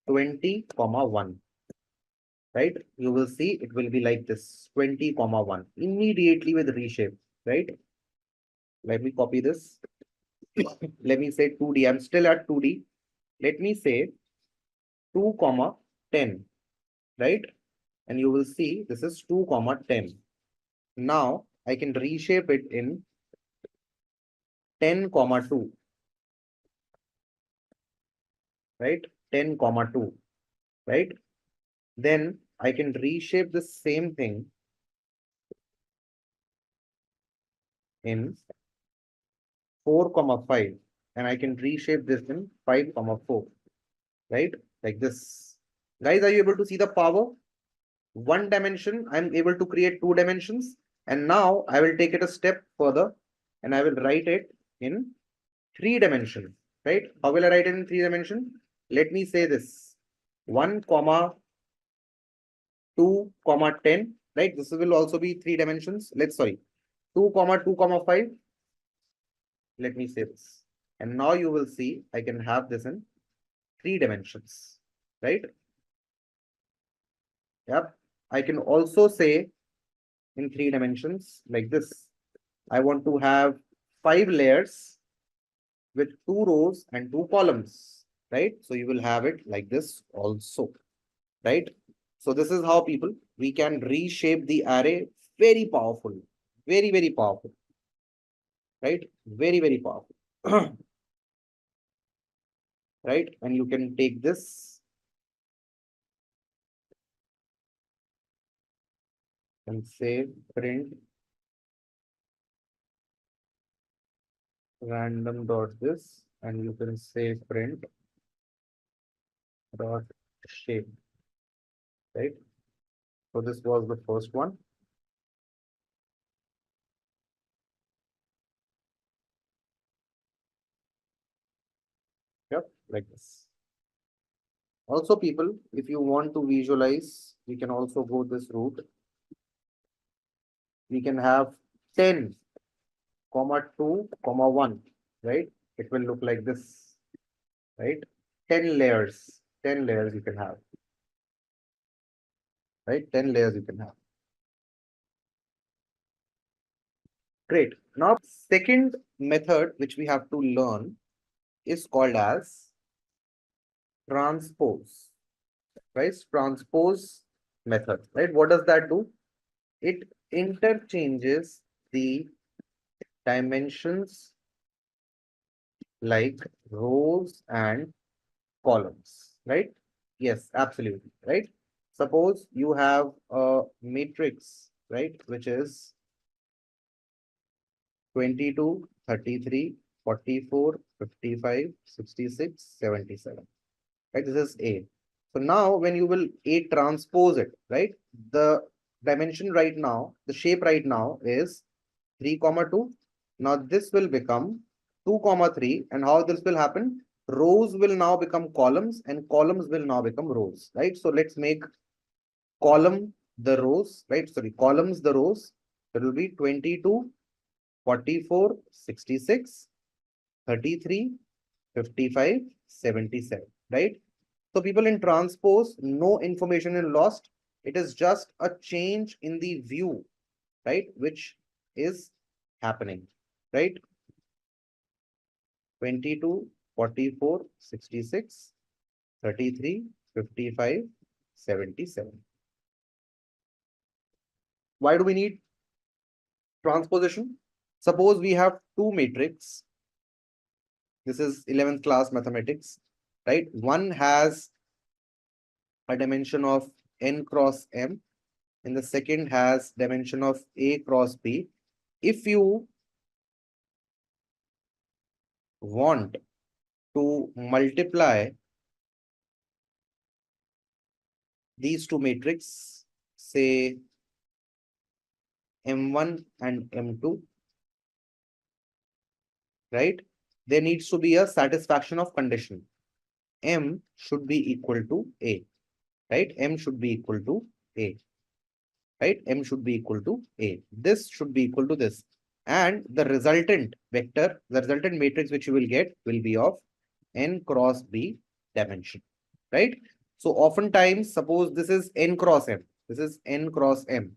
20 comma 1, right? You will see it will be like this 20 comma 1 immediately with reshape, right? Let me copy this. Let me say 2D. I'm still at 2D. Let me say 2 comma 10, right? And you will see this is 2 comma 10. Now I can reshape it in 10 comma 2, right? 10 comma 2, right? Then I can reshape the same thing in 4 comma 5, and I can reshape this in 5 comma 4, right? Like this. Guys, are you able to see the power? One dimension, I'm able to create 2 dimensions. And now I will take it a step further and I will write it in 3 dimensions, right? How will I write it in 3 dimensions? Let me say this 1 comma 2 comma 10, right? This will also be 3 dimensions. 2 comma 2 comma 5. Let me say this. And now you will see I can have this in 3 dimensions, right? Yep. I can also say in 3 dimensions like this. I want to have 5 layers with 2 rows and 2 columns, right? So you will have it like this also, right? So this is how people, we can reshape the array very powerful, very, very powerful, right? Very, very powerful, right? And you can take this and say print random dot this, and you can say print dot shape, right? So this was the first one. Yep, like this. Also, people, if you want to visualize, we can also go this route. We can have 10 comma 2 comma 1, right? It will look like this, right? 10 layers, 10 layers you can have, right? 10 layers you can have. Great. Now, second method which we have to learn is called as transpose, right? Transpose method, right? What does that do? It interchanges the dimensions like rows and columns, right? Yes, absolutely, right? Suppose you have a matrix, right, which is 22, 33, 44, 55, 66, 77. Right, this is A. So now when you will A transpose it, right, the dimension right now, the shape right now is 3 comma 2. Now this will become 2 comma 3, and how this will happen? Rows will now become columns and columns will now become rows, right? So let's make column the rows, right? Sorry, columns the rows. It will be 22, 44, 66, 33, 55, 77, right? So people in transpose, no information is lost. It is just a change in the view, right? Which is happening, right? 22, 44, 66, 33, 55, 77. Why do we need transposition? Suppose we have two matrix. This is 11th class mathematics, right? One has a dimension of n cross m, and the second has dimension of a cross b. If you want to multiply these two matrices, say m1 and m2, right? There needs to be a satisfaction of condition. M should be equal to A, right? M should be equal to A, right? M should be equal to A. This should be equal to this. And the resultant vector, the resultant matrix which you will get will be of n cross B dimension, right? So oftentimes, suppose this is n cross M. This is n cross M,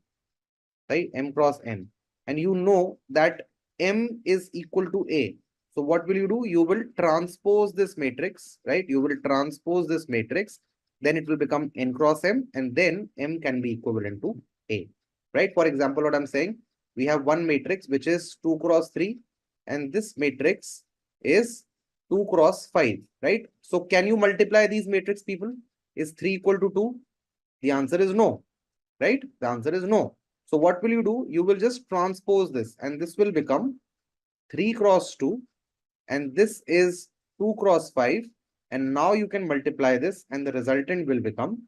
right? M cross N. And you know that M is equal to A. So what will you do? You will transpose this matrix, right? You will transpose this matrix. Then it will become n cross M, and then M can be equivalent to A, right? For example, what I'm saying, we have one matrix which is 2 cross 3, and this matrix is 2 cross 5, right? So can you multiply these matrix, people? Is 3 equal to 2? The answer is no, right? The answer is no. So what will you do? You will just transpose this, and this will become 3 cross 2, and this is 2 cross 5, and now you can multiply this, and the resultant will become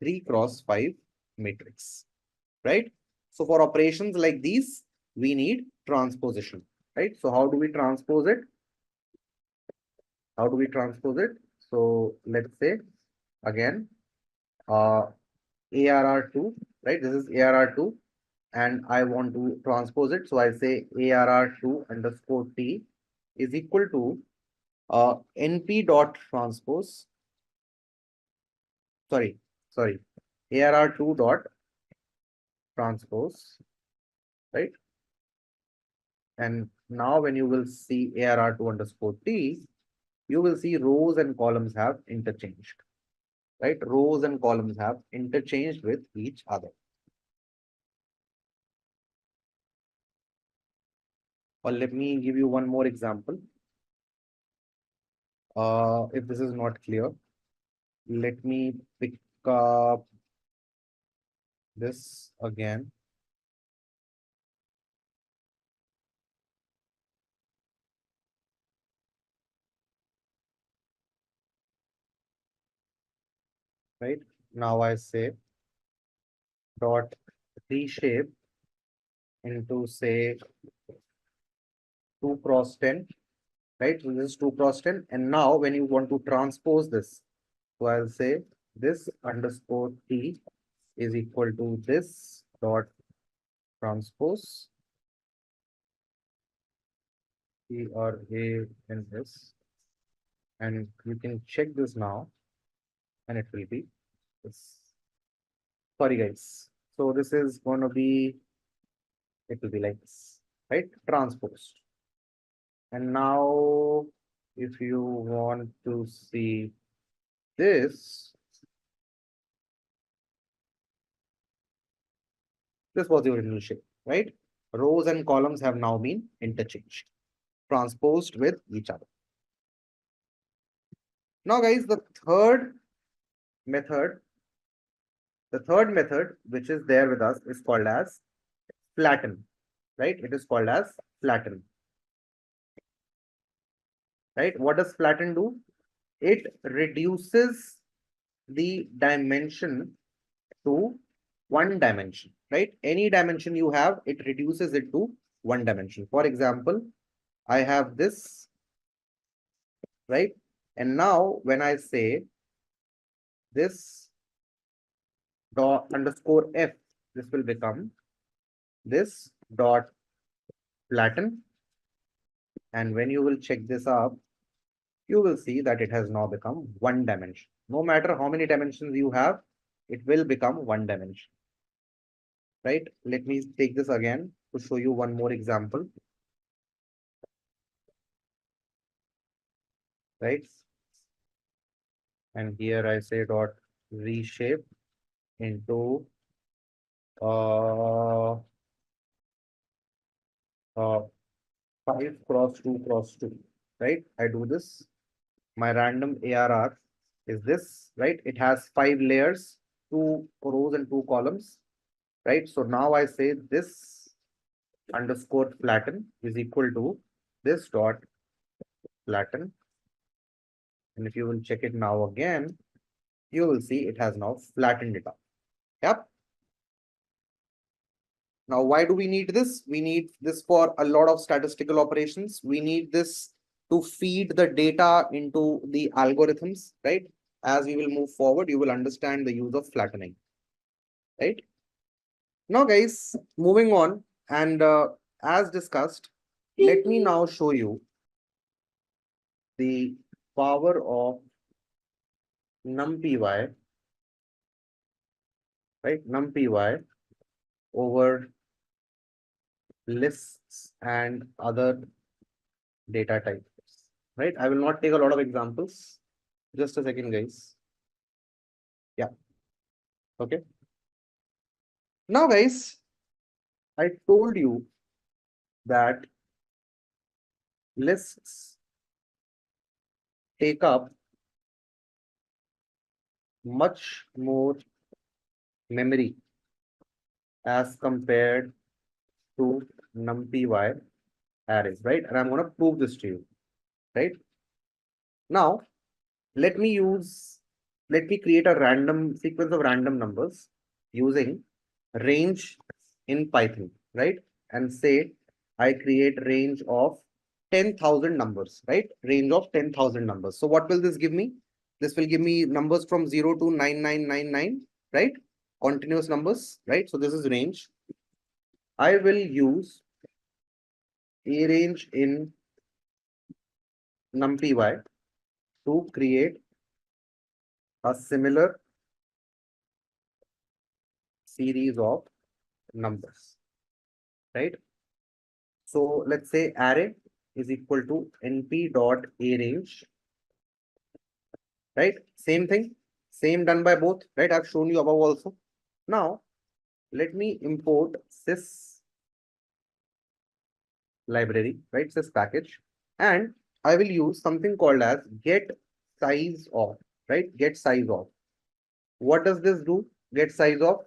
3 cross 5 matrix, right? So for operations like these, we need transposition, right? So how do we transpose it? How do we transpose it? So let's say again, ARR2, right? This is ARR2, and I want to transpose it. So I say ARR2 underscore T is equal to NP dot transpose. Sorry, ARR2 dot transpose, right? And now when you will see ARR2 underscore T, you will see rows and columns have interchanged, right? Rows and columns have interchanged with each other. Or let me give you one more example. If this is not clear, let me pick up this again. Right now I say dot reshape into say 2 cross 10, right? So this is 2 cross 10, and now when you want to transpose this, so I'll say this underscore T is equal to this dot transpose T or A in this, and you can check this now, and it will be this. Sorry guys, so this is going to be, it will be like this, right? Transposed. And now if you want to see this, this was the original shape, right? Rows and columns have now been interchanged, transposed with each other. Now guys, the third method The third method, which is there with us, is called as flatten, right? It is called as flatten, right? What does flatten do? It reduces the dimension to one dimension, right? Any dimension you have, it reduces it to one dimension. For example, I have this, right? And now when I say this dot underscore f, this will become this dot flatten. And when you will check this up, you will see that it has now become one dimension. No matter how many dimensions you have, it will become one dimension, right? Let me take this again to show you one more example, right? And here I say dot reshape into uh, 5 cross 2 cross 2, right? I do this. My random ARR is this, right? It has 5 layers, 2 rows and 2 columns, right? So now I say this underscore flatten is equal to this dot flatten. And if you will check it now again, you will see it has now flattened it up. Yep. Now, why do we need this? We need this for a lot of statistical operations. We need this to feed the data into the algorithms, right? As we will move forward, you will understand the use of flattening, right? Now, guys, moving on, and as discussed, let me now show you the power of numpy, right? Numpy over lists and other data types, right? I will not take a lot of examples. Just a second, guys. Yeah. Okay. Now, guys, I told you that lists take up much more memory as compared to numpy arrays, right? And I'm going to prove this to you, right? Now, let me create a random sequence of random numbers using range in Python, right? And say I create range of 10,000 numbers, right? Range of 10,000 numbers. So what will this give me? This will give me numbers from 0 to 9999, right? Continuous numbers, right? So this is range. I will use a range in numpy to create a similar series of numbers, right? So let's say array is equal to np dot a range, right? Same thing, same done by both, right? I've shown you above also. Now let me import sys library, right? Sys package, and I will use something called as get size of, right? Get size of. What does this do? Get size of.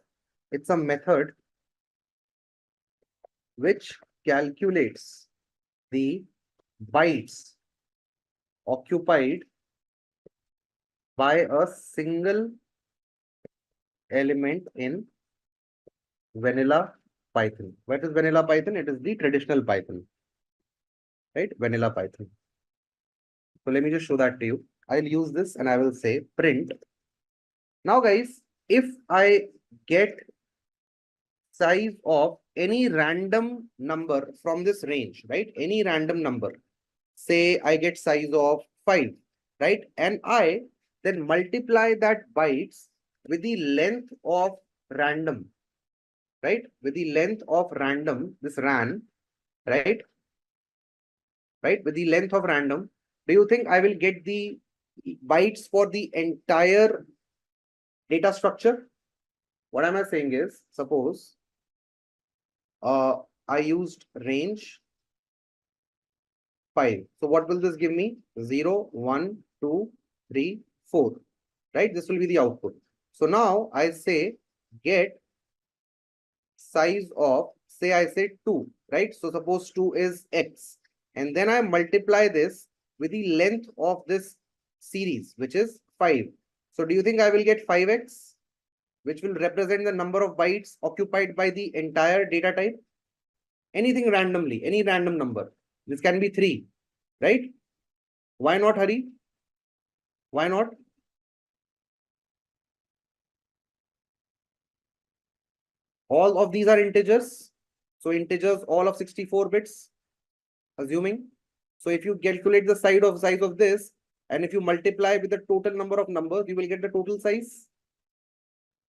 It's a method which calculates the bytes occupied by a single element in vanilla Python. What is vanilla Python? It is the traditional Python, right? Vanilla Python. So let me just show that to you. I'll use this and I will say print. Now, guys, if I get size of any random number from this range, right? Any random number, say I get size of 5, right? And I then multiply that bytes with the length of random, right? With the length of random, this ran, right? Right? With the length of random, do you think I will get the bytes for the entire data structure? What am I saying is, suppose I used range 5. So what will this give me? 0, 1, 2, 3, 4, right? This will be the output. So now I say get size of, say I say 2, right? So suppose 2 is x, and then I multiply this with the length of this series, which is 5. So do you think I will get 5x, which will represent the number of bytes occupied by the entire data type? Anything randomly, any random number. This can be 3, right? Why not, Hari? Why not? All of these are integers. So integers, all of 64 bits, assuming. So if you calculate the size of this, and if you multiply with the total number of numbers, you will get the total size,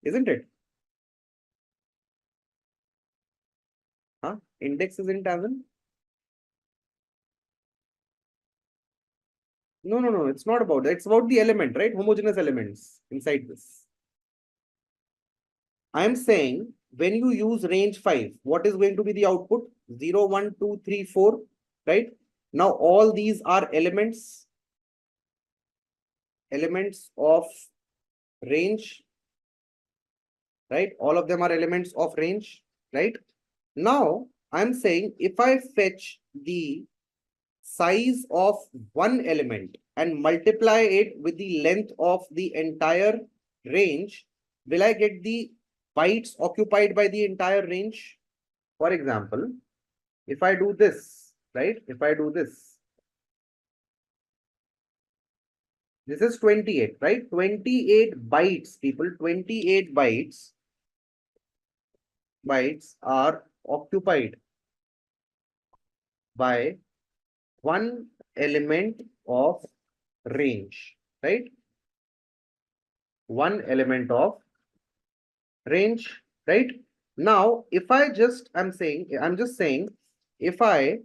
isn't it? Huh? Index is in tangent. No. It's not about that. It's about the element, right? Homogeneous elements inside this. I am saying when you use range 5, what is going to be the output? 0, 1, 2, 3, 4, right? Now all these are elements of range, right? All of them are elements of range, right? Now I'm saying if I fetch the size of one element and multiply it with the length of the entire range, will I get the bytes occupied by the entire range? For example, if I do this, right? If I do this is 28, right? 28 bytes, people, 28 bytes are occupied by one element of range, right? One element of range, right? Now, if I'm just saying, if I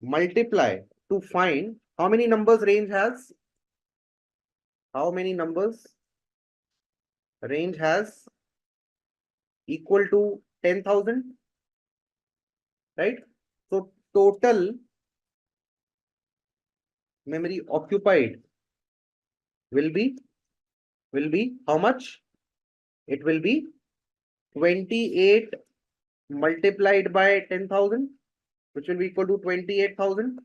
multiply to find how many numbers range has, how many numbers range has equal to 10,000, right? So total memory occupied will be how much? It will be 28 multiplied by 10,000, which will be equal to 28,000.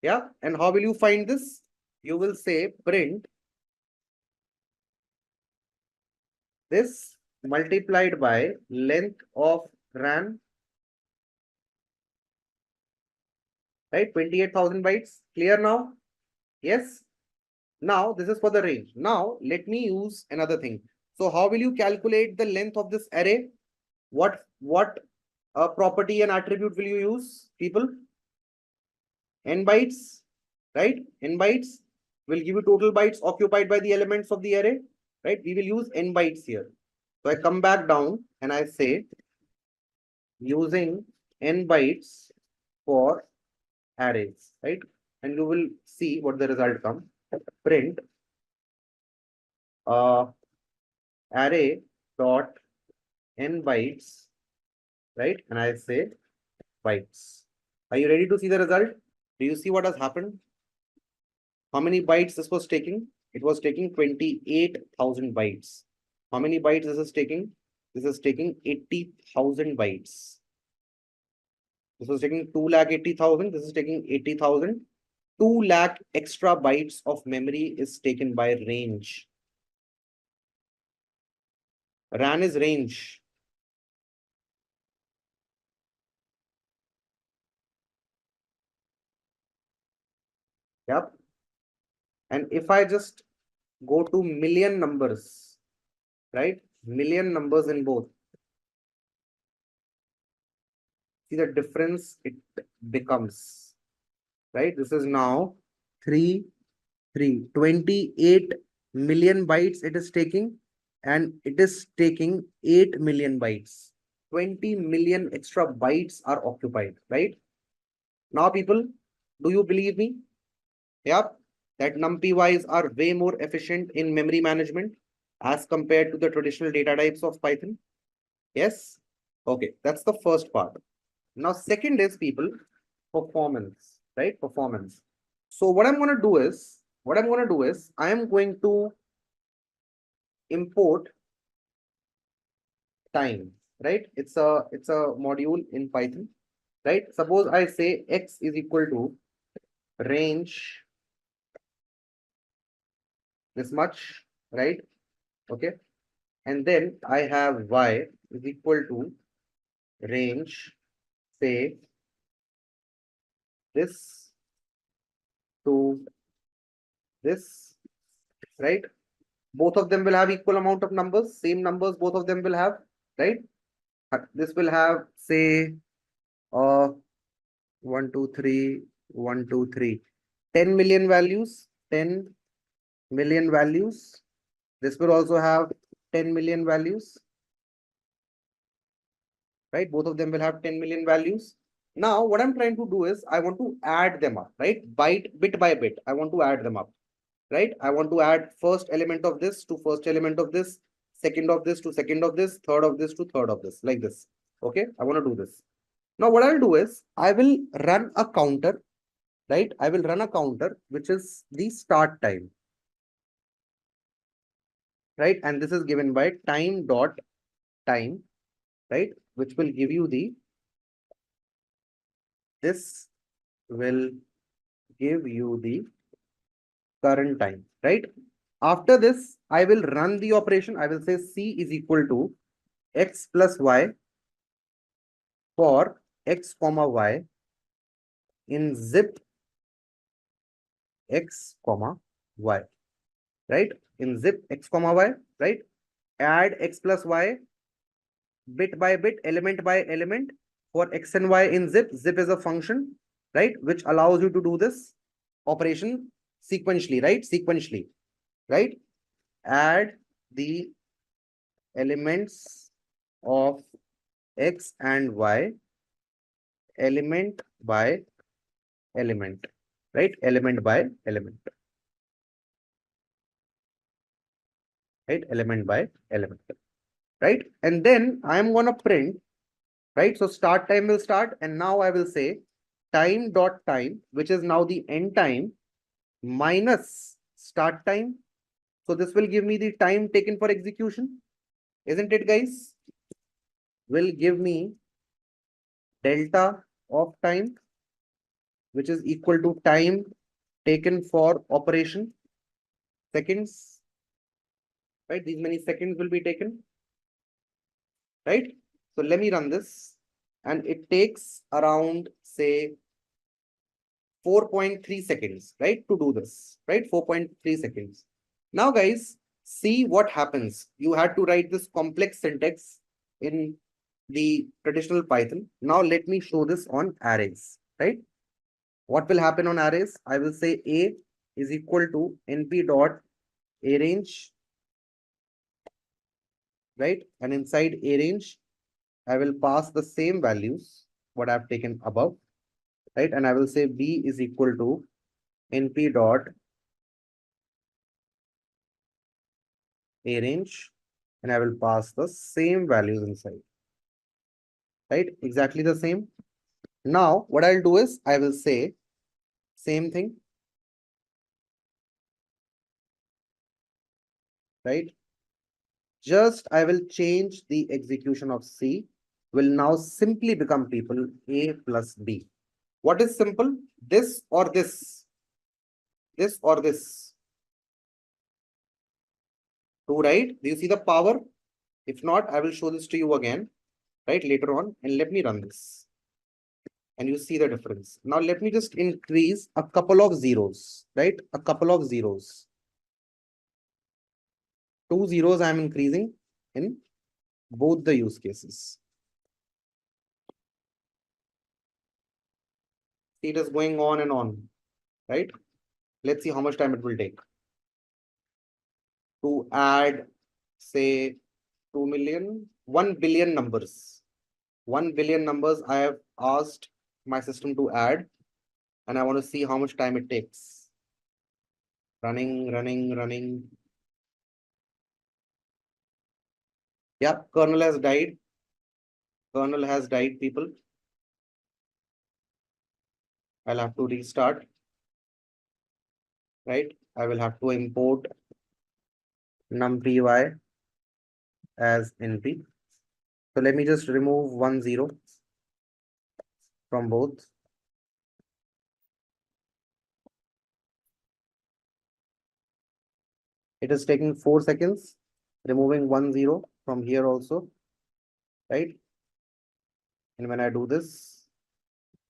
Yeah. And how will you find this? You will say print this multiplied by length of RAM, right? 28,000 bytes. Clear now? Yes. Now this is for the range. Now let me use another thing. So how will you calculate the length of this array? What property and attribute will you use, people? N bytes, right? N bytes will give you total bytes occupied by the elements of the array, right? We will use N bytes here. So I come back down and I say using N bytes for arrays, right? And you will see what the result comes. Print array dot N bytes, right? And I say bytes. Are you ready to see the result? Do you see what has happened? How many bytes this was taking? It was taking 28,000 bytes. How many bytes this is taking? This is taking 80,000 bytes. This was taking 2,80,000. This is taking 80,000. 2 lakh extra bytes of memory is taken by range. RAN is range. Yep. And if I just go to million numbers, right? Million numbers in both. See the difference it becomes, right? This is now 28 million bytes it is taking, and it is taking 8 million bytes. 20 million extra bytes are occupied, right? Now, people, do you believe me? Yep, that numpy-wise are way more efficient in memory management as compared to the traditional data types of Python. Yes? Okay, that's the first part. Now, second is, people, performance, right? Performance. So what I'm going to do is, I am going to import time, right? It's a module in Python, right? Suppose I say x is equal to range this much, right? Okay. And then I have y is equal to range, say this to this, right? Both of them will have equal amount of numbers, same numbers, both of them will have, right? This will have, say, 1, 2, 3, 1, 2, 3, 10 million values, 10 million values. This will also have 10 million values, right? Both of them will have 10 million values. Now, what I'm trying to do is I want to add them up, right? Bit by bit, I want to add them up, right? I want to add first element of this to first element of this, second of this to second of this, third of this to third of this, like this. Okay, I want to do this. Now, what I'll do is I will run a counter, right? I will run a counter, which is the start time, right? And this is given by time dot time, right? Which will give you the, this will give you the current time, right? After this, I will run the operation. I will say C is equal to x plus y for x comma y in zip x comma y, right? In zip x comma y, right? Add x plus y bit by bit, element by element for x and y in zip. Zip is a function, right? Which allows you to do this operation sequentially, right? Sequentially, right? Add the elements of x and y element by element, right? Element by element, right? Element by element, right? And then I'm going to print, right? So start time will start, and now I will say time dot time, which is now the end time, minus start time. So this will give me the time taken for execution, isn't it, guys? Will give me delta of time, which is equal to time taken for operation, seconds, right? These many seconds will be taken, right? So let me run this, and it takes around, say, 4.3 seconds, right? To do this, right? 4.3 seconds. Now, guys, see what happens. You had to write this complex syntax in the traditional Python. Now, let me show this on arrays, right? What will happen on arrays? I will say A is equal to np dot arrange, right? And inside arrange, I will pass the same values, what I've taken above, right? And I will say B is equal to np dot arrange, and I will pass the same values inside, right? Exactly the same. Now, what I'll do is I will say same thing, right? Just I will change the execution of C, will now simply become people A plus B. What is simple? This or this? This or this? Two, right? Do you see the power? If not, I will show this to you again, right, later on, and let me run this. And you see the difference. Now let me just increase a couple of zeros, right? A couple of zeros. 2 zeros I am increasing in both the use cases. It is going on and on, right? Let's see how much time it will take to add, say, 2 million, 1 billion numbers. 1 billion numbers I have asked my system to add, and I want to see how much time it takes. Running, running, running. Yeah, kernel has died. Kernel has died, people. I'll have to restart, right? I will have to import numpy as np. So let me just remove 1 0 from both. It is taking 4 seconds, removing 1 0 from here also, right? And when I do this,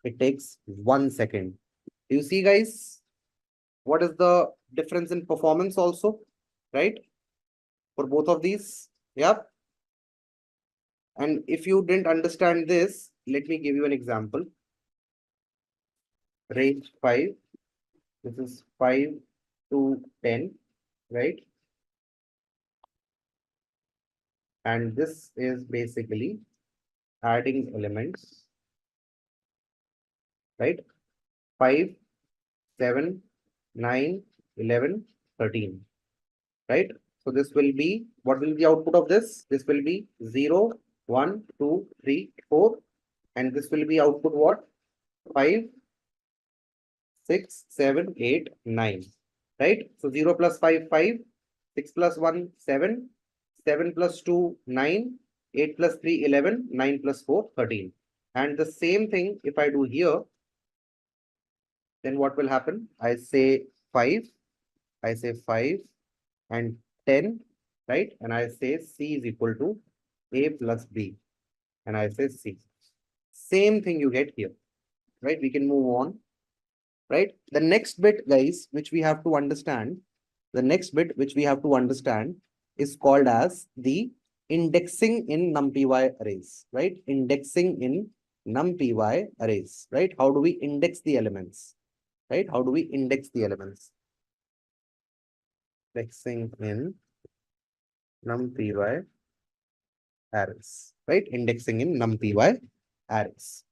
it takes 1 second. Do you see, guys? What is the difference in performance also, right? For both of these, yep. And if you didn't understand this, let me give you an example. Range 5, this is 5 to 10, right? And this is basically adding elements, right? 5, 7, 9, 11, 13, right? So this will be, what will be the output of this? This will be 0, 1, 2, 3, 4. And this will be output what? 5, 6, 7, 8, 9, right? So 0 plus 5, 5, 6 plus 1, 7, 7 plus 2, 9, 8 plus 3, 11, 9 plus 4, 13. And the same thing, if I do here, then what will happen? I say 5, and 10, right? And I say C is equal to A plus B. And I say C. Same thing you get here, right? We can move on, right? The next bit, guys, which we have to understand, is called as the indexing in numpy arrays, right? Indexing in numpy arrays, right? How do we index the elements, right? How do we index the elements? Indexing in numpy arrays, right? Indexing in numpy arrays.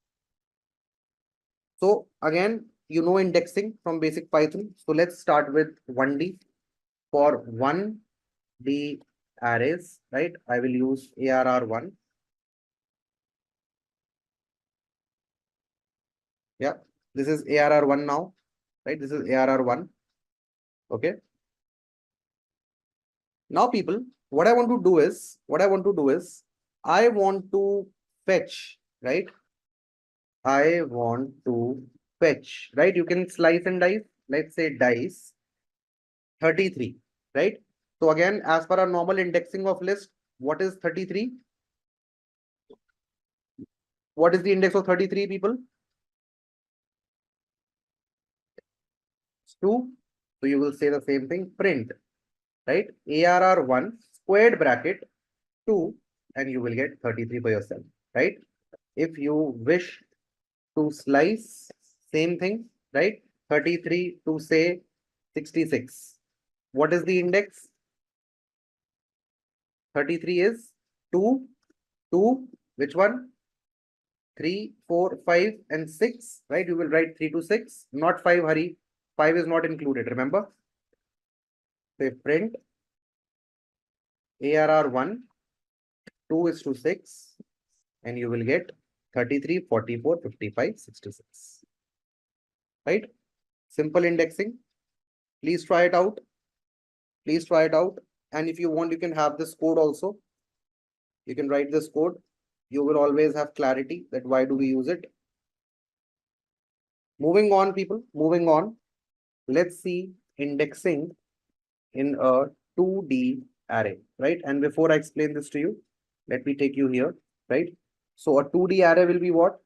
So again, you know indexing from basic Python. So let's start with 1D. For 1D arrays, right? I will use ARR1. Yeah, this is ARR1 now, right? This is ARR1. Okay. Now, people, what I want to do is, I want to fetch, right? I want to fetch, right? You can slice and dice. Let's say dice 33, right? So again, as per our normal indexing of list, what is 33? What is the index of 33, people? It's 2. So you will say the same thing, print, right? ARR1 squared bracket 2, and you will get 33 for yourself, right? If you wish to slice, same thing, right? 33 to say 66. What is the index? 33 is 2, 2, which one? 3, 4, 5, and 6, right? You will write 3 to 6, not 5, hurry. 5 is not included, remember? Say print ARR1, 2 is to 6, and you will get 33, 44, 55, 66. Right? Simple indexing. Please try it out. Please try it out. And if you want, you can have this code also. You can write this code. You will always have clarity that why do we use it. Moving on, people. Moving on. Let's see indexing in a 2D array, right? And before I explain this to you, let me take you here, right? So a 2D array will be what?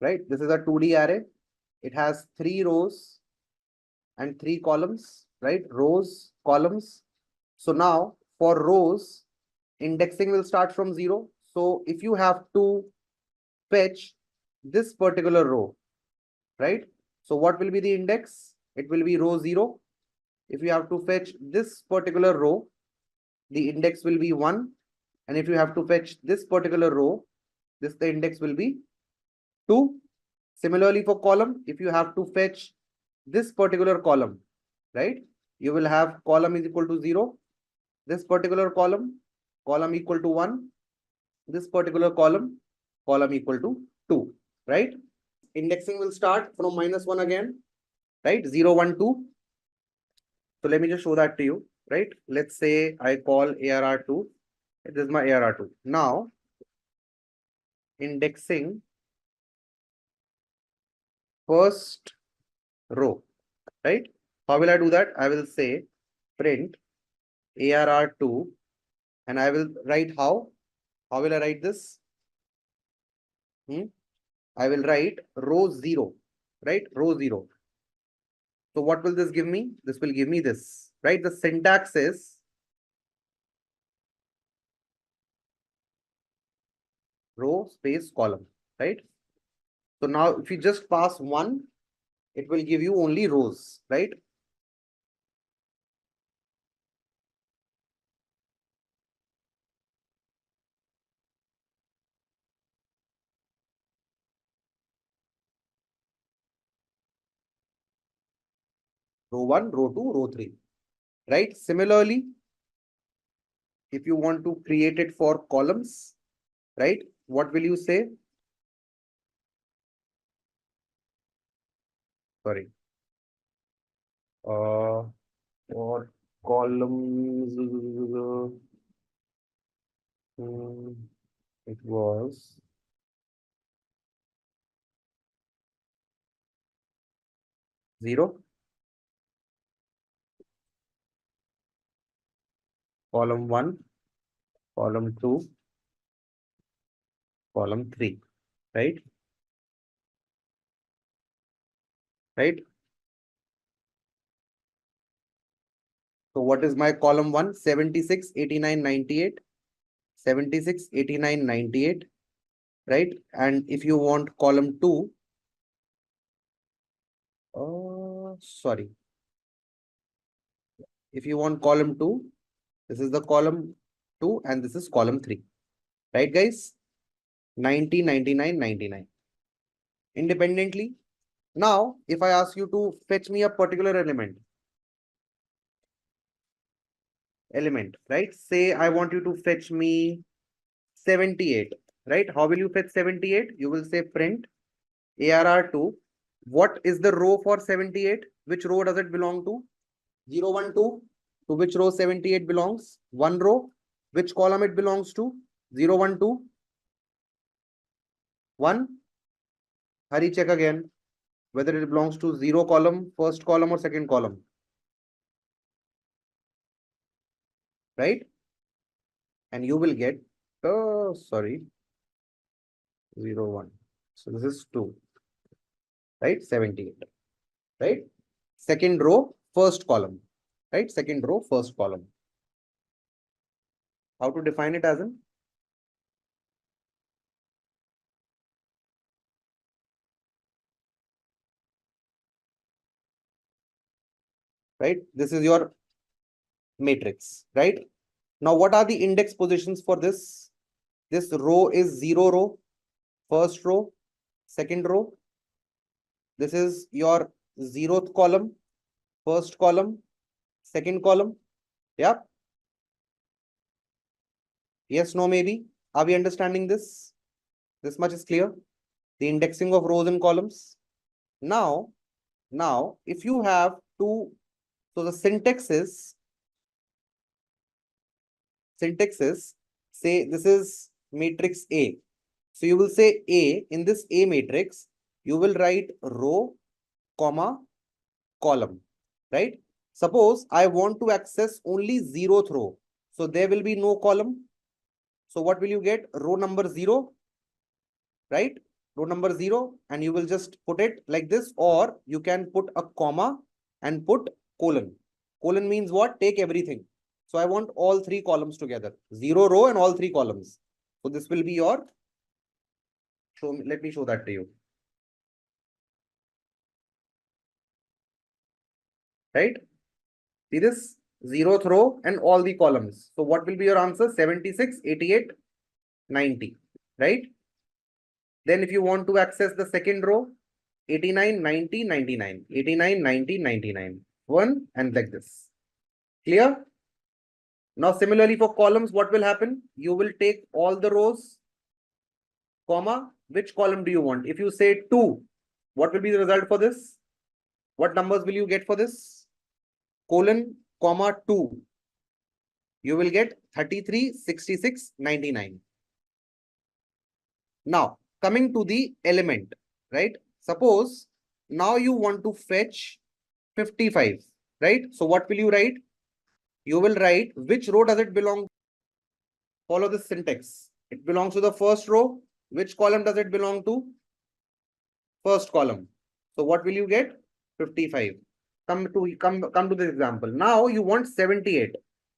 Right? This is a 2D array. It has 3 rows and 3 columns, right? Rows, columns. So now for rows, indexing will start from 0. So if you have to fetch this particular row, right? So what will be the index? It will be row 0. If you have to fetch this particular row, the index will be 1. And if you have to fetch this particular row, the index will be 2. Similarly for column, if you have to fetch this particular column, right? You will have column is equal to 0. This particular column equal to 1. This particular column equal to 2, right? Indexing will start from -1 again, right? 0, 1, 2. So let me just show that to you, right? Let's say I call ARR2 This is my ARR2. Now, indexing first row, right? How will I do that? I will say print ARR2 and I will write how? How will I write this? I will write row 0, right? Row 0. So what will this give me? This will give me this, right? The syntax is row space column, right? So now if you just pass 1, it will give you only rows, right? Row 1, row 2, row 3, right? Similarly, if you want to create it for columns, right? What will you say? Sorry. For columns, it was 0, column 1, column 2, column 3, right? Right? So what is my column 1? 76, 89, 98. 76, 89, 98, right? And if you want column 2, sorry. If you want column 2, this is the column 2 and this is column 3. Right, guys? 90, 99, 99. Independently. Now, if I ask you to fetch me a particular element, right? Say I want you to fetch me 78, right? How will you fetch 78? You will say print ARR2. What is the row for 78? Which row does it belong to? 0, 1, 2. To which row 78 belongs? 1 row. Which column it belongs to? 0, 1, 2. 1. Hurry, check again whether it belongs to 0 column, first column or second column. Right? And you will get, sorry, 0, 1. So this is 2. Right? 78. Right? Second row, first column. Right? Second row, first column. How to define it as in? Right? This is your matrix, right? Now, what are the index positions for this? This row is 0 row, first row, second row. This is your 0th column, first column, second column. Yeah. Yes, no, maybe. Are we understanding this? This much is clear. The indexing of rows and columns. Now, if you have two, so the syntax is, say this is matrix A. So you will say A, in this A matrix, you will write row, comma, column, right? Suppose I want to access only 0th row. So there will be no column. So what will you get? Row number 0, right? Row number 0, and you will just put it like this, or you can put a comma and put colon. Colon means what? Take everything. So I want all 3 columns together, 0 row and all 3 columns. So this will be your, let me show that to you. Right? See this? 0th row and all the columns. So what will be your answer? 76, 88, 90. Right? Then if you want to access the second row, 89, 90, 99. 89, 90, 99. 1 and like this. Clear? Now similarly for columns, what will happen? You will take all the rows, comma, which column do you want? If you say 2, what will be the result for this? What numbers will you get for this? Colon, comma, 2. you will get 33, 66, 99. Now, coming to the element, right? Suppose now you want to fetch 55, right? So what will you write? You will write which row does it belong? Follow this syntax. It belongs to the first row. Which column does it belong to? First column. So what will you get? 55. Come to this example. Now you want 78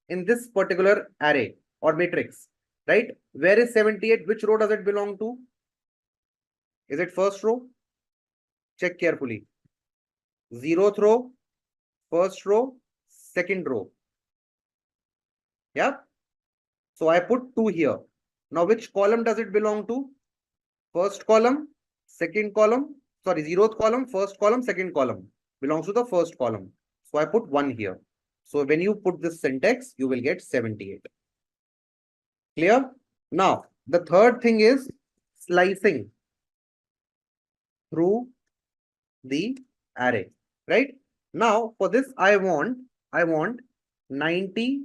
in this particular array or matrix, right? Where is 78? Which row does it belong to? Is it first row? Check carefully. 0th row, first row, second row. Yeah. So I put 2 here. Now which column does it belong to? First column, second column, sorry, 0th column, first column, second column. Belongs to the first column. So I put 1 here. So when you put this syntax, you will get 78. Clear? Now, the third thing is slicing through the array, right? Now, for this, I want 90,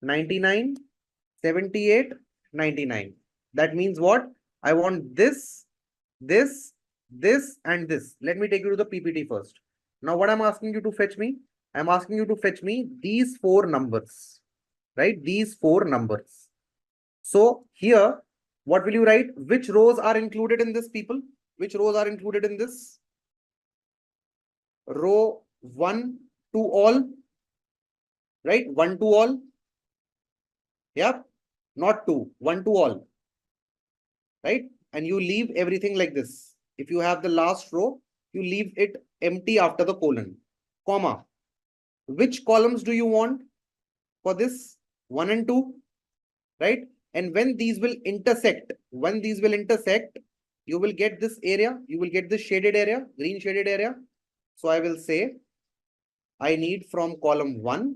99, 78, 99. That means what? I want this, this, this, and this. Let me take you to the PPT first. Now, what I'm asking you to fetch me? I'm asking you to fetch me these 4 numbers, right? These 4 numbers. So here, what will you write? Which rows are included in this, people? Which rows are included in this? Row 1 to all, right? 1 to all. Yep. Not 2, 1 to all, right? And you leave everything like this. If you have the last row, you leave it empty after the colon, comma. Which columns do you want for this? 1 and 2, right? And when these will intersect, you will get this area, you will get this shaded area, green shaded area. So I will say, I need from column 1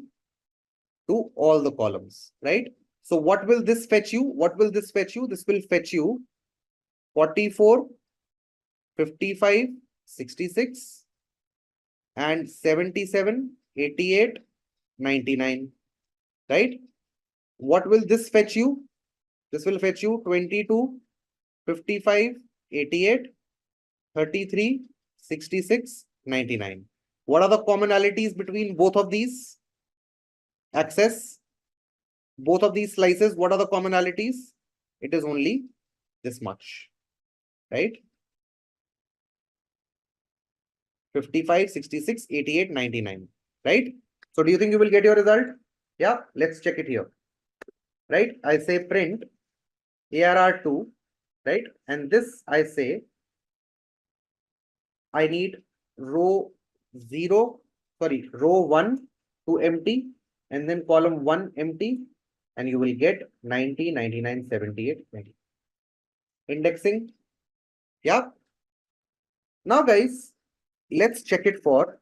to all the columns, right? So what will this fetch you? What will this fetch you? This will fetch you 44, 55, 66, and 77, 88, 99, right? What will this fetch you? This will fetch you 22, 55, 88, 33, 66, 99. What are the commonalities between both of these? Access, both of these slices, what are the commonalities? It is only this much, right? 55, 66, 88, 99, right? So do you think you will get your result? Yeah, let's check it here, right? I say print ARR2, right? And this I say, I need row 1 to empty, and then column 1 empty, and you will get 90, 99, 78, 90. Indexing. Yeah. Now guys, let's check it for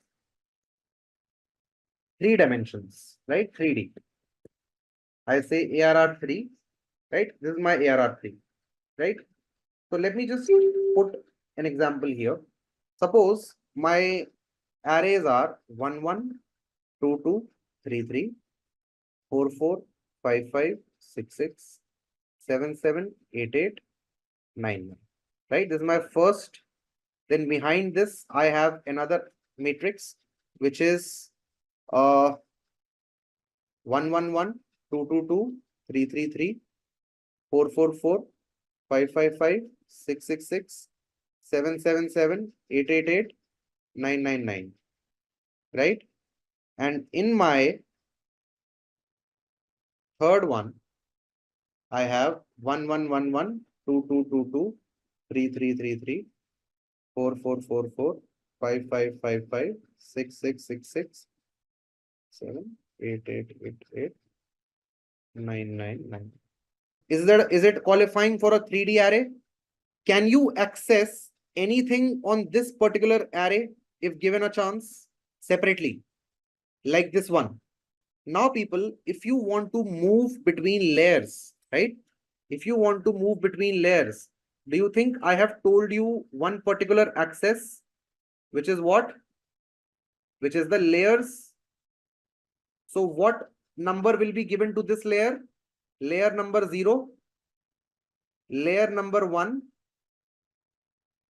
3 dimensions, right? 3D. I say ARR3, right? This is my ARR3, right? So let me just put an example here. Suppose my arrays are 1, 1, 2, 2, 3, 3, 4, 4, 5, 5, 6, 6, 7, 7, 8, 8, 9, 9. Right? This is my first. Then behind this, I have another matrix, which is 1, 1, 1, 2, 2, 2, 3, 3, 3, 4, 4, 4, 5, 5, 5, 6, 6, 6, 7, 7, 7, 8, 8, 8, 9, 9, 9. Right? And in my third one, I have 1, 1, 1, 1, 2, 2, 2, 2, 3, 3, 3, 3, 4, 4, 4, 4, 5, 5, 5, 5, 6, 6, 6, 6, 7, 8, 8, 8, 8, 9, 9, 9. Is it qualifying for a 3D array? Can you access anything on this particular array if given a chance separately, like this one? Now, people, if you want to move between layers, right? If you want to move between layers, do you think I have told you one particular access, which is what? Which is the layers. So what number will be given to this layer, layer number 0, layer number 1,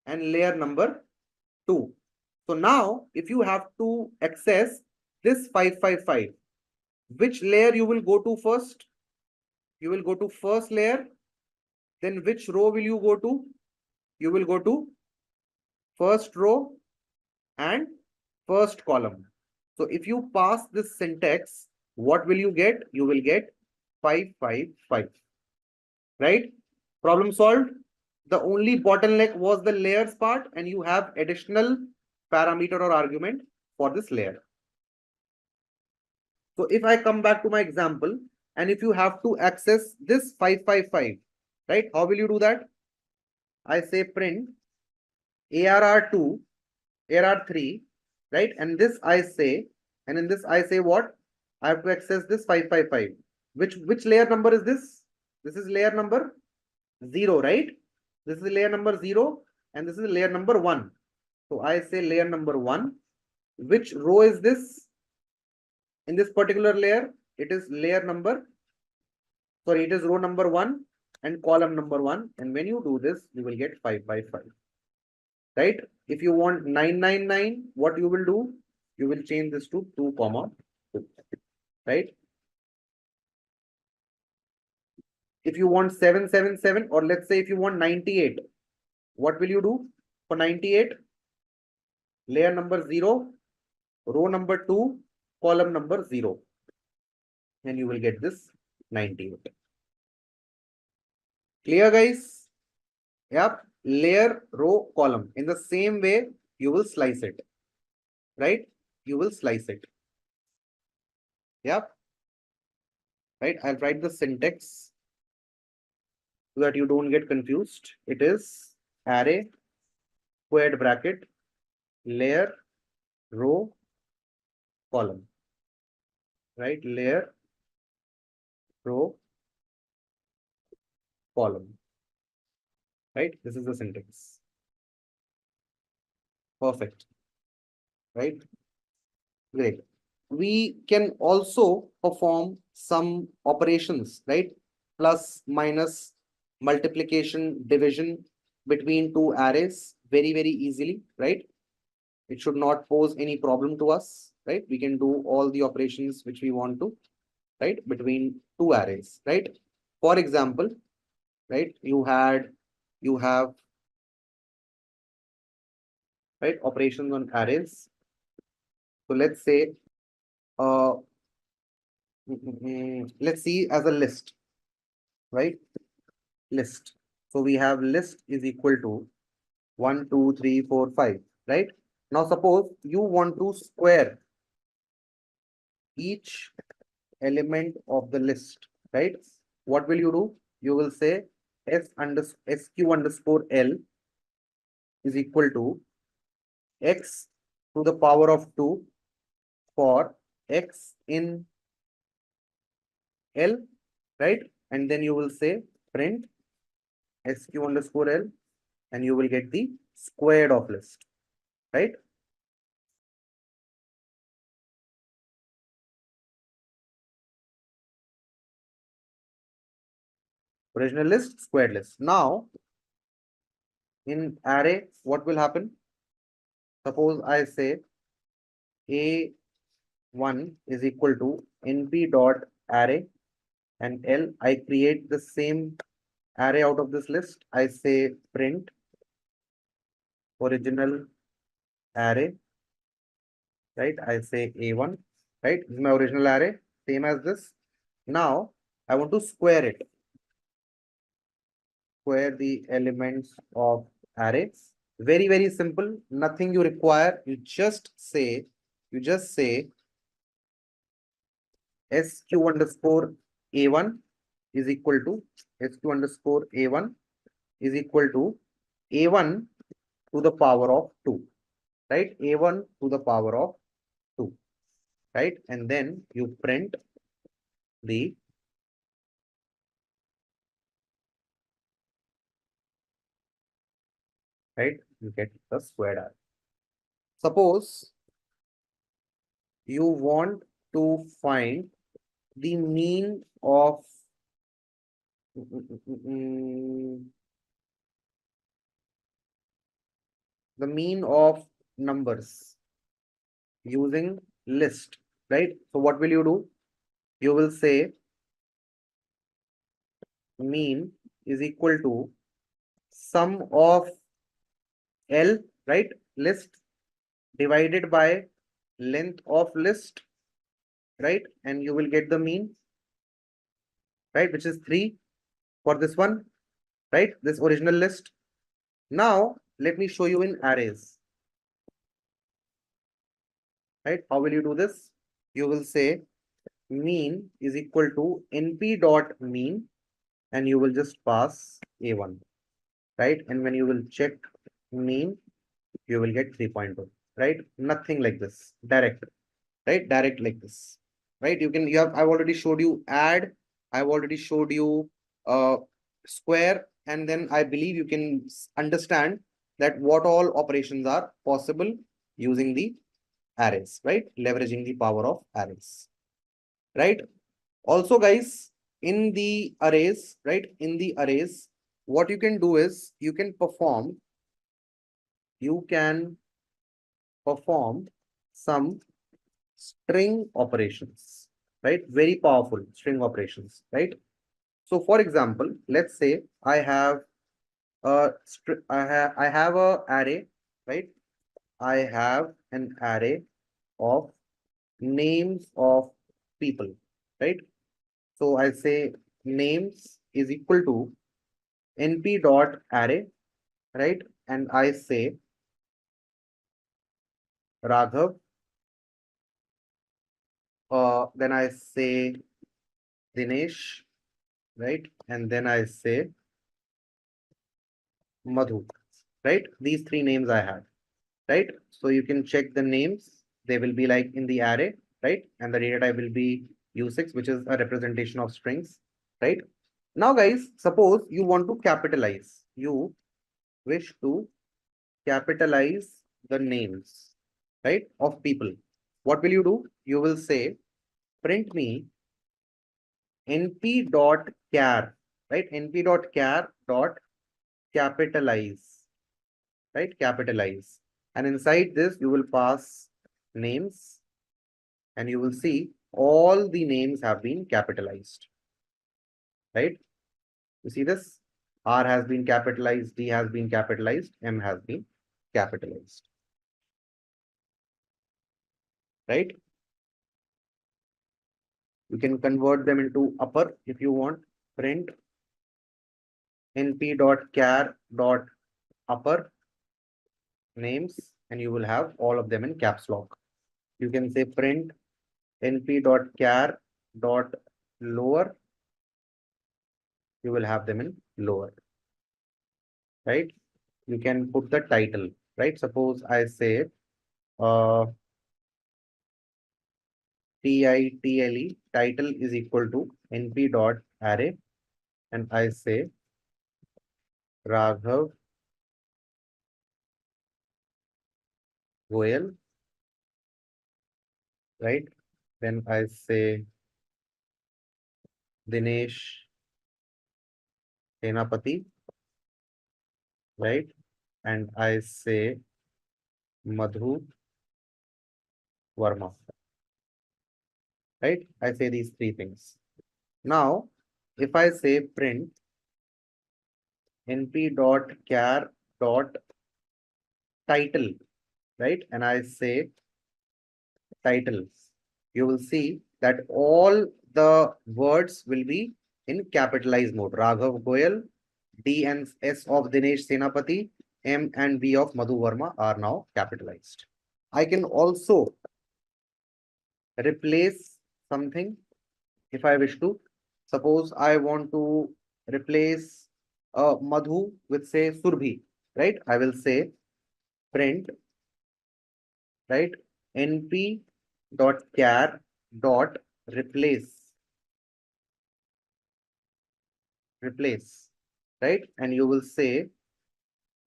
and layer number 2. So now, if you have to access this 555, which layer you will go to first? You will go to first layer. Then which row will you go to? You will go to first row and first column. So if you pass this syntax, what will you get? You will get 555. Right? Problem solved. The only bottleneck was the layers part, and you have additional parameter or argument for this layer. So if I come back to my example, and if you have to access this 555, right? How will you do that? I say print ARR2, ARR3, right? And this I say, and in this I say what? I have to access this 555. Which layer number is this? This is layer number 0, right? This is layer number 0, and this is layer number 1. So I say layer number 1. Which row is this? In this particular layer, it is layer number, sorry, it is row number 1 and column number 1. And when you do this, you will get 5 by 5. Right? If you want 999, what you will do? You will change this to 2, 2. Right? If you want 777, or let's say if you want 98, what will you do for 98? Layer number 0, row number 2, column number 0. And you will get this 98. Clear, guys? Yep. Layer, row, column. In the same way, you will slice it. Right? You will slice it. Yep. Right? I'll write the syntax so that you don't get confused. It is array, squared bracket, layer, row, column. Right? Layer, row, column. Right? This is the syntax. Perfect. Right? Great. We can also perform some operations, right? Plus, minus, multiplication, division between two arrays very, very easily, right? It should not pose any problem to us, right? We can do all the operations which we want to, right? Between two arrays, right? For example, right? You have, right? Operations on arrays. So let's say, let's see as a list, right? List. So we have list is equal to 1, 2, 3, 4, 5, right? Now suppose you want to square each element of the list, right? What will you do? You will say sq underscore l is equal to x to the power of 2 for x in l, right? And then you will say print sq underscore l, and you will get the squared of list, right? Original list, squared list. Now, in array, what will happen? Suppose I say A1 is equal to np dot array, and L, I create the same array out of this list. I say print original array, right? I say A1, right? This is my original array, same as this. Now, I want to square it. Square the elements of arrays. Very, very simple. Nothing you require. You just say sq underscore a1 is equal to sq underscore a1 is equal to a1 to the power of 2, right? A1 to the power of 2, right? And then you print the right, you get the squared array. Suppose you want to find the mean of numbers using list, right? So what will you do? You will say mean is equal to sum of L, right? List divided by length of list, right? And you will get the mean, right? Which is 3 for this one, right? This original list. Now, let me show you in arrays, right? How will you do this? You will say mean is equal to np dot mean, and you will just pass a1, right? And when you will check mean, you will get 3.2, right? Nothing like this, direct, right? Direct like this, right? I've already showed you add, I've already showed you square, and then I believe you can understand that what all operations are possible using the arrays, right? Leveraging the power of arrays, right? Also, guys, in the arrays, right? In the arrays, what you can do is you can perform some string operations, right? Very powerful string operations, right? So, for example, let's say I have I have a array, right? I have an array of names of people, right? So I say names is equal to np dot array, right? And I say Raghav, then I say Dinesh, right? And then I say Madhu, right? These three names I have, right? So you can check the names. They will be like in the array, right? And the data type will be U6, which is a representation of strings, right? Now, guys, suppose you want to capitalize. You wish to capitalize the names, right, of people. What will you do? You will say print me np dot char, right? Np dot char dot capitalize, right? Capitalize. And inside this, you will pass names, and you will see all the names have been capitalized, right? You see this? R has been capitalized, D has been capitalized, M has been capitalized, right? You can convert them into upper if you want. Print np dot char dot upper names, and you will have all of them in caps lock. You can say print np dot char dot lower, you will have them in lower, right? You can put the title, right? Suppose I say title, title is equal to np dot array, and I say Raghav Goyal, right? Then I say Dinesh Senapati, right? And I say Madhu Verma, right? I say these three things. Now, if I say print np dot char dot title, right? And I say title, you will see that all the words will be in capitalized mode. Raghav Goyal, D and S of Dinesh Senapati, M and V of Madhu Verma are now capitalized. I can also replace something if I wish to. Suppose I want to replace Madhu with say Surbhi, right? I will say print, right? np dot char dot replace, right? And you will say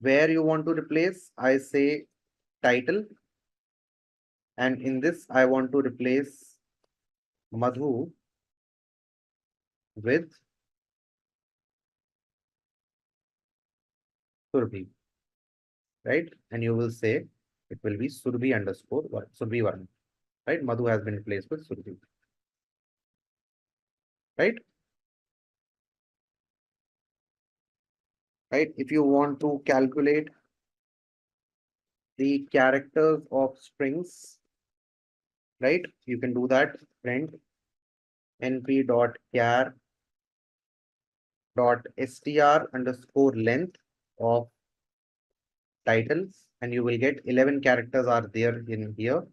where you want to replace. I say title, and in this I want to replace Madhu with Surabhi, right? And you will say it will be Surabhi underscore Surabhi Varma, right? Madhu has been replaced with Surabhi, right? Right? If you want to calculate the characters of strings, right? You can do that. Print np.char dot str underscore length of titles, and you will get 11 characters are there in here,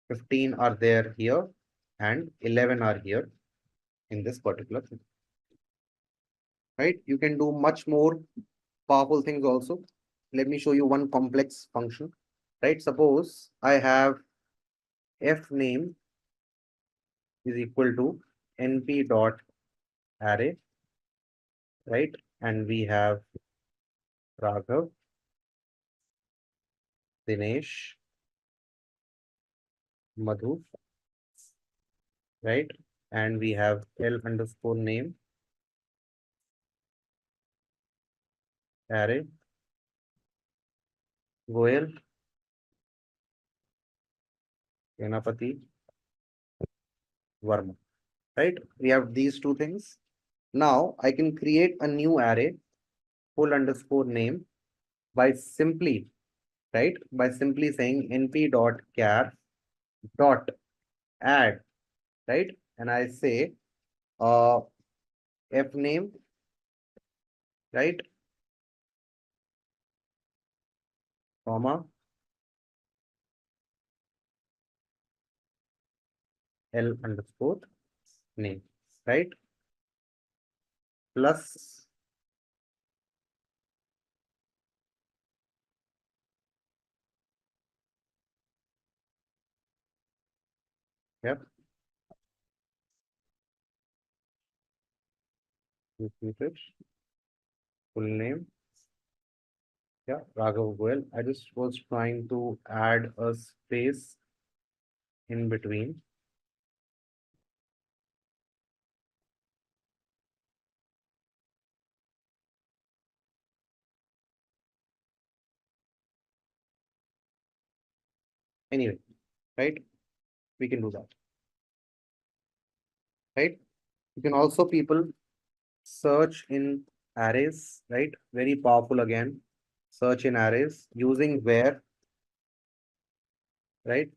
15 are there here, and 11 are here in this particular thing. Right? You can do much more powerful things also. Let me show you one complex function. Right? Suppose I have f name is equal to np dot array, right? And we have Raghav, Dinesh, Madhu, right? And we have L underscore name array, Goel, Ganapati, Varma, right? We have these two things. Now I can create a new array, full underscore name, by simply, right? By simply saying np dot char dot add, right? And I say f name, right? Comma L underscore name, right? Plus yep, repeat it, full name. Yeah, Raghav Goel. I just was trying to add a space in between. Anyway, right? We can do that, right? You can also people search in arrays, right? Very powerful again. Search in arrays using where, right?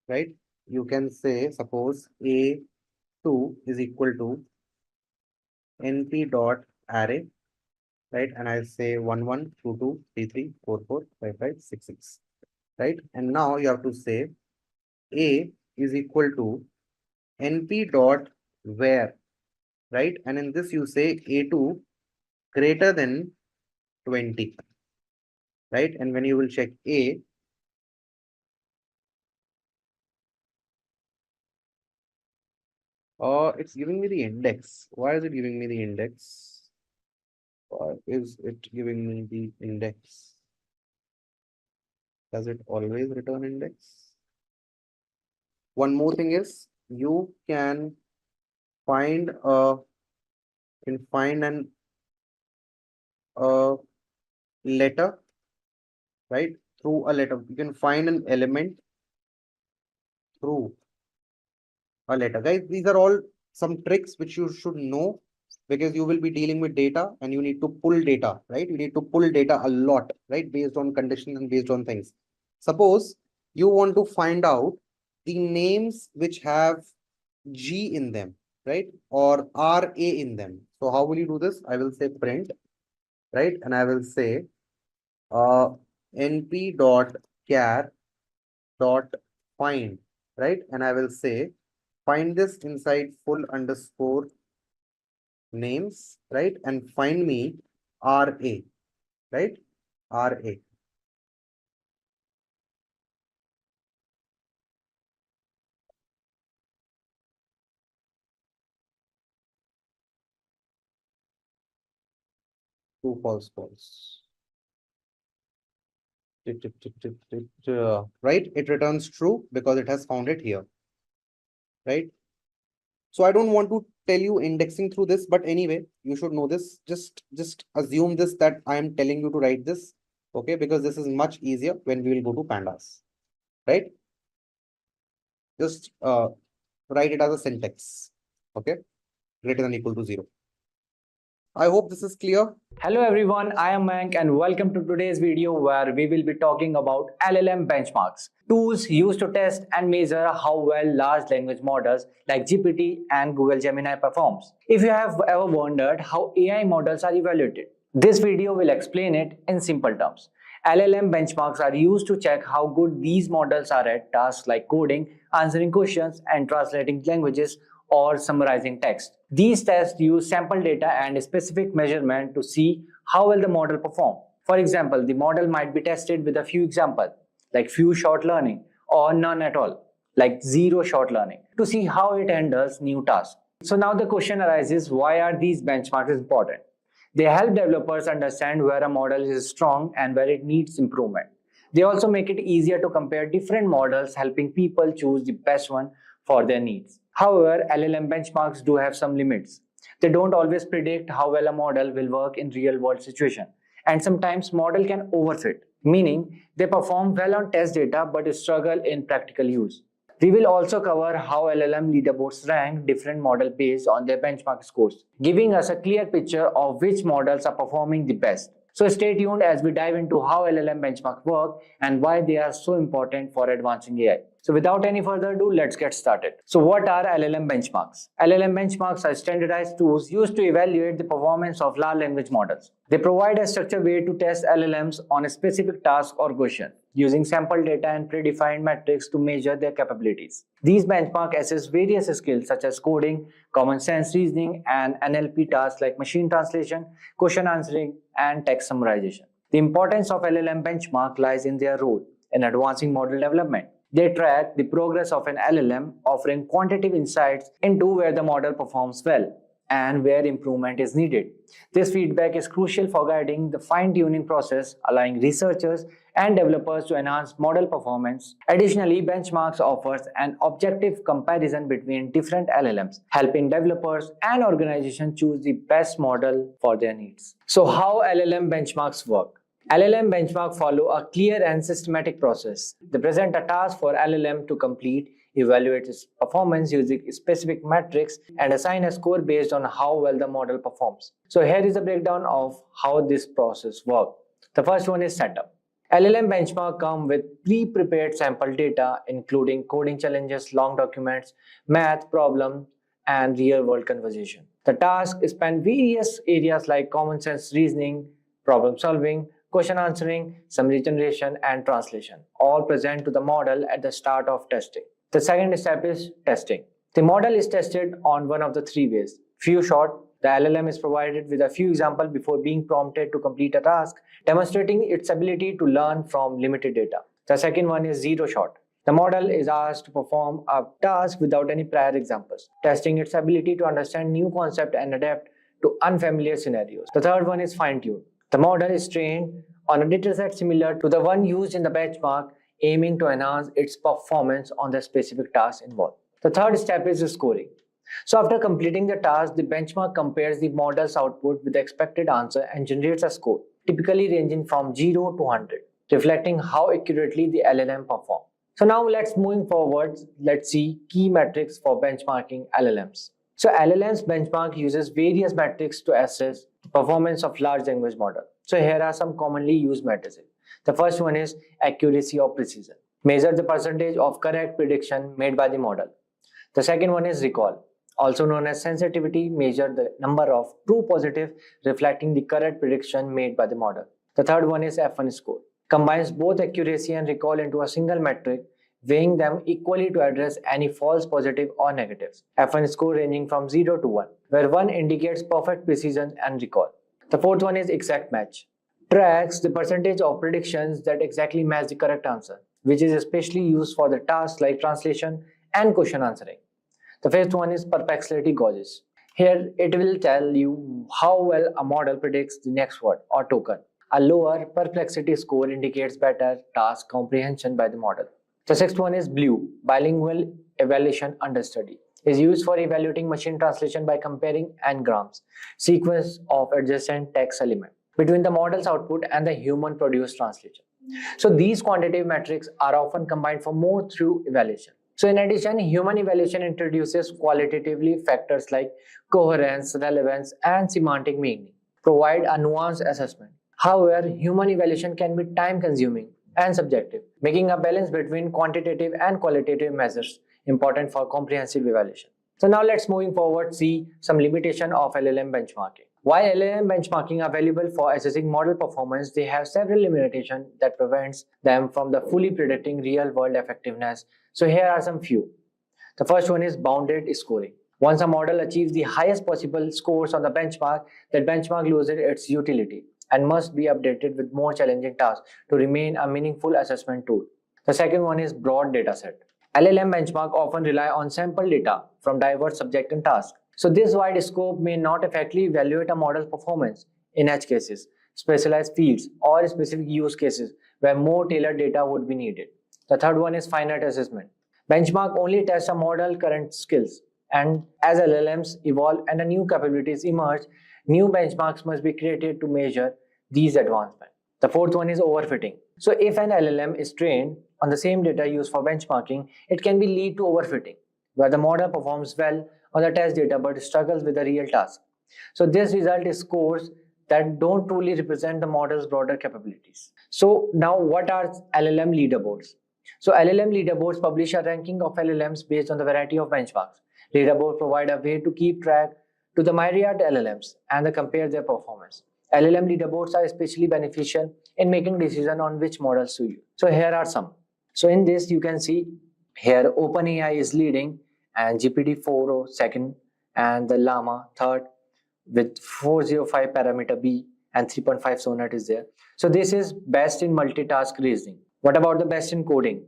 Right? You can say, suppose A2 is equal to np dot array, right? And I say 1 1 2 2 3 3 4 4 5 5 6 6, right? And now you have to say A is equal to np dot where, right? And in this you say A2 greater than 20, right? And when you will check A, it's giving me the index. Why is it giving me the index? Why is it giving me the index? Does it always return index? One more thing is you can find an letter, right? Through a letter. You can find an element through a letter. Guys, these are all some tricks which you should know because you will be dealing with data and you need to pull data, right? You need to pull data a lot, right? Based on conditions and based on things. Suppose you want to find out the names which have G in them, right? Or RA in them. So how will you do this? I will say print, right? And I will say np dot char dot find, right? And I will say find this inside full underscore names, right? And find me RA, right? RA. True, false, false. Right? It returns true because it has found it here, right? So I don't want to tell you indexing through this, but anyway, you should know this. Just assume this, that I am telling you to write this, okay? Because this is much easier when we will go to pandas, right? Just write it as a syntax, okay? Greater than equal to 0. I hope this is clear. Hello everyone, I am Mank and welcome to today's video where we will be talking about LLM benchmarks, tools used to test and measure how well large language models like GPT and Google Gemini performs. If you have ever wondered how AI models are evaluated, this video will explain it in simple terms. LLM benchmarks are used to check how good these models are at tasks like coding, answering questions, and translating languages or summarizing text. These tests use sample data and specific measurement to see how well the model performs. For example, the model might be tested with a few examples, like few short learning, or none at all, like zero short learning, to see how it handles new tasks. So now the question arises, why are these benchmarks important? They help developers understand where a model is strong and where it needs improvement. They also make it easier to compare different models, helping people choose the best one for their needs. However, LLM benchmarks do have some limits. They don't always predict how well a model will work in real-world situation, and sometimes model can overfit, meaning they perform well on test data but struggle in practical use. We will also cover how LLM leaderboards rank different models based on their benchmark scores, giving us a clear picture of which models are performing the best. So stay tuned as we dive into how LLM benchmarks work and why they are so important for advancing AI. So without any further ado, let's get started. So what are LLM benchmarks? LLM benchmarks are standardized tools used to evaluate the performance of large language models. They provide a structured way to test LLMs on a specific task or question, using sample data and predefined metrics to measure their capabilities. These benchmarks assess various skills such as coding, common sense reasoning, and NLP tasks like machine translation, question answering, and text summarization. The importance of LLM benchmark lies in their role in advancing model development. They track the progress of an LLM, offering quantitative insights into where the model performs well and where improvement is needed. This feedback is crucial for guiding the fine-tuning process, allowing researchers and developers to enhance model performance. Additionally, benchmarks offers an objective comparison between different LLMs, helping developers and organizations choose the best model for their needs. So how LLM benchmarks work? LLM benchmarks follow a clear and systematic process. They present a task for LLM to complete, evaluate its performance using specific metrics, and assign a score based on how well the model performs. So here is a breakdown of how this process works. The first one is setup. LLM benchmark come with pre-prepared sample data, including coding challenges, long documents, math problem, and real-world conversation. The task span various areas like common sense reasoning, problem solving, question answering, summary generation, and translation, all present to the model at the start of testing. The second step is testing. The model is tested on one of the three ways. Few shot, the LLM is provided with a few examples before being prompted to complete a task, demonstrating its ability to learn from limited data. The second one is zero shot. The model is asked to perform a task without any prior examples, testing its ability to understand new concepts and adapt to unfamiliar scenarios. The third one is fine-tune. The model is trained on a dataset similar to the one used in the benchmark, aiming to enhance its performance on the specific task involved. The third step is scoring. So after completing the task, the benchmark compares the model's output with the expected answer and generates a score, typically ranging from 0 to 100, reflecting how accurately the LLM performs. So now moving forward, let's see key metrics for benchmarking LLMs. So LLMs benchmark uses various metrics to assess the performance of large language model. So here are some commonly used metrics. The first one is accuracy or precision. Measure the percentage of correct prediction made by the model. The second one is recall, also known as sensitivity. Measure the number of true positive reflecting the correct prediction made by the model. The third one is F1 score. Combines both accuracy and recall into a single metric, weighing them equally to address any false positive or negatives. F1 score ranging from 0 to 1, where 1 indicates perfect precision and recall. The fourth one is exact match. Tracks the percentage of predictions that exactly match the correct answer, which is especially used for the tasks like translation and question answering. The fifth one is perplexity gauges. Here it will tell you how well a model predicts the next word or token. A lower perplexity score indicates better task comprehension by the model. The sixth one is BLUE, bilingual evaluation understudy. is used for evaluating machine translation by comparing n-grams, sequence of adjacent text element, between the model's output and the human-produced translation. So these quantitative metrics are often combined for more through evaluation. So in addition, human evaluation introduces qualitatively factors like coherence, relevance, and semantic meaning, provide a nuanced assessment. However, human evaluation can be time-consuming and subjective, making a balance between quantitative and qualitative measures important for comprehensive evaluation. So now let's moving forward see some limitation of LLM benchmarking. While LLM benchmarking are valuable for assessing model performance, they have several limitations that prevents them from the fully predicting real-world effectiveness. So here are some few. The first one is bounded scoring. Once a model achieves the highest possible scores on the benchmark, that benchmark loses its utility and must be updated with more challenging tasks to remain a meaningful assessment tool. The second one is broad dataset. LLM benchmark often rely on sample data from diverse subjects and tasks. So this wide scope may not effectively evaluate a model's performance in edge cases, specialized fields, or specific use cases where more tailored data would be needed. The third one is finite assessment. Benchmark only tests a model's current skills, and as LLMs evolve and new capabilities emerge, new benchmarks must be created to measure these advancements. The fourth one is overfitting. So if an LLM is trained on the same data used for benchmarking, it can be lead to overfitting, where the model performs well on the test data but struggles with the real task. So this result is scores that don't truly represent the model's broader capabilities. So now what are LLM leaderboards? So LLM leaderboards publish a ranking of LLMs based on the variety of benchmarks. Leaderboards provide a way to keep track to the myriad LLMs and compare their performance. LLM leaderboards are especially beneficial in making decisions on which models to use. So here are some. So in this you can see here OpenAI is leading and GPT-4o second and the Llama third with 405 parameter B and 3.5 sonnet is there. So this is best in multitask reasoning. What about the best in coding?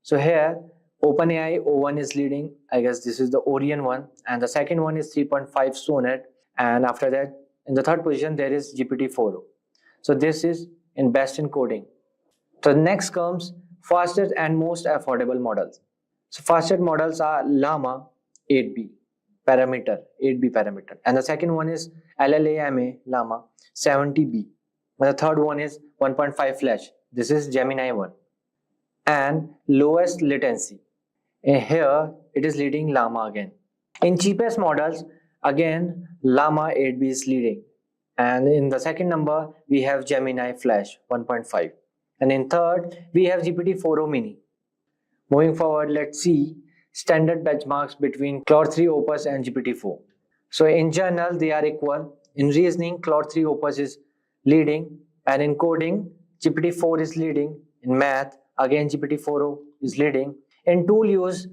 So here OpenAI O1 is leading. I guess this is the Orion one, and the second one is 3.5 sonnet, and after that in the third position there is GPT-4o. So this is in best in coding. So next comes fastest and most affordable models. So fastest models are Llama 8B parameter, 8B parameter, and the second one is LLAMA Llama 70B, and the third one is 1.5 flash. This is Gemini 1, and lowest latency. And here it is leading Llama again. In cheapest models, again Llama 8B is leading, and in the second number we have Gemini Flash 1.5, and in third we have GPT-4o Mini. Moving forward, let's see standard benchmarks between Claude 3 Opus and GPT-4. So in general, they are equal. In reasoning, Claude 3 Opus is leading, and in coding, GPT-4 is leading. In math, again GPT-4o is leading. In tool use,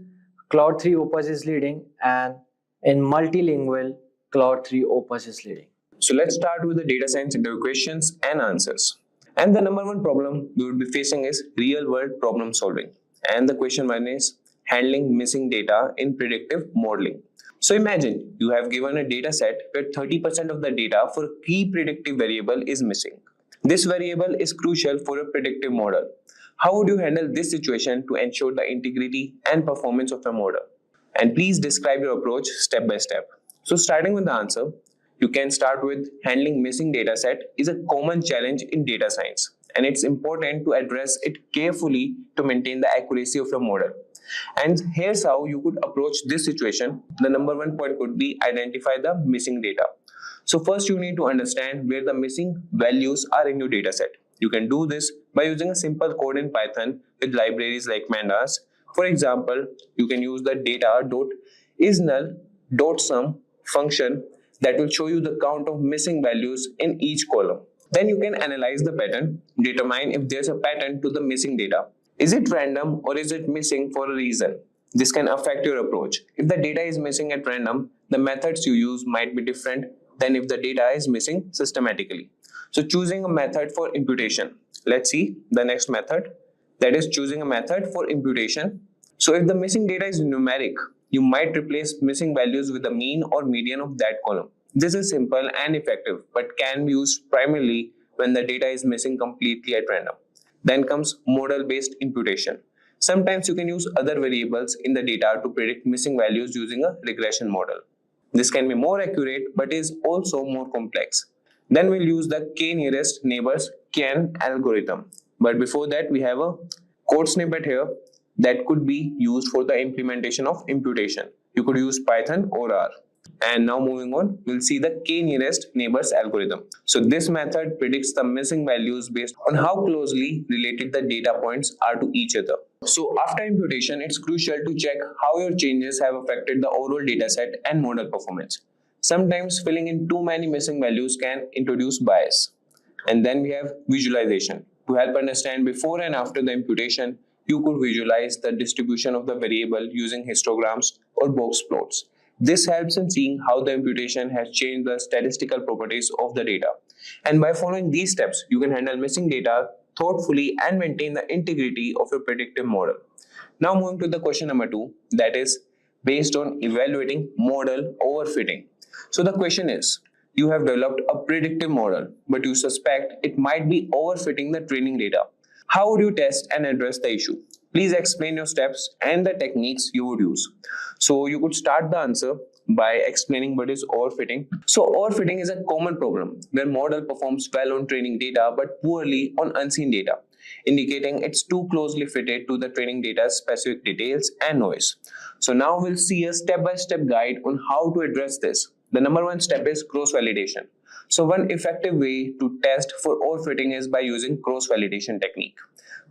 Claude 3 Opus is leading, and in multilingual, Claude 3 Opus is leading. So let's start with the data science interview questions and answers. And the number one problem we would be facing is real world problem solving. And the question one is handling missing data in predictive modeling. So imagine you have given a data set where 30% of the data for a key predictive variable is missing. This variable is crucial for a predictive model. How would you handle this situation to ensure the integrity and performance of a model? And please describe your approach step by step. So starting with the answer, you can start with handling missing data set is a common challenge in data science, and it's important to address it carefully to maintain the accuracy of your model. And here's how you could approach this situation. The number one point could be identify the missing data. So first you need to understand where the missing values are in your data set. You can do this by using a simple code in Python with libraries like pandas. For example, you can use the data.isNull.sum function that will show you the count of missing values in each column. Then you can analyze the pattern, determine if there's a pattern to the missing data. Is it random or is it missing for a reason? This can affect your approach. If the data is missing at random, the methods you use might be different than if the data is missing systematically. So choosing a method for imputation. Let's see the next method, that is choosing a method for imputation. So if the missing data is numeric, you might replace missing values with the mean or median of that column. This is simple and effective, but can be used primarily when the data is missing completely at random. Then comes model-based imputation. Sometimes you can use other variables in the data to predict missing values using a regression model. This can be more accurate but is also more complex. Then we'll use the k nearest neighbors KN algorithm. But before that, we have a code snippet here that could be used for the implementation of imputation. You could use Python or R. And now moving on, we'll see the k nearest neighbors algorithm. So this method predicts the missing values based on how closely related the data points are to each other. So after imputation, it's crucial to check how your changes have affected the overall dataset and model performance. Sometimes filling in too many missing values can introduce bias. And then we have visualization. To help understand before and after the imputation, you could visualize the distribution of the variable using histograms or box plots. This helps in seeing how the imputation has changed the statistical properties of the data. And by following these steps, you can handle missing data thoughtfully and maintain the integrity of your predictive model. Now moving to the question number 2, that is based on evaluating model overfitting. So the question is, you have developed a predictive model, but you suspect it might be overfitting the training data. How would you test and address the issue? Please explain your steps and the techniques you would use. So you could start the answer by explaining what is overfitting. So overfitting is a common problem where model performs well on training data but poorly on unseen data, indicating it's too closely fitted to the training data's specific details and noise. So now we'll see a step-by-step guide on how to address this. The number one step is cross-validation. So one effective way to test for overfitting is by using cross-validation technique.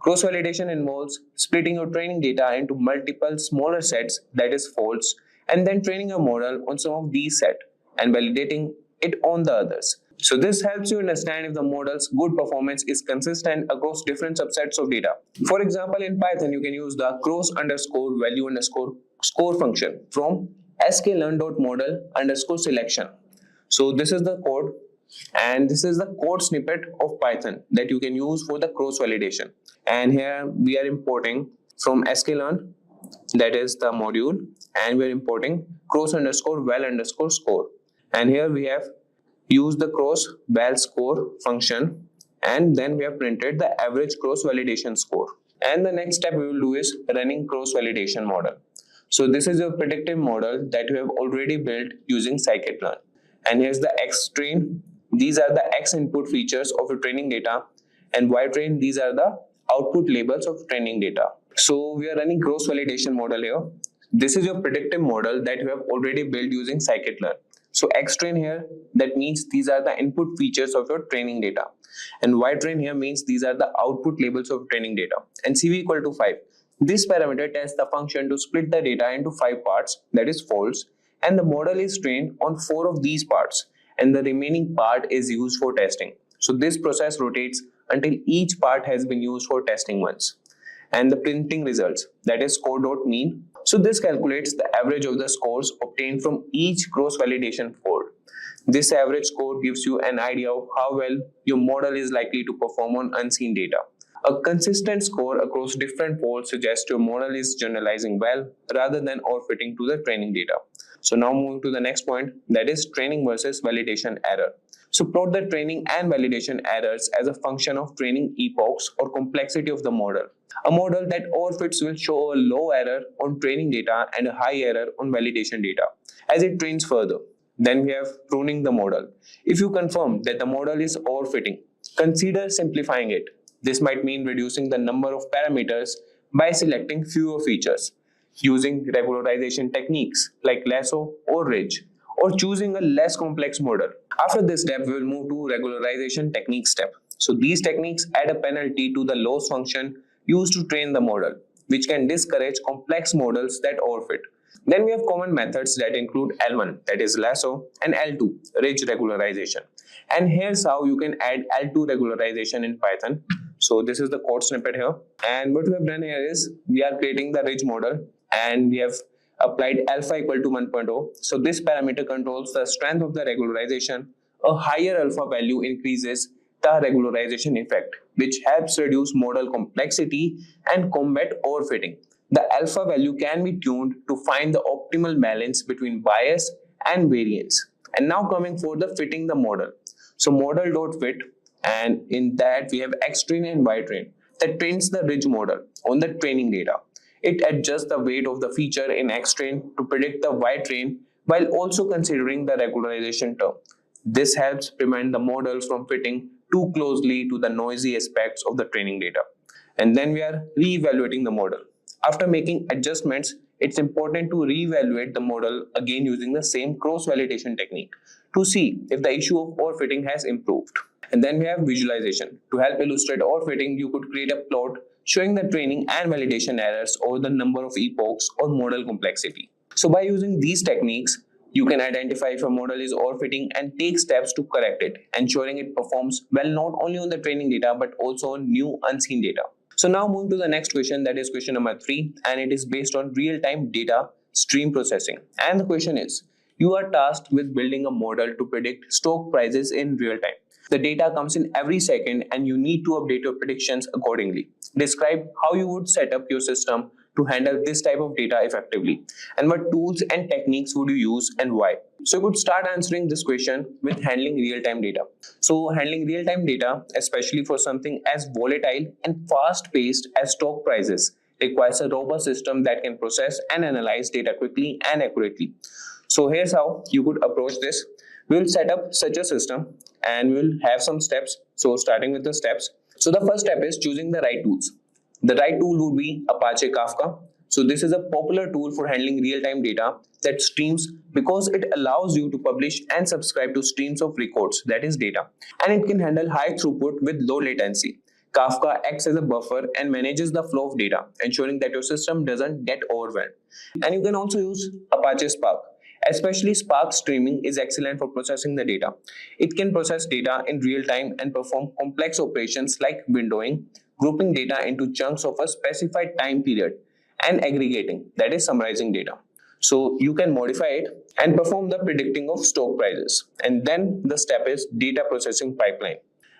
Cross-validation involves splitting your training data into multiple smaller sets, that is faults, and then training a model on some of these sets and validating it on the others. So this helps you understand if the model's good performance is consistent across different subsets of data. For example, in Python, you can use the cross underscore value underscore score function from sklearn.model underscore selection. So this is the code, and this is the code snippet of Python that you can use for the cross validation. And here we are importing from sklearn, that is the module, and we are importing cross underscore val underscore score. And here we have used the cross val score function, and then we have printed the average cross validation score. And the next step we will do is running cross validation model. So this is your predictive model that you have already built using scikit-learn. And here's the X train. These are the X input features of your training data, and Y train, these are the output labels of training data. So we are running cross validation model here. This is your predictive model that you have already built using scikit-learn. So X train here, that means these are the input features of your training data. And Y train here means these are the output labels of training data. And CV equal to 5. This parameter tests the function to split the data into 5 parts, that is faults, and the model is trained on 4 of these parts, and the remaining part is used for testing. So this process rotates until each part has been used for testing once. And the printing results, that is score.mean. So this calculates the average of the scores obtained from each cross validation fault. This average score gives you an idea of how well your model is likely to perform on unseen data. A consistent score across different faults suggests your model is generalizing well rather than overfitting to the training data. So now moving to the next point, that is training versus validation error. So plot the training and validation errors as a function of training epochs or complexity of the model. A model that overfits will show a low error on training data and a high error on validation data as it trains further. Then we have pruning the model. If you confirm that the model is overfitting, consider simplifying it. This might mean reducing the number of parameters by selecting fewer features, using regularization techniques like lasso or ridge, or choosing a less complex model. After this step, we will move to regularization technique step. So these techniques add a penalty to the loss function used to train the model, which can discourage complex models that overfit. Then we have common methods that include L1, that is lasso, and L2, ridge regularization. And here's how you can add L2 regularization in Python. So this is the code snippet here. And what we have done here is we are creating the ridge model, and we have applied alpha equal to 1.0. So this parameter controls the strength of the regularization. A higher alpha value increases the regularization effect, which helps reduce model complexity and combat overfitting. The alpha value can be tuned to find the optimal balance between bias and variance. And now coming for the fitting the model. So model.fit, and in that we have X train and Y train. that trains the ridge model on the training data. It adjusts the weight of the feature in X-train to predict the Y-train while also considering the regularization term. This helps prevent the model from fitting too closely to the noisy aspects of the training data. And then we are re-evaluating the model. After making adjustments, it's important to re-evaluate the model again using the same cross-validation technique to see if the issue of overfitting has improved. And then we have visualization. To help illustrate overfitting, you could create a plot showing the training and validation errors over the number of epochs or model complexity. So by using these techniques, you can identify if a model is overfitting and take steps to correct it, ensuring it performs well not only on the training data but also on new unseen data. So now moving to the next question, that is question number 3, and it is based on real-time data stream processing. And the question is, you are tasked with building a model to predict stock prices in real time. The data comes in every second and you need to update your predictions accordingly. Describe how you would set up your system to handle this type of data effectively, and what tools and techniques would you use and why. So you could start answering this question with handling real-time data. So handling real-time data, especially for something as volatile and fast-paced as stock prices, requires a robust system that can process and analyze data quickly and accurately. So here's how you could approach this. We will set up such a system and we will have some steps. So starting with the steps. So the first step is choosing the right tools. The right tool would be Apache Kafka. So this is a popular tool for handling real-time data that streams because it allows you to publish and subscribe to streams of records, that is data. And it can handle high throughput with low latency. Kafka acts as a buffer and manages the flow of data, ensuring that your system doesn't get overwhelmed. And you can also use Apache Spark. Especially Spark streaming is excellent for processing the data. It can process data in real time and perform complex operations like windowing, grouping data into chunks of a specified time period, and aggregating, that is summarizing data. So you can modify it and perform the predicting of stock prices. And then the step is data processing pipeline.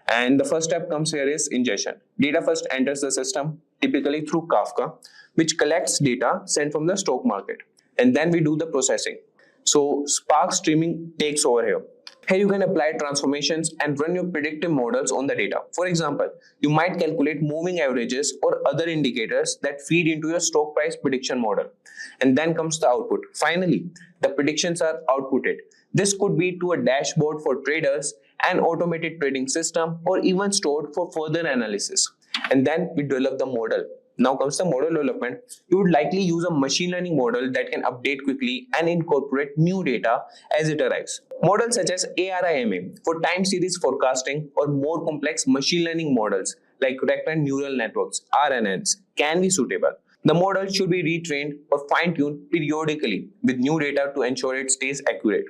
And the first step comes here is ingestion. Data first enters the system, typically through Kafka, which collects data sent from the stock market. And then we do the processing. So Spark streaming takes over here. Here you can apply transformations and run your predictive models on the data. For example, you might calculate moving averages or other indicators that feed into your stock price prediction model. And then comes the output. Finally, the predictions are outputted. This could be to a dashboard for traders, an automated trading system, or even stored for further analysis. And then we develop the model. Now comes the model development. You would likely use a machine learning model that can update quickly and incorporate new data as it arrives. Models such as ARIMA for time series forecasting or more complex machine learning models like recurrent neural networks (RNNs) can be suitable. The model should be retrained or fine-tuned periodically with new data to ensure it stays accurate.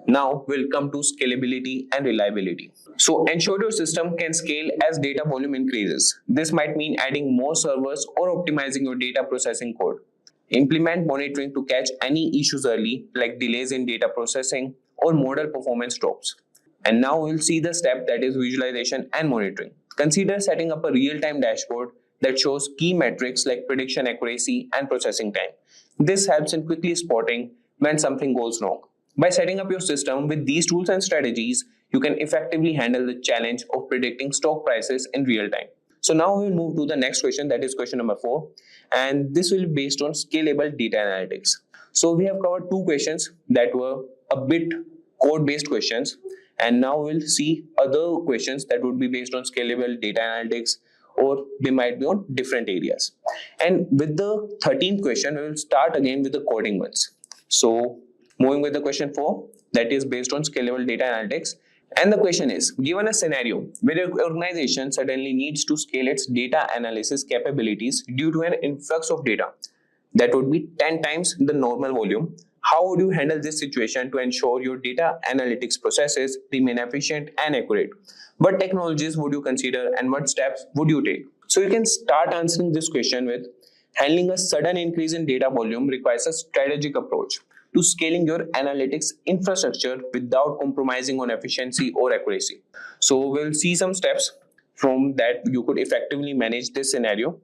Now we'll come to scalability and reliability. So ensure your system can scale as data volume increases. This might mean adding more servers or optimizing your data processing code. Implement monitoring to catch any issues early, like delays in data processing or model performance drops. And now we'll see the step, that is visualization and monitoring. Consider setting up a real-time dashboard that shows key metrics like prediction accuracy and processing time. This helps in quickly spotting when something goes wrong. By setting up your system with these tools and strategies, you can effectively handle the challenge of predicting stock prices in real time. So now we will move to the next question, that is question number 4, and this will be based on scalable data analytics. So we have covered 2 questions that were a bit code-based questions, and now we'll see other questions that would be based on scalable data analytics, or they might be on different areas. And with the 13th question, we will start again with the coding ones. So moving with the question 4, that is based on scalable data analytics. And the question is, given a scenario where your organization suddenly needs to scale its data analysis capabilities due to an influx of data that would be 10 times the normal volume, how would you handle this situation to ensure your data analytics processes remain efficient and accurate? What technologies would you consider and what steps would you take? So you can start answering this question with, handling a sudden increase in data volume requires a strategic approach to scaling your analytics infrastructure without compromising on efficiency or accuracy. So we'll see some steps from that you could effectively manage this scenario.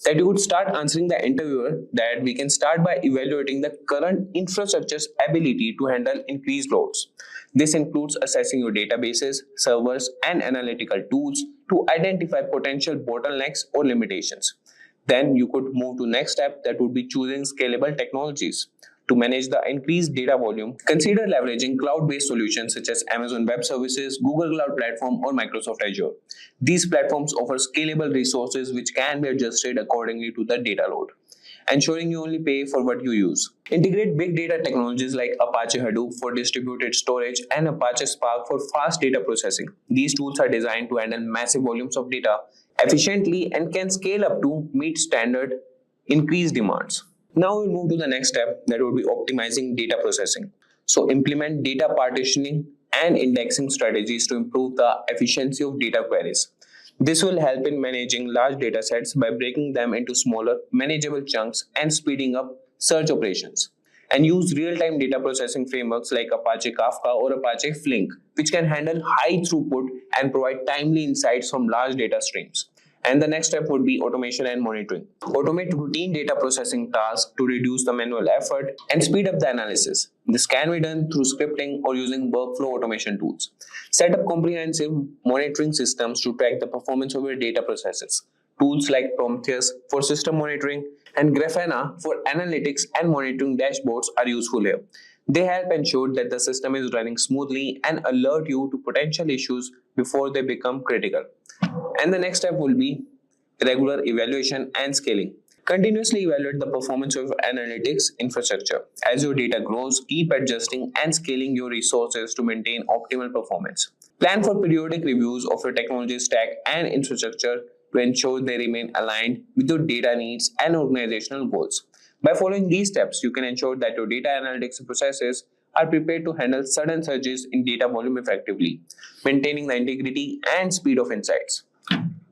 That you would start answering the interviewer that we can start by evaluating the current infrastructure's ability to handle increased loads. This includes assessing your databases, servers, and analytical tools to identify potential bottlenecks or limitations. Then you could move to next step, that would be choosing scalable technologies. To manage the increased data volume, consider leveraging cloud-based solutions such as Amazon Web Services, Google Cloud Platform, or Microsoft Azure. These platforms offer scalable resources which can be adjusted accordingly to the data load, ensuring you only pay for what you use. Integrate big data technologies like Apache Hadoop for distributed storage and Apache Spark for fast data processing. These tools are designed to handle massive volumes of data efficiently and can scale up to meet standard increased demands. Now we'll move to the next step, that would be optimizing data processing. So implement data partitioning and indexing strategies to improve the efficiency of data queries. This will help in managing large data sets by breaking them into smaller, manageable chunks and speeding up search operations. And use real-time data processing frameworks like Apache Kafka or Apache Flink, which can handle high throughput and provide timely insights from large data streams. And the next step would be automation and monitoring. Automate routine data processing tasks to reduce the manual effort and speed up the analysis. This can be done through scripting or using workflow automation tools. Set up comprehensive monitoring systems to track the performance of your data processes. Tools like Prometheus for system monitoring and Grafana for analytics and monitoring dashboards are useful here. They help ensure that the system is running smoothly and alert you to potential issues before they become critical. And the next step will be regular evaluation and scaling. Continuously evaluate the performance of analytics infrastructure. As your data grows, keep adjusting and scaling your resources to maintain optimal performance. Plan for periodic reviews of your technology stack and infrastructure to ensure they remain aligned with your data needs and organizational goals. By following these steps, you can ensure that your data analytics processes are prepared to handle sudden surges in data volume effectively, maintaining the integrity and speed of insights.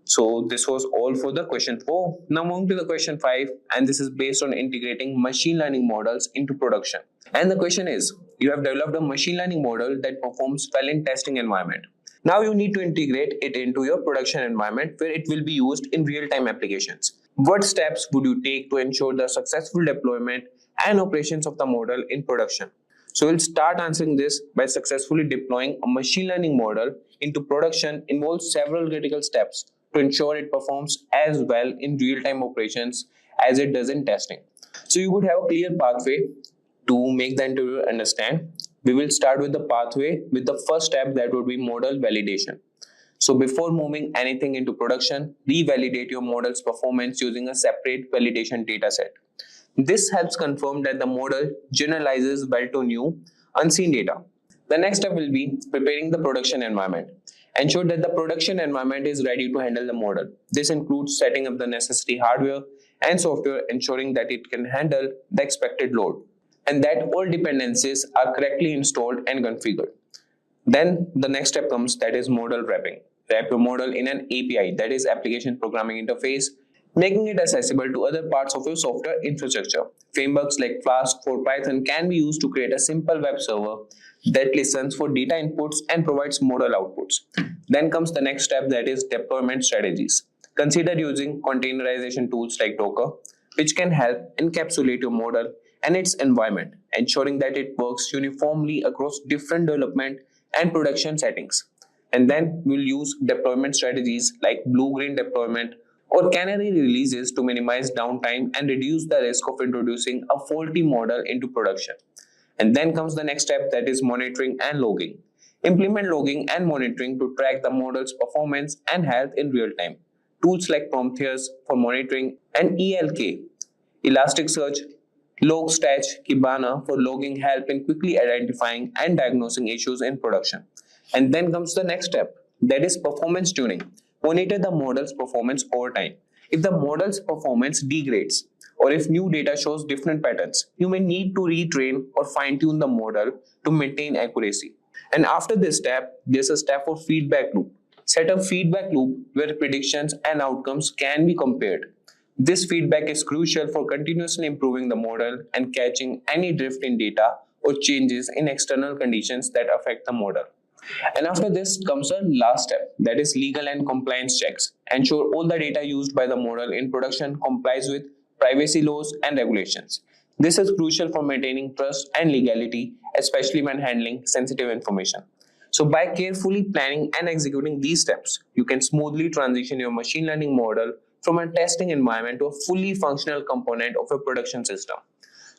So this was all for the question 4. Now moving to the question 5, and this is based on integrating machine learning models into production. And the question is, you have developed a machine learning model that performs well in testing environment. Now you need to integrate it into your production environment where it will be used in real-time applications. What steps would you take to ensure the successful deployment and operations of the model in production? So we'll start answering this by successfully deploying a machine learning model into production involves several critical steps to ensure it performs as well in real-time operations as it does in testing. So you would have a clear pathway to make the interviewer understand. We will start with the pathway with the first step, that would be model validation. So before moving anything into production, revalidate your model's performance using a separate validation dataset. This helps confirm that the model generalizes well to new, unseen data. The next step will be preparing the production environment. Ensure that the production environment is ready to handle the model. This includes setting up the necessary hardware and software, ensuring that it can handle the expected load, and that all dependencies are correctly installed and configured. Then the next step comes, that is model wrapping. Wrap your model in an API, that is application programming interface, making it accessible to other parts of your software infrastructure. Frameworks like Flask for Python can be used to create a simple web server that listens for data inputs and provides model outputs. Then comes the next step, that is deployment strategies. Consider using containerization tools like Docker, which can help encapsulate your model and its environment, ensuring that it works uniformly across different development and production settings. And then we'll use deployment strategies like blue-green deployment or canary releases to minimize downtime and reduce the risk of introducing a faulty model into production. And then comes the next step, that is monitoring and logging. Implement logging and monitoring to track the model's performance and health in real time. Tools like Prometheus for monitoring and ELK, Elasticsearch, Logstash, Kibana for logging help in quickly identifying and diagnosing issues in production. And then comes the next step, that is performance tuning. Monitor the model's performance over time. If the model's performance degrades, or if new data shows different patterns, you may need to retrain or fine-tune the model to maintain accuracy. And after this step, there's a step for feedback loop. Set a feedback loop where predictions and outcomes can be compared. This feedback is crucial for continuously improving the model and catching any drift in data or changes in external conditions that affect the model. And after this comes a last step, that is legal and compliance checks. Ensure all the data used by the model in production complies with privacy laws and regulations. This is crucial for maintaining trust and legality, especially when handling sensitive information. So by carefully planning and executing these steps, you can smoothly transition your machine learning model from a testing environment to a fully functional component of a production system.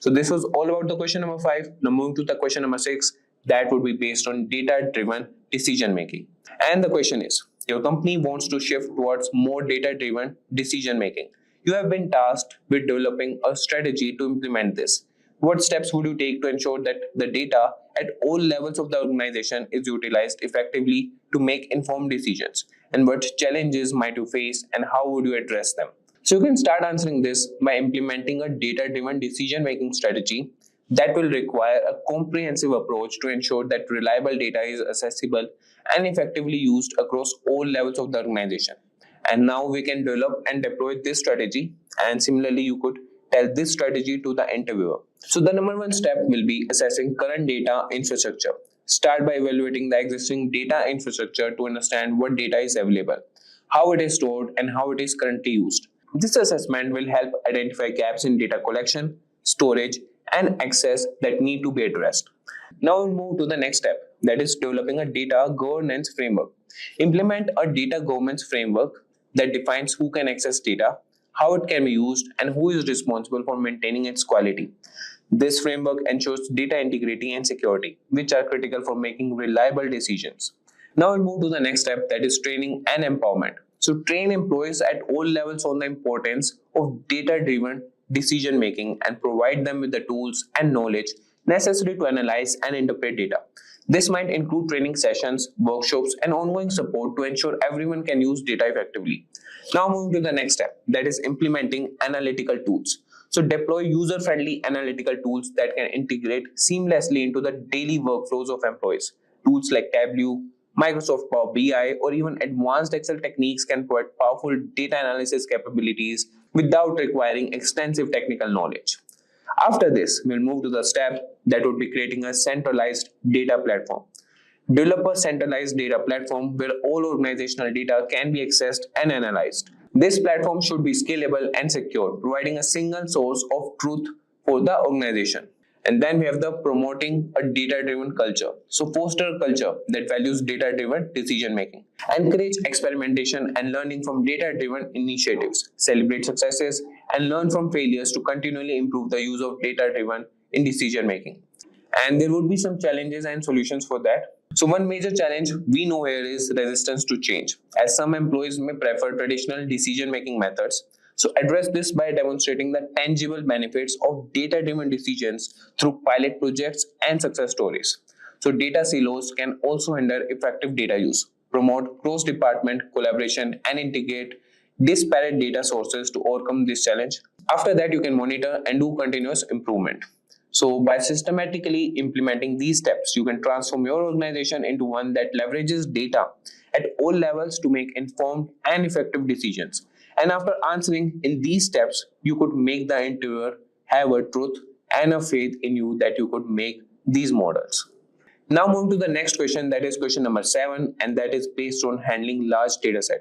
So this was all about the question number 5. Now moving to the question number 6, that would be based on data-driven decision making. And the question is, your company wants to shift towards more data-driven decision making. You have been tasked with developing a strategy to implement this. What steps would you take to ensure that the data at all levels of the organization is utilized effectively to make informed decisions? And what challenges might you face and how would you address them? So you can start answering this by implementing a data-driven decision-making strategy that will require a comprehensive approach to ensure that reliable data is accessible and effectively used across all levels of the organization. And now we can develop and deploy this strategy, and similarly you could tell this strategy to the interviewer. So the number 1 step will be assessing current data infrastructure. Start by evaluating the existing data infrastructure to understand what data is available, how it is stored, and how it is currently used. This assessment will help identify gaps in data collection, storage, and access that need to be addressed. Now we'll move to the next step, that is developing a data governance framework. Implement a data governance framework that defines who can access data, how it can be used, and who is responsible for maintaining its quality. This framework ensures data integrity and security, which are critical for making reliable decisions. Now we'll move to the next step, that is training and empowerment. So train employees at all levels on the importance of data-driven decision making and provide them with the tools and knowledge necessary to analyze and interpret data. This might include training sessions, workshops, and ongoing support to ensure everyone can use data effectively. Now moving to the next step, that is implementing analytical tools. So deploy user-friendly analytical tools that can integrate seamlessly into the daily workflows of employees. Tools like Tableau, Microsoft Power BI, or even advanced Excel techniques can provide powerful data analysis capabilities without requiring extensive technical knowledge. After this, we'll move to the step that would be creating a centralized data platform. Develop a centralized data platform where all organizational data can be accessed and analyzed. This platform should be scalable and secure, providing a single source of truth for the organization. And then we have the promoting a data-driven culture. So foster a culture that values data-driven decision making. Encourage experimentation and learning from data-driven initiatives. Celebrate successes and learn from failures to continually improve the use of data-driven in decision making. And there would be some challenges and solutions for that. So one major challenge we know here is resistance to change, as some employees may prefer traditional decision-making methods. So address this by demonstrating the tangible benefits of data-driven decisions through pilot projects and success stories. So data silos can also hinder effective data use, promote cross-department collaboration, and integrate disparate data sources to overcome this challenge. After that, you can monitor and do continuous improvement. So by systematically implementing these steps, you can transform your organization into one that leverages data at all levels to make informed and effective decisions. And after answering in these steps, you could make the interviewer have a truth and a faith in you that you could make these models. Now move to the next question, that is question number 7, and that is based on handling large data set.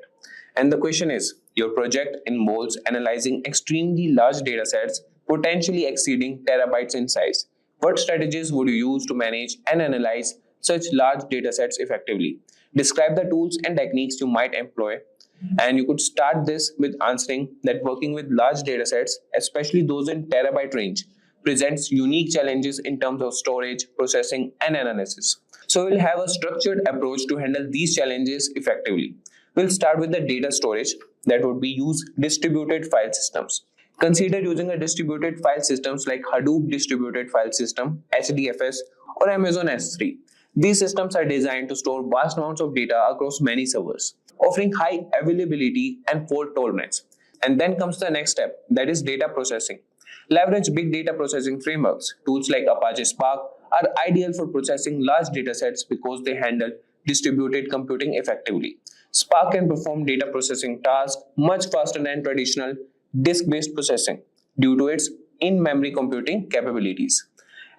And the question is, your project involves analyzing extremely large data sets, potentially exceeding terabytes in size. What strategies would you use to manage and analyze such large data sets effectively? Describe the tools and techniques you might employ. And you could start this with answering that working with large data sets, especially those in terabyte range, presents unique challenges in terms of storage, processing, and analysis. So we'll have a structured approach to handle these challenges effectively. We'll start with the data storage, that would be use distributed file systems. Consider using a distributed file systems like Hadoop Distributed File System, HDFS, or Amazon S3. These systems are designed to store vast amounts of data across many servers, offering high availability and fault tolerance. And then comes the next step, that is data processing. Leverage big data processing frameworks. Tools like Apache Spark are ideal for processing large data sets because they handle distributed computing effectively. Spark can perform data processing tasks much faster than traditional disk-based processing due to its in-memory computing capabilities.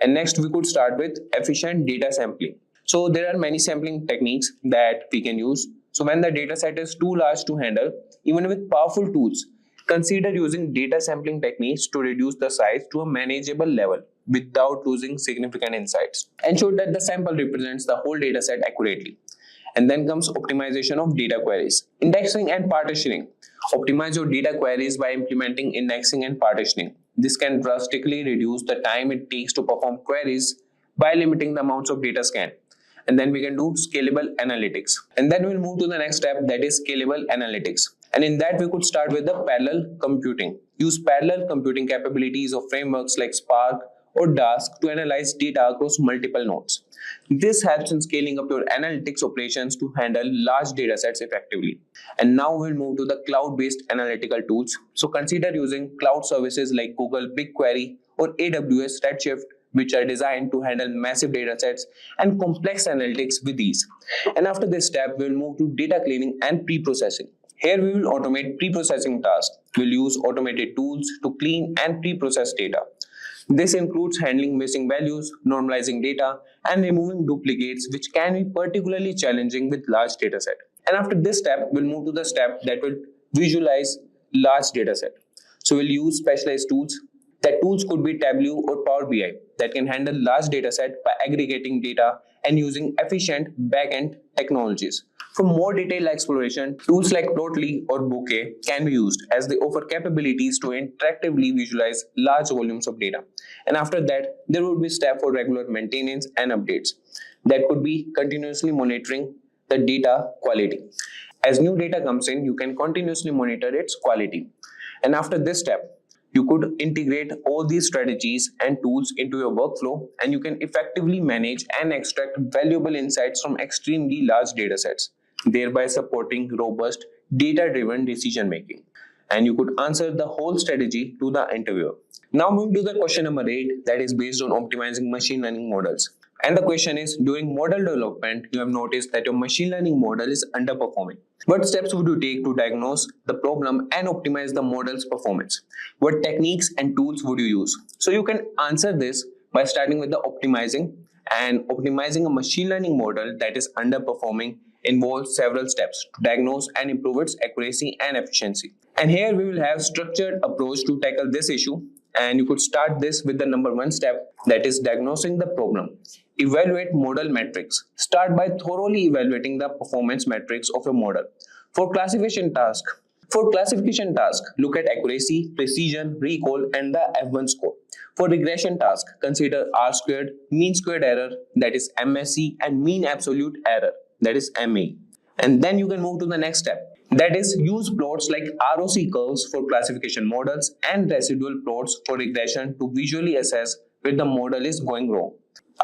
And next we could start with efficient data sampling. So there are many sampling techniques that we can use. So when the data set is too large to handle, even with powerful tools, consider using data sampling techniques to reduce the size to a manageable level. without losing significant insights. Ensure that the sample represents the whole dataset accurately. And then comes optimization of data queries. Indexing and partitioning. Optimize your data queries by implementing indexing and partitioning. This can drastically reduce the time it takes to perform queries by limiting the amounts of data scanned. And then we can do scalable analytics. And then we'll move to the next step, that is scalable analytics. And in that, we could start with the parallel computing. Use parallel computing capabilities of frameworks like Spark or Dask to analyze data across multiple nodes. This helps in scaling up your analytics operations to handle large datasets effectively. And now we'll move to the cloud-based analytical tools. So consider using cloud services like Google BigQuery or AWS Redshift, which are designed to handle massive datasets and complex analytics with ease. And after this step, we'll move to data cleaning and pre-processing. Here we will automate pre-processing tasks. We'll use automated tools to clean and pre-process data. This includes handling missing values, normalizing data, and removing duplicates, which can be particularly challenging with large dataset. And after this step, we'll move to the step that will visualize large dataset. So we'll use specialized tools. That tools could be Tableau or Power BI that can handle large dataset by aggregating data and using efficient back-end technologies. For more detailed exploration, tools like Plotly or Bouquet can be used as they offer capabilities to interactively visualize large volumes of data. And after that, there would be a step for regular maintenance and updates. That could be continuously monitoring the data quality. As new data comes in, you can continuously monitor its quality. And after this step, you could integrate all these strategies and tools into your workflow, and you can effectively manage and extract valuable insights from extremely large datasets, thereby supporting robust data-driven decision making. And you could answer the whole strategy to the interviewer. Now moving to the question number 8, that is based on optimizing machine learning models. And the question is, during model development, you have noticed that your machine learning model is underperforming. What steps would you take to diagnose the problem and optimize the model's performance? What techniques and tools would you use? So you can answer this by starting with the optimizing. And optimizing a machine learning model that is underperforming involves several steps to diagnose and improve its accuracy and efficiency. And here we will have structured approach to tackle this issue. And you could start this with the number 1 step, that is diagnosing the problem. Evaluate model metrics. Start by thoroughly evaluating the performance metrics of a model. For classification task, look at accuracy, precision, recall, and the F1 score. For regression task, consider R squared, mean squared error, that is MSE, and mean absolute error, that is MA. And then you can move to the next step. That is, use plots like ROC curves for classification models and residual plots for regression to visually assess where the model is going wrong.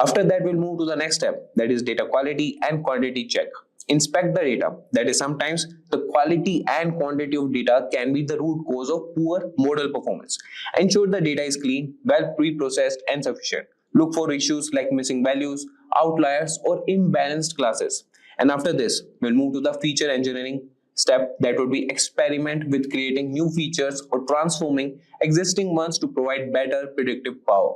After that, we'll move to the next step, that is data quality and quantity check. Inspect the data. That is, sometimes the quality and quantity of data can be the root cause of poor model performance. Ensure the data is clean, well pre-processed, and sufficient. Look for issues like missing values, outliers, or imbalanced classes. And after this, we'll move to the feature engineering step, that would be experiment with creating new features or transforming existing ones to provide better predictive power.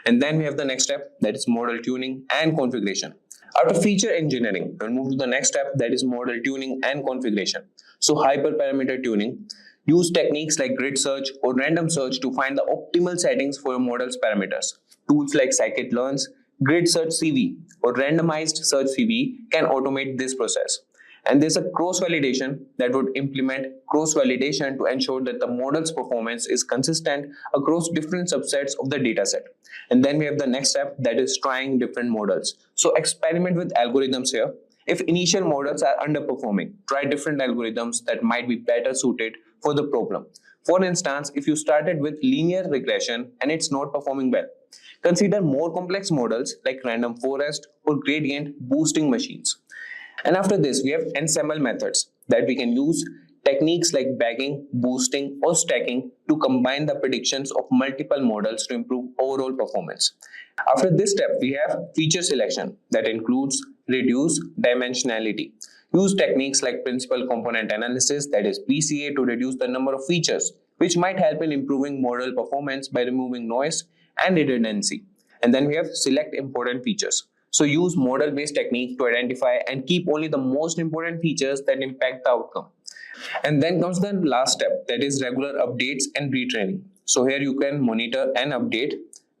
And then we have the next step, that is model tuning and configuration. After feature engineering, we'll move to the next step, that is model tuning and configuration. So hyperparameter tuning. Use techniques like grid search or random search to find the optimal settings for your model's parameters. Tools like scikit-learn's grid search CV or randomized search CV can automate this process. And there's a cross-validation that would implement cross-validation to ensure that the model's performance is consistent across different subsets of the dataset. And then we have the next step, that is trying different models. So experiment with algorithms here. If initial models are underperforming, try different algorithms that might be better suited for the problem. For instance, if you started with linear regression and it's not performing well, consider more complex models like random forest or gradient boosting machines. And after this, we have ensemble methods that we can use techniques like bagging, boosting, or stacking to combine the predictions of multiple models to improve overall performance. After this step, we have feature selection that includes reduce dimensionality. Use techniques like principal component analysis, that is PCA, to reduce the number of features, which might help in improving model performance by removing noise and redundancy. And then we have select important features. So use model-based technique to identify and keep only the most important features that impact the outcome. And then comes the last step, that is regular updates and retraining. So here you can monitor and update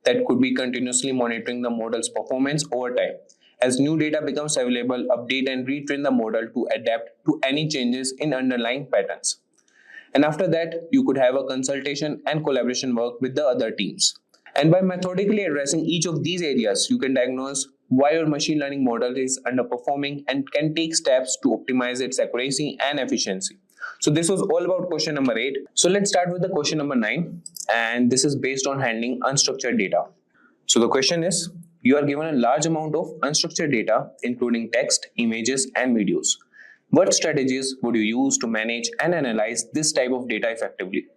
that could be continuously monitoring the model's performance over time. As new data becomes available, update and retrain the model to adapt to any changes in underlying patterns. And after that, you could have a consultation and collaboration work with the other teams. And by methodically addressing each of these areas, you can diagnose why your machine learning model is underperforming and can take steps to optimize its accuracy and efficiency. So this was all about question number 8. So let's start with the question number 9, and this is based on handling unstructured data. So the question is, you are given a large amount of unstructured data, including text, images, and videos. What strategies would you use to manage and analyze this type of data effectively?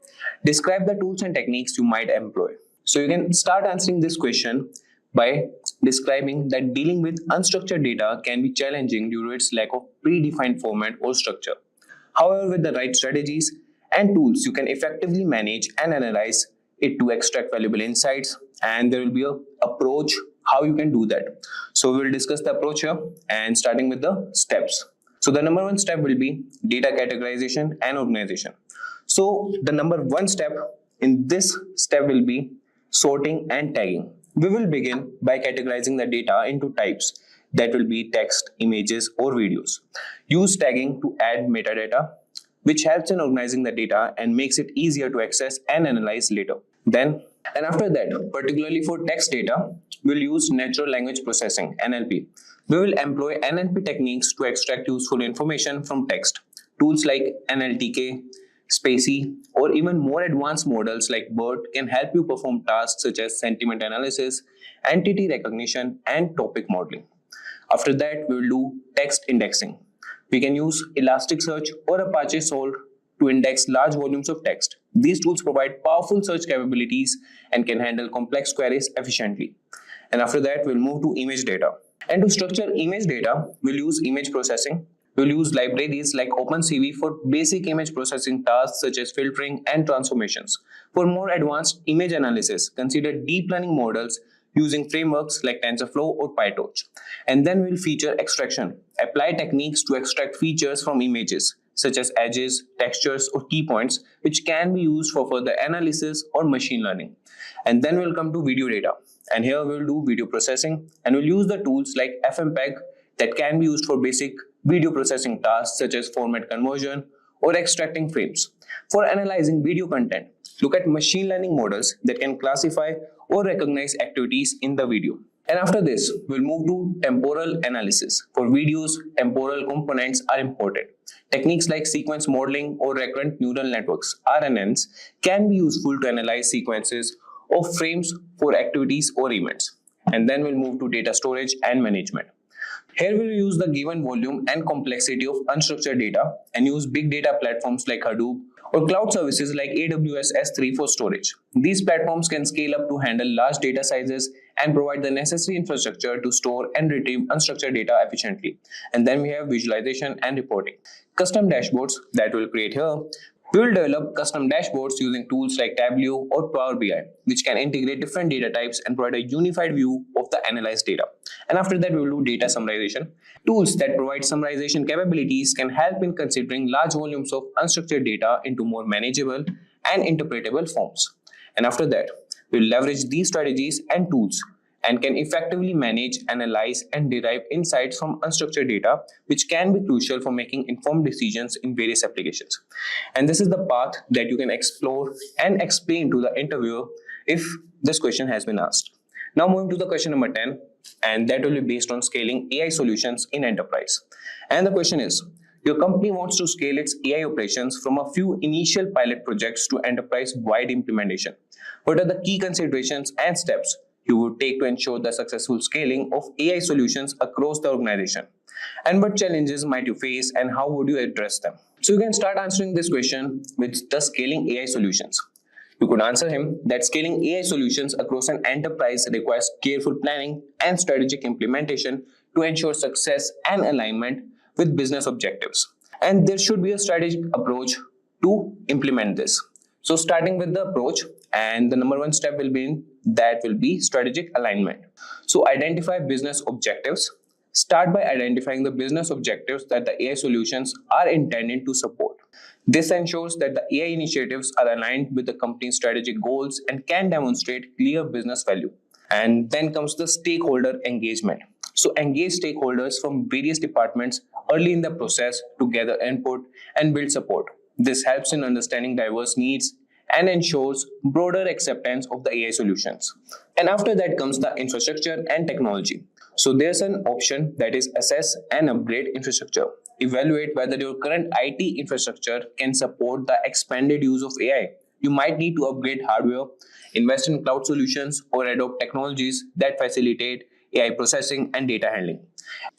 Describe the tools and techniques you might employ. So you can start answering this question by describing that dealing with unstructured data can be challenging due to its lack of predefined format or structure. However, with the right strategies and tools, you can effectively manage and analyze it to extract valuable insights, and there will be an approach how you can do that. So we will discuss the approach here, and starting with the steps. So the number 1 step will be data categorization and organization. So the number 1 step in this step will be sorting and tagging. We will begin by categorizing the data into types, that will be text, images, or videos. Use tagging to add metadata, which helps in organizing the data and makes it easier to access and analyze later. Then, and after that, particularly for text data, we'll use natural language processing, NLP. We will employ NLP techniques to extract useful information from text. Tools like NLTK, Spacey, or even more advanced models like BERT can help you perform tasks such as sentiment analysis, entity recognition, and topic modeling. After that, we will do text indexing. We can use Elasticsearch or Apache Solr to index large volumes of text. These tools provide powerful search capabilities and can handle complex queries efficiently. And after that, we'll move to image data. And to structure image data, we'll use image processing. We'll use libraries like OpenCV for basic image processing tasks such as filtering and transformations. For more advanced image analysis, consider deep learning models using frameworks like TensorFlow or PyTorch. And then we'll feature extraction. Apply techniques to extract features from images, such as edges, textures, or key points, which can be used for further analysis or machine learning. And then we'll come to video data. And here we'll do video processing, and we'll use the tools like FMPEG that can be used for basic video processing tasks such as format conversion or extracting frames. For analyzing video content, look at machine learning models that can classify or recognize activities in the video. And after this, we'll move to temporal analysis. For videos, temporal components are important. Techniques like sequence modeling or recurrent neural networks, RNNs, can be useful to analyze sequences of frames for activities or events. And then we'll move to data storage and management. Here we'll use the given volume and complexity of unstructured data and use big data platforms like Hadoop or cloud services like AWS S3 for storage. These platforms can scale up to handle large data sizes and provide the necessary infrastructure to store and retrieve unstructured data efficiently. And then we have visualization and reporting. Custom dashboards that we'll create here. We will develop custom dashboards using tools like Tableau or Power BI, which can integrate different data types and provide a unified view of the analyzed data. And after that, we will do data summarization. Tools that provide summarization capabilities can help in considering large volumes of unstructured data into more manageable and interpretable forms. And after that, we will leverage these strategies and tools and can effectively manage, analyze, and derive insights from unstructured data, which can be crucial for making informed decisions in various applications. And this is the path that you can explore and explain to the interviewer if this question has been asked. Now moving to the question number 10, and that will be based on scaling AI solutions in enterprise. And the question is, your company wants to scale its AI operations from a few initial pilot projects to enterprise-wide implementation. What are the key considerations and steps you would take to ensure the successful scaling of AI solutions across the organization? And what challenges might you face and how would you address them? So you can start answering this question with the scaling AI solutions. You could answer him that scaling AI solutions across an enterprise requires careful planning and strategic implementation to ensure success and alignment with business objectives. And there should be a strategic approach to implement this. So starting with the approach, and the number 1 step will be strategic alignment. So identify business objectives, Start by identifying the business objectives that the AI solutions are intended to support. This ensures that the AI initiatives are aligned with the company's strategic goals and can demonstrate clear business value. And then comes the stakeholder engagement. So engage stakeholders from various departments early in the process to gather input and build support. This helps in understanding diverse needs and ensures broader acceptance of the AI solutions. And after that comes the infrastructure and technology. So there's an option that is assess and upgrade infrastructure. Evaluate whether your current IT infrastructure can support the expanded use of AI. You might need to upgrade hardware, invest in cloud solutions, or adopt technologies that facilitate AI processing and data handling.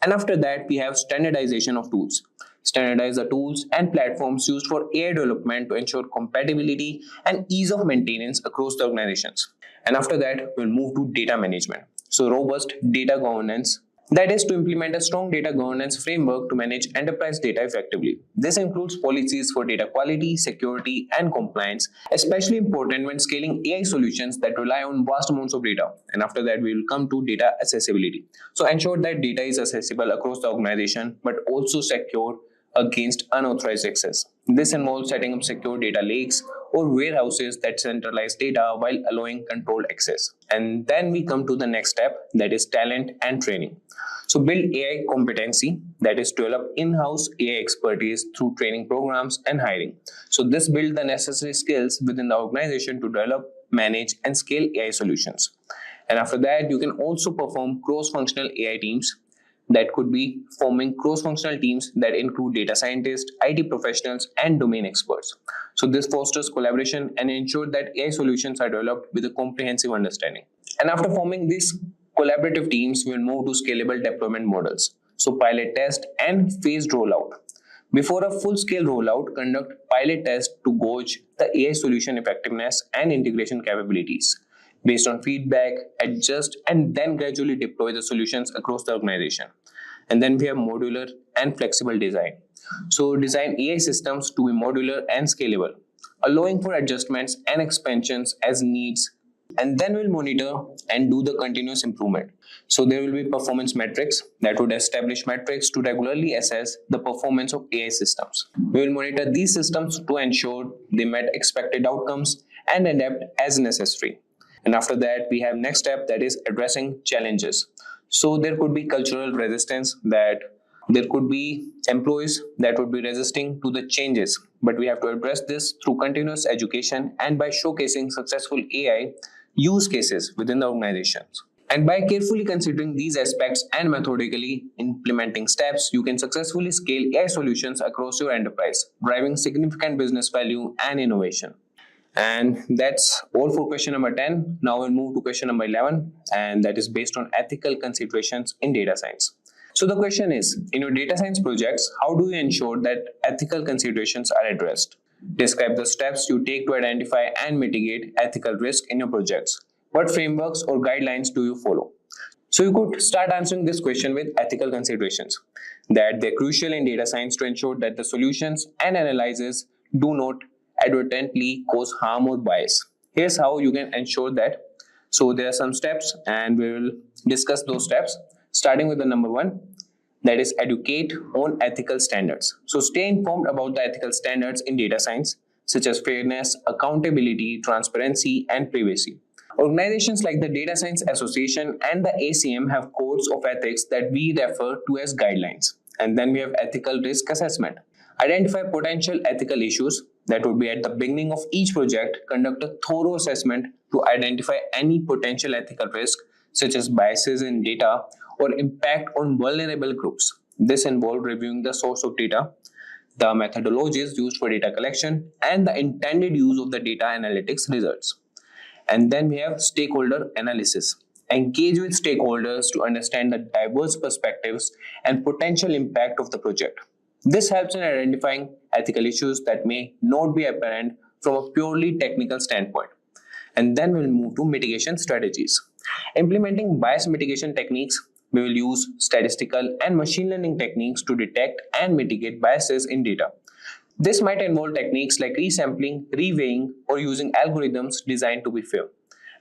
And after that, we have standardization of tools. Standardize the tools and platforms used for AI development to ensure compatibility and ease of maintenance across the organizations. And after that, we'll move to data management. So robust data governance, that is to implement a strong data governance framework to manage enterprise data effectively. This includes policies for data quality, security, and compliance, especially important when scaling AI solutions that rely on vast amounts of data. And after that, we will come to data accessibility. So ensure that data is accessible across the organization, but also secure against unauthorized access. This involves setting up secure data lakes or warehouses that centralize data while allowing controlled access. And then we come to the next step, that is talent and training. So build AI competency, that is develop in-house AI expertise through training programs and hiring. So this builds the necessary skills within the organization to develop, manage, and scale AI solutions. And after that, you can also perform cross-functional AI teams. That could be forming cross-functional teams that include data scientists, IT professionals, and domain experts. So this fosters collaboration and ensures that AI solutions are developed with a comprehensive understanding. And after forming these collaborative teams, we'll move to scalable deployment models. So pilot test and phased rollout. Before a full-scale rollout, conduct pilot tests to gauge the AI solution effectiveness and integration capabilities. Based on feedback, adjust, and then gradually deploy the solutions across the organization. And then we have modular and flexible design. So design AI systems to be modular and scalable, allowing for adjustments and expansions as needs. And then we'll monitor and do the continuous improvement. So there will be performance metrics that would establish metrics to regularly assess the performance of AI systems. We will monitor these systems to ensure they met expected outcomes and adapt as necessary. And after that, we have next step, that is addressing challenges. So there could be cultural resistance, that there could be employees that would be resisting to the changes, but we have to address this through continuous education and by showcasing successful AI use cases within the organizations. And by carefully considering these aspects and methodically implementing steps, you can successfully scale AI solutions across your enterprise, driving significant business value and innovation. And that's all for question number 10. Now we'll move to question number 11, and that is based on ethical considerations in data science. So the question is, in your data science projects, how do you ensure that ethical considerations are addressed? Describe the steps you take to identify and mitigate ethical risk in your projects. What frameworks or guidelines do you follow? So you could start answering this question with ethical considerations, that they're crucial in data science to ensure that the solutions and analyses do not advertently cause harm or bias. Here's how you can ensure that. So there are some steps and we will discuss those steps, starting with the number one, that is educate on ethical standards. So stay informed about the ethical standards in data science, such as fairness, accountability, transparency, and privacy. Organizations like the Data Science Association and the ACM have codes of ethics that we refer to as guidelines. And then we have ethical risk assessment. Identify potential ethical issues. That would be at the beginning of each project, conduct a thorough assessment to identify any potential ethical risk, such as biases in data or impact on vulnerable groups. This involves reviewing the source of data, the methodologies used for data collection, and the intended use of the data analytics results. And then we have stakeholder analysis. Engage with stakeholders to understand the diverse perspectives and potential impact of the project. This helps in identifying ethical issues that may not be apparent from a purely technical standpoint. And then we'll move to mitigation strategies. Implementing bias mitigation techniques, we will use statistical and machine learning techniques to detect and mitigate biases in data. This might involve techniques like resampling, reweighing, or using algorithms designed to be fair.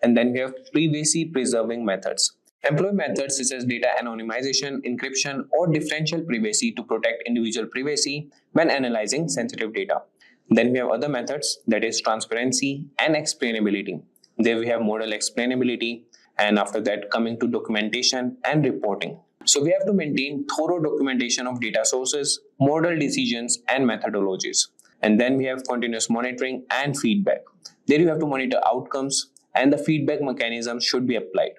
And then we have privacy preserving methods. Employ methods such as data anonymization, encryption, or differential privacy to protect individual privacy when analyzing sensitive data. Then we have other methods, that is transparency and explainability. There we have model explainability, and after that coming to documentation and reporting. So we have to maintain thorough documentation of data sources, model decisions, and methodologies. And then we have continuous monitoring and feedback. There you have to monitor outcomes and the feedback mechanism should be applied.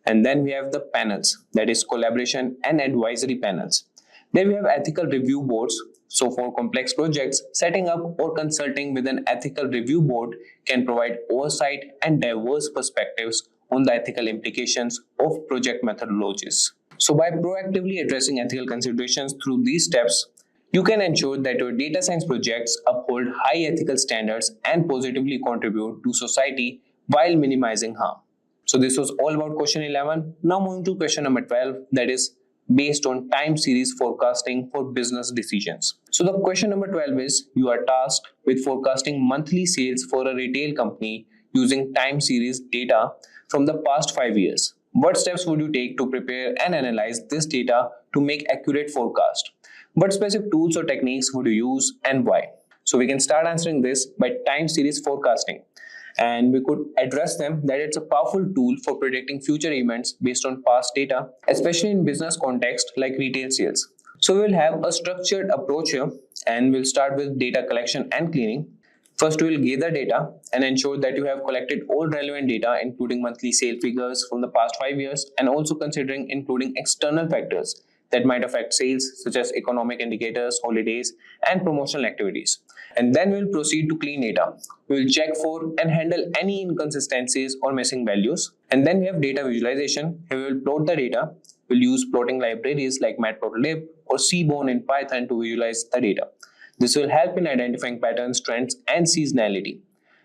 And then we have the panels, that is collaboration and advisory panels. Then we have ethical review boards. So for complex projects, setting up or consulting with an ethical review board can provide oversight and diverse perspectives on the ethical implications of project methodologies. So by proactively addressing ethical considerations through these steps, you can ensure that your data science projects uphold high ethical standards and positively contribute to society while minimizing harm. So this was all about question 11. Now moving to question number 12, that is based on time series forecasting for business decisions. So the question number 12 is, you are tasked with forecasting monthly sales for a retail company using time series data from the past 5 years. What steps would you take to prepare and analyze this data to make accurate forecast? What specific tools or techniques would you use and why? So we can start answering this by time series forecasting. And we could address them that it's a powerful tool for predicting future events based on past data, especially in business context like retail sales. So we will have a structured approach here, and we'll start with data collection and cleaning. First, we will gather data and ensure that you have collected all relevant data, including monthly sale figures from the past 5 years, and also considering including external factors that might affect sales, such as economic indicators, holidays, and promotional activities. And then we'll proceed to clean data. We'll check for and handle any inconsistencies or missing values. And then we have data visualization. Here we will plot the data. We'll use plotting libraries like matplotlib or seaborn in Python to visualize the data. This will help in identifying patterns, trends, and seasonality.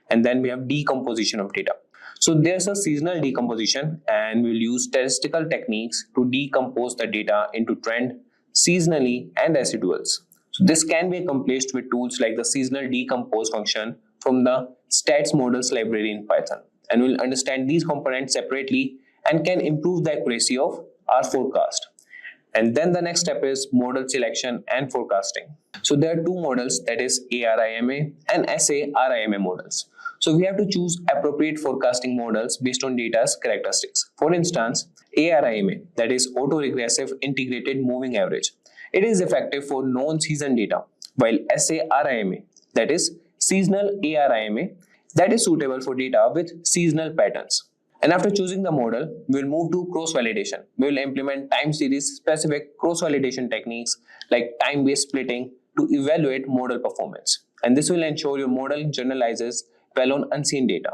And then we have decomposition of data. So there's a seasonal decomposition, and we'll use statistical techniques to decompose the data into trend, seasonally, and residuals. So this can be accomplished with tools like the seasonal decompose function from the stats models library in Python. And we'll understand these components separately and can improve the accuracy of our forecast. And then the next step is model selection and forecasting. So there are two models, that is ARIMA and SARIMA models. So we have to choose appropriate forecasting models based on data's characteristics. For instance, ARIMA, that is autoregressive integrated moving average. It is effective for non-season data, while SARIMA, that is seasonal ARIMA, that is suitable for data with seasonal patterns. And after choosing the model, we'll move to cross-validation. We will implement time series specific cross-validation techniques like time-based splitting to evaluate model performance. And this will ensure your model generalizes well on unseen data.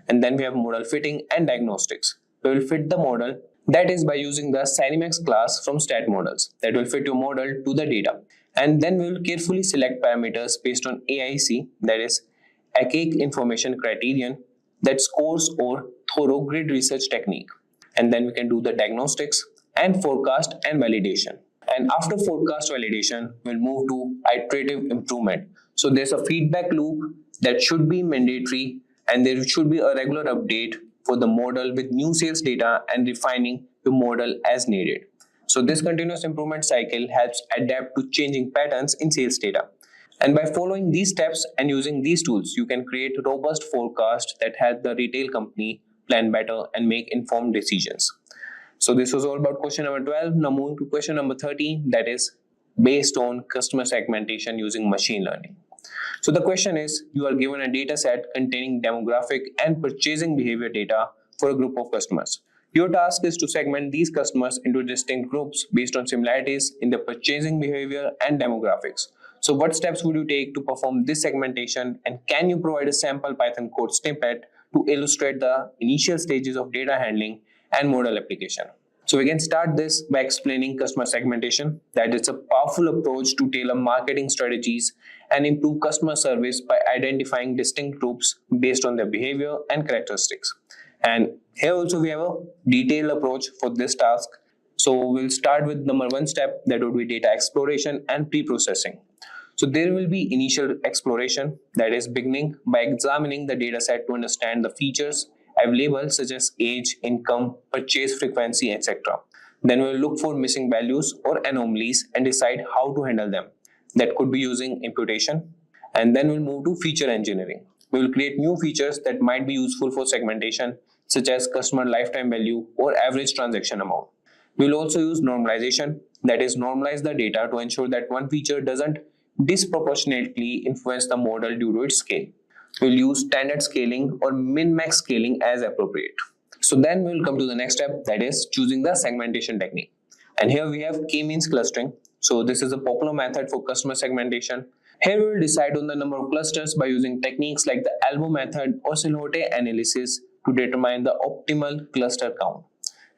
And then we have model fitting and diagnostics. We will fit the model, that is by using the Cynimax class from stat models that will fit your model to the data. And then we will carefully select parameters based on AIC, that is Archaic Information Criterion, that scores or thorough grid research technique. And then we can do the diagnostics and forecast and validation. And after forecast validation, we'll move to iterative improvement. So there's a feedback loop that should be mandatory, and there should be a regular update for the model with new sales data and refining the model as needed. So this continuous improvement cycle helps adapt to changing patterns in sales data. And by following these steps and using these tools, you can create robust forecasts that help the retail company plan better and make informed decisions. So this was all about question number 12. Now moving to question number 13, that is based on customer segmentation using machine learning. So the question is, you are given a data set containing demographic and purchasing behavior data for a group of customers. Your task is to segment these customers into distinct groups based on similarities in their purchasing behavior and demographics. So what steps would you take to perform this segmentation, and can you provide a sample Python code snippet to illustrate the initial stages of data handling and model application? So we can start this by explaining customer segmentation, that it's a powerful approach to tailor marketing strategies and improve customer service by identifying distinct groups based on their behavior and characteristics. And here also we have a detailed approach for this task. So we'll start with number one step, that would be data exploration and pre-processing. So there will be initial exploration, that is beginning by examining the data set to understand the features, have labels such as age, income, purchase frequency, etc. Then we'll look for missing values or anomalies and decide how to handle them. That could be using imputation. And then we'll move to feature engineering. We will create new features that might be useful for segmentation, such as customer lifetime value or average transaction amount. We will also use normalization, that is, normalize the data to ensure that one feature doesn't disproportionately influence the model due to its scale. We'll use standard scaling or min-max scaling as appropriate. So then we'll come to the next step, that is choosing the segmentation technique. And here we have k-means clustering. So this is a popular method for customer segmentation. Here we will decide on the number of clusters by using techniques like the elbow method or silhouette analysis to determine the optimal cluster count.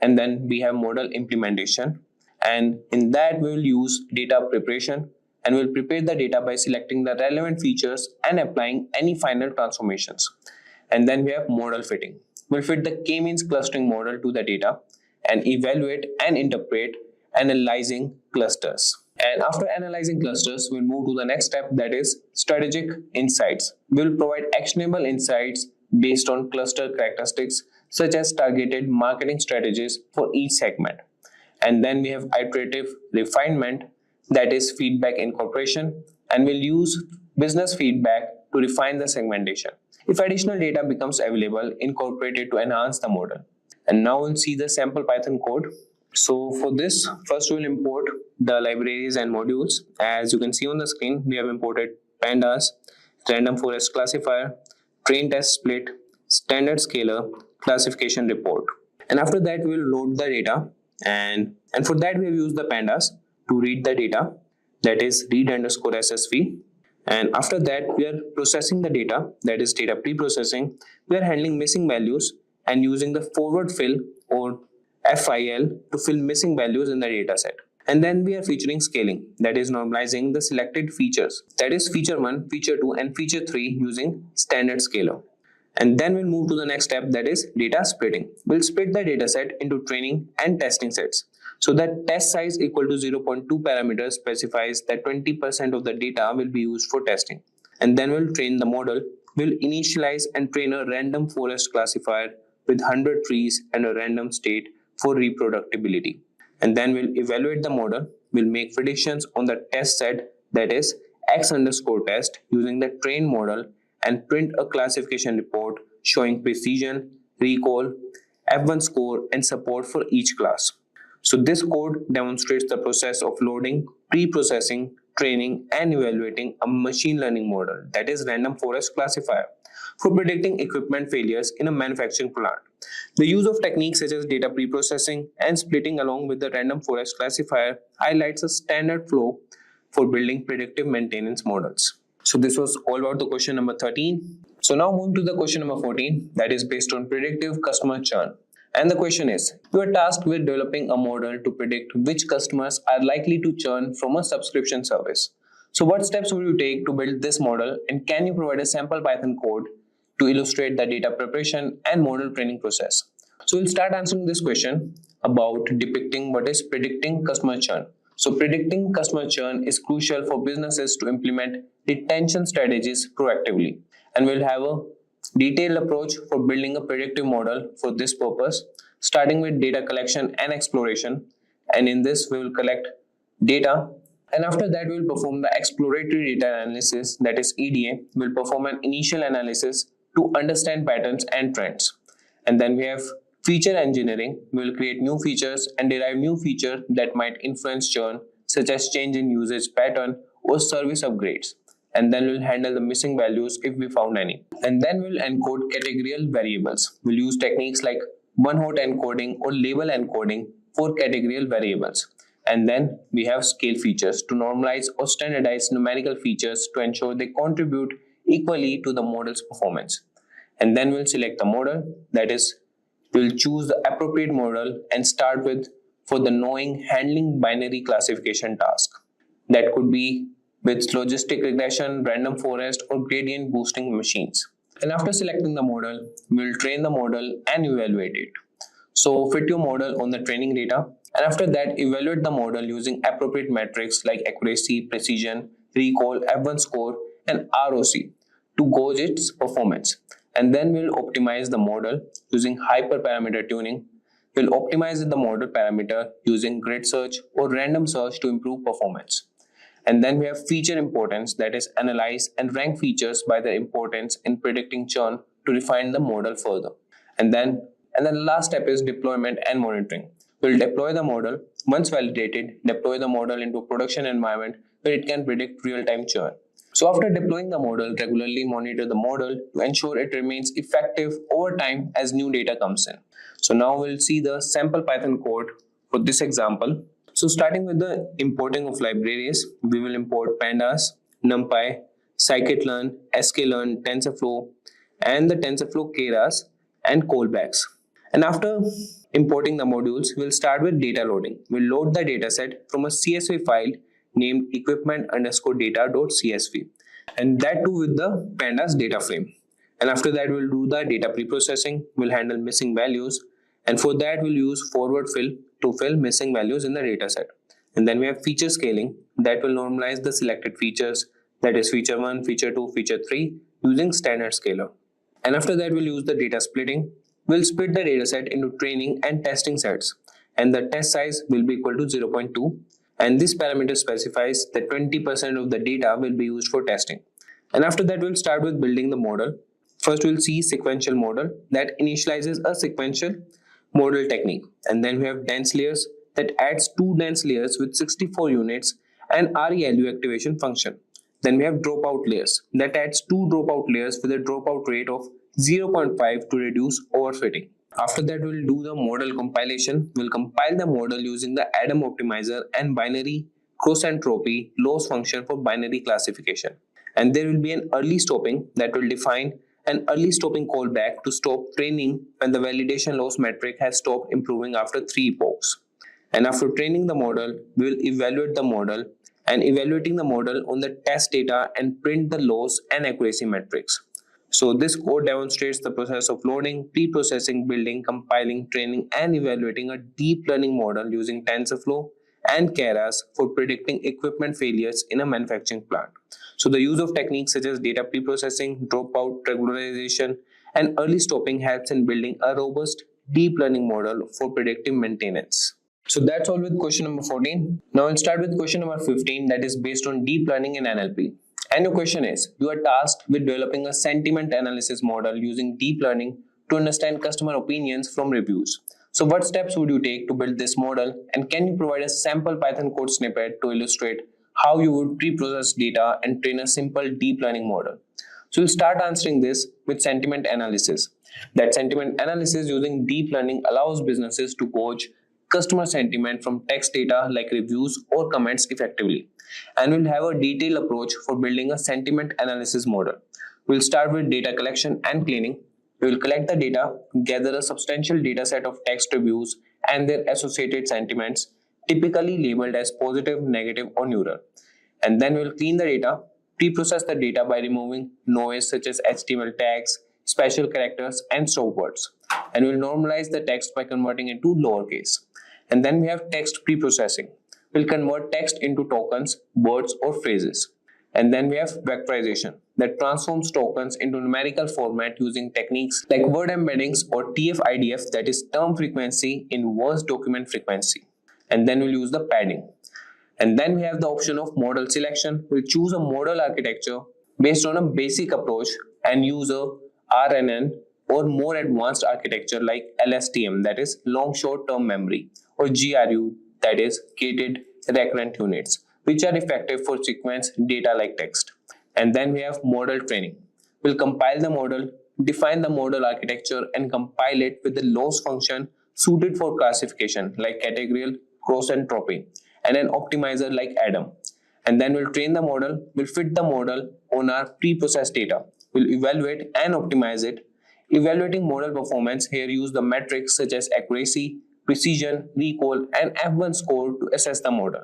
And then we have model implementation. And in that we will use data preparation, and we'll prepare the data by selecting the relevant features and applying any final transformations. And then we have model fitting. We'll fit the k-means clustering model to the data and evaluate and interpret analyzing clusters. And after analyzing clusters, we'll move to the next step, that is strategic insights. We'll provide actionable insights based on cluster characteristics such as targeted marketing strategies for each segment. And then we have iterative refinement, that is feedback incorporation, and we'll use business feedback to refine the segmentation. If additional data becomes available, incorporate it to enhance the model. And now we'll see the sample Python code. So for this, first we'll import the libraries and modules. As you can see on the screen, we have imported pandas, random forest classifier, train test split, standard scaler, classification report. And after that, we'll load the data. And for that, we have used the pandas to read the data, that is read underscore SSV. And after that, we are processing the data, that is data pre-processing. We are handling missing values and using the forward fill or FIL to fill missing values in the data set. And then we are featuring scaling, that is normalizing the selected features, that is feature 1, feature 2 and feature 3 using standard scaler. And then we'll move to the next step, that is data splitting. We'll split the data set into training and testing sets. So that test size equal to 0.2 parameters specifies that 20% of the data will be used for testing. And then we'll train the model. We'll initialize and train a random forest classifier with 100 trees and a random state for reproducibility. And then we'll evaluate the model. We'll make predictions on the test set, that is x underscore test, using the trained model, and print a classification report showing precision, recall, F1 score and support for each class. So this code demonstrates the process of loading, pre-processing, training and evaluating a machine learning model, that is random forest classifier, for predicting equipment failures in a manufacturing plant. The use of techniques such as data pre-processing and splitting along with the random forest classifier highlights a standard flow for building predictive maintenance models. So this was all about the question number 13. So now moving to the question number 14, that is based on predictive customer churn. And the question is, you are tasked with developing a model to predict which customers are likely to churn from a subscription service. So what steps will you take to build this model, and can you provide a sample Python code to illustrate the data preparation and model training process? So we'll start answering this question about depicting what is predicting customer churn. So predicting customer churn is crucial for businesses to implement retention strategies proactively. And we'll have a detailed approach for building a predictive model for this purpose, starting with data collection and exploration. And in this, we will collect data. And after that, we will perform the exploratory data analysis, that is EDA. We'll perform an initial analysis to understand patterns and trends. And then we have feature engineering. We will create new features and derive new features that might influence churn, such as change in usage pattern or service upgrades. And then we'll handle the missing values if we found any. And then we'll encode categorical variables. We'll use techniques like one-hot encoding or label encoding for categorical variables. And then we have scale features to normalize or standardize numerical features to ensure they contribute equally to the model's performance. And then we'll select the model, that is, we'll choose the appropriate model and start with for the knowing handling binary classification task. That could be with logistic regression, random forest, or gradient boosting machines. And after selecting the model, we'll train the model and evaluate it. So fit your model on the training data, and after that, evaluate the model using appropriate metrics like accuracy, precision, recall, F1 score, and ROC to gauge its performance. and then we'll optimize the model using hyperparameter tuning. We'll optimize the model parameter using grid search or random search to improve performance. And then we have feature importance, that is analyze and rank features by their importance in predicting churn to refine the model further. And then the last step is deployment and monitoring. We'll deploy the model. Once validated, deploy the model into a production environment where it can predict real-time churn. So after deploying the model, regularly monitor the model to ensure it remains effective over time as new data comes in. So now we'll see the sample Python code for this example. So starting with the importing of libraries, we will import pandas, numpy, scikit-learn, sklearn, tensorflow, and the tensorflow keras and callbacks. And after importing the modules, we'll start with data loading. We'll load the dataset from a CSV file named equipment_data.csv, and that too with the pandas data frame. And after that, we'll do the data pre-processing. We'll handle missing values, and for that we'll use forward fill to fill missing values in the dataset. And then we have feature scaling that will normalize the selected features, that is feature 1, feature 2, feature 3 using standard scaler. And after that, we'll use the data splitting. We'll split the dataset into training and testing sets, and the test size will be equal to 0.2. And this parameter specifies that 20% of the data will be used for testing. And after that, we'll start with building the model. First, we'll see sequential model that initializes a sequential model technique. And then we have dense layers that adds 2 dense layers with 64 units and ReLU activation function. Then we have dropout layers that adds 2 dropout layers with a dropout rate of 0.5 to reduce overfitting. After that, we'll do the model compilation. We'll compile the model using the Adam optimizer and binary cross entropy loss function for binary classification. And there will be an early stopping that will define an early stopping callback to stop training when the validation loss metric has stopped improving after 3 epochs. And after training the model, we will evaluate the model and evaluating the model on the test data and print the loss and accuracy metrics. So this code demonstrates the process of loading, pre-processing, building, compiling, training, and evaluating a deep learning model using TensorFlow and Keras for predicting equipment failures in a manufacturing plant. So the use of techniques such as data pre-processing, dropout, regularization, and early stopping helps in building a robust deep learning model for predictive maintenance. So that's all with question number 14. Now I'll start with question number 15, that is based on deep learning and NLP. And your question is, you are tasked with developing a sentiment analysis model using deep learning to understand customer opinions from reviews. So what steps would you take to build this model, and can you provide a sample Python code snippet to illustrate how you would pre-process data and train a simple deep learning model? So we'll start answering this with sentiment analysis. That sentiment analysis using deep learning allows businesses to gauge customer sentiment from text data like reviews or comments effectively. And we'll have a detailed approach for building a sentiment analysis model. We'll start with data collection and cleaning. We will collect the data, gather a substantial data set of text reviews and their associated sentiments, typically labeled as positive, negative, or neutral. And then we'll clean the data, pre-process the data by removing noise such as HTML tags, special characters, and stop words. And we'll normalize the text by converting it to lowercase. And then we have text pre-processing. We'll convert text into tokens, words, or phrases. And then we have vectorization that transforms tokens into numerical format using techniques like word embeddings or TF-IDF, that is term frequency in words document frequency. And then we'll use the padding. And then we have the option of model selection. We'll choose a model architecture based on a basic approach and use a RNN or more advanced architecture like LSTM, that is long short term memory, or GRU, that is gated recurrent units, which are effective for sequence data like text. And then we have model training. We'll compile the model, define the model architecture, and compile it with the loss function suited for classification like categorical, cross entropy, and an optimizer like Adam. And then we'll train the model, we'll fit the model on our pre-processed data. We'll evaluate and optimize it. Evaluating model performance, here use the metrics such as accuracy, precision, recall, and F1 score to assess the model.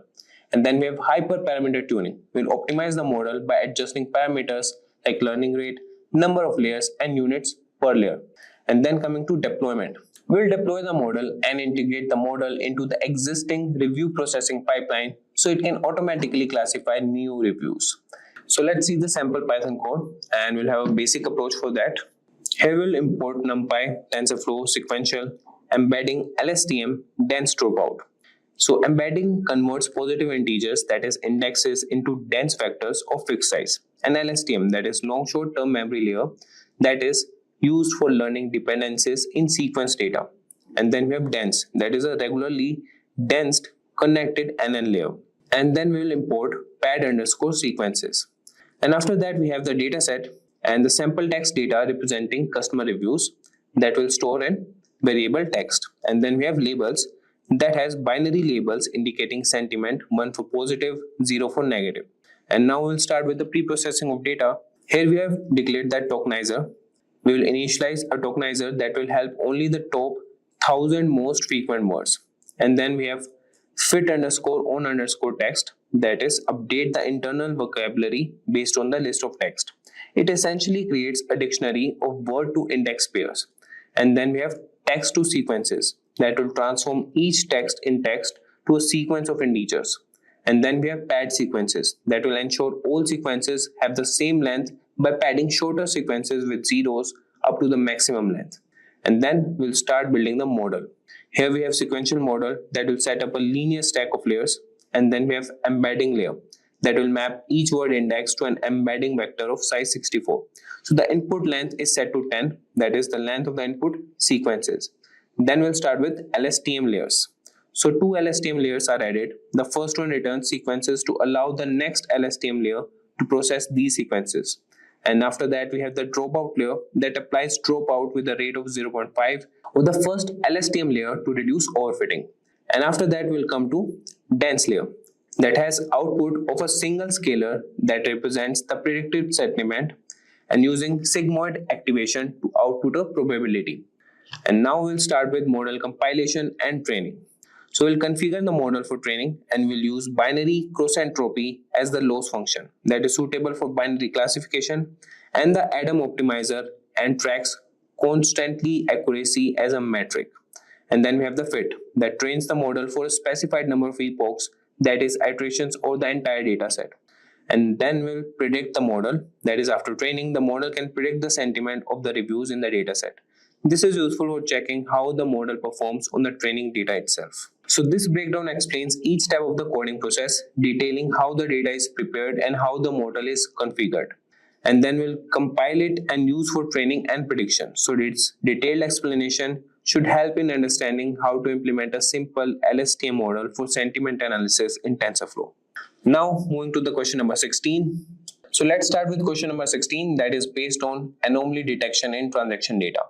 And then we have hyperparameter tuning. We'll optimize the model by adjusting parameters like learning rate, number of layers, and units per layer. And then coming to deployment. We'll deploy the model and integrate the model into the existing review processing pipeline so it can automatically classify new reviews. So let's see the sample Python code, and we'll have a basic approach for that. Here we'll import NumPy, TensorFlow, sequential, embedding LSTM, dense dropout. So embedding converts positive integers, that is indexes, into dense vectors of fixed size. And LSTM, that is long short-term memory layer, that is used for learning dependencies in sequence data. And then we have dense, that is a regularly dense connected NN layer. And then we will import pad underscore sequences. And after that, we have the data set and the sample text data representing customer reviews that will store in variable text. And then we have labels that has binary labels indicating sentiment, 1 for positive, 0 for negative. And now we'll start with the pre-processing of data. Here we have declared that tokenizer. We will initialize a tokenizer that will help only the top 1000 most frequent words. And then we have fit underscore on underscore text, that is update the internal vocabulary based on the list of text. It essentially creates a dictionary of word to index pairs. And then we have text to sequences that will transform each text in text to a sequence of integers. And then we have pad sequences that will ensure all sequences have the same length by padding shorter sequences with zeros up to the maximum length. And then we'll start building the model. Here we have sequential model that will set up a linear stack of layers, and then we have embedding layer that will map each word index to an embedding vector of size 64. So the input length is set to 10, that is the length of the input sequences. Then we'll start with LSTM layers. So two LSTM layers are added. The first one returns sequences to allow the next LSTM layer to process these sequences. And after that, we have the dropout layer that applies dropout with a rate of 0.5 of the first LSTM layer to reduce overfitting. And after that, we'll come to dense layer that has output of a single scalar that represents the predicted sentiment and using sigmoid activation to output a probability. And now we'll start with model compilation and training. So we'll configure the model for training and we'll use binary cross entropy as the loss function that is suitable for binary classification, and the Adam optimizer and tracks constantly accuracy as a metric. And then we have the fit that trains the model for a specified number of epochs, that is iterations or the entire data set. And then we'll predict the model, that is after training the model can predict the sentiment of the reviews in the dataset. This is useful for checking how the model performs on the training data itself. So this breakdown explains each step of the coding process, detailing how the data is prepared and how the model is configured. And then we'll compile it and use for training and prediction. So its detailed explanation should help in understanding how to implement a simple LSTM model for sentiment analysis in TensorFlow. Now moving to the question number 16. So let's start with question number 16, that is based on anomaly detection in transaction data.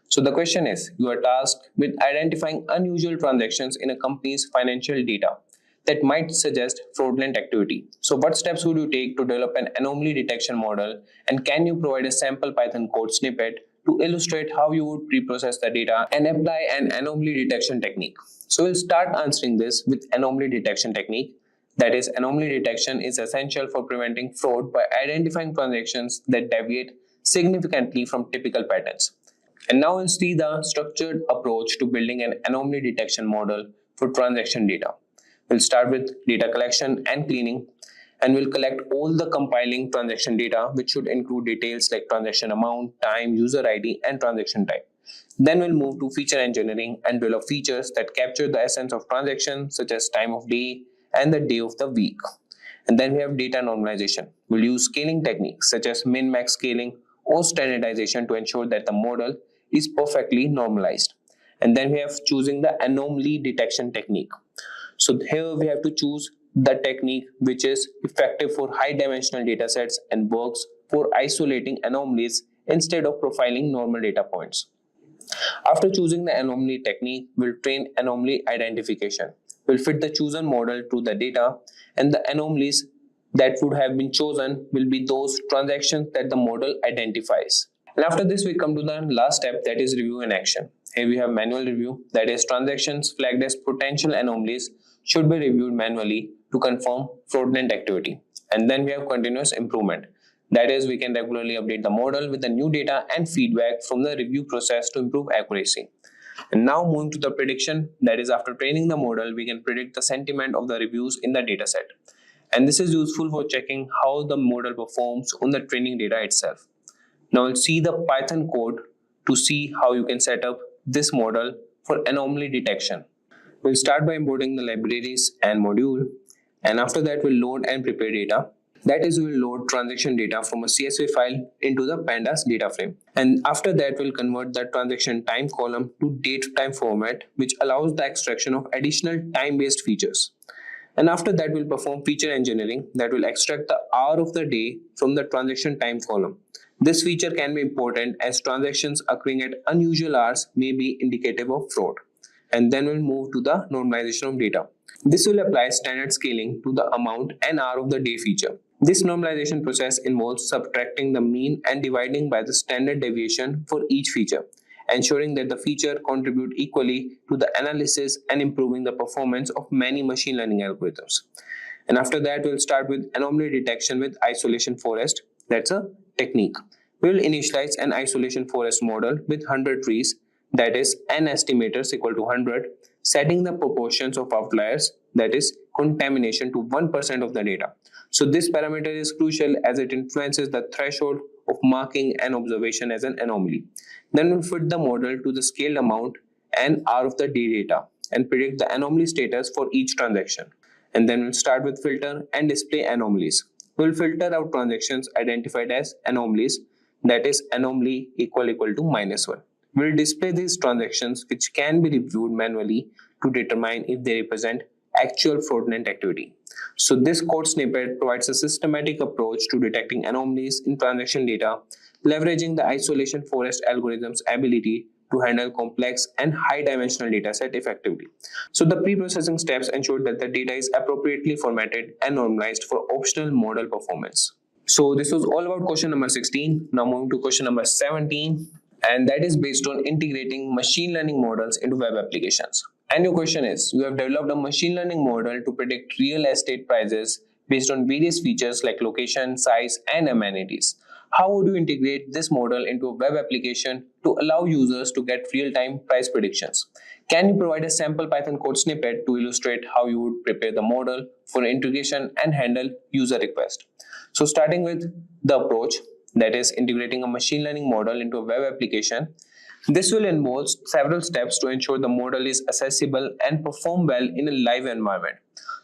So the question is, you are tasked with identifying unusual transactions in a company's financial data that might suggest fraudulent activity. So what steps would you take to develop an anomaly detection model, and can you provide a sample Python code snippet to illustrate how you would pre-process the data and apply an anomaly detection technique? So we'll start answering this with anomaly detection technique. That is, anomaly detection is essential for preventing fraud by identifying transactions that deviate significantly from typical patterns. And now we'll see the structured approach to building an anomaly detection model for transaction data. We'll start with data collection and cleaning, and we'll collect all the compiling transaction data, which should include details like transaction amount, time, user ID, and transaction type. Then we'll move to feature engineering and develop features that capture the essence of transactions, such as time of day and the day of the week. And then we have data normalization. We'll use scaling techniques such as min-max scaling or standardization to ensure that the model is perfectly normalized. And then we have choosing the anomaly detection technique. So here we have to choose the technique which is effective for high dimensional data sets and works for isolating anomalies instead of profiling normal data points. After choosing the anomaly technique, we'll train anomaly identification. We'll fit the chosen model to the data, and the anomalies that would have been chosen will be those transactions that the model identifies. And after this, we come to the last step, that is review and action. Here we have manual review, that is transactions flagged as potential anomalies should be reviewed manually to confirm fraudulent activity. And then we have continuous improvement. That is, we can regularly update the model with the new data and feedback from the review process to improve accuracy. And now moving to the prediction, that is after training the model, we can predict the sentiment of the reviews in the dataset. And this is useful for checking how the model performs on the training data itself. Now we'll see the Python code to see how you can set up this model for anomaly detection. We'll start by importing the libraries and module, and after that we'll load and prepare data. That is, we'll load transaction data from a CSV file into the pandas data frame. And after that, we'll convert the transaction time column to date time format, which allows the extraction of additional time-based features. And after that, we'll perform feature engineering that will extract the hour of the day from the transaction time column. This feature can be important as transactions occurring at unusual hours may be indicative of fraud. And then we'll move to the normalization of data. This will apply standard scaling to the amount and hour of the day feature. This normalization process involves subtracting the mean and dividing by the standard deviation for each feature, ensuring that the feature contribute equally to the analysis and improving the performance of many machine learning algorithms. And after that, we'll start with anomaly detection with isolation forest. That's a technique. We'll initialize an isolation forest model with 100 trees, that is n estimators equal to 100, setting the proportions of outliers, that is contamination, to 1% of the data. So this parameter is crucial as it influences the threshold of marking an observation as an anomaly. Then we'll fit the model to the scaled amount and hour of the day data and predict the anomaly status for each transaction. And then we'll start with filter and display anomalies. We'll filter out transactions identified as anomalies, that is anomaly equal to -1. We'll display these transactions which can be reviewed manually to determine if they represent actual fraudulent activity. So this code snippet provides a systematic approach to detecting anomalies in transaction data, leveraging the isolation forest algorithm's ability to handle complex and high-dimensional dataset effectively. So the pre-processing steps ensure that the data is appropriately formatted and normalized for optional model performance. So this was all about question number 16. Now moving to question number 17, and that is based on integrating machine learning models into web applications. And your question is, you have developed a machine learning model to predict real estate prices based on various features like location, size, and amenities. How would you integrate this model into a web application to allow users to get real-time price predictions? Can you provide a sample Python code snippet to illustrate how you would prepare the model for integration and handle user requests? So starting with the approach, that is integrating a machine learning model into a web application, this will involve several steps to ensure the model is accessible and perform well in a live environment.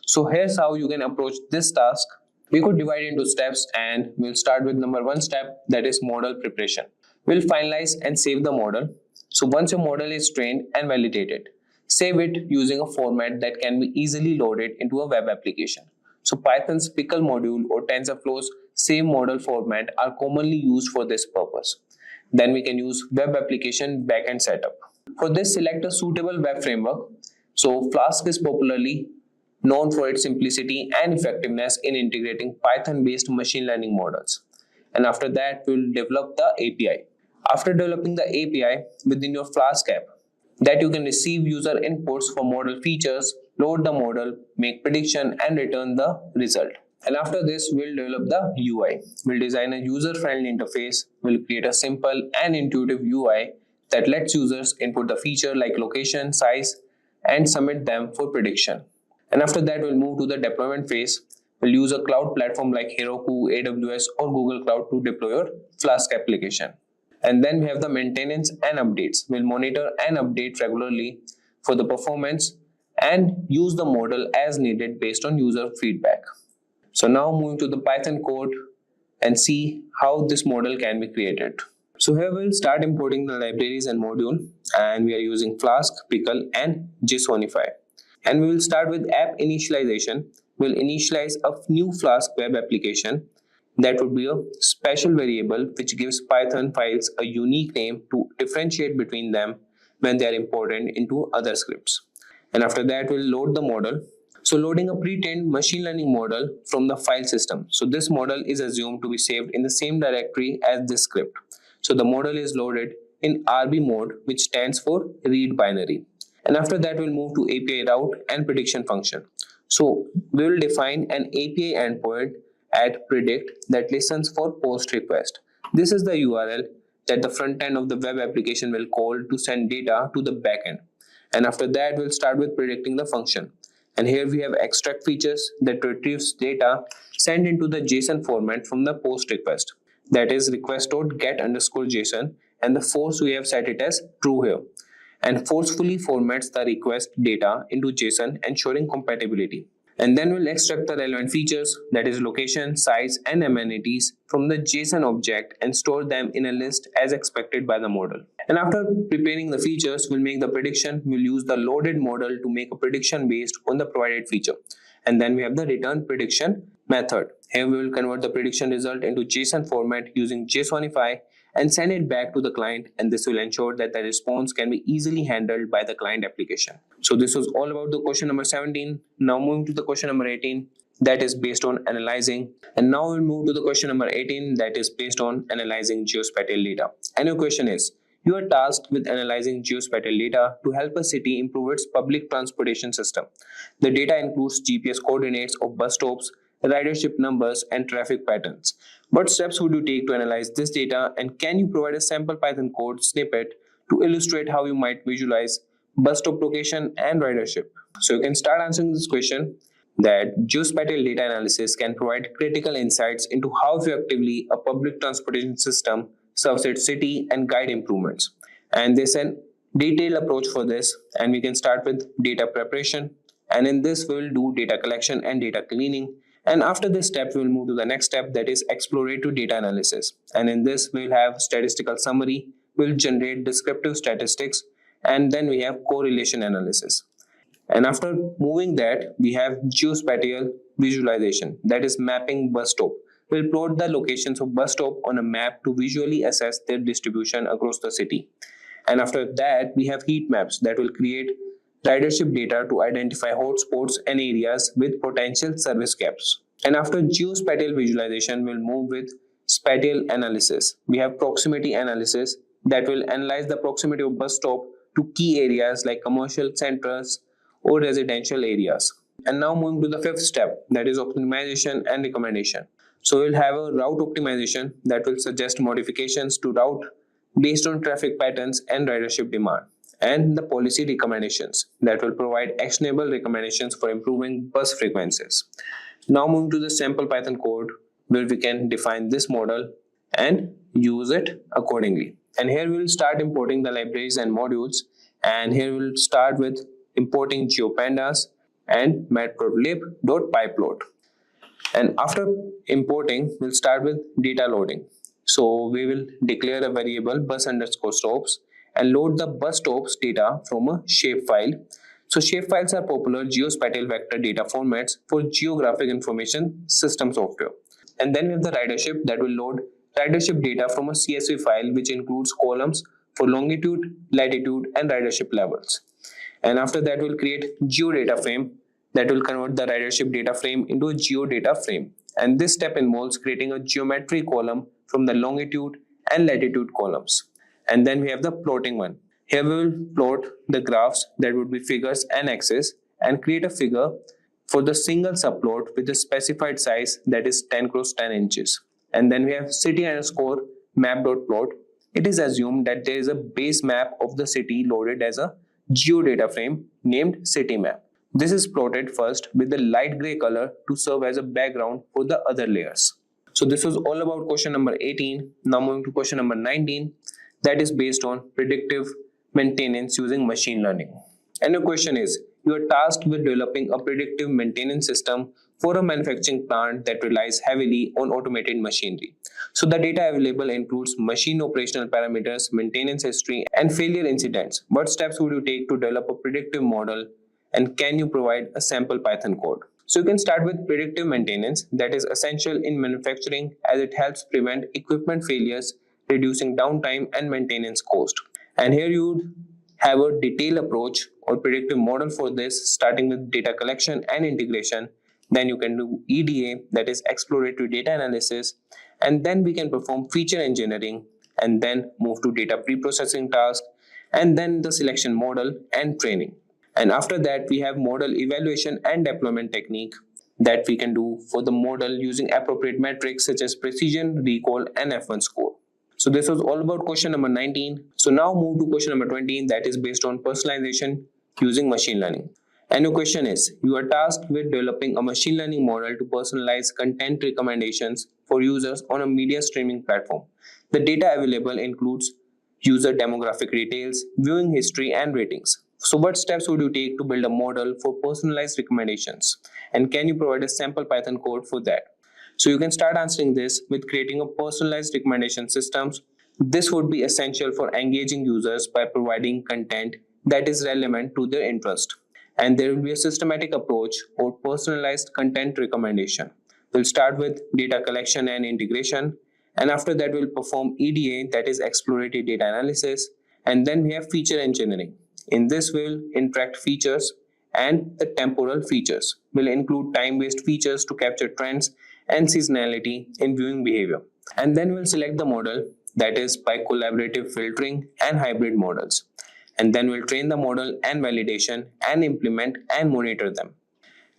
So here's how you can approach this task. We could divide into steps, and we'll start with number 1 step, that is model preparation. We'll finalize and save the model. So once your model is trained and validated, save it using a format that can be easily loaded into a web application. So Python's pickle module or TensorFlow's save model format are commonly used for this purpose. Then we can use web application backend setup. For this, select a suitable web framework. So Flask is popularly known for its simplicity and effectiveness in integrating Python-based machine learning models. And after that, we'll develop the API. After developing the API within your Flask app, that you can receive user inputs for model features, load the model, make prediction, and return the result. And after this, we'll develop the UI. We'll design a user-friendly interface. We'll create a simple and intuitive UI that lets users input the feature like location, size, and submit them for prediction. And after that, we'll move to the deployment phase. We'll use a cloud platform like Heroku, AWS, or Google Cloud to deploy your Flask application. And then we have the maintenance and updates. We'll monitor and update regularly for the performance and use the model as needed based on user feedback. So now moving to the Python code and see how this model can be created. So here we'll start importing the libraries and module, and we are using Flask, Pickle, and JSONify. And we will start with app initialization. We'll initialize a new Flask web application. That would be a special variable which gives Python files a unique name to differentiate between them when they are imported into other scripts. And after that, we'll load the model. So loading a pre-trained machine learning model from the file system. So this model is assumed to be saved in the same directory as this script. So the model is loaded in RB mode, which stands for read binary. And after that, we'll move to API route and prediction function. So we will define an API endpoint at predict that listens for post request. This is the URL that the front end of the web application will call to send data to the backend. And after that, we'll start with predicting the function. And here we have extract features that retrieves data sent into the JSON format from the post request. That is request.get_JSON, and the force we have set it as true here, and forcefully formats the request data into JSON, ensuring compatibility. And then we'll extract the relevant features, that is location, size, and amenities from the JSON object and store them in a list as expected by the model. And after preparing the features, we'll make the prediction. We'll use the loaded model to make a prediction based on the provided feature. And then we have the return prediction method. Here we will convert the prediction result into JSON format using JSONify and send it back to the client, and this will ensure that the response can be easily handled by the client application. So this was all about the question number 17. Now moving to the question number 18, that is based on analyzing. And now we'll move to the question number 18, that is based on analyzing geospatial data. And your question is, you are tasked with analyzing geospatial data to help a city improve its public transportation system. The data includes GPS coordinates of bus stops, ridership numbers, and traffic patterns. What steps would you take to analyze this data, and can you provide a sample Python code snippet to illustrate how you might visualize bus stop location and ridership? So you can start answering this question, that geospatial data analysis can provide critical insights into how effectively a public transportation system serves its city and guide improvements. And there's a detailed approach for this, and we can start with data preparation. And in this, we will do data collection and data cleaning. And after this step, we will move to the next step, that is exploratory data analysis. And in this, we will have statistical summary, we will generate descriptive statistics, and then we have correlation analysis. And after moving that, we have geospatial visualization, that is mapping bus stop. We'll plot the locations of bus stop on a map to visually assess their distribution across the city. And after that, we have heat maps that will create ridership data to identify hotspots and areas with potential service gaps. And after geospatial visualization, we'll move with spatial analysis. We have proximity analysis that will analyze the proximity of bus stop to key areas like commercial centers or residential areas. And now moving to the fifth step, that is optimization and recommendation. So we'll have a route optimization that will suggest modifications to route based on traffic patterns and ridership demand, and the policy recommendations that will provide actionable recommendations for improving bus frequencies. Now moving to the sample Python code where we can define this model and use it accordingly. And here we will start importing the libraries and modules, and here we will start with importing GeoPandas and matplotlib.pyplot. And after importing, we'll start with data loading. So we will declare a variable bus underscore stops and load the bus stops data from a shapefile. So shapefiles are popular geospatial vector data formats for geographic information system software. And then we have the ridership that will load ridership data from a CSV file, which includes columns for longitude, latitude, and ridership levels. And after that, we'll create geodata frame that will convert the ridership data frame into a geodata frame. And this step involves creating a geometry column from the longitude and latitude columns. And then we have the plotting one. Here we will plot the graphs that would be figures and axes and create a figure for the single subplot with a specified size, that is 10 cross 10 inches. And then we have city underscore map.plot. It is assumed that there is a base map of the city loaded as a geodata frame named city map. This is plotted first with the light gray color to serve as a background for the other layers. So this was all about question number 18. Now moving to question number 19, that is based on predictive maintenance using machine learning. And your question is, you are tasked with developing a predictive maintenance system for a manufacturing plant that relies heavily on automated machinery. So the data available includes machine operational parameters, maintenance history, and failure incidents. What steps would you take to develop a predictive model, and can you provide a sample Python code? So you can start with predictive maintenance that is essential in manufacturing as it helps prevent equipment failures, reducing downtime and maintenance cost. And here you would have a detailed approach or predictive model for this, starting with data collection and integration. Then you can do EDA, that is exploratory data analysis, and then we can perform feature engineering and then move to data pre-processing task, and then the selection model and training. And after that, we have model evaluation and deployment technique that we can do for the model using appropriate metrics such as precision, recall, and F1 score. So this was all about question number 19. So now move to question number 20, that is based on personalization using machine learning. And your question is, you are tasked with developing a machine learning model to personalize content recommendations for users on a media streaming platform. The data available includes user demographic details, viewing history, and ratings. So what steps would you take to build a model for personalized recommendations? And can you provide a sample Python code for that? So you can start answering this with creating a personalized recommendation systems. This would be essential for engaging users by providing content that is relevant to their interest. And there will be a systematic approach for personalized content recommendation. We'll start with data collection and integration, and after that we'll perform EDA, that is exploratory data analysis, and then we have feature engineering. In this we'll interact features, and the temporal features will include time-based features to capture trends and seasonality in viewing behavior. And then we'll select the model, that is by collaborative filtering and hybrid models. And then we'll train the model and validation and implement and monitor them.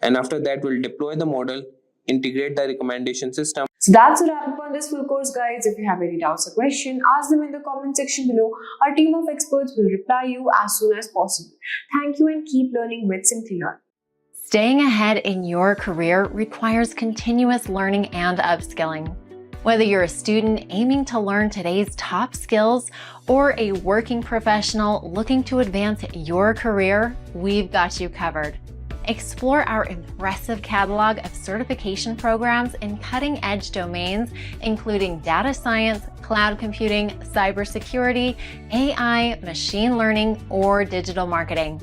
And after that we'll deploy the model, integrate the recommendation system. So that's a wrap up on this full course, guys. If you have any doubts or questions, ask them in the comment section below. Our team of experts will reply you as soon as possible. Thank you and keep learning with Simplilearn. Staying ahead in your career requires continuous learning and upskilling. Whether you're a student aiming to learn today's top skills or a working professional looking to advance your career, we've got you covered. Explore our impressive catalog of certification programs in cutting-edge domains, including data science, cloud computing, cybersecurity, AI, machine learning, or digital marketing.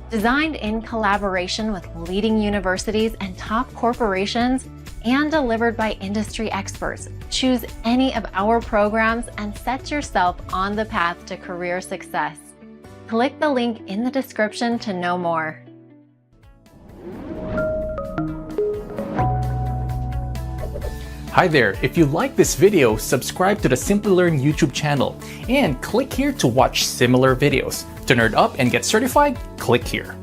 Designed in collaboration with leading universities and top corporations, and delivered by industry experts, choose any of our programs and set yourself on the path to career success. Click the link in the description to know more. Hi there, if you like this video, subscribe to the Simplilearn YouTube channel and click here to watch similar videos. To nerd up and get certified, click here.